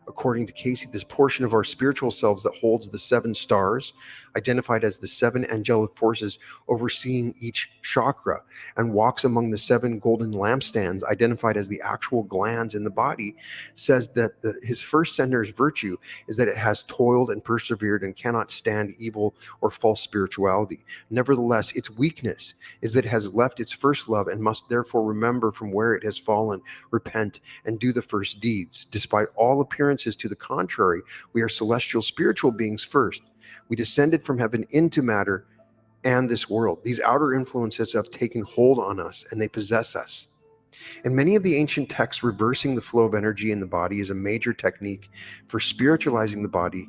According to Casey, this portion of our spiritual selves that holds the 7 stars, identified as the 7 angelic forces overseeing each chakra, and walks among the 7 golden lampstands, identified as the actual glands in the body, says that his first center's virtue is that it has toiled and persevered and cannot stand evil or false spirituality. Nevertheless, its weakness is that it has left its first love and must therefore remember from where it has fallen, repent, and do the first deeds. Despite all appearances to the contrary, we are celestial spiritual beings first. We descended from heaven into matter and this world. These outer influences have taken hold on us and they possess us. In many of the ancient texts, reversing the flow of energy in the body is a major technique for spiritualizing the body.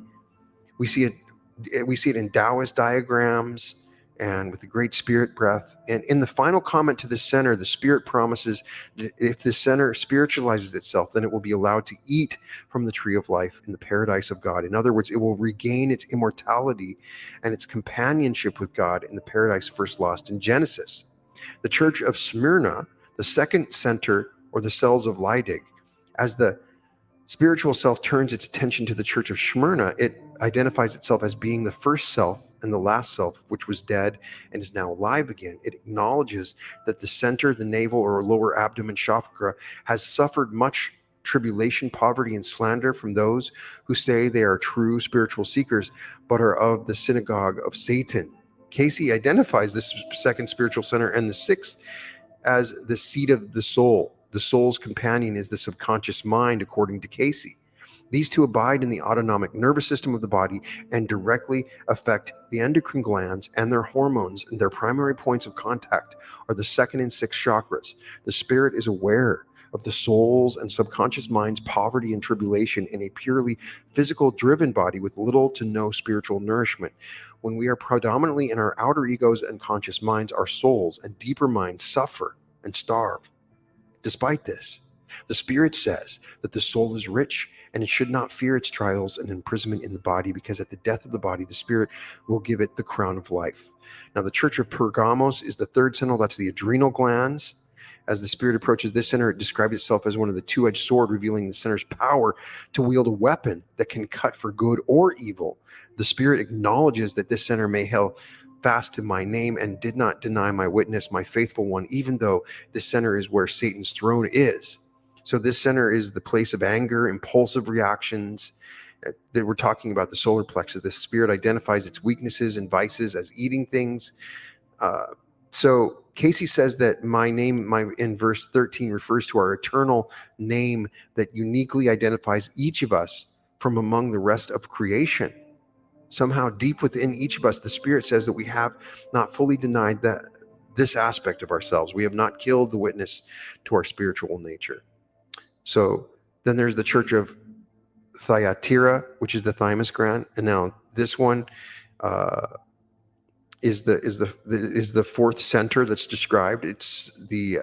We see it in Taoist diagrams and with the Great Spirit breath. And in the final comment to the center, the Spirit promises that if the center spiritualizes itself, then it will be allowed to eat from the tree of life in the paradise of God. In other words, it will regain its immortality and its companionship with God in the paradise first lost in Genesis. The Church of Smyrna, the second center, or the cells of Lydig, as the spiritual self turns its attention to the Church of Smyrna, it identifies itself as being the first self and the last self, which was dead and is now alive again. It acknowledges that the center, the navel or lower abdomen chakra, has suffered much tribulation, poverty, and slander from those who say they are true spiritual seekers, but are of the synagogue of Satan. Casey identifies this second spiritual center and the sixth as the seat of the soul. The soul's companion is the subconscious mind, according to Casey. These two abide in the autonomic nervous system of the body and directly affect the endocrine glands and their hormones, and their primary points of contact are the second and sixth chakras. The spirit is aware of the soul's and subconscious mind's poverty and tribulation in a purely physical driven body with little to no spiritual nourishment. When we are predominantly in our outer egos and conscious minds, our souls and deeper minds suffer and starve. Despite this, the Spirit says that the soul is rich and it should not fear its trials and imprisonment in the body, because at the death of the body, the Spirit will give it the crown of life. Now, the Church of Pergamos is the third center. That's the adrenal glands. As the Spirit approaches this center, it describes itself as one of the two-edged sword, revealing the center's power to wield a weapon that can cut for good or evil. The Spirit acknowledges that this center may held fast to my name and did not deny my witness, my faithful one, even though this center is where Satan's throne is. So this center is the place of anger, impulsive reactions. That we're talking about the solar plexus. The Spirit identifies its weaknesses and vices as eating things. So Casey says that my name, in verse 13, refers to our eternal name that uniquely identifies each of us from among the rest of creation. Somehow deep within each of us, the Spirit says that we have not fully denied that this aspect of ourselves. We have not killed the witness to our spiritual nature. So then there's the Church of Thyatira, which is the thymus gland, and now this one is the fourth center that's described. It's the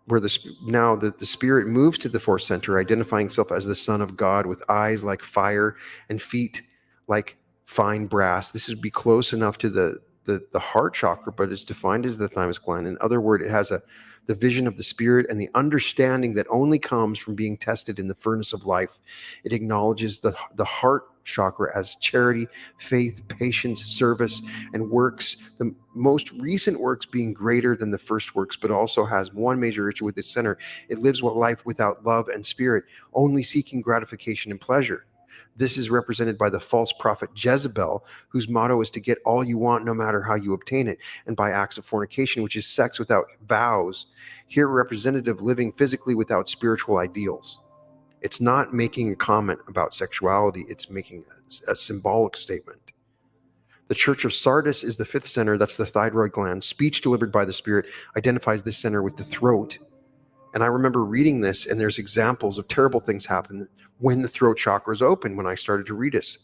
where the Spirit moves to the fourth center, identifying itself as the Son of God, with eyes like fire and feet like fine brass. This would be close enough to the heart chakra, but it's defined as the thymus gland. In other words, it has the vision of the Spirit and the understanding that only comes from being tested in the furnace of life. It acknowledges the heart chakra as charity, faith, patience, service, and works. The most recent works being greater than the first works, but also has one major issue with this center. It lives life without love and spirit, only seeking gratification and pleasure. This is represented by the false prophet Jezebel, whose motto is to get all you want no matter how you obtain it, and by acts of fornication, which is sex without vows, here representative living physically without spiritual ideals. It's not making a comment about sexuality, it's making a symbolic statement. The Church of Sardis is the fifth center, that's the thyroid gland. Speech delivered by the Spirit identifies this center with the throat. And I remember reading this, and there's examples of terrible things happen when the throat chakra is open when I started to read this.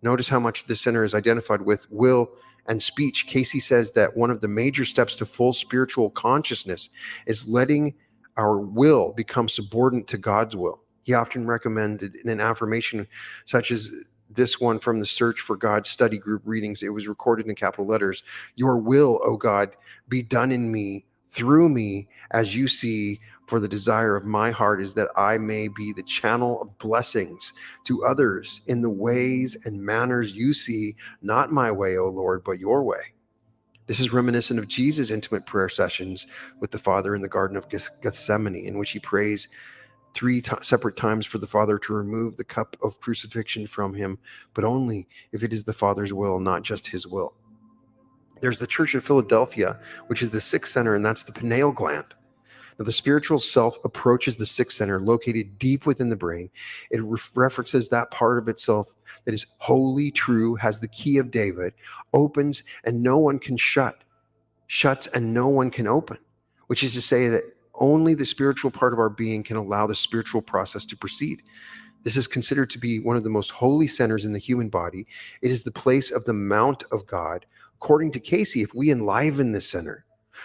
Notice how much this center is identified with will and speech. Casey says that one of the major steps to full spiritual consciousness is letting our will become subordinate to God's will. He often recommended in an affirmation such as this one from the Search for God study group readings. It was recorded in capital letters. Your will, O God, be done in me through me, as you see, for the desire of my heart is that I may be the channel of blessings to others in the ways and manners you see, not my way, O Lord, but your way. This is reminiscent of Jesus' intimate prayer sessions with the Father in the Garden of Gethsemane, in which he prays three separate times for the Father to remove the cup of crucifixion from him, but only if it is the Father's will, not just his will. There's the Church of Philadelphia, which is the sixth center, and that's the pineal gland. Now, the spiritual self approaches the sixth center, located deep within the brain. It references that part of itself that is holy, true, has the key of David, opens and no one can shut, shuts and no one can open, which is to say that only the spiritual part of our being can allow the spiritual process to proceed. This is considered to be one of the most holy centers in the human body. It is the place of the Mount of God. According to Casey, if we enliven this center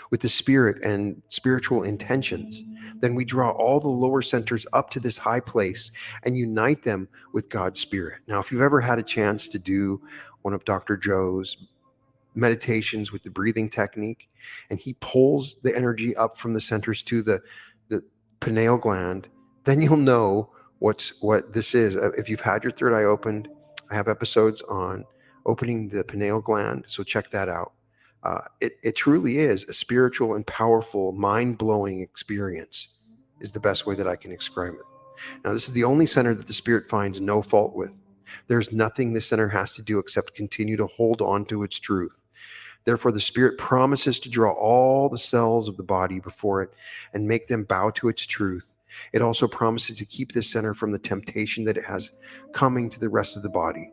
with the spirit and spiritual intentions, then we draw all the lower centers up to this high place and unite them with God's spirit. Now, if you've ever had a chance to do one of Dr. Joe's meditations with the breathing technique, and he pulls the energy up from the centers to the pineal gland, then you'll know what this is. If you've had your third eye opened, I have episodes on opening the pineal gland, so check that out. It truly is a spiritual and powerful, mind-blowing experience, is the best way that I can describe it. Now, this is the only center that the Spirit finds no fault with. There's nothing the center has to do except continue to hold on to its truth. Therefore, the Spirit promises to draw all the cells of the body before it and make them bow to its truth. It also promises to keep this center from the temptation that it has coming to the rest of the body.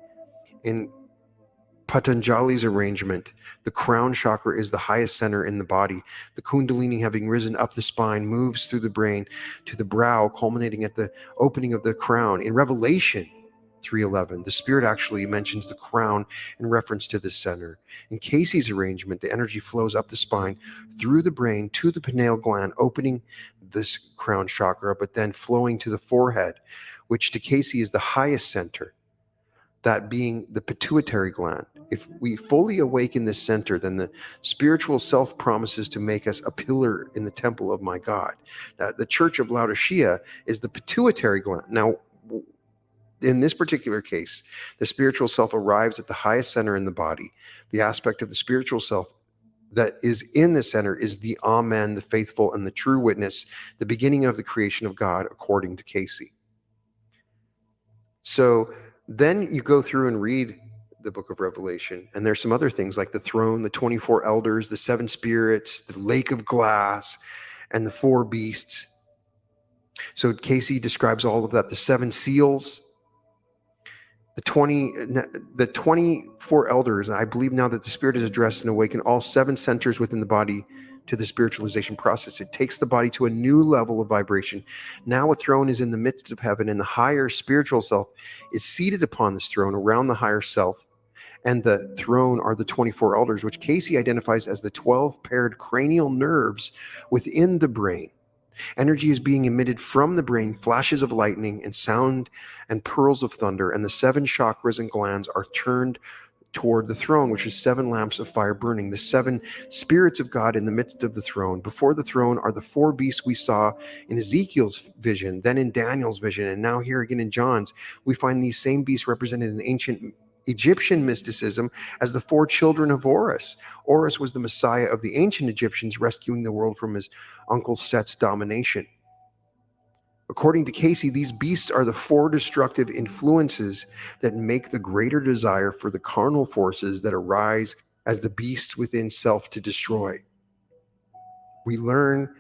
In Patanjali's arrangement, the crown chakra is the highest center in the body. The kundalini, having risen up the spine, moves through the brain to the brow, culminating at the opening of the crown. In Revelation 3:11, the Spirit actually mentions the crown in reference to this center. In Casey's arrangement, the energy flows up the spine through the brain to the pineal gland, opening this crown chakra, but then flowing to the forehead, which to Casey is the highest center, that being the pituitary gland. If we fully awaken this center, then the spiritual self promises to make us a pillar in the temple of my God. The Church of Laodicea is the pituitary gland. Now, in this particular case, the spiritual self arrives at the highest center in the body. The aspect of the spiritual self that is in the center is the Amen, the faithful and the true witness, the beginning of the creation of God, according to Casey. So then you go through and read the book of Revelation, and there's some other things like the throne, the 24 elders, the 7 spirits, the lake of glass, and the 4 beasts. So Casey describes all of that, the 7 seals, the 24 elders. And I believe now that the Spirit is addressed and awakened all 7 centers within the body to the spiritualization process. It takes the body to a new level of vibration. Now a throne is in the midst of heaven, and the higher spiritual self is seated upon this throne around the higher self. And the throne are the 24 elders, which Casey identifies as the 12 paired cranial nerves within the brain. Energy is being emitted from the brain, flashes of lightning and sound and pearls of thunder, and the 7 chakras and glands are turned toward the throne, which is 7 lamps of fire burning, the 7 spirits of God in the midst of the throne. Before the throne are the 4 beasts we saw in Ezekiel's vision, then in Daniel's vision, and now here again in John's. We find these same beasts represented in ancient Egyptian mysticism as the 4 children of Horus. Horus was the Messiah of the ancient Egyptians, rescuing the world from his uncle Set's domination. According to Casey, these beasts are the 4 destructive influences that make the greater desire for the carnal forces that arise as the beasts within self to destroy. We learn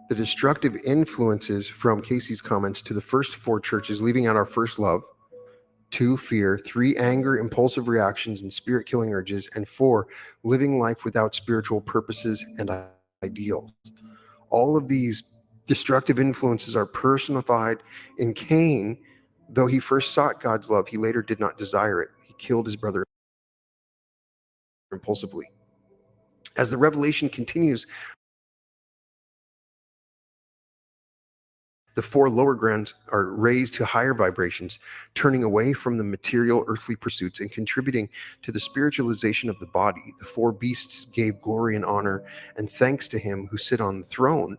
the destructive influences from Casey's comments to the first 4 churches, leaving out our first love, 2, fear, 3, anger, impulsive reactions, and spirit-killing urges, and 4, living life without spiritual purposes and ideals. All of these destructive influences are personified in Cain. Though he first sought God's love, he later did not desire it. He killed his brother impulsively. As the revelation continues, The 4 lower grounds are raised to higher vibrations, turning away from the material earthly pursuits and contributing to the spiritualization of the body. The 4 beasts gave glory and honor and thanks to him who sit on the throne.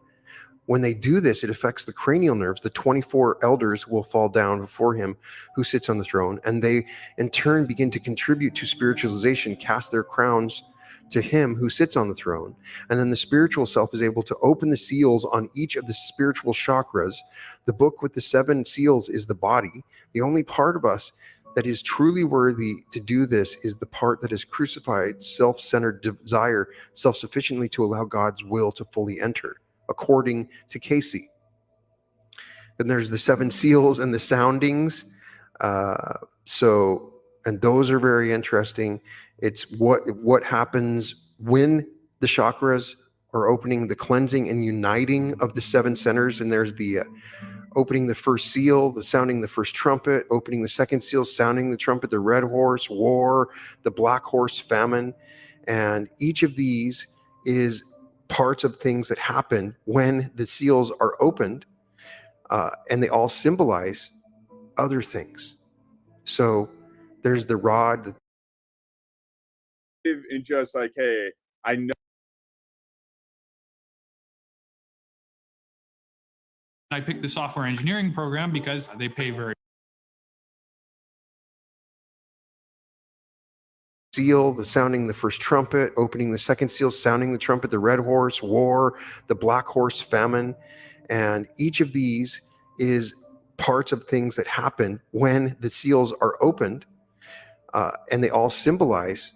When they do this, it affects the cranial nerves. The 24 elders will fall down before him who sits on the throne, and they in turn begin to contribute to spiritualization, cast their crowns to him who sits on the throne. And then the spiritual self is able to open the seals on each of the spiritual chakras. The book with the 7 seals is the body. The only part of us that is truly worthy to do this is the part that is crucified, self-centered desire, self-sufficiently to allow God's will to fully enter, according to Casey. And there's the 7 seals and the soundings. And those are very interesting. It's what happens when the chakras are opening, the cleansing and uniting of the 7 centers. And there's the opening the first seal, the sounding the first trumpet, opening the second seal, sounding the trumpet, the red horse, war, the black horse, famine. And each of these is parts of things that happen when the seals are opened, and they all symbolize other things. So there's the rod. And just like, hey, I know. I picked the software engineering program because they pay very seal, the sounding the first trumpet, opening the second seal, sounding the trumpet, the red horse, war, the black horse, famine. And each of these is parts of things that happen when the seals are opened, and they all symbolize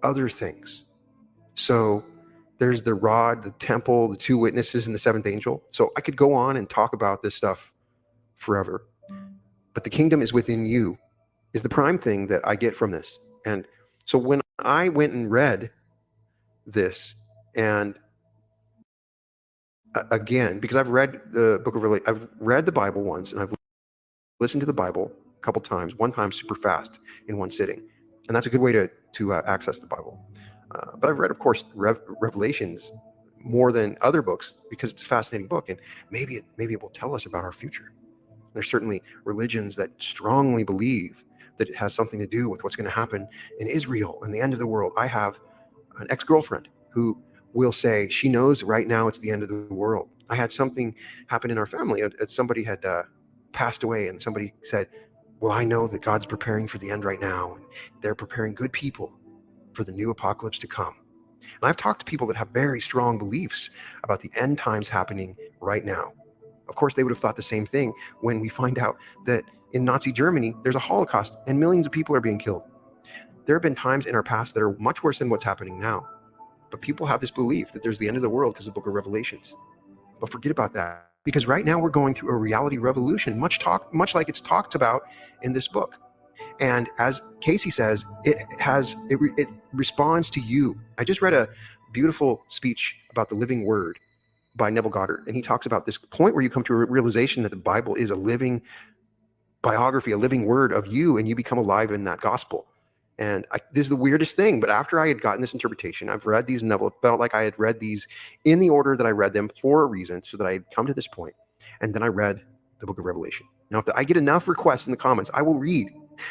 other things. So there's the rod, the temple, the 2 witnesses, and the 7th angel. So I could go on and talk about this stuff forever. But the kingdom is within you is the prime thing that I get from this. And so when I went and read this, and again, because I've read the book of Revelation, I've read the Bible once, and I've listened to the Bible a couple times, one time super fast in one sitting. And that's a good way to access the Bible. But I've read, of course, Revelations more than other books because it's a fascinating book, and maybe it will tell us about our future. There's certainly religions that strongly believe that it has something to do with what's going to happen in Israel and the end of the world. I have an ex-girlfriend who will say she knows right now it's the end of the world. I had something happen in our family. Somebody had passed away, and somebody said, well, I know that God's preparing for the end right now, and they're preparing good people for the new apocalypse to come. And I've talked to people that have very strong beliefs about the end times happening right now. Of course, they would have thought the same thing when we find out that in Nazi Germany, there's a Holocaust and millions of people are being killed. There have been times in our past that are much worse than what's happening now. But people have this belief that there's the end of the world because of the book of Revelations. But forget about that, because right now we're going through a reality revolution, much like it's talked about in this book. And as Casey says, it responds to you. I just read a beautiful speech about the living word by Neville Goddard, and he talks about this point where you come to a realization that the Bible is a living biography, a living word of you, and you become alive in that gospel. And this is the weirdest thing, but after I had gotten this interpretation, I've read these Neville, it felt like I had read these in the order that I read them for a reason, so that I had come to this point, and then I read the book of Revelation. Now, if I get enough requests in the comments, I will read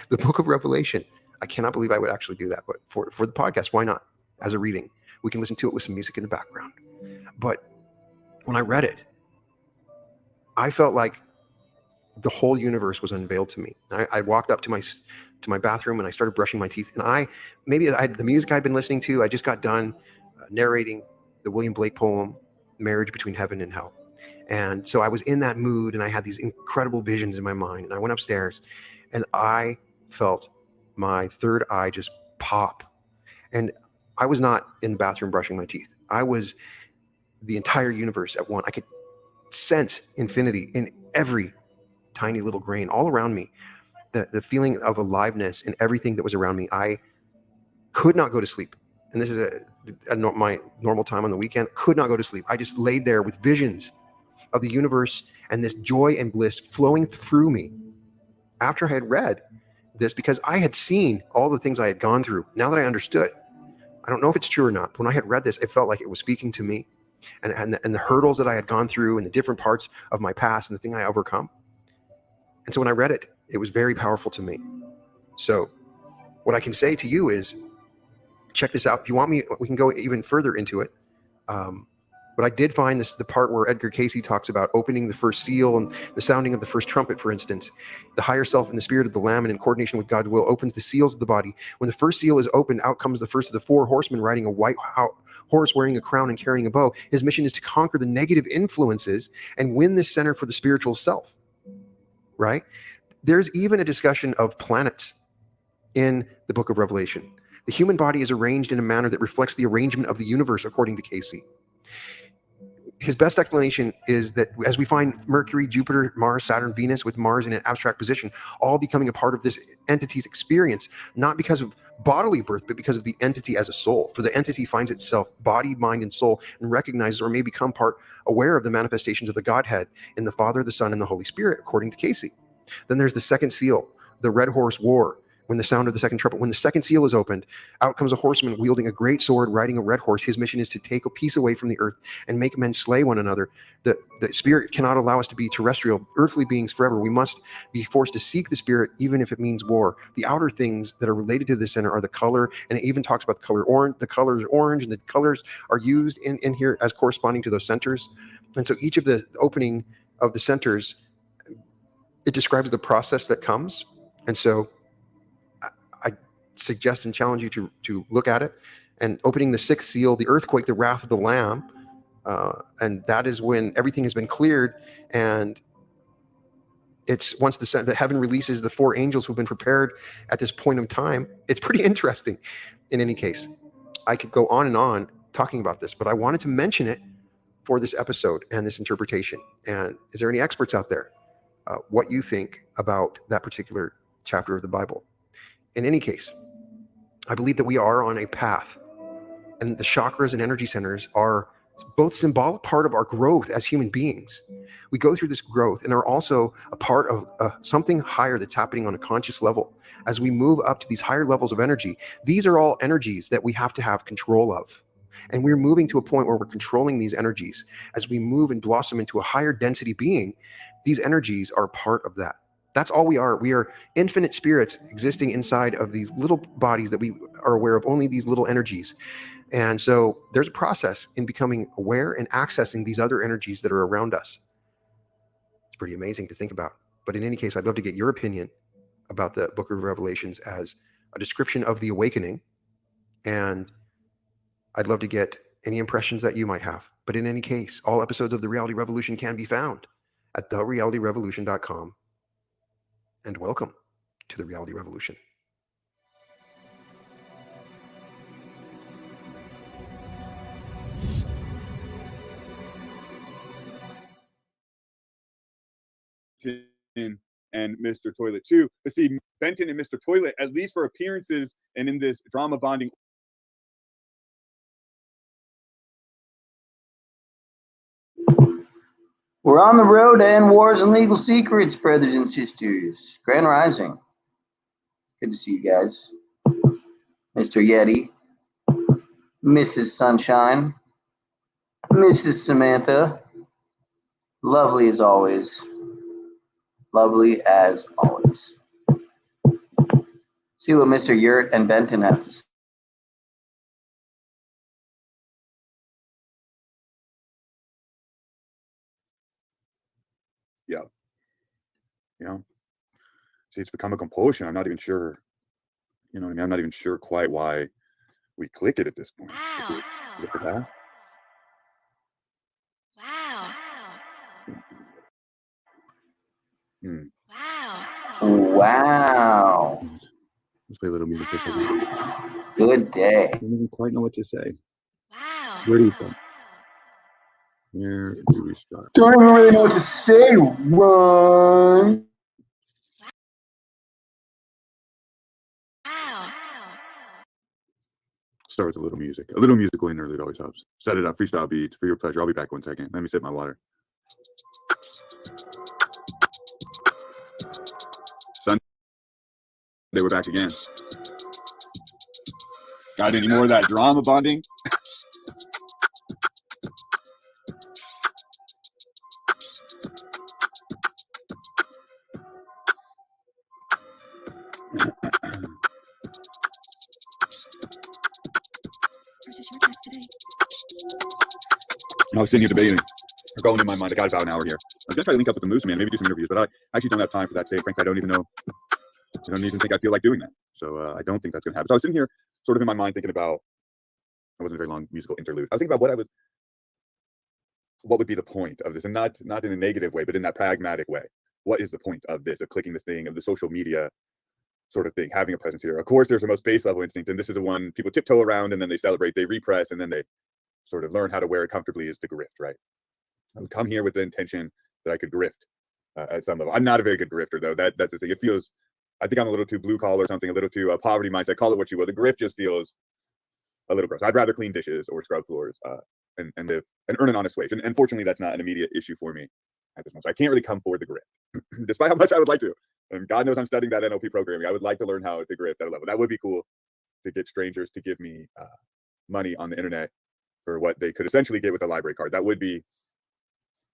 the book of Revelation. I cannot believe I would actually do that, but for the podcast, why not? As a reading, we can listen to it with some music in the background. But when I read it, I felt like the whole universe was unveiled to me. I walked up to my bathroom and I started brushing my teeth. And the music I'd been listening to, I just got done narrating the William Blake poem, Marriage Between Heaven and Hell. And so I was in that mood, and I had these incredible visions in my mind. And I went upstairs, and I felt my third eye just pop. And I was not in the bathroom brushing my teeth. I was the entire universe at one. I could sense infinity in every tiny little grain all around me. The feeling of aliveness in everything that was around me. I could not go to sleep. And this is my normal time on the weekend. Could not go to sleep. I just laid there with visions of the universe and this joy and bliss flowing through me after I had read this, because I had seen all the things I had gone through. Now that I understood, I don't know if it's true or not, but when I had read this, it felt like it was speaking to me. and the hurdles that I had gone through and the different parts of my past and the thing I overcome. And so when I read it, it was very powerful to me. So what I can say to you is, check this out. If you want me, we can go even further into it. But I did find the part where Edgar Cayce talks about opening the first seal and the sounding of the first trumpet, for instance. The higher self and the spirit of the Lamb, and in coordination with God's will, opens the seals of the body. When the first seal is opened, out comes the first of the 4 horsemen riding a white horse, wearing a crown and carrying a bow. His mission is to conquer the negative influences and win the center for the spiritual self, right? There's even a discussion of planets in the book of Revelation. The human body is arranged in a manner that reflects the arrangement of the universe, according to Cayce. His best explanation is that as we find Mercury, Jupiter, Mars, Saturn, Venus, with Mars in an abstract position, all becoming a part of this entity's experience, not because of bodily birth, but because of the entity as a soul. For the entity finds itself body, mind, and soul, and recognizes or may become aware of the manifestations of the Godhead in the Father, the Son, and the Holy Spirit, according to Cayce. Then there's the second seal, the red horse war. When the sound of the second trumpet, when the second seal is opened, out comes a horseman wielding a great sword, riding a red horse. His mission is to take a piece away from the earth and make men slay one another. The spirit cannot allow us to be terrestrial, earthly beings forever. We must be forced to seek the spirit, even if it means war. The outer things that are related to the center are the color, and it even talks about the color orange. The color is orange, and the colors are used in here as corresponding to those centers. And so each of the opening of the centers, it describes the process that comes. And so I suggest and challenge you to look at it. And opening the 6th seal, the earthquake, the wrath of the Lamb, and that is when everything has been cleared, and it's once the heaven releases the 4 angels who've been prepared at this point of time. It's pretty interesting. In any case, I could go on and on talking about this, but I wanted to mention it for this episode and this interpretation. And is there any experts out there? What you think about that particular chapter of the Bible? In any case, I believe that we are on a path, and the chakras and energy centers are both symbolic part of our growth as human beings. We go through this growth and are also a part of something higher that's happening on a conscious level. As we move up to these higher levels of energy, these are all energies that we have to have control of. And we're moving to a point where we're controlling these energies. As we move and blossom into a higher density being, these energies are part of that. That's all we are. We are infinite spirits existing inside of these little bodies that we are aware of, only these little energies. And so there's a process in becoming aware and accessing these other energies that are around us. It's pretty amazing to think about. But in any case, I'd love to get your opinion about the Book of Revelations as a description of the awakening. And I'd love to get any impressions that you might have. But in any case, all episodes of The Reality Revolution can be found at therealityrevolution.com. And welcome to The Reality Revolution. And Mr. Toilet too. But see, Benton and Mr. Toilet, at least for appearances and in this drama bonding. We're on the road to end wars and legal secrets, brothers and sisters. Grand Rising. Good to see you guys. Mr. Yeti, Mrs. Sunshine, Mrs. Samantha. Lovely as always. Lovely as always. See what Mr. Yurt and Benton have to say. Yeah. You know, see, it's become a compulsion. I'm not even sure, you know what I mean? I'm not even sure quite why we click it at this point. Wow. Look at that. Wow. Hmm. Wow. Wow. Let's play a little music. Good day. I don't even quite know what to say. Wow. Where do you start? Where do we start? Don't even really know what to say, Ron. Start with a little music. A little musical interlude always helps. Set it up, freestyle beats for your pleasure. I'll be back 1 second. Let me sip my water. Sunday, we're back again. Got any more of that drama bonding? I was sitting here debating, or going in my mind. I got about an hour here. I was gonna try to link up with the Moose Man, maybe do some interviews, but I actually don't have time for that today. Frankly, I don't even think I feel like doing that. So I don't think that's gonna happen. So I was sitting here, sort of in my mind, thinking about. It wasn't a very long musical interlude. I was thinking about what would be the point of this, and not in a negative way, but in that pragmatic way. What is the point of this? Of clicking this thing, of the social media sort of thing, having a presence here. Of course, there's the most base level instinct, and this is the one people tiptoe around, and then they celebrate, they repress, and then they sort of learn how to wear it comfortably, is the grift, right? I would come here with the intention that I could grift at some level. I'm not a very good grifter, though. That's the thing. It feels, I think I'm a little too blue collar or something, a little too poverty mindset. Call it what you will. The grift just feels a little gross. I'd rather clean dishes or scrub floors and live and earn an honest wage. And fortunately, that's not an immediate issue for me at this moment. So I can't really come for the grift, despite how much I would like to. And God knows I'm studying that NLP programming. I would like to learn how to grift at a level. That would be cool, to get strangers to give me money on the internet for what they could essentially get with a library card. That would be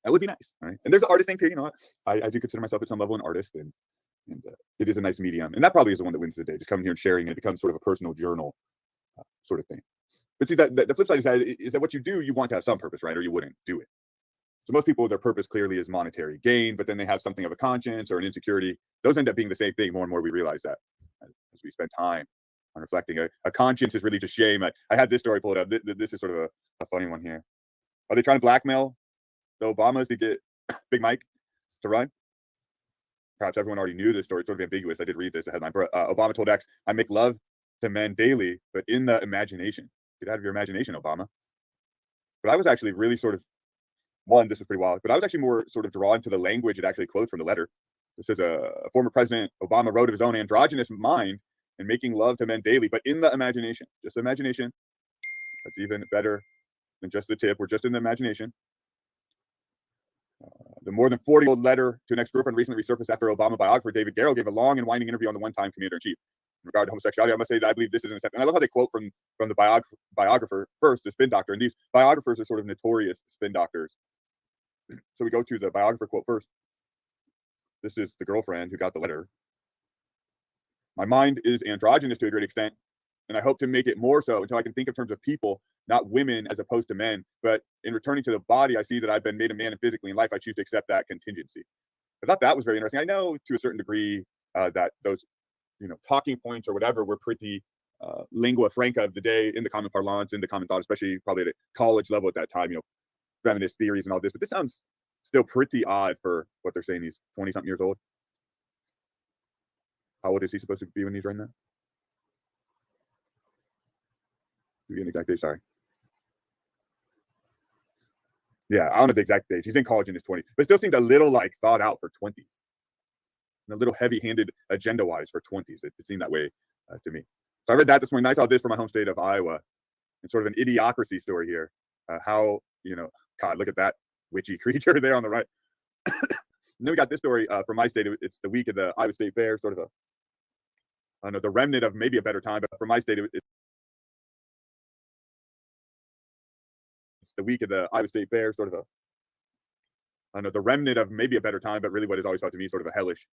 nice. Right? And there's the artist thing too. You know, I do consider myself at some level an artist, and it is a nice medium. And that probably is the one that wins the day. Just coming here and sharing, and it becomes sort of a personal journal sort of thing. But see, that the flip side is that what you do, you want to have some purpose, right? Or you wouldn't do it. So most people, their purpose clearly is monetary gain, but then they have something of a conscience or an insecurity. Those end up being the same thing. More and more we realize that as we spend time on reflecting. A conscience is really just shame. I had this story pulled up. This is sort of a funny one here. Are they trying to blackmail the Obamas to get Big Mike to run? Perhaps everyone already knew this story. It's sort of ambiguous. I did read this, the headline. Obama told X, "I make love to men daily, but in the imagination." Get out of your imagination, Obama. But I was actually really sort of, this was pretty wild, but I was actually more sort of drawn to the language it actually quotes from the letter. It says, former President Obama wrote of his own androgynous mind and making love to men daily, but in the imagination. Just the imagination. That's even better than just the tip. We're just in the imagination. The more than 40-year-old letter to an ex-girlfriend recently resurfaced after Obama biographer David Garrow gave a long and winding interview on the one-time commander-in-chief. In regard to homosexuality, I must say that I believe this is an attempt. And I love how they quote from the biographer first, the spin doctor. And these biographers are sort of notorious spin doctors. So we go to the biographer quote first. This is the girlfriend who got the letter. "My mind is androgynous to a great extent, and I hope to make it more so until I can think in terms of people, not women as opposed to men. But in returning to the body, I see that I've been made a man, and physically in life, I choose to accept that contingency." I thought that was very interesting. I know to a certain degree that those talking points or whatever were pretty lingua franca of the day in the common parlance, in the common thought, especially probably at a college level at that time, feminist theories and all this. But this sounds still pretty odd for what they're saying. He's 20-something years old. How old is he supposed to be when he's writing that? Do we get an exact age? Sorry. Yeah, I don't know the exact age. He's in college in his 20s, but still seemed a little thought out for 20s. And a little heavy-handed agenda-wise for 20s. It seemed that way to me. So I read that this morning. I saw this from my home state of Iowa, and sort of an idiocracy story here. How, God, look at that witchy creature there on the right. And then we got this story from my state. It's the week of the Iowa State Fair, sort of I don't know, the remnant of maybe a better time, but for my state, it's the week of the Iowa State Fair, sort of I don't know, the remnant of maybe a better time, but really what is always thought to me sort of a hellish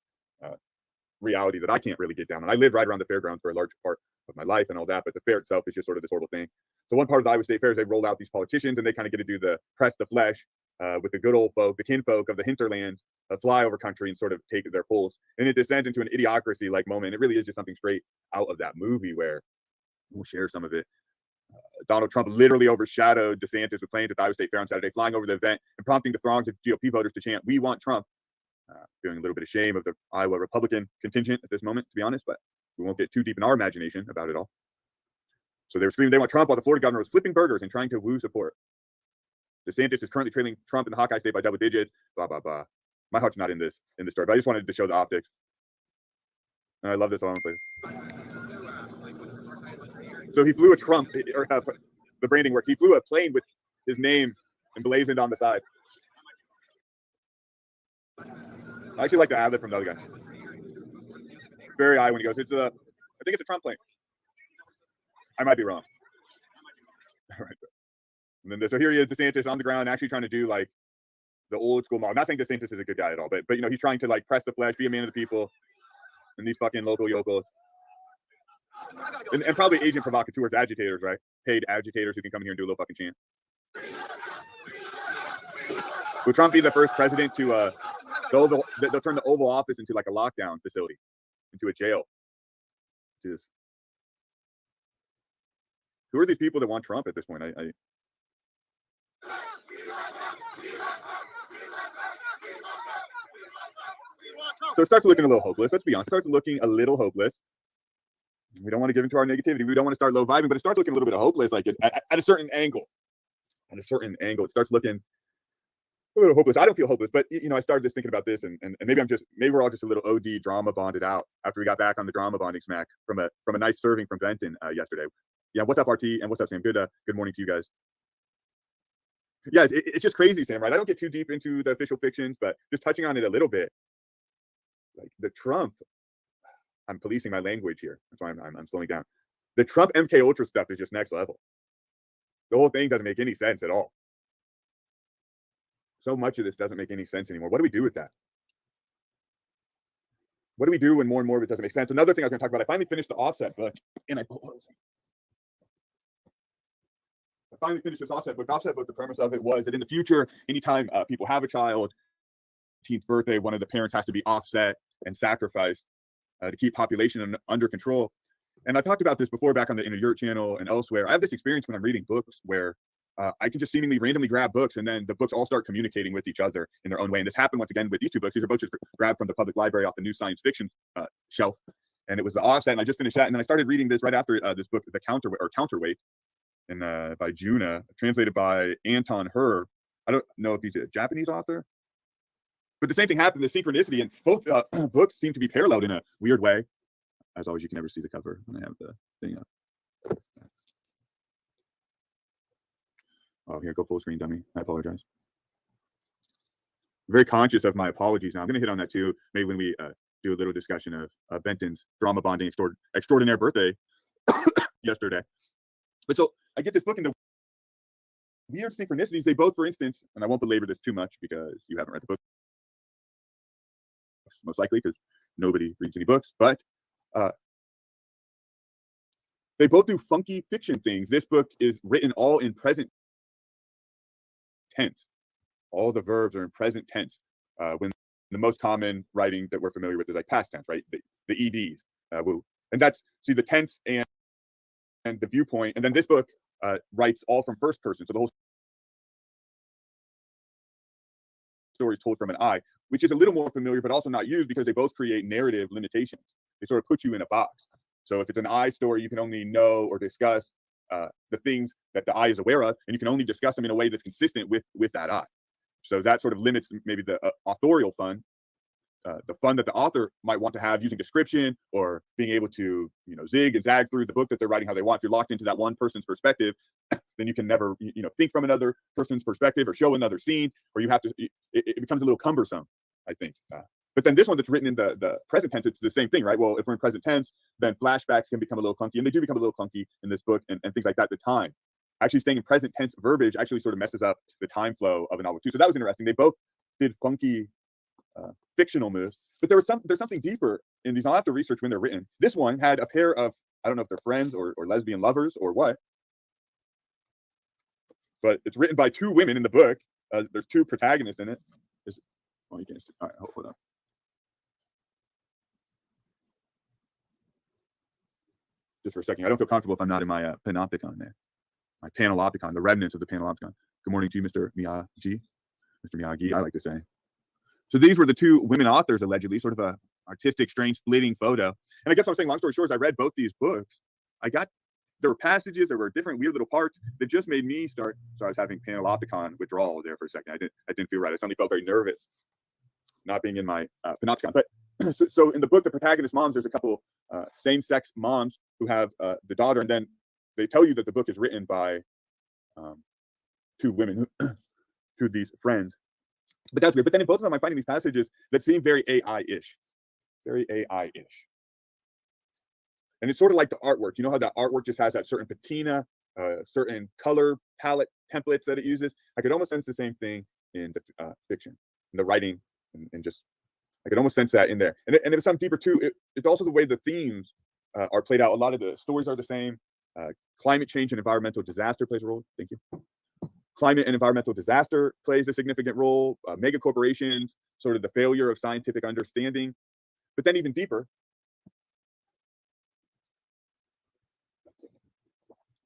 reality that I can't really get down. And I live right around the fairground for a large part of my life and all that, but the fair itself is just sort of this horrible thing. So one part of the Iowa State Fair is they roll out these politicians, and they kind of get to do the press the flesh with the good old folk, the kinfolk of the hinterlands, flyover country, and sort of take their pulls. And it descends into an idiocracy-like moment. It really is just something straight out of that movie, where we'll share some of it. Donald Trump literally overshadowed DeSantis with planes at the Iowa State Fair on Saturday, flying over the event and prompting the throngs of GOP voters to chant, "We want Trump." Feeling a little bit of shame of the Iowa Republican contingent at this moment, to be honest, but we won't get too deep in our imagination about it all. So they were screaming they want Trump while the Florida governor was flipping burgers and trying to woo support. DeSantis is currently trailing Trump in the Hawkeye State by double digits, blah, blah, blah. My heart's not in this story, but I just wanted to show the optics. And I love this song. So he flew a Trump, or the branding worked. He flew a plane with his name emblazoned on the side. I actually like the ad-lib from the other guy. Very high when he goes, I think it's a Trump plane. I might be wrong. All right. And then so here he is, DeSantis on the ground, actually trying to do the old school model. I'm not saying DeSantis is a good guy at all, but he's trying to press the flesh, be a man of the people. and these fucking local yokels. And probably agent provocateurs, agitators, right? Paid agitators who can come in here and do a little fucking chant. Will Trump be the first president to they'll turn the Oval Office into like a lockdown facility, into a jail? Just, who are these people that want Trump at this point? So it starts looking a little hopeless. Let's be honest. It starts looking a little hopeless. We don't want to give into our negativity. We don't want to start low vibing, but it starts looking a little bit of hopeless, like at a certain angle. At a certain angle, it starts looking a little hopeless. I don't feel hopeless, but I started just thinking about this, and maybe we're all just a little OD drama bonded out after we got back on the drama bonding smack from a nice serving from Benton yesterday. Yeah, what's up, RT, and what's up, Sam? Good morning to you guys. Yeah, it's just crazy, Sam. Right? I don't get too deep into the official fictions, but just touching on it a little bit, like the Trump. I'm policing my language here. That's why I'm slowing down. The Trump MK Ultra stuff is just next level. The whole thing doesn't make any sense at all. So much of this doesn't make any sense anymore. What do we do with that? What do we do when more and more of it doesn't make sense? Another thing I was going to talk about, I finally finished the Offset book, and I finally finished this Offset book. The premise of it was that in the future, anytime people have a child, 18th birthday, one of the parents has to be offset and sacrificed to keep population under control. And I talked about this before back on the Inner Yurt channel and elsewhere. I have this experience when I'm reading books where I can just seemingly randomly grab books, and then the books all start communicating with each other in their own way. And this happened once again with these two books. These are both just grabbed from the public library off the new science fiction shelf. And it was the Offset, and I just finished that. And then I started reading this right after this book, The Counterweight, and by Juna, translated by Anton Her. I don't know if he's a Japanese author. But the same thing happened, the synchronicity, and both books seem to be paralleled in a weird way. As always, you can never see the cover when I have the thing up. Oh, here, go full screen, dummy. I apologize. I'm very conscious of my apologies now. I'm going to hit on that too, maybe when we do a little discussion of Benton's drama bonding extraordinaire birthday yesterday. But so I get this book, and the weird synchronicities, they both, for instance, and I won't belabor this too much because you haven't read the book, most likely, because nobody reads any books, but they both do funky fiction things. This book is written all in present tense. All the verbs are in present tense, when the most common writing that we're familiar with is like past tense, right? The EDs. And that's, see, the tense and the viewpoint. And then this book writes all from first person. So the whole story is told from an I, which is a little more familiar, but also not used because they both create narrative limitations. They sort of put you in a box. So if it's an I story, you can only know or discuss the things that the I is aware of, and you can only discuss them in a way that's consistent with that I. So that sort of limits maybe the authorial fun, the fun that the author might want to have using description or being able to, zig and zag through the book that they're writing how they want. If you're locked into that one person's perspective, then you can never, think from another person's perspective or show another scene, or you have to, it becomes a little cumbersome, I think. But then this one that's written in the present tense, it's the same thing, right? Well, if we're in present tense, then flashbacks can become a little clunky, and they do become a little clunky in this book and things like that. The time, actually staying in present tense verbiage actually sort of messes up the time flow of a novel too. So that was interesting. They both did funky fictional moves, but there's something deeper in these. I'll have to research when they're written. This one had a pair of, I don't know if they're friends or lesbian lovers or what, but it's written by two women in the book. There's two protagonists in it. Oh, you can't. All right, hold on. Just for a second, I don't feel comfortable if I'm not in my panopticon there. My panelopticon, the remnants of the panelopticon. Good morning to you, Mr. Miyagi. Mr. Miyagi, I like to say. So these were the two women authors, allegedly, sort of a artistic, strange, splitting photo. And I guess what I'm saying, long story short, is I read both these books. There were passages, there were different weird little parts that just made me start. So I was having panelopticon withdrawal there for a second. I didn't feel right. I suddenly felt very nervous not being in my panopticon. But so in the book, the protagonist moms, there's a couple same-sex moms who have the daughter, and then they tell you that the book is written by two women, two of these friends. But that's weird. But then in both of them, I'm finding these passages that seem very AI-ish. Very AI-ish. And it's sort of like the artwork. You know how that artwork just has that certain patina, certain color palette templates that it uses? I could almost sense the same thing in the fiction, in the writing, and just I can almost sense that in there. And if it's something deeper too, it's also the way the themes are played out. A lot of the stories are the same. Climate change and environmental disaster plays a role. Thank you. Climate and environmental disaster plays a significant role. Mega corporations, sort of the failure of scientific understanding. But then even deeper,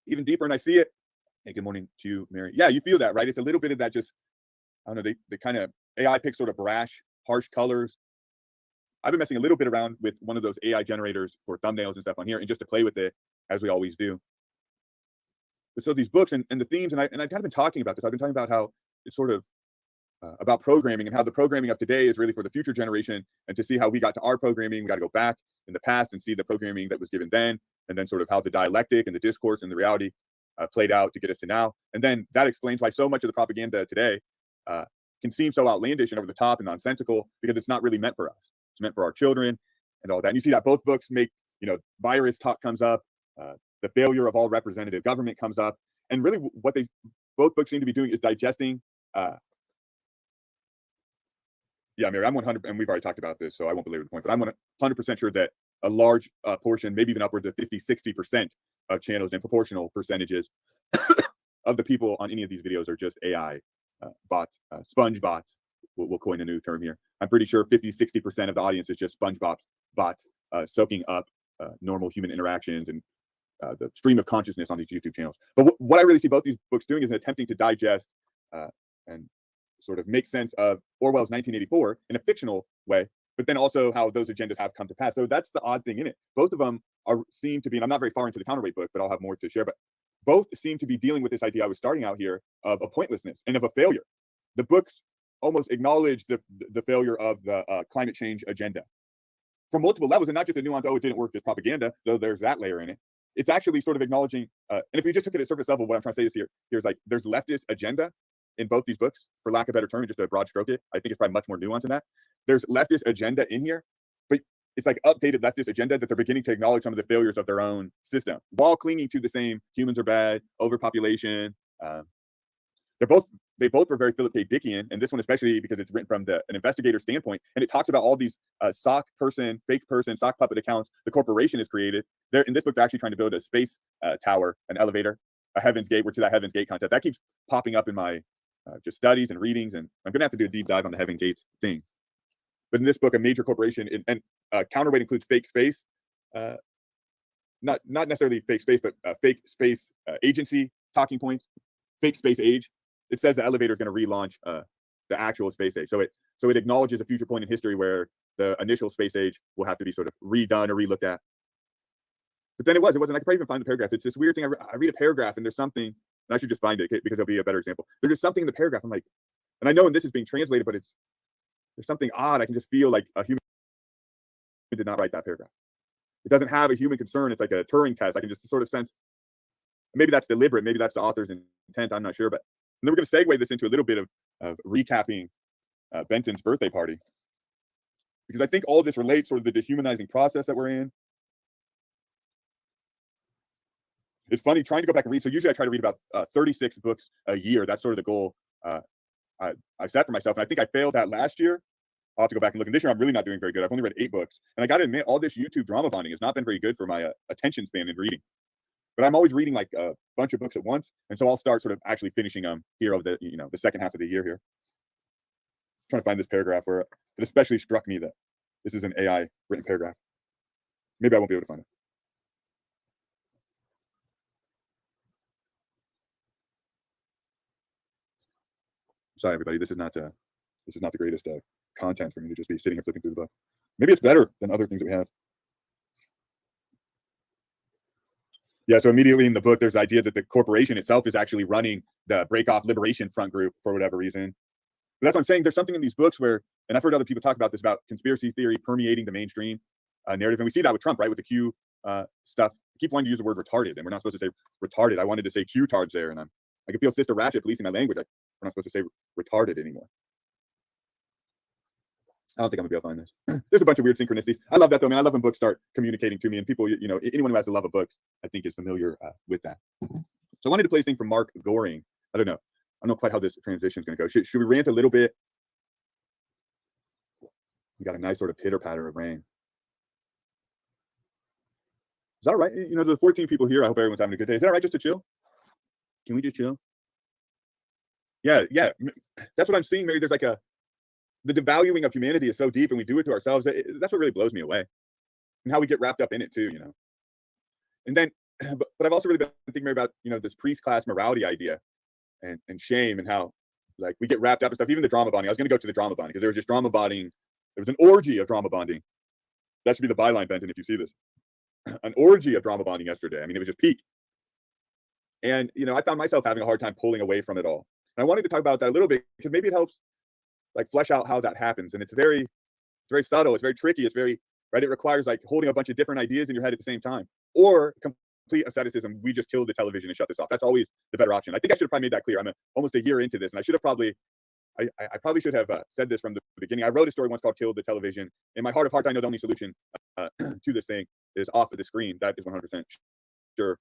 and I see it. Hey, good morning to you, Mary. Yeah, you feel that, right? It's a little bit of that just, I don't know, they kind of, AI picks sort of brash, harsh colors. I've been messing a little bit around with one of those AI generators for thumbnails and stuff on here, and just to play with it, as we always do. But so these books and the themes, and I've kind of been talking about this. I've been talking about how it's sort of about programming, and how the programming of today is really for the future generation. And to see how we got to our programming, we got to go back in the past and see the programming that was given then, and then sort of how the dialectic and the discourse and the reality played out to get us to now. And then that explains why so much of the propaganda today can seem so outlandish and over the top and nonsensical, because it's not really meant for us. It's meant for our children and all that. And you see that both books make, virus talk comes up, the failure of all representative government comes up, and really what both books seem to be doing is digesting. Yeah, Mary, I'm 100, and we've already talked about this, so I won't belabor the point, but I'm 100% sure that a large portion, maybe even upwards of 50-60% of channels and proportional percentages of the people on any of these videos are just AI bots, sponge bots. We'll coin a new term here. I'm pretty sure 50-60% of the audience is just sponge bots soaking up normal human interactions and the stream of consciousness on these YouTube channels. But what I really see both these books doing is attempting to digest and sort of make sense of Orwell's 1984 in a fictional way, but then also how those agendas have come to pass. So that's the odd thing in it. Both of them seem to be, and I'm not very far into the counterweight book, but I'll have more to share, but both seem to be dealing with this idea I was starting out here of a pointlessness and of a failure. The books almost acknowledge the failure of the climate change agenda from multiple levels, and not just a nuance, oh, it didn't work, as propaganda, though there's that layer in it. It's actually sort of acknowledging, and if we just took it at surface level, what I'm trying to say is there's leftist agenda in both these books, for lack of a better term, just a broad stroke it. I think it's probably much more nuanced than that. There's leftist agenda in here, but it's like updated leftist agenda that they're beginning to acknowledge some of the failures of their own system while clinging to the same humans are bad, overpopulation. They both were very Philip K. Dickian, and this one especially because it's written from an investigator standpoint, and it talks about all these sock person, fake person, sock puppet accounts the corporation has created. They're in this book, they're actually trying to build a space tower, an elevator, a Heaven's Gate. We're to that Heaven's Gate concept. That keeps popping up in my just studies and readings, and I'm gonna have to do a deep dive on the Heaven Gates thing. But in this book, a major corporation, and counterweight includes fake space, not necessarily fake space, but fake space agency talking points, fake space age. It says the elevator is going to relaunch the actual space age. So it acknowledges a future point in history where the initial space age will have to be sort of redone or relooked at. But then it wasn't. I could probably even find the paragraph. It's this weird thing. I read a paragraph and there's something, and I should just find it because it'll be a better example. There's just something in the paragraph. I'm like, and I know when this is being translated, but there's something odd. I can just feel like a human did not write that paragraph. It doesn't have a human concern. It's like a Turing test. I can just sort of sense, maybe that's deliberate. Maybe that's the author's intent. I'm not sure, but. And then we're going to segue this into a little bit of recapping Benton's birthday party, because I think all of this relates sort of the dehumanizing process that we're in. It's funny trying to go back and read. So usually I try to read about 36 books a year. That's sort of the goal I set for myself. And I think I failed that last year. I'll have to go back and look. And this year I'm really not doing very good. I've only read 8 books. And I got to admit, all this YouTube drama bonding has not been very good for my attention span in reading. But I'm always reading like a bunch of books at once, and so I'll start sort of actually finishing them here over the second half of the year here. I'm trying to find this paragraph where it especially struck me that this is an AI written paragraph. Maybe I won't be able to find it. Sorry, everybody. This is not the greatest content for me to just be sitting and flipping through the book. Maybe it's better than other things that we have. Yeah, so immediately in the book, there's the idea that the corporation itself is actually running the Breakoff Liberation Front group for whatever reason. But that's what I'm saying. There's something in these books where, and I've heard other people talk about this, about conspiracy theory permeating the mainstream narrative. And we see that with Trump, right? With the Q stuff. I keep wanting to use the word retarded, and we're not supposed to say retarded. I wanted to say Q-tards there, and I can feel Sister Ratchet policing my language. We're not supposed to say retarded anymore. I don't think I'm gonna be able to find this. There's a bunch of weird synchronicities. I love that though, man. I love when books start communicating to me, and people, anyone who has a love of books, I think is familiar with that. So I wanted to play this thing from Mark Goring. I don't know quite how this transition is gonna go. Should we rant a little bit? We got a nice sort of pitter patter of rain. Is that all right? You know, the 14 people here, I hope everyone's having a good day. Is that all right just to chill? Can we just chill? Yeah. That's what I'm seeing. Maybe there's like the devaluing of humanity is so deep and we do it to ourselves. That's what really blows me away. And how we get wrapped up in it too, you know. And then, but I've also really been thinking about, you know, this priest class morality idea and shame and how like we get wrapped up in stuff, even the drama bonding. I was going to go to the drama bonding because there was just drama bonding. There was an orgy of drama bonding. That should be the byline, Benton, if you see this. An orgy of drama bonding yesterday. I mean, it was just peak. And, you know, I found myself having a hard time pulling away from it all. And I wanted to talk about that a little bit because maybe it helps like flesh out how that happens. And it's very subtle. It's very tricky. It's very, right? It requires like holding a bunch of different ideas in your head at the same time, or complete asceticism. We just kill the television and shut this off. That's always the better option. I think I should have probably made that clear. I'm almost a year into this, and I should have probably, I probably should have said this from the beginning. I wrote a story once called "Kill the Television." In my heart of hearts, I know the only solution to this thing is off of the screen. That is 100% sure.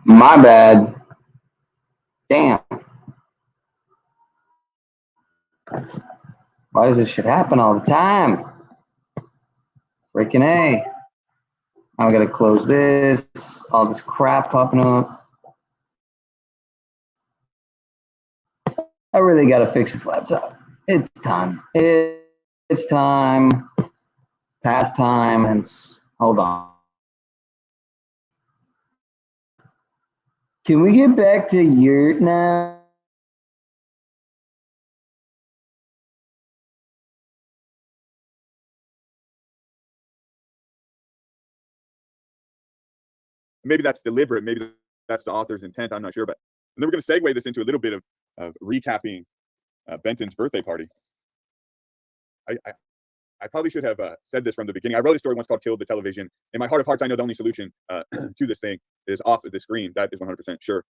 My bad. Damn. Why does this shit happen all the time? Freaking A. I'm gonna close this. All this crap popping up. I really gotta fix this laptop. It's time. It's time. Past time. And hold on. Can we get back to yurt now? Maybe that's deliberate. Maybe that's the author's intent. I'm not sure. But and then we're going to segue this into a little bit of recapping Benton's birthday party. I probably should have said this from the beginning. I wrote a story once called "Kill the Television." In my heart of hearts, I know the only solution to this thing is off of the screen. That is 100% sure.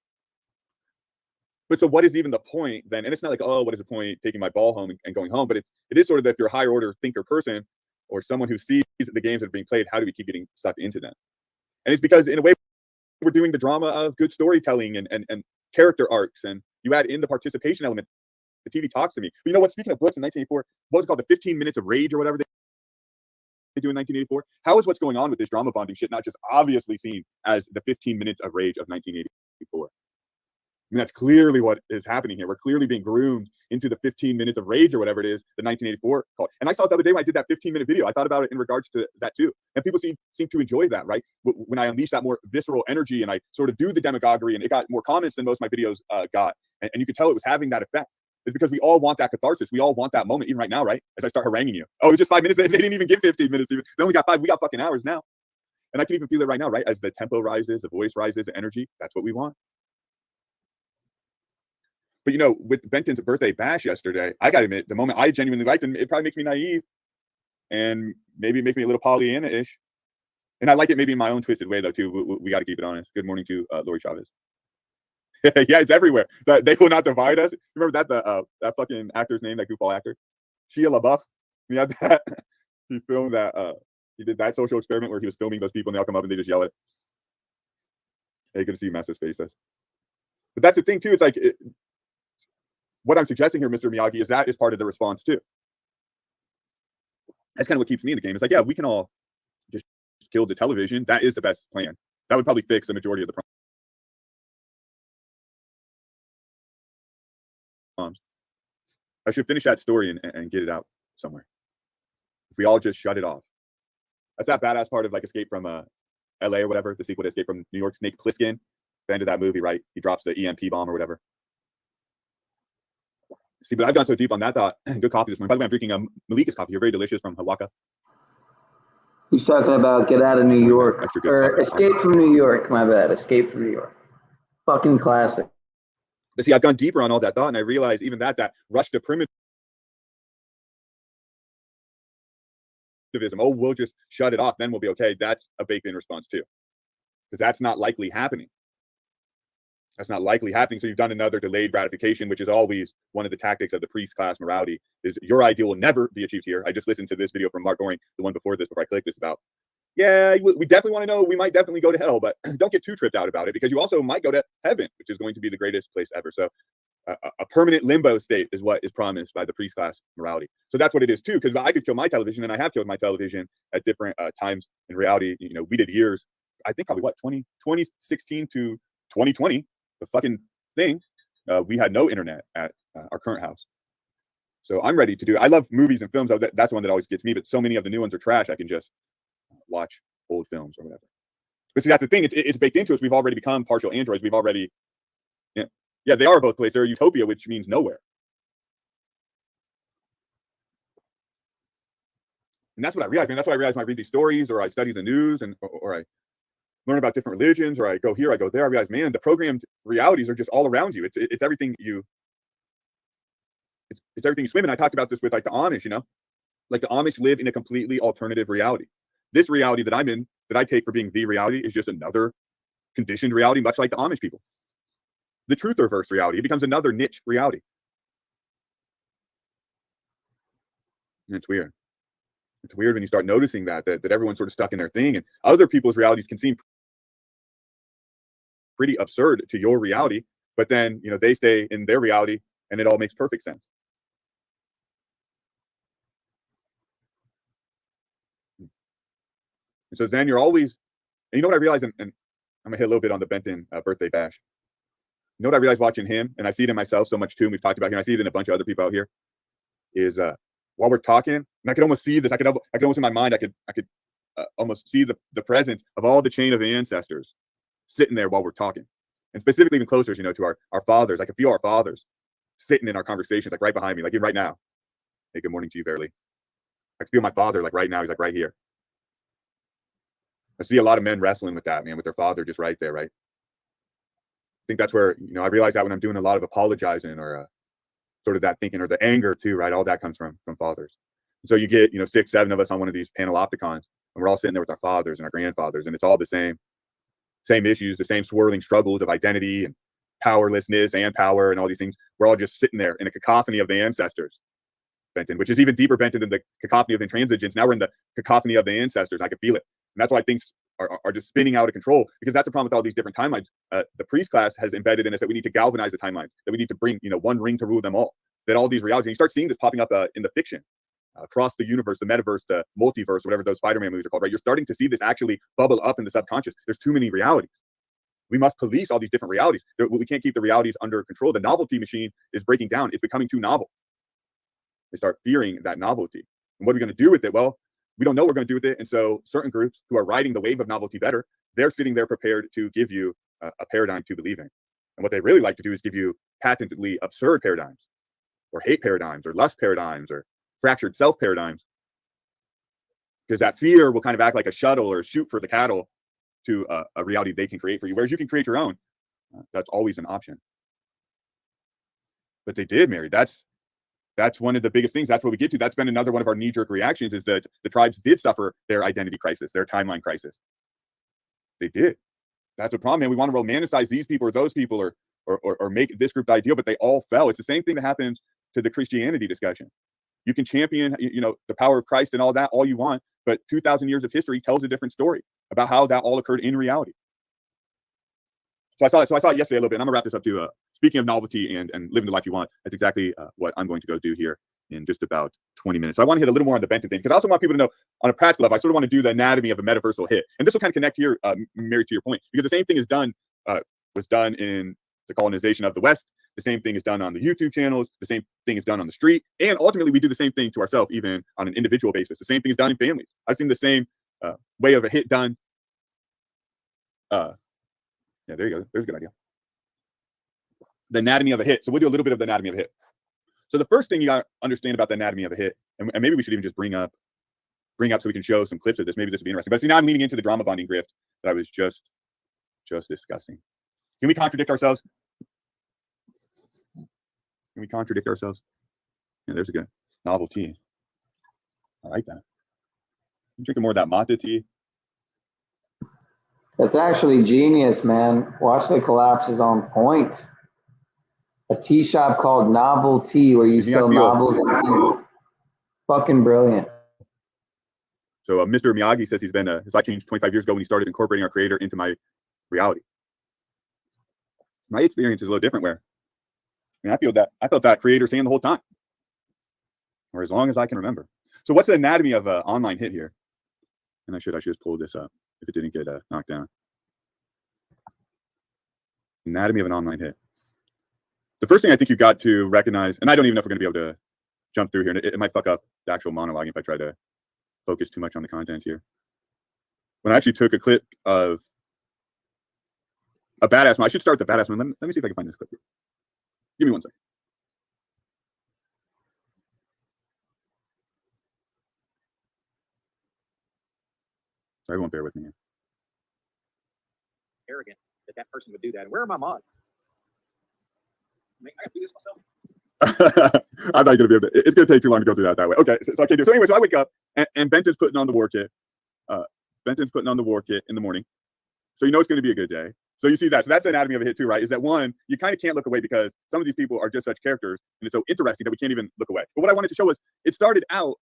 But so what is even the point then? And it's not like, oh, what is the point taking my ball home and going home? But it is sort of that if you're a higher order thinker person or someone who sees the games that are being played, how do we keep getting sucked into them? And it's because in a way, we're doing the drama of good storytelling and character arcs, and you add in the participation element. The TV talks to me. But you know what? Speaking of books in 1984, what was it called? The 15 Minutes of Rage or whatever they do in 1984. How is what's going on with this drama bonding shit not just obviously seen as the 15 Minutes of Rage of 1984? mean, that's clearly what is happening here. We're clearly being groomed into the 15 minutes of rage or whatever it is, the 1984 call. And I saw it the other day when I did that 15-minute video. I thought about it in regards to that too. And people seem to enjoy that, right? When I unleash that more visceral energy and I sort of do the demagoguery, and it got more comments than most of my videos got. And you could tell it was having that effect. It's because we all want that catharsis. We all want that moment, even right now, right? As I start haranguing you. Oh, it was just 5 minutes. They didn't even give 15 minutes. Even. They only got 5. We got fucking hours now. And I can even feel it right now, right? As the tempo rises, the voice rises, the energy, that's what we want. But, you know, with Benton's birthday bash yesterday, I got to admit, the moment I genuinely liked him, it probably makes me naive and maybe make me a little Pollyanna-ish. And I like it maybe in my own twisted way, though, too. We got to keep it honest. Good morning to Lori Chavez. Yeah, it's everywhere. They will not divide us. Remember that fucking actor's name, that goofball actor? Shia LaBeouf? He had that. He filmed that. He did that social experiment where he was filming those people and they all come up and they just yell at it. Hey, good to see you, massive faces. But that's the thing, too. It's like, what I'm suggesting here, Mr. Miyagi, is that is part of the response, too. That's kind of what keeps me in the game. It's like, yeah, we can all just kill the television. That is the best plan. That would probably fix the majority of the problems. I should finish that story and get it out somewhere. If we all just shut it off. That's that badass part of like Escape from LA or whatever, the sequel to Escape from New York, Snake Plissken, the end of that movie, right? He drops the EMP bomb or whatever. See, but I've gone so deep on that thought. Good coffee this morning. By the way, I'm drinking Malika's coffee. You're very delicious from Hawaka. He's talking about Get Out of New York, or Escape from New York, my bad, Escape from New York. Fucking classic. But see, I've gone deeper on all that thought, and I realized even that rush to primitivism, oh, we'll just shut it off, then we'll be okay. That's a baked-in response too, because that's not likely happening. That's not likely happening. So you've done another delayed gratification, which is always one of the tactics of the priest class morality. Is your ideal will never be achieved here. I just listened to this video from Mark Goring, the one before I clicked this about. Yeah, we definitely want to know. We might definitely go to hell, but don't get too tripped out about it because you also might go to heaven, which is going to be the greatest place ever. So a permanent limbo state is what is promised by the priest class morality. So that's what it is too, because I could kill my television, and I have killed my television at different times in reality. You know, we did years, I think probably 2016 to 2020, the fucking thing. We had no internet at our current house. So I'm ready to do it. I love movies and films. That's one that always gets me, but so many of the new ones are trash. I can just watch old films or whatever. But see, that's the thing. It's baked into us. We've already become partial androids. We've already, yeah, they are both places. They're a utopia, which means nowhere. And that's what I realized. That's why I realized when I read these stories, or I study the news, or I learn about different religions, or I go here, I go there. I realize, man, the programmed realities are just all around you. It's everything you. It's everything you swim in. I talked about this with like the Amish. You know, like the Amish live in a completely alternative reality. This reality that I'm in, that I take for being the reality, is just another conditioned reality, much like the Amish people. The truth reverse reality, it becomes another niche reality. And it's weird. It's weird when you start noticing that everyone's sort of stuck in their thing, and other people's realities can seem pretty absurd to your reality, but then, you know, they stay in their reality and it all makes perfect sense. And so then you're always, and you know what I realized, and I'm gonna hit a little bit on the Benton birthday bash. You know what I realized watching him, and I see it in myself so much too, and we've talked about him, I see it in a bunch of other people out here, is while we're talking, and I could almost see this, I could almost in my mind, I could almost see the presence of all the chain of ancestors sitting there while we're talking. And specifically even closer, you know, to our fathers. I can feel our fathers sitting in our conversations, like right behind me, like right now. Hey, good morning to you, Verily. I can feel my father like right now, he's like right here. I see a lot of men wrestling with that, man, with their father just right there, right? I think that's where, you know, I realize that when I'm doing a lot of apologizing, or sort of that thinking, or the anger too, right? All that comes from fathers. And so you get, you know, 6, 7 of us on one of these panelopticons, and we're all sitting there with our fathers and our grandfathers, and it's all the same issues, the same swirling struggles of identity and powerlessness and power and all these things. We're all just sitting there in a cacophony of the ancestors, Benton, which is even deeper, Benton, than the cacophony of intransigence. Now we're in the cacophony of the ancestors. I can feel it. And that's why things are just spinning out of control, because that's the problem with all these different timelines. The priest class has embedded in us that we need to galvanize the timelines, that we need to bring, you know, one ring to rule them all, that all these realities, and you start seeing this popping up in the fiction, across the universe, the metaverse, the multiverse, whatever those Spider-Man movies are called, right? You're starting to see this actually bubble up in the subconscious. There's too many realities. We must police all these different realities. We can't keep the realities under control. The novelty machine is breaking down. It's becoming too novel. They start fearing that novelty. And what are we going to do with it? Well, we don't know what we're going to do with it. And so certain groups who are riding the wave of novelty better, they're sitting there prepared to give you a paradigm to believe in. And what they really like to do is give you patently absurd paradigms, or hate paradigms, or lust paradigms, or fractured self paradigms. Because that fear will kind of act like a shuttle or a chute for the cattle to a reality they can create for you. Whereas you can create your own. That's always an option. But they did, Mary. That's one of the biggest things. That's what we get to. That's been another one of our knee-jerk reactions, is that the tribes did suffer their identity crisis, their timeline crisis. They did. That's a problem, man. We want to romanticize these people or those people, or make this group the ideal, but they all fell. It's the same thing that happens to the Christianity discussion. You can champion, the power of Christ and all that all you want, but 2,000 years of history tells a different story about how that all occurred in reality. So I saw it yesterday a little bit, and I'm gonna wrap this up too. Speaking of novelty and living the life you want, that's exactly what I'm going to go do here in just about 20 minutes. So I want to hit a little more on the Benton thing, because I also want people to know on a practical level, I sort of want to do the anatomy of a metaversal hit. And this will kind of connect here, Mary, to your point, because the same thing was done in the colonization of the West. The same thing is done on the YouTube channels. The same thing is done on the street. And ultimately, we do the same thing to ourselves, even on an individual basis. The same thing is done in families. I've seen the same way of a hit done. Yeah, there you go. There's a good idea. The anatomy of a hit. So we'll do a little bit of the anatomy of a hit. So the first thing you got to understand about the anatomy of a hit, and maybe we should even just bring up so we can show some clips of this. Maybe this would be interesting. But see, now I'm leaning into the drama bonding grift that I was just discussing. Can we contradict ourselves? Can we contradict ourselves? Yeah, there's a good novelty. I like that. I'm drinking more of that matcha tea. That's actually genius, man. Watch the collapse is on point. A tea shop called Novel Tea, where you sell novels and tea. Fucking brilliant. So Mr. Miyagi says his life changed 25 years ago when he started incorporating our creator into my reality. My experience is a little different, where I felt that creator's hand the whole time, or as long as I can remember. So what's the anatomy of an online hit here? And I should just pull this up if it didn't get knocked down. Anatomy of an online hit. The first thing I think you got to recognize, and I don't even know if we're going to be able to jump through here, and it might fuck up the actual monologue if I try to focus too much on the content here. When I actually took a clip of a badass one, I should start with the badass one. Let me see if I can find this clip here. Give me one second. So everyone bear with me here. Arrogant that person would do that. Where are my mods? I got to do this myself. I'm not going to be able to. It's going to take too long to go through that way. Okay, so I can't do it. So anyway, so I wake up and Benton's putting on the war kit. Benton's putting on the war kit in the morning. So you know it's going to be a good day. So you see that. So that's the anatomy of a hit too, right? Is that one, you kind of can't look away because some of these people are just such characters, and it's so interesting that we can't even look away. But what I wanted to show was it started out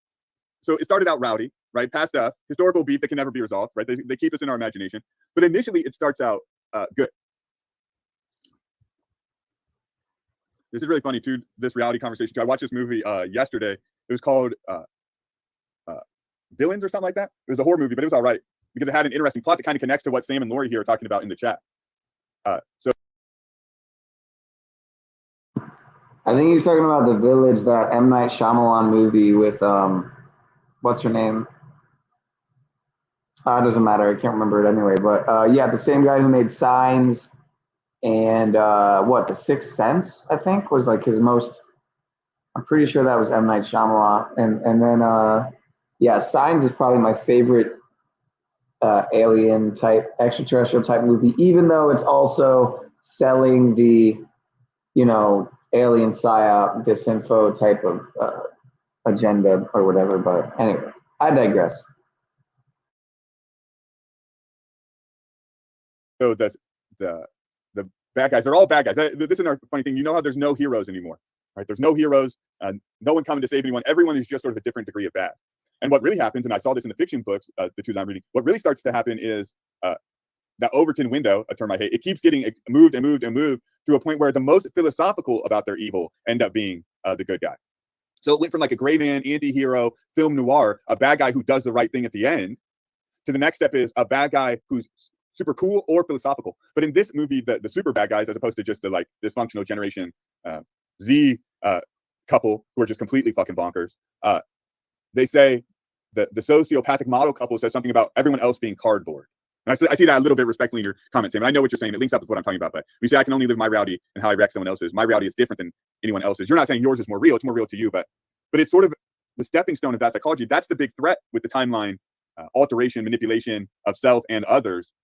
rowdy, right? Past stuff, historical beef that can never be resolved, right? They keep us in our imagination. But initially it starts out good. This is really funny too, this reality conversation too. I watched this movie yesterday. It was called Villains or something like that. It was a horror movie, but it was all right because it had an interesting plot that kind of connects to what Sam and Lori here are talking about in the chat. So I think he's talking about The Village, that M. Night Shyamalan movie with what's her name? It doesn't matter. I can't remember it anyway. But yeah, the same guy who made Signs and The Sixth Sense, I think, was like his most. I'm pretty sure that was M. Night Shyamalan, and then yeah, Signs is probably my favorite alien type, extraterrestrial type movie, even though it's also selling the, alien psyop, disinfo type of agenda or whatever. But anyway, I digress. So the bad guys, they're all bad guys. This is another funny thing. You know how there's no heroes anymore, right? There's no heroes, no one coming to save anyone. Everyone is just sort of a different degree of bad. And what really happens, and I saw this in the fiction books, the two that I'm reading, what really starts to happen is that Overton window, a term I hate, it keeps getting moved and moved and moved to a point where the most philosophical about their evil end up being the good guy. So it went from like a gray man, anti-hero, film noir, a bad guy who does the right thing at the end, to the next step is a bad guy who's super cool or philosophical. But in this movie, the super bad guys, as opposed to just the like dysfunctional Generation Z couple who are just completely fucking bonkers, they say that the sociopathic model couple says something about everyone else being cardboard. And I see that a little bit respectfully in your comment, Sam. And I know what you're saying. It links up with what I'm talking about. But when you say I can only live my reality and how I react to someone else's, my reality is different than anyone else's. You're not saying yours is more real. It's more real to you. But it's sort of the stepping stone of that psychology. That's the big threat with the timeline alteration, manipulation of self and others,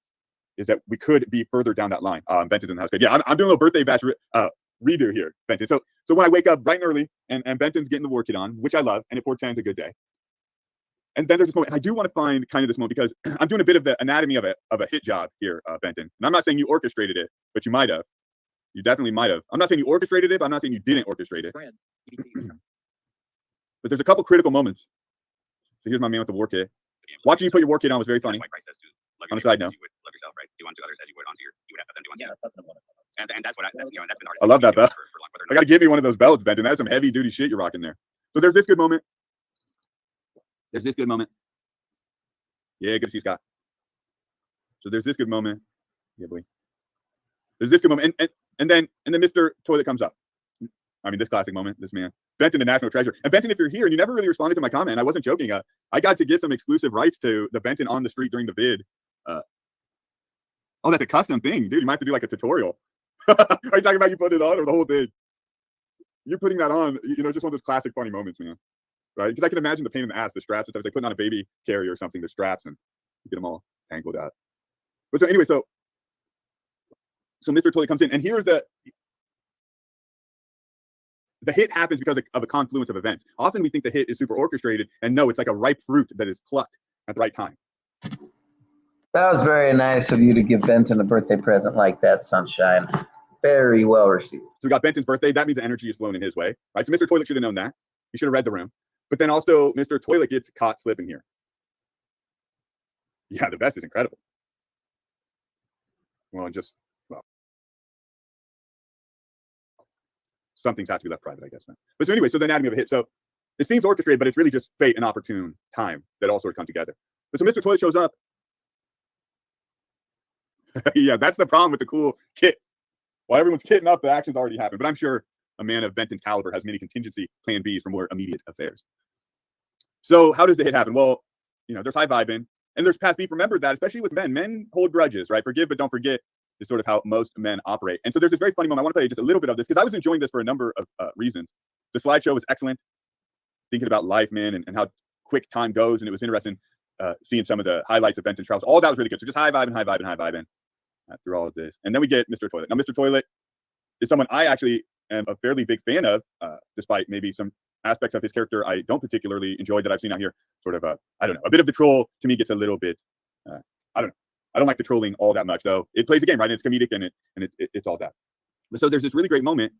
is that we could be further down that line. Benton's in the house. Yeah, I'm doing a little birthday bash redo here, Benton. So when I wake up bright and early and Benton's getting the war kit on, which I love, and it portends a good day. And then there's this moment, and I do want to find kind of this moment because I'm doing a bit of the anatomy of a hit job here, Benton. And I'm not saying you orchestrated it, but you might have. You definitely might have. I'm not saying you orchestrated it, but I'm not saying you didn't orchestrate it. But there's a couple critical moments. So here's my man with the war kit. Watching you put your war kit on was very funny. On a side note. Love yourself, right? Do unto others as you would unto you would have them do unto you. And that's what and that's been I love that belt. I got to give me one of those belts, Benton. That's some heavy duty shit you're rocking there. So there's this good moment. There's this good moment. Yeah, good to see you, Scott. So there's this good moment. Yeah, boy. There's this good moment. And then Mr. Toilet comes up. I mean, this classic moment, this man. Benton, the national treasure. And Benton, if you're here and you never really responded to my comment, I wasn't joking. I got to get some exclusive rights to the Benton on the street during the vid. Oh, that's a custom thing, dude. You might have to do like a tutorial. Are you talking about you put it on or the whole thing? You're putting that on, just one of those classic funny moments, man. Right? Because I can imagine the pain in the ass, the straps and stuff. If they put on a baby carrier or something, the straps, and you get them all tangled out. But so anyway, so Mr. Toilet comes in, and here's the hit happens because of a confluence of events. Often we think the hit is super orchestrated, and no, it's like a ripe fruit that is plucked at the right time. That was very nice of you to give Benton a birthday present like that, Sunshine. Very well received. So we got Benton's birthday. That means the energy is flowing in his way, right? So Mr. Toilet should have known that. He should have read the room. But then also Mr. Toilet gets caught slipping here. Yeah, the vest is incredible. Well, some things have to be left private, I guess, man. But so anyway, so the anatomy of a hit. So it seems orchestrated, but it's really just fate and opportune time that all sort of come together. But so Mr. Toilet shows up. Yeah, that's the problem with the cool kit. While everyone's kitting up, the action's already happened. But I'm sure a man of Benton's caliber has many contingency plan Bs for more immediate affairs. So how does the hit happen? Well, there's high vibing and there's past beef. Remember that, especially with men. Men hold grudges, right? Forgive, but don't forget is sort of how most men operate. And so there's this very funny moment. I want to play just a little bit of this because I was enjoying this for a number of reasons. The slideshow was excellent. Thinking about life, man, and how quick time goes. And it was interesting seeing some of the highlights of Benton's trials. All that was really good. So just high vibing through all of this. And then we get Mr. Toilet. Now, Mr. Toilet is someone I actually am a fairly big fan of, despite maybe some aspects of his character I don't particularly enjoy that I've seen out here. Sort of I don't know, a bit of the troll to me gets a little bit, I don't know. I don't like the trolling all that much, though. It plays a game, right? And it's comedic and it's all that. But so there's this really great moment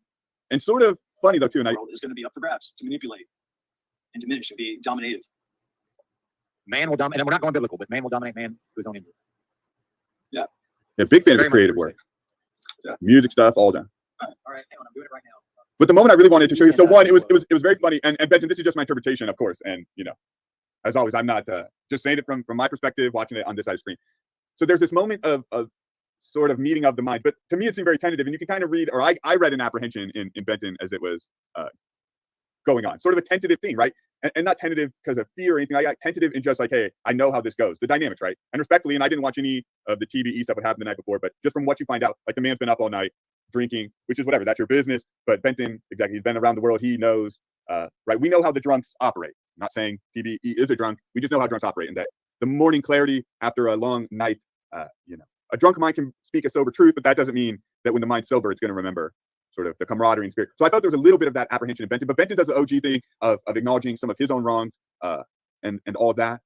and sort of funny though too. And The world is going to be up for grabs to manipulate and diminish and be dominative. Man will dominate, and we're not going biblical, but man will dominate man to his own image. Yeah. Yeah, big fan of his creative work. Yeah. Music stuff, all done. All right, hang on, I'm doing it right now. But the moment I really wanted to show you, so one, it was very funny, and Benton, this is just my interpretation, of course, and as always, I'm not just saying it from my perspective, watching it on this side of the screen. So there's this moment of sort of meeting of the mind, but to me it seemed very tentative, and you can kind of read, or I read an apprehension in Benton as it was going on, sort of a tentative thing, right? And not tentative because of fear or anything. I got tentative in just like, hey, I know how this goes, the dynamics, right? And respectfully, and I didn't watch any of the TBE stuff that happened the night before, but just from what you find out, like the man's been up all night drinking, which is whatever, that's your business. But Benton, exactly, he's been around the world. He knows, right? We know how the drunks operate. I'm not saying TBE is a drunk. We just know how drunks operate, and that the morning clarity after a long night, a drunk mind can speak a sober truth, but that doesn't mean that when the mind's sober, it's going to remember sort of the camaraderie and spirit. So I thought there was a little bit of that apprehension in Benton, but Benton does the OG thing of acknowledging some of his own wrongs and all of that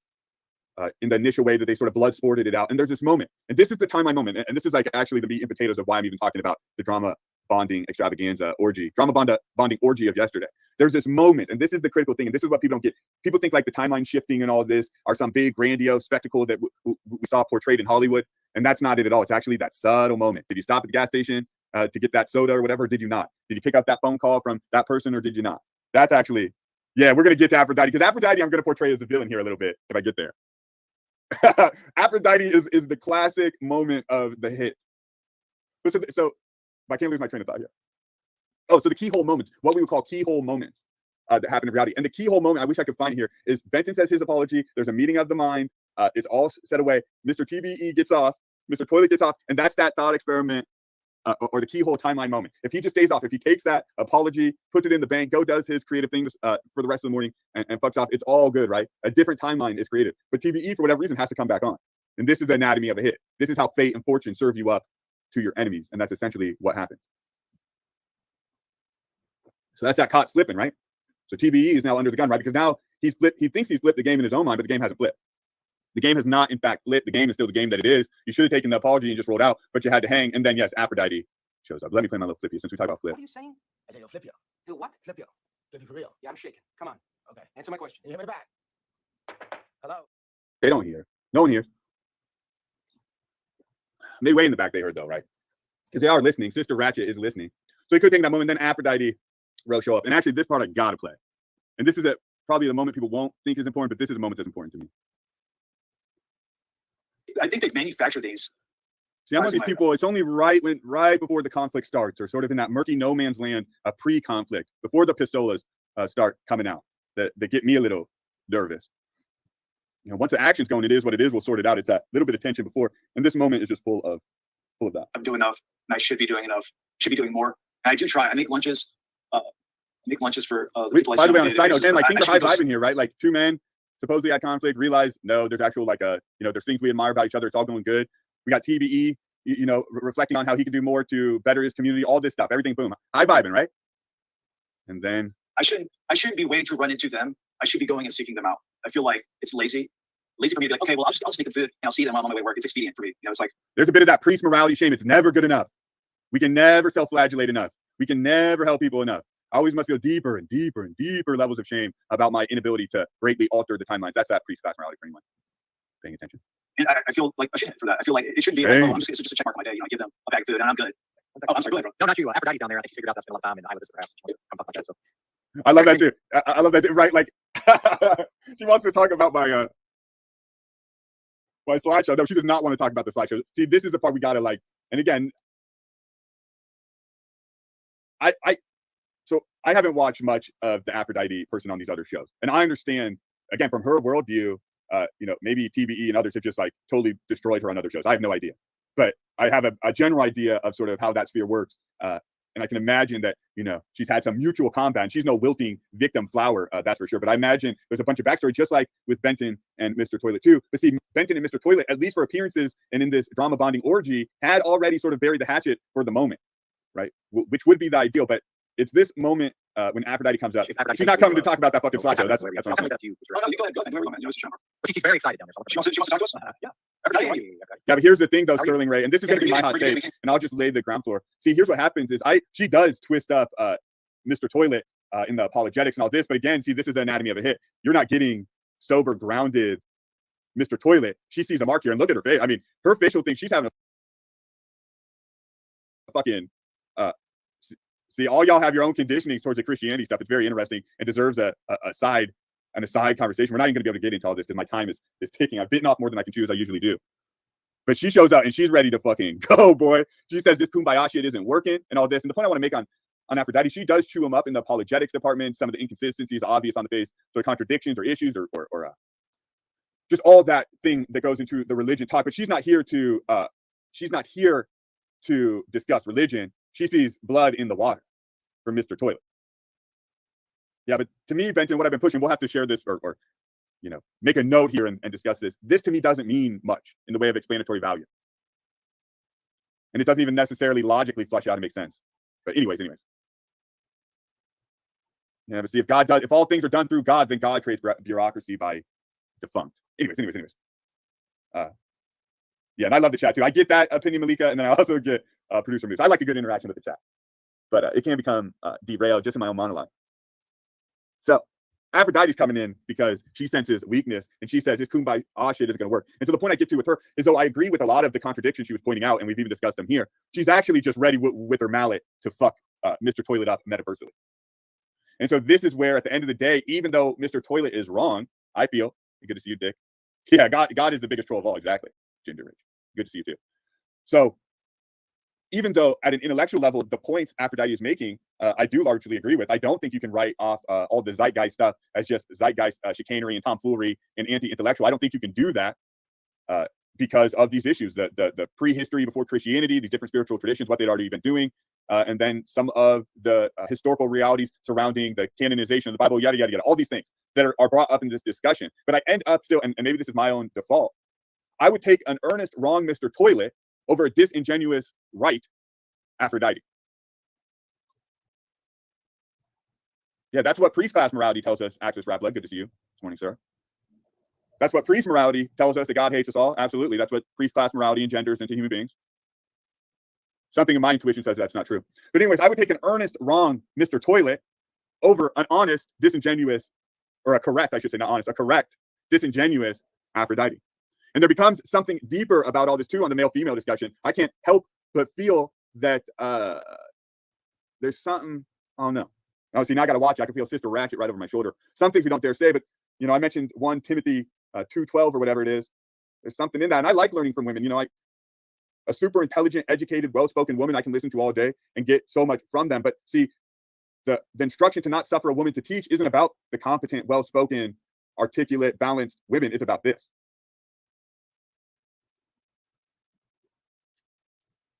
in the initial way that they sort of blood sported it out. And there's this moment, and this is the timeline moment, and this is like actually the meat and potatoes of why I'm even talking about the drama bonding extravaganza orgy, bonding orgy of yesterday. There's this moment, and this is the critical thing, and this is what people don't get. People think like the timeline shifting and all of this are some big grandiose spectacle that we saw portrayed in Hollywood, and that's not it at all. It's actually that subtle moment. Did you stop at the gas station to get that soda or whatever? Did you not? Did you pick up that phone call from that person or did you not? That's actually, yeah, we're going to get to Aphrodite, because Aphrodite I'm going to portray as the villain here a little bit if I get there. Aphrodite is the classic moment of the hit. So I can't lose my train of thought here. Oh, so the keyhole moments, what we would call keyhole moments that happen in reality. And the keyhole moment, I wish I could find here, is Benton says his apology. There's a meeting of the mind. It's all set away. Mr. TBE gets off. Mr. Toilet gets off. And that's that thought experiment or the keyhole timeline moment. If he just stays off, if he takes that apology, puts it in the bank, does his creative things for the rest of the morning and fucks off, it's all good, right? A different timeline is created. But TBE, for whatever reason, has to come back on. And this is the anatomy of a hit. This is how fate and fortune serve you up to your enemies. And that's essentially what happens. So that's that caught slipping, right? So TBE is now under the gun, right? Because now he thinks he flipped the game in his own mind, but the game hasn't flipped. The game has not, in fact, flipped. The game is still the game that it is. You should have taken the apology and just rolled out, but you had to hang. And then, yes, Aphrodite shows up. Let me play my little flip you since we talk about flip. What are you saying? I said, yo, flip yo. Do what? Flip yo. Flip you for real. Yeah, I'm shaking. Come on. Okay. Answer my question. You hear me back? Hello? They don't hear. No one hears. They way in the back they heard, though, right? Because they are listening. Sister Ratchet is listening. So he could take that moment. Then Aphrodite will show up. And actually, this part I got to play. And this is probably the moment people won't think is important, but this is the moment that's important to me. I think they've manufactured these. See, I'm one of these people, it's only right before the conflict starts, or sort of in that murky no man's land, a pre-conflict, before the pistolas start coming out, that get me a little nervous. You know, once the action's going, it is what it is. We'll sort it out. It's that little bit of tension before, and this moment is just full of that. I'm doing enough, and I should be doing enough. Should be doing more. And I do try. I make lunches. For the people I By the see way, on a side note, again, like things are high those- vibing here, right? Like two men supposedly had conflict, realized no, there's actual there's things we admire about each other. It's all going good. We got TBE, reflecting on how he could do more to better his community. All this stuff, everything, boom, high vibing, right? And then I shouldn't be waiting to run into them. I should be going and seeking them out. I feel like it's lazy for me to be like, okay, well, I'll just make the food and I'll see them on my way to work. It's expedient for me. It's like there's a bit of that priest morality shame. It's never good enough. We can never self-flagellate enough. We can never help people enough. I always must feel deeper and deeper and deeper levels of shame about my inability to greatly alter the timelines. That's that priest class morality for anyone paying attention. And I feel like a shithead for that. I feel like it shouldn't be like, oh, it's just a check mark on my day. I give them a bag of food and I'm good. Oh, I'm sorry, go ahead, bro. No, not you. Aphrodite's down there. I think she figured out that's been a long time, and I live this perhaps. So. I love that too. I love that too. Right? Like she wants to talk about my slideshow. No, she does not want to talk about the slideshow. See, this is the part we gotta like. And again, So I haven't watched much of the Aphrodite person on these other shows, and I understand again from her worldview. Maybe TBE and others have just like totally destroyed her on other shows. I have no idea, but I have a general idea of sort of how that sphere works, and I can imagine that she's had some mutual combat. And she's no wilting victim flower, that's for sure. But I imagine there's a bunch of backstory, just like with Benton and Mr. Toilet too. But see, Benton and Mr. Toilet, at least for appearances and in this drama bonding orgy, had already sort of buried the hatchet for the moment, right? Which would be the ideal, but it's this moment when Aphrodite comes up. She's not coming to talk about that fucking slideshow. That's what I'm saying. Oh, no, you go ahead. Whoever you want. She's very excited down there. She wants to talk to us? Yeah. Yeah, but here's the thing though, Sterling Ray, and this is going to be my hot take, and I'll just lay the ground floor. See, here's what happens is she does twist up Mr. Toilet in the apologetics and all this, but again, see, this is the anatomy of a hit. You're not getting sober, grounded Mr. Toilet. She sees a mark here, and look at her face. I mean, her facial thing, she's having a fucking see, all y'all have your own conditionings towards the Christianity stuff. It's very interesting and deserves a side conversation. We're not even going to be able to get into all this because my time is ticking. I've bitten off more than I can chew, as I usually do. But she shows up and she's ready to fucking go, boy. She says this kumbaya shit isn't working and all this. And the point I want to make on Aphrodite, she does chew him up in the apologetics department. Some of the inconsistencies obvious on the face, sort of contradictions or issues or just all that thing that goes into the religion talk. But she's not here to discuss religion. She sees blood in the water for Mr. Toilet. Yeah, but to me, Benton, what I've been pushing, we'll have to share this or make a note here and discuss this. This to me doesn't mean much in the way of explanatory value. And it doesn't even necessarily logically flush out and make sense. But anyways. Yeah, but see, if all things are done through God, then God creates bureaucracy by defunct. Anyways. Yeah, and I love the chat too. I get that opinion, Malika, and then I also get producer moves. I like a good interaction with the chat, but it can become derailed just in my own monologue. So Aphrodite's coming in because she senses weakness, and she says this kumbaya shit isn't going to work. And so the point I get to with her is, though I agree with a lot of the contradictions she was pointing out, and we've even discussed them here, she's actually just ready with her mallet to fuck Mr. Toilet up metaversally. And so this is where, at the end of the day, even though Mr. Toilet is wrong, I feel, good to see you, Dick, Yeah, God is the biggest troll of all. Exactly. Ginger Rich. Good to see you too. So even though at an intellectual level, the points Aphrodite is making, I do largely agree with. I don't think you can write off all the zeitgeist stuff as just zeitgeist chicanery and tomfoolery and anti-intellectual. I don't think you can do that because of these issues, the prehistory before Christianity, these different spiritual traditions, what they'd already been doing, and then some of the historical realities surrounding the canonization of the Bible, yada, yada, yada, all these things that are brought up in this discussion. But I end up still, and maybe this is my own default, I would take an earnest wrong Mr. Toilet over a disingenuous right Aphrodite. Yeah, that's what priest class morality tells us. Axis Raplet, good to see you this morning, sir. That's what priest morality tells us, that God hates us all. Absolutely. That's what priest class morality engenders into human beings. Something in my intuition says that's not true. But anyways, I would take an earnest wrong Mr. Toilet over an honest, disingenuous, or a correct, I should say, not honest, a correct, disingenuous Aphrodite. And there becomes something deeper about all this too on the male-female discussion. I can't help but feel that there's something, oh no. Oh, see, now I got to watch it. I can feel Sister Ratchet right over my shoulder. Some things we don't dare say, but, you know, I mentioned 1 Timothy 2:12 or whatever it is. There's something in that. And I like learning from women. You know, a super intelligent, educated, well-spoken woman I can listen to all day and get so much from them. But see, the instruction to not suffer a woman to teach isn't about the competent, well-spoken, articulate, balanced women. It's about this.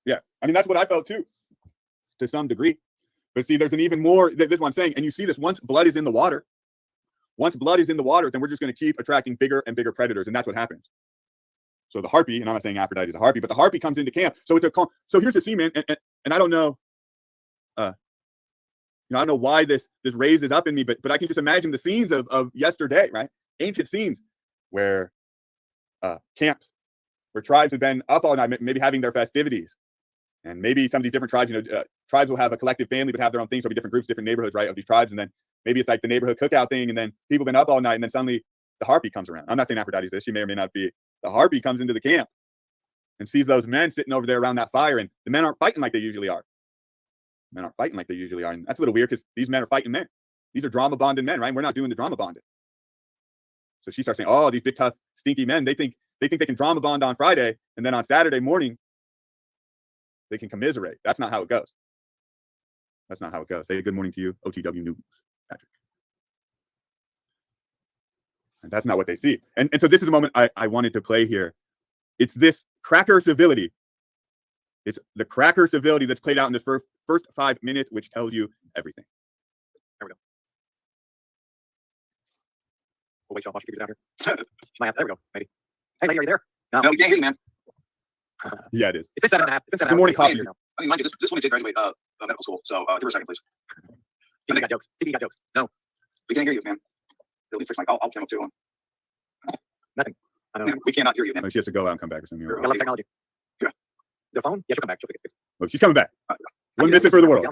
Yeah, I mean, that's what I felt too, to some degree. But see, there's an even more, this is what I'm saying, and you see this, once blood is in the water, then we're just going to keep attracting bigger and bigger predators, and that's what happens. So the harpy, and I'm not saying Aphrodite is a harpy, but the harpy comes into camp. So here's the scene, man, and I don't know, I don't know why this raises up in me, but I can just imagine the scenes of yesterday, right? Ancient scenes where camps, where tribes have been up all night, maybe having their festivities. And maybe some of these different tribes, tribes will have a collective family, but have their own things. There'll be different groups, different neighborhoods, right, of these tribes. And then maybe it's like the neighborhood cookout thing. And then people have been up all night. And then suddenly the harpy comes around. I'm not saying Aphrodite's this. She may or may not be. The harpy comes into the camp and sees those men sitting over there around that fire. And the men aren't fighting like they usually are. Men aren't fighting like they usually are. And that's a little weird because these men are fighting men. These are drama bonded men, right? We're not doing the drama bonding. So she starts saying, oh, these big, tough, stinky men, they think they can drama bond on Friday. And then on Saturday morning, they can commiserate. That's not how it goes. That's not how it goes. Hey, good morning to you, OTW News, Patrick. And that's not what they see. And so this is the moment I wanted to play here. It's this cracker civility. It's the cracker civility that's played out in this first 5 minutes, which tells you everything. There we go. We'll wait till Bosch figures it out here. There we go, maybe. Hey, lady, are you there? No, we can't hear you, man. Yeah, it is. It's 7.5. It's 7.5. It's a morning coffee. I mean, mind you, this one did graduate medical school, so give her a second, please. TV got jokes. TV got jokes. No, we can't hear you, man. Let me fix my. I'll come up too. Nothing. I don't know. We cannot hear you, man. She has to go out and come back or something. I love technology. Yeah. Is there a phone? Yeah, she'll come back. She'll fix it. Oh, she's coming back. One missing for the world.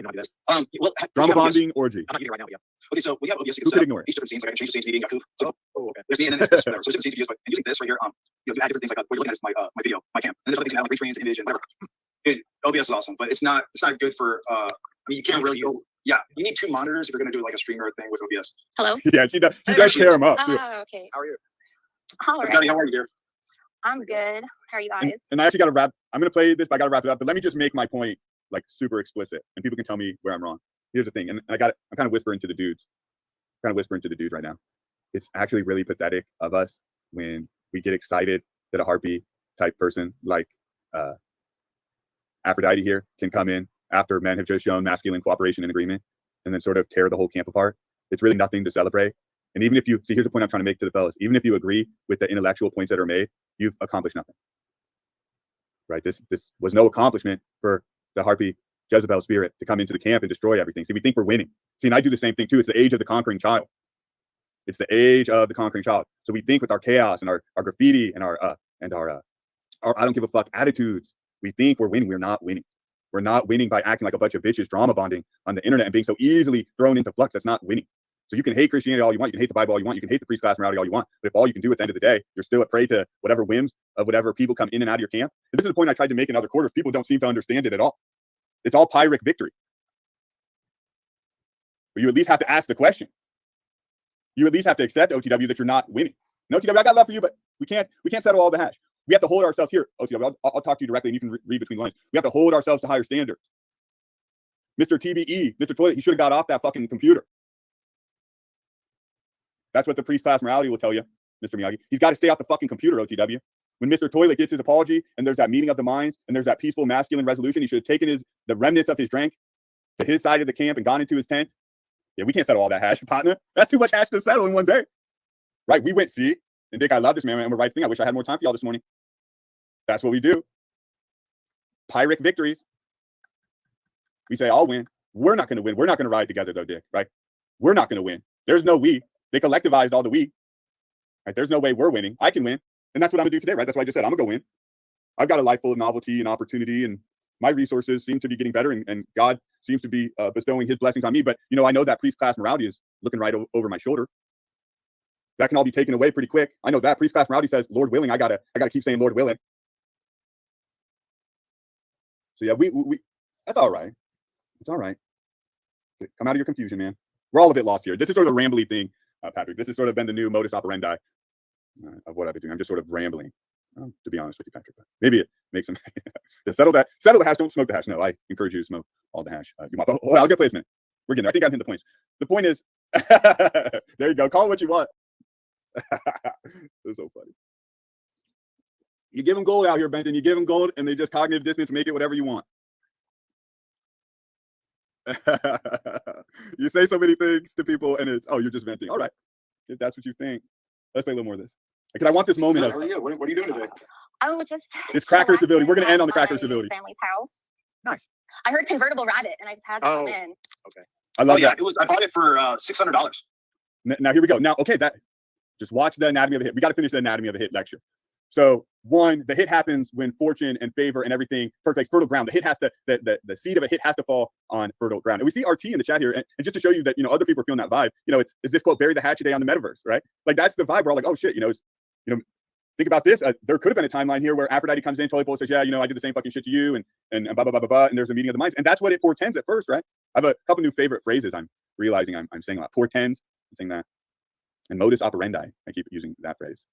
Well, drama bonding orgy. I'm not using it right now, but yeah. Okay, so we have OBS. Who could ignore it? Each different scenes. Like I can change the scenes to me being Yaku. Oh, okay. There's me and then this, whatever. So there's different scenes to use, but and using this right here, you add different things like what you're looking at is my video, my cam, and there's other things you can add like rescreens, image, and whatever. OBS is awesome, but it's not good for. I mean, you can't really. Yeah, you need 2 monitors if you're going to do like a streamer thing with OBS. Hello. Yeah, she does pair them up. Oh, okay. How are you? All right. Scotty, how are you, dear? I'm good. How are you guys? And I actually got to wrap. I'm going to play this, but I got to wrap it up. But let me just make my point like super explicit, and people can tell me where I'm wrong. Here's the thing, and I'm kind of whispering to the dudes. Right now. It's actually really pathetic of us when we get excited that a harpy type person like Aphrodite here can come in after men have just shown masculine cooperation and agreement and then sort of tear the whole camp apart. It's really nothing to celebrate. And even if you see, here's the point I'm trying to make to the fellas, even if you agree with the intellectual points that are made, you've accomplished nothing. Right? This was no accomplishment for the harpy Jezebel spirit to come into the camp and destroy everything. See, we think we're winning. See, and I do the same thing too. It's the age of the conquering child. It's the age of the conquering child. So we think with our chaos and our graffiti and our I don't give a fuck attitudes, we think we're winning. We're not winning. We're not winning by acting like a bunch of bitches drama bonding on the internet and being so easily thrown into flux. That's not winning. So you can hate Christianity all you want. You can hate the Bible all you want. You can hate the priest class morality all you want. But if all you can do at the end of the day, you're still a prey to whatever whims of whatever people come in and out of your camp. And this is the point I tried to make in other quarters. People don't seem to understand it at all. It's all Pyrrhic victory. But you at least have to ask the question. You at least have to accept, OTW, that you're not winning. And OTW, I got love for you, but We can't settle all the hash. We have to hold ourselves here. OTW, I'll talk to you directly and you can read between the lines. We have to hold ourselves to higher standards. Mr. TBE, Mr. Toilet, he should have got off that fucking computer. That's what the priest class morality will tell you, Mr. Miyagi. He's got to stay off the fucking computer, OTW. When Mr. Toilet gets his apology and there's that meeting of the minds and there's that peaceful masculine resolution, he should have taken the remnants of his drink to his side of the camp and gone into his tent. Yeah, we can't settle all that hash, partner. That's too much hash to settle in one day. Right, we went, see? And Dick, I love this, man. I'm the right thing. I wish I had more time for y'all this morning. That's what we do. Pyrrhic victories. We say, I'll win. We're not going to win. We're not going to ride together, though, Dick, right? We're not going to win. There's no we. They collectivized all the we. Right? There's no way we're winning. I can win. And that's what I'm going to do today, right? That's why I just said I'm going to go win. I've got a life full of novelty and opportunity, and my resources seem to be getting better, and God seems to be bestowing his blessings on me. But, you know, I know that priest class morality is looking right over my shoulder. That can all be taken away pretty quick. I know that priest class morality says, Lord willing, I gotta keep saying Lord willing. So yeah, we that's all right. It's all right. Come out of your confusion, man. We're all a bit lost here. This is sort of a rambly thing, Patrick. This has sort of been the new modus operandi of what I've been doing. I'm just sort of rambling, to be honest with you, Patrick. Maybe it makes them settle the hash. Don't smoke the hash. No, I encourage you to smoke all the hash you want. Oh, I'll get play this minute. We're getting there. I think I'm hitting the points. The point is, there you go. Call it what you want. It's so funny. You give them gold out here, Benton. You give them gold, and they just cognitive dissonance, make it whatever you want. You say so many things to people, and it's, oh, you're just venting. All right, if that's what you think. Let's play a little more of this, because I want this moment of. How are you? What are you doing today? Oh, just. It's cracker civility. We're going to end on the cracker civility. Family's house. Nice. I heard convertible rabbit, and I just had to come in. Okay. I love that. I bought it for $600. Now here we go. Now, okay, just watch the anatomy of a hit. We got to finish the anatomy of a hit lecture. So one, the hit happens when fortune and favor and everything perfect, fertile ground. The hit has to, the seed of a hit has to fall on fertile ground. And we see RT in the chat here, and just to show you that, you know, other people are feeling that vibe. You know, is this quote, bury the hatchet day on the metaverse, right? Like that's the vibe. We're all like, oh shit, think about this. There could have been a timeline here where Aphrodite comes in, totally says, yeah, I did the same fucking shit to you, and blah, blah, blah, blah, blah, and there's a meeting of the minds. And that's what it portends at first, right? I have a couple new favorite phrases I'm realizing I'm saying a lot. Portends, I'm saying that. And modus operandi, I keep using that phrase.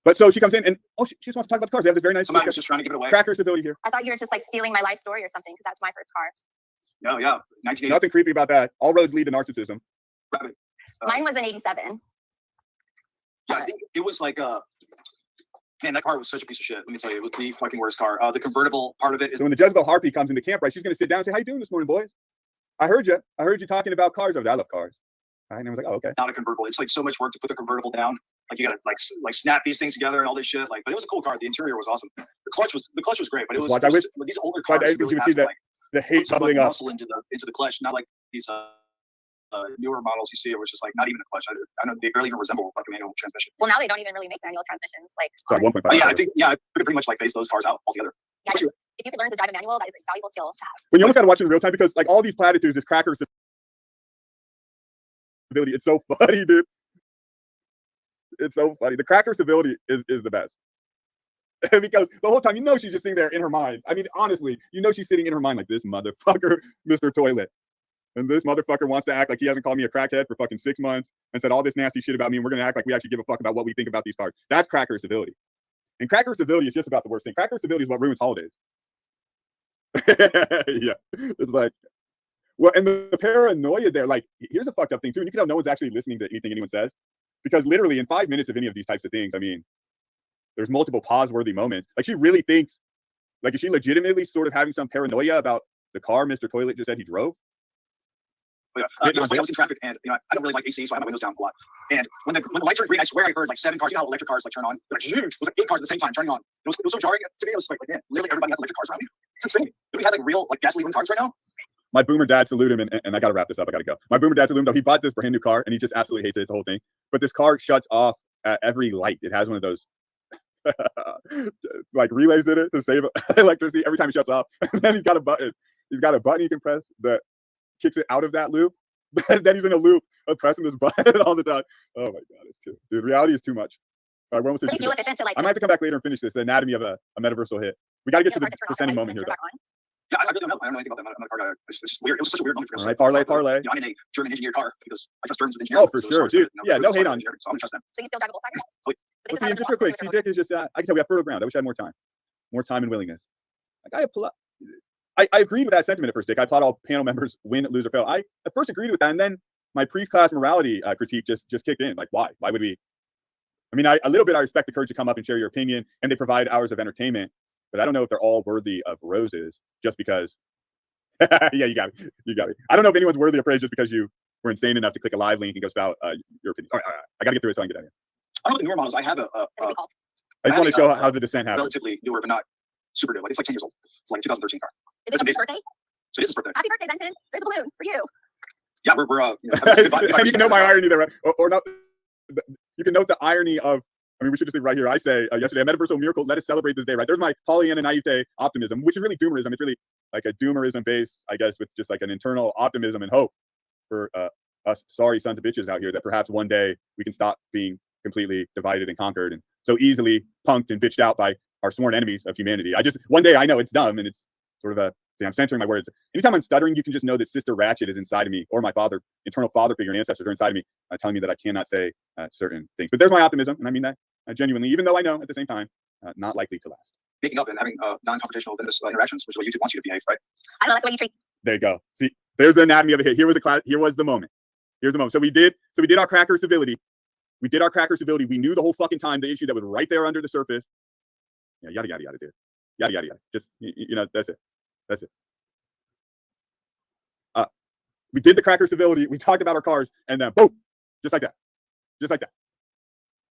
But so she comes in and she just wants to talk about the cars. They have this very nice. Somebody was just trying to give it away. Cracker civility here. I thought you were just like stealing my life story or something, because that's my first car. No, yeah, 1980. Nothing creepy about that. All roads lead to narcissism. Mine was an 87. Yeah, I think it was like man, that car was such a piece of shit. Let me tell you, it was the fucking worst car. The convertible part of it. So when the Jezebel Harpy comes into camp, right, she's going to sit down and say, "How you doing this morning, boys? I heard you talking about cars over there. I love cars." And I was like, "Oh, okay." Not a convertible. It's like so much work to put the convertible down. Like you gotta like snap these things together and all this shit. Like, but it was a cool car. The interior was awesome. The clutch was great, but it was, I wish these older cars. you really see that like, the hate bubbling up muscle into the clutch, not like these newer models you see. It was just like not even a clutch. I know they barely even resemble like a manual transmission. Well, now they don't even really make manual transmissions. Like, so 1.5. I think I could pretty much like phase those cars out altogether. Yeah, if you could learn to drive a manual, that is a valuable skill to have. When you almost got to watch it in real time, because like all these platitudes, this cracker civility, it's so funny, dude. It's so funny. The cracker civility is the best. Because the whole time, she's just sitting there in her mind. I mean, honestly, she's sitting in her mind like, this motherfucker, Mr. Toilet. And this motherfucker wants to act like he hasn't called me a crackhead for fucking 6 months and said all this nasty shit about me, and we're going to act like we actually give a fuck about what we think about these cars. That's cracker civility. And cracker civility is just about the worst thing. Cracker civility is what ruins holidays. Yeah. It's like, well, and the paranoia there, like, here's a fucked up thing too. And you can tell no one's actually listening to anything anyone says. Because literally in 5 minutes of any of these types of things, I mean, there's multiple pause-worthy moments. Like she really thinks, like, is she legitimately sort of having some paranoia about the car Mr. Toilet just said he drove? Oh, yeah. I was in traffic, and I don't really like AC, so I have my windows down a lot. And when the light turned green, I swear I heard like 7 cars. You know how electric cars like turn on? Like, it was like 8 cars at the same time turning on. It was so jarring to me. I was like, man, literally everybody has electric cars around me. It's insane. Do we have like real like gasoline cars right now? My boomer dad salute him, and I got to wrap this up. I got to go. My boomer dad salute him, though. He bought this brand new car, and he just absolutely hates it. It's the whole thing. But this car shuts off at every light. It has one of those like relays in it to save electricity every time it shuts off. And then he's got a button. He's got a button he can press that kicks it out of that loop. But then he's in a loop of pressing this button all the time. Oh my God, it's too. Dude, reality is too much. All right, we're almost at fuel efficient to like. I might have to come back later and finish this. The anatomy of a metaversal hit. We got to get to the descending moment here, though. Yeah, I really don't know. I don't know anything about that. I'm not a car guy. It's weird. It was such a weird moment for us. All right, parlay. I'm in a German engineered car because I trust Germans with engineering. Oh, for sure, dude. Yeah, no hate on. So I'm gonna trust them. So you still drive a Volkswagen? Well, see, and just real quick, see, Dick is just, I can tell we have fertile ground. I wish I had more time and willingness. Like, I agreed with that sentiment at first, Dick. I thought all panel members win, lose, or fail. I at first agreed with that, and then my pre-class morality critique just kicked in. Like, why? Why would we? I mean, a little bit I respect the courage to come up and share your opinion, and they provide hours of entertainment, but I don't know if they're all worthy of roses just because. Yeah, you got me. I don't know if anyone's worthy of praise just because you were insane enough to click a live link and go spout your opinion. All right. I got to get through it so I can get out of here. I don't know the newer models. I have I just want to show how the descent happened. Relatively newer, but not super new. Like it's like 10 years old. It's like a 2013 car. Is this his birthday? So it is his birthday. Happy birthday, Benson. There's a balloon for you. Yeah, we're you can know my irony there, right? Or not. You can note the irony of. I mean, we should just leave right here. I say yesterday, a metaversal miracle. Let us celebrate this day, right? There's my Pollyanna naivete optimism, which is really doomerism. It's really like a doomerism base, I guess, with just like an internal optimism and hope for us sorry sons of bitches out here that perhaps one day we can stop being completely divided and conquered and so easily punked and bitched out by our sworn enemies of humanity. One day I know it's dumb and it's sort of I'm censoring my words. Anytime I'm stuttering, you can just know that Sister Ratchet is inside of me, or my internal father figure and ancestors are inside of me, telling me that I cannot say certain things. But there's my optimism, and I mean that genuinely, even though I know at the same time, not likely to last. Making up and having non-confrontational business interactions, which is what YouTube wants you to behave, right? I don't know, that's the way you treat. There you go. See, there's the anatomy of a hit. Here was the moment. Here's the moment. So we did our cracker civility. We knew the whole fucking time the issue that was right there under the surface. Yeah, yada yada yada, dude. Yada yada yada. Just that's it. That's it. We did the cracker civility. We talked about our cars, and then boom, just like that.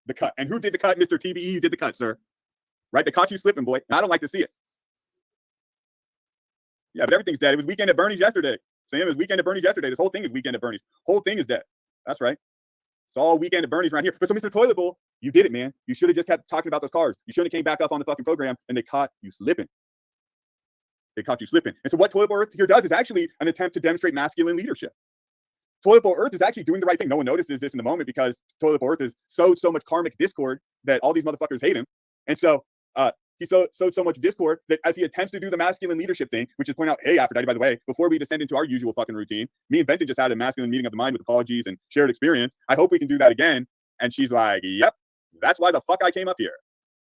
The cut. And who did the cut, Mr. TBE? You did the cut, sir. Right? They caught you slipping, boy. And I don't like to see it. Yeah, but everything's dead. It was weekend at Bernie's yesterday. Sam, it was weekend at Bernie's yesterday. This whole thing is weekend at Bernie's. Whole thing is dead. That's right. It's all weekend at Bernie's around here. But so, Mr. Toilet Bowl, you did it, man. You should have just kept talking about those cars. You shouldn't have came back up on the fucking program, and they caught you slipping. And so what Toilet Bowl Earth here does is actually an attempt to demonstrate masculine leadership. Toilet Bowl Earth is actually doing the right thing. No one notices this in the moment because Toilet Bowl Earth has sowed so much karmic discord that all these motherfuckers hate him. And so he sowed so much discord that as he attempts to do the masculine leadership thing, which is point out, hey, Aphrodite, by the way, before we descend into our usual fucking routine, me and Benton just had a masculine meeting of the mind with apologies and shared experience. I hope we can do that again. And she's like, yep, that's why the fuck I came up here.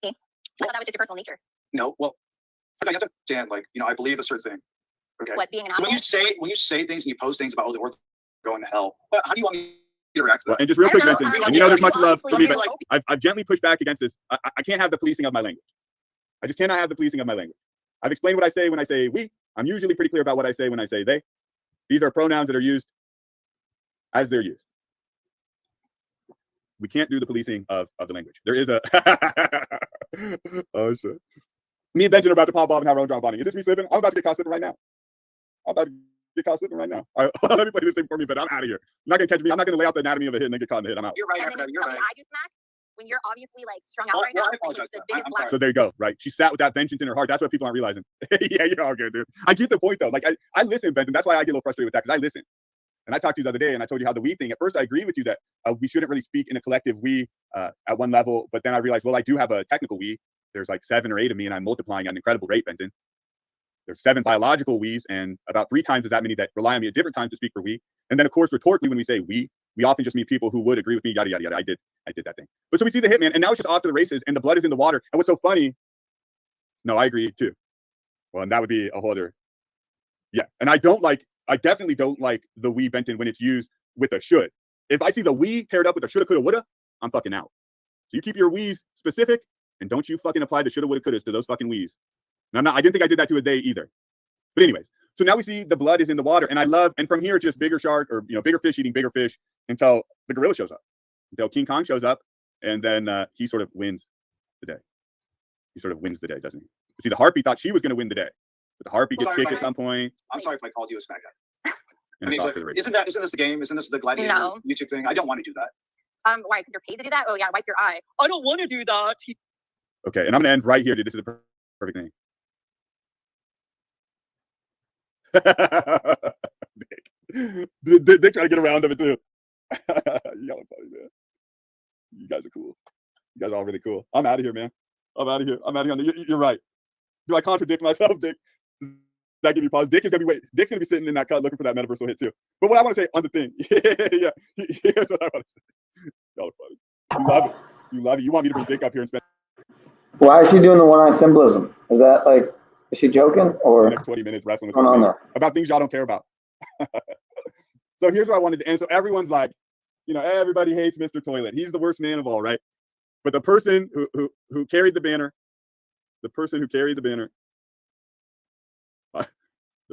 Okay. I thought that was just your personal nature. No, well, you have to understand, like, I believe a certain thing. Okay. What, being an so asshole? when you say things and you post things about the world going to hell, well, how do you want me to react to that? Well, and just real quick, Benton, and there's much love for me, but I've gently pushed back against this. I can't have the policing of my language. I just cannot have the policing of my language. I've explained what I say when I say we. I'm usually pretty clear about what I say when I say they. These are pronouns that are used as they're used. We can't do the policing of the language. There is a oh shit. Me and Benton are about to pop off and have our own drama bonding. Is this me slipping? I'm about to get caught slipping right now. All right, let me play this thing for me, but I'm out of here. You're not gonna catch me. I'm not gonna lay out the anatomy of a hit and then get caught in the hit. I'm out. You're right. You're right. I do smack when you're obviously like strung out right now. I apologize. The biggest black. So there you go, right? She sat with that vengeance in her heart. That's what people aren't realizing. Yeah, you're all good, dude. I get the point though. Like I listen, Benton. That's why I get a little frustrated with that, because I listen. And I talked to you the other day, and I told you how the we thing. At first, I agree with you that we shouldn't really speak in a collective we at one level. But then I realized, well, I do have a technical we. There's like 7 or 8 of me, and I'm multiplying at an incredible rate, Benton. There's 7 biological we's, and about 3 times as that many that rely on me at different times to speak for we. And then, of course, rhetorically, when we say we often just mean people who would agree with me. Yada yada yada. I did that thing. But so we see the hitman, and now it's just off to the races, and the blood is in the water. And what's so funny? No, I agree too. Well, and that would be a whole other. Yeah, and I definitely don't like the we, Benton, when it's used with a should. If I see the we paired up with a shoulda, coulda, woulda, I'm fucking out. So you keep your we's specific, and don't you fucking apply the shoulda, woulda, couldas to those fucking we's. And I didn't think I did that to a they either. But anyways, so now we see the blood is in the water, and and from here it's just bigger shark or bigger fish eating bigger fish until the gorilla shows up, until King Kong shows up, and then he sort of wins the day. He sort of wins the day, doesn't he? See, the harpy thought she was going to win the day, but the harpy gets kicked at some point. I'm sorry if I called you a smack guy. I mean, isn't this the game? Isn't this the gladiator YouTube thing? I don't want to do that. Why? Because you're paid to do that? Oh yeah, wipe your eye. I don't want to do that. Okay, and I'm gonna end right here, dude. This is a perfect thing. Dick trying to get around of it too. Y'all are funny, man. You guys are cool. You guys are all really cool. I'm out of here, man. I'm out of here. You're right. Do I contradict myself, Dick? Does that give you pause? Dick's gonna be sitting in that cut looking for that metaversal hit too. But what I want to say on the thing, yeah, here's what I want to say. Y'all are funny. We love it. You love it. You want me to bring Dick up here and spend Why is she doing the one-eye symbolism? Is that like, is she joking the or next 20 minutes wrestling with what's going on me there? about things y'all don't care about? So here's what I wanted to end. So everyone's like, you know, everybody hates Mr. Toilet. He's the worst man of all, right? But the person who carried the banner, the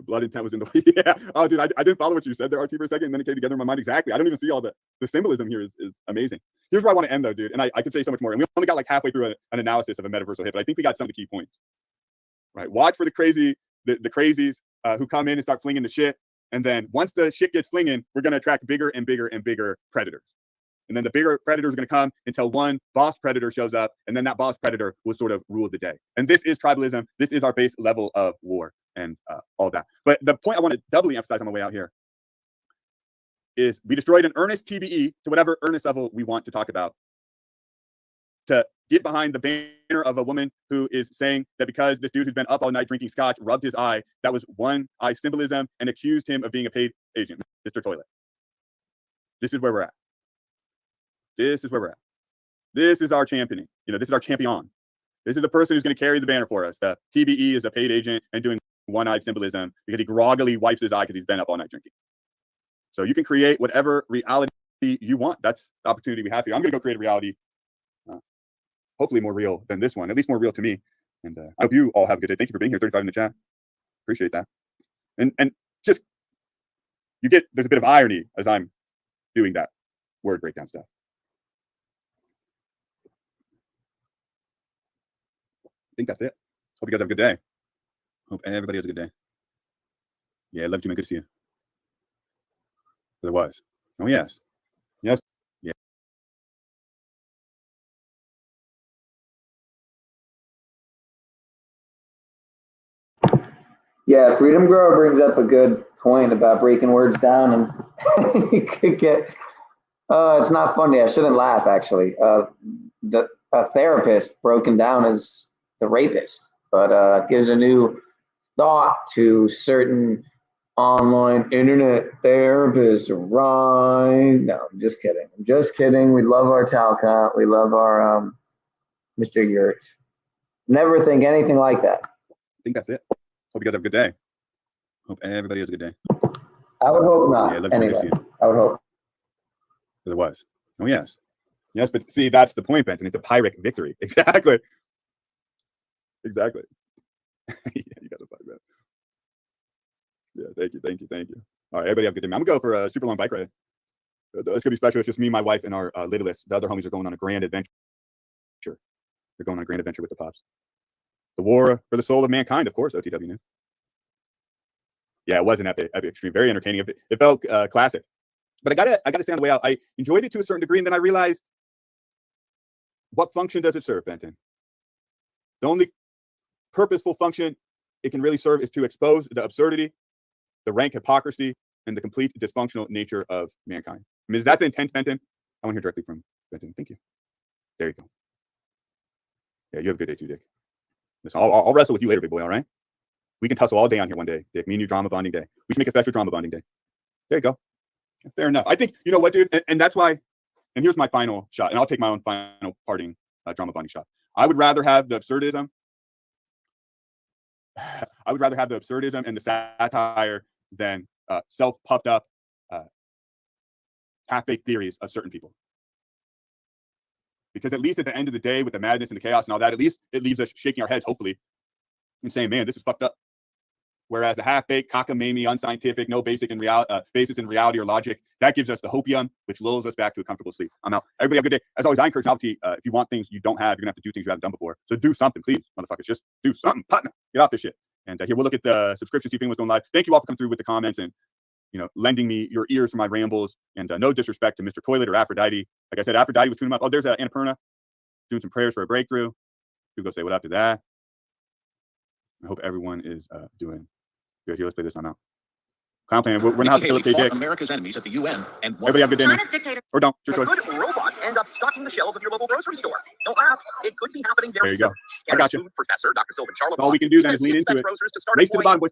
blood intent was in the yeah. Oh, dude, I didn't follow what you said there, RT, for a second, and then it came together in my mind exactly. I don't even see all the symbolism here is amazing. Here's where I want to end though, dude, and I could say so much more. And we only got like halfway through an analysis of a metaversal hit, but I think we got some of the key points. Right? Watch for the crazies who come in and start flinging the shit, and then once the shit gets flinging, we're going to attract bigger and bigger and bigger predators. And then the bigger predators are going to come until one boss predator shows up, and then that boss predator will sort of rule the day. And this is tribalism. This is our base level of war and all that. But the point I want to doubly emphasize on my way out here is we destroyed an earnest TBE to whatever earnest level we want to talk about to get behind the banner of a woman who is saying that because this dude who's been up all night drinking scotch rubbed his eye, that was one eye symbolism, and accused him of being a paid agent, Mr. Toilet. This is where we're at. This is where we're at. This is our championing. You know, this is our champion. This is the person who's going to carry the banner for us. The TBE is a paid agent and doing one-eyed symbolism because he groggily wipes his eye because he's been up all night drinking. So you can create whatever reality you want. That's the opportunity we have here. I'm going to go create a reality, hopefully more real than this one, at least more real to me. And I hope you all have a good day. Thank you for being here. 35 in the chat. Appreciate that. And just, there's a bit of irony as I'm doing that word breakdown stuff. I think that's it. Hope you guys have a good day. Hope everybody has a good day. Yeah, love you, man. Good to see you. There was. Oh, yes. Yes. Yeah. Yeah, Freedom Grower brings up a good point about breaking words down, and you could get. It's not funny. I shouldn't laugh. Actually, a therapist broken down as the rapist, but gives a new thought to certain online internet therapists. Right? No, I'm just kidding. I'm just kidding. We love our Talcott. We love our Mr. Yurt. Never think anything like that. I think that's it. Hope you guys have a good day. Hope everybody has a good day. I would hope not. Yeah, Anyway, I would hope. There was. Oh, yes. Yes, but see, that's the point, Benton. It's a Pyrrhic victory. Exactly. Exactly. Yeah, you got to fight that. Yeah, thank you. All right, everybody have a good day. I'm going to go for a super long bike ride. It's going to be special. It's just me, my wife, and our littlest. The other homies are going on a grand adventure. They're going on a grand adventure with the pops. The war for the soul of mankind, of course, OTW knew. Yeah, it was an epic extreme, very entertaining. It felt classic. But I gotta say on the way out, I enjoyed it to a certain degree, and then I realized, what function does it serve, Benton? The only purposeful function it can really serve is to expose the absurdity, the rank hypocrisy, and the complete dysfunctional nature of mankind. I mean, is that the intent, Benton? I want to hear directly from Benton. Thank you. There you go. Yeah, you have a good day too, Dick. Listen, I'll wrestle with you later, big boy, all right? We can tussle all day on here one day, Dick. Me and you drama bonding day. We should make a special drama bonding day. There you go. Fair enough. I think, you know what, dude? And that's why, and here's my final shot, and I'll take my own final parting drama bonding shot. I would rather have the absurdism. I would rather have the absurdism and the satire than self-puffed up, half-baked theories of certain people. Because at least at the end of the day, with the madness and the chaos and all that, at least it leaves us shaking our heads, hopefully, and saying, man, this is fucked up. Whereas a half-baked, cockamamie, unscientific, no basis in reality or logic, that gives us the hopium, which lulls us back to a comfortable sleep. I'm out. Everybody have a good day. As always, I encourage novelty. If you want things you don't have, you're going to have to do things you haven't done before. So do something, please, motherfuckers. Just do something. Partner. Get off this shit. And here, we'll look at the subscription, see if anyone's going live. Thank you all for coming through with the comments and, you know, lending me your ears for my rambles. And no disrespect to Mr. Toilet or Aphrodite. Like I said, Aphrodite was tuning up. Oh, there's Annapurna doing some prayers for a breakthrough. You go say what up to that. I hope everyone is doing good. Here, let's play this one out. Clown Plan, we're not facilitating America's enemies at the UN and everybody have a good day, man. Or don't. Your choice. Could robots end up stocking the shelves of your local grocery store? Don't laugh. It could be happening very soon. I got you. Professor Dr. Sylvan Charlotte. All we can do then is lean into it. Race to the bottom, boys.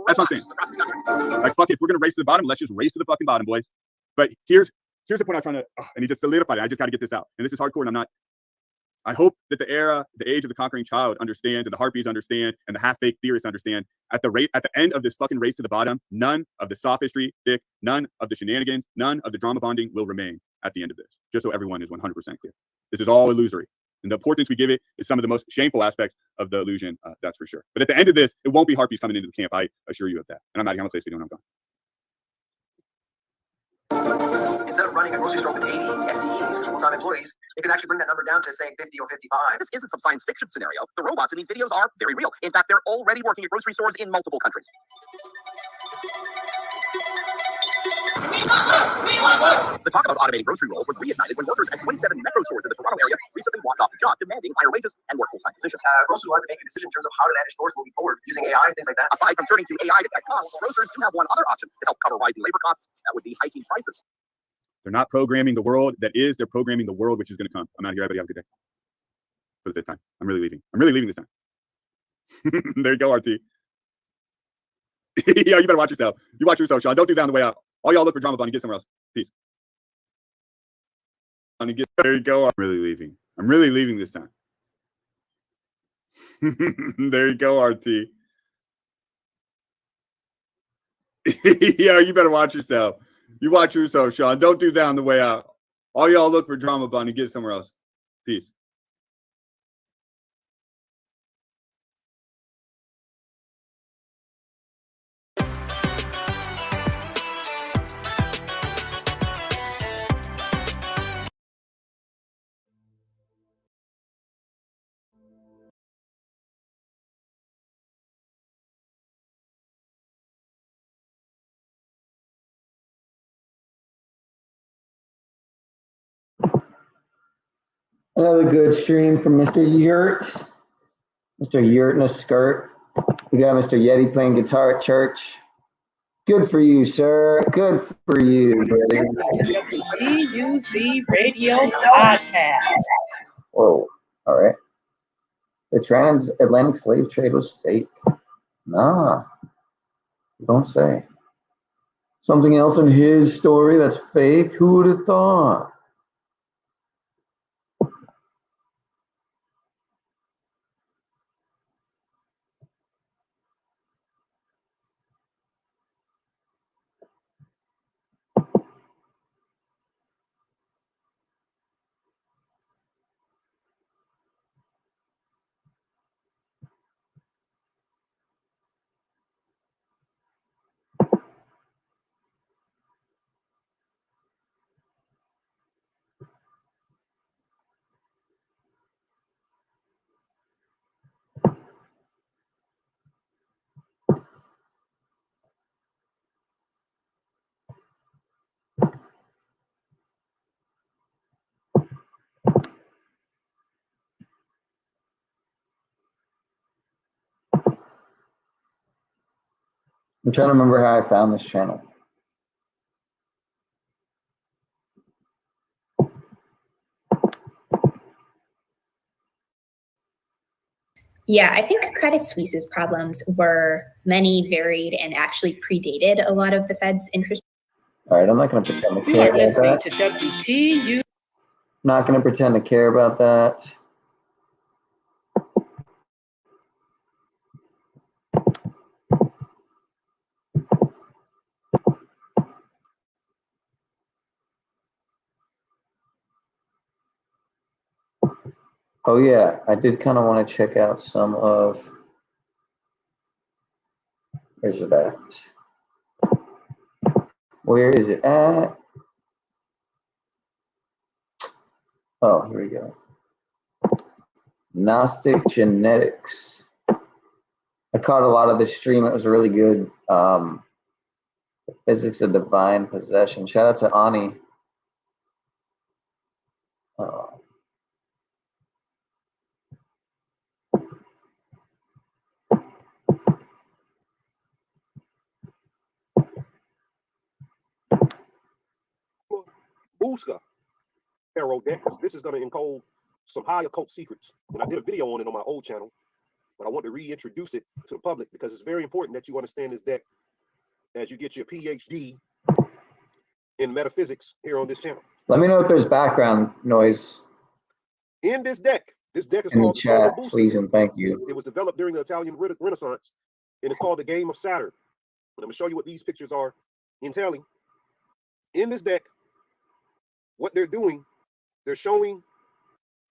That's what I'm saying. Like, fuck it. If we're gonna race to the bottom, let's just race to the fucking bottom, boys. But here's here's the point I'm trying to, and he just solidified it. I just got to get this out. And this is hardcore, and I hope that the age of the conquering child understands, and the harpies understand, and the half-baked theorists understand, at the end of this fucking race to the bottom, none of the sophistry, Dick, none of the shenanigans, none of the drama bonding will remain at the end of this, just so everyone is 100% clear. This is all illusory. And the importance we give it is some of the most shameful aspects of the illusion, that's for sure. But at the end of this, it won't be harpies coming into the camp, I assure you of that. And I'm not going to play this video, and I'm gone. Instead of running a grocery store with 80 FTEs, full-time employees, it could actually bring that number down to, say, 50 or 55. This isn't some science fiction scenario. The robots in these videos are very real. In fact, they're already working at grocery stores in multiple countries. The talk about automating grocery rolls was reignited when workers at 27 Metro stores in the Toronto area recently walked off the job, demanding higher wages and more full-time positions. Grocers will have to make a decision in terms of how to manage stores moving forward using AI and things like that. Aside from turning to AI to cut costs, grocers do have one other option to help cover rising labor costs. That would be hiking prices. They're not programming the world that is, they're programming the world which is going to come. I'm out of here, everybody. Have a good day. For the 5th time. I'm really leaving. I'm really leaving this time. There you go, RT. Yeah, you better watch yourself. You watch yourself, Sean. Don't do that on the way out. All y'all look for drama bunny. Get somewhere else. Peace. There you go. I'm really leaving. I'm really leaving this time. There you go, RT. Yeah, you better watch yourself. You watch yourself, Sean. Don't do that on the way out. All y'all look for drama bunny. Get somewhere else. Peace. Another good stream from Mr. Yurt. Mr. Yurt in a skirt. We got Mr. Yeti playing guitar at church. Good for you, sir. Good for you, brother. WTUZ Radio Podcast. Whoa. All right. The transatlantic slave trade was fake. Nah. You don't say. Something else in his story that's fake? Who would have thought? I'm trying to remember how I found this channel. Yeah, I think Credit Suisse's problems were many, varied, and actually predated a lot of the Fed's interest. All right, I'm not going to pretend to You care are about listening that. to WTU. Not going to pretend to care about that. Oh yeah, I did kind of want to check out some of, where's it at? Where is it at? Oh, here we go. Gnostic Genetics. I caught a lot of the stream. It was really good. Physics of Divine Possession. Shout out to Ani. Booska, Pharaoh deck, because this is going to encode some high occult secrets. And I did a video on it on my old channel, but I want to reintroduce it to the public because it's very important that you understand this deck as you get your PhD in metaphysics here on this channel. Let me know if there's background noise In this deck is in the called Solar chat, Booster. please and thank you. It was developed during the Italian Renaissance, and it's called the Game of Saturn. And I'm going to show you what these pictures are entailing. In this deck, what they're doing, they're showing,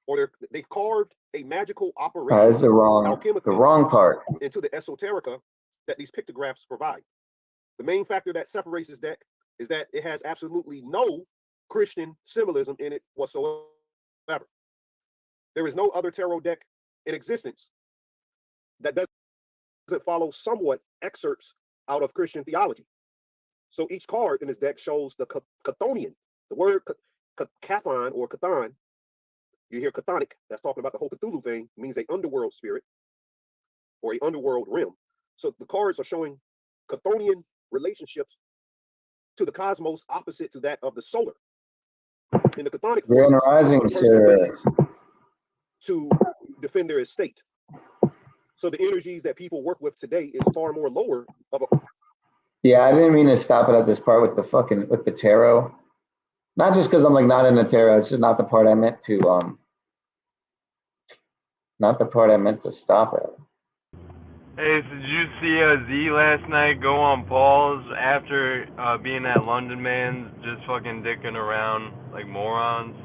or they've carved a magical operation. This is the wrong part. Into the esoterica that these pictographs provide. The main factor that separates this deck is that it has absolutely no Christian symbolism in it whatsoever. There is no other tarot deck in existence that doesn't follow somewhat excerpts out of Christian theology. So each card in this deck shows the Chthonian. The word Chthon or Chthon, you hear chthonic, that's talking about the whole Cthulhu thing, means a underworld spirit or a underworld realm. So the cards are showing Chthonian relationships to the cosmos opposite to that of the solar. In the chthonic Grand Rising, sir. To defend their estate. So the energies that people work with today is far more lower of a. Yeah, I didn't mean to stop it at this part with the tarot. Not just because I'm like not into tarot, it's just not the part I meant to stop it. Hey, so did you see Z last night go on pause after being at London Man's just fucking dicking around like morons?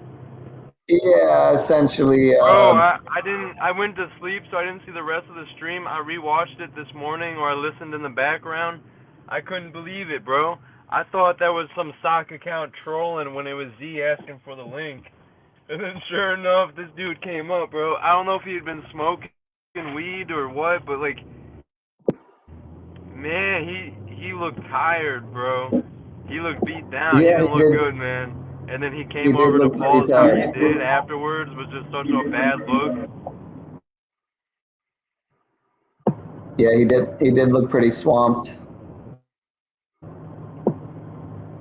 Yeah, essentially. Bro, I went to sleep, so I didn't see the rest of the stream. I rewatched it this morning, or I listened in the background. I couldn't believe it, bro. I thought that was some sock account trolling when it was Z asking for the link. And then sure enough, this dude came up, bro. I don't know if he had been smoking weed or what, but like, man, he looked tired, bro. He looked beat down. Yeah, he didn't look good, man. And then he came over to pause how he did afterwards was just such a bad look. Yeah, he did look pretty swamped.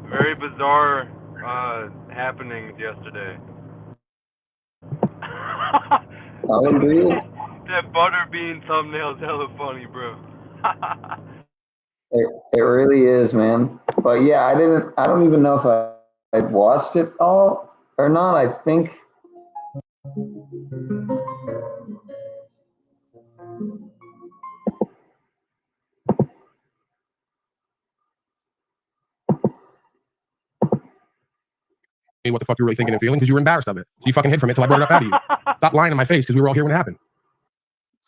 Very bizarre happenings yesterday. I'll agree. That butterbean thumbnail's hella funny, bro. It really is, man. But yeah, I don't even know if I watched it all or not. I think what the fuck you're really thinking and feeling because you were embarrassed of it. So you fucking hid from it till I brought it up out of you. Stop lying in my face because we were all here when it happened.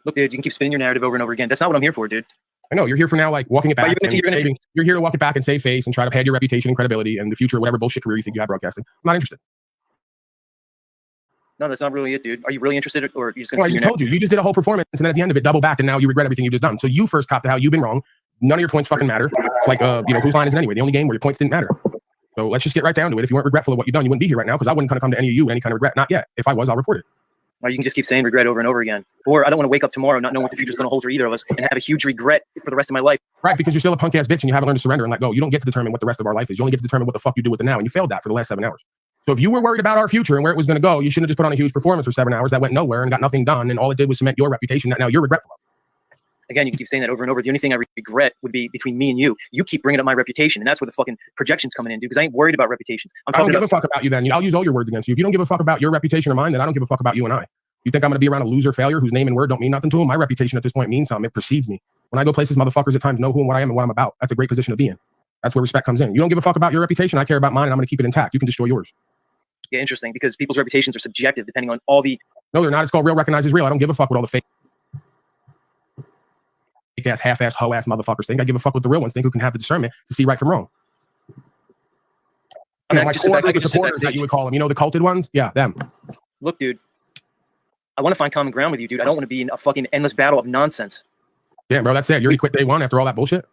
Look, dude, you can keep spinning your narrative over and over again. That's not what I'm here for, dude. I know you're here for now, like walking it back. You're here to walk it back and save face and try to pad your reputation and credibility and the future, whatever bullshit career you think you have broadcasting. I'm not interested. No, that's not really it, dude. Are you really interested, or are you just going to? I just told you. You just did a whole performance, and then at the end of it, double back, and now you regret everything you've just done. So you first copped to how you've been wrong. None of your points fucking matter. It's like, whose line is it anyway? The only game where your points didn't matter. So let's just get right down to it. If you weren't regretful of what you've done, you wouldn't be here right now because I wouldn't come to any of you with any kind of regret. Not yet. If I was, I'll report it. Or you can just keep saying regret over and over again. Or I don't want to wake up tomorrow not knowing what the future's going to hold for either of us and have a huge regret for the rest of my life. Right, because you're still a punk ass bitch and you haven't learned to surrender and let go. You don't get to determine what the rest of our life is. You only get to determine what the fuck you do with it now, and you failed that for the last 7 hours. So if you were worried about our future and where it was going to go, you shouldn't have just put on a huge performance for 7 hours that went nowhere and got nothing done, and all it did was cement your reputation that now you're regretful of. Again, you can keep saying that over and over. The only thing I regret would be between me and you. You keep bringing up my reputation, and that's where the fucking projection's coming in, dude, because I ain't worried about reputations. I don't give a fuck about you then. I'll use all your words against you. If you don't give a fuck about your reputation or mine, then I don't give a fuck about you and I. You think I'm going to be around a loser failure whose name and word don't mean nothing to him? My reputation at this point means something. It precedes me. When I go places, motherfuckers at times know who and what I am and what I'm about. That's a great position to be in. That's where respect comes in. You don't give a fuck about your reputation. I care about mine, and I'm going to keep it intact. You can destroy yours. Yeah, interesting, because people's reputations are subjective depending on all the... No, they're not. It's called real recognizes real. I don't give a fuck what all the fake ass, half-ass, hoe-ass motherfuckers think. I give a fuck what the real ones think who can have the discernment to see right from wrong. I mean, my core group of supporters that you would call them. You know, the culted ones? Yeah, them. Look, dude, I want to find common ground with you, dude. I don't want to be in a fucking endless battle of nonsense. Yeah, bro, that's it. You already quit day one after all that bullshit?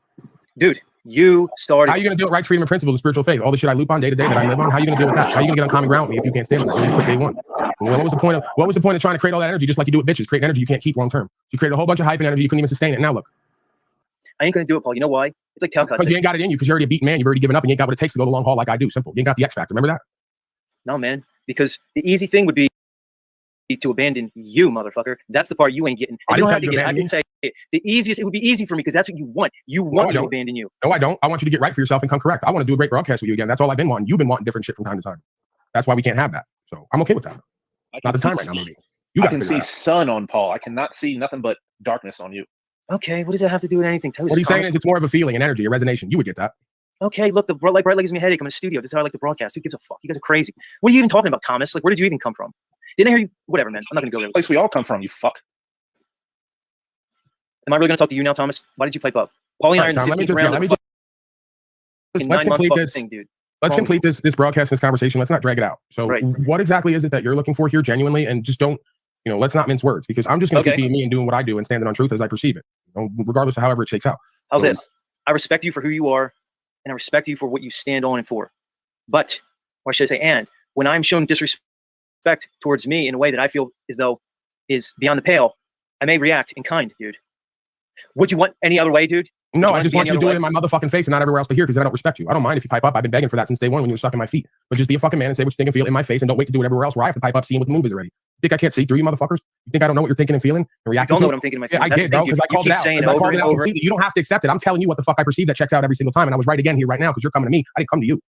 Dude, you started... How are you going to deal with rights, freedom, and principles of spiritual faith? All the shit I loop on day to day that I live on? How are you going to deal with that? How are you going to get on common ground with me if you can't stand it? You quit day one. Well, what was the point of trying to create all that energy just like you do with bitches? Create energy you can't keep long term. You created a whole bunch of hype and energy you couldn't even sustain it. Now look. I ain't going to do it, Paul. You know why? It's like Calcutta. Because you ain't got it in you because you're already a beaten man. You've already given up and you ain't got what it takes to go the long haul like I do. Simple. You ain't got the X factor. Remember that? No, man. Because the easy thing would be to abandon you, motherfucker. That's the part you ain't getting. And I you didn't don't tell have to you to get it. I abandon can say it. The easiest, it would be easy for me because that's what you want. You want me to abandon you. No, I don't. I want you to get right for yourself and come correct. I want to do a great broadcast with you again. That's all I've been wanting. You've been wanting different shit from time to time. That's why we can't have that. So I'm okay with that. Not the time right now, maybe. I can see sun on Paul. I cannot see nothing but darkness on you. Okay, what does that have to do with anything? What he's saying is it's more of a feeling, an energy, a resonation. You would get that. Okay, look, the bright light gives me a headache. I'm in the studio. This is how I like to broadcast. Who gives a fuck? You guys are crazy. What are you even talking about, Thomas? Like, where did you even come from? Didn't I hear you? Whatever, man. I'm not gonna go there. Place we all come from, you fuck. Am I really gonna talk to you now, Thomas? Why did you pipe up? Paulie and I are in the 15th round. Let's complete this. Dude. Let's complete this broadcast, this conversation. Let's not drag it out. So what exactly is it that you're looking for here genuinely? And just don't, let's not mince words, because I'm just going to keep being me and doing what I do and standing on truth as I perceive it, regardless of however it shakes out. How's this? I respect you for who you are, and I respect you for what you stand on and for. But, or should I say, and when I'm shown disrespect towards me in a way that I feel as though is beyond the pale, I may react in kind, dude. Would you want any other way, dude? No, I just want you to do it in my motherfucking face and not everywhere else but here, because I don't respect you. I don't mind if you pipe up. I've been begging for that since day one when you were sucking my feet. But just be a fucking man and say what you think and feel in my face, and don't wait to do it everywhere else where I have to pipe up seeing what the move is already. You think I can't see through you motherfuckers? You think I don't know what you're thinking and feeling and reacting to? I don't know what I'm thinking in my feelings. Yeah, I did, bro, because I called it out. I called it out completely. You don't have to accept it. I'm telling you what the fuck I perceive that checks out every single time, and I was right again here right now because you're coming to me. I didn't come to you.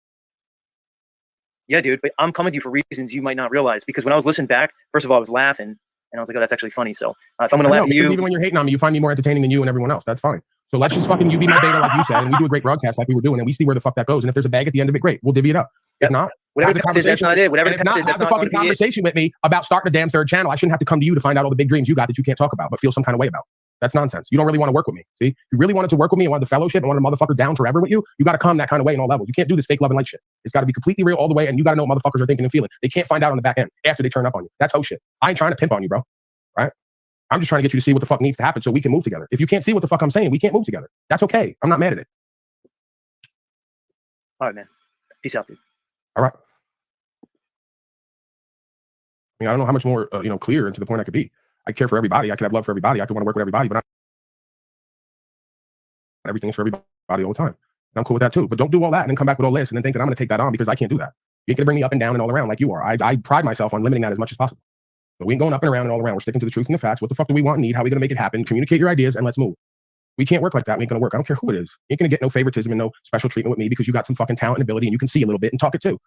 Yeah, dude, but I'm coming to you for reasons you might not realize, because when I was listening back, first of all, I was laughing, and I was like, oh, that's actually funny. So if I'm going to laugh at you. Even when you're hating on me, you find me more entertaining than you and everyone else. That's fine. So let's just fucking you be my beta like you said, and we do a great broadcast like we were doing, and we see where the fuck that goes. And if there's a bag at the end of it, great. We'll divvy it up. If not, whatever the path is, that's not it. Whatever the path is, that's not the fucking conversation with me about starting a damn third channel. I shouldn't have to come to you to find out all the big dreams you got that you can't talk about, but feel some kind of way about. That's nonsense. You don't really want to work with me. See, if you really wanted to work with me and wanted the fellowship and wanted a motherfucker down forever with you, you got to come that kind of way in all levels. You can't do this fake love and light shit. It's got to be completely real all the way, and you got to know what motherfuckers are thinking and feeling. They can't find out on the back end after they turn up on you. That's hoe shit. I ain't trying to pimp on you, bro. Right? I'm just trying to get you to see what the fuck needs to happen so we can move together. If you can't see what the fuck I'm saying, we can't move together. That's okay. I'm not mad at it. All right, man. Peace out, dude. All right. I mean, I don't know how much more, clear and to the point I could be. I care for everybody. I could have love for everybody. I could want to work with everybody, but everything's for everybody all the time. And I'm cool with that too. But don't do all that and then come back with all this and then think that I'm going to take that on, because I can't do that. You ain't going to bring me up and down and all around like you are. I pride myself on limiting that as much as possible. But we ain't going up and around and all around. We're sticking to the truth and the facts. What the fuck do we want and need? How are we going to make it happen? Communicate your ideas and let's move. We can't work like that. We ain't going to work. I don't care who it is. You ain't going to get no favoritism and no special treatment with me because you got some fucking talent and ability and you can see a little bit and talk it too.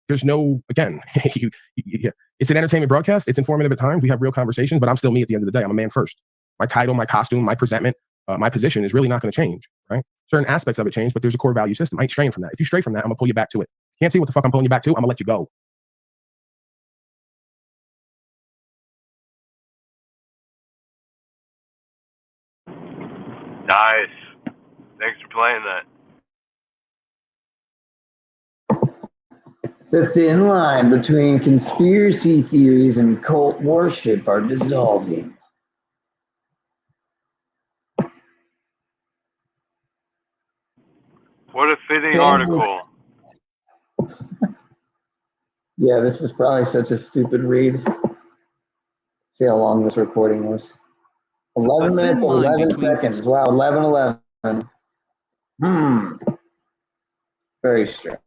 There's no, again, it's an entertainment broadcast. It's informative at times. We have real conversations, but I'm still me at the end of the day. I'm a man first. My title, my costume, my presentment, my position is really not going to change, right? Certain aspects of it change, but there's a core value system. I ain't straying from that. If you stray from that, I'm going to pull you back to it. Can't see what the fuck I'm pulling you back to? I'm going to let you go. Nice. Thanks for playing that. The thin line between conspiracy theories and cult worship are dissolving. What a fitting article. Yeah, this is probably such a stupid read. See how long this recording is. 11 minutes, 11 seconds. Wow, 11. Very strange.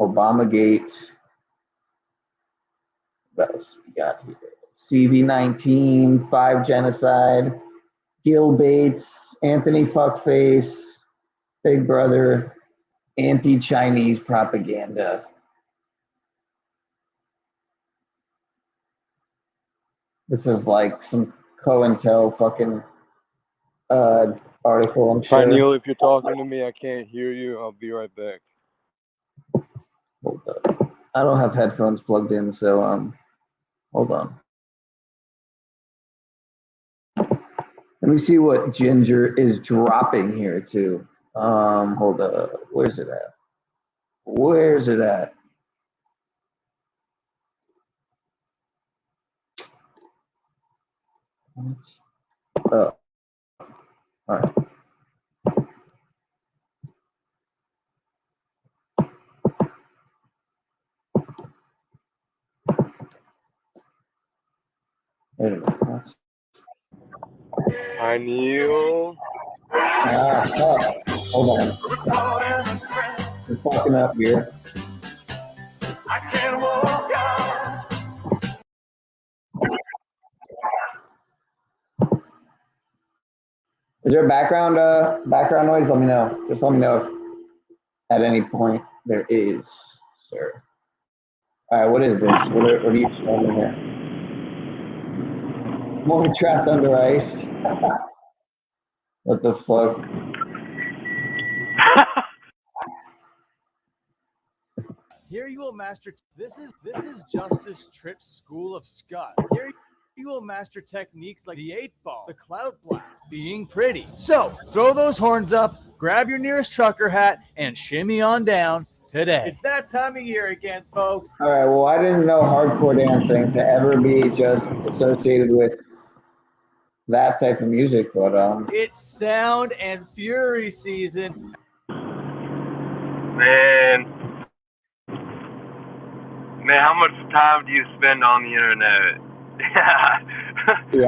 Obamagate. What else we got here? CV-19, 5 genocide, Gil Bates, Anthony Fuckface, Big Brother, anti-Chinese propaganda. This is like some COINTEL fucking article, I'm sure. Hi, Neil, if you're talking to me, I can't hear you. I'll be right back. Hold up. I don't have headphones plugged in, so hold on. Let me see what Ginger is dropping here too. Hold up. Where's it at? Where's it at? What? Oh. All right. Wait a minute. What? Hi, Neil. Hold on. We're fucking up here. Is there background noise? Let me know. Just let me know if at any point there is, sir. All right, what is this? What are you showing me here? More trapped under ice. What the fuck? Here you will master. This is Justice Tripp's School of Scott. Here you will master techniques like the 8-ball, the cloud blast, being pretty. So throw those horns up, grab your nearest trucker hat, and shimmy on down today. It's that time of year again, folks. All right, well, I didn't know hardcore dancing to ever be just associated with that type of music, but It's sound and fury season. Man, how much time do you spend on the internet? yeah,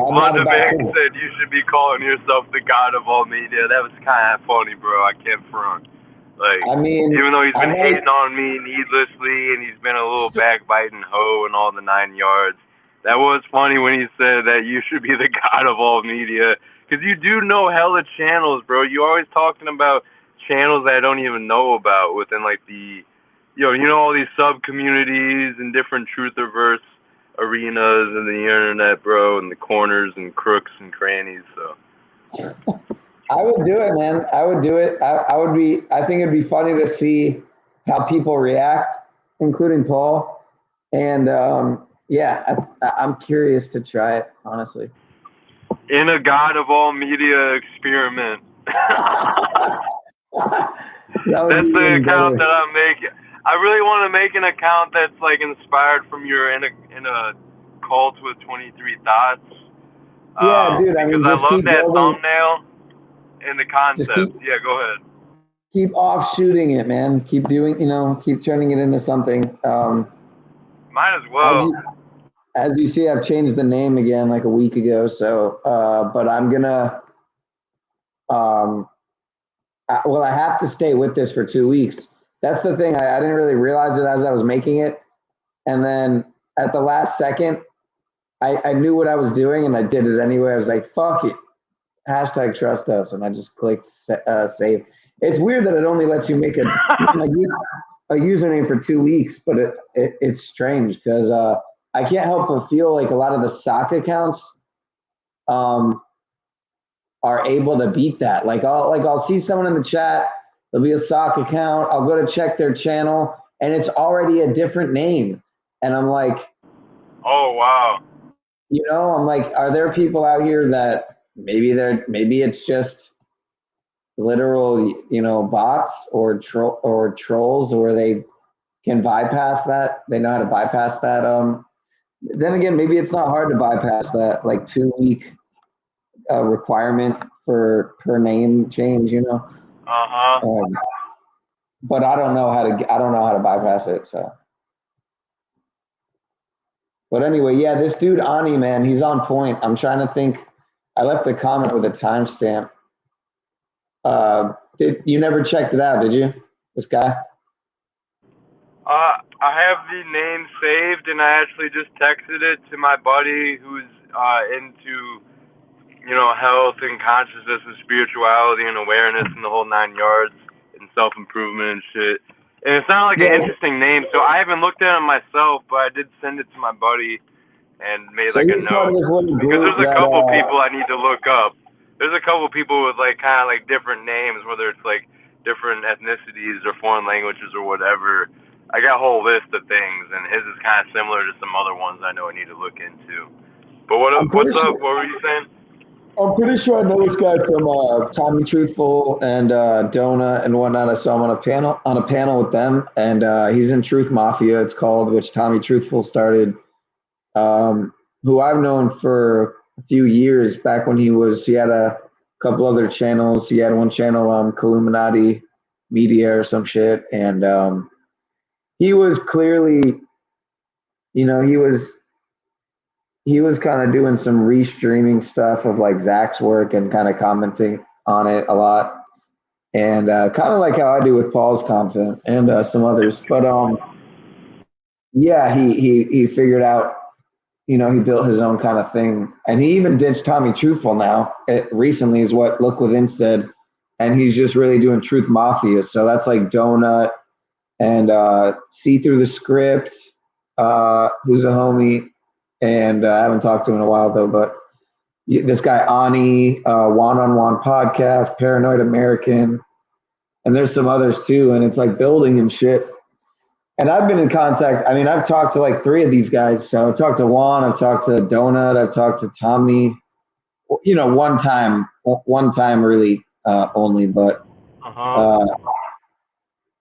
I'm Mother not about Bank to. said you should be calling yourself the god of all media. That was kind of funny, bro. I can't front. Like, I mean, even though he's been I might- hating on me needlessly and he's been a little backbiting hoe and all the 9 yards, that was funny when he said that you should be the god of all media. Because you do know hella channels, bro. You're always talking about channels that I don't even know about within, like, the, you know all these sub-communities and different truthiverse arenas and the internet, bro, and the corners and crooks and crannies, so. I would do it, man. I would do it. I think it'd be funny to see how people react, including Paul. And yeah, I'm curious to try it, honestly. In a god of all media experiment. That's the account that I'm making. I really want to make an account that's like inspired from your in a cult with 23 thoughts. Yeah, dude. I mean, because just I love keep that building. thumbnail and the concept. Yeah, go ahead. Keep offshooting it, man. Keep doing, keep turning it into something. Might as well. As you see, I've changed the name again like a week ago. So, but I'm gonna, I have to stay with this for 2 weeks. That's the thing. I didn't really realize it as I was making it. And then at the last second, I knew what I was doing and I did it anyway. I was like, fuck it. Hashtag trust us. And I just clicked save. It's weird that it only lets you make a username for 2 weeks, but it's strange because I can't help but feel like a lot of the sock accounts are able to beat that. Like I'll see someone in the chat, there'll be a sock account, I'll go to check their channel and it's already a different name. And I'm like, oh wow. I'm like, are there people out here that maybe it's just literal, bots or trolls where they can bypass that. They know how to bypass that. Then again, maybe it's not hard to bypass that like 2 week requirement per name change, but I don't know how to bypass it. So, but anyway, yeah, this dude Ani, man, he's on point. I'm trying to think. I left a comment with a timestamp. You never checked it out, did you? This guy? I have the name saved, and I actually just texted it to my buddy who's into, health and consciousness and spirituality and awareness and the whole 9 yards and self-improvement and shit. And it sounded like an interesting name, so I haven't looked at it myself, but I did send it to my buddy and made like a note. Because there's a couple people I need to look up. There's a couple people with like kind of like different names, whether it's like different ethnicities or foreign languages or whatever. I got a whole list of things, and his is kind of similar to some other ones I know I need to look into. But what's up? What were you saying? I'm pretty sure I know this guy from Tommy Truthful and Dona and whatnot. I saw him on a panel with them, and he's in Truth Mafia, it's called, which Tommy Truthful started, who I've known for a few years back when he had a couple other channels. He had one channel, Illuminati Media or some shit, and he was clearly, he was kind of doing some restreaming stuff of like Zach's work and kind of commenting on it a lot. And kind of like how I do with Paul's content and some others. But yeah, he figured out you know, he built his own kind of thing. And he even ditched Tommy Truthful now. It recently is what Look Within said. And he's just really doing Truth Mafia. So that's like Donut and See Through the Script, who's a homie. And I haven't talked to him in a while, though. But this guy, Ani, One on One Podcast, Paranoid American. And there's some others, too. And it's like building and shit. And I've been in contact. I mean, I've talked to like 3 of these guys. So I've talked to Juan, I've talked to Donut, I've talked to Tommy. You know, one time really only. But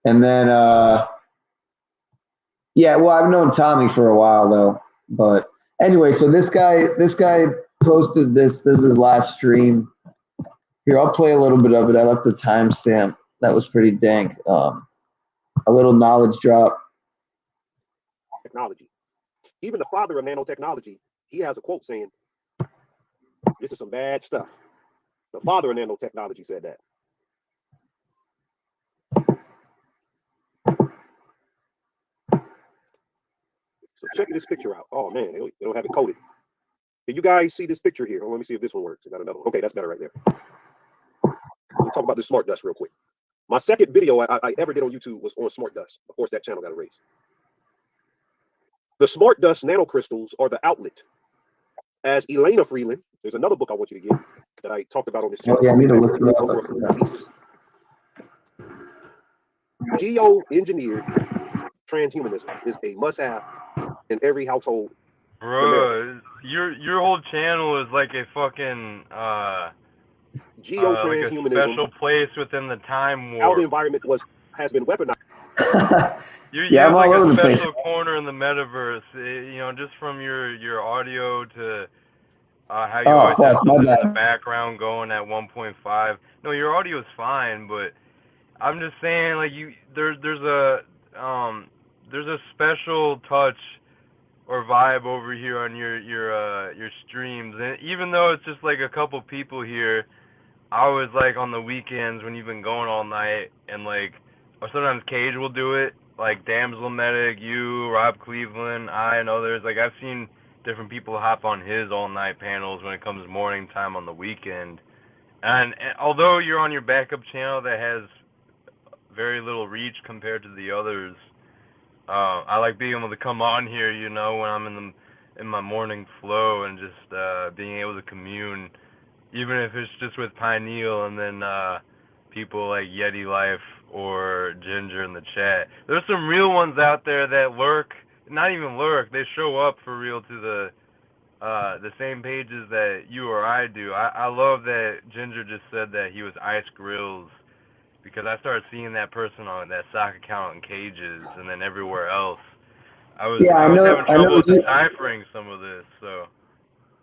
and then yeah, well, I've known Tommy for a while though. But anyway, so this guy posted this. This is his last stream. Here, I'll play a little bit of it. I left the timestamp. That was pretty dank. A little knowledge drop. Technology. Even the father of nanotechnology, he has a quote saying, "This is some bad stuff." The father of nanotechnology said that. So check this picture out. Oh man, they don't have it coded. Can you guys see this picture here? Oh, let me see if this one works. I got another one. Okay, that's better right there. We'll talk about this smart dust real quick. My second video I ever did on YouTube was on smart dust. Of course, that channel got erased. The smart dust nanocrystals are the outlet. As Elena Freeland, there's another book I want you to get that I talked about on this channel. Oh, yeah, I need to look it up. Geo-engineered transhumanism is a must-have in every household. Bro, your whole channel is like a fucking Geo-transhumanism, like a special place within the time warp. How the environment has been weaponized. You have like a special corner in the metaverse, you know, just from your audio to how you always have something in the background going at 1.5. No, your audio is fine, but I'm just saying, like, there's a special touch or vibe over here on your streams, and even though it's just like a couple people here, I always like on the weekends when you've been going all night, and like, or sometimes Cage will do it, like Damsel Medic, you, Rob Cleveland, I, and others. Like, I've seen different people hop on his all-night panels when it comes morning time on the weekend. And although you're on your backup channel that has very little reach compared to the others, I like being able to come on here, you know, when I'm in my morning flow, and just being able to commune, even if it's just with Pineal and then people like Yeti Life or Ginger in the chat. There's some real ones out there that lurk, not even lurk, they show up for real to the same pages that you or I do. I love that Ginger just said that he was Ice Grills, because I started seeing that person on that sock account in Cages and then everywhere else. I was having trouble deciphering some of this, so.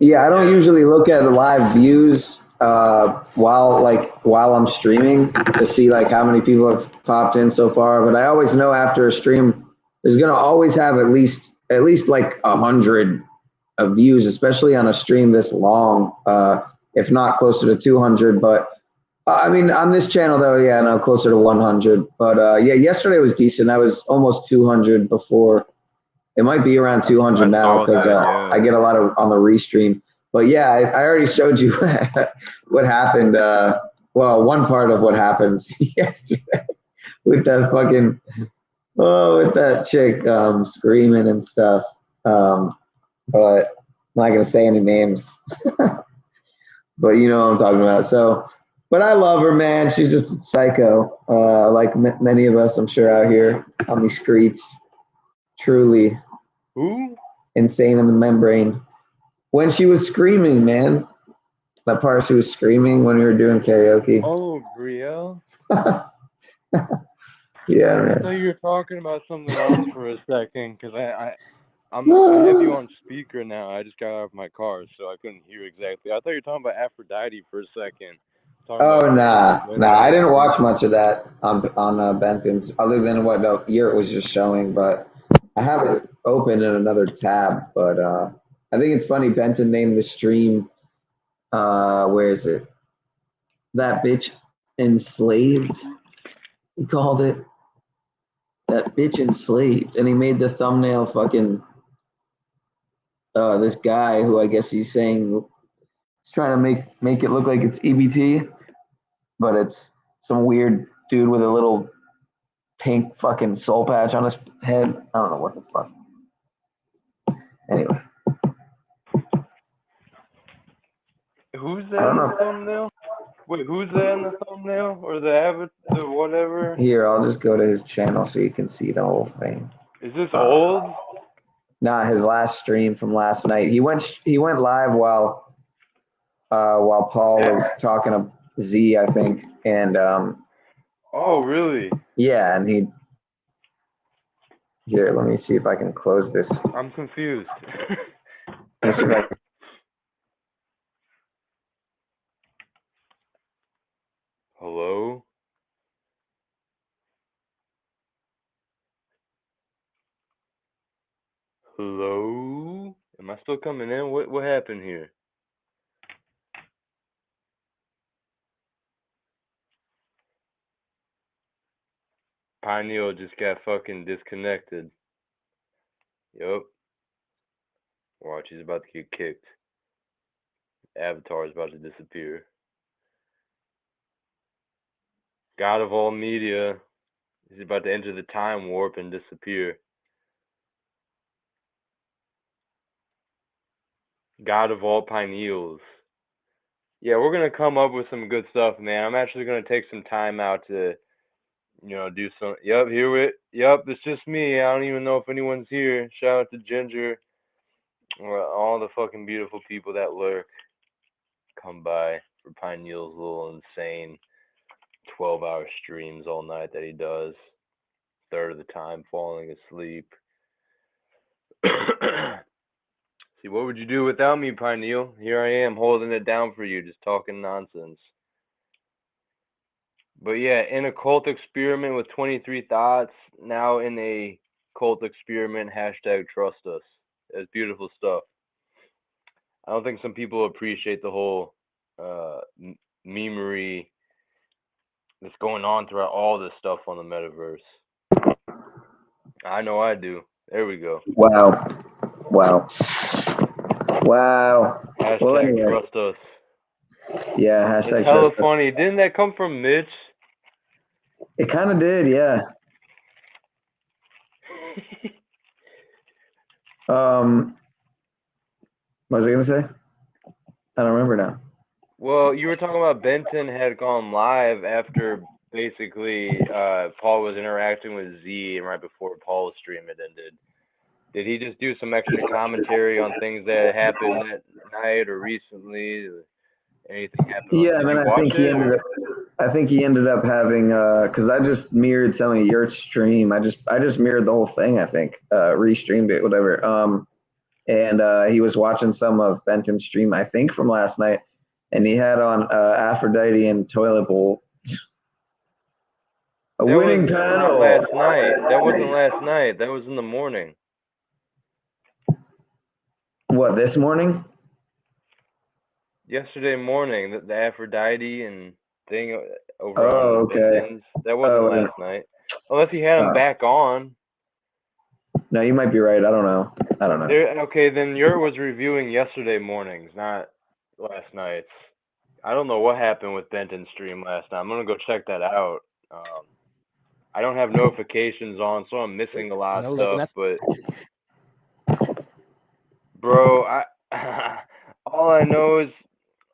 Yeah, I don't usually look at live views while I'm streaming to see like how many people have popped in so far. But I always know after a stream, there's gonna always have at least like 100 views, especially on a stream this long, if not closer to 200. But I mean, on this channel though, yeah, no, closer to 100. But yeah, yesterday was decent. I was almost 200 before. It might be around 200 now because I get a lot of on the restream. But yeah, I already showed you what happened. Well, one part of what happened yesterday with that fucking, with that chick screaming and stuff. But I'm not gonna say any names. But you know what I'm talking about. So, but I love her, man. She's just a psycho, like many of us, I'm sure, out here on these streets. Truly insane in the membrane. When she was screaming, man, that part she was screaming when we were doing karaoke. Oh, Brielle? Yeah, man. I thought you were talking about something else for a second, because I have you on speaker now. I just got out of my car, so I couldn't hear exactly. I thought you were talking about Aphrodite for a second. Oh, nah. I didn't watch much of that on Benton's, other than what year it was just showing, but I have it open in another tab. But I think it's funny, Benton named the stream, where is it? That bitch enslaved, he called it. That bitch enslaved. And he made the thumbnail fucking this guy who I guess he's saying he's trying to make it look like it's EBT, but it's some weird dude with a little pink fucking soul patch on his head. I don't know what the fuck. Anyway, Who's I that don't in the know. thumbnail? Wait, who's that in the thumbnail or the avatar, the whatever? Here, I'll just go to his channel so you can see the whole thing. Is this old? Nah, his last stream from last night. He went live while Paul was talking to Z, I think, and Oh, really? yeah, and he. Here, let me see if I can close this. I'm confused. Let me see if I can. Hello? Hello? Am I still coming in? What happened here? Pineal just got fucking disconnected. Yup. Watch, he's about to get kicked. Avatar is about to disappear. God of all media. He's about to enter the time warp and disappear. God of all pineals. Yeah, we're gonna come up with some good stuff, man. I'm actually gonna take some time out to, do some. Yep, it's just me. I don't even know if anyone's here. Shout out to Ginger. All the fucking beautiful people that lurk. Come by for Pineal's little insane 12-hour streams all night that he does. Third of the time falling asleep. See, what would you do without me, Pineal? Here I am holding it down for you, just talking nonsense. But yeah, in a cult experiment with 23 thoughts, now in a cult experiment, #trust us. It's beautiful stuff. I don't think some people appreciate the whole memery that's going on throughout all this stuff on the metaverse. I know I do. There we go. Wow. Well, anyway. #trust us. Yeah, It's hella trust us. funny. Didn't that come from Mitch? It kind of did, yeah. What was I gonna say? I don't remember now. Well, you were talking about Benton had gone live after basically Paul was interacting with Z, and right before Paul's stream had ended. Did he just do some extra commentary on things that happened that night or recently? Or anything happened? Yeah, and then I think he ended up having because I just mirrored some of your stream. I just mirrored the whole thing. I think restreamed it, whatever. And he was watching some of Benton's stream, I think, from last night, and he had on Aphrodite and Toilet Bowl. A winning panel. Last night. That wasn't last night. That was in the morning. What, this morning? Yesterday morning, the Aphrodite and thing over Oh, on okay. Benton's. That wasn't last night. Unless he had him back on. No, you might be right. I don't know. Okay, then Yurt was reviewing yesterday mornings, not last night's. I don't know what happened with Benton's stream last night. I'm gonna go check that out. I don't have notifications on, so I'm missing a lot of stuff. But bro, all I know is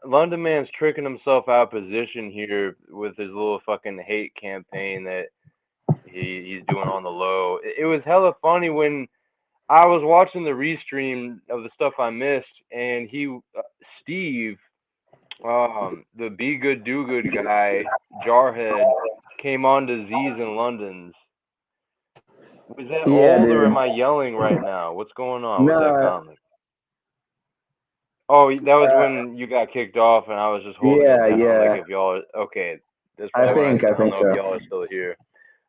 London Man's tricking himself out of position here with his little fucking hate campaign that he's doing on the low. It was hella funny when I was watching the restream of the stuff I missed, and Steve, the Be Good Do Good guy, Jarhead, came on to Z's and London's. Was that old, or am I yelling right now? What's going on with that comment? Oh, that was when you got kicked off, and I was just holding it down. Like if y'all okay, that's probably I don't know think so. if y'all are still here.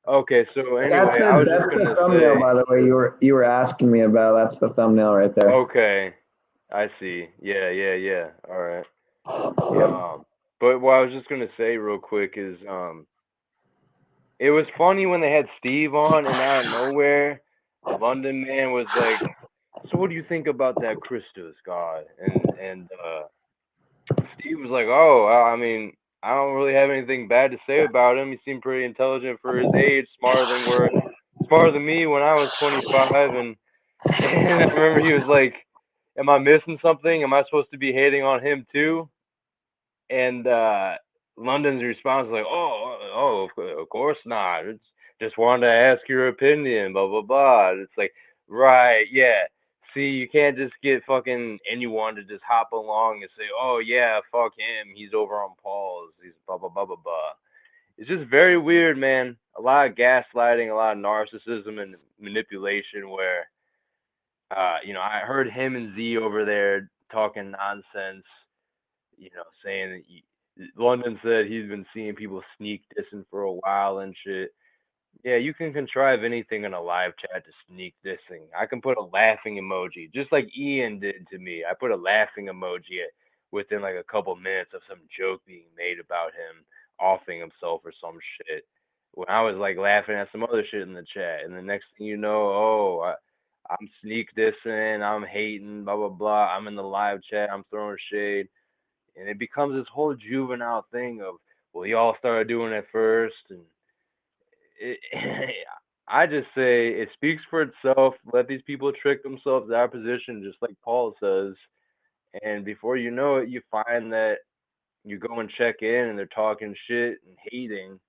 Okay, so anyway, That's the thumbnail, by the way. You were asking me about. That's the thumbnail right there. Okay, I see. Yeah. All right. Yeah. But what I was just gonna say real quick is, it was funny when they had Steve on, and out of nowhere, London Man was like So what do you think about that Christus God? And Steve was like, oh, I mean, I don't really have anything bad to say about him. He seemed pretty intelligent for his age, smarter than me when I was 25. And I remember he was like, am I missing something? Am I supposed to be hating on him too? And London's response was like, oh, of course not. It's just wanted to ask your opinion, blah, blah, blah. It's like, right, yeah. See, you can't just get fucking anyone to just hop along and say, oh, yeah, fuck him. He's over on Paul's. He's blah, blah, blah, blah, blah. It's just very weird, man. A lot of gaslighting, a lot of narcissism and manipulation where, I heard him and Z over there talking nonsense, saying that London said he's been seeing people sneak dissing for a while and shit. Yeah, you can contrive anything in a live chat to sneak dissing. I can put a laughing emoji, just like Ian did to me. I put a laughing emoji within like a couple minutes of some joke being made about him offing himself or some shit. When I was like laughing at some other shit in the chat, and the next thing you know, I'm sneak dissing, I'm hating, blah blah blah. I'm in the live chat, I'm throwing shade. And it becomes this whole juvenile thing of, well, y'all started doing it first. And I just say it speaks for itself. Let these people trick themselves out of position, just like Paul says. And before you know it, you find that you go and check in and they're talking shit and hating.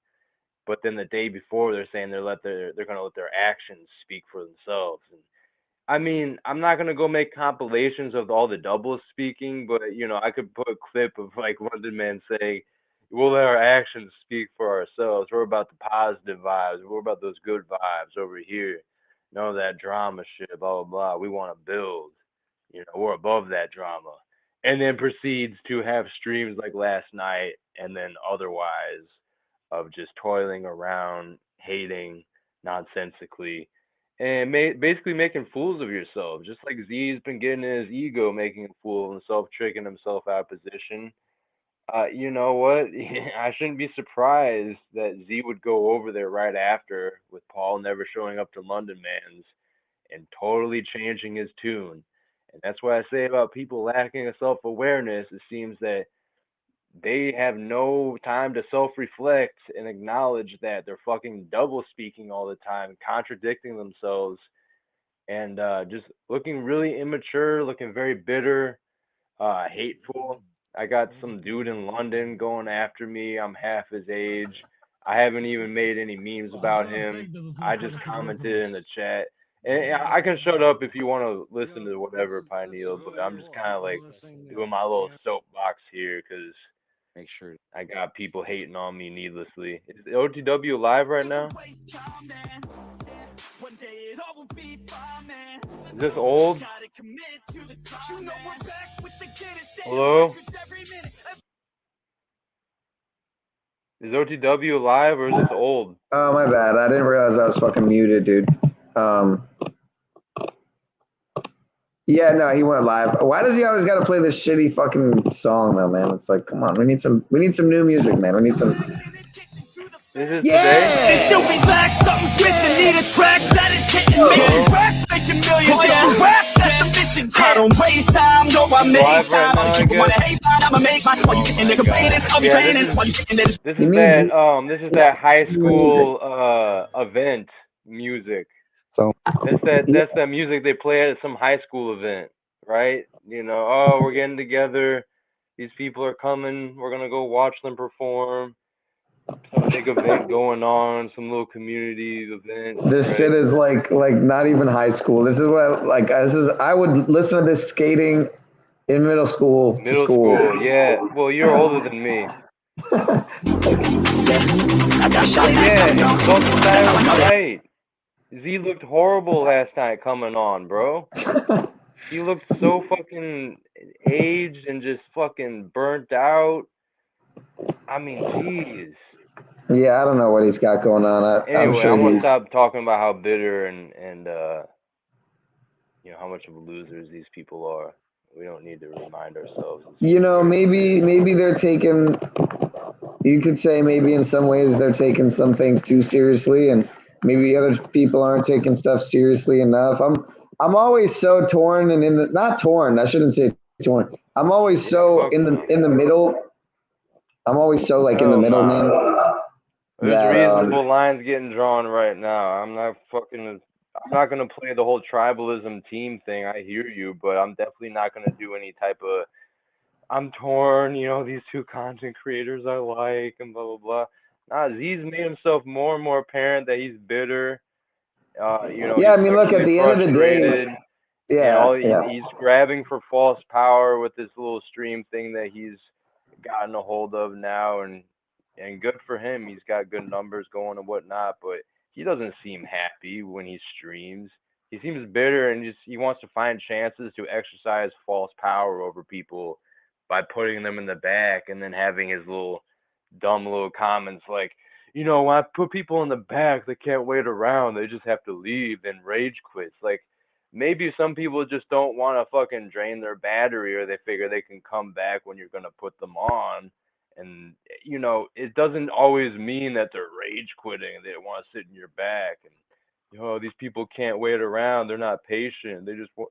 But then the day before, they're saying they're going to let their actions speak for themselves. And I mean, I'm not gonna go make compilations of all the double speaking, but I could put a clip of like London Man saying, "We'll let our actions speak for ourselves. We're about the positive vibes. We're about those good vibes over here. None of that drama shit. Blah blah blah. We want to build. We're above that drama." And then proceeds to have streams like last night, and then otherwise of just toiling around, hating nonsensically. And basically making fools of yourself, just like Z's been getting in his ego, making a fool of himself, tricking himself out of position. You know what? I shouldn't be surprised that Z would go over there right after, with Paul never showing up to London Man's and totally changing his tune. And that's what I say about people lacking a self-awareness. It seems that they have no time to self-reflect and acknowledge that they're fucking double speaking all the time, contradicting themselves, and just looking really immature, looking very bitter, hateful. I got some dude in London going after me. I'm half his age. I haven't even made any memes about him. I just commented in the chat. And I can shut up if you want to listen to whatever, Pineal, but I'm just kind of like doing my little soapbox here because make sure I got people hating on me needlessly. Is the OTW live right now? Is this old? Hello? Is OTW live or is this old? Oh, my bad. I didn't realize I was fucking muted, dude. Yeah, no, he went live. Why does he always got to play this shitty fucking song though, man? It's like, come on, we need some new music, man. We need some. This is today. Still be back, something switching, need a track that is hitting me. Racks making millions, rap, that's the mission. I don't waste time, no, I make time. All the people wanna hate mine, I'ma make mine. While you sitting there complaining, I'll be training. While you sitting there. This is that high school event music. So that's that music they play at some high school event, right? We're getting together. These people are coming. We're gonna go watch them perform. Some big event going on, some little community event. This right? shit is like not even high school. This is what I would listen to this skating in middle school. Middle school, yeah. Well, you're older than me. Yeah, it's fucking Saturday night. Z looked horrible last night coming on, bro. He looked so fucking aged and just fucking burnt out. I mean, jeez. Yeah, I don't know what he's got going on. Anyway, I'm gonna sure stop talking about how bitter and how much of losers these people are. We don't need to remind ourselves. Maybe they're taking. You could say maybe in some ways they're taking some things too seriously, and maybe other people aren't taking stuff seriously enough. I'm always so torn and not torn. I shouldn't say torn. I'm always so in the middle. I'm always so like in the middle, man. There's That reasonable lines getting drawn right now. I'm not gonna play the whole tribalism team thing. I hear you, but I'm definitely not gonna do any type of I'm torn, these two content creators I like and blah blah blah. Nah, Z's made himself more and more apparent that he's bitter. yeah, He's I mean, look, at sexually the end of the frustrated. day, And yeah, he's grabbing for false power with this little stream thing that he's gotten a hold of now, and good for him. He's got good numbers going and whatnot, but he doesn't seem happy when he streams. He seems bitter and he wants to find chances to exercise false power over people by putting them in the back and then having his dumb little comments like, when I put people in the back, they can't wait around. They just have to leave and rage quits. Like, maybe some people just don't want to fucking drain their battery, or they figure they can come back when you're going to put them on. And, it doesn't always mean that they're rage quitting. They want to sit in your back. And, these people can't wait around. They're not patient. They just want,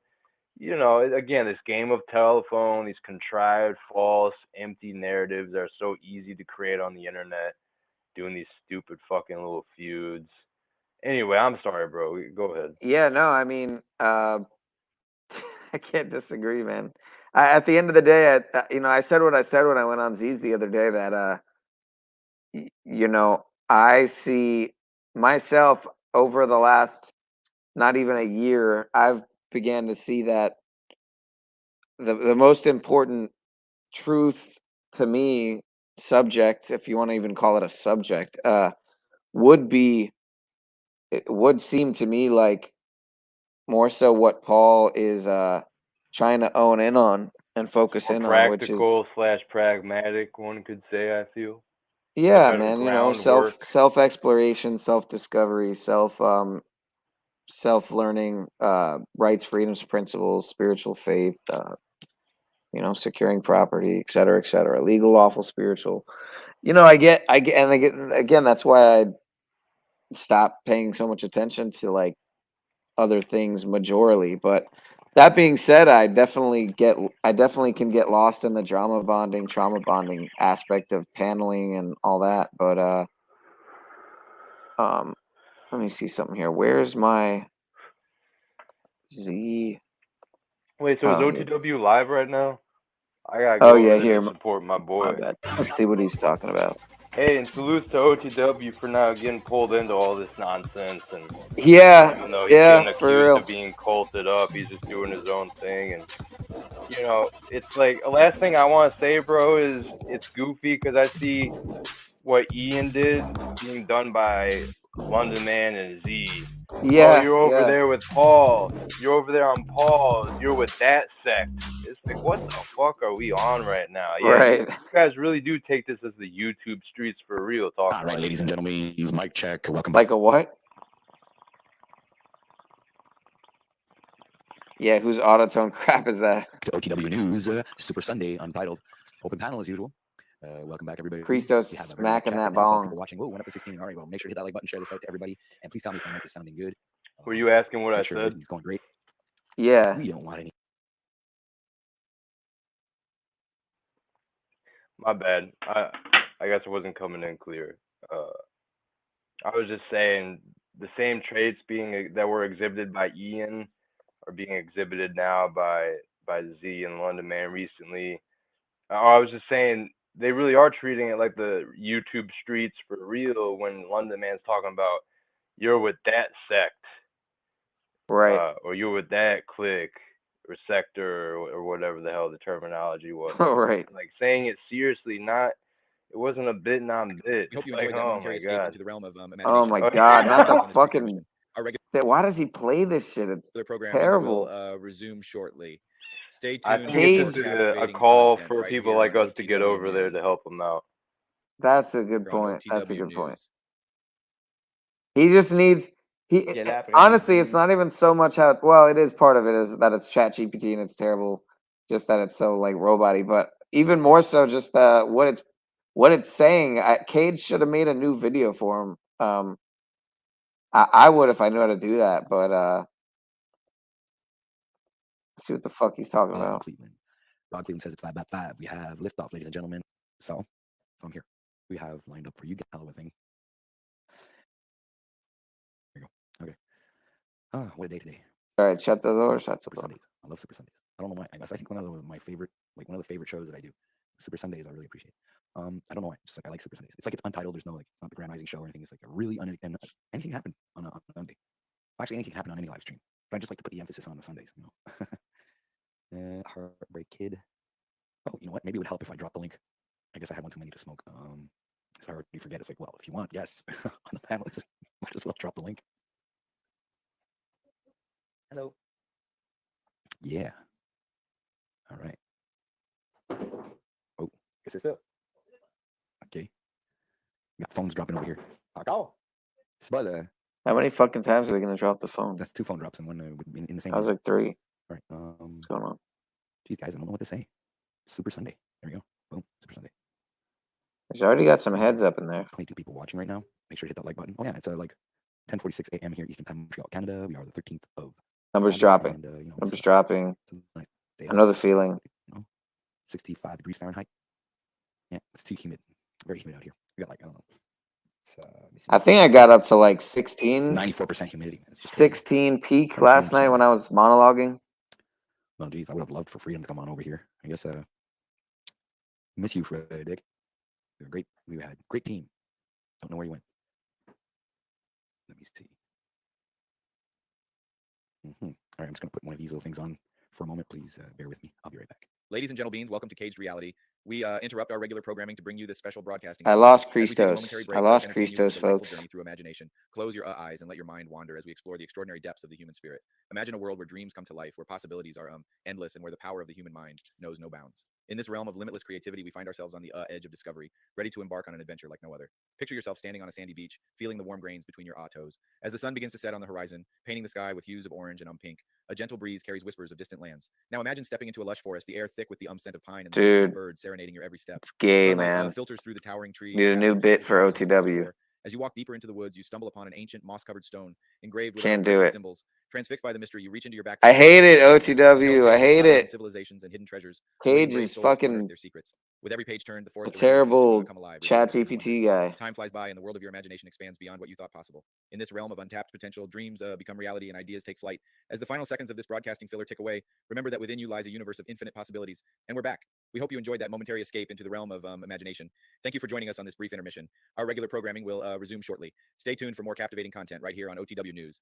again, this game of telephone, these contrived, false, empty narratives are so easy to create on the internet, doing these stupid fucking little feuds. Anyway, I'm sorry, bro. Go ahead. Yeah, no, I mean, I can't disagree, man. At the end of the day, I said what I said when I went on Z's the other day that, I see myself over the last not even a year, I've began to see that the most important truth to me, subject, if you want to even call it a subject, it would seem to me like more so what Paul is trying to own in on and focus in on, which is Practical / pragmatic, one could say, I feel. yeah, Better man, groundwork. self exploration, self discovery, self learning, rights, freedoms, principles, spiritual faith, securing property, et cetera, legal, lawful, spiritual. Again, that's why I stopped paying so much attention to like other things majorly. But that being said, I definitely can get lost in the trauma bonding aspect of paneling and all that. But let me see something here. Where's my Z? Wait, so is Here. OTW live right now? I gotta Oh go yeah, over there here. to support my boy. My bad. Let's see what he's talking about. Hey, and salutes to OTW for now getting pulled into all this nonsense. And Yeah, even though he's yeah, getting for accused real. of being culted up, he's just doing his own thing. And it's like the last thing I want to say, bro, is it's goofy because I see what Ian did being done by London Man and Z. Yeah, you're over yeah. there with Paul. You're over there on Paul. You're with that sect. It's like, what the fuck are we on right now? Yeah, Right. you guys really do take this as the YouTube streets for real. Talk. All right, ladies and gentlemen, mic check. Welcome Like back. a what? Yeah, whose autotone crap is that? To OTW News, Super Sunday, Untitled. Open panel as usual. Welcome back, everybody. Christos We have a very smacking chat that right now. bong. People watching. Whoa, 1 up to 16. All right, well, make sure to hit that like button, share this out to everybody, and please tell me if my mic is sounding good. Were you asking what I sure said? everything's going great. Yeah. We don't want any. My bad. I guess it wasn't coming in clear. I was just saying the same traits that were exhibited by Ian are being exhibited now by Z and London Man recently. I was just saying they really are treating it like the YouTube streets for real when London Man's talking about you're with that sect, right, or you're with that clique or sector or whatever the hell the terminology was. Right. Like saying it seriously, it wasn't a bit non-bit. We hope you Like, enjoyed that oh momentary my escape god. into the realm of imagination. Oh my god, not the fucking. Why does he play this shit? It's terrible. Will resume shortly. Stay tuned. I think it's a call for people like us to get over there to help them out. That's a good point. That's a good point. He just needs. Honestly, it's not even so much how. Well, it is part of it is that it's ChatGPT and it's terrible. Just that it's so like robot-y, but even more so, just what it's saying. Cage should have made a new video for him. I would if I knew how to do that, but see what the fuck he's talking about. Cleveland. Rob Cleveland says it's 5 We have liftoff, ladies and gentlemen. So I'm here. We have lined up for you hell of a thing. There you go. Okay. What a day today. All right, shut the door. Shut the Super door. Sundays. I love Super Sundays. I don't know why. I guess I think one of my favorite, like one of the favorite shows that I do. Super Sundays, I really appreciate. I don't know why. Just like I like Super Sundays. It's like it's untitled. There's no like, it's not the Grand Rising show or anything. It's like a really and anything happen on a Sunday. Actually, anything happen on any live stream. But I just like to put the emphasis on the Sundays. You know. Heartbreak Kid. Oh, you know what? Maybe it would help if I dropped the link. I guess I had one too many to smoke. So I already forget. It's like, well, if you want, yes, on the panelists, might as well drop the link. Hello. Yeah. All right. Oh, guess it's up. Okay. Got phones dropping over here. Oh. Spoiler. How many fucking times are they gonna drop the phone? That's 2 phone drops in one in the same. I was like 3. All right. What's going on? Geez, guys, I don't know what to say. Super Sunday. There we go. Boom. Super Sunday. There's already got some heads up in there. 22 people watching right now. Make sure to hit that like button. Oh yeah, it's like 10:46 a.m. here Eastern Time, Montreal, Canada. We are the 13th of Numbers August, dropping. and, Numbers dropping. Nice day. I know the feeling. 65 degrees Fahrenheit. Yeah, it's too humid. Very humid out here. We got like, I don't know. I think I got up to like 16. 94% humidity. It's just 16 peak last night when I was monologuing. Well, geez, I would have loved for Freedom to come on over here. I guess miss you, Fred Dick. We were great. We had a great team. Don't know where you went. Let me see. All right, I'm just going to put one of these little things on for a moment. Please bear with me. I'll be right back. Ladies and gentlemen, welcome to Caged Reality. We interrupt our regular programming to bring you this special broadcasting. I lost As we take a Christos. momentary break, I let us lost entertain you with Christos, a delightful folks. journey through imagination. Close your eyes and let your mind wander as we explore the extraordinary depths of the human spirit. Imagine a world where dreams come to life, where possibilities are endless, and where the power of the human mind knows no bounds. In this realm of limitless creativity, we find ourselves on the edge of discovery, ready to embark on an adventure like no other. Picture yourself standing on a sandy beach, feeling the warm grains between your toes. As the sun begins to set on the horizon, painting the sky with hues of orange and pink, a gentle breeze carries whispers of distant lands. Now imagine stepping into a lush forest, the air thick with the scent of pine and the sound of birds serenading your every step. It's gay, Sunlight, man. filters through the towering trees. Need a new bit for OTW. As you walk deeper into the woods, you stumble upon an ancient moss-covered stone engraved with Can't do it. symbols. Transfixed by the mystery, you reach into your backpack. I hate it, OTW. I hate it. Civilizations and hidden treasures. Cage is fucking their secrets. With every page turned, the a forest terrible come alive. chat GPT guy. Time flies by and the world of your imagination expands beyond what you thought possible. In this realm of untapped potential, dreams become reality and ideas take flight. As the final seconds of this broadcasting filler tick away, remember that within you lies a universe of infinite possibilities. And we're back. We hope you enjoyed that momentary escape into the realm of imagination. Thank you for joining us on this brief intermission. Our regular programming will resume shortly. Stay tuned for more captivating content right here on OTW News.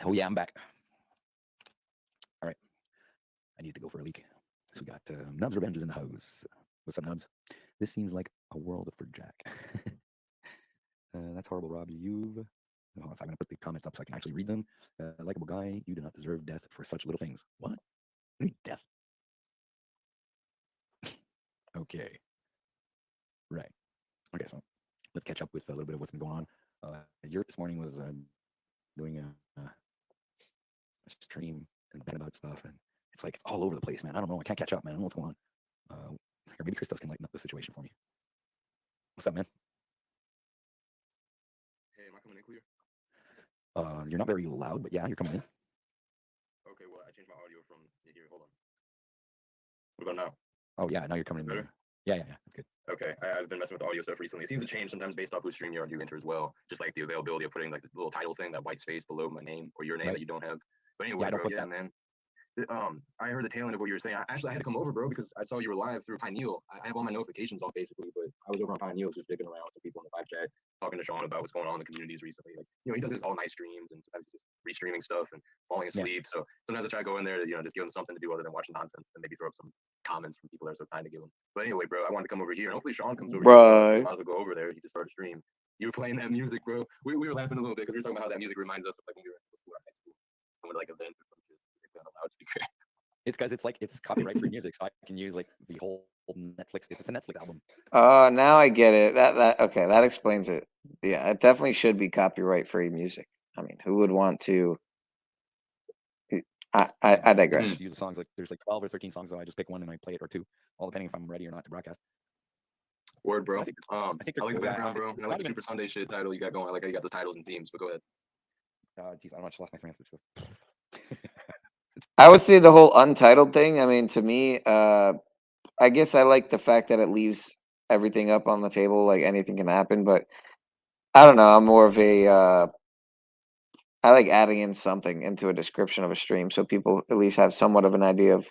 Oh yeah, I'm back. All right. I need to go for a leak. So we got Nubs Revenge is in the house. What's up, Nubs? This seems like a world for Jack. That's horrible, Rob. I'm going to put the comments up so I can actually read them. Likeable guy, you do not deserve death for such little things. What? I mean, death. Okay. Right. Okay, so let's catch up with a little bit of what's been going on. Europe this morning was doing a stream and bet about stuff, and it's like it's all over the place, man. I don't know. I can't catch up, man. I don't know what's going on. Or maybe Christos can lighten up the situation for me. What's up, man? Hey, am I coming in clear? You're not very loud, but yeah, you're coming in. Okay, well, I changed my audio from here. Hold on. What about now? Oh yeah, now you're coming in better. Yeah, that's good. Okay, I've been messing with the audio stuff recently. It seems to change sometimes based off who StreamYard you enter as well. Just like the availability of putting like the little title thing, that white space below my name or your name that you don't have. But anyway, I don't put that. man. I heard the tail end of what you were saying. I had to come over, bro, because I saw you were live through Pineal. I have all my notifications off basically, but I was over on Pineal just digging around with people in the live chat, talking to Sean about what's going on in the communities recently. Like, he does this all night streams and sometimes just restreaming stuff and falling asleep. So sometimes I try to go in there to, just give them something to do other than watch nonsense and maybe throw up some comments from people that are so kind to give them. But anyway, bro, I wanted to come over here and hopefully Sean comes over here. I might as well go over there. He just started a stream. You were playing that music, bro. We were laughing a little bit because we were talking about how that music reminds us of like when we were in high school. Going to like events or something on a loudspeaker. It's because it's copyright free music, so I can use like the whole Netflix. It's a Netflix album. Now I get it. Okay, that explains it. Yeah, it definitely should be copyright free music. I mean, who would want to? I digress. Use the songs, like there's like 12 or 13 songs, so I just pick one and I play it, or two, all depending if I'm ready or not to broadcast. Word, bro. I think I like the cool. background, bro. And I like the Not even- Super Sunday shit title you got going. I like how you got the titles and themes. But go ahead. Geez, I don't know. I just lost my train of thought. I would say the whole untitled thing. I mean, to me, I guess I like the fact that it leaves everything up on the table, like anything can happen. But I don't know. I'm more of a I like adding in something into a description of a stream so people at least have somewhat of an idea of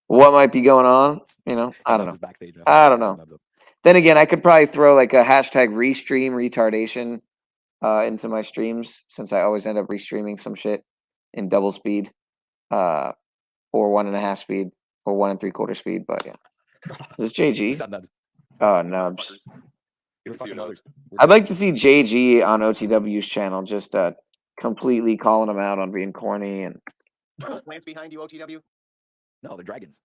what might be going on. You know, I don't know. Backstage. I don't know. Then again, I could probably throw like a hashtag restream retardation into my streams since I always end up restreaming some shit in double speed, or 1.5 speed, or 1 3/4 speed. But yeah, is this JG? Oh nubs. I'd like to see JG on OTW's channel just completely calling him out on being corny and. Those plants behind you, OTW? No, they're dragons.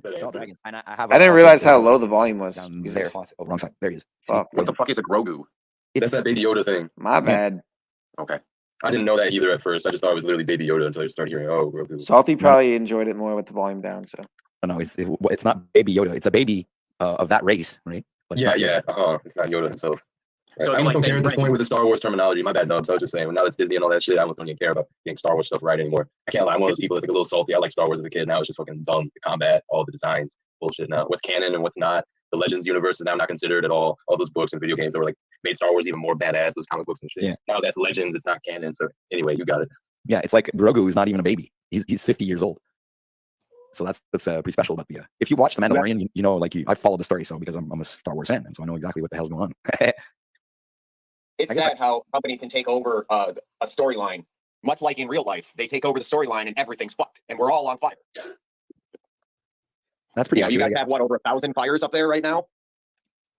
No, dragons. And I have. I didn't realize how low the volume was. Down there. Oh, wrong side. There he is. Fuck. What the fuck is a Grogu? It's That's that Baby Yoda thing. My bad. Okay. I didn't know that either at first. I just thought it was literally Baby Yoda until I started hearing, oh, Grogu. Salty probably enjoyed it more with the volume down. So. No, it's not Baby Yoda. It's a baby of that race, right? But Yeah. It's not Yoda himself. Right. So I it'd be almost like don't saying care at this dragons. point with the Star Wars terminology. My bad, Dubs. I was just saying, now it's Disney and all that shit, I almost don't even care about getting Star Wars stuff right anymore. I can't lie. I'm one of those people that's like a little salty. I like Star Wars as a kid. Now it's just fucking dumb. The combat, all the designs, bullshit now. What's canon and what's not. The Legends universe is now not considered at all. All those books and video games that were like made Star Wars even more badass, those comic books and shit. Yeah. Now that's Legends, it's not canon. So anyway, you got it. Yeah, it's like Grogu is not even a baby. He's 50 years old. So that's pretty special about the. If you watch The Mandalorian, you know, like I followed the story, so because I'm a Star Wars fan, and so I know exactly what the hell's going on. It's sad how a company can take over a storyline, much like in real life. They take over the storyline and everything's fucked, and we're all on fire. That's pretty. You accurate, I guys guess. have what, over 1,000 fires up there right now?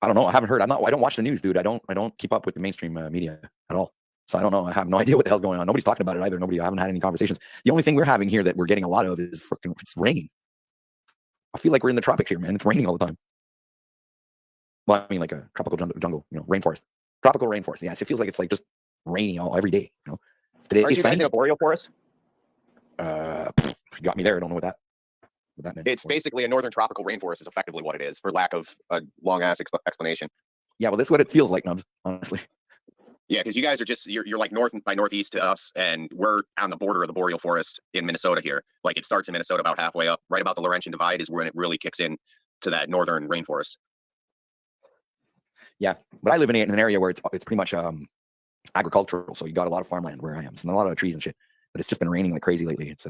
I don't know. I haven't heard. I don't watch the news, dude. I don't keep up with the mainstream media at all. So I don't know. I have no idea what the hell's going on. Nobody's talking about it either. I haven't had any conversations. The only thing we're having here that we're getting a lot of is freaking it's raining. I feel like we're in the tropics here, man. It's raining all the time. Well, I mean, like a tropical jungle, you know, rainforest. Tropical rainforest. Yes, it feels like it's like just raining every day. You know, today Aren't is you guys sunny. in a boreal forest? You got me there. I don't know what that meant. It's basically a northern tropical rainforest is effectively what it is, for lack of a long-ass explanation. Yeah, well, that's what it feels like, Nubs, honestly. Yeah, because you guys are just, you're like north by northeast to us, and we're on the border of the boreal forest in Minnesota here. Like, it starts in Minnesota about halfway up. Right about the Laurentian Divide is when it really kicks in to that northern rainforest. Yeah, but I live in an area where it's pretty much agricultural, so you got a lot of farmland where I am, so a lot of trees and shit. But it's just been raining like crazy lately. It's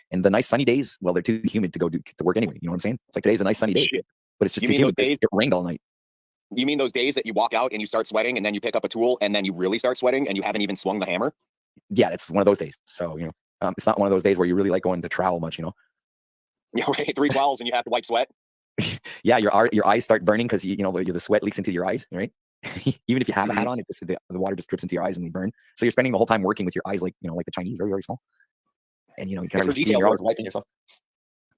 and the nice sunny days, well, they're too humid to go to work anyway. You know what I'm saying? It's like today's a nice sunny day, but it's just too humid. It rained all night. You mean those days that you walk out and you start sweating, and then you pick up a tool, and then you really start sweating, and you haven't even swung the hammer? Yeah, it's one of those days. So you know, it's not one of those days where you really like going to trowel much. You know. Yeah, right. 3 12s and you have to wipe sweat. Yeah, your eyes start burning because you know the sweat leaks into your eyes, right? Even if you have a hat on, the water just drips into your eyes and they burn. So you're spending the whole time working with your eyes like the Chinese, very, very small. And you know, you're always wiping yourself.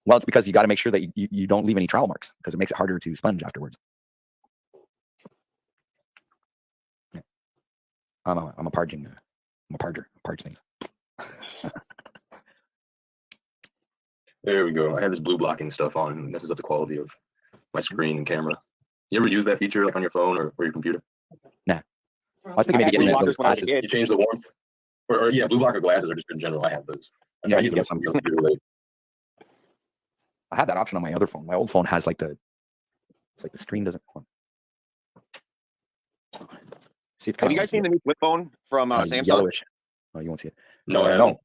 Well, it's because you got to make sure that you don't leave any trowel marks because it makes it harder to sponge afterwards. Yeah. I'm a parging. I'm a parger. I parge things. There we go. I have this blue blocking stuff on, and messes up the quality of my screen and camera. You ever use that feature like on your phone or your computer? Nah. I was thinking maybe getting those glasses. You change the warmth, or yeah, blue blocker glasses are just in general. I have those. I Yeah, try to you use get them some. on the computer. I had that option on my other phone. My old phone has like it's like the screen doesn't. See, it's Have you guys seen the new flip phone from Samsung? Yellowish. Oh, you won't see it. No, I don't.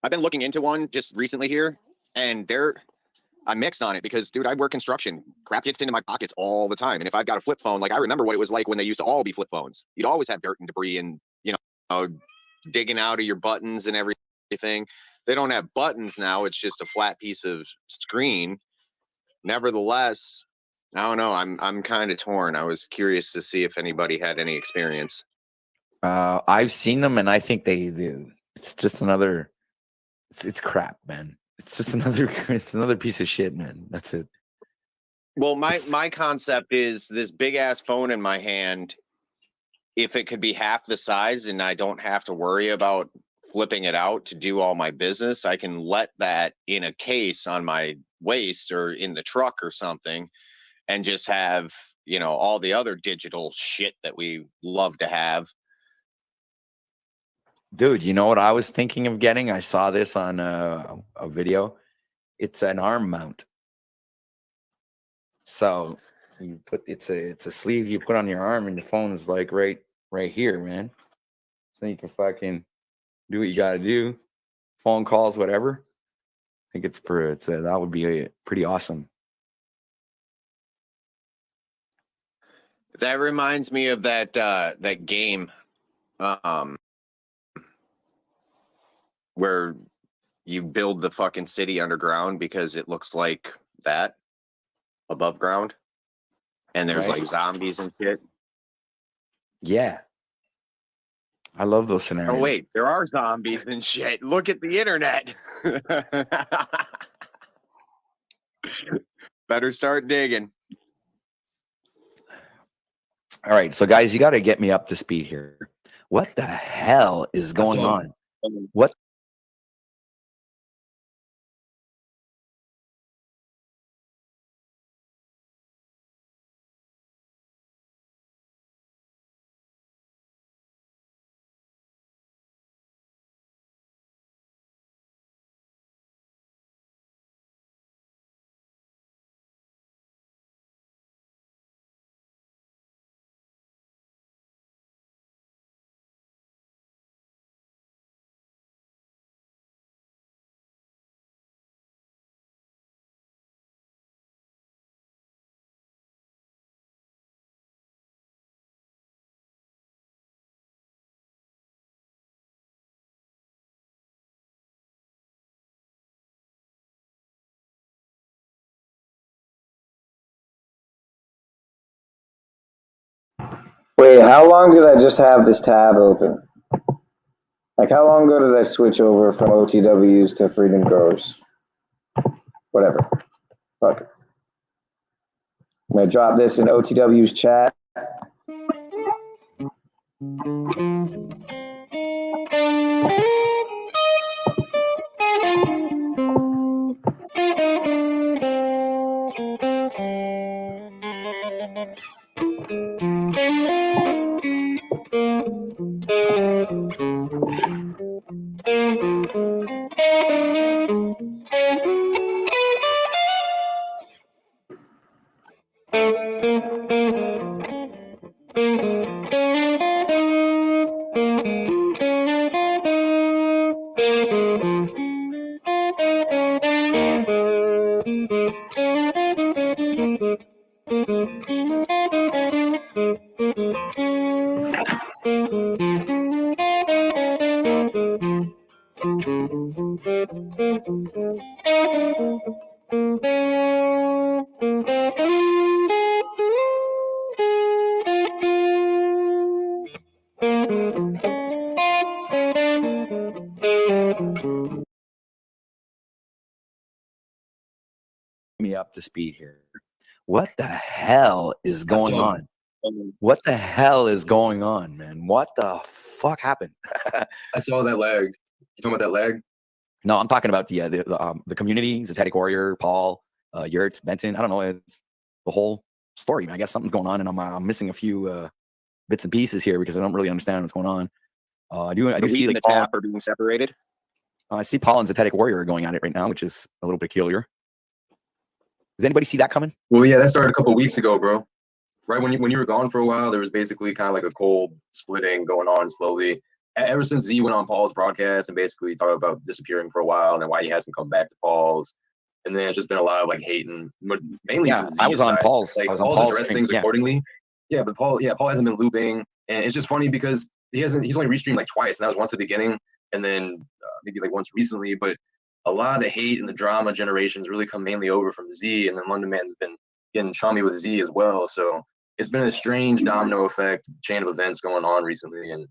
I've been looking into one just recently here, and I'm mixed on it because, dude, I work construction. Crap gets into my pockets all the time. And if I've got a flip phone, like I remember what it was like when they used to all be flip phones. You'd always have dirt and debris and, digging out of your buttons and everything. They don't have buttons now. It's just a flat piece of screen. Nevertheless, I don't know. I'm kind of torn. I was curious to see if anybody had any experience. I've seen them, and I think it's just another. It's crap, man. It's just another piece of shit, man. That's it. Well, my concept is this big ass phone in my hand. If it could be half the size and I don't have to worry about flipping it out to do all my business, I can let that in a case on my waste or in the truck or something, and just have, you know, all the other digital shit that we love to have. Dude, you know what I was thinking of getting? I saw this on a video. It's an arm mount. So you put it's a sleeve you put on your arm, and the phone is like right here, man. So you can fucking do what you got to do, phone calls, whatever. I think that would be pretty awesome. That reminds me of that that game where you build the fucking city underground because it looks like that above ground, and there's Right. like zombies and shit. Yeah. I love those scenarios. Oh wait, there are zombies and shit. Look at the internet. Better start digging. All right, so guys, you got to get me up to speed here. What the hell is going on? What? Wait, how long did I just have this tab open? Like, how long ago did I switch over from OTWs to Freedom Growers? Whatever. Fuck it. I'm gonna drop this in OTW's chat. Me up to speed here. What the hell is going on? What the hell is going on, man? What the fuck happened? I saw that lag. You talking about that lag? No, I'm talking about the community, Zetetic Warrior, Paul, Yurt, Benton. I don't know. It's the whole story. I guess something's going on, and I'm missing a few bits and pieces here because I don't really understand what's going on. I do see like the Paul, tap are being separated. I see Paul and Zetetic Warrior are going at it right now, which is a little peculiar. Does anybody see that coming? Well, yeah, that started a couple weeks ago, bro. Right when you were gone for a while, there was basically kind of like a cold splitting going on slowly. Ever since Z went on Paul's broadcast and basically talked about disappearing for a while and then why he hasn't come back to Paul's, and then it's just been a lot of like hating, mainly from Z's I was on side. Paul's. Like I was on Paul's Paul's addressed stream, things yeah. accordingly. Yeah, but Paul hasn't been looping, and it's just funny because he's only restreamed like twice, and that was once at the beginning, and then maybe like once recently, but a lot of the hate and the drama generations really come mainly over from Z, and then London Man's been getting chummy with Z as well. So it's been a strange domino effect chain of events going on recently, and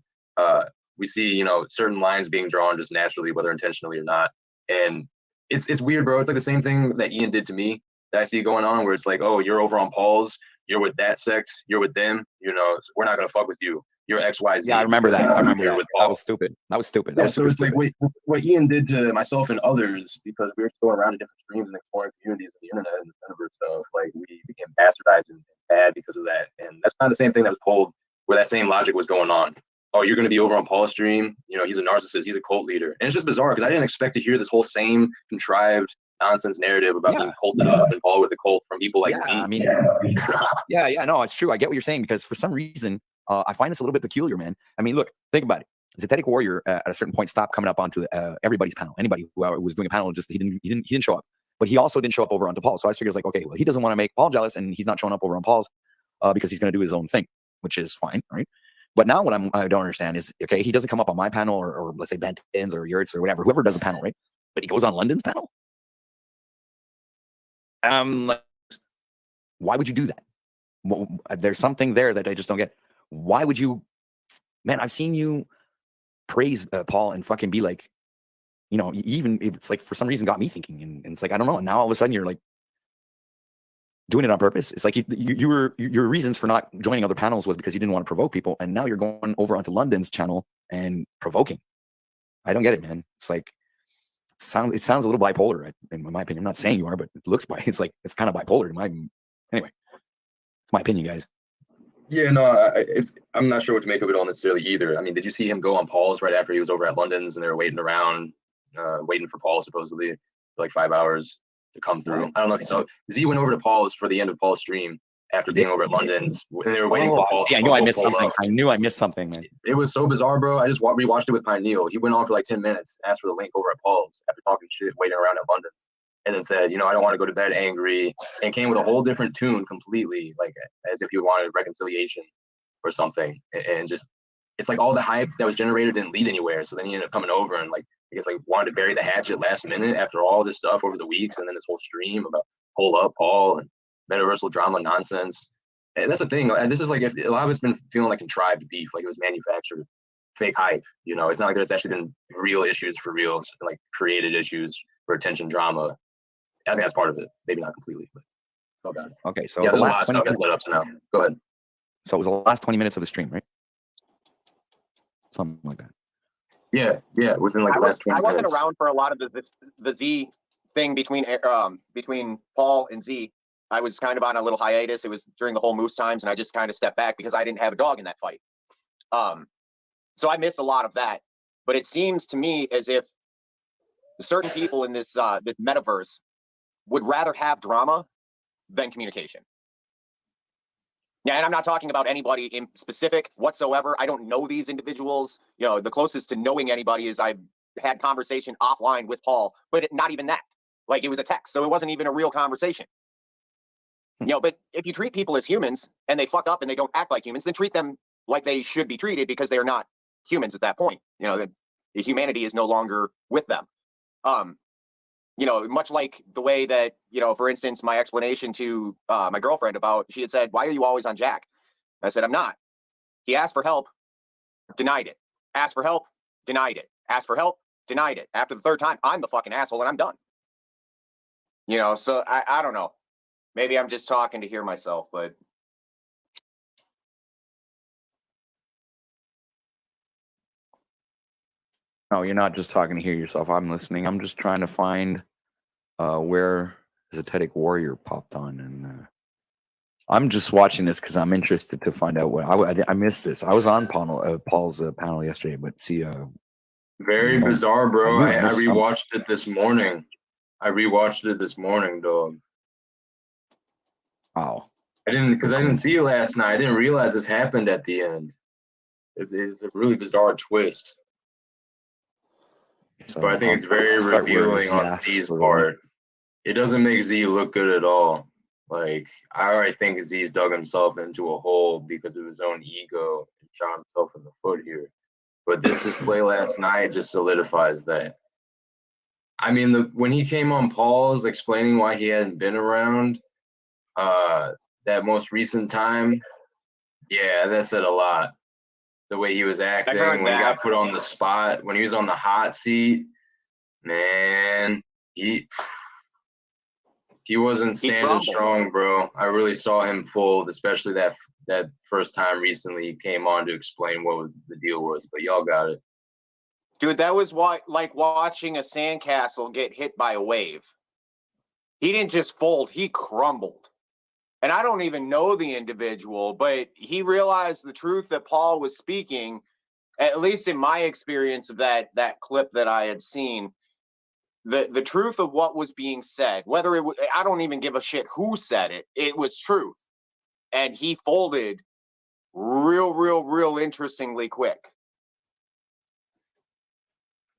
we see certain lines being drawn just naturally, whether intentionally or not. And it's weird, bro. It's like the same thing that Ian did to me that I see going on, where it's like, oh, you're over on Paul's, you're with that sex, you're with them, so we're not gonna fuck with you. you're XYZ. Yeah, I remember that. I remember that. With That was stupid. That was stupid. That Yeah, was so super it's like stupid. what Ian did to myself and others, because we were just going around to different streams and exploring communities of the internet and the metaverse stuff. Like, we became bastardized and bad because of that. And that's kind of the same thing that was pulled, where that same logic was going on. Oh, you're going to be over on Paul's stream. You know, he's a narcissist. He's a cult leader. And it's just bizarre because I didn't expect to hear this whole same contrived nonsense narrative about being culted up and involved with a cult from people like me. I mean, yeah, no, it's true. I get what you're saying, because for some reason, I find this a little bit peculiar, man. I mean, look, think about it. Zetetic Warrior at a certain point stopped coming up onto everybody's panel. Anybody who was doing a panel, just he didn't show up. But he also didn't show up over onto Paul. So I figured, like, okay, well, he doesn't want to make Paul jealous, and he's not showing up over on Paul's because he's going to do his own thing, which is fine, right? But now what I don't understand is, okay, he doesn't come up on my panel or let's say Benton's or Yurt's or whatever, whoever does a panel, right? But he goes on London's panel. Like, why would you do that? Well, there's something there that I just don't get. Why would you, man? I've seen you praise Paul and fucking be like, you know, even it's like for some reason got me thinking, and it's like, I don't know. And now all of a sudden you're like doing it on purpose. It's like your reasons for not joining other panels was because you didn't want to provoke people, and now you're going over onto London's channel and provoking. I don't get it, man. It's like it sounds a little bipolar in my opinion. I'm not saying you are, but it looks it's like it's kind of bipolar to my. Anyway, it's my opinion, guys. Yeah, no, I'm not sure what to make of it all necessarily either. I mean, did you see him go on Paul's right after he was over at London's and they were waiting around, waiting for Paul supposedly for like 5 hours to come through? I don't know if you saw. Z went over to Paul's for the end of Paul's stream after being over at London's, and they were waiting for Paul. Yeah, I knew I missed something. I knew I missed something, man. It was so bizarre, bro. I just rewatched it with Pineal. He went on for like 10 minutes, asked for the link over at Paul's after talking shit, waiting around at London's, and then said, you know, I don't want to go to bed angry, and came with a whole different tune completely, like as if he wanted reconciliation or something. And just, it's like all the hype that was generated didn't lead anywhere. So then he ended up coming over and like, I guess like wanted to bury the hatchet last minute after all this stuff over the weeks, and then this whole stream about pull up Paul and metaversal drama nonsense. And that's the thing. And this is like, if a lot of it's been feeling like contrived beef, like it was manufactured, fake hype. You know, it's not like there's actually been real issues for real, like created issues for attention drama. I think that's part of it. Maybe not completely, but go about it. Okay, so yeah, the there's a lot last of 20 stuff that's led up to now. Go ahead. So it was the last 20 minutes of the stream, right? Something like that. Yeah, within like the last 20 minutes. I wasn't around for a lot of the Z thing between Paul and Z. I was kind of on a little hiatus. It was during the whole Moose times, and I just kind of stepped back because I didn't have a dog in that fight. So I missed a lot of that. But it seems to me as if certain people in this this metaverse would rather have drama than communication. Yeah, and I'm not talking about anybody in specific whatsoever. I don't know these individuals. You know, the closest to knowing anybody is I've had conversation offline with Paul, but not even that. Like, it was a text, so it wasn't even a real conversation. You know, but if you treat people as humans and they fuck up and they don't act like humans, then treat them like they should be treated, because they are not humans at that point. You know, the humanity is no longer with them. You know, much like the way that, you know, for instance, my explanation to my girlfriend about, she had said, why are you always on Jack? I said, I'm not. He asked for help, denied it. Asked for help, denied it. Asked for help, denied it. After the third time, I'm the fucking asshole and I'm done. You know, so I don't know. Maybe I'm just talking to hear myself, but. No, you're not just talking to hear yourself. I'm listening. I'm just trying to find where Zetetic Warrior popped on, and I'm just watching this because I'm interested to find out what I missed this. I was on Paul's panel yesterday, but see, very bizarre, bro. I missed rewatched it this morning. Dog. Wow. I didn't see it last night. I didn't realize this happened at the end. It's a really bizarre twist. So but I think it's very revealing on Z's part. It doesn't make Z look good at all. Like, I already think Z's dug himself into a hole because of his own ego and shot himself in the foot here. But this display last night just solidifies that. I mean, when he came on Paul's explaining why he hadn't been around that most recent time, yeah, that said a lot. The way he was acting, when he got put on the spot, when he was on the hot seat, man, he wasn't standing strong, bro. I really saw him fold, especially that that first time recently he came on to explain what the deal was, but y'all got it. Dude, that was like watching a sandcastle get hit by a wave. He didn't just fold, he crumbled. And I don't even know the individual, but he realized the truth that Paul was speaking, at least in my experience of that clip that I had seen. The truth of what was being said, whether it was, I don't even give a shit who said it, it was truth. And he folded real interestingly quick.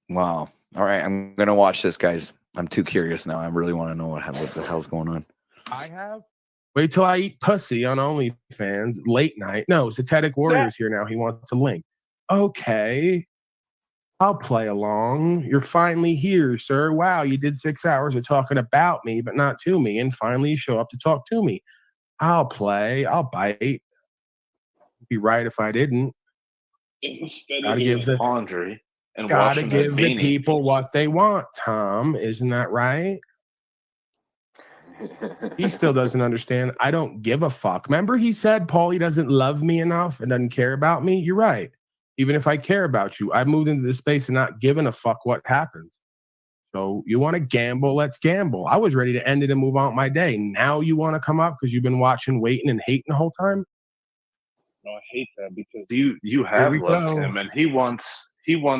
Wow. All right, I'm gonna watch this, guys. I'm too curious now. I really want to know what the hell's going on. I have. Wait till I eat pussy on OnlyFans late night. No, Satanic Warrior's here now. He wants a link. Okay. I'll play along. You're finally here, sir. Wow, you did 6 hours of talking about me, but not to me. And finally you show up to talk to me. I'll play. I'll bite. Be right if I didn't. Instead Gotta of give doing the laundry and gotta washing their give the beanie. people what they want, Tom. Isn't that right? He still doesn't understand. I don't give a fuck. Remember he said, Paulie doesn't love me enough and doesn't care about me? You're right. Even if I care about you, I've moved into this space and not giving a fuck what happens. So you want to gamble? Let's gamble. I was ready to end it and move on with my day. Now you want to come up because you've been watching, waiting, and hating the whole time? No, I hate that because you Here have we loved go. him and he wants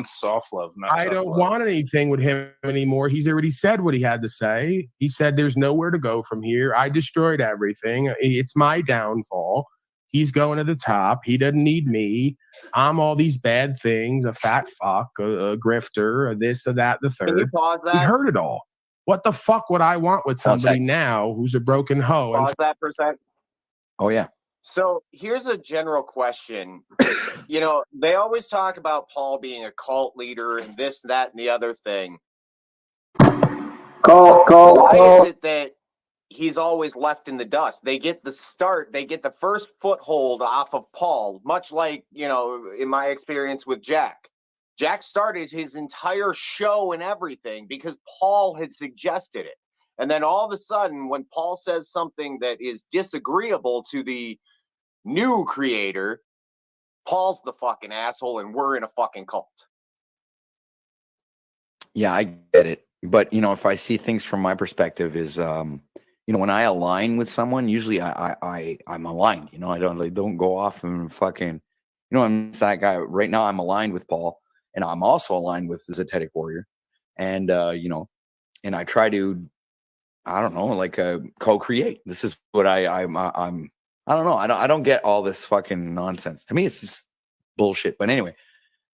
soft love, not I tough don't love. want anything with him anymore. He's already said what he had to say. He said there's nowhere to go from here. I destroyed everything. It's my downfall. He's going to the top. He doesn't need me. I'm all these bad things, a fat fuck, a grifter, a this, a that, the Can you third. pause He that? heard it all. What the fuck would I want with Pause somebody that. now who's a broken hoe? And Pause that for a sec. Oh yeah. So here's a general question. You know, they always talk about Paul being a cult leader and this, that, and the other thing. Why is it that he's always left in the dust? They get the start, they get the first foothold off of Paul, much like, you know, in my experience with Jack. Jack started his entire show and everything because Paul had suggested it. And then all of a sudden, when Paul says something that is disagreeable to the new creator, Paul's the fucking asshole and we're in a fucking cult. Yeah, I get it. But you know, if I see things from my perspective, is you know, when I align with someone, usually I'm aligned. You know, I don't go off and fucking, you know, I'm that guy right now. I'm aligned with Paul, and I'm also aligned with the Zetetic Warrior, and you know, and I try to, I don't know, like co-create. This is what I'm. I don't know. I don't get all this fucking nonsense. To me, it's just bullshit. But anyway,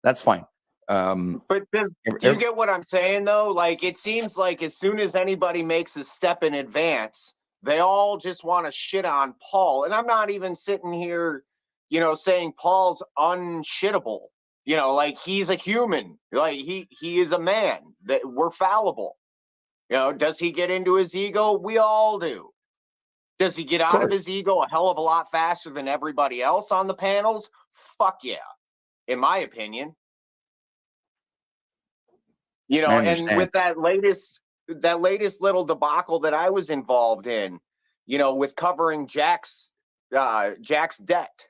that's fine. But do you get what I'm saying though? Like, it seems like as soon as anybody makes a step in advance, they all just want to shit on Paul. And I'm not even sitting here, you know, saying Paul's unshittable. You know, like he's a human. Like he is a man. That we're fallible. You know, does he get into his ego? We all do. Does he get out of his ego a hell of a lot faster than everybody else on the panels? Fuck yeah, in my opinion. You know, and with that latest little debacle that I was involved in, you know, with covering Jack's debt,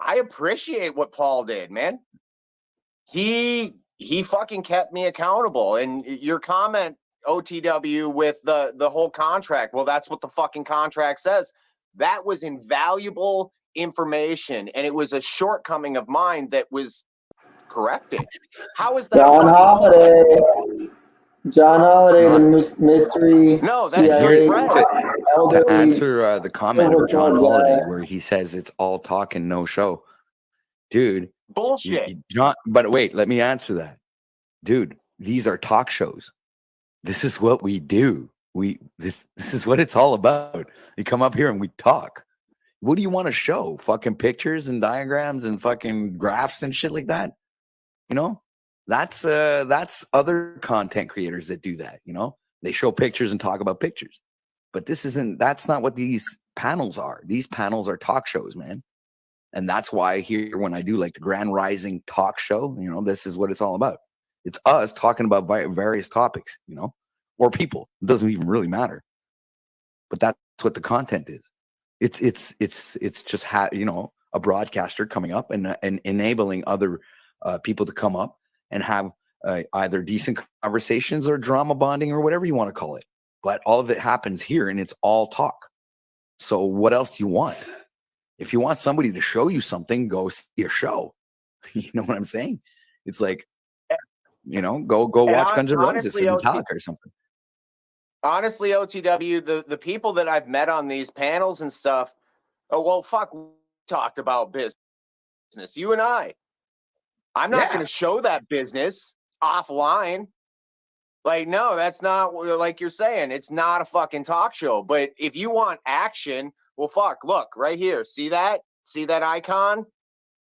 I appreciate what Paul did, man. He fucking kept me accountable. And your comment, OTW, with the whole contract, well, that's what the fucking contract says. That was invaluable information, and it was a shortcoming of mine that was corrected. How is that? John Holiday, the mystery. No, that's CIA to answer the comment of John Holiday where he says it's all talk and no show. Dude. Bullshit. But wait, let me answer that. Dude, these are talk shows. This is what we do. This is what it's all about. We come up here and we talk. What do you want to show? Fucking pictures and diagrams and fucking graphs and shit like that? You know? That's other content creators that do that, you know? They show pictures and talk about pictures. But that's not what these panels are. These panels are talk shows, man. And that's why here when I do like the Grand Rising talk show, you know, this is what it's all about. It's us talking about various topics, you know, or people. It doesn't even really matter. But that's what the content is. It's just a broadcaster coming up and enabling other people to come up and have either decent conversations or drama bonding or whatever you want to call it. But all of it happens here, and it's all talk. So what else do you want? If you want somebody to show you something, go see a show. You know what I'm saying? It's like, go watch Guns N' Roses or Metallica or something. Honestly, OTW, the people that I've met on these panels and stuff, we talked about business. You and I. I'm not going to show that business offline. Like, no, that's not like you're saying. It's not a fucking talk show. But if you want action, look right here. See that? See that icon?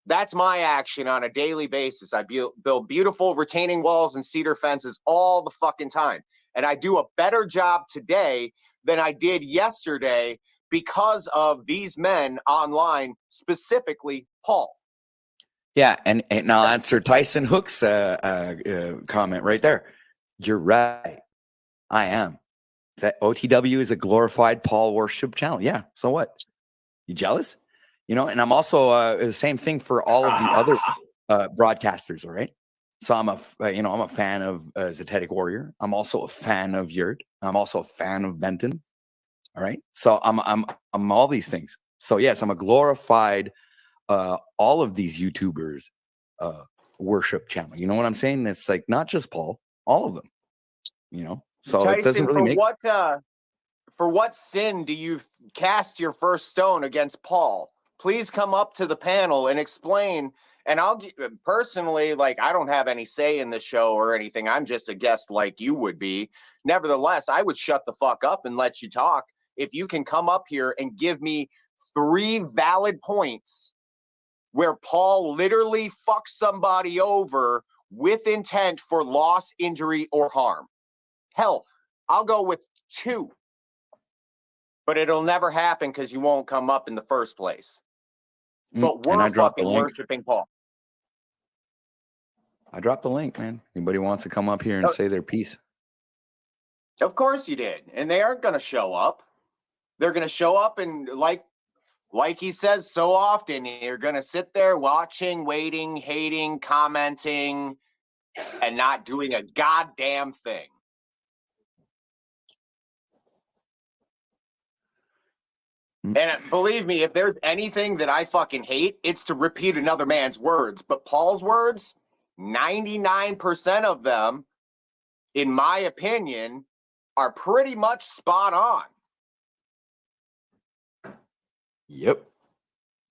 That's my action on a daily basis. I build beautiful retaining walls and cedar fences all the fucking time. And I do a better job today than I did yesterday because of these men online, specifically Paul. Yeah, and I'll answer Tyson Hook's comment right there. You're right. I am. That OTW is a glorified Paul worship channel. Yeah, so what? You jealous? And I'm also the same thing for all of the other broadcasters, all right? So I'm a fan of Zetetic Warrior. I'm also a fan of Yurt. I'm also a fan of Benton. All right. So I'm all these things. So yes, I'm a glorified all of these YouTubers worship channel. You know what I'm saying? It's like not just Paul, all of them. So Tyson, it doesn't really make. For what sin do you cast your first stone against Paul? Please come up to the panel and explain. And I'll personally, I don't have any say in the show or anything. I'm just a guest like you would be. Nevertheless, I would shut the fuck up and let you talk if you can come up here and give me 3 valid points where Paul literally fucks somebody over with intent for loss, injury, or harm. Hell, I'll go with 2. But it'll never happen because you won't come up in the first place. But we're fucking worshiping Paul. I dropped the link, man. Anybody wants to come up here and say their piece? Of course you did. And they aren't going to show up. They're going to show up and like he says so often, you're going to sit there watching, waiting, hating, commenting, and not doing a goddamn thing. And believe me, if there's anything that I fucking hate, it's to repeat another man's words. But Paul's words, 99% of them, in my opinion, are pretty much spot on. Yep.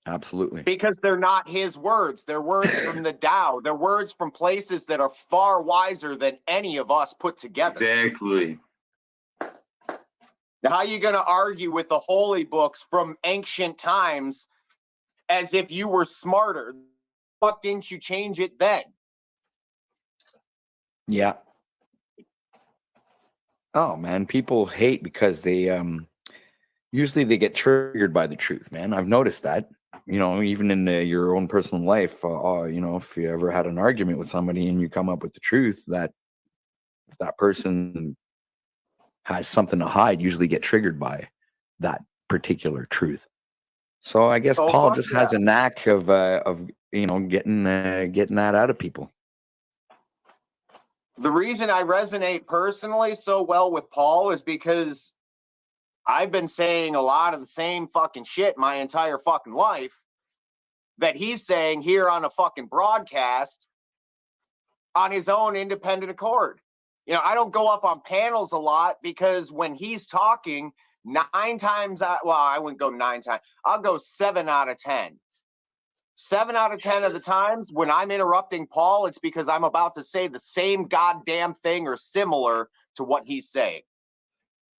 Absolutely. Because they're not his words. They're words from the Tao. They're words from places that are far wiser than any of us put together. Exactly. Now, how are you going to argue with the holy books from ancient times as if you were smarter? Fuck, didn't you change it then? Yeah. Oh, man. People hate because they usually they get triggered by the truth, man. I've noticed that. Even in your own personal life, if you ever had an argument with somebody and you come up with the truth, that if that person has something to hide, usually get triggered by that particular truth. So I guess Paul just has a knack of getting that out of people. The reason I resonate personally so well with Paul is because I've been saying a lot of the same fucking shit my entire fucking life that he's saying here on a fucking broadcast on his own independent accord. I don't go up on panels a lot because when he's talking, 9 times, I wouldn't go 9 times. I'll go 7 out of 10. 7 out of 10 of the times when I'm interrupting Paul, it's because I'm about to say the same goddamn thing or similar to what he's saying.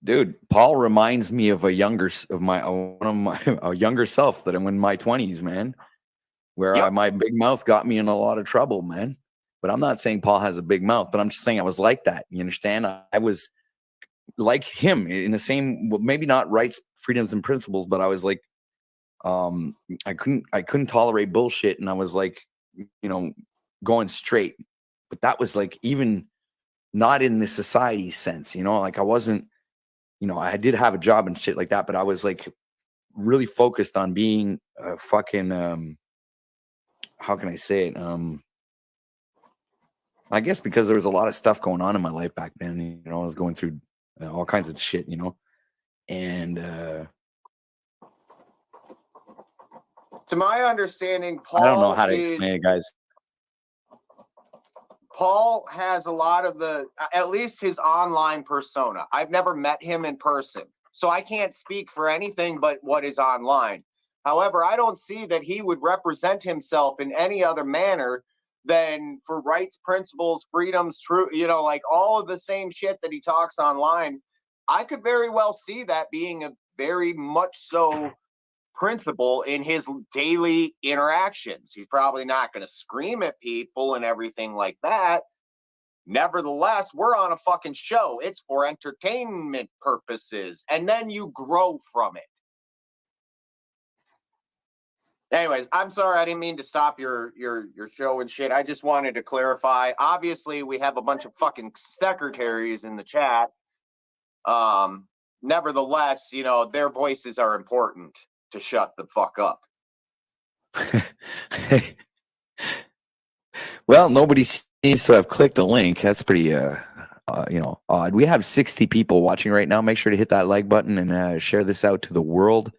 Dude, Paul reminds me of a younger self that I'm in my 20s, man, where my big mouth got me in a lot of trouble, man. But I'm not saying Paul has a big mouth, but I'm just saying I was like that. You understand? I was like him in the same, maybe not rights, freedoms, and principles, but I was like, I couldn't tolerate bullshit, and I was like, going straight. But that was like even not in the society sense, like I wasn't, I did have a job and shit like that, but I was like really focused on being fucking how can I say it? I guess because there was a lot of stuff going on in my life back then. You know, I was going through all kinds of shit, you know, and to my understanding, Paul I don't know how to is explain it, guys. Paul has a lot of at least his online persona. I've never met him in person, so I can't speak for anything but what is online. However, I don't see that he would represent himself in any other manner than for rights, principles, freedoms, true, you know, like all of the same shit that he talks online. I could very well see that being a very much so principle in his daily interactions. He's probably not going to scream at people and everything like that. Nevertheless, we're on a fucking show. It's for entertainment purposes, and then you grow from it. Anyways, I'm sorry, I didn't mean to stop your show and shit. I just wanted to clarify. Obviously, we have a bunch of fucking secretaries in the chat. Nevertheless, you know, their voices are important to shut the fuck up. Well, nobody seems to have clicked the link. That's pretty, you know, odd. We have 60 people watching right now. Make sure to hit that like button and share this out to the world.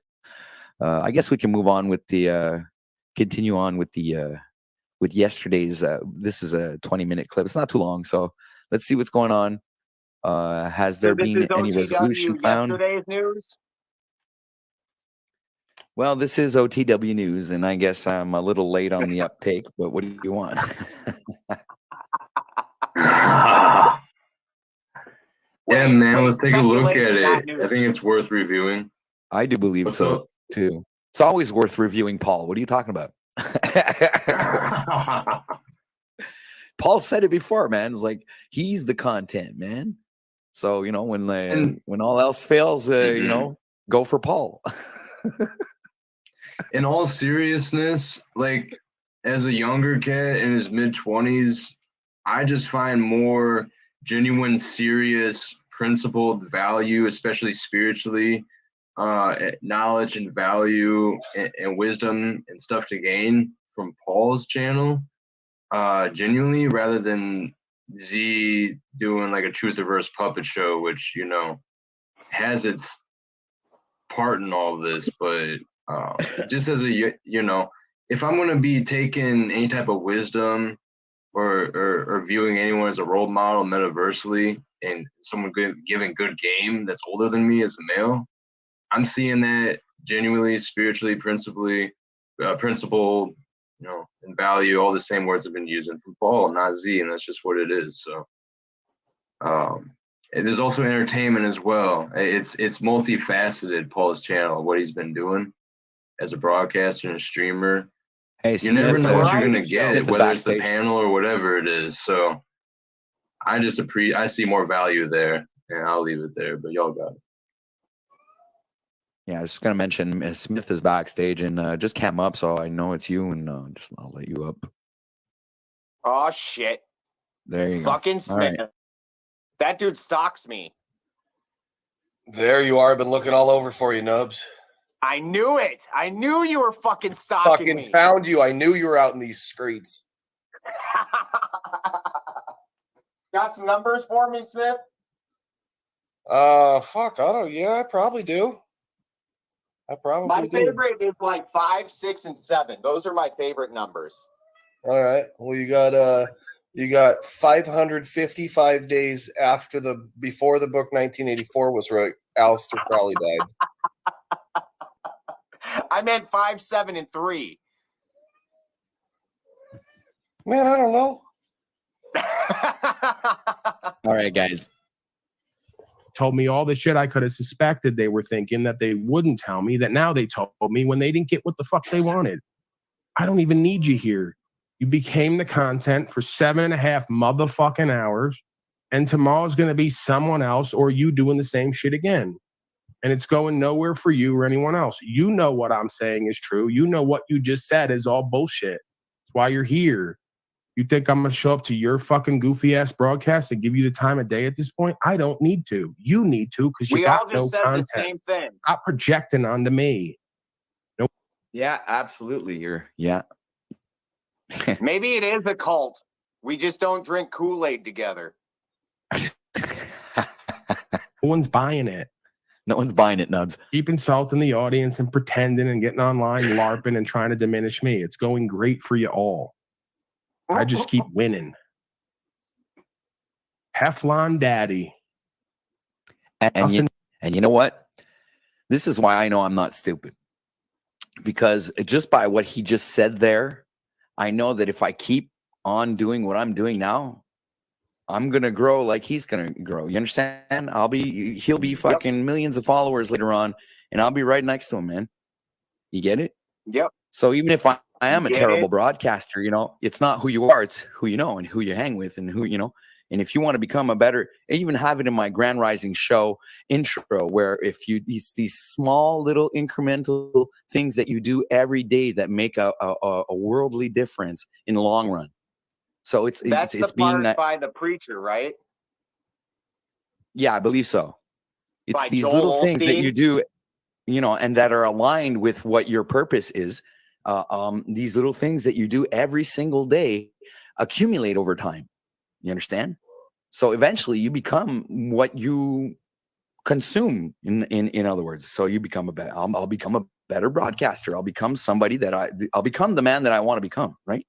I guess we can move on with the, continue on with the, with yesterday's. This is a 20-minute clip. It's not too long, so let's see what's going on. Has there been any resolution found? Yesterday's news? Well, this is OTW news, and I guess I'm a little late on the uptake, but what do you want? Yeah, man, let's take a look at it. I think it's worth reviewing. I do believe so, too. It's always worth reviewing, Paul. What are you talking about? Paul said it before, man. It's like, he's the content, man. So, you know, when all else fails, you know, go for Paul. In all seriousness, like, as a younger kid in his mid-20s, I just find more genuine, serious, principled value, especially spiritually, knowledge and value and wisdom and stuff to gain from Paul's channel, genuinely, rather than Z doing like a truth or verse puppet show, which, you know, has its part in all this, but just as a, you know, if I'm going to be taking any type of wisdom or viewing anyone as a role model metaversely, and someone giving good game that's older than me as a male, I'm seeing that genuinely, spiritually, principled, you know, and value, all the same words I've been using from Paul, not Z, and that's just what it is. So there's also entertainment as well. It's multifaceted, Paul's channel, what he's been doing as a broadcaster and a streamer. Hey, you never know what you're gonna Smith get, is whether it's the backstage. panel or whatever it is. So I see more value there, and I'll leave it there. But y'all got it. Yeah, I was just gonna mention Smith is backstage and just came up, so I know it's you, and just I'll let you up. Oh shit! There you go. Fucking Smith. All right. That dude stalks me. There you are. I've been looking all over for you, Nubs. I knew it. I knew you were fucking stalking Fucking me. found you. I knew you were out in these streets. Got some numbers for me, Smith? Fuck, I don't. Yeah, I probably do. My favorite is like 5, 6, and 7. Those are my favorite numbers. All right. Well, you got 555 days before the book 1984 was wrote. Aleister Crowley died. I meant 5, 7, and 3. Man, I don't know. All right, guys. Told me all the shit I could have suspected they were thinking that they wouldn't tell me, that now they told me when they didn't get what the fuck they wanted. I don't even need you here. You became the content for 7.5 motherfucking hours, and tomorrow's going to be someone else or you doing the same shit again. And it's going nowhere for you or anyone else. You know what I'm saying is true. You know what you just said is all bullshit. That's why you're here. You think I'm going to show up to your fucking goofy-ass broadcast and give you the time of day at this point? I don't need to. You need to because you We all got no just said content. the same thing. Stop projecting onto me. Yeah, absolutely. Maybe it is a cult. We just don't drink Kool-Aid together. No one's buying it. No one's buying it, Nubs. Keep insulting the audience and pretending and getting online, LARPing and trying to diminish me. It's going great for you all. I just keep winning. Teflon Daddy. And you know what? This is why I know I'm not stupid. Because just by what he just said there, I know that if I keep on doing what I'm doing now, I'm gonna grow like he's gonna grow. You understand? He'll be fucking millions of followers later on, and I'll be right next to him, man. You get it? Yep. So even if I am a Get terrible it? broadcaster, it's not who you are, it's who you know and who you hang with and who, and if you want to become a better, I even have it in my Grand Rising show intro, where if you, these small little incremental things that you do every day that make a worldly difference in the long run. So it's the being part that, by the preacher, right? yeah, I believe so. It's By these Joel little things that Osteen? you do, and that are aligned with what your purpose is. These little things that you do every single day accumulate over time. You understand? So eventually you become what you consume, in other words. So you become I'll become a better broadcaster. I'll become somebody I'll become the man that I want to become, right?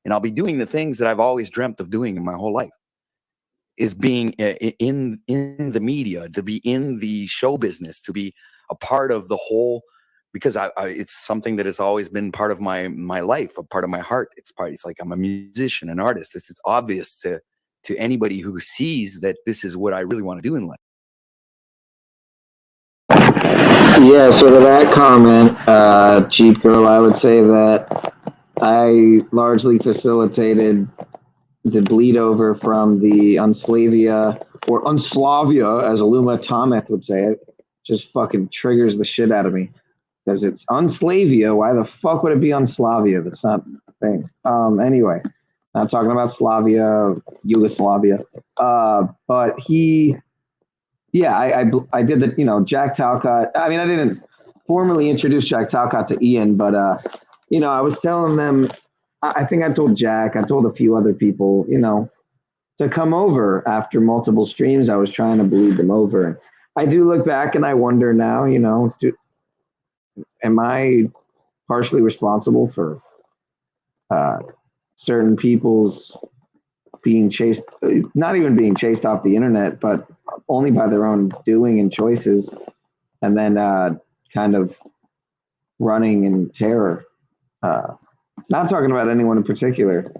And I'll be doing the things that I've always dreamt of doing in my whole life, is being in the media, to be in the show business, to be a part of the whole, because it's something that has always been part of my life, a part of my heart. It's like I'm a musician, an artist. It's obvious to anybody who sees that this is what I really want to do in life. Yeah, so to that comment, Cheap Girl, I would say that I largely facilitated the bleed over from the Unslavia, or Unslavia, as Aluma Tometh would say it. Just fucking triggers the shit out of me. Because it's Unslavia. Why the fuck would it be Unslavia? That's not a thing. Anyway, not talking about Slavia, Yugoslavia. But he, yeah, I did the, Jack Talcott. I mean, I didn't formally introduce Jack Talcott to Ian, but, I was telling them, I think I told Jack, I told a few other people, to come over after multiple streams. I was trying to bleed them over. I do look back and I wonder now, am I partially responsible for certain people's being chased, not even being chased off the internet, but only by their own doing and choices, and then kind of running in terror? Not talking about anyone in particular.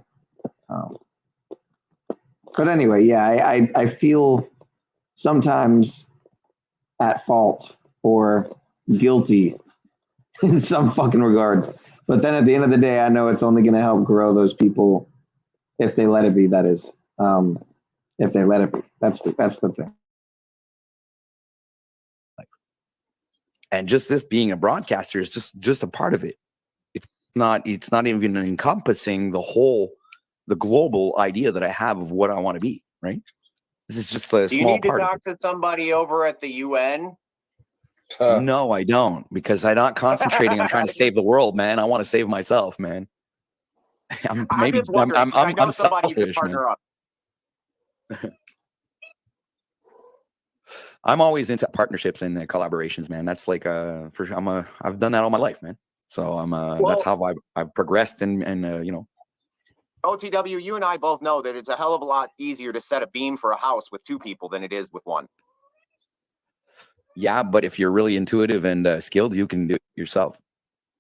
But anyway, yeah, I feel sometimes at fault or guilty in some fucking regards. But then at the end of the day, I know it's only going to help grow those people if they let it be. That is, if they let it be. That's the thing. And just this being a broadcaster is just a part of it. It's not even encompassing the global idea that I have of what I want to be, right? This is just a Do you small need to part of talk to somebody over at the UN? it. No, I don't, because I'm not concentrating on trying to save the world, man. I want to save myself, man. I'm just wondering, I know somebody you could selfish, man. partner up. I'm always into partnerships and collaborations, man. That's like I've done that all my life, man. So that's how I've progressed and OTW, you and I both know that it's a hell of a lot easier to set a beam for a house with two people than it is with one. Yeah, but if you're really intuitive and skilled, you can do it yourself.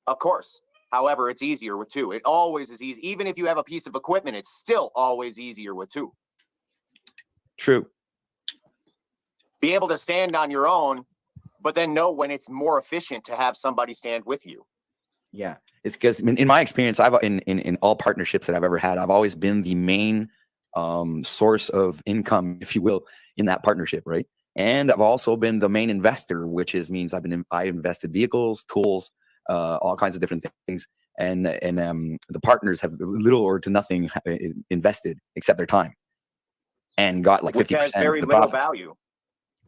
Of course. However, it's easier with two. It always is easy. Even if you have a piece of equipment, it's still always easier with two. True. Be able to stand on your own, but then know when it's more efficient to have somebody stand with you. Yeah, it's because in my experience, in all partnerships that I've ever had, I've always been the main source of income, if you will, in that partnership, right? And I've also been the main investor, which means I invested vehicles, tools, all kinds of different things, and the partners have little or to nothing invested except their time, and got like 50% Which has very of the little profits. value.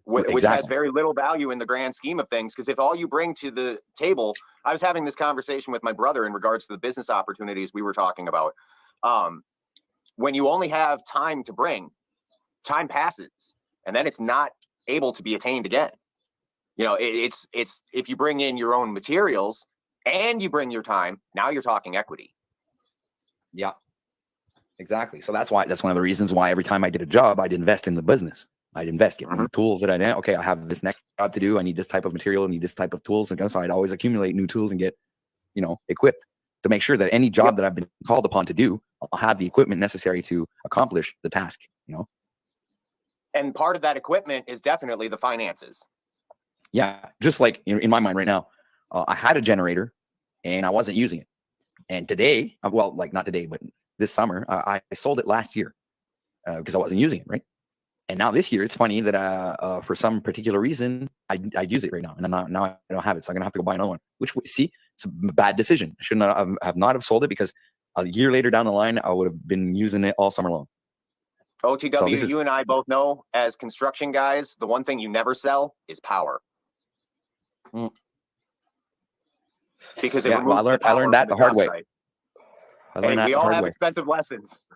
which has very little value in the grand scheme of things. Because if all you bring to the table, I was having this conversation with my brother in regards to the business opportunities we were talking about. When you only have time to bring, time passes, and then it's not able to be attained again. You know, it's if you bring in your own materials and you bring your time, now you're talking equity. Yeah, exactly. So that's one of the reasons why every time I did a job, I'd invest in the business. I'd invest in the tools that I did. Okay, I have this next job to do. I need this type of material. I need this type of tools. And so I'd always accumulate new tools and get, equipped to make sure that any job that I've been called upon to do, I'll have the equipment necessary to accomplish the task, And part of that equipment is definitely the finances. Yeah, just like in my mind right now, I had a generator and I wasn't using it. And today, well, like not today, but this summer, I sold it last year because I wasn't using it, right? And now this year, it's funny that for some particular reason, I use it right now, and now I don't have it, so I'm gonna have to go buy another one. Which, see, it's a bad decision. I should not have sold it, because a year later down the line, I would have been using it all summer long. OTW, so you and I both know, as construction guys, the one thing you never sell is power. Because it removes the power. I learned that the hard way. We all have expensive lessons.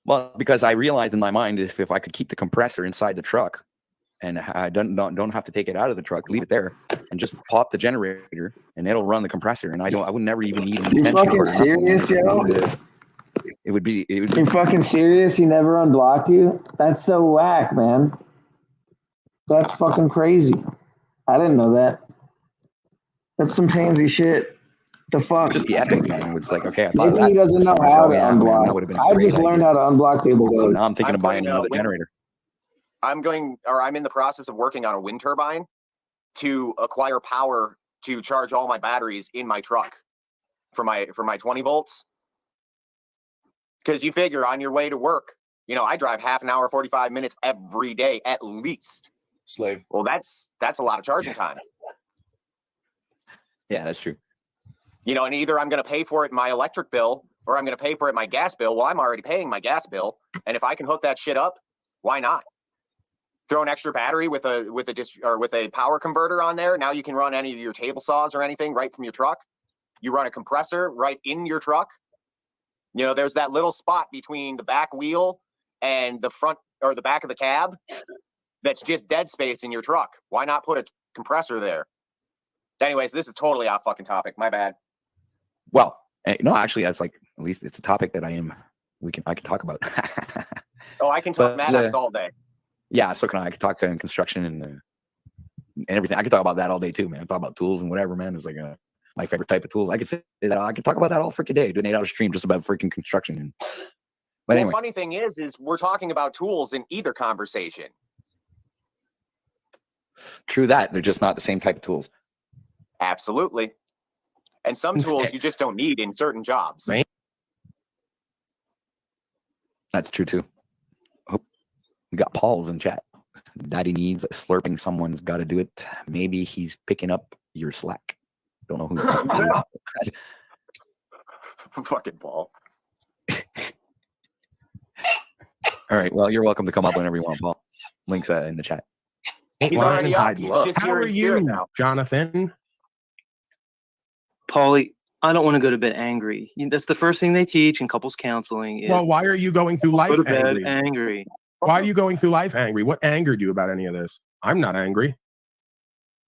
Well, because I realized in my mind, if I could keep the compressor inside the truck and I don't have to take it out of the truck, leave it there, and just pop the generator and it'll run the compressor, and I would never even need an extension. You fucking serious, yo? It would be. You fucking serious? He never unblocked you? That's so whack, man. That's fucking crazy. I didn't know that. That's some pansy shit. The fuck? Just be epic, man. It was like, okay, I thought maybe he doesn't know how to unblock. I just learned how to unblock the other day. So now I'm thinking of buying another generator. I'm in the process of working on a wind turbine to acquire power to charge all my batteries in my truck for my 20 volts. Because you figure on your way to work, I drive half an hour, 45 minutes every day at least. Slave. Well, that's a lot of charging time. Yeah, that's true. And either I'm going to pay for it in my electric bill, or I'm going to pay for it in my gas bill. Well, I'm already paying my gas bill, and if I can hook that shit up, why not? Throw an extra battery with a power converter on there. Now you can run any of your table saws or anything right from your truck. You run a compressor right in your truck. There's that little spot between the back wheel and the front or the back of the cab that's just dead space in your truck. Why not put a compressor there? Anyways, this is totally off fucking topic. My bad. Well, no, actually, that's like, at least it's a topic that I can talk about. Oh, I can talk Maddox all day. Yeah, so can I. I can talk construction and everything. I can talk about that all day too, man. I talk about tools and whatever, man. It's like my favorite type of tools. I could say that I can talk about that all freaking day. Do an 8-hour stream just about freaking construction. But anyway, the funny thing is we're talking about tools in either conversation. True that. They're just not the same type of tools. Absolutely. And some tools you just don't need in certain jobs. Right. That's true too. Oh, we got Paul's in chat. Daddy needs slurping. Someone's got to do it. Maybe he's picking up your slack. Don't know who's talking. Fucking Paul. All right. Well, you're welcome to come up whenever you want, Paul. Links in the chat. He's already up. He's just How are you now, Jonathan? Paulie, I don't want to go to bed angry. That's the first thing they teach in couples counseling. Well, why are you going through life go to bed angry? angry? Why are you going through life angry? What angered you about any of this? I'm not angry.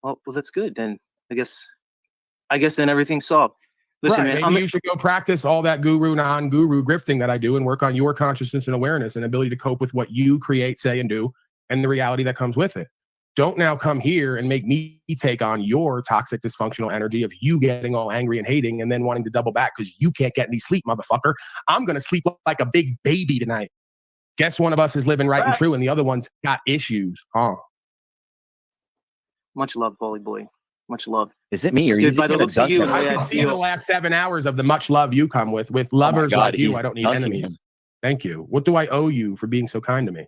Well, that's good. Then I guess then everything's solved. Listen, right, man, maybe you should go practice all that guru, non-guru grifting that I do and work on your consciousness and awareness and ability to cope with what you create, say, and do, and the reality that comes with it. Don't now come here and make me take on your toxic, dysfunctional energy of you getting all angry and hating and then wanting to double back because you can't get any sleep, motherfucker. I'm going to sleep like a big baby tonight. Guess one of us is living right and true and the other one's got issues. Much love, Paulie boy. Much love. Is it me or is it I can see the last 7 hours of the much love you come with lovers like you. I don't need enemies. Thank you. What do I owe you for being so kind to me?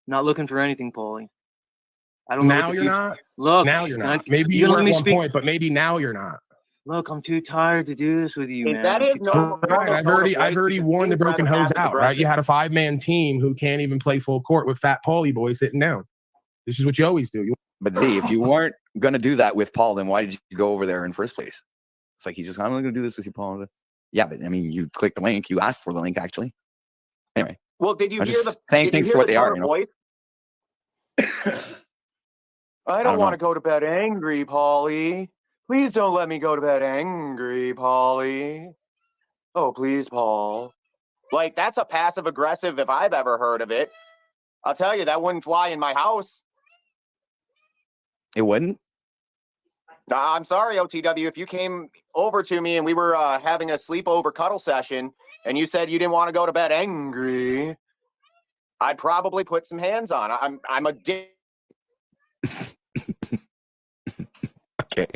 Not looking for anything, Paulie. I don't know. Now you're not? Look. Now you're not. Maybe you were at one point, but maybe now you're not. look, I'm too tired to do this with you, Is man. that I'm his too normal tired." Right, tone of I've voice? already Because it worn the seems rather broken hose passive out, right? You aggressive. had a 5-man team who can't even play full court with Fat Paulie boy sitting down. This is what you always do. But Z, if you weren't gonna do that with Paul, then why did you go over there in the first place? It's like, I'm only gonna do this with you, Paul. Yeah, but I mean, you clicked the link. You asked for the link, actually. Anyway. Well, did you I'm hear just the saying did you things hear for what the they tone are, of you know? voice? I don't don't want know. to go to bed angry, Paulie. Please don't let me go to bed angry, Paulie. Oh, please, Paul. Like, that's a passive aggressive if I've ever heard of it. I'll tell you, that wouldn't fly in my house. It wouldn't? I'm sorry, OTW. If you came over to me and we were having a sleepover cuddle session and you said you didn't want to go to bed angry, I'd probably put some hands on. I'm a dick. Okay.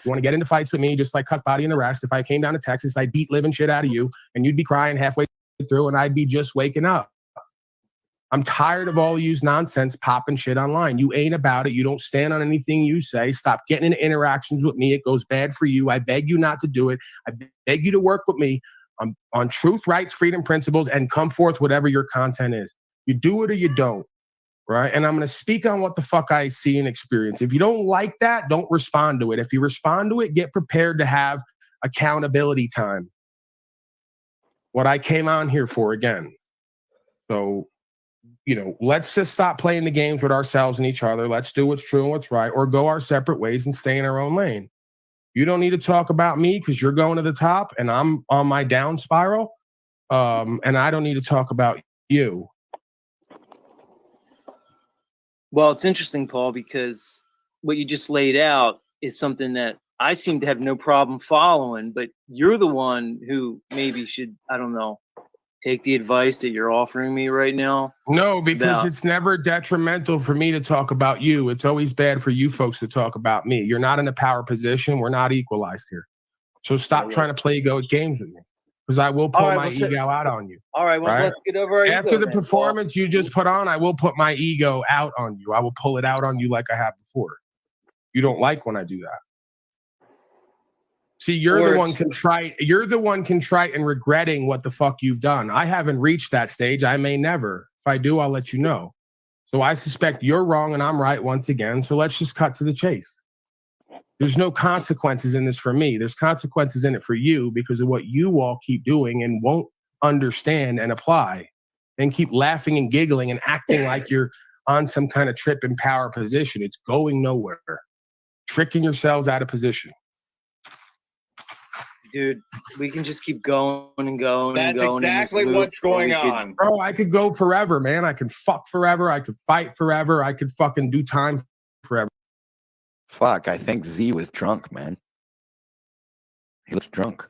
You want to get into fights with me, just like Cut Body and the rest. If I came down to Texas, I'd beat living shit out of you, and you'd be crying halfway through, and I'd be just waking up. I'm tired of all you nonsense popping shit online. You ain't about it. You don't stand on anything you say. Stop getting into interactions with me. It goes bad for you. I beg you not to do it. I beg you to work with me on truth, rights, freedom, principles, and come forth whatever your content is. You do it or you don't. Right. And I'm going to speak on what the fuck I see and experience. If you don't like that, don't respond to it. If you respond to it, get prepared to have accountability time. What I came on here for again. So, let's just stop playing the games with ourselves and each other. Let's do what's true and what's right, or go our separate ways and stay in our own lane. You don't need to talk about me because you're going to the top and I'm on my down spiral. And I don't need to talk about you. Well, it's interesting, Paul, because what you just laid out is something that I seem to have no problem following, but you're the one who maybe should, I don't know, take the advice that you're offering me right now. No, because it's never detrimental for me to talk about you. It's always bad for you folks to talk about me. You're not in a power position. We're not equalized here. So stop trying to play games with me, because I will pull my ego out on you. All right, well, let's get over our After ego the then, performance you just put on, I will put my ego out on you. I will pull it out on you like I have before. You don't like when I do that. See, you're the one contrite. You're the one contrite and regretting what the fuck you've done. I haven't reached that stage. I may never. If I do, I'll let you know. So I suspect you're wrong and I'm right once again. So let's just cut to the chase. There's no consequences in this for me. There's consequences in it for you because of what you all keep doing and won't understand and apply, and keep laughing and giggling and acting like you're on some kind of trip in power position. It's going nowhere. Tricking yourselves out of position. Dude, we can just keep going and going. That's and going exactly in this what's loop, or going we could- on. Bro, I could go forever, man. I could fuck forever. I could fight forever. I could fucking do time forever. Fuck, I think Z was drunk, man. He looks drunk.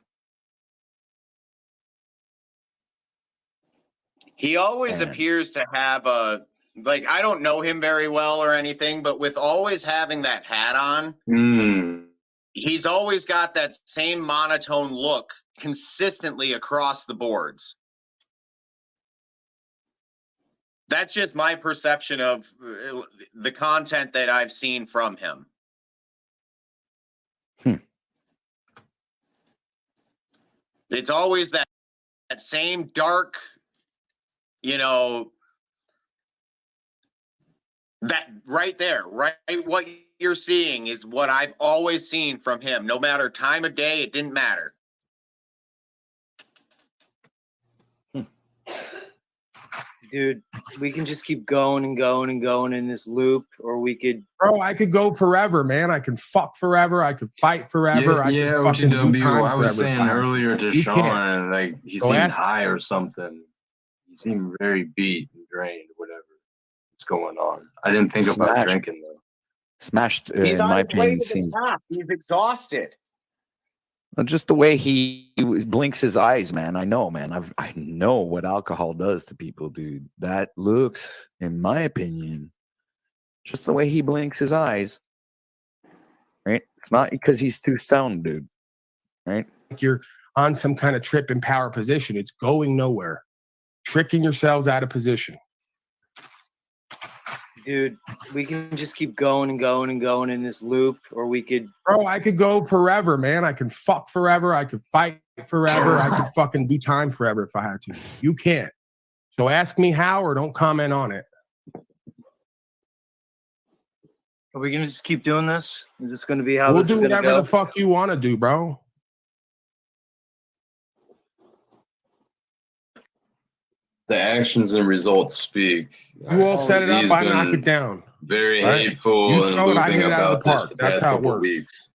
He always appears to have I don't know him very well or anything, but with always having that hat on, he's always got that same monotone look consistently across the boards. That's just my perception of the content that I've seen from him. It's always that same dark, that right there, right? What you're seeing is what I've always seen from him. No matter time of day, it didn't matter. Dude, we can just keep going and going and going in this loop, or we could. Bro, I could go forever, man. I can fuck forever. I could fight forever. I could fucking do time I was forever saying if I had to. earlier to You Sean, can't. like he Go seemed ask- high or something. He seemed very beat and drained, whatever. What's going on? I didn't think about Smashed. drinking though. Smashed, He's in on my his way opinion, to the seems top. He's exhausted. just the way he blinks his eyes, man. I know, man. I know what alcohol does to people, dude. That looks, in my opinion, just the way he blinks his eyes. Right? It's not because he's too stoned, dude. Right? Like you're on some kind of trip in power position. It's going nowhere. Tricking yourselves out of position. dude, we can just keep going and going and going in this loop, or we could. Bro, I could go forever, man. I can fuck forever. I could fight forever. I could fucking do time forever if I had to. You can't. So ask me how or don't comment on it. Are we gonna just keep doing this? Is this gonna be how We'll this do is gonna whatever go? the fuck you want to do, bro. The actions and results speak. You all set it up, Z's I knock been it down. Very Right? hateful You and throw it, I looping hit it out of about the this park. the That's past how it couple works. weeks.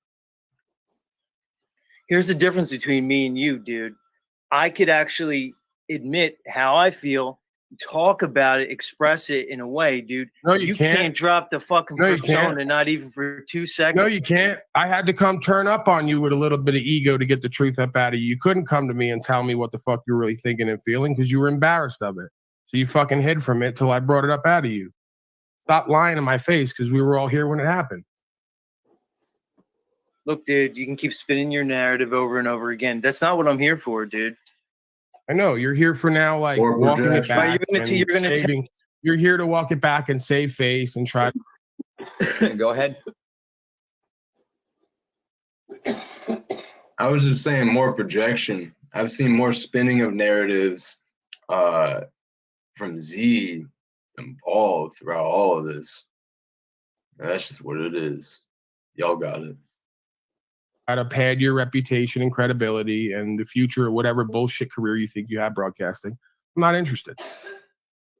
Here's the difference between me and you, dude. I could actually admit how I feel, talk about it, express it in a way, dude. No, you can't. Drop the fucking No, you persona, can't. not even for 2 seconds. No, you can't. I had to come turn up on you with a little bit of ego to get the truth up out of you. You couldn't come to me and tell me what the fuck you were really thinking and feeling because you were embarrassed of it. So you fucking hid from it till I brought it up out of you. Stop lying in my face because we were all here when it happened. Look, dude, you can keep spinning your narrative over and over again. That's not what I'm here for, dude. I know you're here for now, like Or walking it projection. back. You're gonna saving. You're here to walk it back and save face and try. Go ahead. I was just saying more projection. I've seen more spinning of narratives from Z and Paul throughout all of this. And that's just what it is. Y'all got it. Try to pad your reputation and credibility and the future or whatever bullshit career you think you have broadcasting. I'm not interested.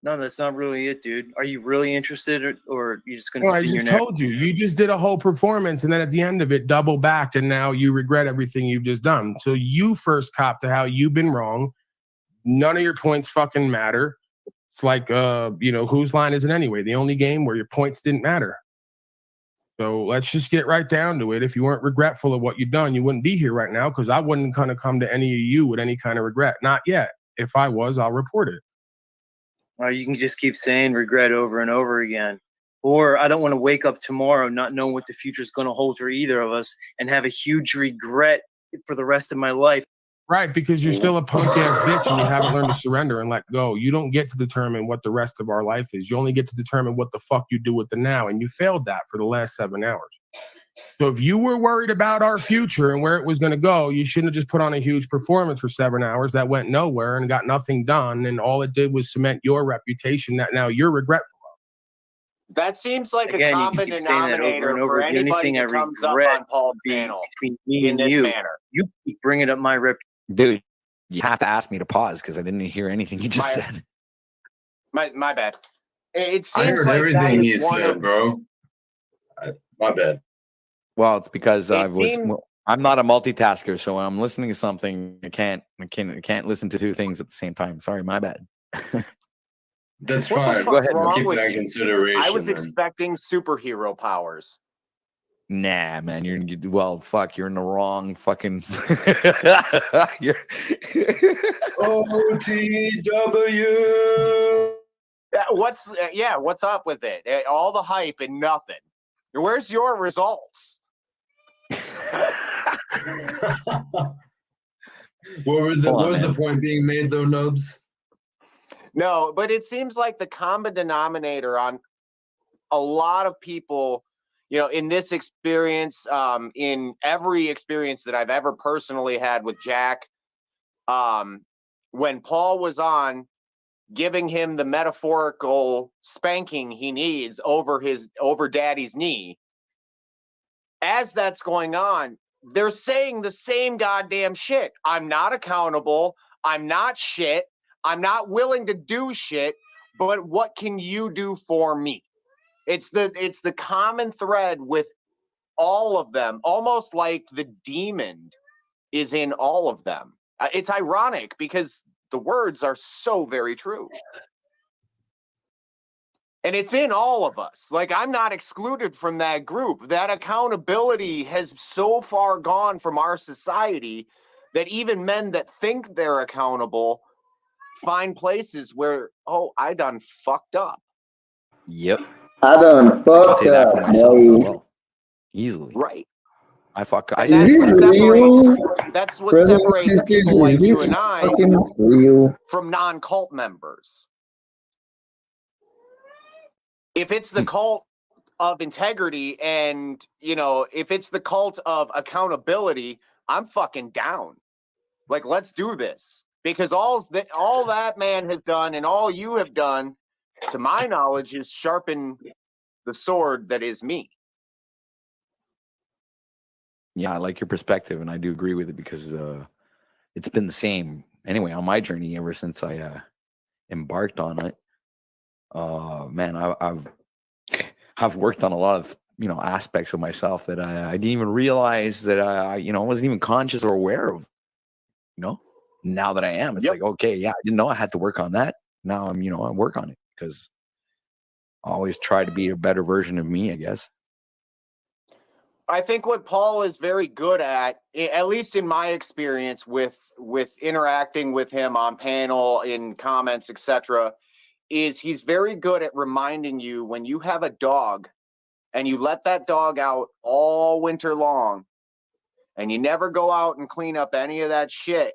No, that's not really it, dude. Are you really interested, or are you just gonna? Well, I spin your just narrative? told you. You just did a whole performance, and then at the end of it, double back, and now you regret everything you've just done. So you first cop to how you've been wrong. None of your points fucking matter. It's like, whose line is it anyway? The only game where your points didn't matter. So let's just get right down to it. If you weren't regretful of what you've done, you wouldn't be here right now because I wouldn't kind of come to any of you with any kind of regret. Not yet. If I was, I'll report it. Or you can just keep saying regret over and over again. Or I don't want to wake up tomorrow not knowing what the future is going to hold for either of us and have a huge regret for the rest of my life. Right, because you're still a punk ass bitch and you haven't learned to surrender and let go. You don't get to determine what the rest of our life is. You only get to determine what the fuck you do with the now. And you failed that for the last 7 hours. So if you were worried about our future and where it was going to go, you shouldn't have just put on a huge performance for 7 hours that went nowhere and got nothing done. And all it did was cement your reputation that now you're regretful of. That seems like Again, a you common keep saying that denominator over and over. for The only anybody thing I that comes up regret on Paul's panel between me in and this you, manner. you keep bringing up my reputation. Dude, you have to ask me to pause because I didn't hear anything you just said. My bad. It I seems heard like everything that he is one said, of bro. My bad. Well, it's because I'm not a multitasker, so when I'm listening to something, I can't listen to 2 things at the same time. Sorry, my bad. That's what fine. the Go fuck's ahead. We'll wrong keep with that in you? consideration. I was then. expecting superhero powers. Nah, man, you're in the wrong fucking. You're OTW. What's up with it? All the hype and nothing. Where's your results? What was the point being made though, Nubs? No, but it seems like the common denominator on a lot of people, in this experience, in every experience that I've ever personally had with Jack, when Paul was on, giving him the metaphorical spanking he needs over daddy's knee. As that's going on, they're saying the same goddamn shit. I'm not accountable. I'm not shit. I'm not willing to do shit, but what can you do for me? It's the common thread with all of them, almost like the demon is in all of them. It's ironic because the words are so very true. And it's in all of us. Like, I'm not excluded from that group. That accountability has so far gone from our society that even men that think they're accountable find places where, I done fucked up. Yep. I done I can fucked say that for up, myself boy. as well. Easily. Right. I fuck. And I that's what Brothers and separates sisters, people like is you this and I fucking real? from non-cult members. If it's the cult of integrity and, you know, if it's the cult of accountability, I'm fucking down. Like, let's do this. Because all that man has done and all you have done, to my knowledge, is sharpen the sword that is me. Yeah, I like your perspective, and I do agree with it because it's been the same anyway on my journey ever since I embarked on it. Man, I've worked on a lot of aspects of myself that I didn't even realize that I wasn't even conscious or aware of. Now that I am, it's like, okay, yeah, I didn't know I had to work on that. Now I work on it because I always try to be a better version of me, I guess. I think what Paul is very good at least in my experience with interacting with him on panel, in comments, etc., is he's very good at reminding you when you have a dog and you let that dog out all winter long and you never go out and clean up any of that shit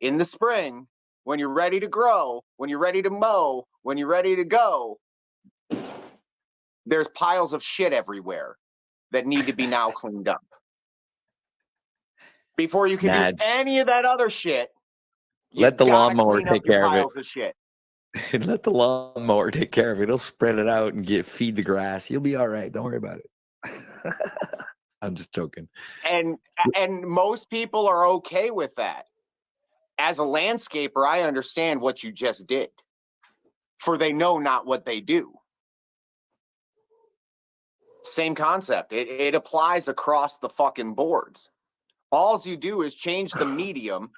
in the spring, when you're ready to grow, when you're ready to mow, when you're ready to go, there's piles of shit everywhere that need to be now cleaned up. Before you can do any of that other shit, let the lawnmower take care of it. Piles of shit. Let the lawnmower take care of it. It'll spread it out and feed the grass. You'll be all right. Don't worry about it. I'm just joking. And most people are okay with that. As a landscaper, I understand what you just did, for they know not what they do. Same concept. It applies across the fucking boards. All you do is change the medium,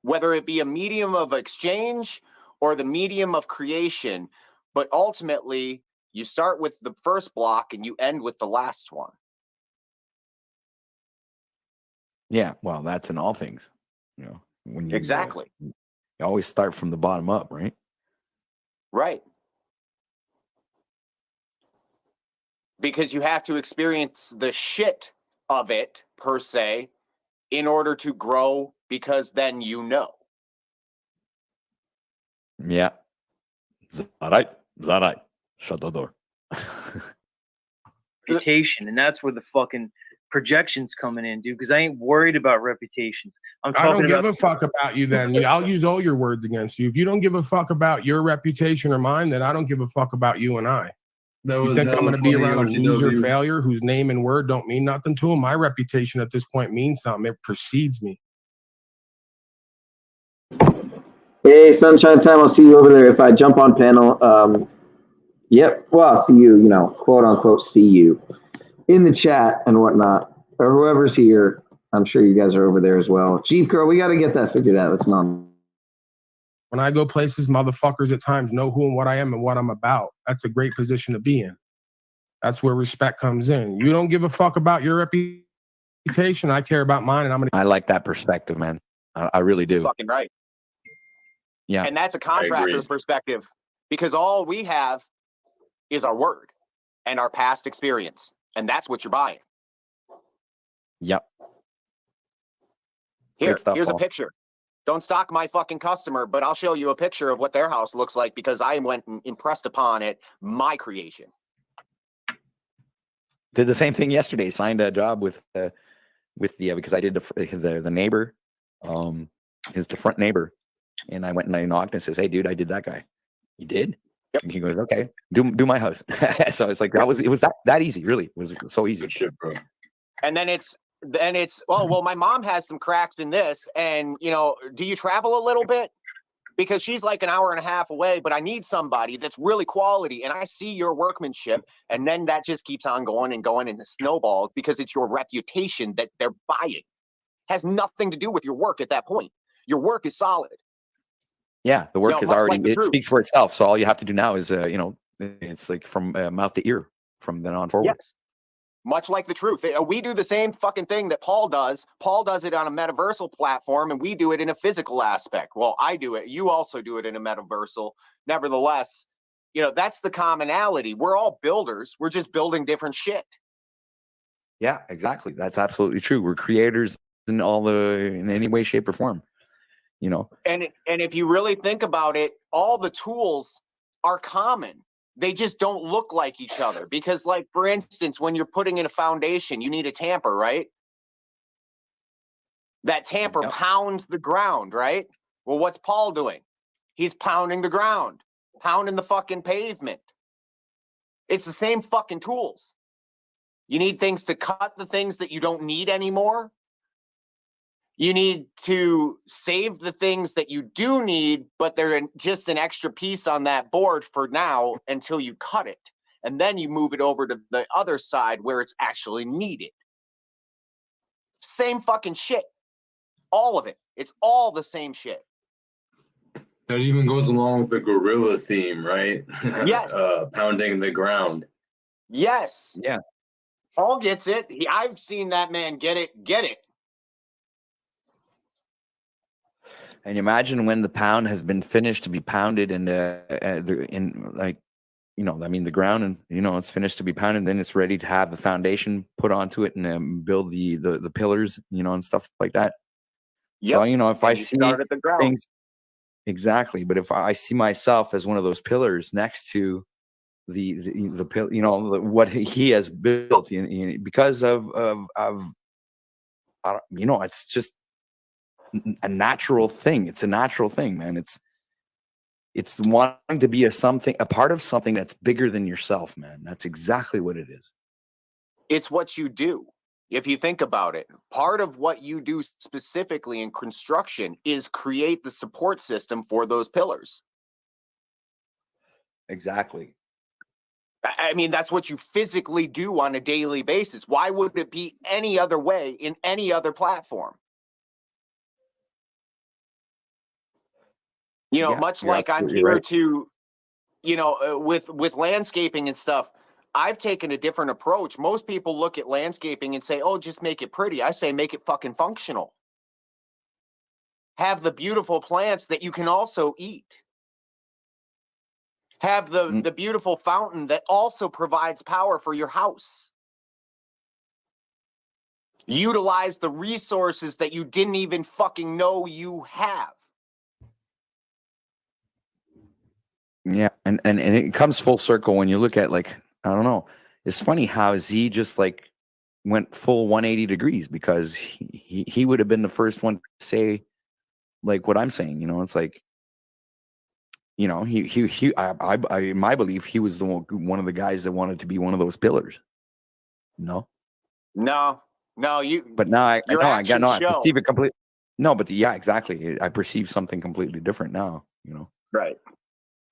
whether it be a medium of exchange or the medium of creation. But ultimately, you start with the first block and you end with the last one. Yeah, well, that's in all things. When you exactly. You always start from the bottom up, right? Right. Because you have to experience the shit of it, per se, in order to grow, because then you know. Yeah. Zarai. Shut the door. Reputation, and that's where the fucking projections coming in, dude, because I ain't worried about reputations. I don't give a fuck about you then. I'll use all your words against you. If you don't give a fuck about your reputation or mine, then I don't give a fuck about you and I. You think I'm going to be around a loser failure whose name and word don't mean nothing to him? My reputation at this point means something. It precedes me. Hey, Sunshine Time, I'll see you over there. If I jump on panel, yep, well, I'll see you, quote unquote, see you in the chat and whatnot, or whoever's here. I'm sure you guys are over there as well. Jeep Girl, we got to get that figured out. That's not. When I go places, motherfuckers at times know who and what I am and what I'm about. That's a great position to be in. That's where respect comes in. You don't give a fuck about your reputation. I care about mine, and I like that perspective, man. I really do. Fucking right. Yeah. And that's a contractor's perspective, because all we have is our word and our past experience. And that's what you're buying. Yep. Here's a picture. Don't stalk my fucking customer, but I'll show you a picture of what their house looks like, because I went and impressed upon it my creation. Did the same thing yesterday. Signed a job with the because I did the neighbor, the front neighbor, and I went and I knocked and says, "Hey, dude, I did that guy." You did? Yep. And he goes, "Okay, do my house." So it's like it was that easy. Really, it was so easy. Good shit, bro. And then it's oh well, my mom has some cracks in this, and do you travel a little bit? Because she's like an hour and a half away, but I need somebody that's really quality, and I see your workmanship, and then that just keeps on going and going, and it snowballs because it's your reputation that they're buying. Has nothing to do with your work at that point. Your work is solid. Yeah, the work is already, it speaks for itself. So all you have to do now is, it's like from mouth to ear from then on forward. Yes. Much like the truth. We do the same fucking thing that Paul does. Paul does it on a metaversal platform, and we do it in a physical aspect. Well, I do it. You also do it in a metaversal. Nevertheless, that's the commonality. We're all builders. We're just building different shit. Yeah, exactly. That's absolutely true. We're creators in any way, shape, or form. And if you really think about it, all the tools are common. They just don't look like each other because, like, for instance, when you're putting in a foundation, you need a tamper, right? That tamper pounds the ground, right? Well, what's Paul doing? He's pounding the ground, pounding the fucking pavement. It's the same fucking tools. You need things to cut the things that you don't need anymore. You need to save the things that you do need, but they're just an extra piece on that board for now until you cut it. And then you move it over to the other side where it's actually needed. Same fucking shit. All of it. It's all the same shit. That even goes along with the gorilla theme, right? Yes. Pounding the ground. Yes. Yeah. Paul gets it. I've seen that man get it. And imagine when the pound has been finished to be pounded and in like, you know, I mean the ground, and you know it's finished to be pounded, then it's ready to have the foundation put onto it and build the pillars, you know, and stuff like that. Yep. So you know, if I see start at the ground. things exactly, but if I see myself as one of those pillars next to the pill, you know, what he has built, because of you know, it's just a natural thing. It's a natural thing, man. It's wanting to be a part of something that's bigger than yourself, man. That's exactly what it is. It's what you do. If you think about it, part of what you do specifically in construction is create the support system for those pillars. Exactly. I mean, that's what you physically do on a daily basis. Why would it be any other way in any other platform? You know, Yeah, much you're like I'm absolutely here right. to, you know, with landscaping and stuff, I've taken a different approach. Most people look at landscaping and say, oh, just make it pretty. I say, make it fucking functional. Have the beautiful plants that you can also eat. Have the beautiful fountain that also provides power for your house. Utilize the resources that you didn't even fucking know you have. Yeah, and it comes full circle when you look at, like, I don't know. It's funny how Z just like went full 180 degrees, because he would have been the first one to say like what I'm saying. You know, it's like, you know, I in my belief, he was the one of the guys that wanted to be one of those pillars. No, you. but now I show. perceive it completely. No, but yeah, exactly. I perceive something completely different now. You know,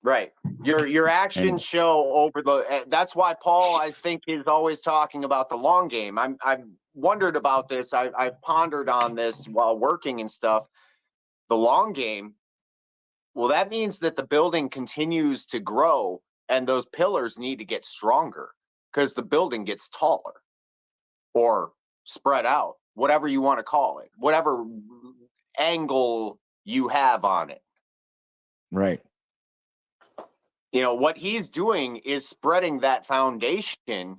Right. Your actions show over the. That's why Paul, I think, is always talking about the long game. I've wondered about this. I've pondered on this while working and stuff. The long game. Well, that means that the building continues to grow, and those pillars need to get stronger because the building gets taller or spread out, whatever you want to call it, whatever angle you have on it. right? You know, what he's doing is spreading that foundation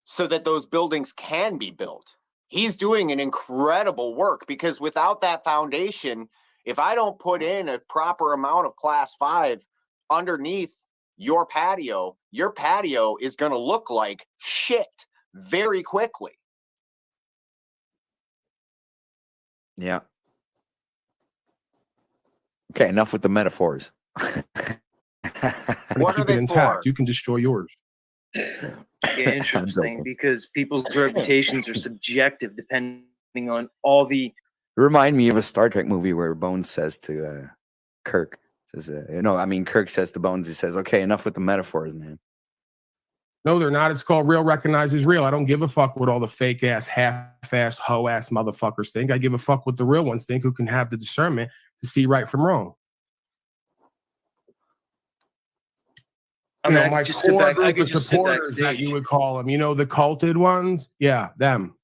so that those buildings can be built. He's doing an incredible work, because without that foundation, if I don't put in a proper amount of class 5 underneath your patio is going to look like shit very quickly. Yeah. Okay, enough with the metaphors. What are keep it they intact. for? You can destroy yours. Yeah, interesting, because people's reputations are subjective depending on all the. Remind me of a Star Trek movie where Bones says to Kirk, Kirk says to Bones, he says, okay, enough with the metaphors, man. No, they're not. It's called real recognizes real. I don't give a fuck what all the fake ass, half-ass, hoe-ass motherfuckers think. I give a fuck what the real ones think, who can have the discernment to see right from wrong. I mean, My core group of supporters that you would call them, the culted ones. Yeah, them.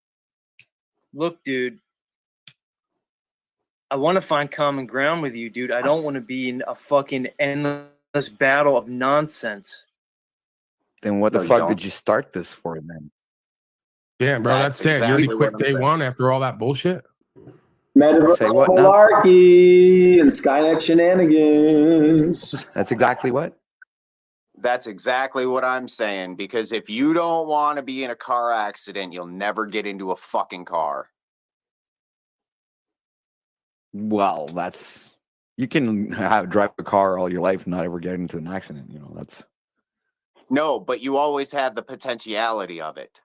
Look, dude, I want to find common ground with you, dude. I don't want to be in a fucking endless battle of nonsense. Then what the fuck did you start this for, then? Damn, bro, that's it. You already quit day one after all that bullshit? Metaverse malarkey and Skynet shenanigans. That's exactly what? That's exactly what I'm saying. Because if you don't want to be in a car accident, you'll never get into a fucking car. Well, that's you can drive a car all your life and not ever get into an accident. You know, that's No, but you always have the potentiality of it.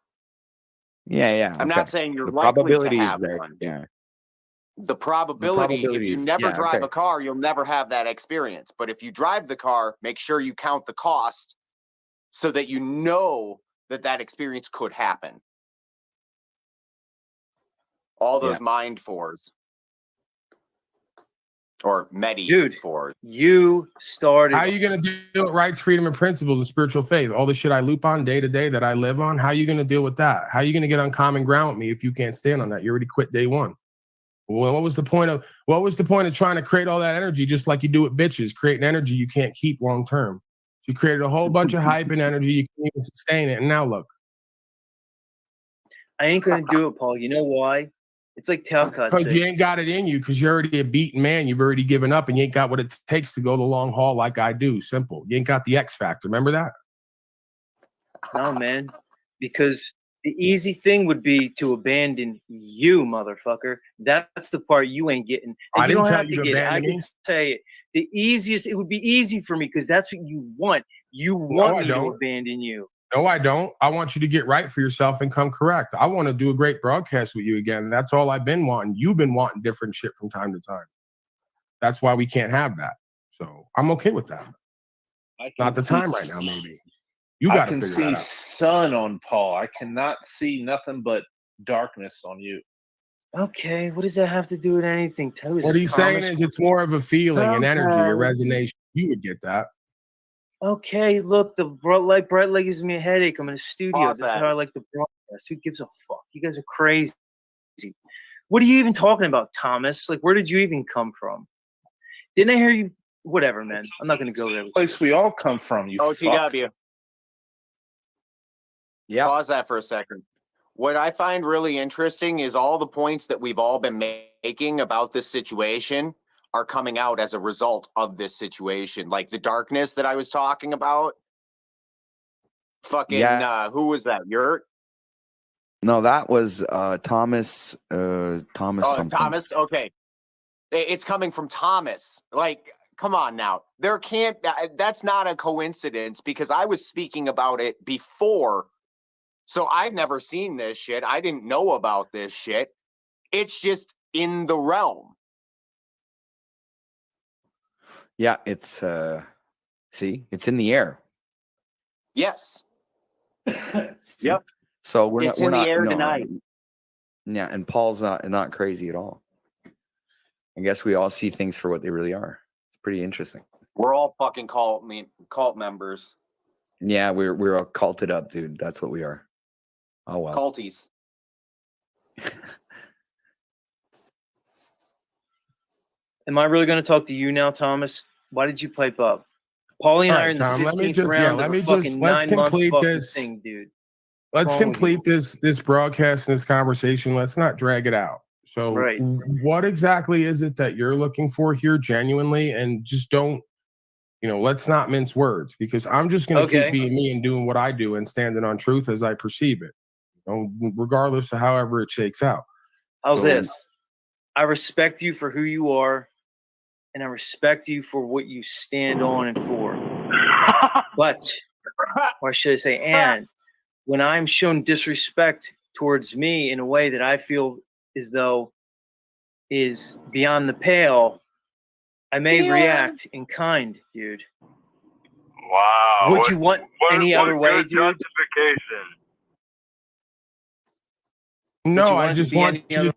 yeah. I'm okay. not saying you're The likely to probability is have there. one. Yeah. The probability, if you is- never yeah, drive okay. a car, you'll never have that experience. But if you drive the car, make sure you count the cost so that you know that that experience could happen. All those mind fours. Or medi fours. You started. How are you going to deal with rights, freedom, and principles and spiritual faith? All the shit I loop on day to day that I live on. How are you going to deal with that? How are you going to get on common ground with me if you can't stand on that? You already quit day one. Well, what was the point of trying to create all that energy just like you do with bitches? Create an energy you can't keep long term. You created a whole bunch of hype and energy, you can't even sustain it, and now look. I ain't gonna do it, Paul. You know why? It's like Talcott Because said. you ain't got it in you, because you're already a beaten man. You've already given up, and you ain't got what it takes to go the long haul like I do. Simple. You ain't got the X factor. Remember that? No, man. Because the easy thing would be to abandon you, motherfucker. That's the part you ain't getting. And I you didn't don't tell have you to to get it. I abandon can me. say it. The easiest, it would be easy for me because that's what you want. You want me to abandon you. No, I don't. I want you to get right for yourself and come correct. I want to do a great broadcast with you again. That's all I've been wanting. You've been wanting different shit from time to time. That's why we can't have that. So I'm okay with that. Not the time right now, maybe. You got to figure that out. I can see sun on Paul. I cannot see nothing but darkness on you. Okay, what does that have to do with anything? What he's saying is it's more of a feeling, an energy, a resonation. You would get that. Okay, look, the bright light gives me a headache. I'm in a studio. Pause This is that. how I like to broadcast. Who gives a fuck? You guys are crazy. What are you even talking about, Thomas? Like, where did you even come from? Didn't I hear you? Whatever, man. I'm not going to go there. Place we all come from, you fuck. OTW. Yeah. Pause that for a second. What I find really interesting is all the points that we've all been making about this situation are coming out as a result of this situation. Like the darkness that I was talking about. Fucking, who was that? Yurt? No, that was Thomas. Thomas something. Thomas? Okay. It's coming from Thomas. Like, come on now. There can't, that's not a coincidence because I was speaking about it before. So I've never seen this shit. I didn't know about this shit. It's just in the realm. Yeah, it's see, it's in the air. Yes. Yep. So we're It's not in the air no, tonight. Yeah, and Paul's not crazy at all. I guess we all see things for what they really are. It's pretty interesting. We're all fucking cult members. Yeah, we're all culted up, dude. That's what we are. Oh well. Culties. Am I really going to talk to you now, Thomas? Why did you pipe up? Paulie and I are in the 15th round of a fucking 9-month fucking thing, dude. Let's wrong with complete this broadcast and this conversation. Let's not drag it out. So Right. What exactly is it that you're looking for here genuinely? And just don't, let's not mince words because I'm just going to keep being me and doing what I do and standing on truth as I perceive it, regardless of however it shakes out. How's this? I respect you for who you are, and I respect you for what you stand on and for. But, or should I say, and when I'm shown disrespect towards me in a way that I feel as though is beyond the pale, I may react in kind, dude. Wow. Would you want any other way, dude? Justification. No, I just want you to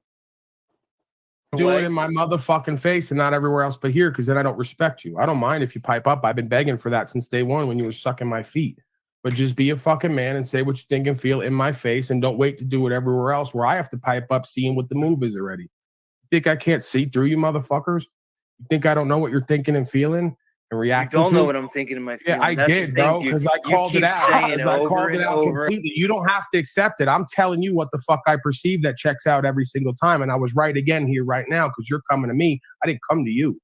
do it in my motherfucking face and not everywhere else but here, because then I don't respect you. I don't mind if you pipe up. I've been begging for that since day one when you were sucking my feet. But just be a fucking man and say what you think and feel in my face, and don't wait to do it everywhere else where I have to pipe up seeing what the move is already. You think I can't see through you motherfuckers? You think I don't know what you're thinking and feeling and reacting to? You don't know what I'm thinking in my feelings. Yeah, I did, bro, because I called it out. I called it out completely. You don't have to accept it. I'm telling you what the fuck I perceive that checks out every single time. And I was right again here right now because you're coming to me. I didn't come to you.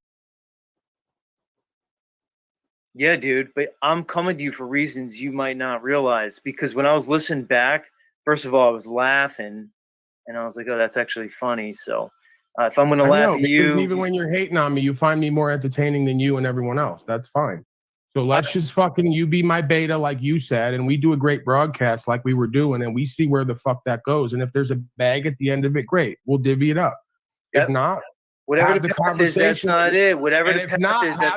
Yeah, dude, but I'm coming to you for reasons you might not realize. Because when I was listening back, first of all, I was laughing, and I was like, "Oh, that's actually funny." So, if I'm gonna I laugh know, at because you, even when you're hating on me, you find me more entertaining than you and everyone else. That's fine. So let's just fucking you be my beta, like you said, and we do a great broadcast like we were doing, and we see where the fuck that goes. And if there's a bag at the end of it, great, we'll divvy it up. If not, whatever have the the path is, that's conversation. not it. Whatever And the if path not, is, that's have